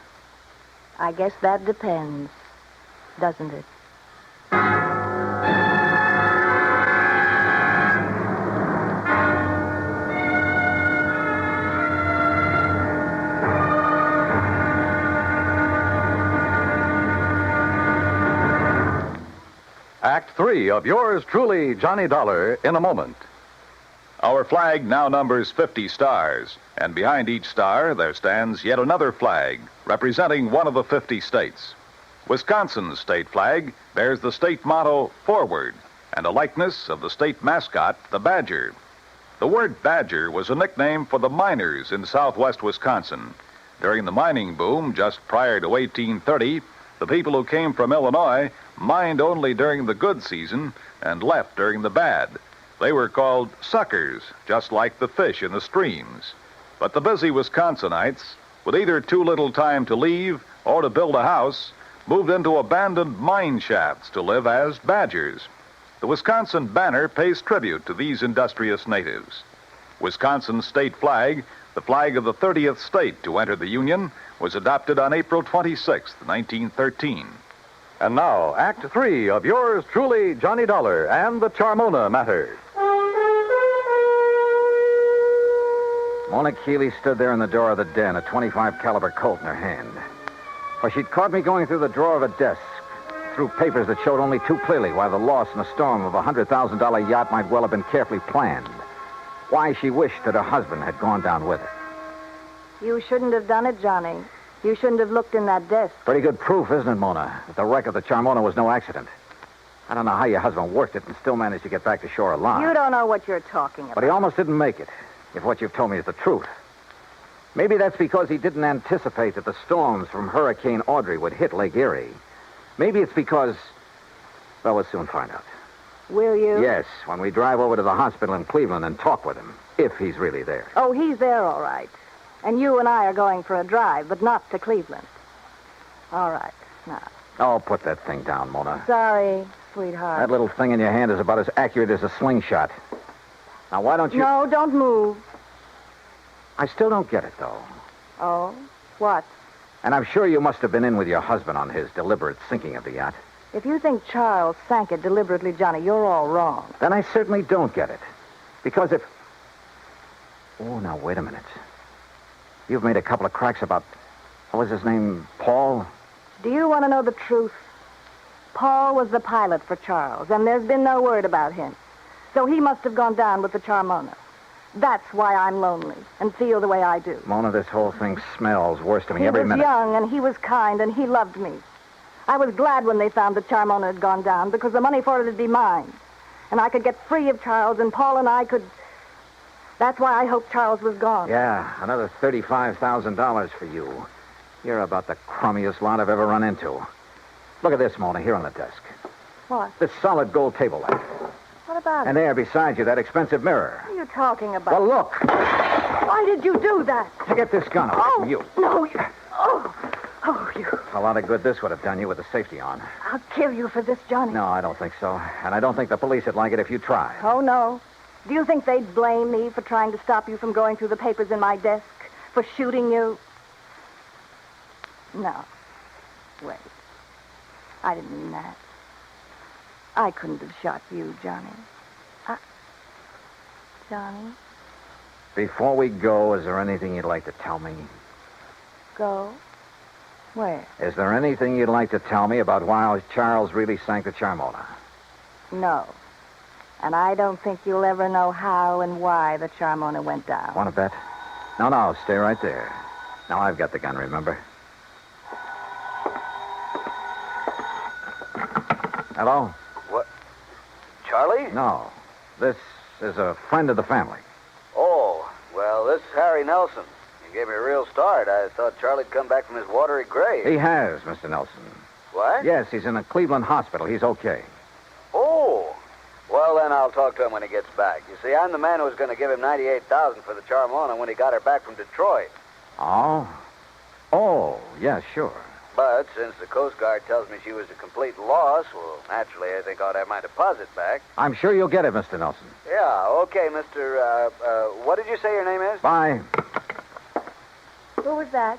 I guess that depends, doesn't it? Act 3 of yours truly, Johnny Dollar, in a moment. Our flag now numbers 50 stars, and behind each star there stands yet another flag representing one of the 50 states. Wisconsin's state flag bears the state motto, Forward, and a likeness of the state mascot, the badger. The word badger was a nickname for the miners in southwest Wisconsin. During the mining boom just prior to 1830, the people who came from Illinois mined only during the good season and left during the bad. They were called suckers, just like the fish in the streams. But the busy Wisconsinites, with either too little time to leave or to build a house, moved into abandoned mine shafts to live as badgers. The Wisconsin banner pays tribute to these industrious natives. Wisconsin's state flag, the flag of the 30th state to enter the Union, was adopted on April 26, 1913. And now, Act 3 of yours truly, Johnny Dollar, and the Charmona Matter. Mona Keeley stood there in the door of the den, a .25 caliber Colt in her hand. For she'd caught me going through the drawer of a desk, through papers that showed only too clearly why the loss in a storm of a $100,000 yacht might well have been carefully planned. Why she wished that her husband had gone down with it. You shouldn't have done it, Johnny. You shouldn't have looked in that desk. Pretty good proof, isn't it, Mona, that the wreck of the Charmona was no accident. I don't know how your husband worked it and still managed to get back to shore alive. You don't know what you're talking about. But he almost didn't make it, if what you've told me is the truth. Maybe that's because he didn't anticipate that the storms from Hurricane Audrey would hit Lake Erie. Maybe it's because... Well, we'll soon find out. Will you? Yes, when we drive over to the hospital in Cleveland and talk with him, if he's really there. Oh, he's there, all right. And you and I are going for a drive, but not to Cleveland. All right, now. Oh, put that thing down, Mona. Sorry, sweetheart. That little thing in your hand is about as accurate as a slingshot. Now, why don't you... No, don't move. I still don't get it, though. Oh? What? And I'm sure you must have been in with your husband on his deliberate sinking of the yacht. If you think Charles sank it deliberately, Johnny, you're all wrong. Then I certainly don't get it. Because if... Oh, now, wait a minute. You've made a couple of cracks about... What was his name? Paul? Do you want to know the truth? Paul was the pilot for Charles, and there's been no word about him. So he must have gone down with the Charmona. That's why I'm lonely and feel the way I do. Mona, this whole thing smells worse to me every minute. He was young, and he was kind, and he loved me. I was glad when they found that Charmona had gone down, because the money for it would be mine. And I could get free of Charles, and Paul and I could... That's why I hoped Charles was gone. Yeah, another $35,000 for you. You're about the crummiest lot I've ever run into. Look at this, Mona, here on the desk. What? This solid gold table lamp. What about And it? there beside you, that expensive mirror. What are you talking about? Well, look. Why did you do that? To get this gun away from you. No, you... Oh, you... A lot of good this would have done you with the safety on. I'll kill you for this, Johnny. No, I don't think so. And I don't think the police would like it if you tried. Oh, no. Do you think they'd blame me for trying to stop you from going through the papers in my desk? For shooting you? No. Wait. I didn't mean that. I couldn't have shot you, Johnny. Johnny? Before we go, is there anything you'd like to tell me? Go? Where? Is there anything you'd like to tell me about why Charles really sank the Charmona? No. And I don't think you'll ever know how and why the Charmona went down. Want to bet? No, stay right there. Now I've got the gun, remember? Hello? What? Charlie? No. This is a friend of the family. Oh, well, this is Harry Nelson. You gave me a real start. I thought Charlie'd come back from his watery grave. He has, Mr. Nelson. What? Yes, he's in a Cleveland hospital. He's okay. Oh. Well, then I'll talk to him when he gets back. You see, I'm the man who was going to give him $98,000 for the Charmona when he got her back from Detroit. Oh? Oh, yeah, sure. But since the Coast Guard tells me she was a complete loss, well, naturally, I think I ought to have my deposit back. I'm sure you'll get it, Mr. Nelson. Yeah, okay, Mr. What did you say your name is? Bye. Who was that?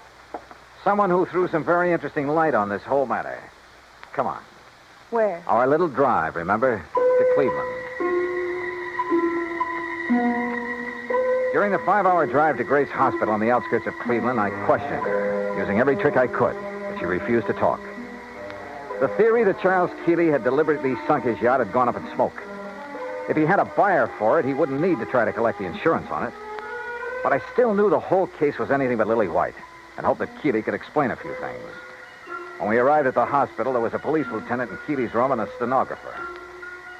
Someone who threw some very interesting light on this whole matter. Come on. Where? Our little drive, remember? To Cleveland. During the 5-hour drive to Grace Hospital on the outskirts of Cleveland, I questioned her, using every trick I could, but she refused to talk. The theory that Charles Keeley had deliberately sunk his yacht had gone up in smoke. If he had a buyer for it, he wouldn't need to try to collect the insurance on it. But I still knew the whole case was anything but lily white, and hoped that Keeley could explain a few things. When we arrived at the hospital, there was a police lieutenant in Keeley's room and a stenographer.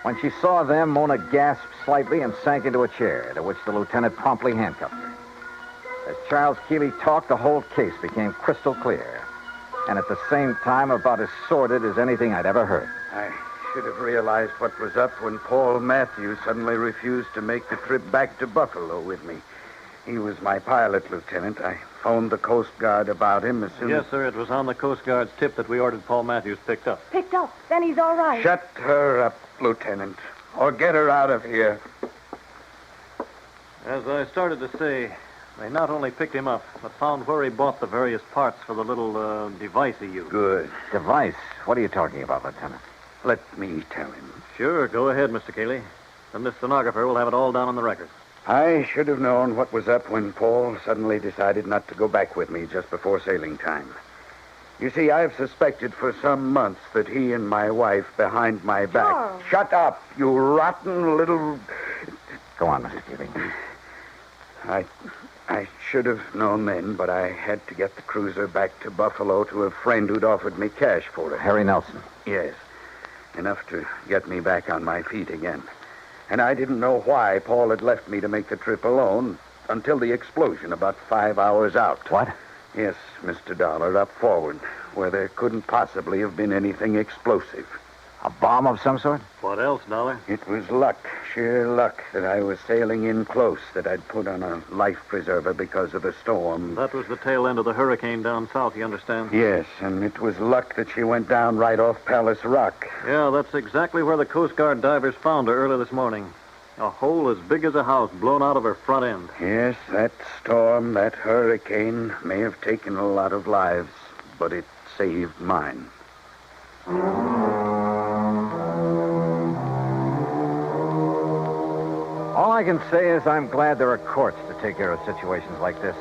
When she saw them, Mona gasped slightly and sank into a chair, to which the lieutenant promptly handcuffed her. As Charles Keeley talked, the whole case became crystal clear, and at the same time about as sordid as anything I'd ever heard. I should have realized what was up when Paul Matthews suddenly refused to make the trip back to Buffalo with me. He was my pilot, Lieutenant. I phoned the Coast Guard about him as soon as... Yes, sir. It was on the Coast Guard's tip that we ordered Paul Matthews picked up. Picked up. Then he's all right. Shut her up, Lieutenant, or get her out of here. As I started to say, they not only picked him up, but found where he bought the various parts for the little device he used. Good. Device? What are you talking about, Lieutenant? Let me tell him. Sure, go ahead, Mr. Keeley. Then this stenographer will have it all down on the record. I should have known what was up when Paul suddenly decided not to go back with me just before sailing time. You see, I've suspected for some months that he and my wife behind my back... Charles. Shut up, you rotten little... Go on, Mr. Keeley. I should have known then, but I had to get the cruiser back to Buffalo to a friend who'd offered me cash for it. Harry Nelson. Yes. Enough to get me back on my feet again. And I didn't know why Paul had left me to make the trip alone until the explosion about 5 hours out. What? Yes, Mr. Dollar, up forward, where there couldn't possibly have been anything explosive. A bomb of some sort? What else, Dollar? It was luck, sheer luck, that I was sailing in close, that I'd put on a life preserver because of the storm. That was the tail end of the hurricane down south, you understand? Yes, and it was luck that she went down right off Palace Rock. Yeah, that's exactly where the Coast Guard divers found her early this morning. A hole as big as a house blown out of her front end. Yes, that storm, that hurricane may have taken a lot of lives, but it saved mine. All I can say is I'm glad there are courts to take care of situations like this.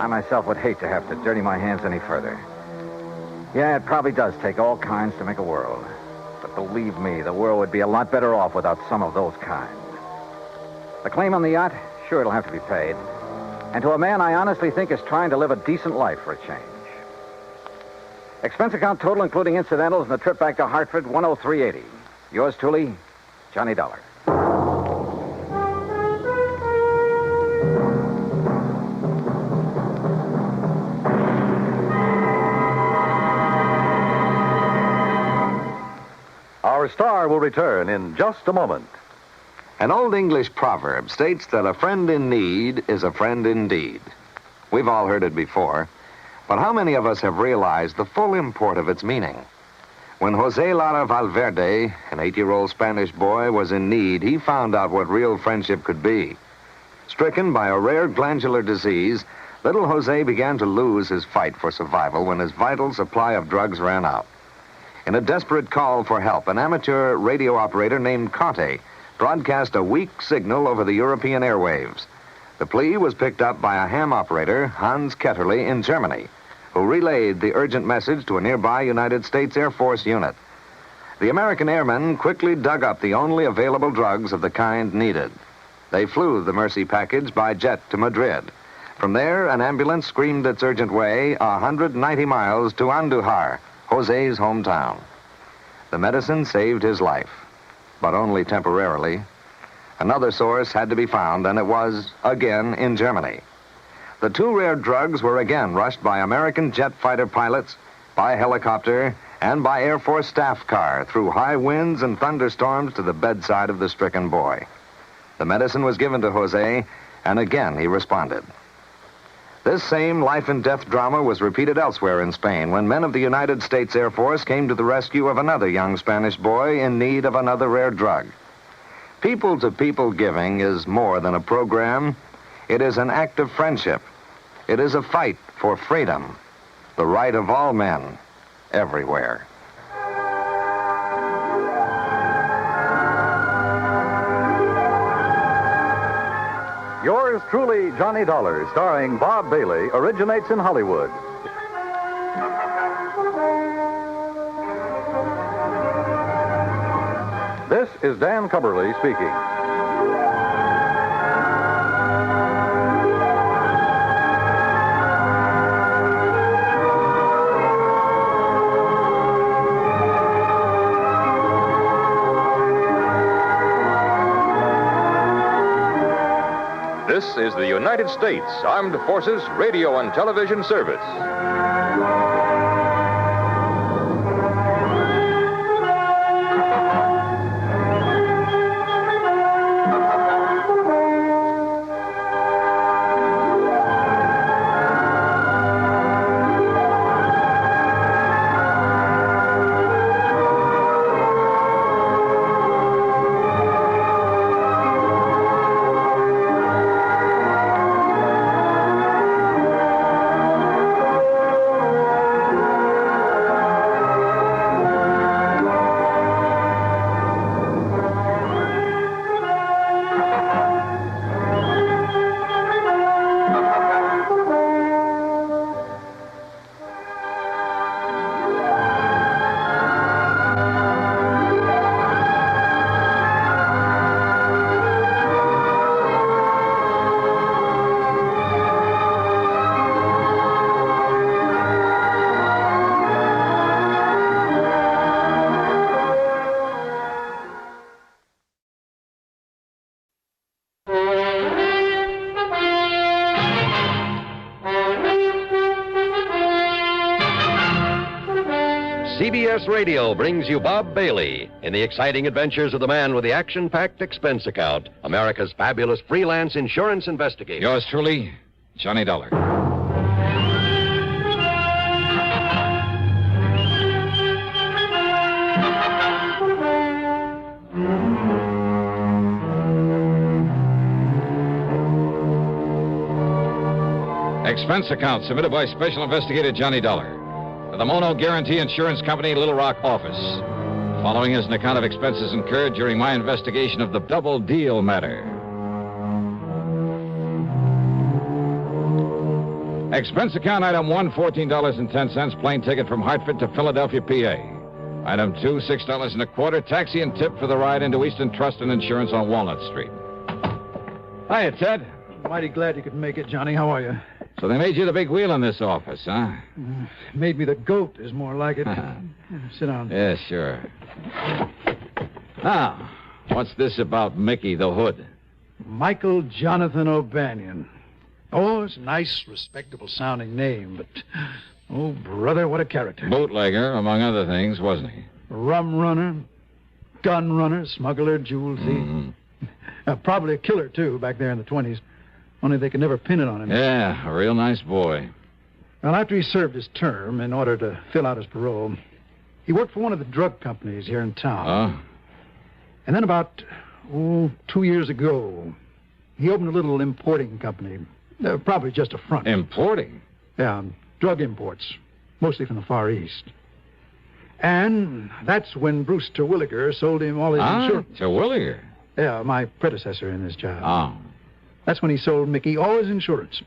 I myself would hate to have to dirty my hands any further. Yeah, it probably does take all kinds to make a world. But believe me, the world would be a lot better off without some of those kinds. The claim on the yacht, sure, it'll have to be paid. And to a man I honestly think is trying to live a decent life for a change. Expense account total, including incidentals, and the trip back to Hartford, $103.80. Yours truly, Johnny Dollar. Our star will return in just a moment. An old English proverb states that a friend in need is a friend indeed. We've all heard it before, but how many of us have realized the full import of its meaning? When Jose Lara Valverde, an 8-year-old Spanish boy, was in need, he found out what real friendship could be. Stricken by a rare glandular disease, little Jose began to lose his fight for survival when his vital supply of drugs ran out. In a desperate call for help, an amateur radio operator named Conte broadcast a weak signal over the European airwaves. The plea was picked up by a ham operator, Hans Ketterle, in Germany, who relayed the urgent message to a nearby United States Air Force unit. The American airmen quickly dug up the only available drugs of the kind needed. They flew the Mercy package by jet to Madrid. From there, an ambulance screamed its urgent way 190 miles to Andújar, Jose's hometown. The medicine saved his life, but only temporarily. Another source had to be found, and it was, again, in Germany. The two rare drugs were again rushed by American jet fighter pilots, by helicopter, and by Air Force staff car through high winds and thunderstorms to the bedside of the stricken boy. The medicine was given to Jose, and again he responded. This same life and death drama was repeated elsewhere in Spain when men of the United States Air Force came to the rescue of another young Spanish boy in need of another rare drug. People-to-people giving is more than a program. It is an act of friendship. It is a fight for freedom, the right of all men, everywhere. Yours truly, Johnny Dollar, starring Bob Bailey, originates in Hollywood. This is Dan Cumberly speaking. This is the United States Armed Forces Radio and Television Service. CBS Radio brings you Bob Bailey in the exciting adventures of the man with the action-packed expense account, America's fabulous freelance insurance investigator. Yours truly, Johnny Dollar. Expense account submitted by Special Investigator Johnny Dollar to the Mono Guarantee Insurance Company, Little Rock office. Following is an account of expenses incurred during my investigation of the Double Deal matter. Expense account item 1, $14.10, plane ticket from Hartford to Philadelphia, PA. Item 2, $6.25, taxi and tip for the ride into Eastern Trust and Insurance on Walnut Street. Hiya, Ted. Mighty glad you could make it, Johnny. How are you? So they made you the big wheel in this office, huh? Made me the goat is more like it. Sit down. Yeah, sure. Now, what's this about Mickey the Hood? Michael Jonathan O'Banion. Oh, it's a nice, respectable-sounding name, but... Oh, brother, what a character. Bootlegger, among other things, wasn't he? Rum runner, gun runner, smuggler, jewel thief. Probably a killer, too, back there in the 20s. Only they could never pin it on him. Yeah, a real nice boy. Well, after he served his term, in order to fill out his parole, he worked for one of the drug companies here in town. Oh? And then about, 2 years ago, he opened a little importing company. Probably just a front. Importing? Yeah, drug imports, mostly from the Far East. And that's when Bruce Terwilliger sold him all his insurance. Terwilliger? Yeah, my predecessor in this job. Oh. That's when he sold Mickey all his insurance.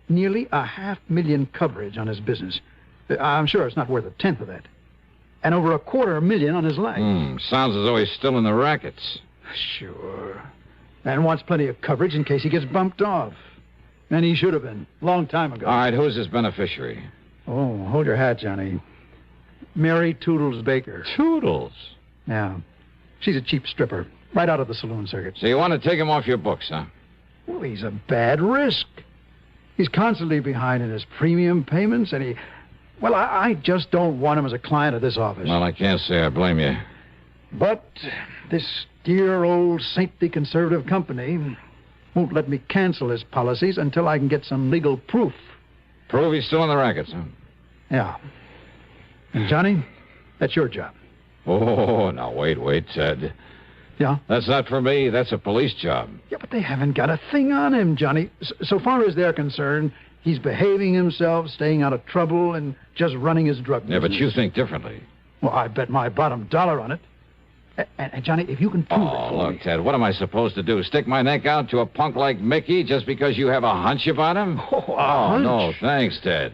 Nearly $500,000 coverage on his business. I'm sure it's not worth a tenth of that. And over $250,000 on his life. Sounds as though he's still in the rackets. Sure. And wants plenty of coverage in case he gets bumped off. And he should have been, long time ago. All right, who's his beneficiary? Oh, hold your hat, Johnny. Mary Toodles Baker. Toodles? Yeah. She's a cheap stripper, right out of the saloon circuit. So you want to take him off your books, huh? Well, he's a bad risk. He's constantly behind in his premium payments, and Well, I just don't want him as a client of this office. Well, I can't say I blame you. But this dear old saintly conservative company won't let me cancel his policies until I can get some legal proof. Prove he's still in the rackets, huh? Yeah. And, Johnny, that's your job. Oh, now, wait, Ted. Yeah? That's not for me. That's a police job. Yeah, but they haven't got a thing on him, Johnny. So far as they're concerned, he's behaving himself, staying out of trouble, and just running his drug business. Yeah, but you think differently. Well, I bet my bottom dollar on it. And Johnny, if you can prove it for look, me... Ted, what am I supposed to do? Stick my neck out to a punk like Mickey just because you have a hunch about him? Hunch? No, thanks, Ted.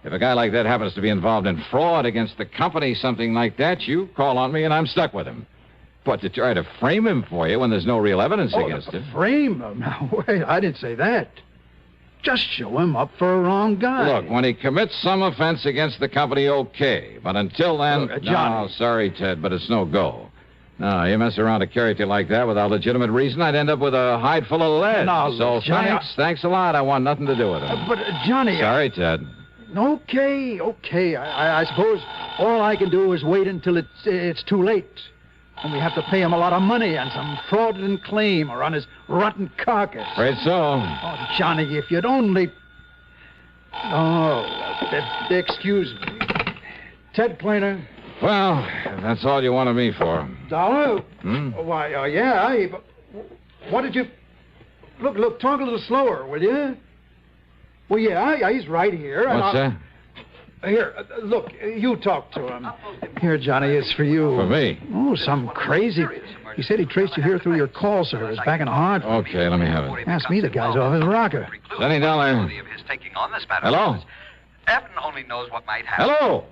If a guy like that happens to be involved in fraud against the company, something like that, you call on me and I'm stuck with him. But to try to frame him for you when there's no real evidence against him... Frame him? Now, wait, I didn't say that. Just show him up for a wrong guy. Look, when he commits some offense against the company, okay. But until then... Look, Johnny... No, sorry, Ted, but it's no go. No, you mess around a character like that without legitimate reason, I'd end up with a hide full of lead. No, so Johnny, thanks a lot. I want nothing to do with him. But, Johnny... Sorry, Ted. Okay. I suppose all I can do is wait until it's too late. And we have to pay him a lot of money on some fraudulent claim or on his rotten carcass. Afraid so. Oh, Johnny, if you'd only... Oh, excuse me. Ted Plainer. Well, that's all you wanted me for. Dollar? Hmm? Why, yeah. But what did you... Look, talk a little slower, will you? Well, yeah, he's right here. What's that? Here, look, you talk to him. Here, Johnny, it's for you. For me? Oh, some crazy... He said he traced you here through your call service back in Hartford. Okay, let me have it. Ask me the guy's off his rocker. $20. Hello? Evan only knows what might happen. Hello?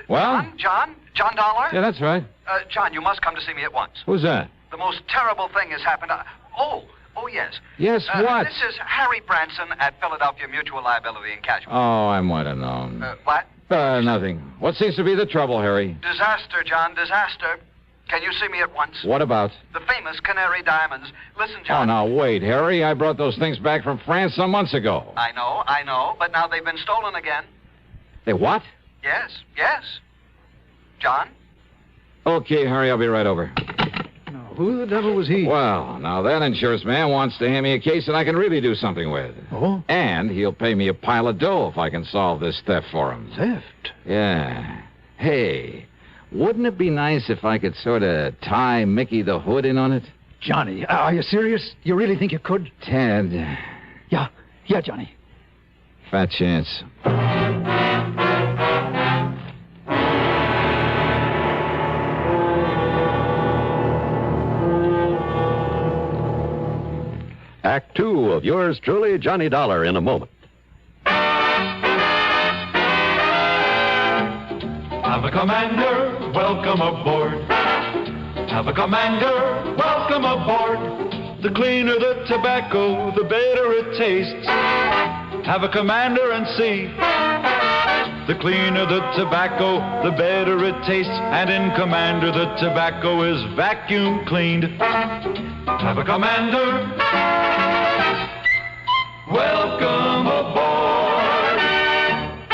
Well? John Dollar? Yeah, that's right. John, you must come to see me at once. Who's that? The most terrible thing has happened. Oh, yes. Yes, what? This is Harry Branson at Philadelphia Mutual Liability and Casualty. Oh, I might have known. What? Nothing. What seems to be the trouble, Harry? Disaster, John, disaster. Can you see me at once? What about? The famous Canary diamonds. Listen, John. Oh, now, wait, Harry. I brought those things back from France some months ago. I know, but now they've been stolen again. They what? Yes. John? Okay, Harry, I'll be right over. Now, who the devil was he? Well, now that insurance man wants to hand me a case that I can really do something with. Oh? And he'll pay me a pile of dough if I can solve this theft for him. Theft? Yeah. Hey, wouldn't it be nice if I could sort of tie Mickey the Hood in on it? Johnny, are you serious? You really think you could? Ted. Yeah, Johnny. Fat chance. Act 2 of yours truly, Johnny Dollar, in a moment. Have a commander, welcome aboard. Have a commander, welcome aboard. The cleaner the tobacco, the better it tastes. Have a commander and see. The cleaner the tobacco, the better it tastes. And in Commander, the tobacco is vacuum cleaned. Have a commander, welcome aboard.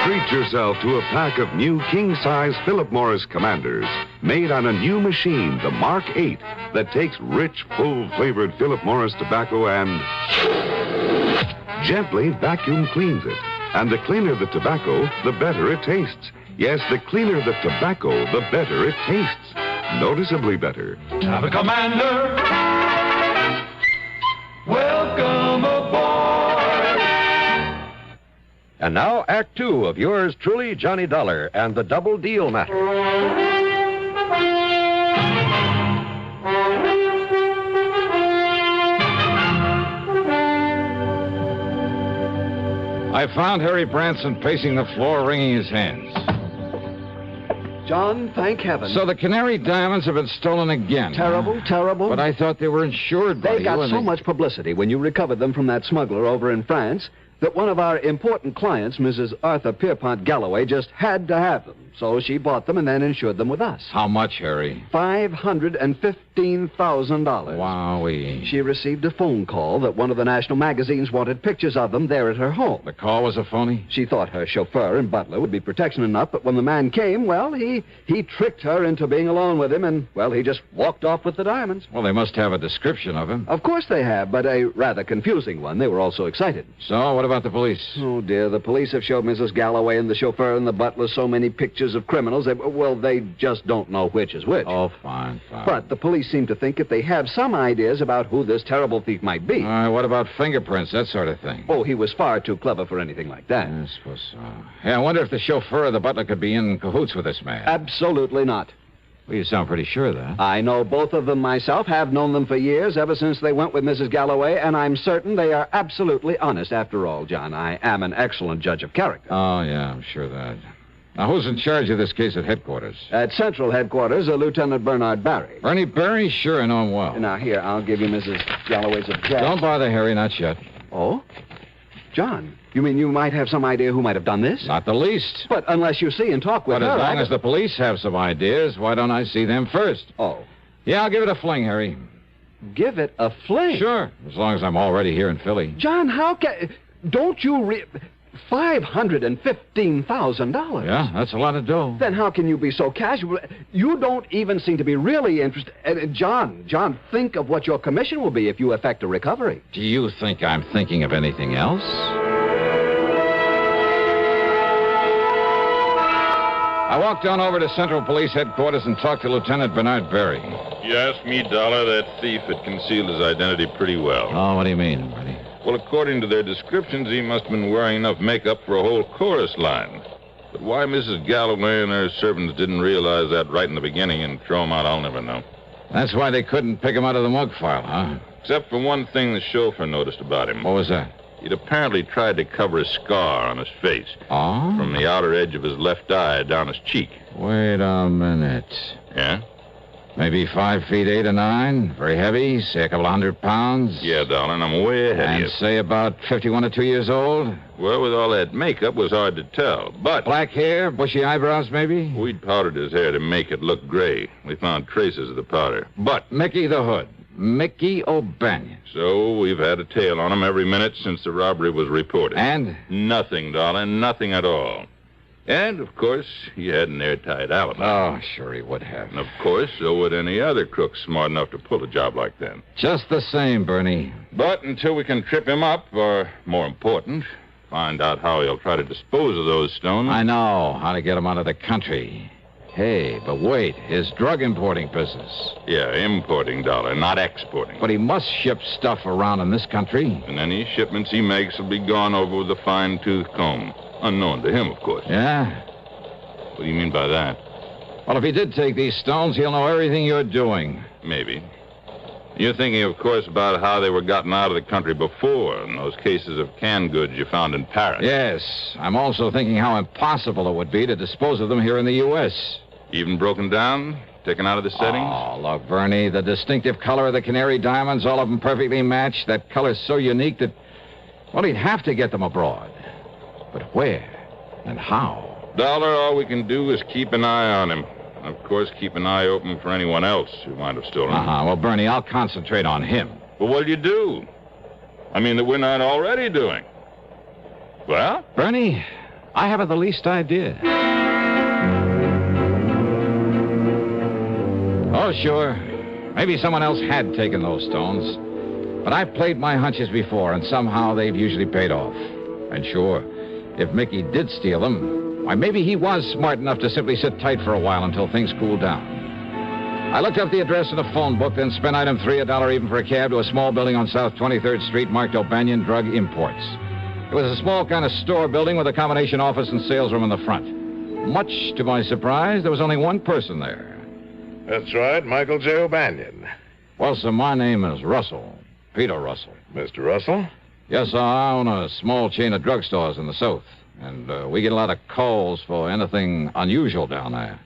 Treat yourself to a pack of new king-size Philip Morris Commanders made on a new machine, the Mark 8, that takes rich, full-flavored Philip Morris tobacco and gently vacuum cleans it. And the cleaner the tobacco, the better it tastes. Yes, the cleaner the tobacco, the better it tastes. Noticeably better. Have a commander, welcome aboard. And now, Act Two of yours truly, Johnny Dollar, and the Double Deal Matter. I found Harry Branson pacing the floor, wringing his hands. John, thank heaven. So the Canary diamonds have been stolen again. Terrible, huh? Terrible. But I thought they were insured by you. They got so much publicity when you recovered them from that smuggler over in France that one of our important clients, Mrs. Arthur Pierpont Galloway, just had to have them. So she bought them and then insured them with us. How much, Harry? $515,000. Wowee. She received a phone call that one of the national magazines wanted pictures of them there at her home. The call was a phony? She thought her chauffeur and butler would be protection enough, but when the man came, well, he tricked her into being alone with him, and, well, he just walked off with the diamonds. Well, they must have a description of him. Of course they have, but a rather confusing one. They were all so excited. So, what about the police? Oh, dear, the police have showed Mrs. Galloway and the chauffeur and the butler so many pictures of criminals, they just don't know which is which. Oh, fine. But the police seem to think that they have some ideas about who this terrible thief might be. What about fingerprints, that sort of thing? Oh, he was far too clever for anything like that. I suppose so. Hey, I wonder if the chauffeur or the butler could be in cahoots with this man. Absolutely not. Well, you sound pretty sure of that. I know both of them myself, have known them for years, ever since they went with Mrs. Galloway, and I'm certain they are absolutely honest. After all, John, I am an excellent judge of character. Oh, yeah, I'm sure of that. Now, who's in charge of this case at headquarters? At Central Headquarters, Lieutenant Bernard Barry. Bernie Barry? Sure, I know him well. Now, here, I'll give you Mrs. Galloway's address. Don't bother, Harry, not yet. Oh? John, you mean you might have some idea who might have done this? Not the least. But unless you see and talk with her... But as long as the police have some ideas, why don't I see them first? Oh. Yeah, I'll give it a fling, Harry. Give it a fling? Sure, as long as I'm already here in Philly. John, how can... Don't you... $515,000. Yeah, that's a lot of dough. Then how can you be so casual? You don't even seem to be really interested. John, think of what your commission will be if you effect a recovery. Do you think I'm thinking of anything else? I walked on over to Central Police Headquarters and talked to Lieutenant Bernard Barry. Yes, me dollar, that thief had concealed his identity pretty well. Oh, what do you mean, Bernie? Well, according to their descriptions, he must have been wearing enough makeup for a whole chorus line. But why Mrs. Galloway and her servants didn't realize that right in the beginning and throw him out, I'll never know. That's why they couldn't pick him out of the mug file, huh? Except for one thing the chauffeur noticed about him. What was that? He'd apparently tried to cover a scar on his face. Oh? From the outer edge of his left eye down his cheek. Wait a minute. Yeah? Maybe 5 feet 8 or 9. Very heavy, say a couple of 100 pounds. Yeah, darling, I'm way ahead of you. And say about 51 or 2 years old? Well, with all that makeup, it was hard to tell. But... Black hair, bushy eyebrows, maybe? We'd powdered his hair to make it look gray. We found traces of the powder. But... Mickey the Hood. Mickey O'Banion. So we've had a tail on him every minute since the robbery was reported. And? Nothing, darling, nothing at all. And, of course, he had an airtight alibi. Oh, sure he would have. And, of course, so would any other crook smart enough to pull a job like that. Just the same, Bernie. But until we can trip him up, or, more important, find out how he'll try to dispose of those stones... I know how to get him out of the country. Hey, but wait, his drug importing business. Yeah, importing, dollar, not exporting. But he must ship stuff around in this country. And any shipments he makes will be gone over with a fine-tooth comb. Unknown to him, of course. Yeah? What do you mean by that? Well, if he did take these stones, he'll know everything you're doing. Maybe. You're thinking, of course, about how they were gotten out of the country before, in those cases of canned goods you found in Paris. Yes. I'm also thinking how impossible it would be to dispose of them here in the U.S. Even broken down? Taken out of the settings? Oh, look, Bernie, the distinctive color of the Canary diamonds, all of them perfectly matched. That color's so unique that, well, he'd have to get them abroad. But where and how? Dollar, all we can do is keep an eye on him. And, of course, keep an eye open for anyone else who might have stolen them. Well, Bernie, I'll concentrate on him. Well, what'll you do? I mean, that we're not already doing. Well? Bernie, I haven't the least idea. Oh, sure. Maybe someone else had taken those stones. But I've played my hunches before, and somehow they've usually paid off. And sure, if Mickey did steal them, why, maybe he was smart enough to simply sit tight for a while until things cooled down. I looked up the address in the phone book, then spent item 3, $1 even for a cab to a small building on South 23rd Street marked O'Banion Drug Imports. It was a small kind of store building with a combination office and sales room in the front. Much to my surprise, there was only one person there. That's right, Michael J. O'Banion. Well, sir, my name is Russell. Peter Russell. Mr. Russell? Yes, sir, I own a small chain of drugstores in the South. And we get a lot of calls for anything unusual down there.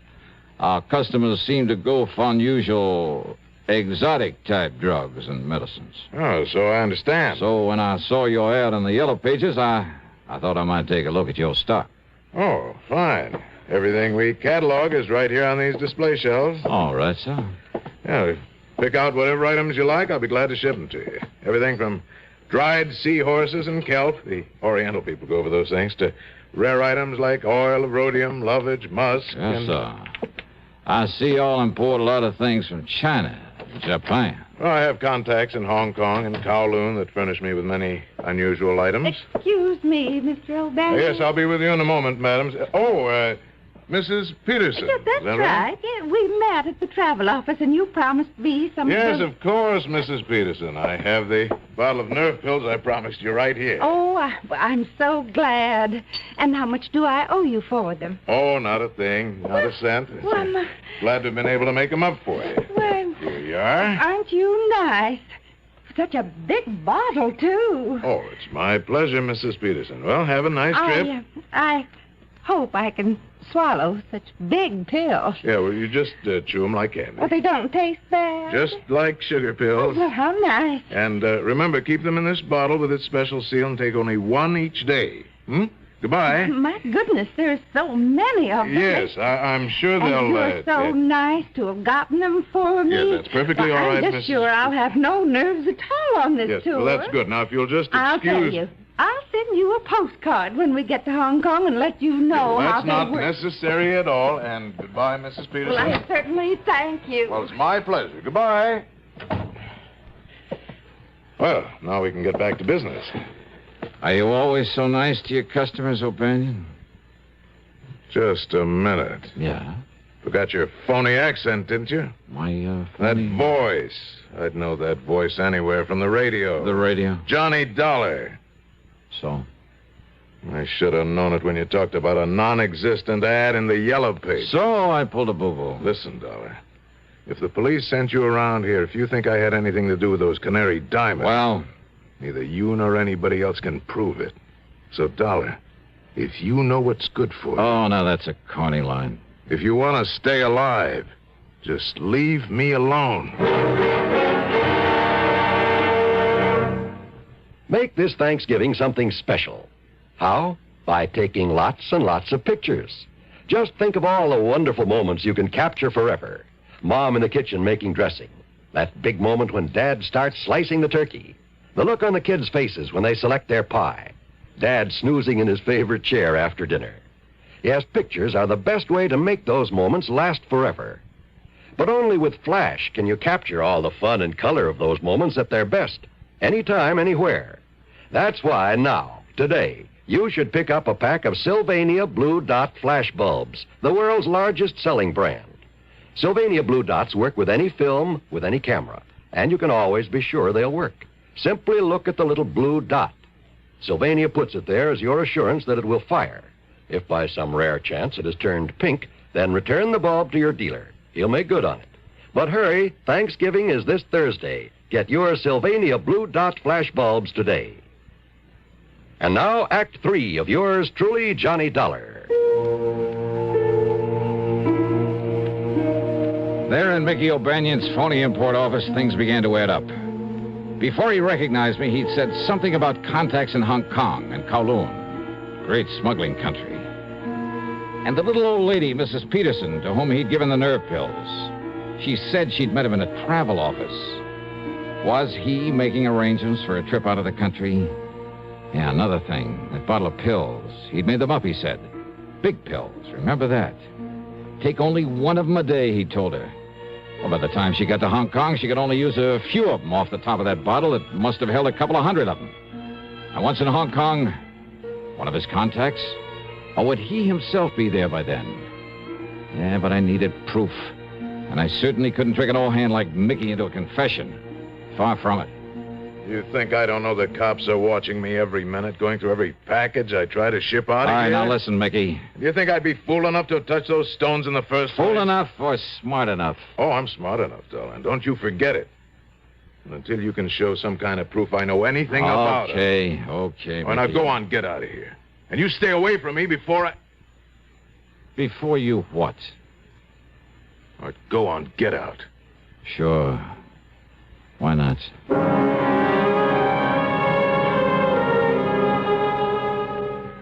Our customers seem to go for unusual, exotic-type drugs and medicines. Oh, so I understand. So when I saw your ad in the Yellow Pages, I thought I might take a look at your stock. Oh, fine. Everything we catalog is right here on these display shelves. All right, sir. Yeah, pick out whatever items you like. I'll be glad to ship them to you. Everything from dried seahorses and kelp, the Oriental people go over those things, to rare items like oil of rhodium, lovage, musk. Yes, sir. I see y'all import a lot of things from China, Japan. Well, I have contacts in Hong Kong and Kowloon that furnish me with many unusual items. Excuse me, Mr. O'Banion. Yes, I'll be with you in a moment, madam. Mrs. Peterson. Yes, that's right. Yeah, we met at the travel office, and you promised me some... Yes, of course, Mrs. Peterson. I have the bottle of nerve pills I promised you right here. Oh, I'm so glad. And how much do I owe you for them? Oh, not a thing. Not a cent. Well, glad to have been able to make them up for you. Well, here you are. Aren't you nice? Such a big bottle, too. Oh, it's my pleasure, Mrs. Peterson. Well, have a nice trip. I hope I can swallow such big pills. Yeah, well, you just chew them like candy. Well, they don't taste bad. Just like sugar pills. Oh, well, how nice. And remember, keep them in this bottle with its special seal and take only one each day. Goodbye. My goodness, there's so many of them. Yes, I'm sure they'll... You're so nice to have gotten them for me. Yes, that's perfectly all right, I'm just sure I'll have no nerves at all on this tour. Well, that's good. Now, if you'll just excuse... I'll tell you. I'll send you a postcard when we get to Hong Kong and let you know how that's not necessary at all. And goodbye, Mrs. Peterson. Well, I certainly thank you. Well, it's my pleasure. Goodbye. Well, now we can get back to business. Are you always so nice to your customers, O'Banion? Just a minute. Yeah? Forgot your phony accent, didn't you? My, That voice. I'd know that voice anywhere from the radio. The radio? Johnny Dollar. So? I should have known it when you talked about a non-existent ad in the Yellow Page. So I pulled a boo-boo. Listen, Dollar. If the police sent you around here, if you think I had anything to do with those Canary diamonds... Well... Neither you nor anybody else can prove it. So, Dollar, if you know what's good for you... Oh, now that's a corny line. If you want to stay alive, just leave me alone. Make this Thanksgiving something special. How? By taking lots and lots of pictures. Just think of all the wonderful moments you can capture forever. Mom in the kitchen making dressing. That big moment when Dad starts slicing the turkey. The look on the kids' faces when they select their pie. Dad snoozing in his favorite chair after dinner. Yes, pictures are the best way to make those moments last forever. But only with Flash can you capture all the fun and color of those moments at their best. Anytime, anywhere. That's why now, today, you should pick up a pack of Sylvania Blue Dot Flash Bulbs, the world's largest selling brand. Sylvania Blue Dots work with any film, with any camera, and you can always be sure they'll work. Simply look at the little blue dot. Sylvania puts it there as your assurance that it will fire. If by some rare chance it has turned pink, then return the bulb to your dealer. He'll make good on it. But hurry, Thanksgiving is this Thursday. Get your Sylvania Blue Dot flash bulbs today. And now, Act 3 of yours truly, Johnny Dollar. There in Mickey O'Banion's phony import office, things began to add up. Before he recognized me, he'd said something about contacts in Hong Kong and Kowloon, great smuggling country. And the little old lady, Mrs. Peterson, to whom he'd given the nerve pills. She said she'd met him in a travel office. Was he making arrangements for a trip out of the country? Yeah, another thing, that bottle of pills. He'd made them up, he said. Big pills, remember that. Take only one of them a day, he told her. Well, by the time she got to Hong Kong, she could only use a few of them off the top of that bottle. It must have held a couple of hundred of them. And once in Hong Kong, one of his contacts? Or would he himself be there by then? Yeah, but I needed proof. And I certainly couldn't trick an old hand like Mickey into a confession. Far from it. You think I don't know the cops are watching me every minute, going through every package I try to ship out of here? All right, now listen, Mickey. Do you think I'd be fool enough to touch those stones in the first place? Fool enough or smart enough? Oh, I'm smart enough, darling. Don't you forget it. And until you can show some kind of proof I know anything about it. Okay, All right, now go on, get out of here. And you stay away from me before I... Before you what? All right, go on, get out. Sure. Why not?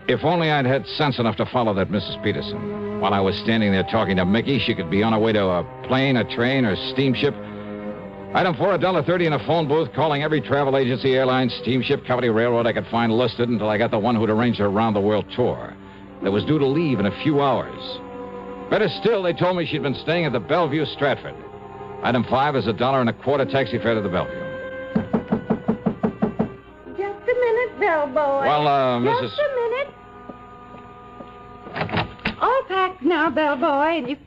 If only I'd had sense enough to follow that Mrs. Peterson. While I was standing there talking to Mickey, she could be on her way to a plane, a train, or steamship. Item 4, $1.30 in a phone booth, calling every travel agency, airline, steamship, company, railroad I could find listed until I got the one who'd arranged her round-the-world tour. That was due to leave in a few hours. Better still, they told me she'd been staying at the Bellevue Stratford. Item 5 is $1.25 taxi fare to the Bellevue. Just a minute, bellboy. Well, Mrs. Just a minute. All packed now, bellboy, and you...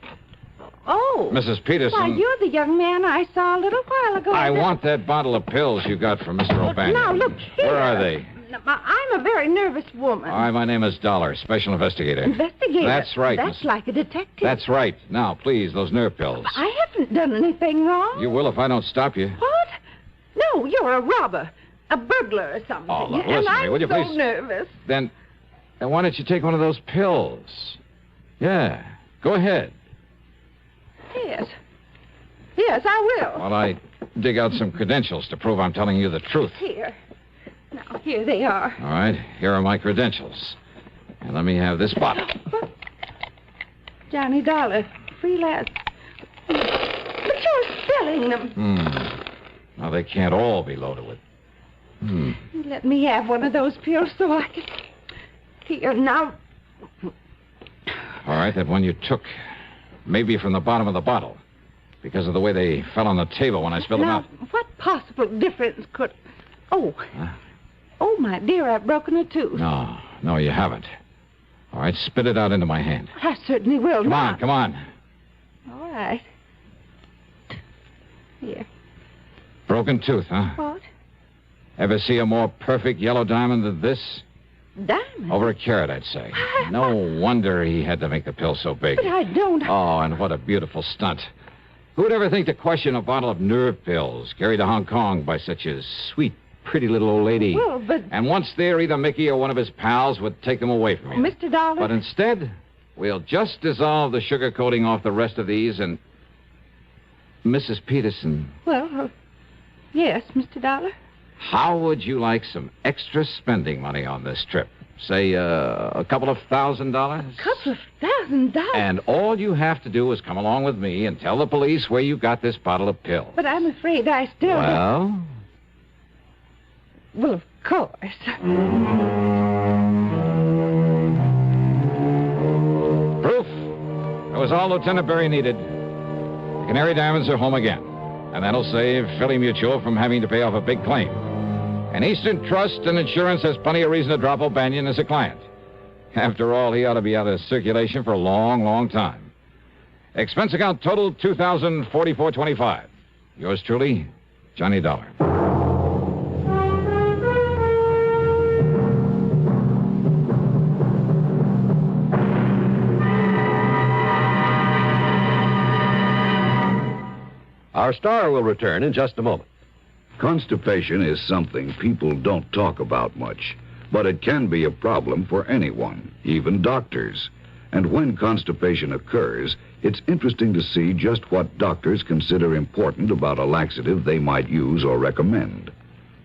Oh. Mrs. Peterson. Why, you're the young man I saw a little while ago. I want that bottle of pills you got from Mr. O'Banion. Now, look here. Where are they? I'm a very nervous woman. All right, my name is Dollar, special investigator. Investigator? That's right. That's like a detective. That's right. Now, please, those nerve pills. I haven't done anything wrong. You will if I don't stop you. What? No, you're a robber. A burglar or something. Oh, look, and listen to I'm me, will you so please? nervous. Then why don't you take one of those pills? Yeah, go ahead. Yes. Yes, I will. While I dig out some credentials to prove I'm telling you the truth. Here. Now, here they are. All right, here are my credentials. And let me have this bottle. Johnny Dollar, freelance. But you're spelling them. Now, they can't all be loaded with... Let me have one of those pills so I can... Here, now... All right, that one you took may be from the bottom of the bottle because of the way they fell on the table when I spilled them out. What possible difference could... Oh. Huh? Oh, my dear, I've broken a tooth. No, you haven't. All right, spit it out into my hand. I certainly will. Come on. All right. Here. Broken tooth, huh? What? Ever see a more perfect yellow diamond than this? Diamond? Over a carat, I'd say. No wonder he had to make the pill so big. But I don't... Oh, and what a beautiful stunt. Who'd ever think to question a bottle of nerve pills carried to Hong Kong by such a sweet, pretty little old lady? Well, but... And once there, either Mickey or one of his pals would take them away from you. Mr. Dollar? But instead, we'll just dissolve the sugar coating off the rest of these and... Mrs. Peterson. Well, yes, Mr. Dollar? How would you like some extra spending money on this trip? Say, a couple of $1,000? Couple of $1,000? And all you have to do is come along with me and tell the police where you got this bottle of pills. But I'm afraid I still... Well? Well, of course. Proof? That was all Lieutenant Berry needed. The Canary diamonds are home again. And that'll save Philly Mutual from having to pay off a big claim. And Eastern Trust and Insurance has plenty of reason to drop O'Banion as a client. After all, he ought to be out of circulation for a long, long time. Expense account total $2,044.25. Yours truly, Johnny Dollar. Our star will return in just a moment. Constipation is something people don't talk about much, but it can be a problem for anyone, even doctors. And when constipation occurs, it's interesting to see just what doctors consider important about a laxative they might use or recommend.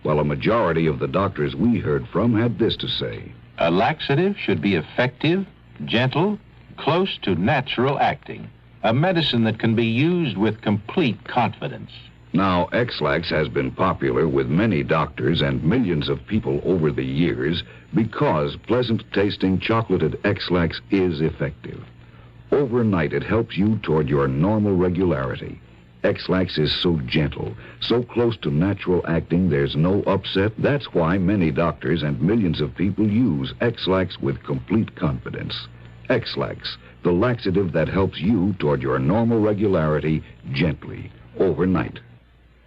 Well, a majority of the doctors we heard from had this to say. A laxative should be effective, gentle, close to natural acting. A medicine that can be used with complete confidence. Now, X-Lax has been popular with many doctors and millions of people over the years because pleasant-tasting chocolated X-Lax is effective. Overnight, it helps you toward your normal regularity. X-Lax is so gentle, so close to natural acting, there's no upset. That's why many doctors and millions of people use X-Lax with complete confidence. X-Lax, the laxative that helps you toward your normal regularity gently, overnight.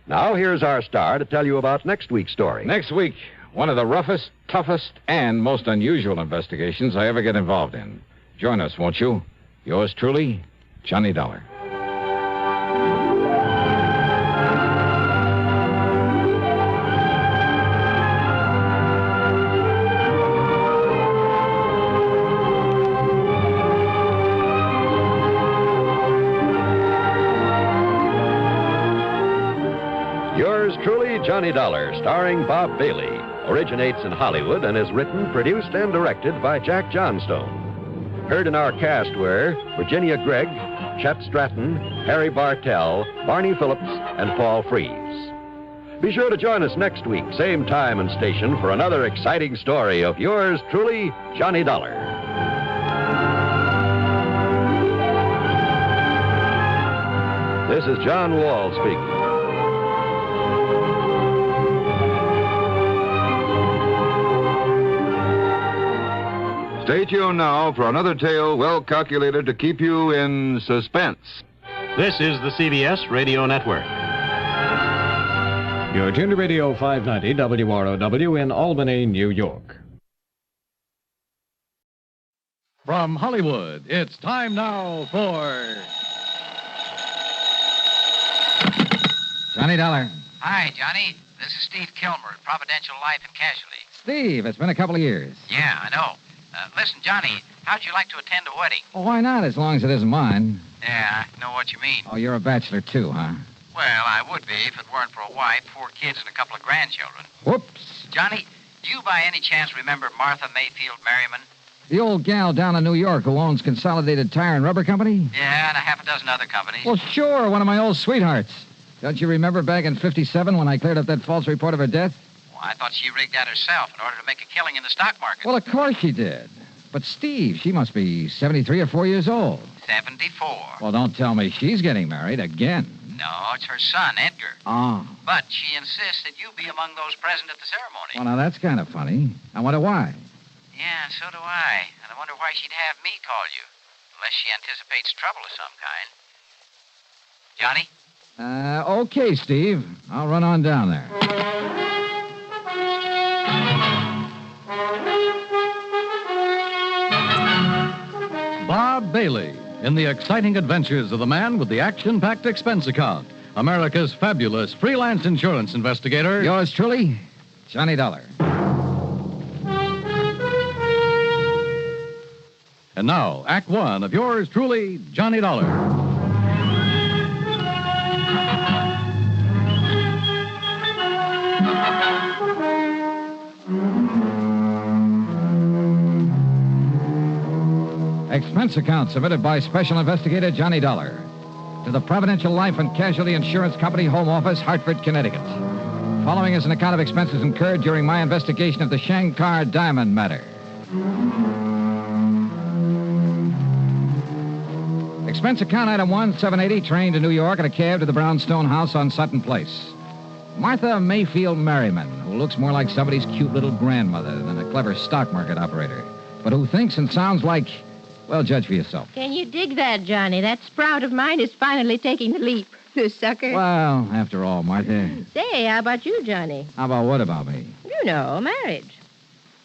Now, here's our star to tell you about next week's story. Next week, one of the roughest, toughest, and most unusual investigations I ever get involved in. Join us, won't you? Yours truly, Johnny Dollar. Johnny Dollar, starring Bob Bailey, originates in Hollywood and is written, produced, and directed by Jack Johnstone. Heard in our cast were Virginia Gregg, Chet Stratton, Harry Bartell, Barney Phillips, and Paul Frees. Be sure to join us next week, same time and station, for another exciting story of yours truly, Johnny Dollar. This is John Wall speaking. Stay tuned now for another tale well calculated to keep you in suspense. This is the CBS Radio Network. You're tuned to Radio 590 WROW in Albany, New York. From Hollywood, it's time now for... Johnny Dollar. Hi, Johnny. This is Steve Kilmer at Providential Life and Casualty. Steve, it's been a couple of years. Yeah, I know. Listen, Johnny, how'd you like to attend a wedding? Well, why not, as long as it isn't mine? Yeah, I know what you mean. Oh, you're a bachelor, too, huh? Well, I would be if it weren't for a wife, 4 kids, and a couple of grandchildren. Whoops. Johnny, do you by any chance remember Martha Mayfield Merriman? The old gal down in New York who owns Consolidated Tire and Rubber Company? Yeah, and a half a dozen other companies. Well, sure, one of my old sweethearts. Don't you remember back in '57 when I cleared up that false report of her death? Well, I thought she rigged that herself in order to make a killing in the stock market. Well, of course she did. But, Steve, she must be 73 or 4 years old. 74. Well, don't tell me she's getting married again. No, it's her son, Edgar. Oh. But she insists that you be among those present at the ceremony. Well, now, that's kind of funny. I wonder why. Yeah, so do I. And I wonder why she'd have me call you. Unless she anticipates trouble of some kind. Johnny? Okay, Steve. I'll run on down there. Bob Bailey in the exciting adventures of the man with the action-packed expense account. America's fabulous freelance insurance investigator. Yours truly, Johnny Dollar. And now, Act One of yours truly, Johnny Dollar. Expense account submitted by Special Investigator Johnny Dollar to the Providential Life and Casualty Insurance Company Home Office, Hartford, Connecticut. Following is an account of expenses incurred during my investigation of the Shankar diamond matter. Expense account item 1, 780, train to New York and a cab to the Brownstone House on Sutton Place. Martha Mayfield Merriman, who looks more like somebody's cute little grandmother than a clever stock market operator, but who thinks and sounds like... Well, judge for yourself. Can you dig that, Johnny? That sprout of mine is finally taking the leap. The sucker. Well, after all, Martha. Say, how about you, Johnny? How about what about me? You know, marriage.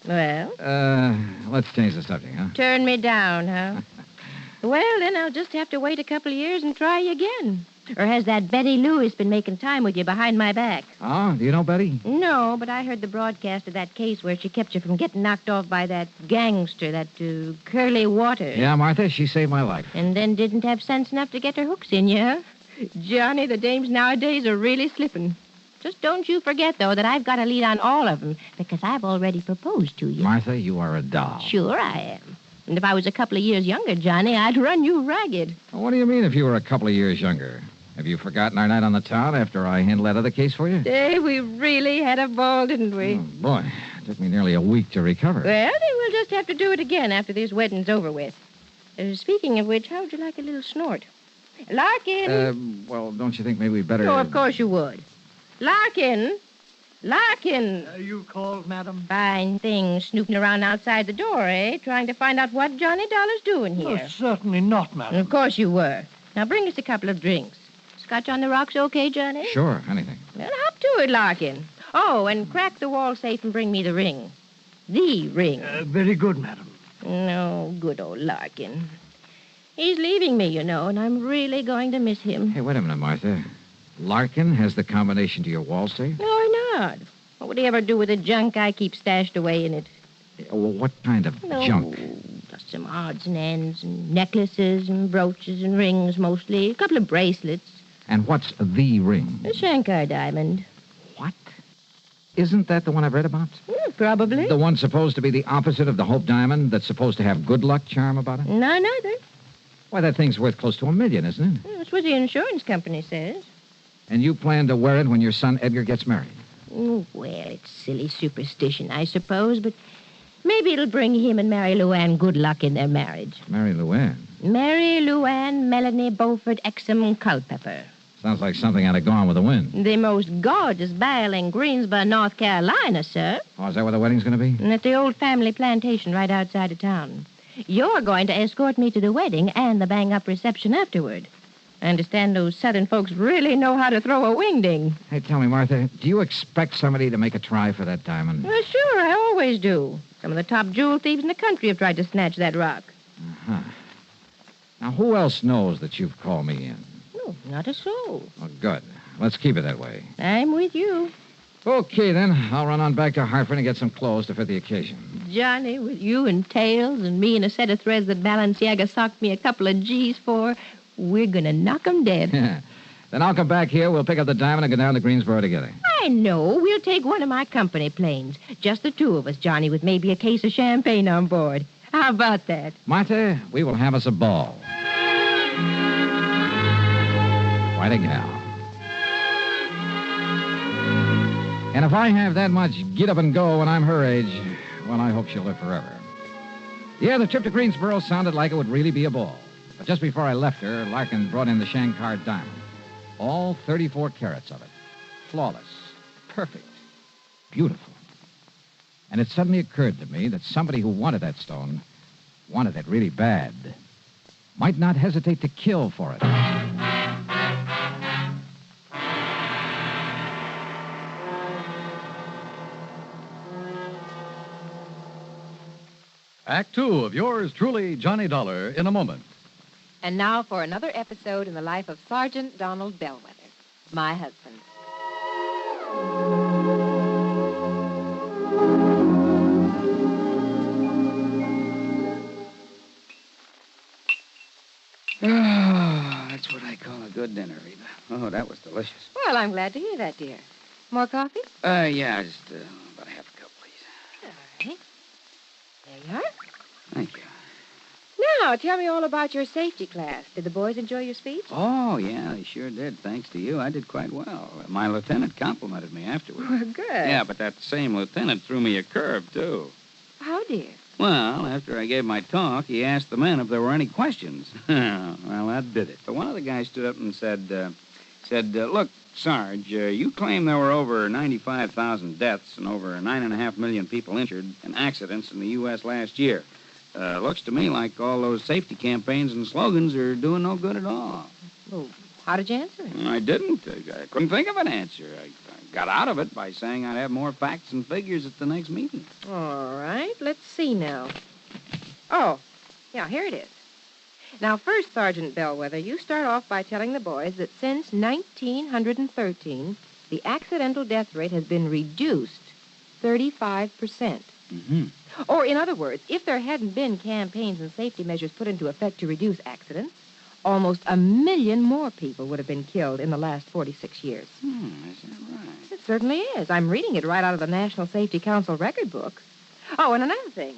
Well? Let's change the subject, huh? Turn me down, huh? Well, then I'll just have to wait a couple of years and try you again. Or has that Betty Lewis been making time with you behind my back? Oh, do you know Betty? No, but I heard the broadcast of that case where she kept you from getting knocked off by that gangster, that Curly Waters. Yeah, Martha, she saved my life. And then didn't have sense enough to get her hooks in you, huh? Johnny, the dames nowadays are really slipping. Just don't you forget, though, that I've got a lead on all of them, because I've already proposed to you. Martha, you are a doll. Sure I am. And if I was a couple of years younger, Johnny, I'd run you ragged. Well, what do you mean if you were a couple of years younger? Have you forgotten our night on the town after I handled that other case for you? Hey, we really had a ball, didn't we? Oh, boy, it took me nearly a week to recover. Well, then we'll just have to do it again after this wedding's over with. Speaking of which, how would you like a little snort? Larkin! Well, don't you think maybe we'd better... Oh, of course you would. Larkin! Larkin! You called, madam? Fine thing, snooping around outside the door, eh? Trying to find out what Johnny Dollar's doing here. Oh, certainly not, madam. Of course you were. Now bring us a couple of drinks. Scotch on the rocks okay, Johnny? Sure, anything. Well, hop to it, Larkin. Oh, and crack the wall safe and bring me the ring. The ring. Very good, madam. No, good old Larkin. He's leaving me, you know, and I'm really going to miss him. Hey, wait a minute, Martha. Larkin has the combination to your wall safe? No, why not? What would he ever do with the junk I keep stashed away in it? Well, what kind of junk? Just some odds and ends and necklaces and brooches and rings, mostly. A couple of bracelets. And what's the ring? A Shankar diamond. What? Isn't that the one I've read about? Probably. The one supposed to be the opposite of the Hope diamond that's supposed to have good luck charm about it? None other. Why, that thing's worth close to $1 million, isn't it? That's what the insurance company says. And you plan to wear it when your son Edgar gets married? Well, it's silly superstition, I suppose, but maybe it'll bring him and Mary Luann good luck in their marriage. Mary Luann? Mary Luann Melanie Beaufort Exum Culpepper. Sounds like something out of Gone with the Wind. The most gorgeous belle in Greensboro, North Carolina, sir. Oh, is that where the wedding's going to be? At the old family plantation right outside of town. You're going to escort me to the wedding and the bang-up reception afterward. I understand those Southern folks really know how to throw a wingding. Hey, tell me, Martha, do you expect somebody to make a try for that diamond? Well, sure, I always do. Some of the top jewel thieves in the country have tried to snatch that rock. Uh-huh. Now, who else knows that you've called me in? No, not a soul. Oh, good. Let's keep it that way. I'm with you. Okay, then. I'll run on back to Hartford and get some clothes to fit the occasion. Johnny, with you and tails and me and a set of threads that Balenciaga socked me a couple of G's for, we're going to knock 'em dead. Then I'll come back here. We'll pick up the diamond and go down to Greensboro together. I know. We'll take one of my company planes. Just the two of us, Johnny, with maybe a case of champagne on board. How about that? Martha, we will have us a ball. Quite a gal. And if I have that much get up and go when I'm her age, well, I hope she'll live forever. Yeah, the trip to Greensboro sounded like it would really be a ball. But just before I left her, Larkin brought in the Shankar diamond. All 34 carats of it. Flawless. Perfect. Beautiful. And it suddenly occurred to me that somebody who wanted that stone, wanted it really bad, might not hesitate to kill for it. Act two of yours truly, Johnny Dollar, in a moment. And now for another episode in the life of Sergeant Donald Bellwether, my husband. Oh, that's what I call a good dinner, Reba. Oh, that was delicious. Well, I'm glad to hear that, dear. More coffee? Yeah, just about a half a cup, please. All right. There you are. Thank you. Now, tell me all about your safety class. Did the boys enjoy your speech? Oh, yeah, they sure did. Thanks to you, I did quite well. My lieutenant complimented me afterwards. Well, good. Yeah, but that same lieutenant threw me a curve, too. How, dear? Well, after I gave my talk, he asked the men if there were any questions. Well, that did it. But one of the guys stood up and said, look, Sarge, you claim there were over 95,000 deaths and over 9.5 million people injured in accidents in the U.S. last year. Looks to me like all those safety campaigns and slogans are doing no good at all. Well, how did you answer it? I didn't. I couldn't think of an answer. I got out of it by saying I'd have more facts and figures at the next meeting. All right, let's see now. Oh, yeah, here it is. Now, first, Sergeant Bellwether, you start off by telling the boys that since 1913, the accidental death rate has been reduced 35%. Mm-hmm. Or, in other words, if there hadn't been campaigns and safety measures put into effect to reduce accidents, almost 1 million more people would have been killed in the last 46 years. Is that right? It certainly is. I'm reading it right out of the National Safety Council record book. Oh, and another thing.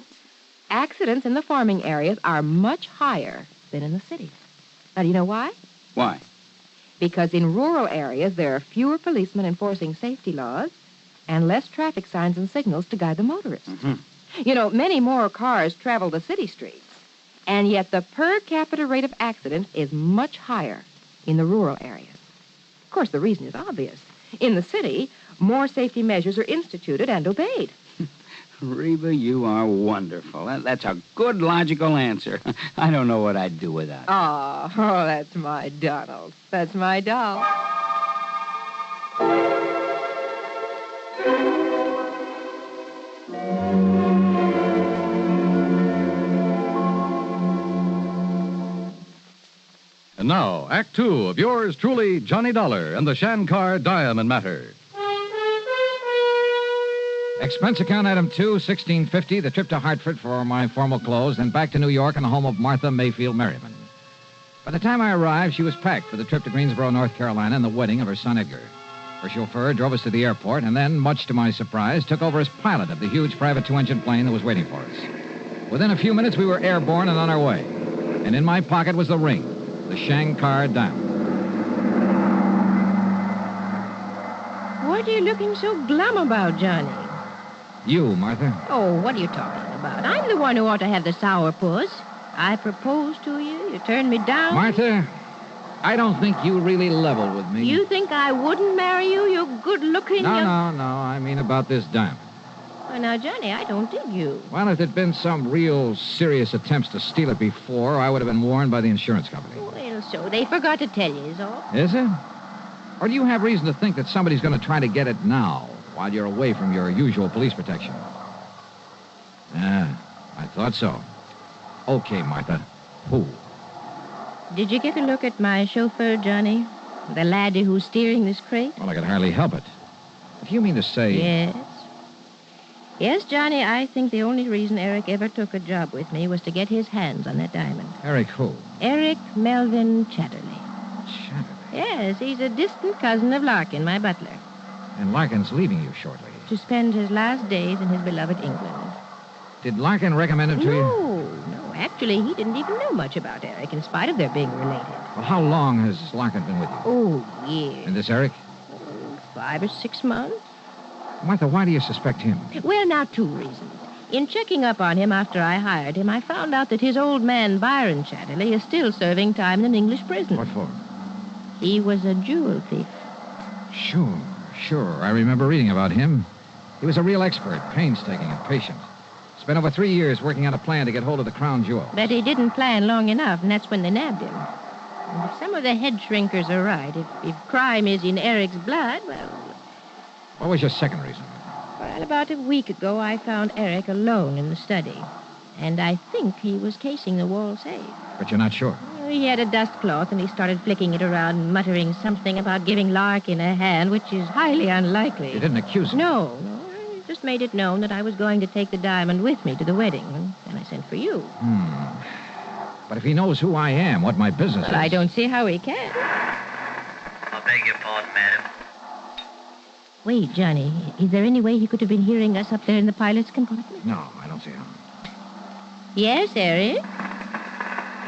Accidents in the farming areas are much higher than in the cities. Now, do you know why? Why? Because in rural areas, there are fewer policemen enforcing safety laws and less traffic signs and signals to guide the motorists. Mm-hmm. You know, many more cars travel the city streets, and yet the per capita rate of accidents is much higher in the rural areas. Of course, the reason is obvious. In the city, more safety measures are instituted and obeyed. Reba, you are wonderful. That's a good, logical answer. I don't know what I'd do without it. Oh, that's my Donald. That's my doll. And now, Act Two of yours truly, Johnny Dollar and the Shankar Diamond Matter. Expense account item 2, $16.50, the trip to Hartford for my formal clothes, then back to New York in the home of Martha Mayfield Merriman. By the time I arrived, she was packed for the trip to Greensboro, North Carolina, and the wedding of her son Edgar. Her chauffeur drove us to the airport and then, much to my surprise, took over as pilot of the huge private 2-engine plane that was waiting for us. Within a few minutes, we were airborne and on our way. And in my pocket was the ring, the Shankar Diamond. What are you looking so glum about, Johnny? You, Martha. Oh, what are you talking about? I'm the one who ought to have the sourpuss. I proposed to you. You turned me down. Martha, I don't think you really level with me. You think I wouldn't marry you? You're good-looking. No. I mean about this diamond. Well, now, Johnny, I don't dig you. Well, if there'd been some real serious attempts to steal it before, I would have been warned by the insurance company. Well, so they forgot to tell you, is all. Is it? Or do you have reason to think that somebody's going to try to get it now, while you're away from your usual police protection? Yeah, I thought so. Okay, Martha. Who? Did you get a look at my chauffeur, Johnny? The laddie who's steering this crate? Well, I could hardly help it. If you mean to say... Yes. Yes, Johnny, I think the only reason Eric ever took a job with me was to get his hands on that diamond. Eric who? Eric Melvin Chatterley. Chatterley? Yes, he's a distant cousin of Larkin, my butler. And Larkin's leaving you shortly. To spend his last days in his beloved England. Did Larkin recommend him to you? No. Actually, he didn't even know much about Eric, in spite of their being related. Well, how long has Larkin been with you? Oh, years. And this Eric? 5 or 6 months. Martha, why do you suspect him? Well, now, 2 reasons. In checking up on him after I hired him, I found out that his old man, Byron Chatterley, is still serving time in an English prison. What for? He was a jewel thief. Sure. I remember reading about him. He was a real expert, painstaking and patient. Spent over 3 years working on a plan to get hold of the crown jewel. But he didn't plan long enough, and that's when they nabbed him. And if some of the head shrinkers are right, if crime is in Eric's blood, well... What was your second reason? Well, about a week ago, I found Eric alone in the study. And I think he was casing the wall safe. But you're not sure? He had a dust cloth, and he started flicking it around, muttering something about giving Larkin a hand, which is highly unlikely. You didn't accuse him? No. I just made it known that I was going to take the diamond with me to the wedding, and I sent for you. But if he knows who I am, what my business is... I don't see how he can. I beg your pardon, madam. Wait, Johnny, is there any way he could have been hearing us up there in the pilot's compartment? No, I don't see how. Yes, Eric?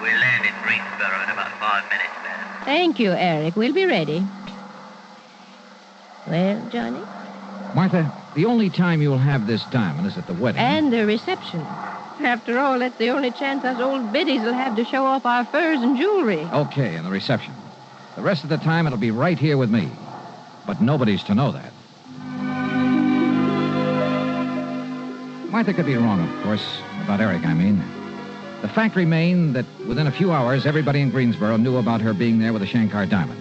We'll land in Greensboro in about 5 minutes, madam. Thank you, Eric. We'll be ready. Well, Johnny? Martha, the only time you'll have this diamond is at the wedding. And the reception. After all, that's the only chance us old biddies will have to show off our furs and jewelry. Okay, and the reception. The rest of the time, it'll be right here with me. But nobody's to know that. Martha could be wrong, of course. About Eric, I mean. The fact remained that within a few hours, everybody in Greensboro knew about her being there with the Shankar diamond.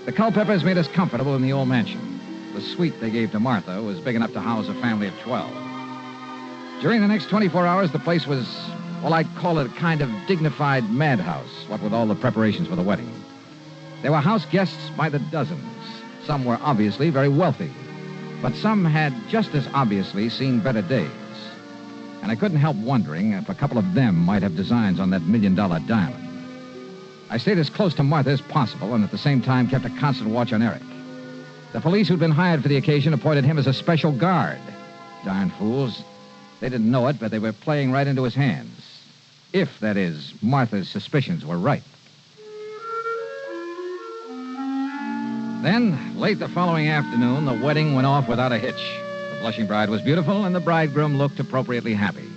The Culpeppers made us comfortable in the old mansion. The suite they gave to Martha was big enough to house a family of 12. During the next 24 hours, the place was Well, I'd call it a kind of dignified madhouse, what with all the preparations for the wedding. There were house guests by the dozens. Some were obviously very wealthy, but some had just as obviously seen better days. And I couldn't help wondering if a couple of them might have designs on that $1 million diamond. I stayed as close to Martha as possible and at the same time kept a constant watch on Eric. The police who'd been hired for the occasion appointed him as a special guard. Darn fools. They didn't know it, but they were playing right into his hands. If, that is, Martha's suspicions were right. Then, late the following afternoon, the wedding went off without a hitch. The blushing bride was beautiful, and the bridegroom looked appropriately happy.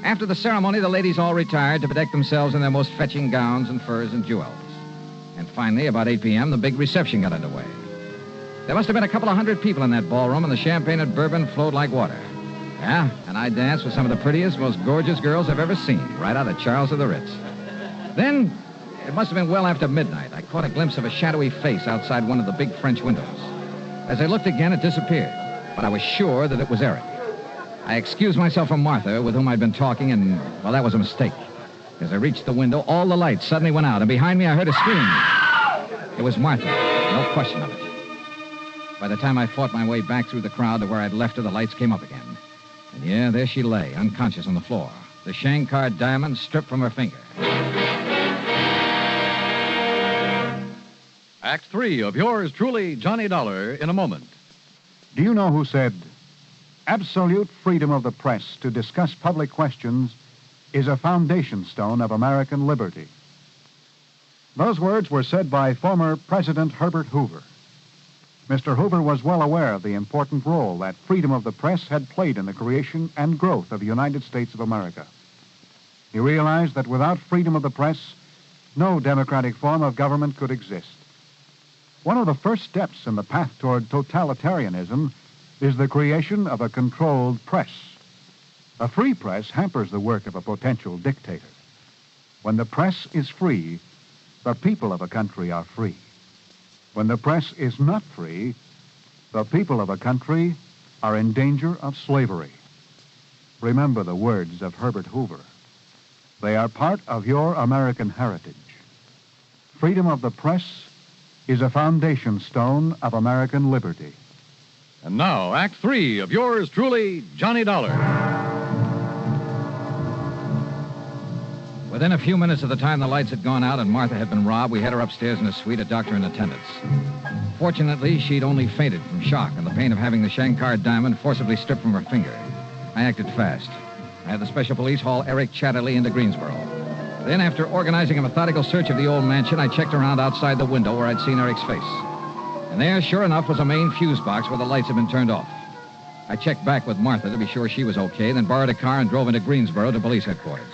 After the ceremony, the ladies all retired to bedeck themselves in their most fetching gowns and furs and jewels. And finally, about 8 p.m., the big reception got underway. There must have been a couple of hundred people in that ballroom, and the champagne and bourbon flowed like water. Yeah, and I danced with some of the prettiest, most gorgeous girls I've ever seen, right out of Charles of the Ritz. Then, it must have been well after midnight. I caught a glimpse of a shadowy face outside one of the big French windows. As I looked again, it disappeared, but I was sure that it was Eric. I excused myself from Martha, with whom I'd been talking, and, well, that was a mistake. As I reached the window, all the lights suddenly went out, and behind me I heard a scream. It was Martha, no question of it. By the time I fought my way back through the crowd to where I'd left her, the lights came up again. And yeah, there she lay, unconscious on the floor. The Shankar diamond stripped from her finger. Act 3 of yours truly, Johnny Dollar, in a moment. Do you know who said, absolute freedom of the press to discuss public questions is a foundation stone of American liberty? Those words were said by former President Herbert Hoover. Mr. Hoover was well aware of the important role that freedom of the press had played in the creation and growth of the United States of America. He realized that without freedom of the press, no democratic form of government could exist. One of the first steps in the path toward totalitarianism is the creation of a controlled press. A free press hampers the work of a potential dictator. When the press is free, the people of a country are free. When the press is not free, the people of a country are in danger of slavery. Remember the words of Herbert Hoover. They are part of your American heritage. Freedom of the press is a foundation stone of American liberty. And now, Act 3 of yours truly, Johnny Dollar. Within a few minutes of the time the lights had gone out and Martha had been robbed, we had her upstairs in a suite, a doctor in attendance. Fortunately, she'd only fainted from shock and the pain of having the Shankar diamond forcibly stripped from her finger. I acted fast. I had the special police haul Eric Chatterley into Greensboro. Then, after organizing a methodical search of the old mansion, I checked around outside the window where I'd seen Eric's face. And there, sure enough, was a main fuse box where the lights had been turned off. I checked back with Martha to be sure she was okay, then borrowed a car and drove into Greensboro to police headquarters.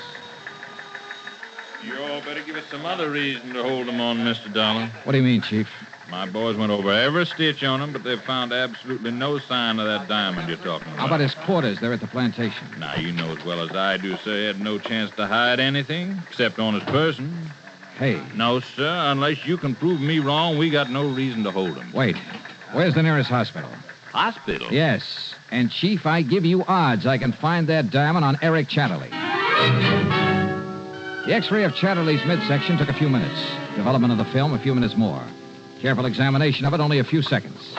You all better give us some other reason to hold them on, Mr. Dollar. What do you mean, Chief? My boys went over every stitch on him, but they've found absolutely no sign of that diamond you're talking about. How about his quarters there at the plantation? Now, you know as well as I do, sir, he had no chance to hide anything, except on his person. Hey. No, sir, unless you can prove me wrong, we got no reason to hold him. Wait. Where's the nearest hospital? Hospital? Yes. And, Chief, I give you odds I can find that diamond on Eric Chatterley. The X-ray of Chatterley's midsection took a few minutes. Development of the film, a few minutes more. Careful examination of it, only a few seconds.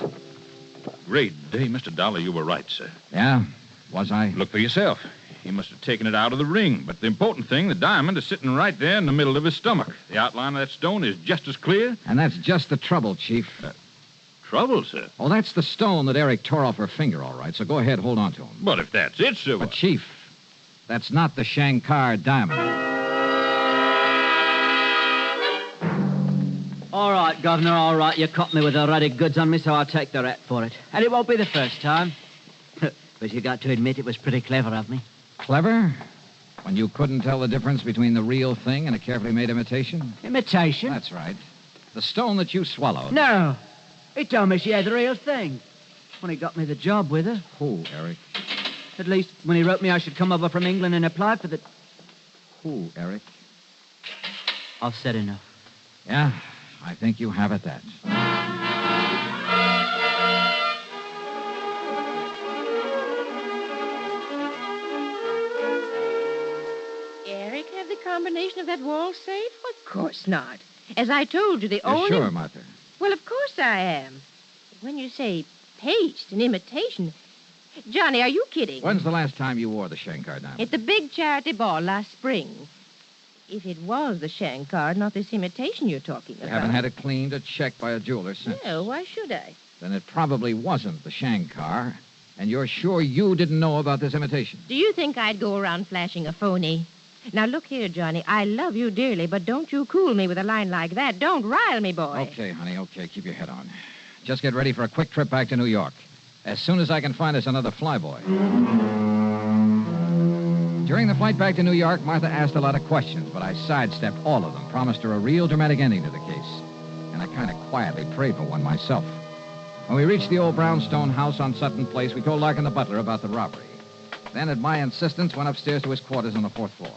Great day, Mr. Dollar. You were right, sir. Yeah? Was I? Look for yourself. He must have taken it out of the ring. But the important thing, the diamond is sitting right there in the middle of his stomach. The outline of that stone is just as clear. And that's just the trouble, Chief. Trouble, sir? Oh, that's the stone that Eric tore off her finger, all right. So go ahead, hold on to him. But if that's it, sir... But, Chief, that's not the Shankar diamond. All right, Governor, all right. You caught me with the ready goods on me, so I'll take the rap for it. And it won't be the first time. But you got to admit it was pretty clever of me. Clever? When you couldn't tell the difference between the real thing and a carefully made imitation? Imitation? That's right. The stone that you swallowed. No. He told me she had the real thing. When he got me the job with her. Who, Eric? At least when he wrote me I should come over from England and apply for the... Who, Eric? I've said enough. Yeah, I think you have at that. combination of that wall safe? Of course not. As I told you, the You're only... sure, Martha? Well, of course I am. When you say paste and imitation... Johnny, are you kidding? When's the last time you wore the Shankar diamond? At the big charity ball last spring. If it was the Shankar, not this imitation you're talking about. You haven't had it cleaned or checked by a jeweler since. No, why should I? Then it probably wasn't the Shankar, and you're sure you didn't know about this imitation. Do you think I'd go around flashing a phony? Now, look here, Johnny. I love you dearly, but don't you cool me with a line like that. Don't rile me, boy. Okay, honey, okay. Keep your head on. Just get ready for a quick trip back to New York. As soon as I can find us another flyboy. During the flight back to New York, Martha asked a lot of questions, but I sidestepped all of them, promised her a real dramatic ending to the case. And I kind of quietly prayed for one myself. When we reached the old brownstone house on Sutton Place, we told Larkin the butler about the robbery. Then, at my insistence, went upstairs to his quarters on the 4th floor.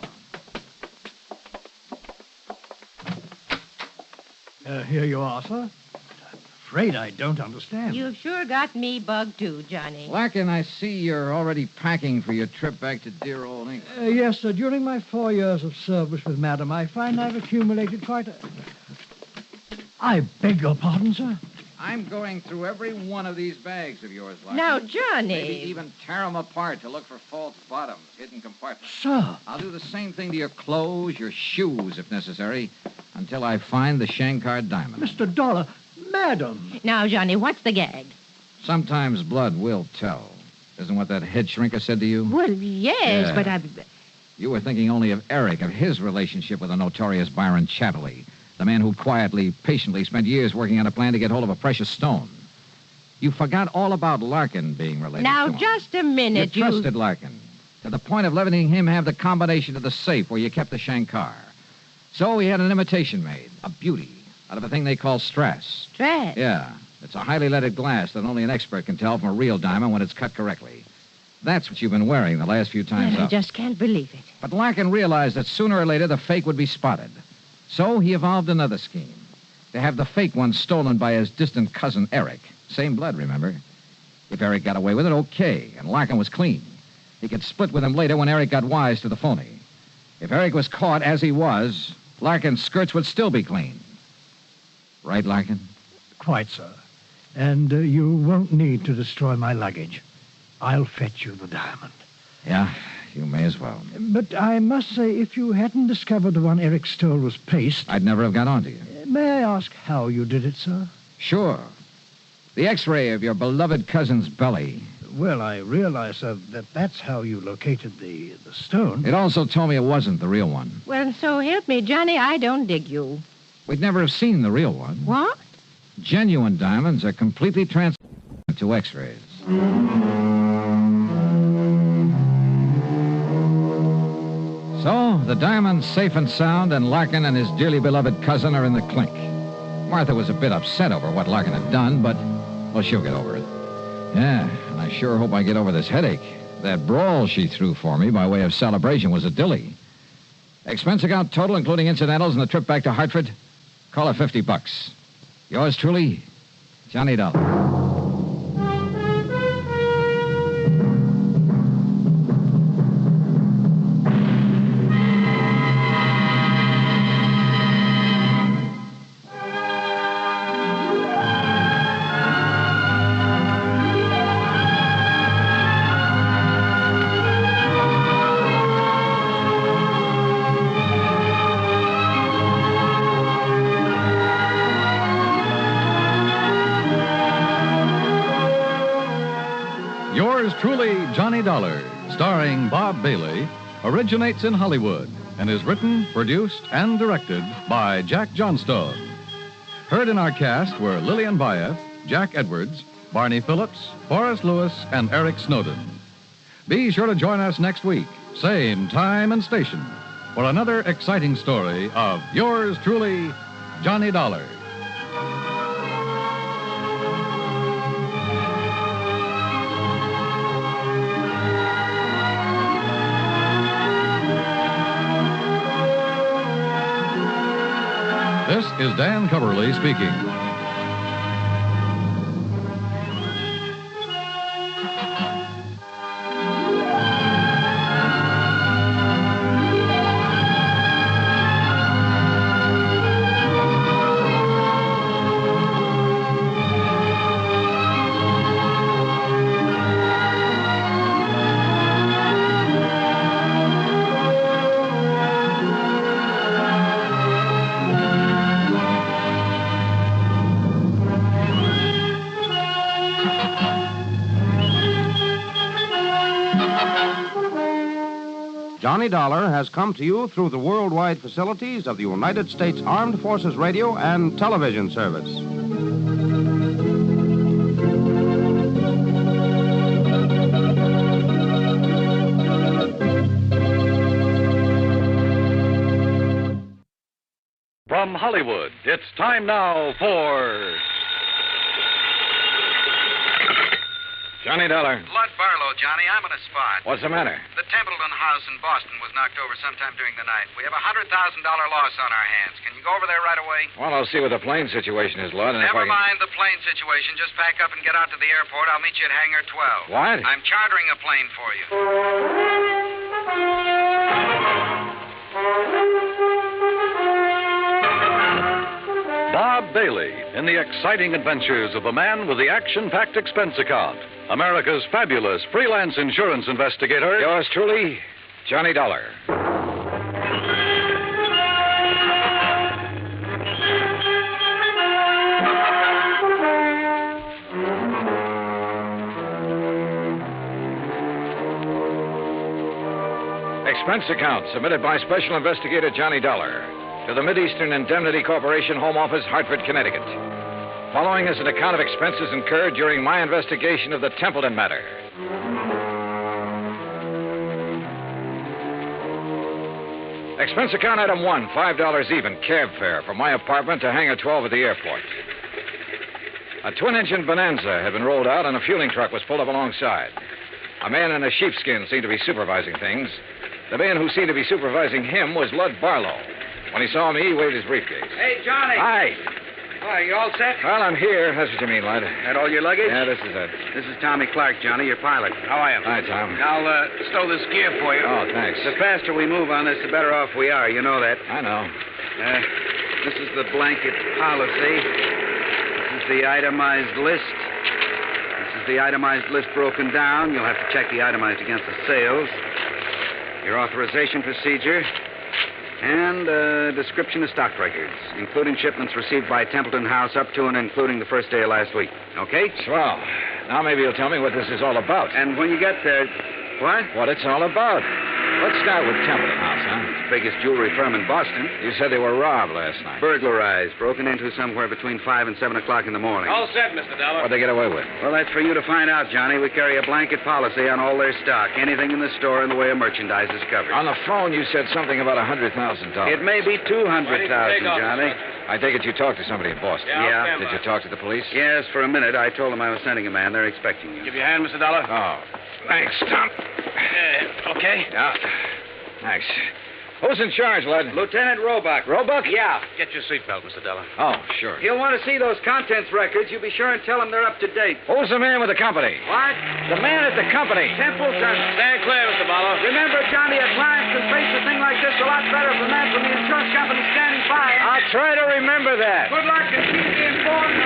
Here you are, sir. Afraid I don't understand. You've sure got me bugged, too, Johnny. Larkin, I see you're already packing for your trip back to dear old England. Yes, sir. During my 4 years of service with Madam, I find I've accumulated quite a... I beg your pardon, sir? I'm going through every one of these bags of yours, Larkin. Now, Johnny... Maybe even tear them apart to look for false bottoms, hidden compartments. Sir! I'll do the same thing to your clothes, your shoes, if necessary, until I find the Shankar diamond. Mr. Dollar... Madam. Now, Johnny, what's the gag? Sometimes blood will tell. Isn't what that head shrinker said to you? Well, yes, Yeah. but I... You were thinking only of Eric, of his relationship with the notorious Byron Chatterley, the man who quietly, patiently spent years working on a plan to get hold of a precious stone. You forgot all about Larkin being related Now, to him. just a minute, You trusted Larkin, to the point of letting him have the combination to the safe where you kept the Shankar. So he had an imitation made, a beauty, out of a thing they call strass. Strass? Yeah. It's a highly leaded glass that only an expert can tell from a real diamond when it's cut correctly. That's what you've been wearing the last few times Well, I up. just can't believe it. But Larkin realized that sooner or later the fake would be spotted. So he evolved another scheme. To have the fake one stolen by his distant cousin, Eric. Same blood, remember? If Eric got away with it, okay, and Larkin was clean. He could split with him later when Eric got wise to the phony. If Eric was caught, as he was, Larkin's skirts would still be clean. Right, Larkin? Quite, sir. And you won't need to destroy my luggage. I'll fetch you the diamond. Yeah, you may as well. But I must say, if you hadn't discovered the one Eric stole was paste... I'd never have got on to you. May I ask how you did it, sir? Sure. The X-ray of your beloved cousin's belly. Well, I realize, sir, that that's how you located the stone. It also told me it wasn't the real one. Well, so help me, Johnny, I don't dig you. We'd never have seen the real one. What? Genuine diamonds are completely transparent to X-rays. So, the diamond's safe and sound, and Larkin and his dearly beloved cousin are in the clink. Martha was a bit upset over what Larkin had done, but, well, she'll get over it. Yeah, and I sure hope I get over this headache. That brawl she threw for me by way of celebration was a dilly. Expense account total, including incidentals and the trip back to Hartford, call her $50. Yours truly, Johnny Dollar. Yours truly, Johnny Dollar, starring Bob Bailey, originates in Hollywood and is written, produced, and directed by Jack Johnstone. Heard in our cast were Lillian Bayef, Jack Edwards, Barney Phillips, Forrest Lewis, and Eric Snowden. Be sure to join us next week, same time and station, for another exciting story of yours truly, Johnny Dollar. This is Dan Coverly speaking. Johnny Dollar has come to you through the worldwide facilities of the United States Armed Forces Radio and Television Service. From Hollywood, it's time now for... Johnny Dollar. Lud Barlow, Johnny. I'm on a spot. What's the matter? The Templeton house in Boston was knocked over sometime during the night. We have a $100,000 loss on our hands. Can you go over there right away? Well, I'll see what the plane situation is, Lud. Never mind the plane situation. Just pack up and get out to the airport. I'll meet you at Hangar 12. What? I'm chartering a plane for you. Bob Bailey in the exciting adventures of the man with the action-packed expense account. America's fabulous freelance insurance investigator. Yours truly, Johnny Dollar. Expense account submitted by Special Investigator Johnny Dollar to the Mideastern Indemnity Corporation, Home Office, Hartford, Connecticut. Following is an account of expenses incurred during my investigation of the Templeton matter. Expense account item 1, $5 even, cab fare from my apartment to Hangar 12 at the airport. A twin-engine Bonanza had been rolled out and a fueling truck was pulled up alongside. A man in a sheepskin seemed to be supervising things. The man who seemed to be supervising him was Lud Barlow. When he saw me, he waved his briefcase. Hey, Johnny. Hi. Hi, you all set? Well, I'm here. That's what you mean, Lud. That all your luggage? Yeah, this is it. This is Tommy Clark, Johnny, your pilot. How are you? Hi, Tom. I'll stow this gear for you. Oh, thanks. The faster we move on this, the better off we are. You know that. I know. This is the blanket policy. This is the itemized list. This is the itemized list broken down. You'll have to check the itemized against the sales. Your authorization procedure. And a description of stock records, including shipments received by Templeton House up to and including the first day of last week. Okay? Swell. Now maybe you'll tell me what this is all about. And when you get there... What? What it's all about. Let's start with Templeton House, huh? It's the biggest jewelry firm in Boston. You said they were robbed last night. Burglarized, broken into somewhere between 5 and 7 o'clock in the morning. All set, Mr. Dollar. What'd they get away with? Well, that's for you to find out, Johnny. We carry a blanket policy on all their stock. Anything in the store in the way of merchandise is covered. On the phone, you said something about $100,000. It may be $200,000, Johnny. I take it you talked to somebody in Boston. Yeah. Did you talk to the police? Yes, for a minute. I told them I was sending a man. They're expecting you. Give you a hand, Mr. Dollar. Oh, thanks, Tom. Okay? Yeah. Thanks. Who's in charge, Lud? Lieutenant Roebuck. Roebuck? Yeah. Get your seatbelt, Mr. Dollar. Oh, sure. He'll want to see those contents records. You be sure and tell him they're up to date. Who's the man with the company? What? The man at the company. Templeton. Stand clear, Mr. Barlow. Remember, Johnny, a client can face a thing like this a lot better if the man from the insurance company standing by. I'll try to remember that. Good luck and keep me informed.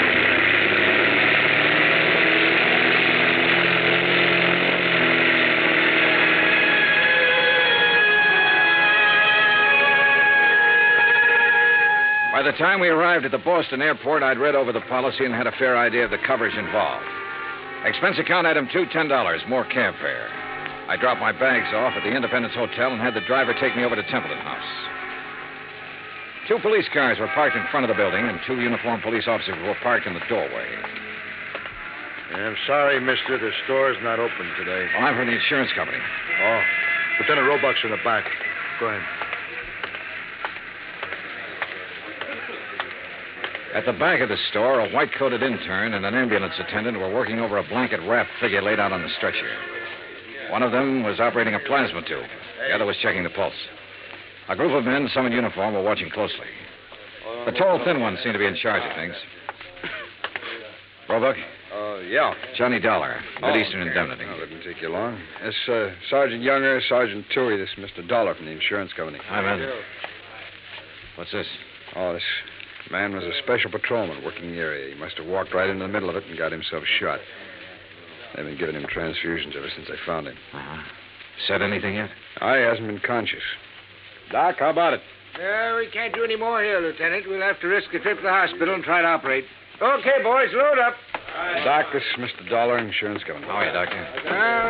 By the time we arrived at the Boston airport, I'd read over the policy and had a fair idea of the coverage involved. Expense account item 2, $10, more cab fare. I dropped my bags off at the Independence Hotel and had the driver take me over to Templeton House. 2 police cars were parked in front of the building, and 2 uniformed police officers were parked in the doorway. I'm sorry, mister. The store's not open today. Well, I'm from the insurance company. Oh. Lieutenant Roebuck's in the back. Go ahead. At the back of the store, a white-coated intern and an ambulance attendant were working over a blanket-wrapped figure laid out on the stretcher. One of them was operating a plasma tube. The other was checking the pulse. A group of men, some in uniform, were watching closely. The tall, thin one seemed to be in charge of things. Roebuck? Yeah. Johnny Dollar, Mideastern Indemnity. Oh, didn't take you long. This Sergeant Younger, Sergeant Toohey, this is Mr. Dollar from the insurance company. Hi, man. What's this? Oh, this man was a special patrolman working the area. He must have walked right into the middle of it and got himself shot. They've been giving him transfusions ever since they found him. Uh-huh. Said anything yet? He hasn't been conscious. Doc, how about it? We can't do any more here, Lieutenant. We'll have to risk a trip to the hospital and try to operate. Okay, boys, load up. Doc, this is Mr. Dollar, insurance company. How are you, Doctor?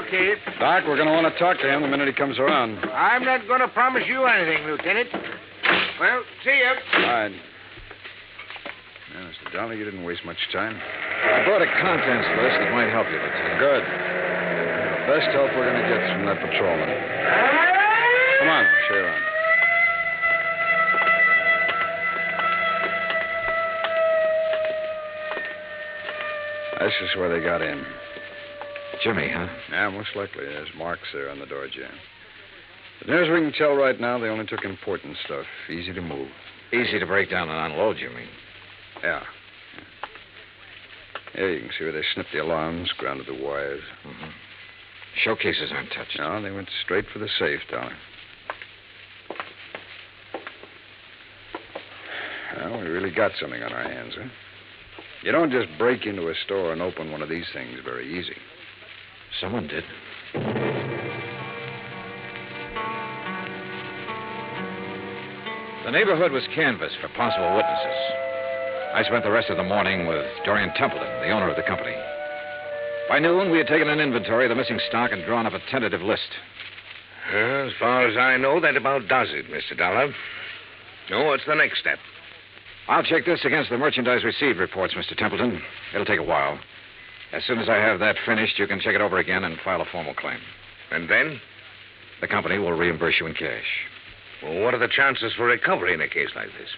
Okay. Doc, we're going to want to talk to him the minute he comes around. I'm not going to promise you anything, Lieutenant. Well, see ya. All right. Now, Mr. Dollar, you didn't waste much time. I brought a contents list that might help you, Lieutenant. Good. The best help we're going to get from that patrolman. Come on, I'll show you around. This is where they got in. Jimmy, huh? Yeah, most likely. There's marks there on the door jam. But near as we can tell right now, they only took important stuff. Easy to move. Easy to break down and unload, you mean? Yeah. Yeah, you can see where they snipped the alarms, grounded the wires. Mm-hmm. Showcases aren't touched. No, they went straight for the safe, Dollar. Well, we really got something on our hands, huh? You don't just break into a store and open one of these things very easy. Someone did. The neighborhood was canvassed for possible witnesses. I spent the rest of the morning with Dorian Templeton, the owner of the company. By noon, we had taken an inventory of the missing stock and drawn up a tentative list. As far as I know, that about does it, Mr. Dollar. Now, what's the next step? I'll check this against the merchandise received reports, Mr. Templeton. It'll take a while. As soon as I have that finished, you can check it over again and file a formal claim. And then? The company will reimburse you in cash. Well, what are the chances for recovery in a case like this?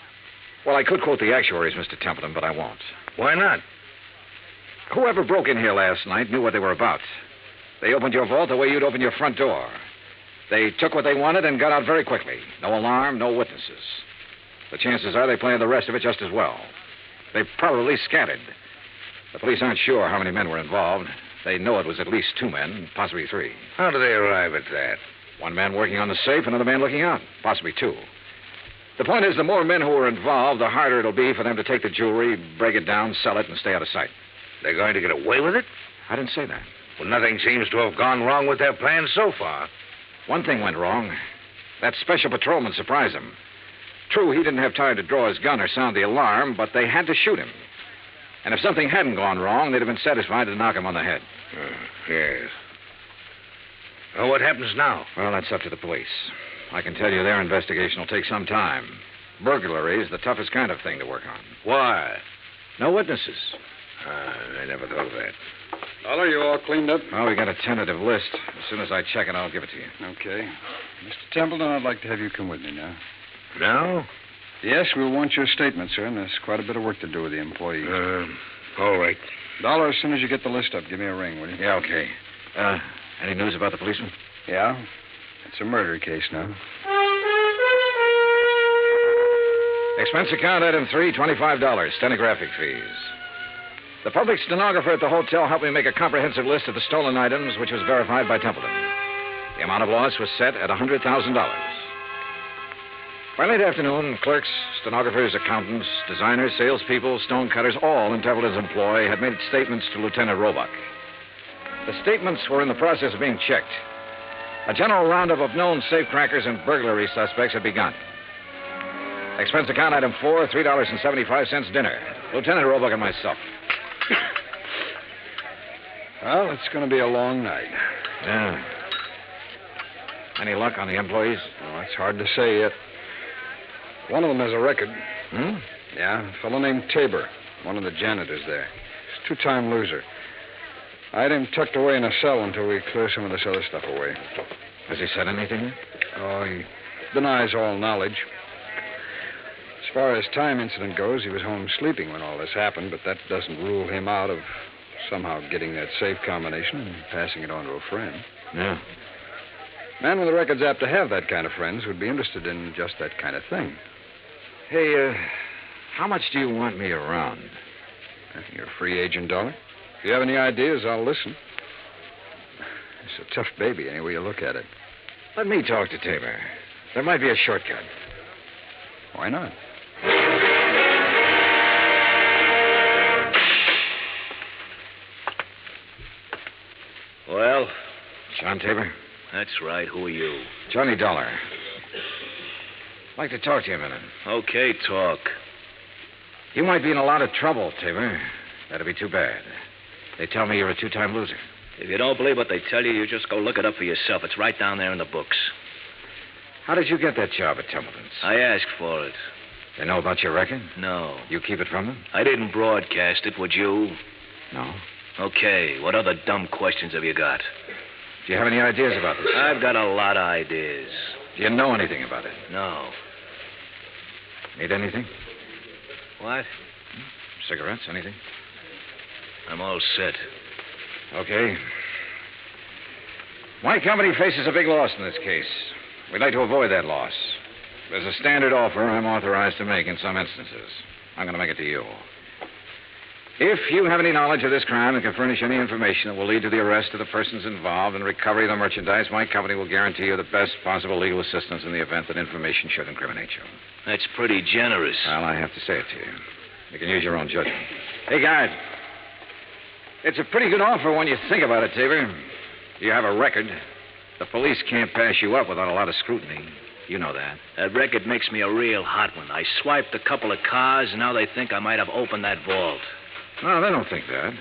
Well, I could quote the actuaries, Mr. Templeton, but I won't. Why not? Whoever broke in here last night knew what they were about. They opened your vault the way you'd open your front door. They took what they wanted and got out very quickly. No alarm, no witnesses. The chances are they planned the rest of it just as well. They probably scattered. The police aren't sure how many men were involved. They know it was at least 2 men, possibly 3. How do they arrive at that? 1 man working on the safe, another man looking out, possibly 2. The point is, the more men who are involved, the harder it'll be for them to take the jewelry, break it down, sell it, and stay out of sight. They're going to get away with it? I didn't say that. Well, nothing seems to have gone wrong with their plan so far. One thing went wrong. That special patrolman surprised them. True, he didn't have time to draw his gun or sound the alarm, but they had to shoot him. And if something hadn't gone wrong, they'd have been satisfied to knock him on the head. Yes. Well, what happens now? Well, that's up to the police. I can tell you their investigation will take some time. Burglary is the toughest kind of thing to work on. Why? No witnesses. I never thought of that. Dollar, you all cleaned up? Well, we got a tentative list. As soon as I check it, I'll give it to you. Okay. Mr. Templeton, I'd like to have you come with me now. Now? Yes, we'll want your statement, sir, and there's quite a bit of work to do with the employees. All right. Dollar, as soon as you get the list up, give me a ring, will you? Yeah, okay. Any news about the policeman? Yeah. It's a murder case now. Expense account item 3, $25, stenographic fees. The public stenographer at the hotel helped me make a comprehensive list of the stolen items, which was verified by Templeton. The amount of loss was set at $100,000. By late afternoon, clerks, stenographers, accountants, designers, salespeople, stonecutters, all in Templeton's employ had made statements to Lieutenant Roebuck. The statements were in the process of being checked. A general roundup of known safecrackers and burglary suspects had begun. Expense account item 4, $3.75 dinner. Lieutenant Roebuck and myself. Well, it's going to be a long night. Yeah. Any luck on the employees? Oh, it's hard to say yet. One of them has a record. Hmm? Yeah, a fellow named Tabor, one of the janitors there. He's a 2-time loser. I had him tucked away in a cell until we clear some of this other stuff away. Has he said anything? Oh, he denies all knowledge. As far as time incident goes, he was home sleeping when all this happened, but that doesn't rule him out of somehow getting that safe combination and passing it on to a friend. Yeah. Man with a record's apt to have that kind of friends who'd be interested in just that kind of thing. Hey, how much do you want me around? You're a free agent, Dollar. If you have any ideas, I'll listen. It's a tough baby, any way you look at it. Let me talk to Tabor. There might be a shortcut. Why not? Well? John Tabor? That's right. Who are you? Johnny Dollar. I'd like to talk to you a minute. Okay, talk. You might be in a lot of trouble, Tabor. That'd be too bad. They tell me you're a two-time loser. If you don't believe what they tell you, you just go look it up for yourself. It's right down there in the books. How did you get that job at Templeton's? I asked for it. They know about your record? No. You keep it from them? I didn't broadcast it, would you? No. Okay, what other dumb questions have you got? Do you have any ideas about this? I've got a lot of ideas. Do you know anything about it? No. Need anything? What? Cigarettes, anything? I'm all set. Okay. My company faces a big loss in this case. We'd like to avoid that loss. There's a standard offer I'm authorized to make in some instances. I'm going to make it to you. If you have any knowledge of this crime and can furnish any information that will lead to the arrest of the persons involved and recovery of the merchandise, my company will guarantee you the best possible legal assistance in the event that information should incriminate you. That's pretty generous. Well, I have to say it to you. You can use your own judgment. Hey, guard. It's a pretty good offer when you think about it, Tabor. You have a record. The police can't pass you up without a lot of scrutiny. You know that. That record makes me a real hot one. I swiped a couple of cars, and now they think I might have opened that vault. No, they don't think that.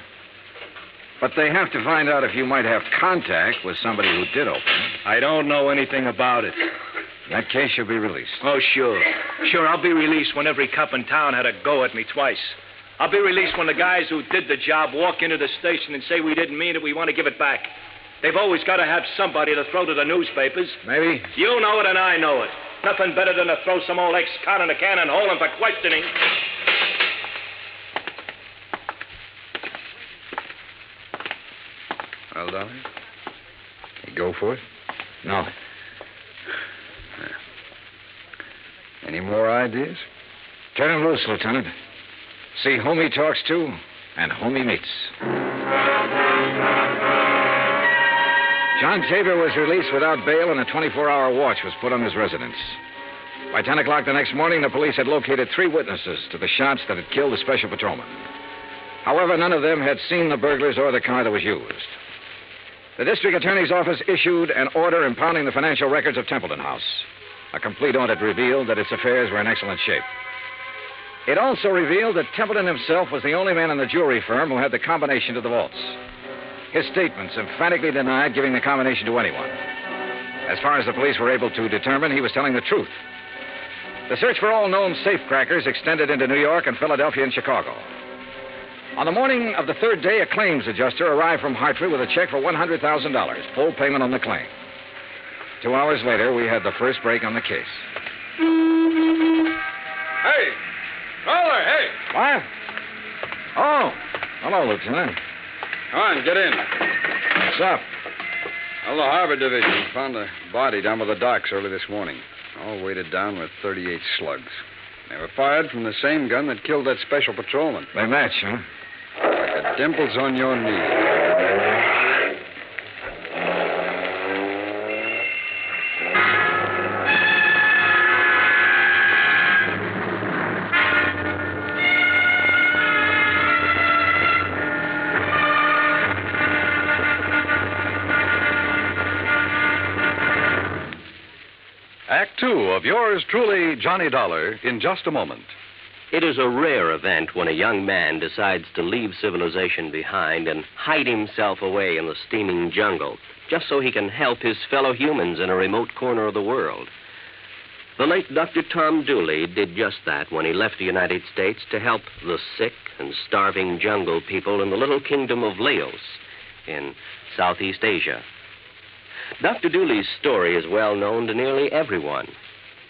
But they have to find out if you might have contact with somebody who did open it. I don't know anything about it. In that case, you'll be released. Oh, sure. Sure, I'll be released when every cop in town had a go at me twice. I'll be released when the guys who did the job walk into the station and say we didn't mean it, we want to give it back. They've always got to have somebody to throw to the newspapers. Maybe. You know it and I know it. Nothing better than to throw some old ex-con in a can and hold him for questioning. Well, Dolly, you go for it? No. Any more ideas? Turn him loose, Lieutenant. See whom he talks to and whom he meets. John Tabor was released without bail, and a 24-hour watch was put on his residence. By 10 o'clock the next morning, the police had located 3 witnesses to the shots that had killed the special patrolman. However, none of them had seen the burglars or the car that was used. The district attorney's office issued an order impounding the financial records of Templeton House. A complete audit revealed that its affairs were in excellent shape. It also revealed that Templeton himself was the only man in the jewelry firm who had the combination to the vaults. His statements emphatically denied giving the combination to anyone. As far as the police were able to determine, he was telling the truth. The search for all known safecrackers extended into New York and Philadelphia and Chicago. On the morning of the 3rd day, a claims adjuster arrived from Hartford with a check for $100,000, full payment on the claim. 2 hours later, we had the first break on the case. Hey! Caller, hey! What? Oh, hello, Lieutenant. Come on, get in. What's up? Well, the Harbor Division found a body down by the docks early this morning, all weighted down with 38 slugs. They were fired from the same gun that killed that special patrolman. They match, huh? Like the dimples on your knee. Act Two of yours truly, Johnny Dollar, in just a moment. It is a rare event when a young man decides to leave civilization behind and hide himself away in the steaming jungle, just so he can help his fellow humans in a remote corner of the world. The late Dr. Tom Dooley did just that when he left the United States to help the sick and starving jungle people in the little kingdom of Laos in Southeast Asia. Dr. Dooley's story is well known to nearly everyone.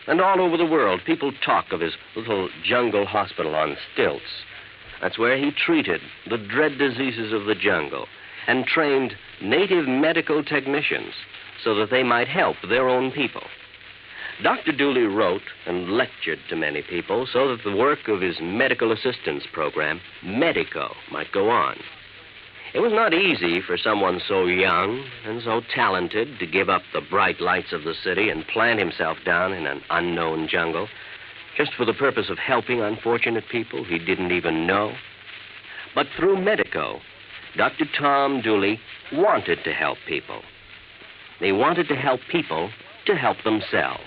And all over the world, people talk of his little jungle hospital on stilts. That's where he treated the dread diseases of the jungle and trained native medical technicians so that they might help their own people. Dr. Dooley wrote and lectured to many people so that the work of his medical assistance program, Medico, might go on. It was not easy for someone so young and so talented to give up the bright lights of the city and plant himself down in an unknown jungle just for the purpose of helping unfortunate people he didn't even know. But through Medico, Dr. Tom Dooley wanted to help people. They wanted to help people to help themselves.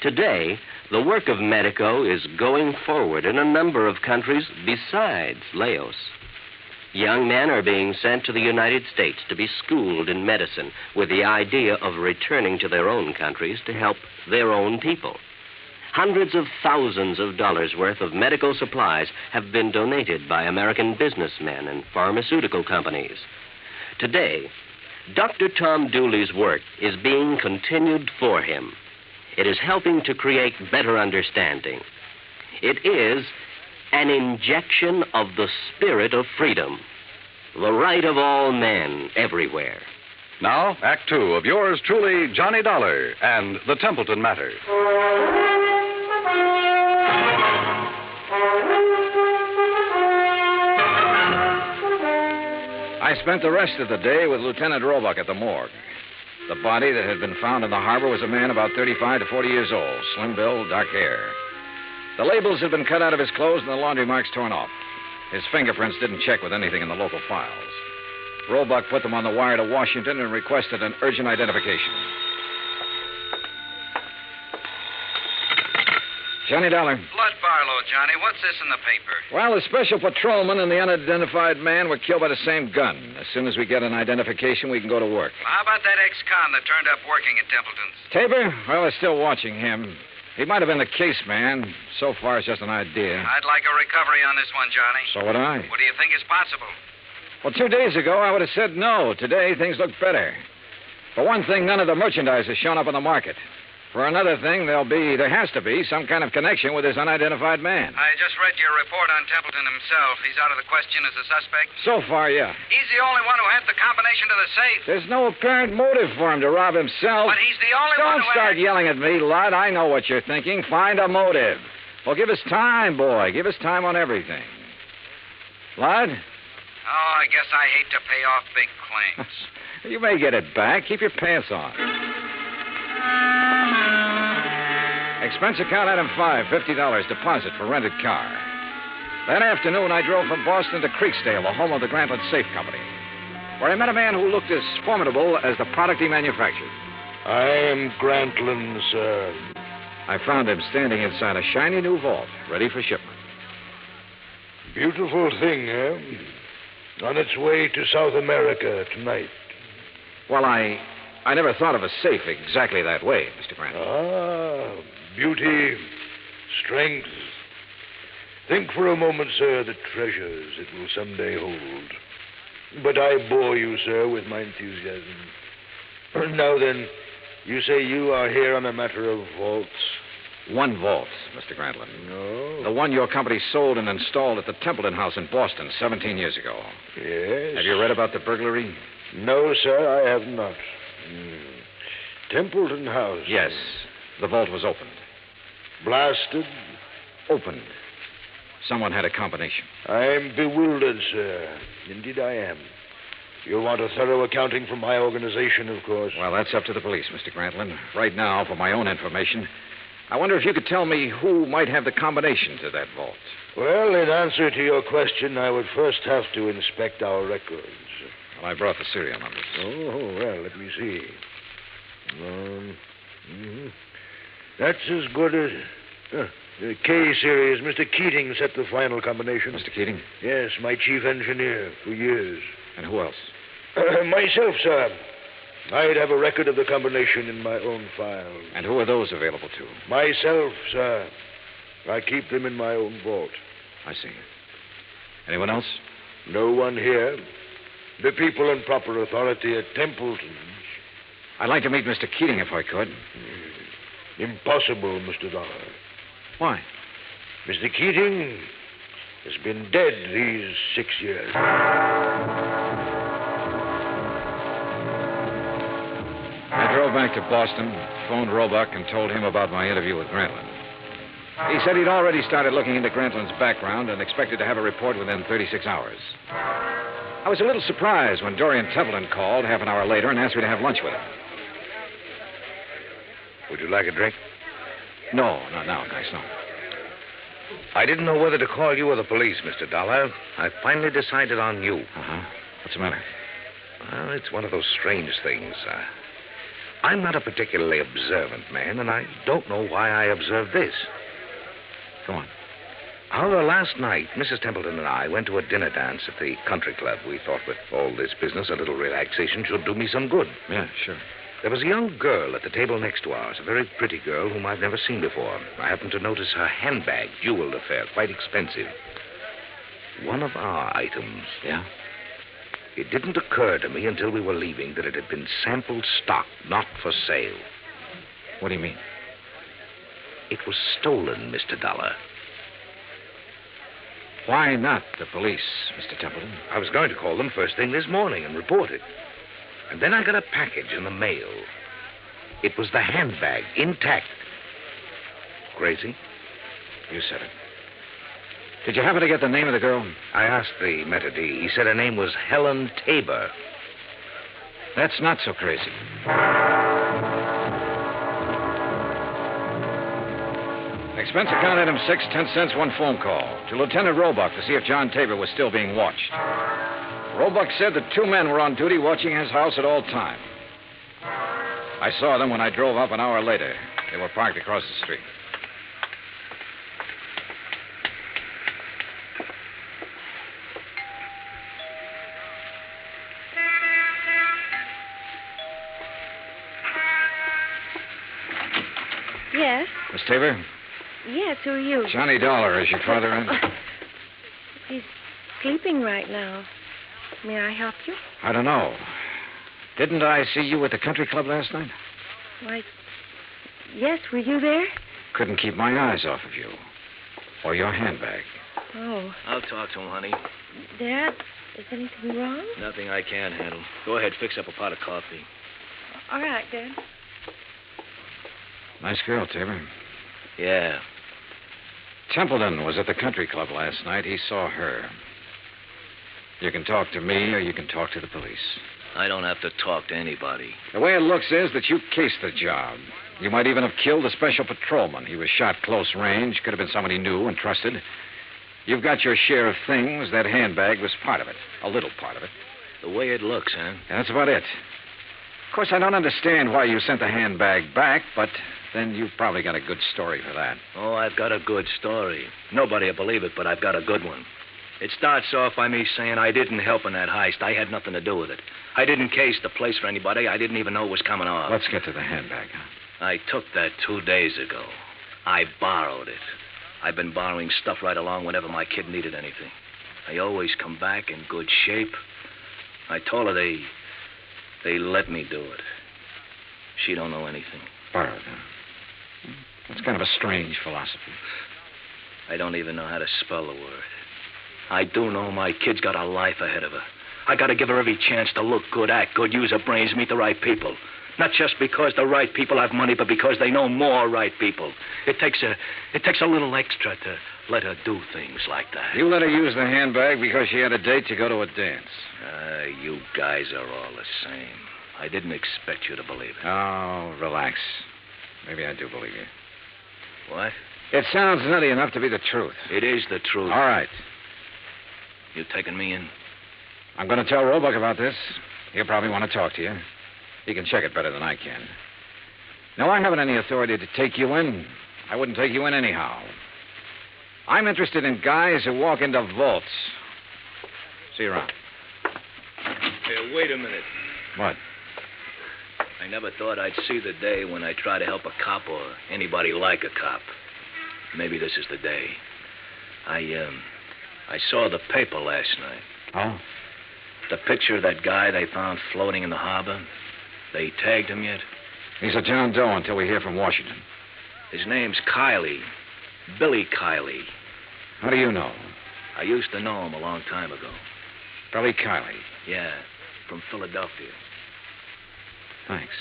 Today, the work of Medico is going forward in a number of countries besides Laos. Young men are being sent to the United States to be schooled in medicine with the idea of returning to their own countries to help their own people. Hundreds of thousands of dollars worth of medical supplies have been donated by American businessmen and pharmaceutical companies. Today, Dr. Tom Dooley's work is being continued for him. It is helping to create better understanding. It is an injection of the spirit of freedom, the right of all men everywhere. Now, Act Two of yours truly, Johnny Dollar and the Templeton Matter. I spent the rest of the day with Lieutenant Roebuck at the morgue. The body that had been found in the harbor was a man about 35 to 40 years old, slim build, dark hair. The labels had been cut out of his clothes and the laundry marks torn off. His fingerprints didn't check with anything in the local files. Roebuck put them on the wire to Washington and requested an urgent identification. Johnny Dollar. Blood Barlow, Johnny. What's this in the paper? Well, the special patrolman and the unidentified man were killed by the same gun. As soon as we get an identification, we can go to work. Well, how about that ex-con that turned up working at Templeton's? Tabor? Well, they're still watching him. He might have been the case man. So far, it's just an idea. I'd like a recovery on this one, Johnny. So would I. What do you think is possible? Well, 2 days ago, I would have said no. Today, things look better. For one thing, none of the merchandise has shown up on the market. For another thing, there has to be some kind of connection with this unidentified man. I just read your report on Templeton himself. He's out of the question as a suspect? So far, yeah. He's the only one who had the combination to the safe. There's no apparent motive for him to rob himself. But he's the only one Don't who start yelling at me, lad. I know what you're thinking. Find a motive. Well, give us time, boy. Give us time on everything. Lad? Oh, I guess I hate to pay off big claims. You may get it back. Keep your pants on. Expense account item 5, $50 deposit for rented car. That afternoon, I drove from Boston to Creeksdale, the home of the Grantland Safe Company, where I met a man who looked as formidable as the product he manufactured. I am Grantland, sir. I found him standing inside a shiny new vault, ready for shipment. Beautiful thing, eh? On its way to South America tonight. Well, I never thought of a safe exactly that way, Mr. Grantland. Ah, beauty, strength. Think for a moment, sir, the treasures it will someday hold. But I bore you, sir, with my enthusiasm. Now then, you say you are here on a matter of vaults? One vault, Mr. Grantland. No. The one your company sold and installed at the Templeton house in Boston 17 years ago. Yes. Have you read about the burglary? No, sir, I have not. Templeton house? Yes. The vault was opened. Blasted? Opened. Someone had a combination. I'm bewildered, sir. Indeed I am. You'll want a thorough accounting from my organization, of course. Well, that's up to the police, Mr. Grantland. Right now, for my own information, I wonder if you could tell me who might have the combination to that vault. Well, in answer to your question, I would first have to inspect our records. Well, I brought the serial numbers. Oh, well, let me see. That's as good as... the K series. Mr. Keating set the final combination. Mr. Keating? Yes, my chief engineer for years. And who else? Myself, sir. I'd have a record of the combination in my own file. And who are those available to? Myself, sir. I keep them in my own vault. I see. Anyone else? No one here. The people in proper authority at Templeton's. I'd like to meet Mr. Keating if I could. Impossible, Mr. Dollar. Why? Mr. Keating has been dead these 6 years. I drove back to Boston, phoned Roebuck, and told him about my interview with Grantland. He said he'd already started looking into Grantland's background and expected to have a report within 36 hours. I was a little surprised when Dorian Templeton called half an hour later and asked me to have lunch with him. Would you like a drink? No, not now, thanks, no. I didn't know whether to call you or the police, Mr. Dollar. I finally decided on you. Uh-huh. What's the matter? Well, it's one of those strange things. I'm not a particularly observant man, and I don't know why I observed this. Go on. However, last night, Mrs. Templeton and I went to a dinner dance at the country club. We thought with all this business, a little relaxation should do me some good. Yeah, sure. There was a young girl at the table next to ours, a very pretty girl whom I've never seen before. I happened to notice her handbag, jeweled affair, quite expensive. One of our items. Yeah? It didn't occur to me until we were leaving that it had been sample stock, not for sale. What do you mean? It was stolen, Mr. Dollar. Why not the police, Mr. Templeton? I was going to call them first thing this morning and report it. And then I got a package in the mail. It was the handbag, intact. Crazy? You said it. Did you happen to get the name of the girl? I asked the maitre d'. He said her name was Helen Tabor. That's not so crazy. Expense account item 6, 10 cents, one phone call to Lieutenant Roebuck to see if John Tabor was still being watched. Roebuck said that 2 men were on duty watching his house at all time. I saw them when I drove up an hour later. They were parked across the street. Yes? Miss Tabor? Yes, who are you? Johnny Dollar, is your father in? He's sleeping right now. May I help you? I don't know. Didn't I see you at the country club last night? Why, yes, were you there? Couldn't keep my eyes off of you. Or your handbag. Oh. I'll talk to him, honey. Dad, is anything wrong? Nothing I can't handle. Go ahead, fix up a pot of coffee. All right, Dad. Nice girl, Tabor. Yeah. Templeton was at the country club last night. He saw her. You can talk to me or you can talk to the police. I don't have to talk to anybody. The way it looks is that you cased the job. You might even have killed a special patrolman. He was shot close range. Could have been somebody new and trusted. You've got your share of things. That handbag was part of it. A little part of it. The way it looks, huh? Yeah, that's about it. Of course, I don't understand why you sent the handbag back, but then you've probably got a good story for that. Oh, I've got a good story. Nobody will believe it, but I've got a good one. It starts off by me saying I didn't help in that heist. I had nothing to do with it. I didn't case the place for anybody. I didn't even know it was coming off. Let's get to the handbag, huh? I took that 2 days ago. I borrowed it. I've been borrowing stuff right along whenever my kid needed anything. They always come back in good shape. I told her they let me do it. She don't know anything. Borrowed, huh? That's kind of a strange philosophy. I don't even know how to spell the word. I do know my kid's got a life ahead of her. I got to give her every chance to look good, act good, use her brains, meet the right people. Not just because the right people have money, but because they know more right people. It takes a little extra to let her do things like that. You let her use the handbag because she had a date to go to a dance. You guys are all the same. I didn't expect you to believe it. Oh, relax. Maybe I do believe you. What? It sounds nutty enough to be the truth. It is the truth. All right. You taking me in? I'm going to tell Roebuck about this. He'll probably want to talk to you. He can check it better than I can. No, I haven't any authority to take you in. I wouldn't take you in anyhow. I'm interested in guys who walk into vaults. See you around. Hey, wait a minute. What? I never thought I'd see the day when I try to help a cop or anybody like a cop. Maybe this is the day. I saw the paper last night. Oh? The picture of that guy they found floating in the harbor. They tagged him yet? He's a John Doe until we hear from Washington. His name's Kiley. Billy Kiley. How do you know? I used to know him a long time ago. Billy Kiley? Yeah, from Philadelphia. Thanks.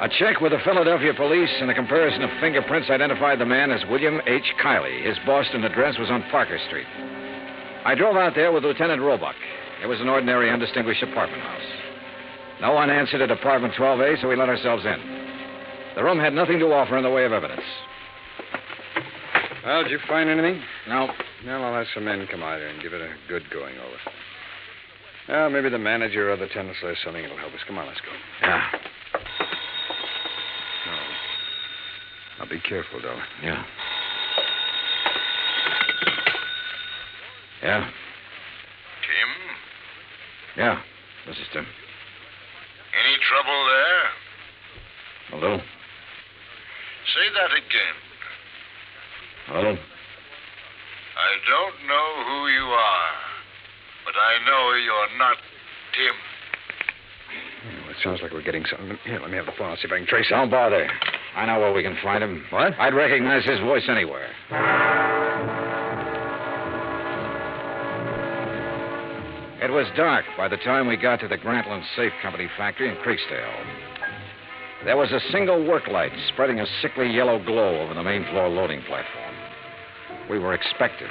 A check with the Philadelphia police and a comparison of fingerprints identified the man as William H. Kiley. His Boston address was on Parker Street. I drove out there with Lieutenant Roebuck. It was an ordinary, undistinguished apartment house. No one answered at apartment 12A, so we let ourselves in. The room had nothing to offer in the way of evidence. Well, did you find anything? No. Well, I'll have some men come out here and give it a good going over. Well, maybe the manager or the tenants or something will help us. Come on, let's go. Yeah. A be careful, Dollar. Yeah. Yeah. Tim? Yeah, this is Tim. Any trouble there? A little. Say that again. A little. I don't know who you are, but I know you're not Tim. Well, it sounds like we're getting something. Here, let me have the phone. I'll see if I can trace it. Don't bother. I know where we can find him. What? I'd recognize his voice anywhere. It was dark by the time we got to the Grantland Safe Company factory in Creeksdale. There was a single work light spreading a sickly yellow glow over the main floor loading platform. We were expected.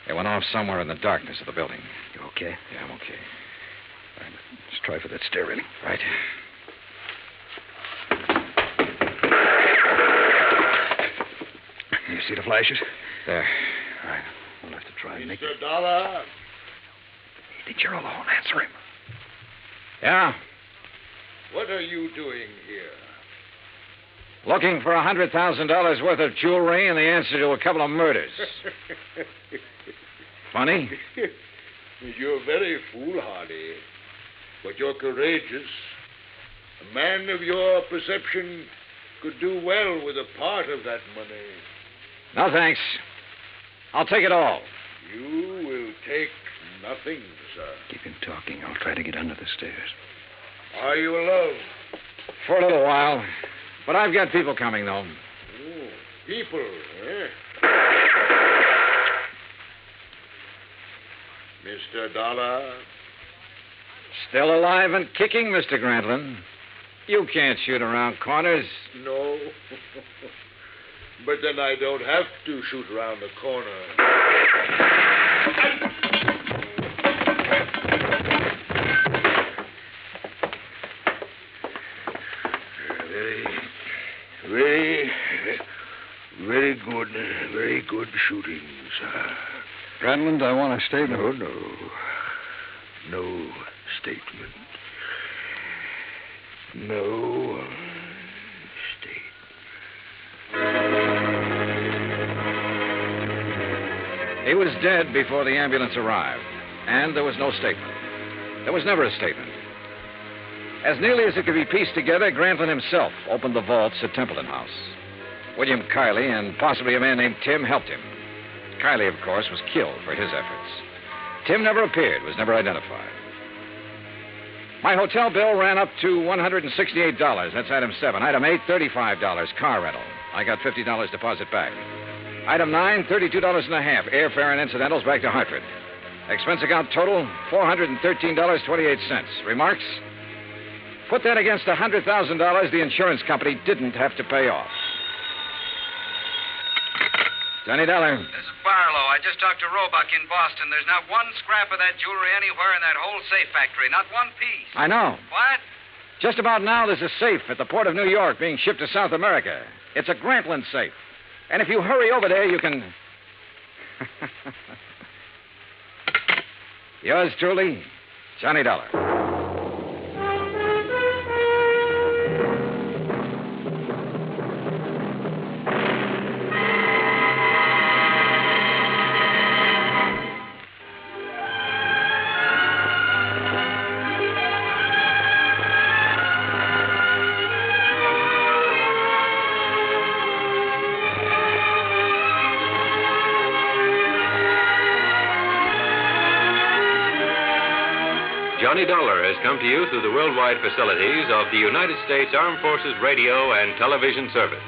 It went off somewhere in the darkness of the building. You okay? Yeah, I'm okay. All right, let's try for that stair railing. Right. You see the flashes? There. All right. We'll have to try and make Mr. Dollar? He thinks you're alone. Answer him. Yeah? What are you doing here? Looking for $100,000 worth of jewelry and the answer to a couple of murders. Funny? You're very foolhardy, but you're courageous. A man of your perception could do well with a part of that money. No, thanks. I'll take it all. You will take nothing, sir. Keep him talking. I'll try to get under the stairs. Are you alone? For a little while. But I've got people coming, though. Oh, people, eh? Mr. Dollar? Still alive and kicking, Mr. Grantland. You can't shoot around corners. No. But then I don't have to shoot around the corner. Very good shooting, sir. Grantland, I want a statement. No statement. No statement. He was dead before the ambulance arrived, and there was no statement. There was never a statement. As nearly as it could be pieced together, Grantland himself opened the vaults at Templeton House. William Kiley and possibly a man named Tim helped him. Kiley, of course, was killed for his efforts. Tim never appeared, was never identified. My hotel bill ran up to $168. That's item 7. Item 8, $35, car rental. I got $50 deposit back. Item 9, $32.50, airfare and incidentals back to Hartford. Expense account total, $413.28. Remarks? Put that against the $100,000 the insurance company didn't have to pay off. Johnny Dollar. This is Barlow. I just talked to Roebuck in Boston. There's not one scrap of that jewelry anywhere in that whole safe factory. Not one piece. I know. What? Just about now, there's a safe at the port of New York being shipped to South America. It's a Grantland safe. And if you hurry over there, you can... Yours truly, Johnny Dollar. Johnny Dollar has come to you through the worldwide facilities of the United States Armed Forces Radio and Television Service.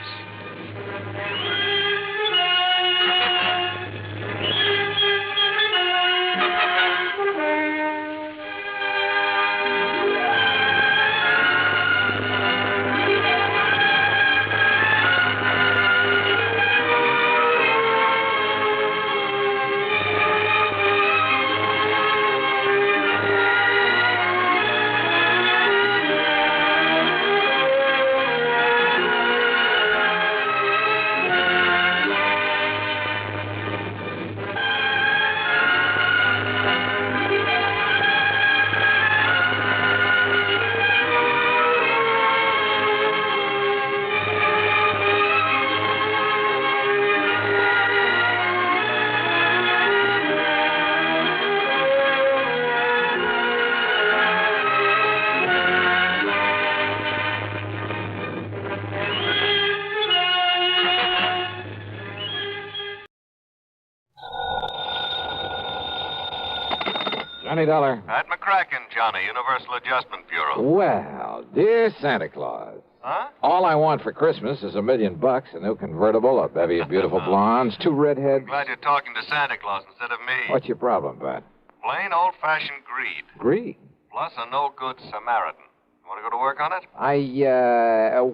Johnny Dollar. Pat McCracken, Johnny, Universal Adjustment Bureau. Well, dear Santa Claus. Huh? All I want for Christmas is $1 million, a new convertible, a bevy of beautiful blondes, 2 redheads. Glad you're talking to Santa Claus instead of me. What's your problem, Pat? Plain old-fashioned greed. Greed? Plus a no-good Samaritan. You want to go to work on it?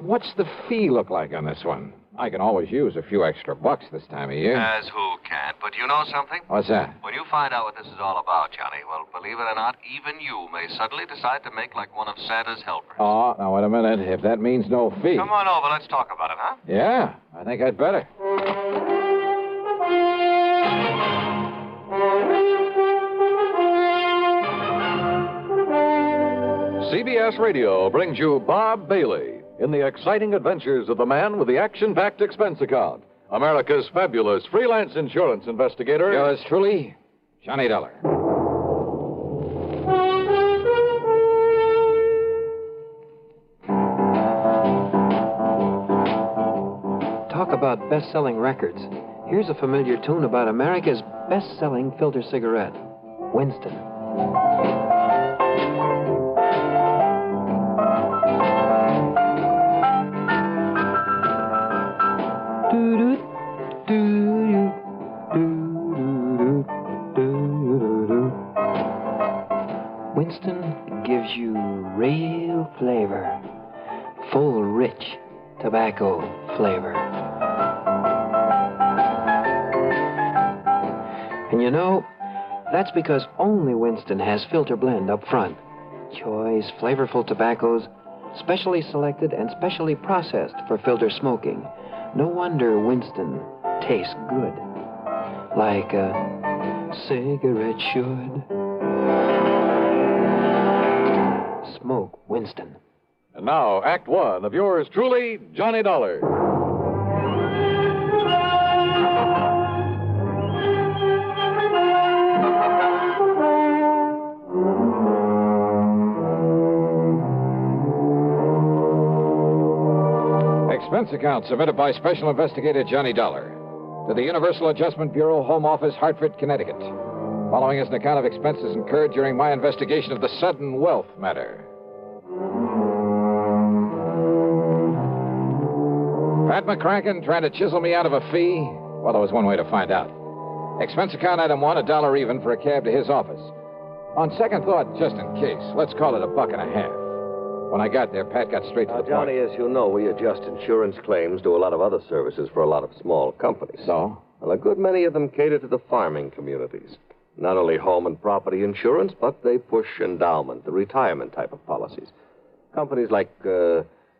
What's the fee look like on this one? I can always use a few extra bucks this time of year. As who can't. But you know something? What's that? When you find out what this is all about, Johnny, well, believe it or not, even you may suddenly decide to make like one of Santa's helpers. Oh, now, wait a minute. If that means no fee. Come on over. Let's talk about it, huh? Yeah, I think I'd better. CBS Radio brings you Bob Bailey in the exciting adventures of the man with the action-packed expense account, America's fabulous freelance insurance investigator. Yours truly, Johnny Dollar. Talk about best-selling records. Here's a familiar tune about America's best-selling filter cigarette, Winston. Winston gives you real flavor, full, rich tobacco flavor. And you know, that's because only Winston has filter blend up front. Choice, flavorful tobaccos, specially selected and specially processed for filter smoking. No wonder Winston tastes good, like a cigarette should. Smoke Winston. And now, Act One of yours truly, Johnny Dollar. Expense account submitted by Special Investigator Johnny Dollar to the Universal Adjustment Bureau, Home Office, Hartford, Connecticut. Following is an account of expenses incurred during my investigation of the sudden wealth matter. Pat McCracken trying to chisel me out of a fee? Well, there was one way to find out. Expense account item 1, $1 even for a cab to his office. On second thought, just in case, let's call it $1.50. When I got there, Pat got straight to the Johnny, point. as you know, we adjust insurance claims, do a lot of other services for a lot of small companies. So? Well, a good many of them cater to the farming communities. Not only home and property insurance, but they push endowment, the retirement type of policies. Companies like,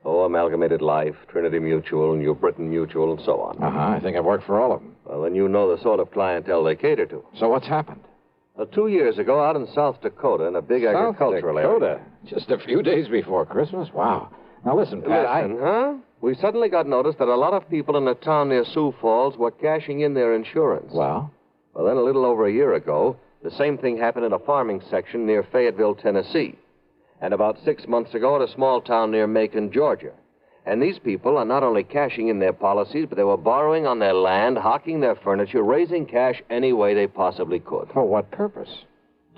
Amalgamated Life, Trinity Mutual, New Britain Mutual, and so on. I think I've worked for all of them. Well, then you know the sort of clientele they cater to. So what's happened? 2 years ago, out in South Dakota, in a big agricultural area. Just a few days before Christmas? Wow. Now listen, Pat, Huh? We suddenly got notice that a lot of people in a town near Sioux Falls were cashing in their insurance. Well, then a little over a year ago, the same thing happened in a farming section near Fayetteville, Tennessee. And about 6 months ago at a small town near Macon, Georgia. And these people are not only cashing in their policies, but they were borrowing on their land, hawking their furniture, raising cash any way they possibly could. For what purpose?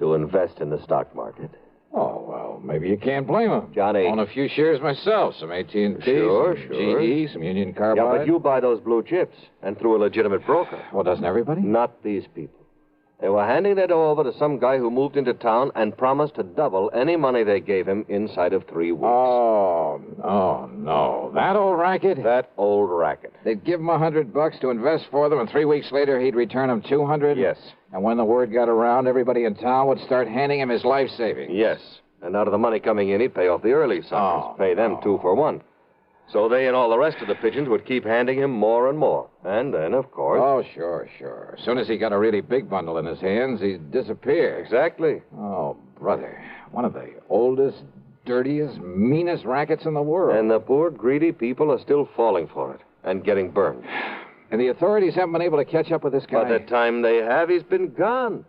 To invest in the stock market. Oh, well, maybe you can't blame them. Johnny. Own a few shares myself, some AT&T, Sure. GE, some Union Carbide. Yeah, but you buy those blue chips, and through a legitimate broker. Well, doesn't everybody? Not these people. They were handing their dough over to some guy who moved into town and promised to double any money they gave him inside of 3 weeks. Oh, no. That old racket? That old racket. They'd give him $100 to invest for them, and 3 weeks later he'd return them $200? Yes. And when the word got around, everybody in town would start handing him his life savings. Yes. And out of the money coming in, he'd pay off the early suckers. Pay them 2 for 1. So they and all the rest of the pigeons would keep handing him more and more. And then, of course... Oh, sure. As soon as he got a really big bundle in his hands, he'd disappear. Exactly. Oh, brother. One of the oldest, dirtiest, meanest rackets in the world. And the poor, greedy people are still falling for it and getting burned. And the authorities haven't been able to catch up with this guy? By the time they have, he's been gone.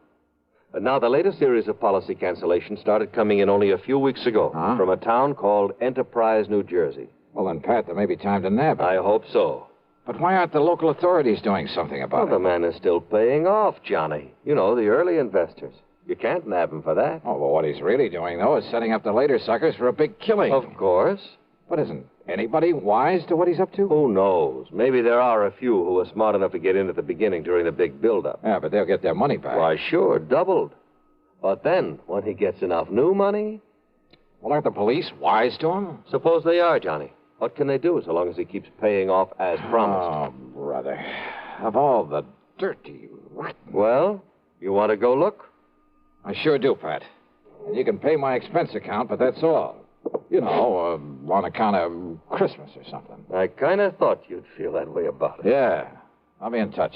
And now, the latest series of policy cancellations started coming in only a few weeks ago from a town called Enterprise, New Jersey. Well, then, Pat, there may be time to nab it. I hope so. But why aren't the local authorities doing something about it? The man is still paying off, Johnny. You know, the early investors. You can't nab him for that. Oh, well, what he's really doing, though, is setting up the later suckers for a big killing. Of course. But isn't anybody wise to what he's up to? Who knows? Maybe there are a few who are smart enough to get in at the beginning during the big build-up. Yeah, but they'll get their money back. Why, sure, doubled. But then, when he gets enough new money... Well, aren't the police wise to him? Suppose they are, Johnny. What can they do so long as he keeps paying off as promised? Oh, brother. Of all the dirty, rotten... Well, you want to go look? I sure do, Pat. And you can pay my expense account, but that's all. You know, on account of Christmas or something. I kind of thought you'd feel that way about it. Yeah. I'll be in touch.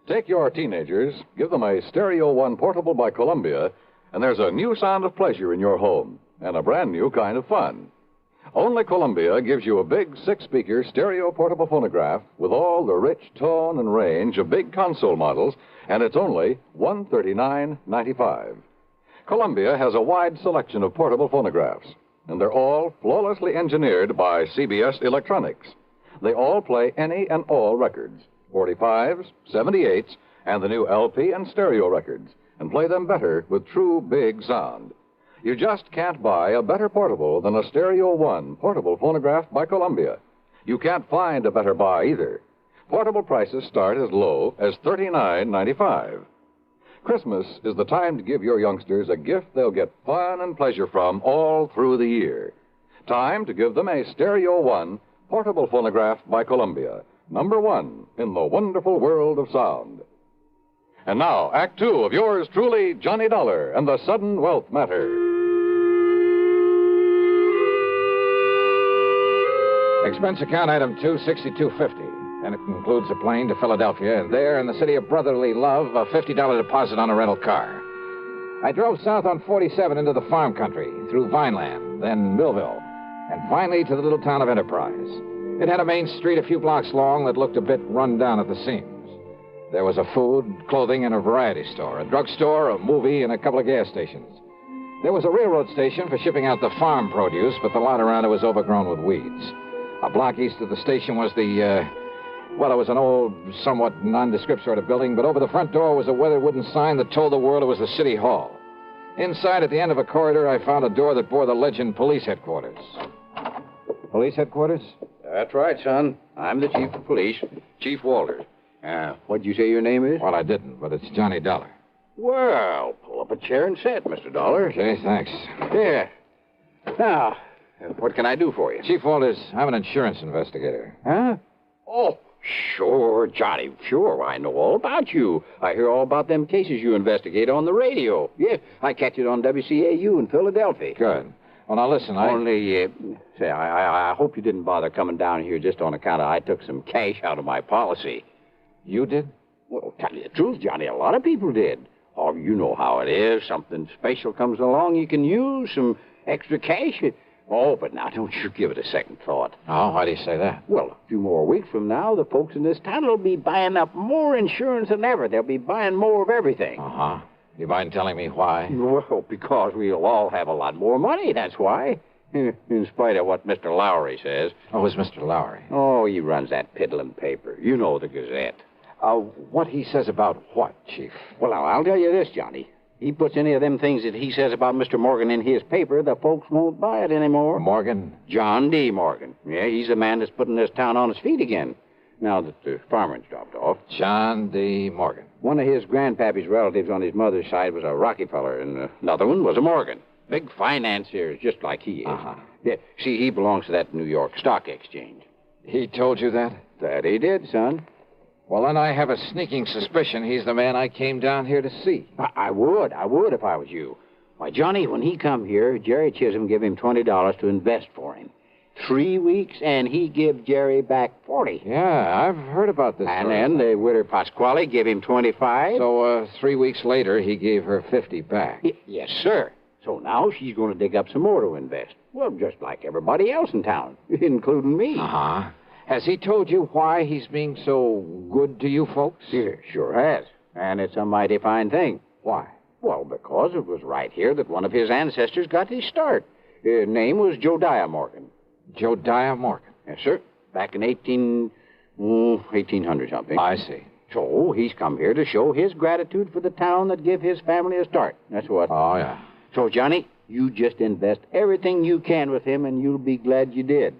Take your teenagers, give them a Stereo One portable by Columbia, and there's a new sound of pleasure in your home and a brand new kind of fun. Only Columbia gives you a big six-speaker stereo portable phonograph with all the rich tone and range of big console models, and it's only $139.95. Columbia has a wide selection of portable phonographs, and they're all flawlessly engineered by CBS Electronics. They all play any and all records, 45s, 78s, and the new LP and stereo records, and play them better with true big sound. You just can't buy a better portable than a Stereo One portable phonograph by Columbia. You can't find a better buy either. Portable prices start as low as $39.95. Christmas is the time to give your youngsters a gift they'll get fun and pleasure from all through the year. Time to give them a Stereo One portable phonograph by Columbia, #1 in the wonderful world of sound. And now, Act 2 of yours truly, Johnny Dollar and the Sudden Wealth Matter. Expense account item 26250. And it includes a plane to Philadelphia, and there in the city of brotherly love, a $50 deposit on a rental car. I drove south on 47 into the farm country, through Vineland, then Millville, and finally to the little town of Enterprise. It had a main street a few blocks long that looked a bit run down at the seams. There was a food, clothing, and a variety store, a drugstore, a movie, and a couple of gas stations. There was a railroad station for shipping out the farm produce, but the lot around it was overgrown with weeds. A block east of the station was it was an old, somewhat nondescript sort of building, but over the front door was a weathered wooden sign that told the world it was the city hall. Inside, at the end of a corridor, I found a door that bore the legend Police Headquarters. Police Headquarters? That's right, son. I'm the chief of police, Chief Walters. What'd you say your name is? Well, I didn't, but it's Johnny Dollar. Well, pull up a chair and sit, Mr. Dollar. Okay, thanks. Yeah. Now, what can I do for you? Chief Walters, I'm an insurance investigator. Huh? Oh, sure, Johnny. Sure, I know all about you. I hear all about them cases you investigate on the radio. Yeah, I catch it on WCAU in Philadelphia. Good. Well, now listen, I hope you didn't bother coming down here just on account of I took some cash out of my policy. You did? Well, tell you the truth, Johnny, a lot of people did. Oh, you know how it is. Something special comes along, you can use some extra cash. Oh, but now don't you give it a second thought. Oh, why do you say that? Well, a few more weeks from now, the folks in this town will be buying up more insurance than ever. They'll be buying more of everything. Uh-huh. You mind telling me why? Well, because we'll all have a lot more money, that's why. In spite of what Mr. Lowry says. Oh, it's Mr. Lowry? Oh, he runs that piddling paper. You know, the Gazette. What he says about what, Chief? Well, I'll tell you this, Johnny. He puts any of them things that he says about Mr. Morgan in his paper, the folks won't buy it anymore. Morgan? John D. Morgan. Yeah, he's the man that's putting this town on its feet again, now that the farmer's dropped off. John D. Morgan. One of his grandpappy's relatives on his mother's side was a Rockefeller, and another one was a Morgan. Big financiers, just like he is. Uh-huh. Yeah, see, he belongs to that New York Stock Exchange. He told you that? That he did, son. Well, then I have a sneaking suspicion he's the man I came down here to see. I would if I was you. Why, Johnny, when he come here, Jerry Chisholm gave him $20 to invest for him. 3 weeks, and he give Jerry back 40. Yeah, I've heard about this. And then the widow Pasquale gave him 25. So, 3 weeks later, he gave her 50 back. Yes, sir. So now she's going to dig up some more to invest. Well, just like everybody else in town, including me. Uh-huh. Has he told you why he's being so good to you folks? Yeah, sure has. And it's a mighty fine thing. Why? Well, because it was right here that one of his ancestors got his start. His name was Josiah Morgan. Josiah Morgan? Yes, sir. Back in 1800 something. I see. So he's come here to show his gratitude for the town that gave his family a start. That's what. Oh, yeah. So, Johnny, you just invest everything you can with him, and you'll be glad you did.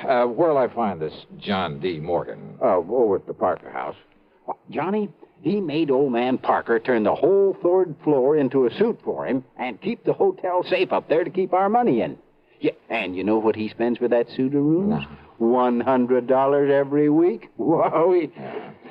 Where'll I find this John D. Morgan? Over at the Parker house. Well, Johnny, he made old man Parker turn the whole third floor into a suite for him and keep the hotel safe up there to keep our money in. Yeah, and you know what he spends for that suite of rooms? No. $100 every week. Whoa.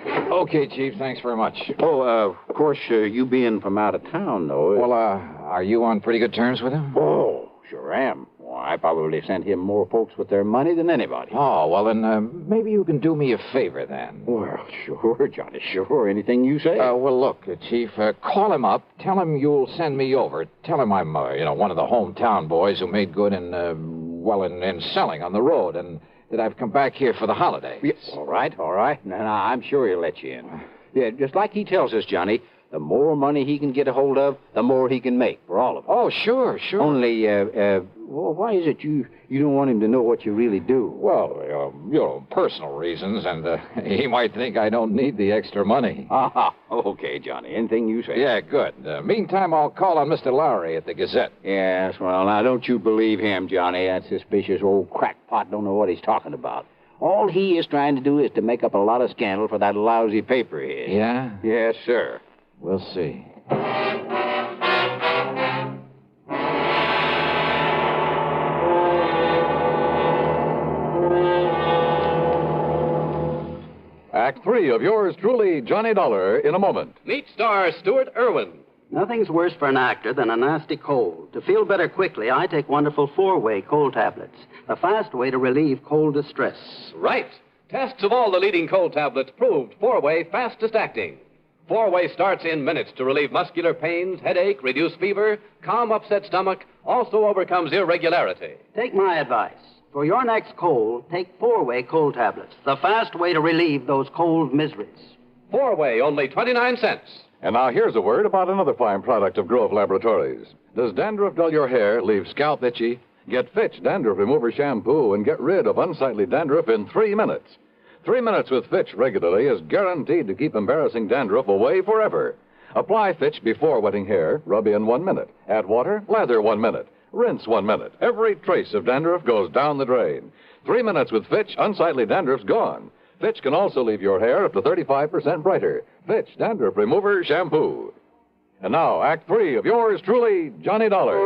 Okay, Chief, thanks very much. Oh, of course, you being from out of town, though. Well, are you on pretty good terms with him? Oh, sure am. Well, I probably sent him more folks with their money than anybody. Oh, well, then maybe you can do me a favor, then. Well, sure, Johnny, sure. Anything you say. Well, look, Chief, call him up. Tell him you'll send me over. Tell him I'm, one of the hometown boys who made good in selling on the road, and that I've come back here for the holidays. Yes. All right. Now, I'm sure he'll let you in. Yeah, just like he tells us, Johnny, the more money he can get a hold of, the more he can make for all of us. Oh, sure. Only, well, why is it you don't want him to know what you really do? Well, personal reasons, and he might think I don't need the extra money. Okay, Johnny, anything you say. Yeah, good. Meantime, I'll call on Mr. Lowry at the Gazette. Yes, well, now, don't you believe him, Johnny. That suspicious old crackpot don't know what he's talking about. All he is trying to do is to make up a lot of scandal for that lousy paper of his. Yeah? Yes, sir. We'll see. Act 3 of yours truly, Johnny Dollar, in a moment. Meet star Stuart Irwin. Nothing's worse for an actor than a nasty cold. To feel better quickly, I take wonderful 4-way cold tablets. The fast way to relieve cold distress. Right. Tests of all the leading cold tablets proved 4-way fastest acting. 4-way starts in minutes to relieve muscular pains, headache, reduce fever, calm upset stomach, also overcomes irregularity. Take my advice. For your next cold, take 4-way cold tablets. The fast way to relieve those cold miseries. 4-way, only 29 cents. And now here's a word about another fine product of Grove Laboratories. Does dandruff dull your hair, leave scalp itchy? Get Fitch Dandruff Remover Shampoo and get rid of unsightly dandruff in 3 minutes. 3 minutes with Fitch regularly is guaranteed to keep embarrassing dandruff away forever. Apply Fitch before wetting hair. Rub in 1 minute. Add water. Lather 1 minute. Rinse 1 minute. Every trace of dandruff goes down the drain. 3 minutes with Fitch, unsightly dandruff's gone. Fitch can also leave your hair up to 35% brighter. Fitch Dandruff Remover Shampoo. And now, Act 3 of yours truly, Johnny Dollar.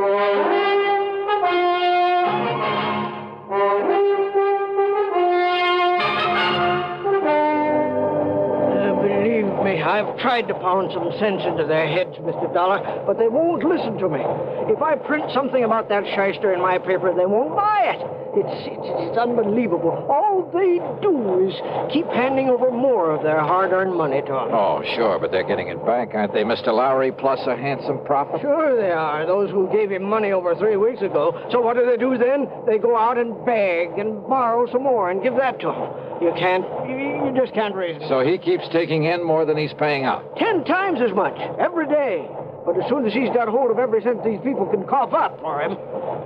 Believe me, I've tried to pound some sense into their heads, Mr. Dollar, but they won't listen to me. If I print something about that shyster in my paper, they won't buy it. It's unbelievable. All they do is keep handing over more of their hard-earned money to us. Oh, sure, but they're getting it back, aren't they, Mr. Lowry, plus a handsome profit? Sure they are, those who gave him money over 3 weeks ago. So what do they do then? They go out and beg and borrow some more and give that to him. You just can't raise it. So he keeps taking in more than he's paying out? 10 times as much, every day. But as soon as he's got hold of every cent these people can cough up for him,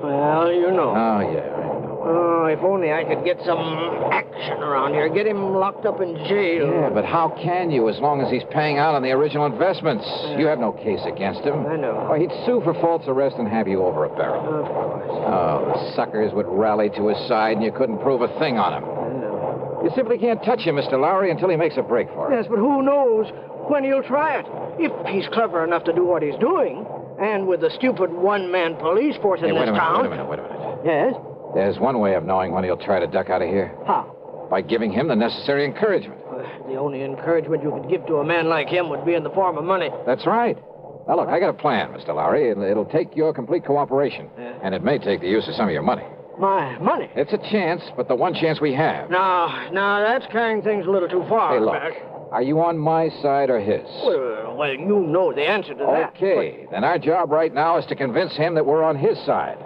well, you know. Oh, yeah. Oh, if only I could get some action around here. Get him locked up in jail. Yeah, but how can you as long as he's paying out on the original investments? You have no case against him. I know. Well, he'd sue for false arrest and have you over a barrel. Of course. Oh, the suckers would rally to his side and you couldn't prove a thing on him. I know. You simply can't touch him, Mr. Lowry, until he makes a break for it. Yes, but who knows when he'll try it. If he's clever enough to do what he's doing, and with the stupid one-man police force in this town... Wait a minute. Yes? There's one way of knowing when he'll try to duck out of here. How? By giving him the necessary encouragement. The only encouragement you could give to a man like him would be in the form of money. That's right. Now, look, I got a plan, Mr. Lowry. It'll take your complete cooperation. And it may take the use of some of your money. My money? It's a chance, but the one chance we have. Now, that's carrying things a little too far. Hey, look. Are you on my side or his? Well, you know the answer to that. Okay. Then our job right now is to convince him that we're on his side.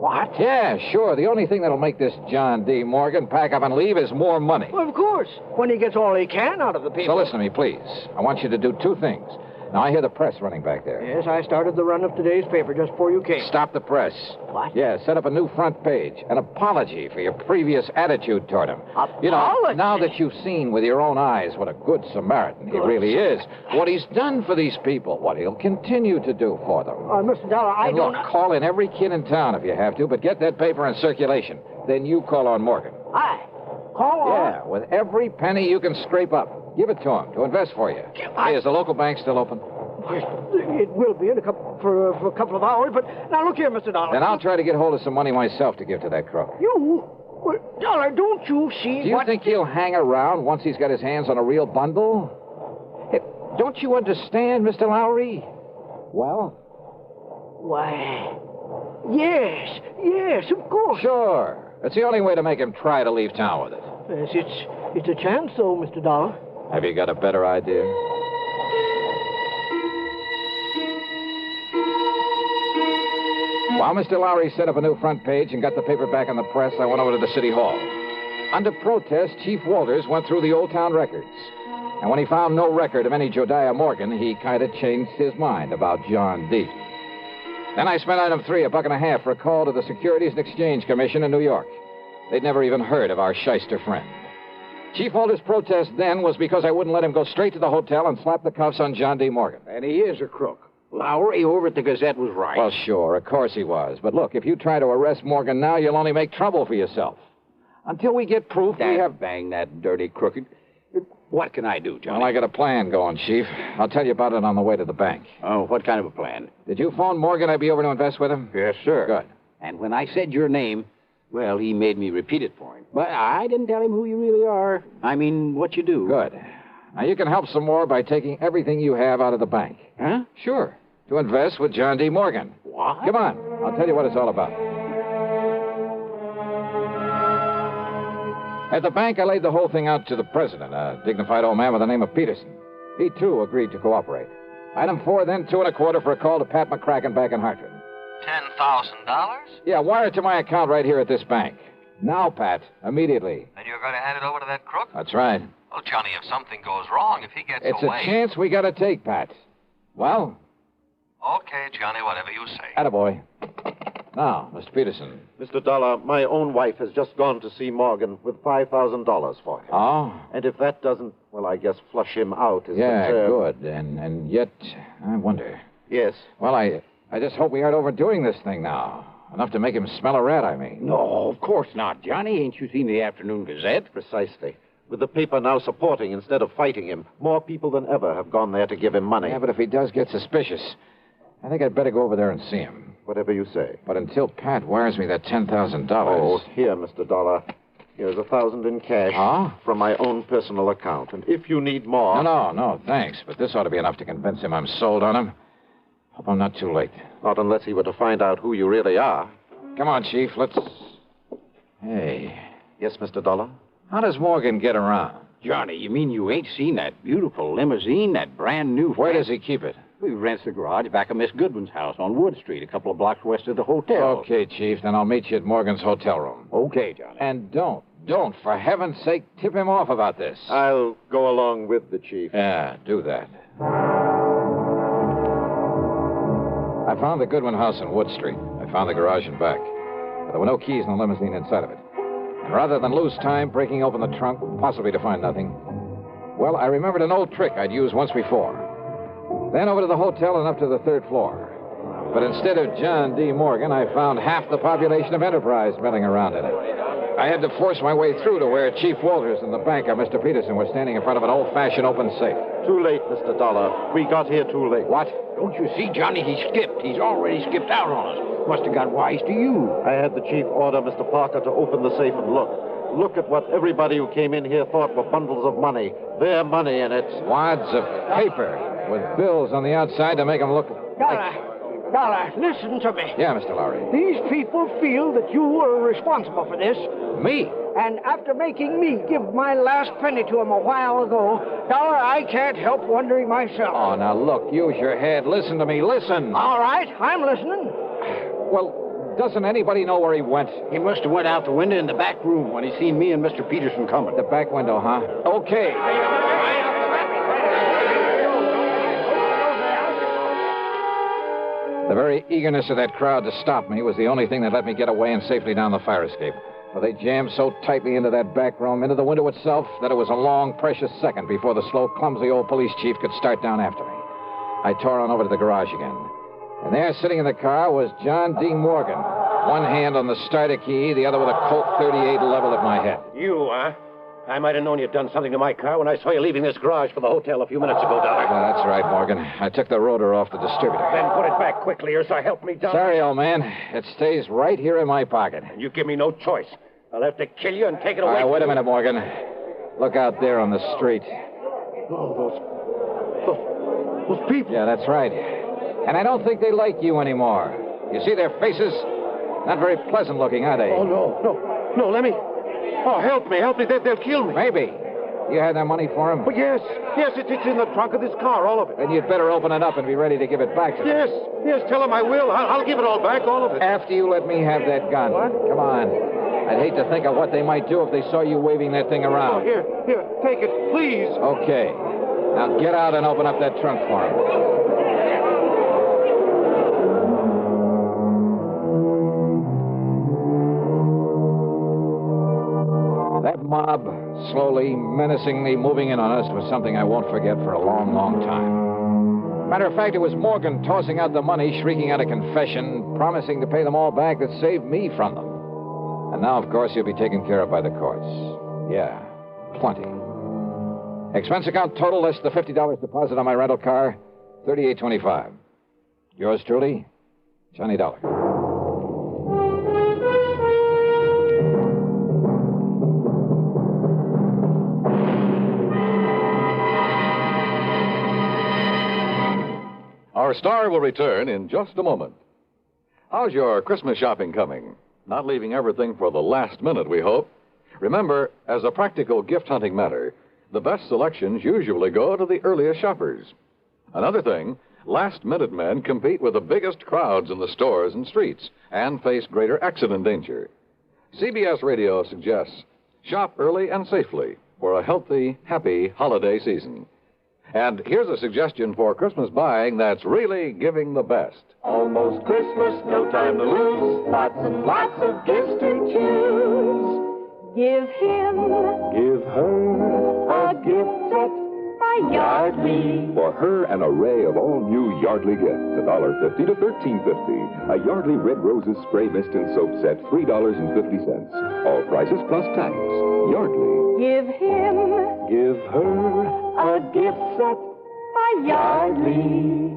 What? Yeah, sure. The only thing that'll make this John D. Morgan pack up and leave is more money. Well, of course. When he gets all he can out of the people. So listen to me, please. I want you to do 2 things. Now, I hear the press running back there. Yes, I started the run of today's paper just before you came. Stop the press. What? Yeah, set up a new front page. An apology for your previous attitude toward him. Apology? You know, now that you've seen with your own eyes what a good Samaritan he really is, what he's done for these people, what he'll continue to do for them. Mr. Dollar, I and don't... Look, call in every kid in town if you have to, but get that paper in circulation. Then you call on Morgan. Call on? Yeah, with every penny you can scrape up. Give it to him to invest for you. Hey, is the local bank still open? It will be in for a couple of hours, but now look here, Mr. Dollar. Then I'll try to get hold of some money myself to give to that crook. You? Well, Dollar, don't you see Do you think he'll hang around once he's got his hands on a real bundle? Hey, don't you understand, Mr. Lowry? Well? Why, yes, of course. Sure. It's the only way to make him try to leave town with it. Yes, it's a chance, though, Mr. Dollar. Have you got a better idea? While Mr. Lowry set up a new front page and got the paper back in the press, I went over to the city hall. Under protest, Chief Walters went through the old town records. And when he found no record of any Jodiah Morgan, he kind of changed his mind about John D. Then I spent item 3, $1.50 for a call to the Securities and Exchange Commission in New York. They'd never even heard of our shyster friend. Chief Walters' protest then was because I wouldn't let him go straight to the hotel and slap the cuffs on John D. Morgan. And he is a crook. Lowry over at the Gazette was right. Well, sure, of course he was. But look, if you try to arrest Morgan now, you'll only make trouble for yourself. Until we get proof, we have... Bang that dirty crooked. What can I do, Johnny? Well, I got a plan going, Chief. I'll tell you about it on the way to the bank. Oh, what kind of a plan? Did you phone Morgan I'd be over to invest with him? Yes, sir. Good. And when I said your name, well, he made me repeat it for him. But I didn't tell him who you really are. I mean, what you do. Good. Now, you can help some more by taking everything you have out of the bank. Huh? Sure. To invest with John D. Morgan. What? Come on. I'll tell you what it's all about. At the bank, I laid the whole thing out to the president, a dignified old man by the name of Peterson. He, too, agreed to cooperate. Item 4, then $2.25 for a call to Pat McCracken back in Hartford. $10,000? Yeah, wire it to my account right here at this bank. Now, Pat, immediately. And you're going to hand it over to that crook? That's right. Well, Johnny, if something goes wrong, if he gets It's away... a chance we got to take, Pat. Well? Okay, Johnny, whatever you say. Attaboy. Now, Mr. Peterson. Mr. Dollar, my own wife has just gone to see Morgan with $5,000 for him. Oh? And if that doesn't, well, I guess flush him out is Yeah, concerned. good. And yet, I wonder. Yes. Well, I just hope we aren't overdoing this thing now. Enough to make him smell a rat, I mean. No, of course not, Johnny. Ain't you seen the Afternoon Gazette? Precisely. With the paper now supporting instead of fighting him, more people than ever have gone there to give him money. Yeah, but if he does get suspicious, I think I'd better go over there and see him. Whatever you say. But until Pat wires me that $10,000... Oh, here, Mr. Dollar. Here's $1,000 in cash. Huh? From my own personal account. And if you need more... No, thanks. But this ought to be enough to convince him I'm sold on him. Hope I'm not too late. Not unless he were to find out who you really are. Come on, Chief, let's... Hey. Yes, Mr. Dollar? How does Morgan get around? Johnny, you mean you ain't seen that beautiful limousine, that brand new... Where does he keep it? We rents the garage back of Miss Goodwin's house on Wood Street, a couple of blocks west of the hotel. Okay, Chief, then I'll meet you at Morgan's hotel room. Okay, Johnny. And don't, for heaven's sake, tip him off about this. I'll go along with the chief. Yeah, do that. I found the Goodwin house on Wood Street. I found the garage and back. But there were no keys in the limousine inside of it. And rather than lose time breaking open the trunk, possibly to find nothing, well, I remembered an old trick I'd used once before. Then over to the hotel and up to the 3rd floor. But instead of John D. Morgan, I found half the population of Enterprise milling around in it. I had to force my way through to where Chief Walters and the banker, Mr. Peterson, were standing in front of an old-fashioned open safe. Too late, Mr. Dollar. We got here too late. What? Don't you see, Johnny? He skipped. He's already skipped out on us. Must have got wise to you. I had the chief order Mr. Parker to open the safe and look. Look at what everybody who came in here thought were bundles of money. Their money in it. Wads of paper with bills on the outside to make them look Dollar, listen to me. Yeah, Mr. Lowry. These people feel that you were responsible for this. Me? And after making me give my last penny to him a while ago, Dollar, I can't help wondering myself. Oh, now look, use your head. Listen to me, listen. All right, I'm listening. Well, doesn't anybody know where he went? He must have went out the window in the back room when he seen me and Mr. Peterson coming. The back window, huh? Okay. The very eagerness of that crowd to stop me was the only thing that let me get away and safely down the fire escape. For they jammed so tightly into that back room, into the window itself, that it was a long, precious second before the slow, clumsy old police chief could start down after me. I tore on over to the garage again. And there, sitting in the car, was John D. Morgan. One hand on the starter key, the other with a Colt 38 leveled at my head. You, huh? I might have known you'd done something to my car when I saw you leaving this garage for the hotel a few minutes ago, Dollar. Yeah, that's right, Morgan. I took the rotor off the distributor. Then put it back quickly, or so help me, Dollar. Sorry, old man. It stays right here in my pocket. And you give me no choice. I'll have to kill you and take it away. All right, wait a minute, Morgan. Look out there on the street. Oh, those people. Yeah, that's right. And I don't think they like you anymore. You see their faces? Not very pleasant looking, are they? Oh, no, let me... Oh, help me. They'll kill me. Maybe. You had that money for him? Oh, yes, it's in the trunk of this car, all of it. Then you'd better open it up and be ready to give it back to them. Yes, tell them I will. I'll give it all back, all of it. After you let me have that gun. What? Come on. I'd hate to think of what they might do if they saw you waving that thing around. Oh, here, take it, please. Okay. Now get out and open up that trunk for him. That mob, slowly, menacingly moving in on us, was something I won't forget for a long, long time. Matter of fact, it was Morgan tossing out the money, shrieking out a confession, promising to pay them all back that saved me from them. And now, of course, he'll be taken care of by the courts. Yeah, plenty. Expense account total less the $50 deposit on my rental car, $38.25. Yours truly, Johnny Dollar. Our star will return in just a moment. How's your Christmas shopping coming? Not leaving everything for the last minute, we hope. Remember, as a practical gift-hunting matter, the best selections usually go to the earliest shoppers. Another thing, last-minute men compete with the biggest crowds in the stores and streets and face greater accident danger. CBS Radio suggests shop early and safely for a healthy, happy holiday season. And here's a suggestion for Christmas buying that's really giving the best. Almost Christmas, no time to lose. Lots and lots of gifts to choose. Give him, give her a gift set by Yardley. For her, an array of all new Yardley gifts, $1.50 to $13.50. A Yardley Red Roses Spray Mist and Soap Set, $3.50. All prices plus tax. Yardley. Give him, give her a gift set by Yardley.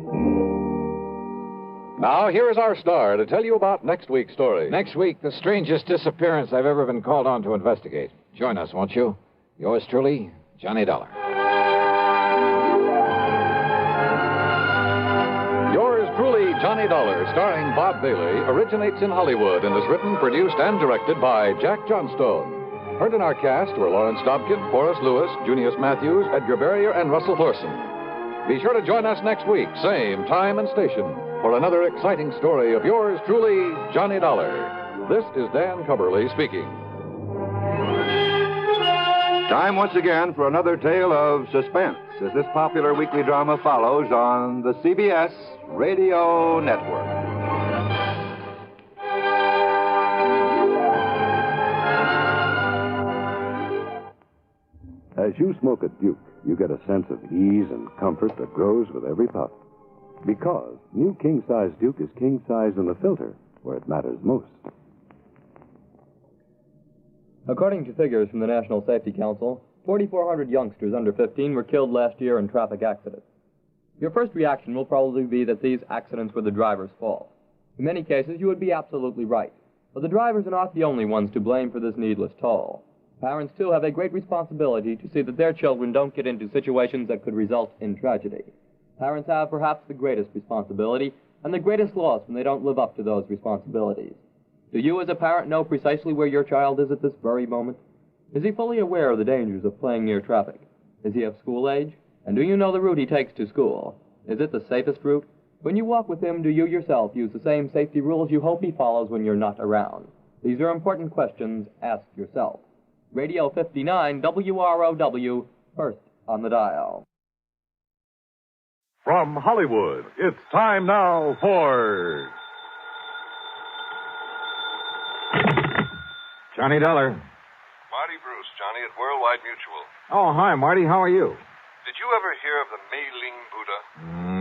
Now, here is our star to tell you about next week's story. Next week, the strangest disappearance I've ever been called on to investigate. Join us, won't you? Yours truly, Johnny Dollar. Yours truly, Johnny Dollar, starring Bob Bailey, originates in Hollywood and is written, produced, and directed by Jack Johnstone. Heard in our cast were Lawrence Dobkin, Forrest Lewis, Junius Matthews, Edgar Barrier, and Russell Thorson. Be sure to join us next week, same time and station, for another exciting story of yours truly, Johnny Dollar. This is Dan Cubberly speaking. Time once again for another tale of suspense as this popular weekly drama follows on the CBS Radio Network. As you smoke a Duke, you get a sense of ease and comfort that grows with every puff. Because new king-size Duke is king-size in the filter, where it matters most. According to figures from the National Safety Council, 4,400 youngsters under 15 were killed last year in traffic accidents. Your first reaction will probably be that these accidents were the driver's fault. In many cases, you would be absolutely right. But the drivers are not the only ones to blame for this needless toll. Parents, too, have a great responsibility to see that their children don't get into situations that could result in tragedy. Parents have perhaps the greatest responsibility and the greatest loss when they don't live up to those responsibilities. Do you, as a parent, know precisely where your child is at this very moment? Is he fully aware of the dangers of playing near traffic? Is he of school age? And do you know the route he takes to school? Is it the safest route? When you walk with him, do you yourself use the same safety rules you hope he follows when you're not around? These are important questions. Ask yourself. Radio 59 WROW, first on the dial. From Hollywood, it's time now for... Johnny Dollar. Marty Bruce, Johnny, at Worldwide Mutual. Oh, hi, Marty. How are you? Did you ever hear of the Mei-Ling Buddha?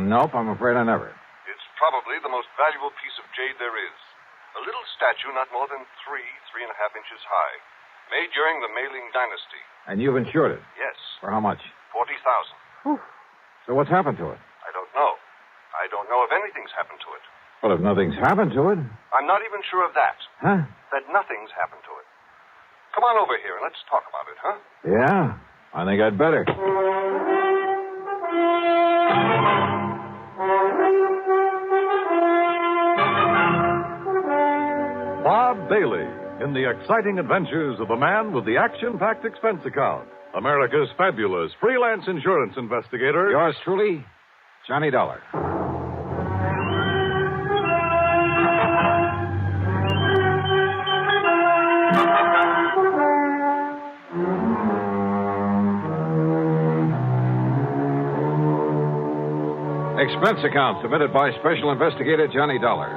Nope, I'm afraid I never. It's probably the most valuable piece of jade there is. A little statue not more than 3.5 inches high. Made during the Mei-Ling dynasty. And you've insured it? Yes. For how much? $40,000. So what's happened to it? I don't know. I don't know if anything's happened to it. Well, if nothing's happened to it. I'm not even sure of that. Huh? That nothing's happened to it. Come on over here and let's talk about it, huh? Yeah, I think I'd better. Bob Bailey in the exciting adventures of the man with the action-packed expense account. America's fabulous freelance insurance investigator. Yours truly, Johnny Dollar. Expense account submitted by Special Investigator Johnny Dollar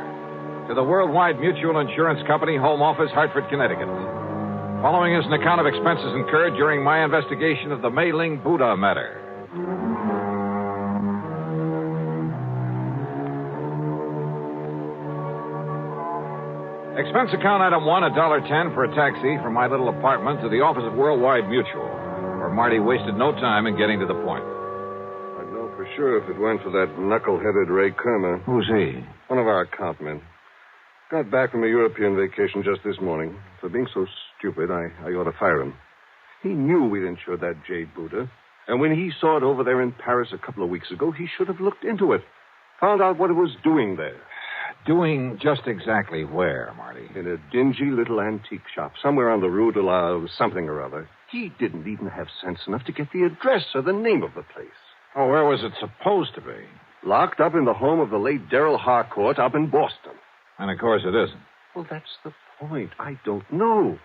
to the Worldwide Mutual Insurance Company, Home Office, Hartford, Connecticut. Following is an account of expenses incurred during my investigation of the Mei-Ling Buddha matter. Expense account item 1, $1.10 for a taxi from my little apartment to the office of Worldwide Mutual, where Marty wasted no time in getting to the point. I'd know for sure if it weren't for that knuckle-headed Ray Kermer. Who's he? One of our account men. Got back from a European vacation just this morning. For being so stupid, I ought to fire him. He knew we'd insured that jade Buddha. And when he saw it over there in Paris a couple of weeks ago, he should have looked into it. Found out what it was doing there. Doing just exactly where, Marty? In a dingy little antique shop, somewhere on the Rue de la something or other. He didn't even have sense enough to get the address or the name of the place. Oh, where was it supposed to be? Locked up in the home of the late Darrell Harcourt up in Boston. And of course it isn't. Well, that's the point. I don't know.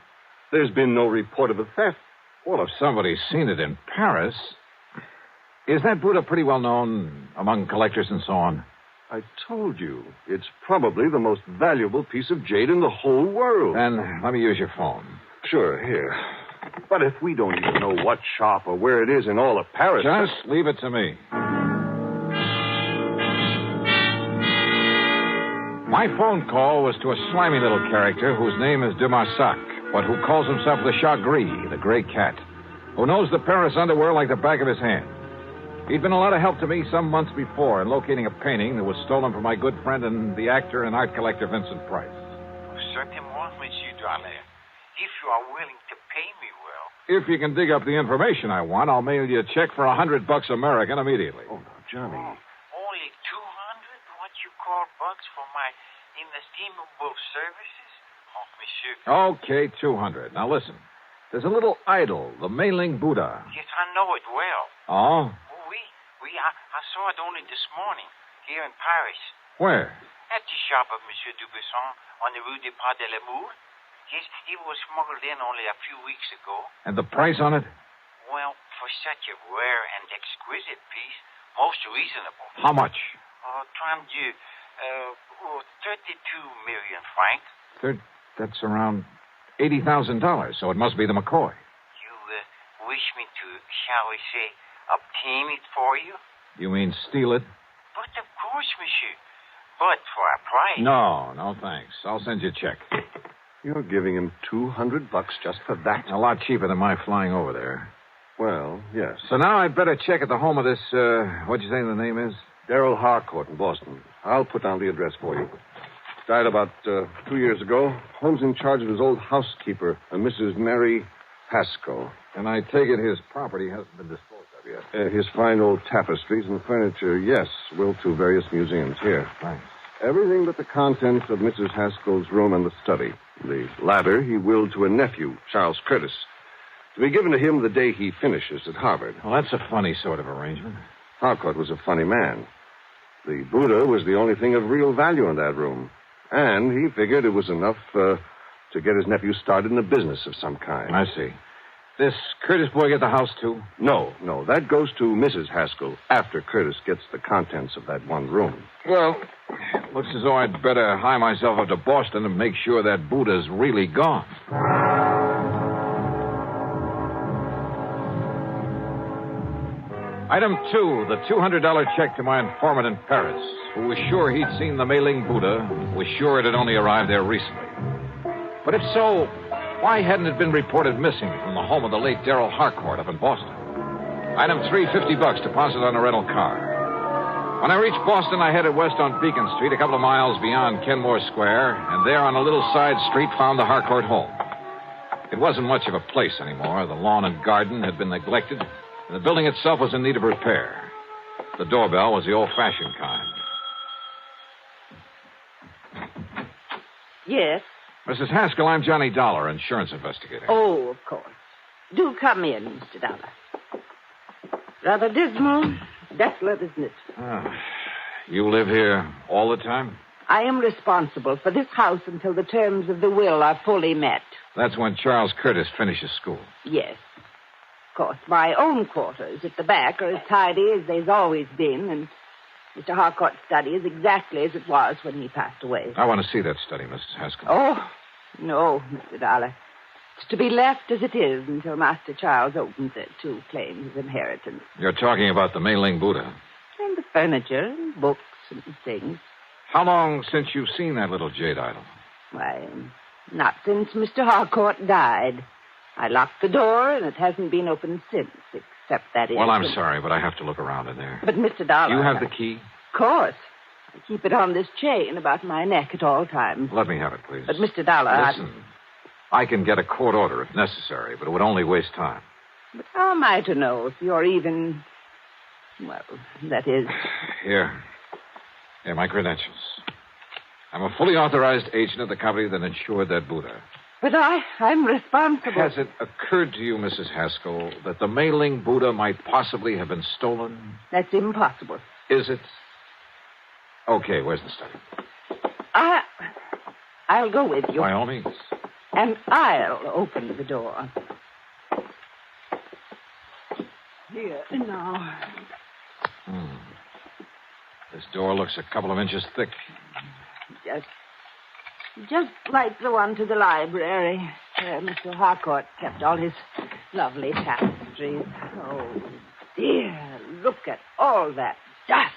There's been no report of a theft. Well, if somebody's seen it in Paris... Is that Buddha pretty well known among collectors and so on? I told you. It's probably the most valuable piece of jade in the whole world. Then let me use your phone. Sure, here. But if we don't even know what shop or where it is in all of Paris... Just leave it to me. My phone call was to a slimy little character whose name is de Marsac, but who calls himself the Chat Gris, the gray cat, who knows the Paris underworld like the back of his hand. He'd been a lot of help to me some months before in locating a painting that was stolen from my good friend and the actor and art collector Vincent Price. Certainement, Monsieur Dollar. If you are willing to pay me well. If you can dig up the information I want, I'll mail you a check for $100 American immediately. Oh, no, Johnny. Only 200? What you call bucks for my inestimable services? Oh, Monsieur. Okay, 200. Now listen. There's a little idol, the Mei-Ling Buddha. Yes, I know it well. Oh? I saw it only this morning, here in Paris. Where? At the shop of Monsieur Dubuisson on the Rue des Pas de l'Amour. Yes, it was smuggled in only a few weeks ago. And the price on it? Well, for such a rare and exquisite piece, most reasonable. How much? 32 million francs. That's around $80,000, so it must be the McCoy. You wish me to, shall we say, obtain it for you? You mean steal it? But of course, monsieur. But for a price. No, thanks. I'll send you a check. You're giving him $200 just for that? A lot cheaper than my flying over there. Well, yes. So now I'd better check at the home of this, what'd you say the name is? Darrell Harcourt in Boston. I'll put down the address for you. Died about 2 years ago. Home's in charge of his old housekeeper, a Mrs. Mary Pascoe. And I take it his property hasn't been disposed of yet. His fine old tapestries and furniture, yes, will to various museums here. Thanks. Everything but the contents of Mrs. Haskell's room and the study. The latter he willed to a nephew, Charles Curtis, to be given to him the day he finishes at Harvard. Well, that's a funny sort of arrangement. Harcourt was a funny man. The Buddha was the only thing of real value in that room. And he figured it was enough to get his nephew started in a business of some kind. I see. This Curtis boy get the house, too? No. That goes to Mrs. Haskell after Curtis gets the contents of that one room. Well, looks as though I'd better hie myself up to Boston and make sure that Buddha's really gone. Item 2, the $200 check to my informant in Paris, who was sure he'd seen the Mei-Ling Buddha, was sure it had only arrived there recently. But if so, why hadn't it been reported missing from the home of the late Darrell Harcourt up in Boston? Item 3, $50 deposit on a rental car. When I reached Boston, I headed west on Beacon Street, a couple of miles beyond Kenmore Square, and there on a little side street found the Harcourt home. It wasn't much of a place anymore. The lawn and garden had been neglected, and the building itself was in need of repair. The doorbell was the old-fashioned kind. Yes? Mrs. Haskell, I'm Johnny Dollar, insurance investigator. Oh, of course. Do come in, Mr. Dollar. Rather dismal, desolate, isn't it? You live here all the time? I am responsible for this house until the terms of the will are fully met. That's when Charles Curtis finishes school. Yes. Of course, my own quarters at the back are as tidy as they've always been, and Mr. Harcourt's study is exactly as it was when he passed away. I want to see that study, Mrs. Haskell. Oh, no, Mr. Dollar. It's to be left as it is until Master Charles opens it to claim his inheritance. You're talking about the Mei-Ling Buddha. And the furniture and books and things. How long since you've seen that little jade idol? Why, not since Mr. Harcourt died. I locked the door, and it hasn't been opened since, except that Well, I'm sorry, but I have to look around in there. But, Mr. Dollar... You have the key? Of course. I keep it on this chain about my neck at all times. Let me have it, please. But, Mr. Dollar... Listen, I can get a court order if necessary, but it would only waste time. But how am I to know if you're even... Well, that is... Here, my credentials. I'm a fully authorized agent of the company that insured that Buddha. But I'm responsible. Has it occurred to you, Mrs. Haskell, that the Mei-Ling Buddha might possibly have been stolen? That's impossible. Is it? Okay, where's the study? I'll go with you. By all means. And I'll open the door. Here, now. This door looks a couple of inches thick. Just like the one to the library, where Mr. Harcourt kept all his lovely tapestries. Oh, dear, look at all that dust.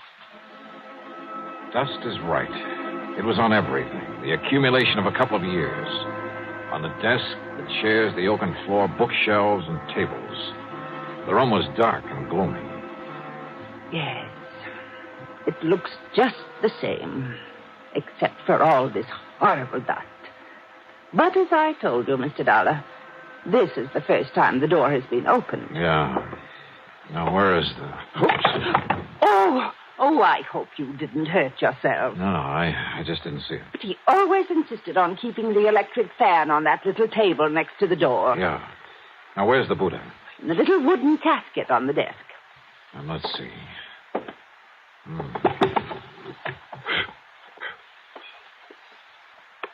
Dust is right. It was on everything, the accumulation of a couple of years. On the desk, the chairs, the oaken floor, bookshelves, and tables. The room was dark and gloomy. Yes, it looks just the same, except for all this horrible dust. But as I told you, Mr. Dollar, this is the first time the door has been opened. Yeah. Now, where is the... Oops. Oh, I hope you didn't hurt yourself. No, I just didn't see it. But he always insisted on keeping the electric fan on that little table next to the door. Yeah. Now, where's the Buddha? In the little wooden casket on the desk. Now, let's see.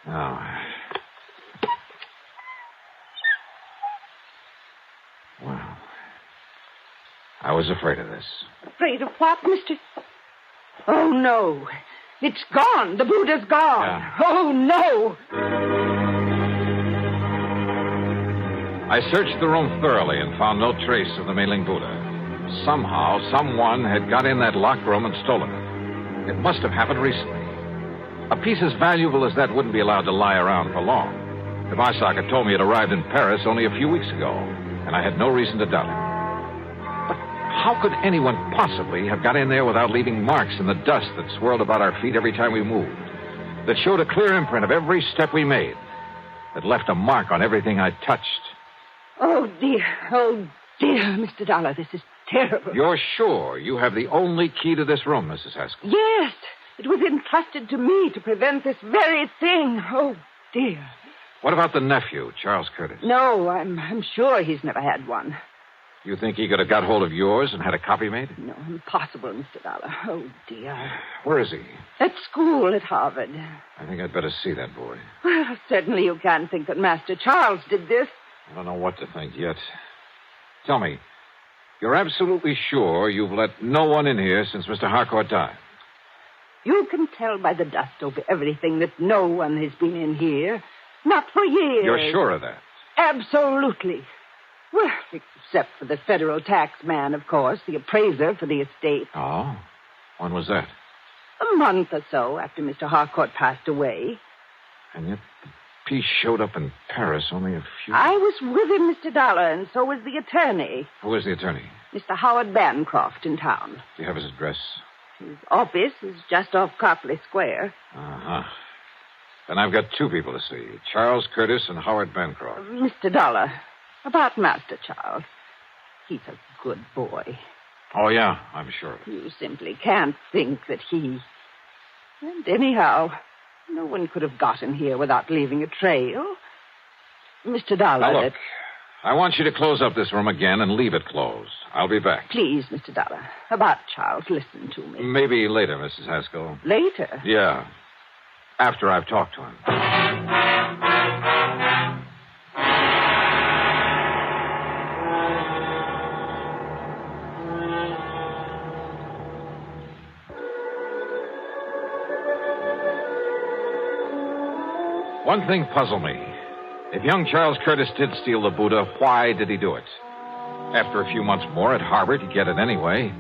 Now. Well, I was afraid of this. Afraid of what, Mr... Oh, no. It's gone. The Buddha's gone. Yeah. Oh, no. I searched the room thoroughly and found no trace of the Mei-Ling Buddha. Somehow, someone had got in that locked room and stolen it. It must have happened recently. A piece as valuable as that wouldn't be allowed to lie around for long. Dvorak had told me it arrived in Paris only a few weeks ago, and I had no reason to doubt it. But how could anyone possibly have got in there without leaving marks in the dust that swirled about our feet every time we moved? That showed a clear imprint of every step we made. That left a mark on everything I touched. Oh, dear, Mr. Dollar, this is terrible. You're sure you have the only key to this room, Mrs. Haskell? Yes, it was entrusted to me to prevent this very thing. Oh, dear. What about the nephew, Charles Curtis? No, I'm sure he's never had one. You think he could have got hold of yours and had a copy made? No, impossible, Mr. Dollar. Oh, dear. Where is he? At school at Harvard. I think I'd better see that boy. Well, certainly you can't think that Master Charles did this. I don't know what to think yet. Tell me, you're absolutely sure you've let no one in here since Mr. Harcourt died? You can tell by the dust over everything that no one has been in here. Not for years. You're sure of that? Absolutely. Well, except for the federal tax man, of course, the appraiser for the estate. Oh? When was that? A month or so after Mr. Harcourt passed away. And yet the piece showed up in Paris only a few... I was with him, Mr. Dollar, and so was the attorney. Who is the attorney? Mr. Howard Bancroft in town. Do you have his address? His office is just off Copley Square. Uh-huh. Then I've got two people to see, Charles Curtis and Howard Bancroft. Mr. Dollar, about Master Charles. He's a good boy. Oh, yeah, I'm sure. You simply can't think that he... And anyhow, no one could have gotten here without leaving a trail. Mr. Dollar... Now, look, I want you to close up this room again and leave it closed. I'll be back. Please, Mr. Dollar. About Charles, listen to me. Maybe later, Mrs. Haskell. Later? Yeah. After I've talked to him. One thing puzzled me. If young Charles Curtis did steal the Buddha, why did he do it? After a few months more at Harvard, he'd get it anyway.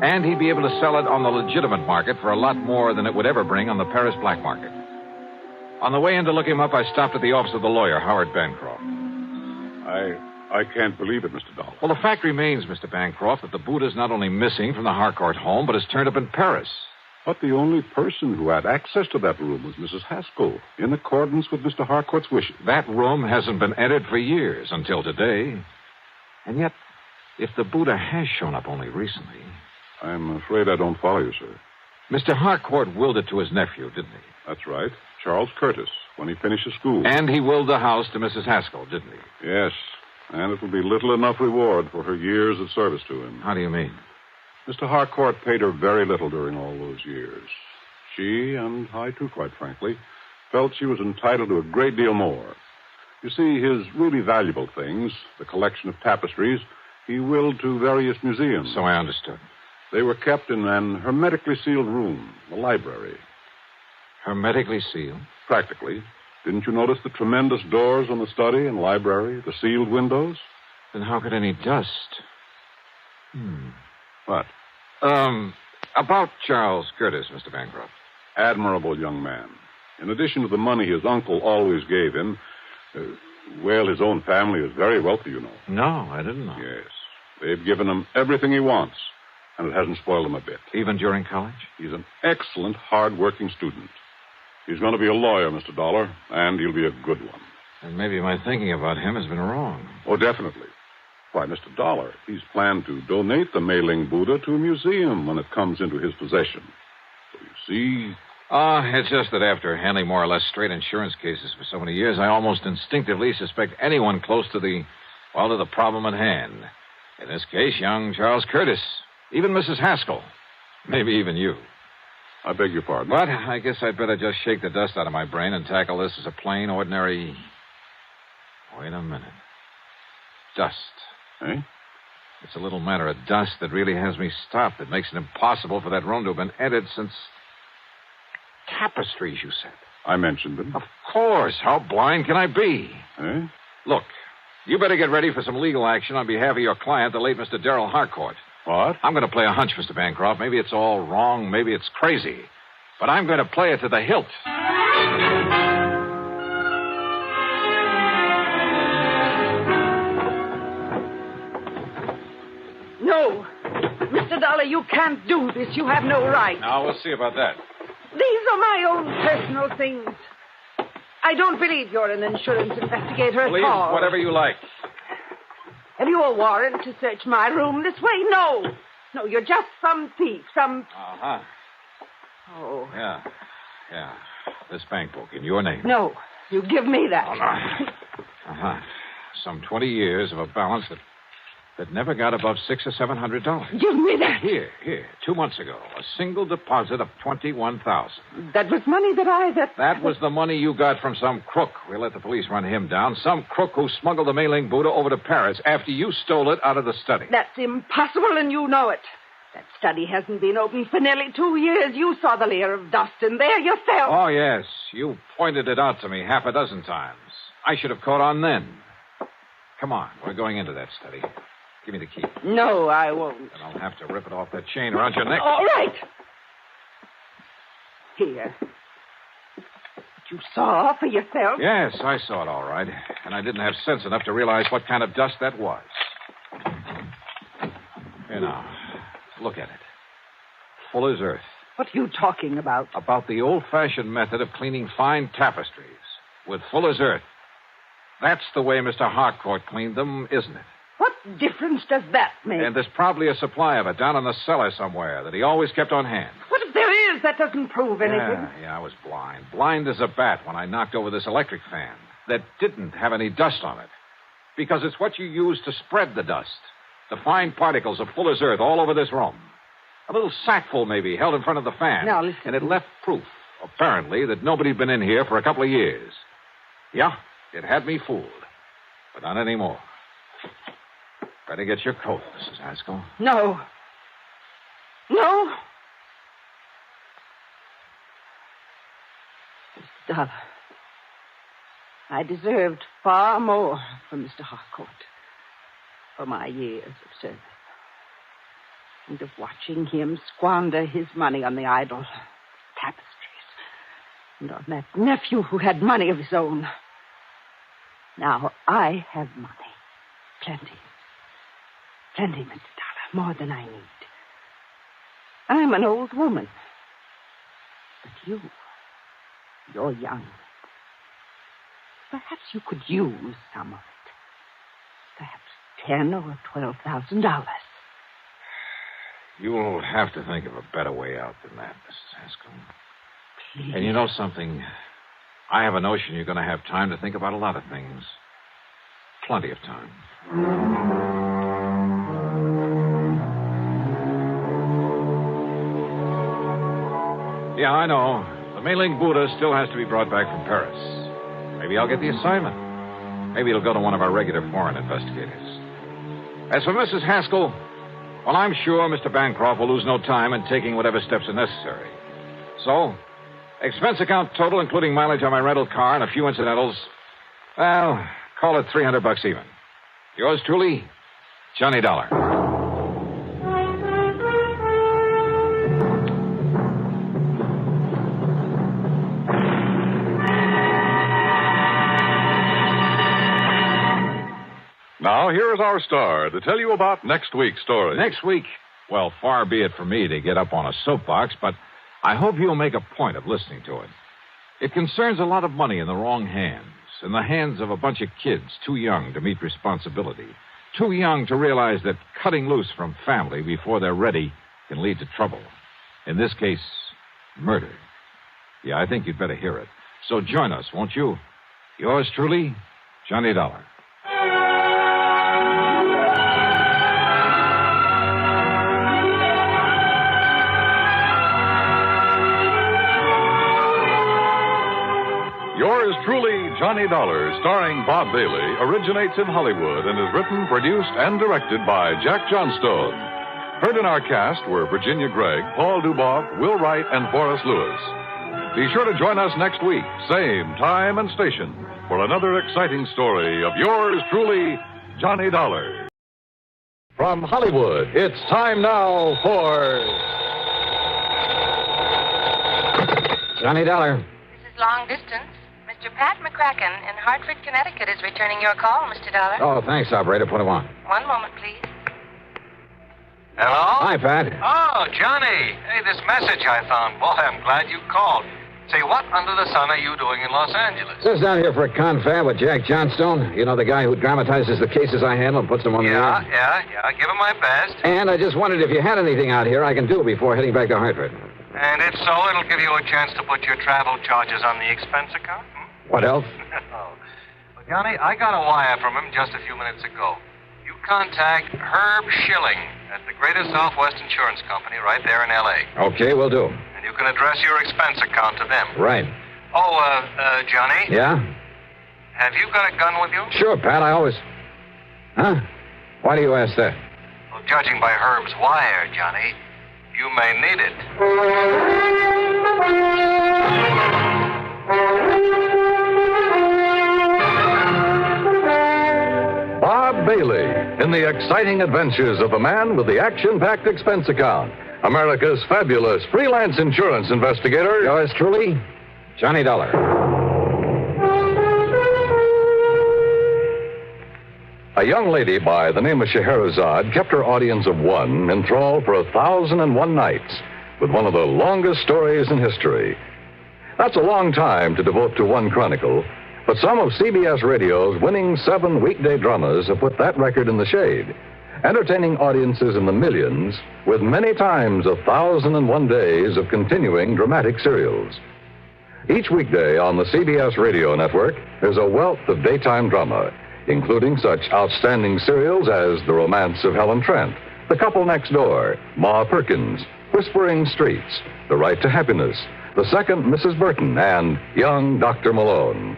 And he'd be able to sell it on the legitimate market for a lot more than it would ever bring on the Paris black market. On the way in to look him up, I stopped at the office of the lawyer, Howard Bancroft. I can't believe it, Mr. Dollar. Well, the fact remains, Mr. Bancroft, that the Buddha's not only missing from the Harcourt home, but has turned up in Paris. But the only person who had access to that room was Mrs. Haskell, in accordance with Mr. Harcourt's wishes. That room hasn't been entered for years, until today. And yet, if the Buddha has shown up only recently... I'm afraid I don't follow you, sir. Mr. Harcourt willed it to his nephew, didn't he? That's right. Charles Curtis, when he finishes school. And he willed the house to Mrs. Haskell, didn't he? Yes. And it will be little enough reward for her years of service to him. How do you mean? Mr. Harcourt paid her very little during all those years. She, and I too, quite frankly, felt she was entitled to a great deal more. You see, his really valuable things, the collection of tapestries, he willed to various museums. So I understood. They were kept in an hermetically sealed room, the library. Hermetically sealed? Practically. Didn't you notice the tremendous doors on the study and library, the sealed windows? Then how could any dust... What? About Charles Curtis, Mr. Bancroft. Admirable young man. In addition to the money his uncle always gave him, his own family is very wealthy, you know. No, I didn't know. Yes. They've given him everything he wants, and it hasn't spoiled him a bit. Even during college? He's an excellent, hard-working student. He's going to be a lawyer, Mr. Dollar, and he'll be a good one. And maybe my thinking about him has been wrong. Oh, definitely. Why, Mr. Dollar, he's planned to donate the Mei-Ling Buddha to a museum when it comes into his possession. So you see... It's just that after handling more or less straight insurance cases for so many years, I almost instinctively suspect anyone close to the problem at hand. In this case, young Charles Curtis. Even Mrs. Haskell. Maybe even you. I beg your pardon. But I guess I'd better just shake the dust out of my brain and tackle this as a plain, ordinary... Wait a minute. Dust. Eh? It's a little matter of dust that really has me stopped. It makes it impossible for that room to have been entered since... Tapestries, you said. I mentioned them. Of course. How blind can I be? Eh? Look, you better get ready for some legal action on behalf of your client, the late Mr. Darrell Harcourt. What? I'm going to play a hunch, Mr. Bancroft. Maybe it's all wrong. Maybe it's crazy. But I'm going to play it to the hilt. No. Mr. Dollar, you can't do this. You have no right. Now, we'll see about that. These are my own personal things. I don't believe you're an insurance investigator at all. Please, whatever you like. Have you a warrant to search my room this way? No. No, you're just some thief, some... Uh-huh. Oh. Yeah. This bank book in your name. No, you give me that. Oh, no. Uh-huh. Some 20 years of a balance that... that never got above $600 or $700. Give me that. Here. 2 months ago, a single deposit of $21,000. That was money That was the money you got from some crook. We let the police run him down. Some crook who smuggled the Mei-Ling Buddha over to Paris after you stole it out of the study. That's impossible, and you know it. That study hasn't been open for nearly 2 years. You saw the layer of dust in there yourself. Oh, yes. You pointed it out to me half a dozen times. I should have caught on then. Come on. We're going into that study. Give me the key. No, I won't. Then I'll have to rip it off that chain around your neck. All right. Here. You saw for yourself? Yes, I saw it all right. And I didn't have sense enough to realize what kind of dust that was. Here now. Look at it. Full as earth. What are you talking about? About the old-fashioned method of cleaning fine tapestries with full as earth. That's the way Mr. Harcourt cleaned them, isn't it? What difference does that make? And there's probably a supply of it down in the cellar somewhere that he always kept on hand. What if there is? That doesn't prove anything. Yeah, I was blind. Blind as a bat when I knocked over this electric fan that didn't have any dust on it. Because it's what you use to spread the dust. The fine particles of full as earth all over this room. A little sackful, maybe, held in front of the fan. Now, listen. And it left proof, apparently, that nobody'd been in here for a couple of years. Yeah, it had me fooled. But not anymore. Better get your coat, Mrs. Haskell. No. Mr. Dollar, I deserved far more from Mr. Harcourt for my years of service. And of watching him squander his money on the idle tapestries. And on that nephew who had money of his own. Now I have money. Plenty, Mr. Dollar. More than I need. I'm an old woman. But you're young. Perhaps you could use some of it. Perhaps $10,000 or $12,000. You'll have to think of a better way out than that, Mrs. Haskell. Please. And you know something? I have a notion you're going to have time to think about a lot of things. Plenty of time. Yeah, I know. The Mei-Ling Buddha still has to be brought back from Paris. Maybe I'll get the assignment. Maybe it'll go to one of our regular foreign investigators. As for Mrs. Haskell, well, I'm sure Mr. Bancroft will lose no time in taking whatever steps are necessary. So, expense account total, including mileage on my rental car and a few incidentals, well, call it $300 even. Yours truly, Johnny Dollar. Now, here is our star to tell you about next week's story. Next week? Well, far be it from me to get up on a soapbox, but I hope you'll make a point of listening to it. It concerns a lot of money in the wrong hands, in the hands of a bunch of kids too young to meet responsibility, too young to realize that cutting loose from family before they're ready can lead to trouble. In this case, murder. Yeah, I think you'd better hear it. So join us, won't you? Yours truly, Johnny Dollar. Yours truly, Johnny Dollar, starring Bob Bailey, originates in Hollywood and is written, produced, and directed by Jack Johnstone. Heard in our cast were Virginia Gregg, Paul Duboff, Will Wright, and Forrest Lewis. Be sure to join us next week, same time and station, for another exciting story of yours truly, Johnny Dollar. From Hollywood, it's time now for Johnny Dollar. This is Long Distance. Mr. Pat McCracken in Hartford, Connecticut is returning your call, Mr. Dollar. Oh, thanks, operator. Put him on. One moment, please. Hello? Hi, Pat. Oh, Johnny. Hey, this message I found. Boy, I'm glad you called. Say, what under the sun are you doing in Los Angeles? Just down here for a confab with Jack Johnstone. You know, the guy who dramatizes the cases I handle and puts them on the air? Yeah. Give him my best. And I just wondered if you had anything out here I can do before heading back to Hartford. And if so, it'll give you a chance to put your travel charges on the expense account. What else? Well, Johnny, I got a wire from him just a few minutes ago. You contact Herb Schilling at the Greater Southwest Insurance Company right there in L.A. Okay, will do. And you can address your expense account to them. Right. Oh, Johnny? Yeah? Have you got a gun with you? Sure, Pat, I always... Huh? Why do you ask that? Well, judging by Herb's wire, Johnny, you may need it. Bob Bailey in the exciting adventures of the man with the action-packed expense account. America's fabulous freelance insurance investigator. Yours truly, Johnny Dollar. A young lady by the name of Scheherazade kept her audience of one enthralled for 1,001 nights with one of the longest stories in history. That's a long time to devote to one chronicle, but some of CBS Radio's winning 7 weekday dramas have put that record in the shade, entertaining audiences in the millions with many times 1,001 days of continuing dramatic serials. Each weekday on the CBS Radio Network, there's a wealth of daytime drama, including such outstanding serials as The Romance of Helen Trent, The Couple Next Door, Ma Perkins, Whispering Streets, The Right to Happiness, The Second Mrs. Burton, and Young Dr. Malone.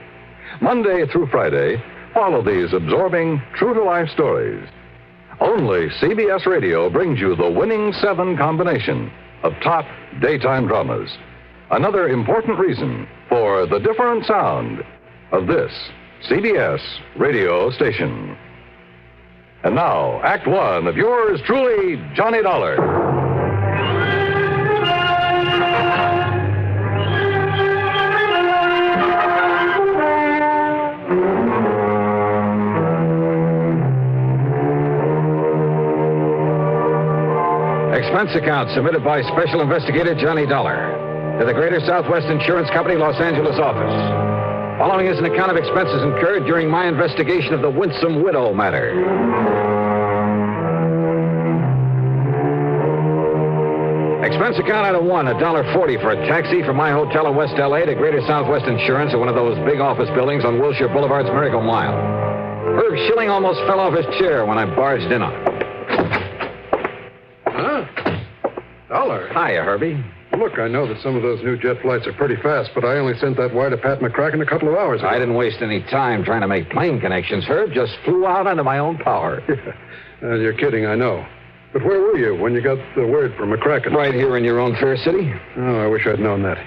Monday through Friday, follow these absorbing, true-to-life stories. Only CBS Radio brings you the winning 7 combination of top daytime dramas. Another important reason for the different sound of this CBS radio station. And now, Act One of yours truly, Johnny Dollar. Expense account submitted by Special Investigator Johnny Dollar to the Greater Southwest Insurance Company, Los Angeles office. Following is an account of expenses incurred during my investigation of the Winsome widow matter. Expense account item 1, $1.40 for a taxi from my hotel in West L.A. to Greater Southwest Insurance at one of those big office buildings on Wilshire Boulevard's Miracle Mile. Herb Schilling almost fell off his chair when I barged in on him. Huh? Dollar? Hiya, Herbie. Look, I know that some of those new jet flights are pretty fast, but I only sent that wire to Pat McCracken a couple of hours ago. I didn't waste any time trying to make plane connections, Herb. Just flew out under my own power. You're kidding, I know. But where were you when you got the word from McCracken? Right here in your own fair city. Oh, I wish I'd known that.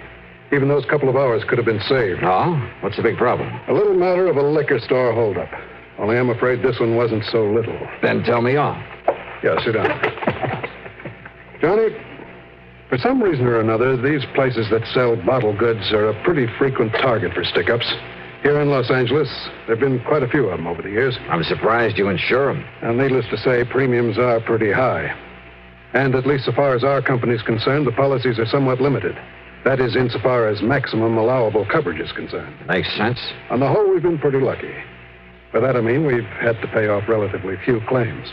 Even those couple of hours could have been saved. Oh? What's the big problem? A little matter of a liquor store holdup. Only I'm afraid this one wasn't so little. Then tell me all. Yeah, sit down. Johnny, for some reason or another, these places that sell bottle goods are a pretty frequent target for stick-ups. Here in Los Angeles, there have been quite a few of them over the years. I'm surprised you insure them. And needless to say, premiums are pretty high. And at least so far as our company's concerned, the policies are somewhat limited. That is, insofar as maximum allowable coverage is concerned. Makes sense. On the whole, we've been pretty lucky. By that I mean we've had to pay off relatively few claims.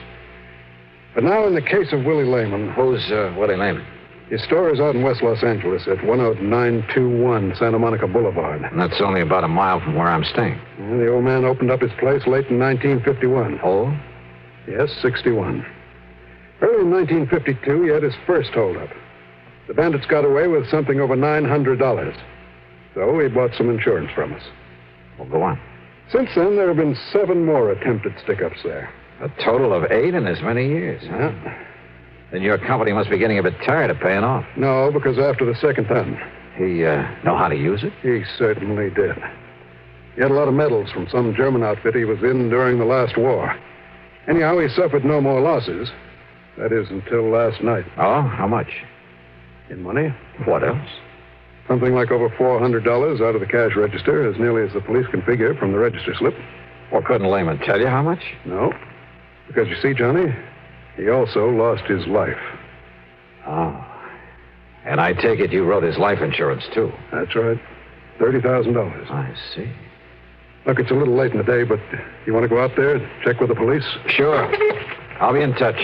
But now in the case of Willie Lehman... Who's Willie Lehman? His store is out in West Los Angeles at 10921 Santa Monica Boulevard. And that's only about a mile from where I'm staying. And the old man opened up his place late in 1951. Oh? Yes, 61. Early in 1952, he had his first holdup. The bandits got away with something over $900. So he bought some insurance from us. Well, go on. Since then, there have been 7 more attempted stick-ups there. A total of 8 in as many years, huh? Yeah. Then your company must be getting a bit tired of paying off. No, because after the second time. He know how to use it? He certainly did. He had a lot of medals from some German outfit he was in during the last war. Anyhow, he suffered no more losses. That is, until last night. Oh, how much? In money? What else? Something like over $400 out of the cash register, as nearly as the police can figure from the register slip. Well, couldn't Lehman tell you how much? No. Because you see, Johnny, he also lost his life. Oh. And I take it you wrote his life insurance, too. That's right. $30,000. I see. Look, it's a little late in the day, but you want to go out there and check with the police? Sure. I'll be in touch.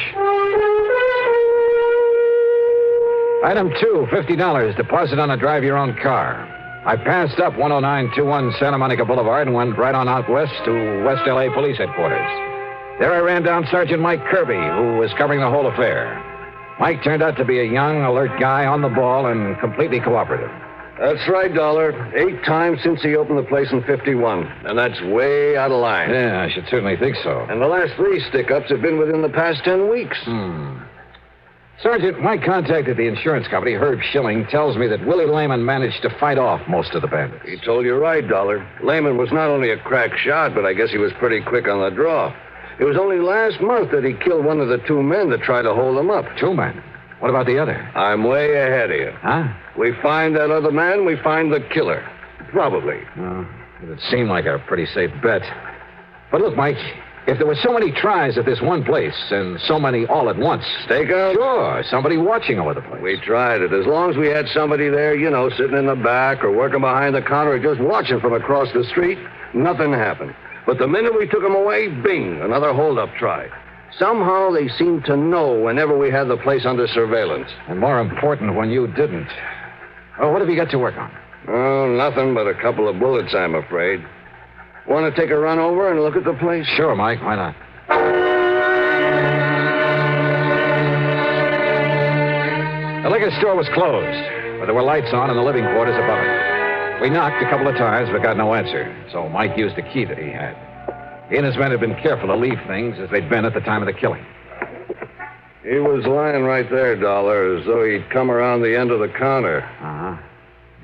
Item 2, $50, deposit on a drive-your-own-car. I passed up 10921 Santa Monica Boulevard and went right on out west to West L.A. Police Headquarters. There I ran down Sergeant Mike Kirby, who was covering the whole affair. Mike turned out to be a young, alert guy on the ball and completely cooperative. That's right, Dollar. 8 times since he opened the place in 51. And that's way out of line. Yeah, I should certainly think so. And the last 3 stick-ups have been within the past 10 weeks. Sergeant, my contact at the insurance company, Herb Schilling, tells me that Willie Lehman managed to fight off most of the bandits. He told you right, Dollar. Lehman was not only a crack shot, but I guess he was pretty quick on the draw. It was only last month that he killed one of the 2 men that tried to hold him up. 2 men? What about the other? I'm way ahead of you. Huh? We find that other man, we find the killer. Probably. It would seem like a pretty safe bet. But look, Mike, if there were so many tries at this one place and so many all at once... Stakeout? Sure, somebody watching over the place. We tried it. As long as we had somebody there, sitting in the back or working behind the counter or just watching from across the street, nothing happened. But the minute we took him away, bing, another hold-up try. Somehow they seemed to know whenever we had the place under surveillance. And more important, when you didn't. Oh, what have you got to work on? Oh, nothing but a couple of bullets, I'm afraid. Want to take a run over and look at the place? Sure, Mike. Why not? The liquor store was closed, but there were lights on in the living quarters above it. We knocked a couple of times, but got no answer, so Mike used the key that he had. He and his men had been careful to leave things as they'd been at the time of the killing. He was lying right there, Dollar, as though he'd come around the end of the counter. Uh-huh.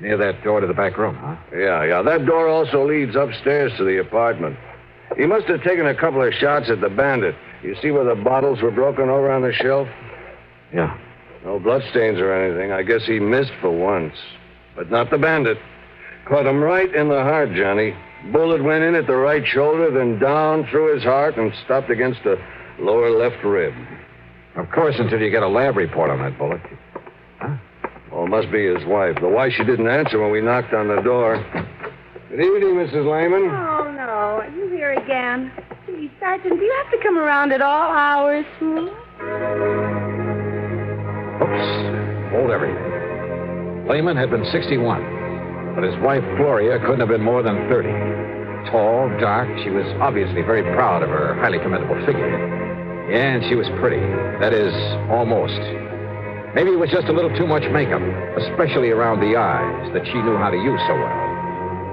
Near that door to the back room, huh? Yeah. That door also leads upstairs to the apartment. He must have taken a couple of shots at the bandit. You see where the bottles were broken over on the shelf? Yeah. No bloodstains or anything. I guess he missed for once. But not the bandit. Caught him right in the heart, Johnny. Bullet went in at the right shoulder, then down through his heart and stopped against the lower left rib. Of course, until you get a lab report on that bullet. Huh? Well, it must be his wife. The wife, she didn't answer when we knocked on the door. Good evening, Mrs. Lehman. Oh, no. Are you here again? Gee, Sergeant, do you have to come around at all hours? Oops. Hold everything. Lehman had been 61. But his wife, Gloria, couldn't have been more than 30. Tall, dark, she was obviously very proud of her highly commendable figure. Yeah, and she was pretty. That is, almost. Maybe it was just a little too much makeup, especially around the eyes that she knew how to use so well.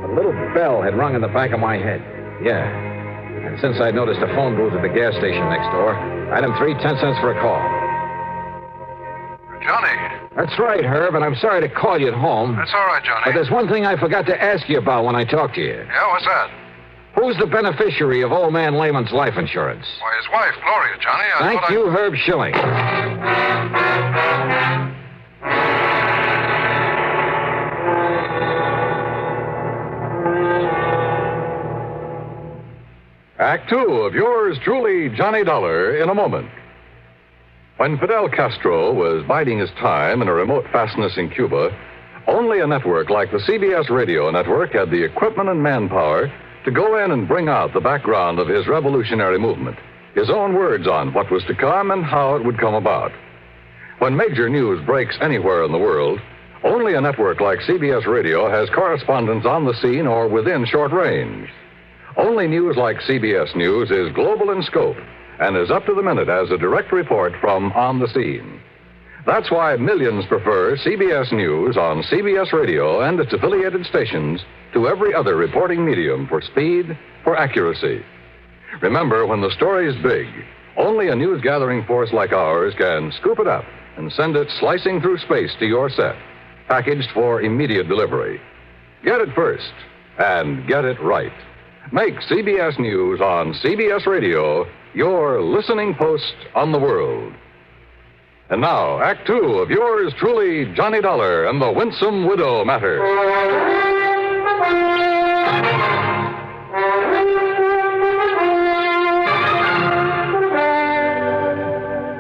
A little bell had rung in the back of my head. Yeah. And since I'd noticed a phone booth at the gas station next door, I had him 3 10-cents for a call. Johnny. That's right, Herb, and I'm sorry to call you at home. That's all right, Johnny. But there's one thing I forgot to ask you about when I talked to you. Yeah, what's that? Who's the beneficiary of old man Lehman's life insurance? Why, his wife, Gloria, Johnny. Thank you, Herb Schilling. Act 2 of yours truly, Johnny Dollar, in a moment. When Fidel Castro was biding his time in a remote fastness in Cuba, only a network like the CBS Radio Network had the equipment and manpower to go in and bring out the background of his revolutionary movement, his own words on what was to come and how it would come about. When major news breaks anywhere in the world, only a network like CBS Radio has correspondents on the scene or within short range. Only news like CBS News is global in scope and is up to the minute as a direct report from on the scene. That's why millions prefer CBS News on CBS Radio and its affiliated stations to every other reporting medium for speed, for accuracy. Remember, when the story is big, only a news-gathering force like ours can scoop it up and send it slicing through space to your set, packaged for immediate delivery. Get it first, and get it right. Make CBS News on CBS Radio your listening post on the world. And now, Act 2 of yours truly, Johnny Dollar and the Winsome Widow Matter.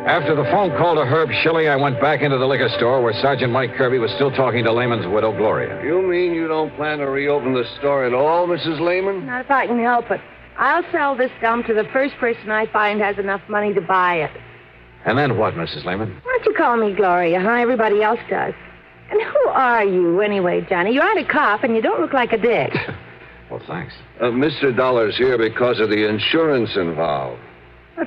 After the phone call to Herb Schilling, I went back into the liquor store where Sergeant Mike Kirby was still talking to Lehman's widow, Gloria. You mean you don't plan to reopen the store at all, Mrs. Lehman? Not if I can help it. I'll sell this gum to the first person I find has enough money to buy it. And then what, Mrs. Lehman? Why don't you call me Gloria, huh? Everybody else does. And who are you, anyway, Johnny? You aren't a cop, and you don't look like a dick. Well, thanks. Mr. Dollar's here because of the insurance involved.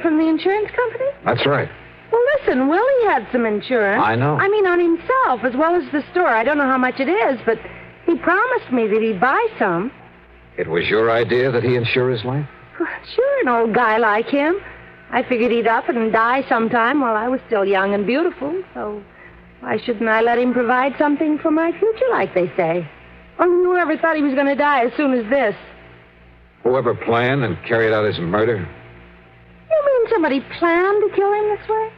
From the insurance company? That's right. Well, listen, Willie had some insurance. I know. I mean, on himself as well as the store. I don't know how much it is, but he promised me that he'd buy some. It was your idea that he insure his life? Sure, an old guy like him. I figured he'd up and die sometime while I was still young and beautiful, so why shouldn't I let him provide something for my future, like they say? Or whoever thought he was going to die as soon as this? Whoever planned and carried out his murder? You mean somebody planned to kill him this way?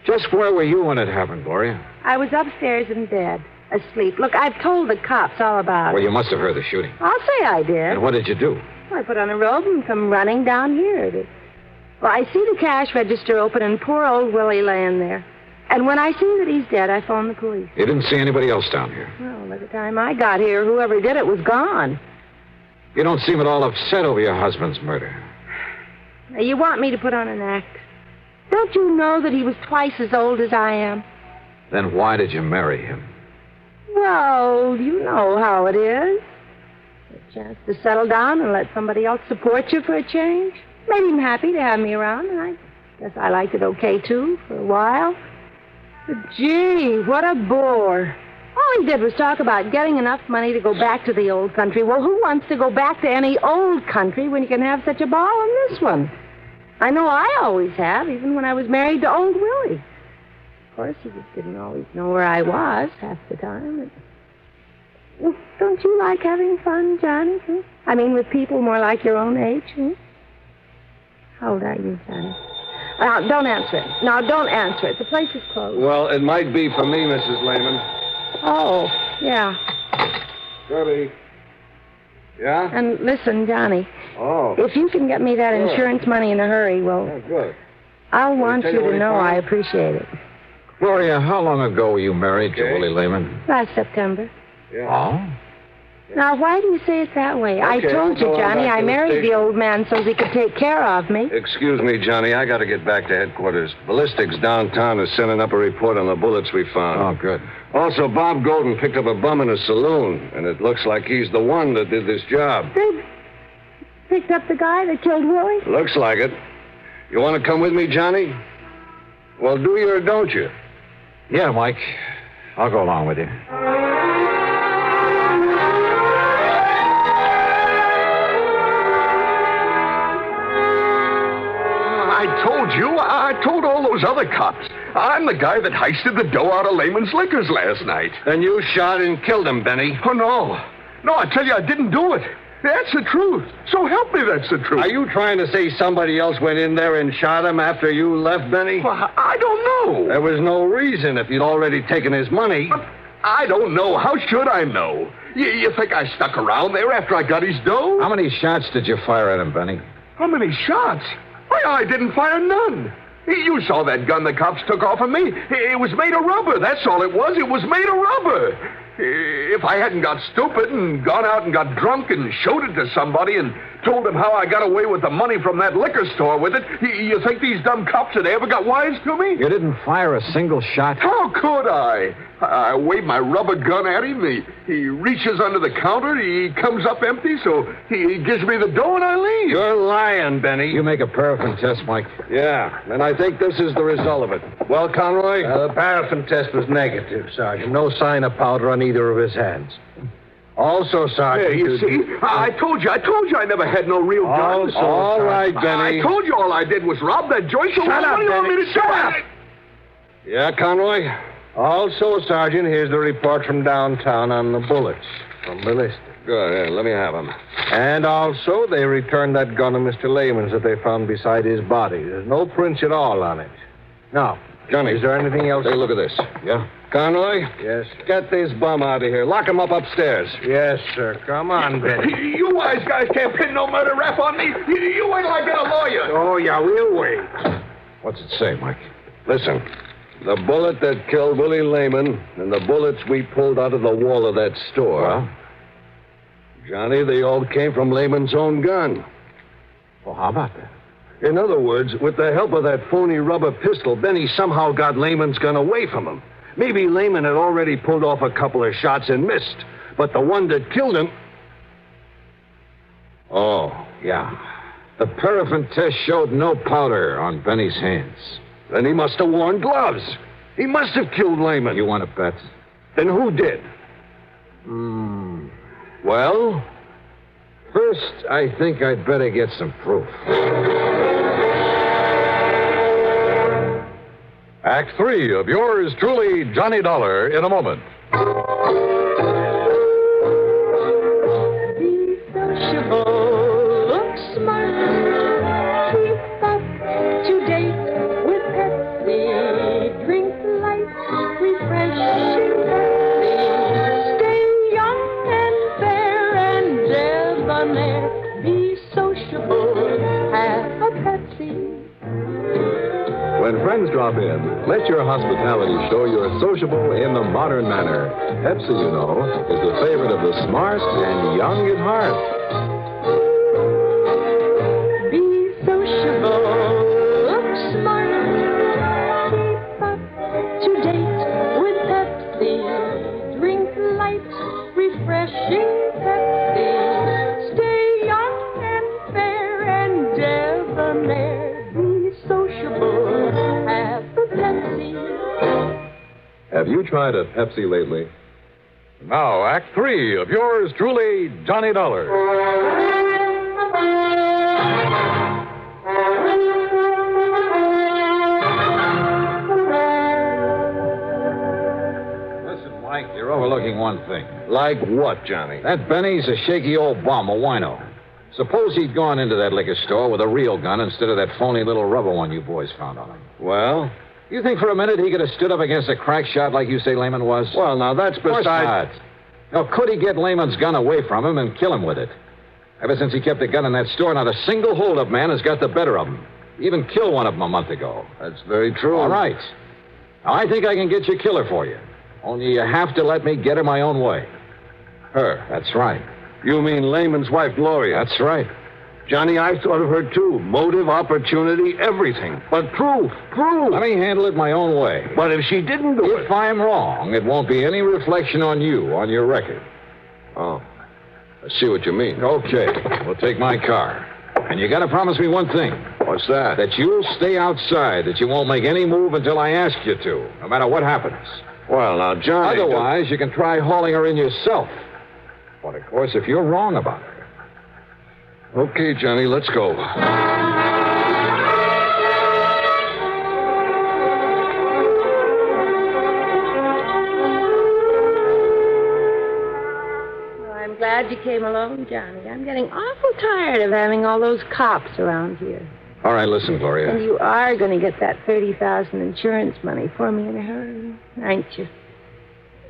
Just where were you when it happened, Gloria? I was upstairs in bed, asleep. Look, I've told the cops all about it. Well, you must have heard the shooting. I'll say I did. And what did you do? I put on a robe and come running down here. Well, I see the cash register open and poor old Willie laying there. And when I see that he's dead, I phone the police. You didn't see anybody else down here? Well, by the time I got here, whoever did it was gone. You don't seem at all upset over your husband's murder. Now, you want me to put on an act? Don't you know that he was twice as old as I am? Then why did you marry him? Well, you know how it is. A chance to settle down and let somebody else support you for a change. Made him happy to have me around, and I guess I liked it okay, too, for a while. But, gee, what a bore. All he did was talk about getting enough money to go back to the old country. Well, who wants to go back to any old country when you can have such a ball in this one? I know I always have, even when I was married to old Willie. Of course, he just didn't always know where I was half the time. Well, don't you like having fun, Johnny? I mean, with people more like your own age? How old are you, Johnny? Now, don't answer it. No, don't answer it. The place is closed. Well, it might be for me, Mrs. Lehman. Oh, yeah. Kirby. Yeah? And listen, Johnny. Oh. If you can get me that Sure. insurance money in a hurry, well, Yeah, good. I'll want tell you you what to he know found? I appreciate it. Gloria, how long ago were you married to Willie Lehman? Last September. Oh? Now, why do you say it that way? I Okay, told you, go on Johnny, back I to the married the station. old man so he could take care of me. Excuse me, Johnny. I got to get back to headquarters. Ballistics downtown is sending up a report on the bullets we found. Oh, good. Also, Bob Golden picked up a bum in a saloon, and it looks like he's the one that did this job. They picked up the guy that killed Willie? Looks like it. You want to come with me, Johnny? Well, do you or don't you? Yeah, Mike. I'll go along with you. I told all those other cops. I'm the guy that heisted the dough out of Lehman's Liquors last night. Then you shot and killed him, Benny. Oh, no. No, I tell you, I didn't do it. That's the truth. So help me, that's the truth. Are you trying to say somebody else went in there and shot him after you left, Benny? Well, I don't know. There was no reason if you'd already taken his money. But I don't know. How should I know? You think I stuck around there after I got his dough? How many shots did you fire at him, Benny? How many shots? Why, I didn't fire none. You saw that gun the cops took off of me. It was made of rubber. That's all it was. It was made of rubber. If I hadn't got stupid and gone out and got drunk and showed it to somebody and told them how I got away with the money from that liquor store with it, you think these dumb cops had ever got wise to me? You didn't fire a single shot? How could I? I wave my rubber gun at him. He reaches under the counter. He comes up empty, so he gives me the dough and I leave. You're lying, Benny. You make a paraffin test, Mike. Yeah, and I think this is the result of it. Well, Conroy? The paraffin test was negative, Sergeant. No sign of powder on either of his hands. Also, Sergeant... Hey, you see? I told you I never had no real gun. All right, Benny. I told you all I did was rob that joint. So Shut up, what do you want me to Shut do? up. Yeah, Conroy? Also, Sergeant, here's the report from downtown on the bullets from ballistics. Good. Yeah, let me have them. And also, they returned that gun to Mr. Lehman's that they found beside his body. There's no prints at all on it. Now, Johnny. Is there anything else? Take a look at this. Yeah? Conroy? Yes. Get this bum out of here. Lock him up upstairs. Yes, sir. Come on, Benny. You wise guys can't pin no murder rap on me. You wait till I get a lawyer. Oh, yeah, we'll wait. What's it say, Mike? Listen. The bullet that killed Willie Lehman and the bullets we pulled out of the wall of that store. Well? Johnny, they all came from Lehman's own gun. Well, how about that? In other words, with the help of that phony rubber pistol, Benny somehow got Lehman's gun away from him. Maybe Lehman had already pulled off a couple of shots and missed, but the one that killed him... Oh, yeah. The paraffin test showed no powder on Benny's hands. Then he must have worn gloves. He must have killed Lehman. You want to bet? Then who did? Well, first, I think I'd better get some proof. Act 3 of yours truly, Johnny Dollar, in a moment. Be sociable, look smart, keep up to date with Pepsi, drink light, refreshing Pepsi, stay young and fair and debonair, be sociable, have a Pepsi. When friends drop in, let your hospitality show you're sociable in the modern manner. Pepsi, you know, is the favorite of the smart and young at heart. Be sociable, look smart, keep up to date with Pepsi, drink light, refreshing Pepsi, stay young and fair and debonair, be sociable. Have you tried a Pepsi lately? Now, Act 3 of yours truly, Johnny Dollar. Listen, Mike, you're overlooking one thing. Like what, Johnny? That Benny's a shaky old bum, a wino. Suppose he'd gone into that liquor store with a real gun instead of that phony little rubber one you boys found on him. Well? You think for a minute he could have stood up against a crack shot like you say Lehman was? Well, now, that's Of course besides... not. Now, could he get Lehman's gun away from him and kill him with it? Ever since he kept the gun in that store, not a single hold-up man has got the better of him. He even killed one of them a month ago. That's very true. All right. Now, I think I can get your killer for you. Only you have to let me get her my own way. Her, that's right. You mean Lehman's wife, Gloria? That's right. Johnny, I thought of her, too. Motive, opportunity, everything. But proof. Let me handle it my own way. But if she didn't do it... If I'm wrong, it won't be any reflection on you, on your record. Oh. I see what you mean. Okay. We'll take my car. And you gotta promise me one thing. What's that? That you'll stay outside, that you won't make any move until I ask you to, no matter what happens. Well, now, Johnny... Otherwise, you can try hauling her in yourself. But, of course, if you're wrong about her. Okay, Johnny, let's go. Well, I'm glad you came along, Johnny. I'm getting awful tired of having all those cops around here. All right, listen, Gloria. And you are going to get that $30,000 insurance money for me in a hurry, aren't you?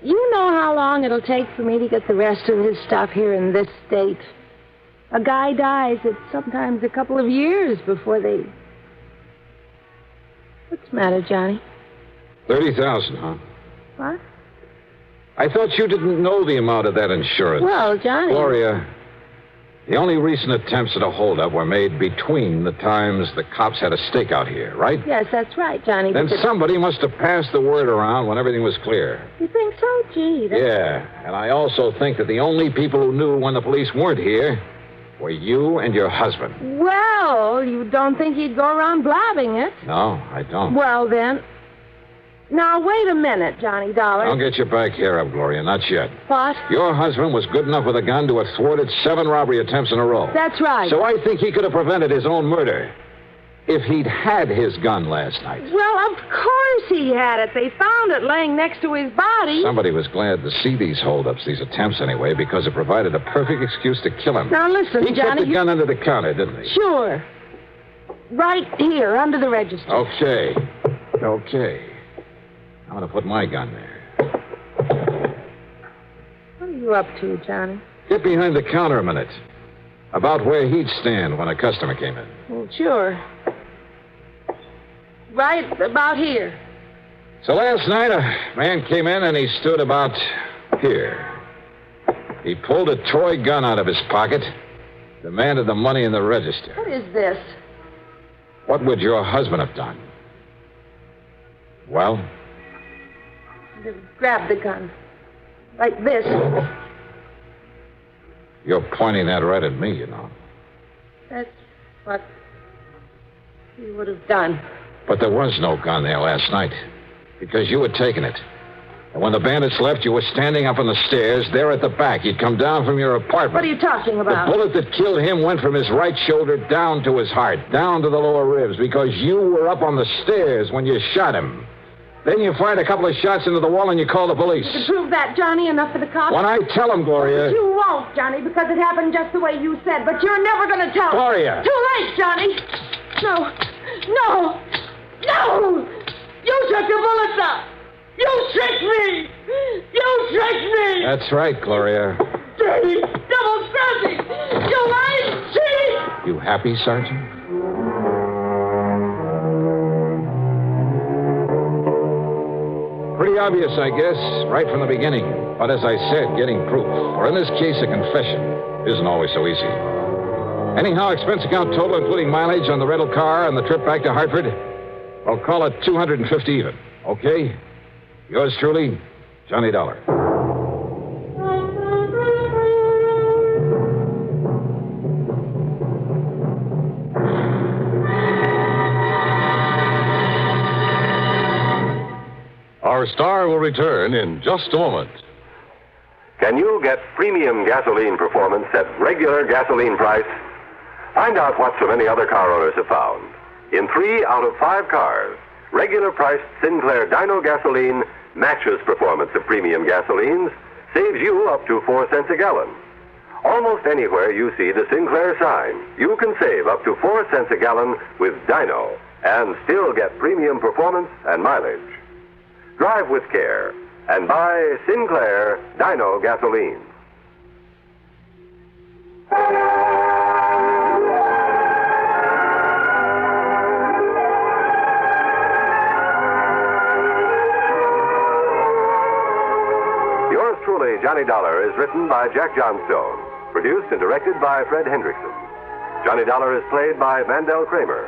You know how long it'll take for me to get the rest of his stuff here in this state. A guy dies, it's sometimes a couple of years before they... What's the matter, Johnny? 30,000, huh? What? I thought you didn't know the amount of that insurance. Well, Johnny... Gloria, the only recent attempts at a holdup were made between the times the cops had a stakeout here, right? Yes, that's right, Johnny. Then somebody must have passed the word around when everything was clear. You think so? Gee, that's... Yeah, and I also think that the only people who knew when the police weren't here were you and your husband. Well, you don't think he'd go around blabbing it? No, I don't. Well, then... Now, wait a minute, Johnny Dollar. Don't get your back hair up, Gloria. Not yet. What? Your husband was good enough with a gun to have thwarted 7 robbery attempts in a row. That's right. So I think he could have prevented his own murder if he'd had his gun last night. Well, of course he had it. They found it laying next to his body. Somebody was glad to see these holdups, these attempts anyway, because it provided a perfect excuse to kill him. Now, listen, he Johnny... kept the gun under the counter, didn't he? Sure. Right here, under the register. Okay. I'm going to put my gun there. What are you up to, Johnny? Get behind the counter a minute. About where he'd stand when a customer came in. Well, sure. Right about here. So last night, a man came in and he stood about here. He pulled a toy gun out of his pocket, demanded the money in the register. What is this? What would your husband have done? Well? Grab the gun. Like this. You're pointing that right at me, you know. That's What you would have done. But there was no gun there last night. Because you had taken it. And when the bandits left, you were standing up on the stairs, there at the back. You'd come down from your apartment. What are you talking about? The bullet that killed him went from his right shoulder down to his heart, down to the lower ribs, because you were up on the stairs when you shot him. Then you fired a couple of shots into the wall and you called the police. To prove that, Johnny, enough for the cops? When I tell them, Gloria... But you won't, Johnny, because it happened just the way you said. But you're never going to tell. Gloria! Too late, Johnny! No! No! No! You took the bullets out! You tricked me! You tricked me! That's right, Gloria. Dirty, double-crossing! You lying cheat! You happy, Sergeant? Pretty obvious, I guess, right from the beginning. But as I said, getting proof, or in this case, a confession, isn't always so easy. Anyhow, expense account total, including mileage on the rental car and the trip back to Hartford, I'll call it $250 even. Okay? Yours truly, Johnny Dollar. Our star will return in just a moment. Can you get premium gasoline performance at regular gasoline price? Find out what so many other car owners have found. In 3 out of 5 cars, regular priced Sinclair Dyno gasoline matches performance of premium gasolines, saves you up to 4 cents a gallon. Almost anywhere you see the Sinclair sign, you can save up to 4 cents a gallon with Dyno and still get premium performance and mileage. Drive with care and buy Sinclair Dyno gasoline. Yours truly, Johnny Dollar, is written by Jack Johnstone, produced and directed by Fred Hendrickson. Johnny Dollar is played by Mandel Kramer.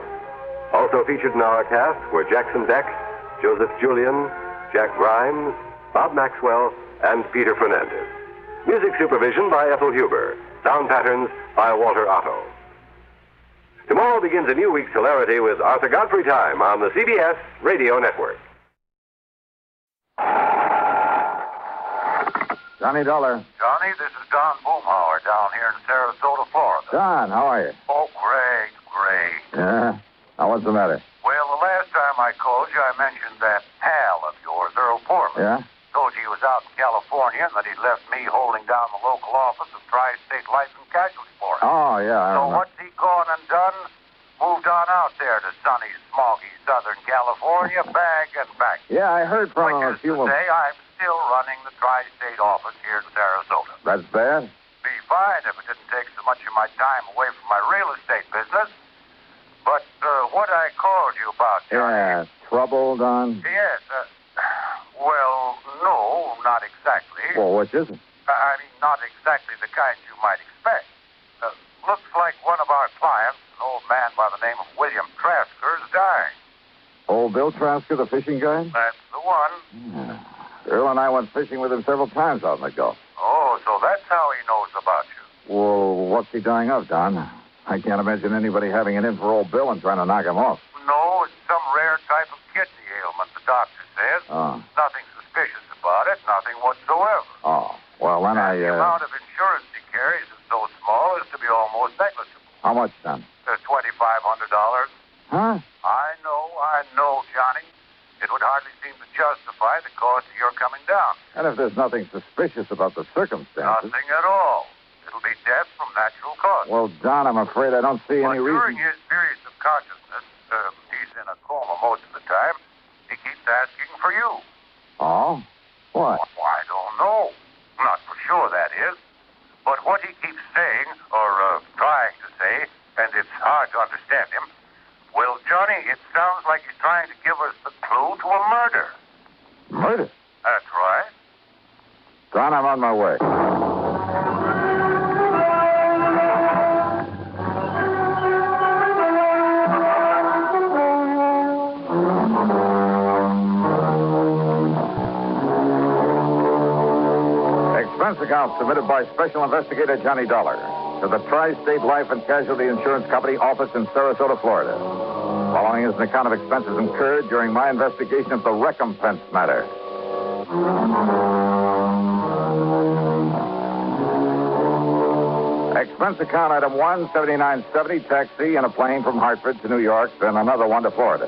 Also featured in our cast were Jackson Beck, Joseph Julian, Jack Grimes, Bob Maxwell, and Peter Fernandez. Music supervision by Ethel Huber. Sound patterns by Walter Otto. Tomorrow begins a new week's hilarity with Arthur Godfrey Time on the CBS Radio Network. Johnny Dollar. Johnny, this is Don Boomhauer down here in Sarasota, Florida. Don, how are you? Oh, great. Yeah? Now, what's the matter? Well, the last time I called you, I mentioned that pal of yours, Earl Foreman. Yeah? Told you he was out in California and that he'd left me holding down the local office of Tri-State Life and Casualty for him. Oh, yeah. So what's he gone and done? Moved on out there to sunny, smoggy Southern California, bag and back. Yeah, I heard from him a few Which is to say, I'm still running the Tri-State office here in Sarasota. That's bad? Be fine if it didn't take so much of my time away from my real estate business. But what I called you about, Johnny... Yeah, trouble, Don? Yes, well, no, not exactly. Well, which is it? I mean, not exactly the kind you might expect. Looks like one of our clients, an old man by the name of William Trasker, is dying. Old Bill Trasker, the fishing guy? That's the one. Yeah. Earl and I went fishing with him several times out in the Gulf. Oh, so that's how he knows about you. Well, what's he dying of, Don? I can't imagine anybody having it in for old Bill and trying to knock him off. No, it's some rare type of kidney ailment, the doctor says. Oh. Nothing suspicious about it, nothing whatsoever. Oh, well, then The amount of insurance he carries is so small as to be almost negligible. How much, then? $2,500. Huh? I know, Johnny. It would hardly seem to justify the cost of your coming down. And if there's nothing suspicious about the circumstances... Nothing at all. It'll be death from natural causes. Well, Don, I'm afraid I don't see any During reason... his periods of consciousness, he's in a coma most of the time, he keeps asking for you. Oh? What? Well, I don't know. Not for sure, that is. But what he keeps saying, or trying to say, and it's hard to understand him, well, Johnny, it sounds like he's trying to give us the clue to a murder. Murder? That's right. Don, I'm on my way. Expense account submitted by Special Investigator Johnny Dollar. to the Tri-State Life and Casualty Insurance Company office in Sarasota, Florida. Following is an account of expenses incurred during my investigation of the Recompense Matter. Expense account item 1, $79.70, taxi and a plane from Hartford to New York, then another one to Florida.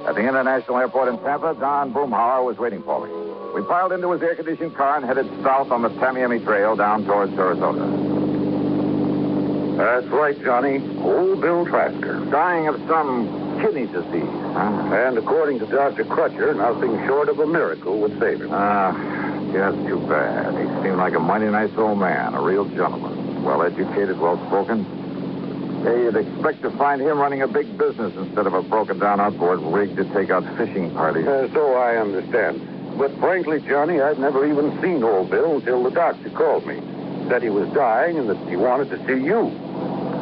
At the International Airport in Tampa, Don Boomhauer was waiting for me. We piled into his air-conditioned car and headed south on the Tamiami Trail down towards Sarasota. That's right, Johnny. Old Bill Trasker. Dying of some kidney disease, huh? And according to Dr. Crutcher, nothing short of a miracle would save him. Just too bad. He seemed like a mighty nice old man, a real gentleman. Well-educated, well-spoken. Yeah, you'd expect to find him running a big business instead of a broken-down outboard rig to take out fishing parties. So I understand. But frankly, Johnny, I've never even seen old Bill until the doctor called me. Said he was dying and that he wanted to see you.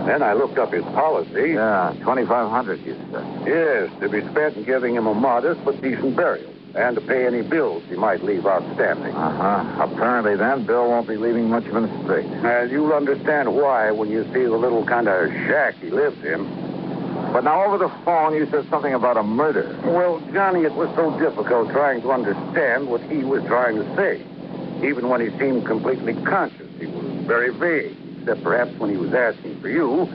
Then I looked up his policy. Yeah, $2,500, you said. Yes, to be spent in giving him a modest but decent burial. And to pay any bills he might leave outstanding. Apparently, then, Bill won't be leaving much of an estate. And you'll understand why when you see the little kind of shack he lives in. But now, over the phone, you said something about a murder. Well, Johnny, it was so difficult trying to understand what he was trying to say. Even when he seemed completely conscious, he was very vague, except perhaps when he was asking for you.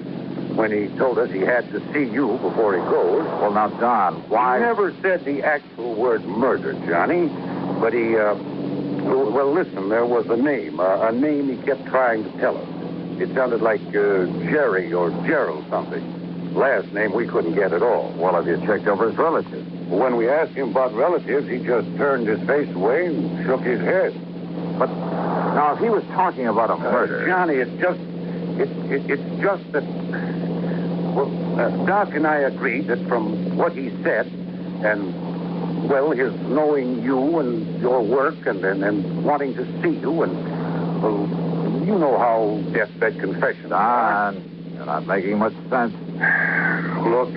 When he told us he had to see you before he goes. Well, now, Don, why? He never said the actual word murder, Johnny. But he, well, listen, there was a name he kept trying to tell us. It sounded like Jerry or Gerald something. Last name we couldn't get at all. Well, have you checked over his relatives? When we asked him about relatives, he just turned his face away and shook his head. But now, if he was talking about a murder... Johnny, it's just that... Well, Doc and I agreed that from what he said, and, well, his knowing you and your work and wanting to see you, and, well, you know how deathbed confessions are. You're not making much sense. Look,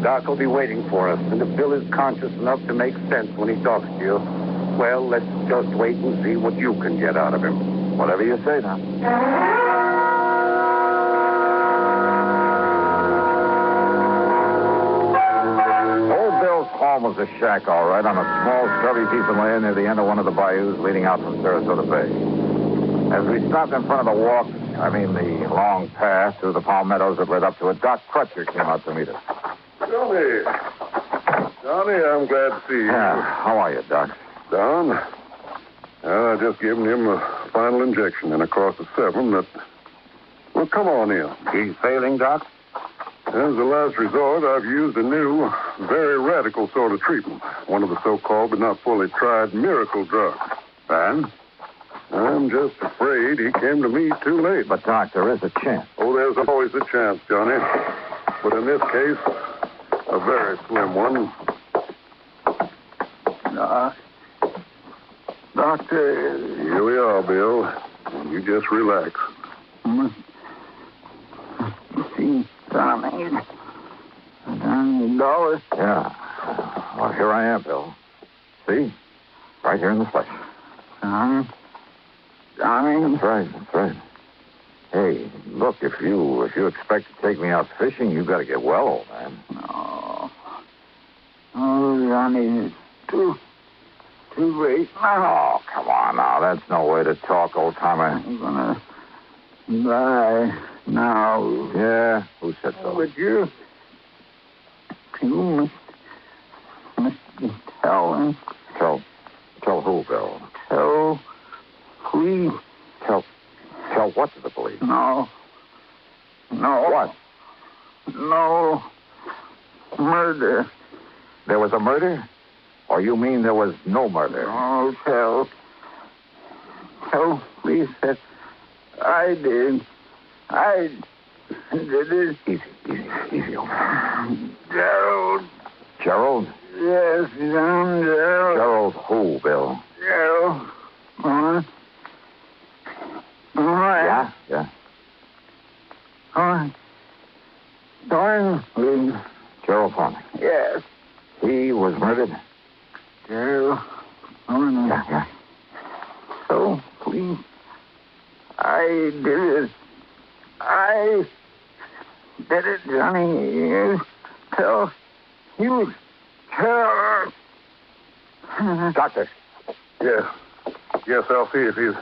Doc will be waiting for us, and if Bill is conscious enough to make sense when he talks to you, well, let's just wait and see what you can get out of him. Whatever you say, now. Home was a shack, all right, on a small, scrubby piece of land near the end of one of the bayous leading out from Sarasota Bay. As we stopped in front of the the long path through the palmettos that led up to it, Doc Crutcher came out to meet us. Johnny, I'm glad to see you. Yeah, how are you, Doc? Don? I just given him a final injection and across the 7 that... Well, come on in. He's failing, Doc? As a last resort, I've used a new, very radical sort of treatment. One of the so-called but not fully tried miracle drugs. And I'm just afraid he came to me too late. But, Doc, there is a chance. Oh, there's always a chance, Johnny. But in this case, a very slim one. Doctor... Here we are, Bill. You just relax. $1,000. Yeah. Well, here I am, Bill. See? Right here in the flesh. Johnny? That's right. Hey, look, if you expect to take me out fishing, you got to get well, old man. No. Oh, Johnny, it's too late now. Oh, come on now. That's no way to talk, old timer. I'm gonna die now. Yeah? Who said so? Would you must tell him. Tell who, Bill? Tell police. Tell what to the police? No. What? No. Murder. There was a murder? Or you mean there was no murder? No, tell police that I did. I did it. Easy. Gerald. Gerald? Yes, I'm Gerald. Gerald who, Bill? Gerald. Yeah. Thornley. Gerald Thornley. Yes. He was murdered? Gerald Thornley. Yeah. So, please, I did it. I did it, Johnny. Tell you. Tell. Doctor. Yeah. Yes, I'll see if he's...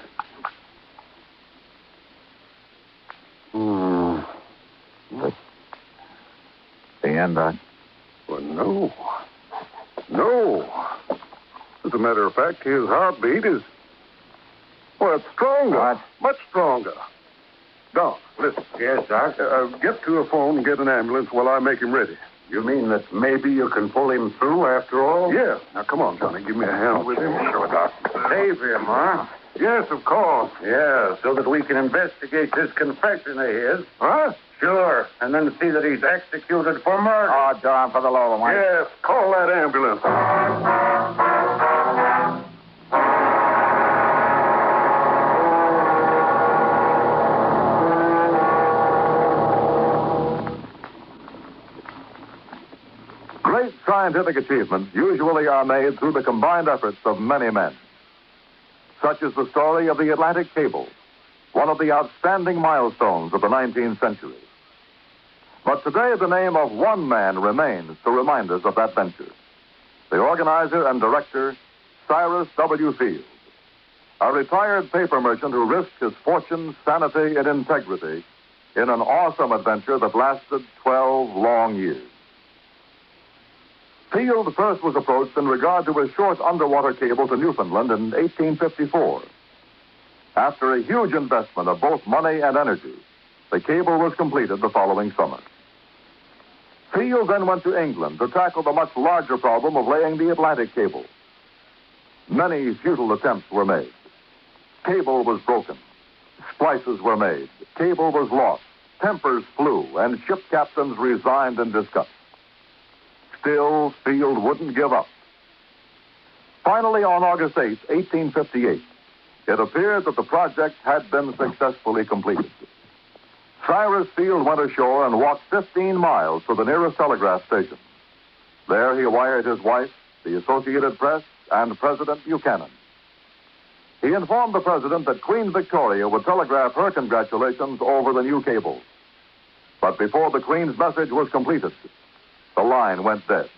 The end, Doc? Well, no. No. As a matter of fact, his heartbeat is... Well, it's stronger. What? Much stronger. Doc, listen. Yes, Doc? Get to a phone and get an ambulance while I make him ready. You mean that maybe you can pull him through after all? Yeah. Now, come on, Johnny. Give me a hand with him. Sure, Doc. Save him, huh? Yes, of course. Yeah, so that we can investigate this confession of his. Huh? Sure, and then see that he's executed for murder. Oh, darn for the law, Mike. Yes, call that ambulance. Great scientific achievements usually are made through the combined efforts of many men. Such is the story of the Atlantic Cable, one of the outstanding milestones of the 19th century. But today, the name of one man remains to remind us of that venture. The organizer and director, Cyrus W. Field, a retired paper merchant who risked his fortune, sanity, and integrity in an awesome adventure that lasted 12 long years. Field first was approached in regard to a short underwater cable to Newfoundland in 1854. After a huge investment of both money and energy, the cable was completed the following summer. Field then went to England to tackle the much larger problem of laying the Atlantic cable. Many futile attempts were made. Cable was broken. Splices were made. Cable was lost. Tempers flew, and ship captains resigned in disgust. Still, Field wouldn't give up. Finally, on August 8, 1858, it appeared that the project had been successfully completed. Cyrus Field went ashore and walked 15 miles to the nearest telegraph station. There he wired his wife, the Associated Press, and President Buchanan. He informed the president that Queen Victoria would telegraph her congratulations over the new cable. But before the Queen's message was completed, the line went dead.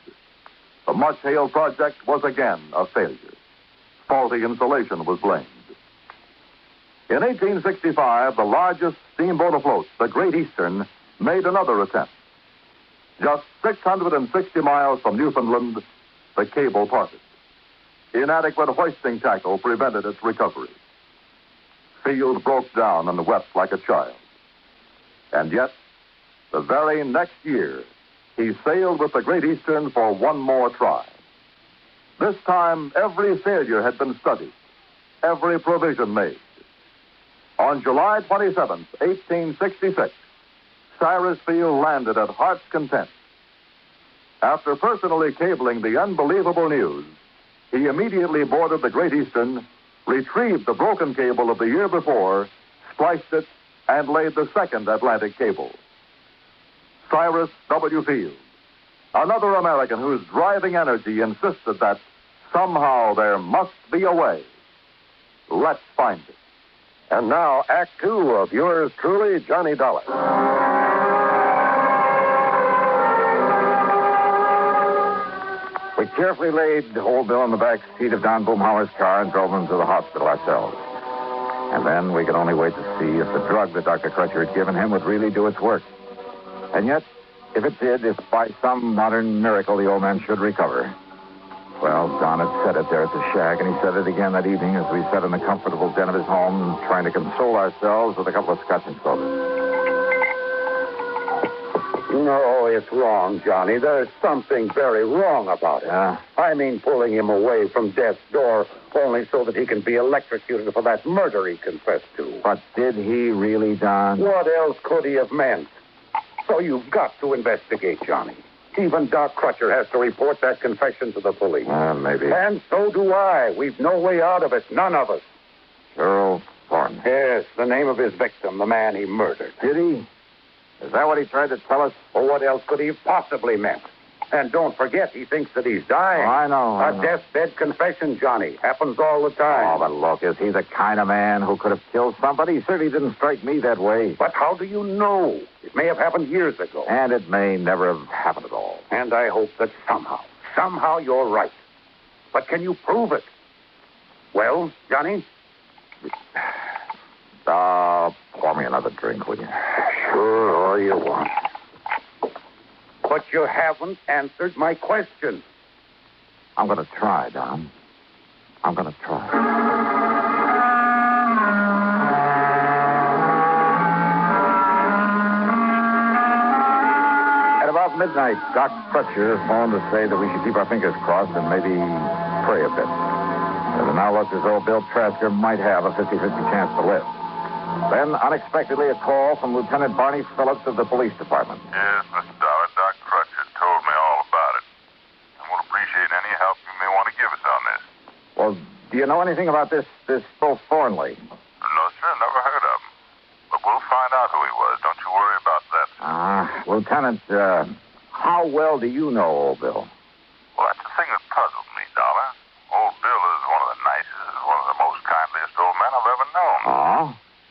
The much-hailed project was again a failure. Faulty insulation was blamed. In 1865, the largest steamboat afloat, the Great Eastern, made another attempt. Just 660 miles from Newfoundland, the cable parted. Inadequate hoisting tackle prevented its recovery. Field broke down and wept like a child. And yet, the very next year, he sailed with the Great Eastern for one more try. This time, every failure had been studied, every provision made. On July 27, 1866, Cyrus Field landed at Heart's Content. After personally cabling the unbelievable news, he immediately boarded the Great Eastern, retrieved the broken cable of the year before, spliced it, and laid the second Atlantic cable. Cyrus W. Field, another American whose driving energy insisted that somehow there must be a way. Let's find it. And now, Act Two of yours truly, Johnny Dollar. We carefully laid Old Bill in the back seat of Don Boomhauer's car and drove him to the hospital ourselves. And then we could only wait to see if the drug that Dr. Crutcher had given him would really do its work. And yet, if it did, if by some modern miracle the old man should recover. Well, Don had said it there at the shack, and he said it again that evening as we sat in the comfortable den of his home, trying to console ourselves with a couple of scotch and sodas. No, it's wrong, Johnny. There's something very wrong about it. I mean, pulling him away from death's door only so that he can be electrocuted for that murder he confessed to. But did he really, Don? What else could he have meant? So you've got to investigate, Johnny. Even Doc Crutcher has to report that confession to the police. Maybe. And so do I. We've no way out of it. None of us. Earl Thornton. Yes, the name of his victim, the man he murdered. Did he? Is that what he tried to tell us? Well, what else could he have possibly meant? And don't forget, he thinks that he's dying. Oh, I know. A deathbed confession, Johnny. Happens all the time. Oh, but look, is he the kind of man who could have killed somebody? He certainly didn't strike me that way. But how do you know? It may have happened years ago. And it may never have happened at all. And I hope that somehow you're right. But can you prove it? Well, Johnny? Pour me another drink, will you? Sure, all you want. But you haven't answered my question. I'm going to try, Don. I'm going to try. At about midnight, Doc Crutcher phoned to say that we should keep our fingers crossed and maybe pray a bit. As it now looks as though Bill Trasker might have a 50-50 chance to live. Then, unexpectedly, a call from Lieutenant Barney Phillips of the police department. Yes, Mr. Dollar. Doc Crutcher told me all about it. I would appreciate any help you may want to give us on this. Well, do you know anything about this Bill Thornley? No, sir. Never heard of him. But we'll find out who he was. Don't you worry about that. Lieutenant, how well do you know old Bill? Well, that's the thing that puzzled me, Dollar. Old Bill is one of the nicest, one of the most kindliest old men I've ever known. Oh?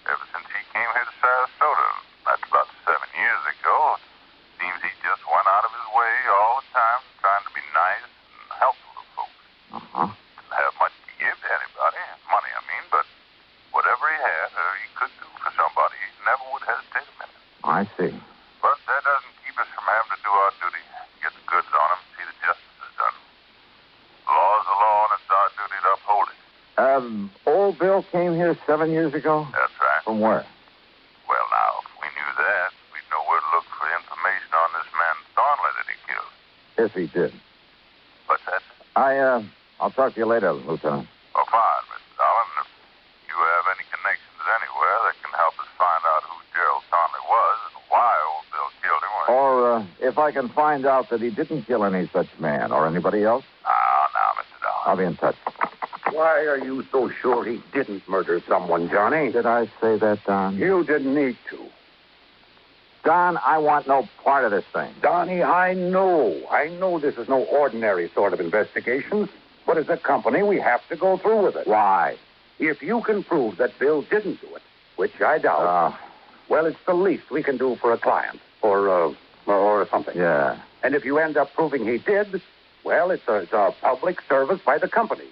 Ever since he came here to Sarasota, that's about 7 years ago, seems he just went out of his way all the time trying to be nice and helpful to folks. Didn't have much to give to anybody, money I mean, but whatever he had or he could do for somebody, he never would hesitate a minute. I see. But that doesn't keep us from having to do our duty, get the goods on him, see that justice is done. The law is the law, and it's our duty to uphold it. Old Bill came here 7 years ago? That's right. From where? Well, now, if we knew that, we'd know where to look for information on this man Thornley that he killed. Yes, he did. What's that? I'll talk to you later, Lieutenant. Oh, fine, Mr. Dolan. If you have any connections anywhere that can help us find out who Gerald Thornley was and why old Bill killed him. Or if I can find out that he didn't kill any such man or anybody else. Now, Mr. Dolan. I'll be in touch. Why are you so sure he didn't murder someone, Johnny? Did I say that, Don? You didn't need to. Don, I want no part of this thing. Donnie, I know this is no ordinary sort of investigation, but as a company, we have to go through with it. Why? If you can prove that Bill didn't do it, which I doubt, well, it's the least we can do for a client, or something. Yeah. And if you end up proving he did, well, it's a public service by the company,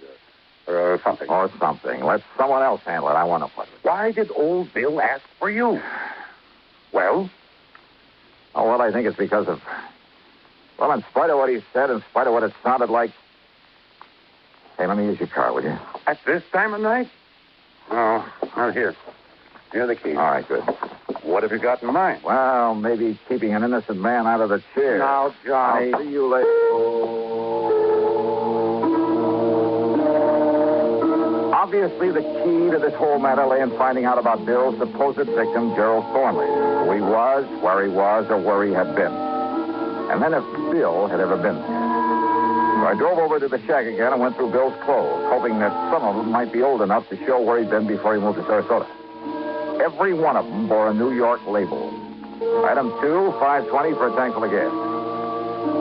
or something. Or something. Let someone else handle it. I want to play with it. Why did old Bill ask for you? Well? Oh, well, I think it's because of... Well, in spite of what he said, in spite of what it sounded like... Hey, let me use your car, will you? At this time of night? Oh, well, here. Here are the keys. All right, good. What have you got in mind? Well, maybe keeping an innocent man out of the chair. Now, Johnny... I'll see you later. Obviously, the key to this whole matter lay in finding out about Bill's supposed victim, Gerald Thornley. Who he was, where he was, or where he had been. And then if Bill had ever been there. So I drove over to the shack again and went through Bill's clothes, hoping that some of them might be old enough to show where he'd been before he moved to Sarasota. Every one of them bore a New York label. Item 2, $5.20 for a tank full of gas.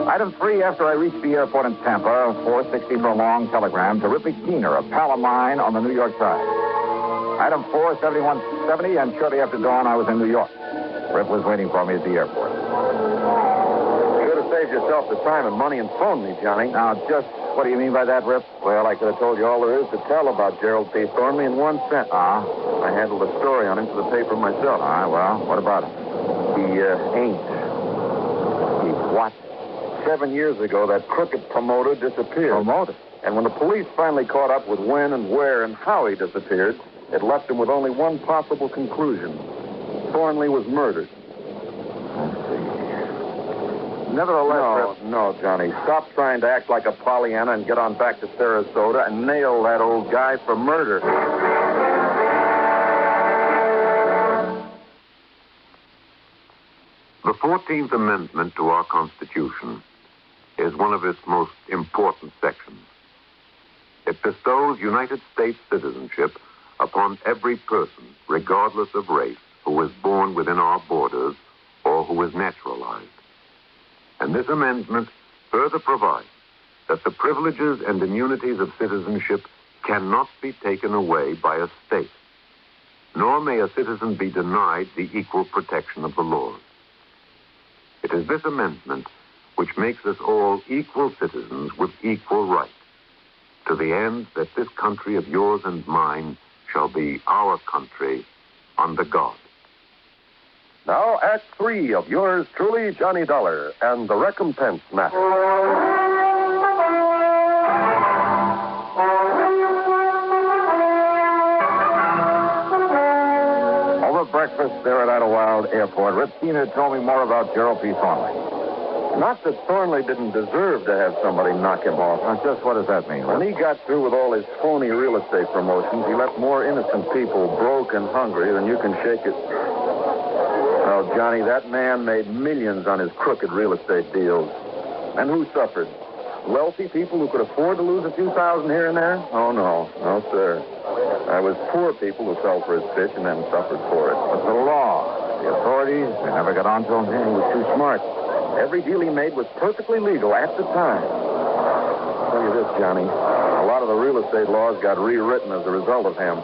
Item 3, after I reached the airport in Tampa, $4.60 for a long telegram to Ripley Keener, a pal of mine on the New York side. Item 4, $71.70, and shortly after dawn, I was in New York. Rip was waiting for me at the airport. You should have saved yourself the time and money and phoned me, Johnny. Now, just what do you mean by that, Rip? Well, I could have told you all there is to tell about Gerald P. Thornley in one sentence. I handled the story on him for the paper myself. Well, what about him? He ain't. He what? 7 years ago, that crooked promoter disappeared. Promoter? And when the police finally caught up with when and where and how he disappeared, it left them with only one possible conclusion. Thornley was murdered. Nevertheless... No, Johnny. Stop trying to act like a Pollyanna and get on back to Sarasota and nail that old guy for murder. The 14th Amendment to our Constitution is one of its most important sections. It bestows United States citizenship upon every person, regardless of race, who is born within our borders or who is naturalized. And this amendment further provides that the privileges and immunities of citizenship cannot be taken away by a state, nor may a citizen be denied the equal protection of the laws. It is this amendment which makes us all equal citizens with equal rights, to the end that this country of yours and mine shall be our country under God. Now, Act 3 of yours truly, Johnny Dollar, and The Recompense Matter. Breakfast there at Idlewild Airport, Rip Keener told me more about Gerald P. Thornley. Not that Thornley didn't deserve to have somebody knock him off. Now, just what does that mean? When he got through with all his phony real estate promotions, he left more innocent people broke and hungry than you can shake it. Well, Johnny, that man made millions on his crooked real estate deals. And who suffered? Wealthy people who could afford to lose a few thousand here and there? Oh, no. No, sir. It was poor people who fell for his pitch and then suffered for it. But the law, the authorities, they never got on to him. He was too smart. Every deal he made was perfectly legal at the time. I'll tell you this, Johnny. A lot of the real estate laws got rewritten as a result of him.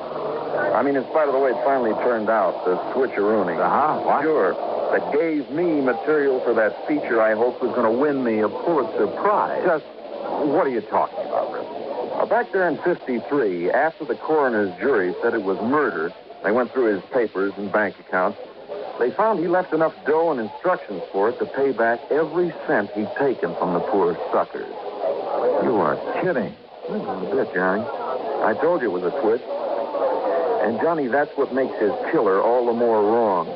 I mean, in spite of the way it finally turned out, the switcherooning. What? Sure. That gave me material for that feature I hoped was going to win me a Pulitzer Prize. Just what are you talking about, Rip? Back there in 53, after the coroner's jury said it was murder, they went through his papers and bank accounts. They found he left enough dough and instructions for it to pay back every cent he'd taken from the poor suckers. You are kidding. A bit, Johnny. I told you it was a twist. And, Johnny, that's what makes his killer all the more wrong.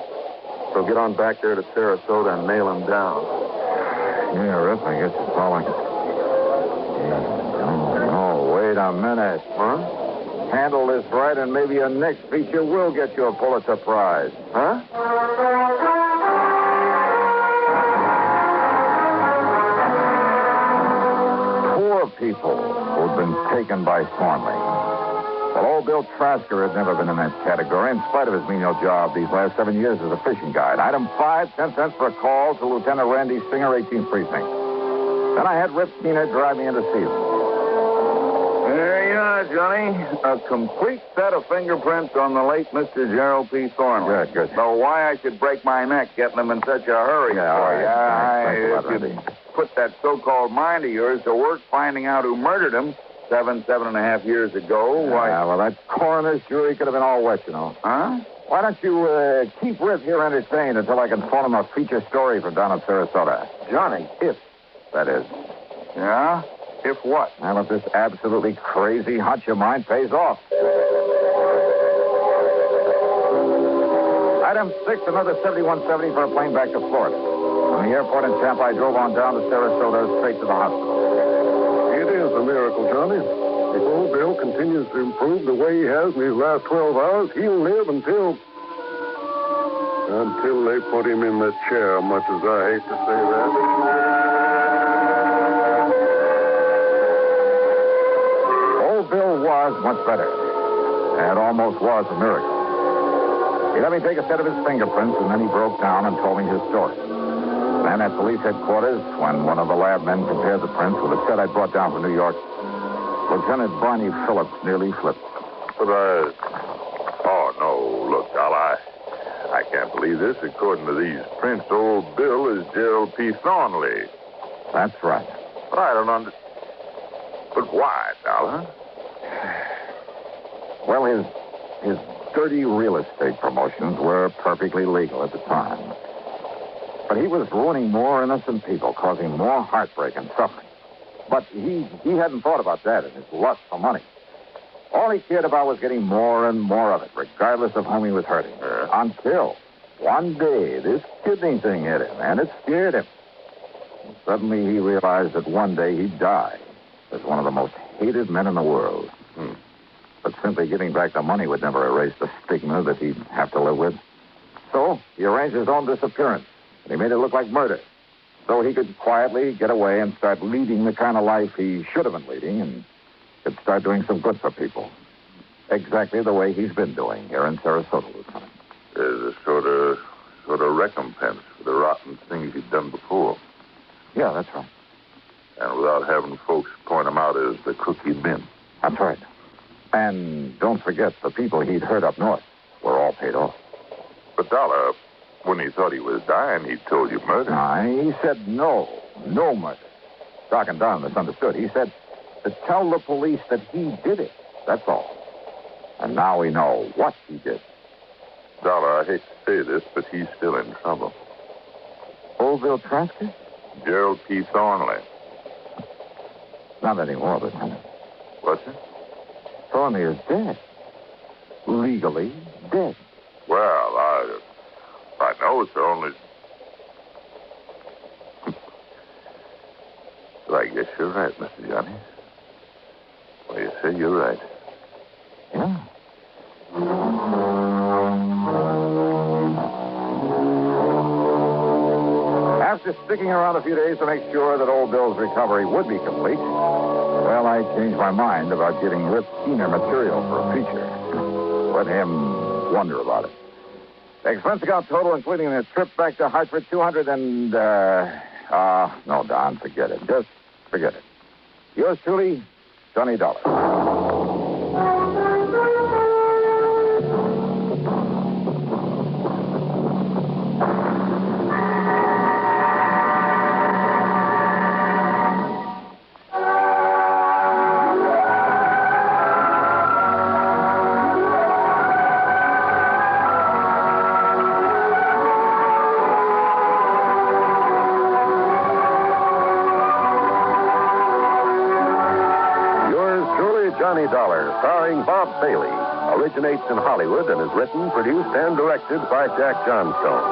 So get on back there to Sarasota and nail him down. Yeah, Rip, I guess it's all I can... Wait a minute. Huh? Handle this right, and maybe your next feature will get you a Pulitzer Prize. Huh? Poor people who'd been taken by Thornley. Well, old Bill Trasker had never been in that category, in spite of his menial job these last 7 years as a fishing guide. Item 5, 10 cents for a call to Lieutenant Randy Singer, 18th Precinct. Then I had Rip Keener drive me in to see him. There you are, Johnny. A complete set of fingerprints on the late Mr. Gerald P. Thornley. Good. So why I should break my neck getting them in such a hurry for you. I could put that so-called mind of yours to work finding out who murdered him 7.5 years ago. Why? Yeah, well, that coroner's jury could have been all wet, you know. Huh? Why don't you keep Rip here entertained until I can phone him a feature story for down at Sarasota? Johnny. If, that is. Yeah? If what? Well, if this absolutely crazy hunch of mine pays off. Item 6, another 7170 for a plane back to Florida. From the airport in Tampa, I drove on down to Sarasota, straight to the hospital. It is a miracle, Johnny. If old Bill continues to improve the way he has in these last 12 hours, he'll live until they put him in the chair, much as I hate to say that. Bill was much better. It almost was a miracle. He let me take a set of his fingerprints, and then he broke down and told me his story. Then at police headquarters, when one of the lab men compared the prints with a set I brought down from New York, Lieutenant Barney Phillips nearly flipped. Oh, no. Look, Al, I can't believe this. According to these prints, old Bill is Gerald P. Thornley. That's right. But I don't understand. But why, Dollar? Well, his dirty real estate promotions were perfectly legal at the time. But he was ruining more innocent people, causing more heartbreak and suffering. But he hadn't thought about that in his lust for money. All he cared about was getting more and more of it, regardless of whom he was hurting. Until one day this kidney thing hit him, and it scared him. And suddenly he realized that one day he'd die as one of the most hated men in the world. But simply giving back the money would never erase the stigma that he'd have to live with. So he arranged his own disappearance, and he made it look like murder, so he could quietly get away and start leading the kind of life he should have been leading and could start doing some good for people. Exactly the way he's been doing here in Sarasota, Lieutenant. There's a sort of recompense for the rotten things he'd done before. Yeah, that's right. And without having folks point him out as the crook he'd been. That's right. And don't forget, the people he'd hurt up north were all paid off. But Dollar, when he thought he was dying, he told you murder. He said no murder. Doc and Don misunderstood. He said to tell the police that he did it. That's all. And now we know what he did. Dollar, I hate to say this, but he's still in trouble. Oldville Trasker? Gerald P. Thornley. Not anymore, Lieutenant. What's it? Thornley is dead. Legally dead. Well, I know it's only... Well, I guess you're right, Mr. Johnny. Well, you say you're right. Yeah. After sticking around a few days to make sure that old Bill's recovery would be complete, well, I changed my mind about getting Rip Keener material for a feature. Let him wonder about it. The expense account total, including the trip back to Hartford, 200 and, no, Don, forget it. Just forget it. Yours truly, Johnny Dollar. Johnny Dollar, starring Bob Bailey, originates in Hollywood and is written, produced, and directed by Jack Johnstone.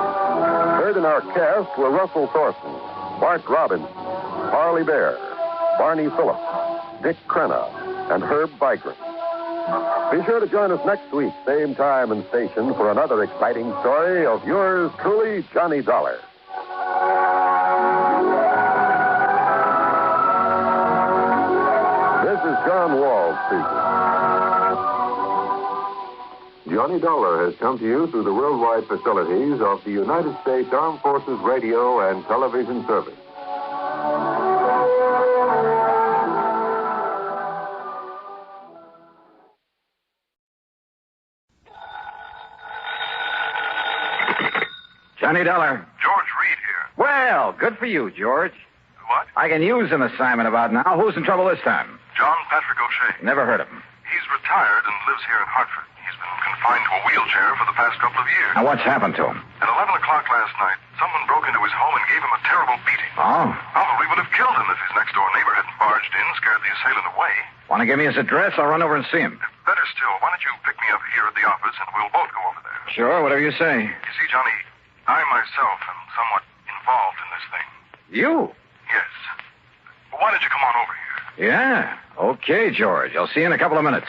Heard in our cast were Russell Thornton, Bart Robbins, Harley Bear, Barney Phillips, Dick Crenna, and Herb Vigran. Be sure to join us next week, same time and station, for another exciting story of yours truly, Johnny Dollar. This is John Wall speaking. Johnny Dollar has come to you through the worldwide facilities of the United States Armed Forces Radio and Television Service. Johnny Dollar. George Reed here. Well, good for you, George. What? I can use an assignment about now. Who's in trouble this time? John Patrick O'Shea. Never heard of him. He's retired and lives here in Hartford. He's been confined to a wheelchair for the past couple of years. Now, what's happened to him? At 11 o'clock last night, someone broke into his home and gave him a terrible beating. Oh? Probably would have killed him if his next-door neighbor hadn't barged in, scared the assailant away. Want to give me his address? I'll run over and see him. Better still, why don't you pick me up here at the office and we'll both go over there. Sure, whatever you say. You see, Johnny, I myself am somewhat involved in this thing. You? Yes. Well, why don't you come on over here? Yeah. Okay, George. I'll see you in a couple of minutes.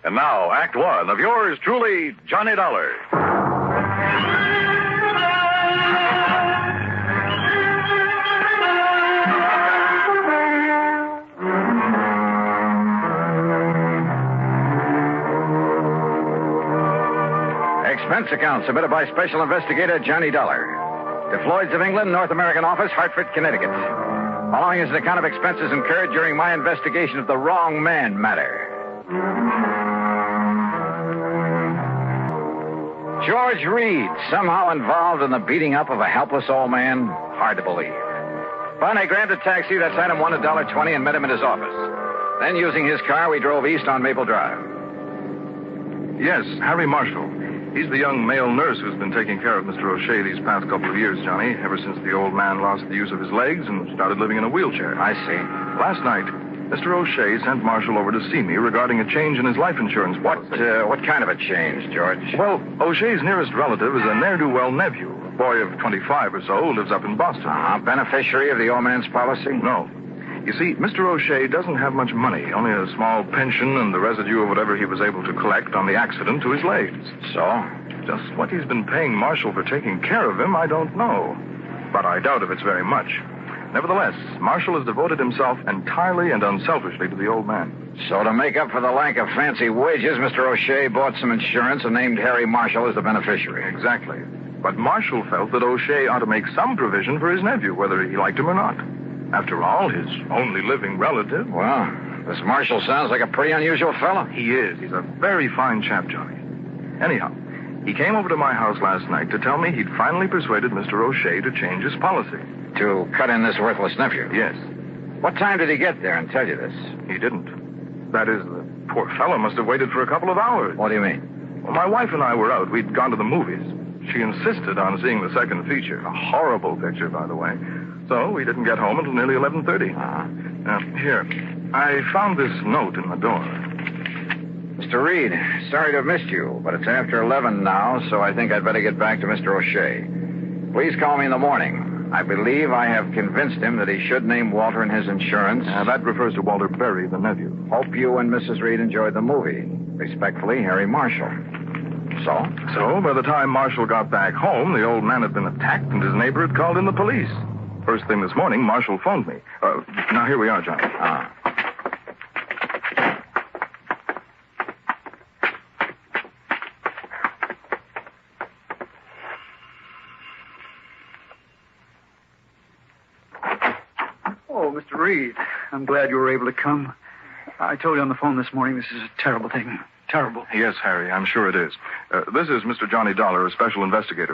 And now, Act One of yours truly, Johnny Dollar. Expense account submitted by Special Investigator Johnny Dollar. To Floyd's of England, North American Office, Hartford, Connecticut. Following is an account of expenses incurred during my investigation of the Wrong Man matter. George Reed, somehow involved in the beating up of a helpless old man? Hard to believe. But I grabbed a taxi, that's item one, $1.20, and met him at his office. Then, using his car, we drove east on Maple Drive. Yes, Harry Marshall. He's the young male nurse who's been taking care of Mr. O'Shea these past couple of years, Johnny, ever since the old man lost the use of his legs and started living in a wheelchair. I see. Last night, Mr. O'Shea sent Marshall over to see me regarding a change in his life insurance policy. What kind of a change, George? Well, O'Shea's nearest relative is a ne'er-do-well nephew. A boy of 25 or so, lives up in Boston. Beneficiary of the old man's policy? No. You see, Mr. O'Shea doesn't have much money, only a small pension and the residue of whatever he was able to collect on the accident to his legs. So? Just what he's been paying Marshall for taking care of him, I don't know. But I doubt if it's very much. Nevertheless, Marshall has devoted himself entirely and unselfishly to the old man. So to make up for the lack of fancy wages, Mr. O'Shea bought some insurance and named Harry Marshall as the beneficiary. Exactly. But Marshall felt that O'Shea ought to make some provision for his nephew, whether he liked him or not. After all, his only living relative. Well, this Marshall sounds like a pretty unusual fellow. He is. He's a very fine chap, Johnny. Anyhow, he came over to my house last night to tell me he'd finally persuaded Mr. O'Shea to change his policy. To cut in this worthless nephew? Yes. What time did he get there and tell you this? He didn't. That is, the poor fellow must have waited for a couple of hours. What do you mean? Well, my wife and I were out. We'd gone to the movies. She insisted on seeing the second feature. A horrible picture, by the way. So we didn't get home until nearly 11:30. Here, I found this note in the door. Mr. Reed, sorry to have missed you, but it's after 11 now, so I think I'd better get back to Mr. O'Shea. Please call me in the morning. I believe I have convinced him that he should name Walter in his insurance. That refers to Walter Berry, the nephew. Hope you and Mrs. Reed enjoyed the movie. Respectfully, Harry Marshall. So, by the time Marshall got back home, the old man had been attacked and his neighbor had called in the police. First thing this morning, Marshall phoned me. Now, here we are, Johnny. Oh, Mr. Reed, I'm glad you were able to come. I told you on the phone this morning this is a terrible thing. Terrible. Yes, Harry, I'm sure it is. This is Mr. Johnny Dollar, a special investigator.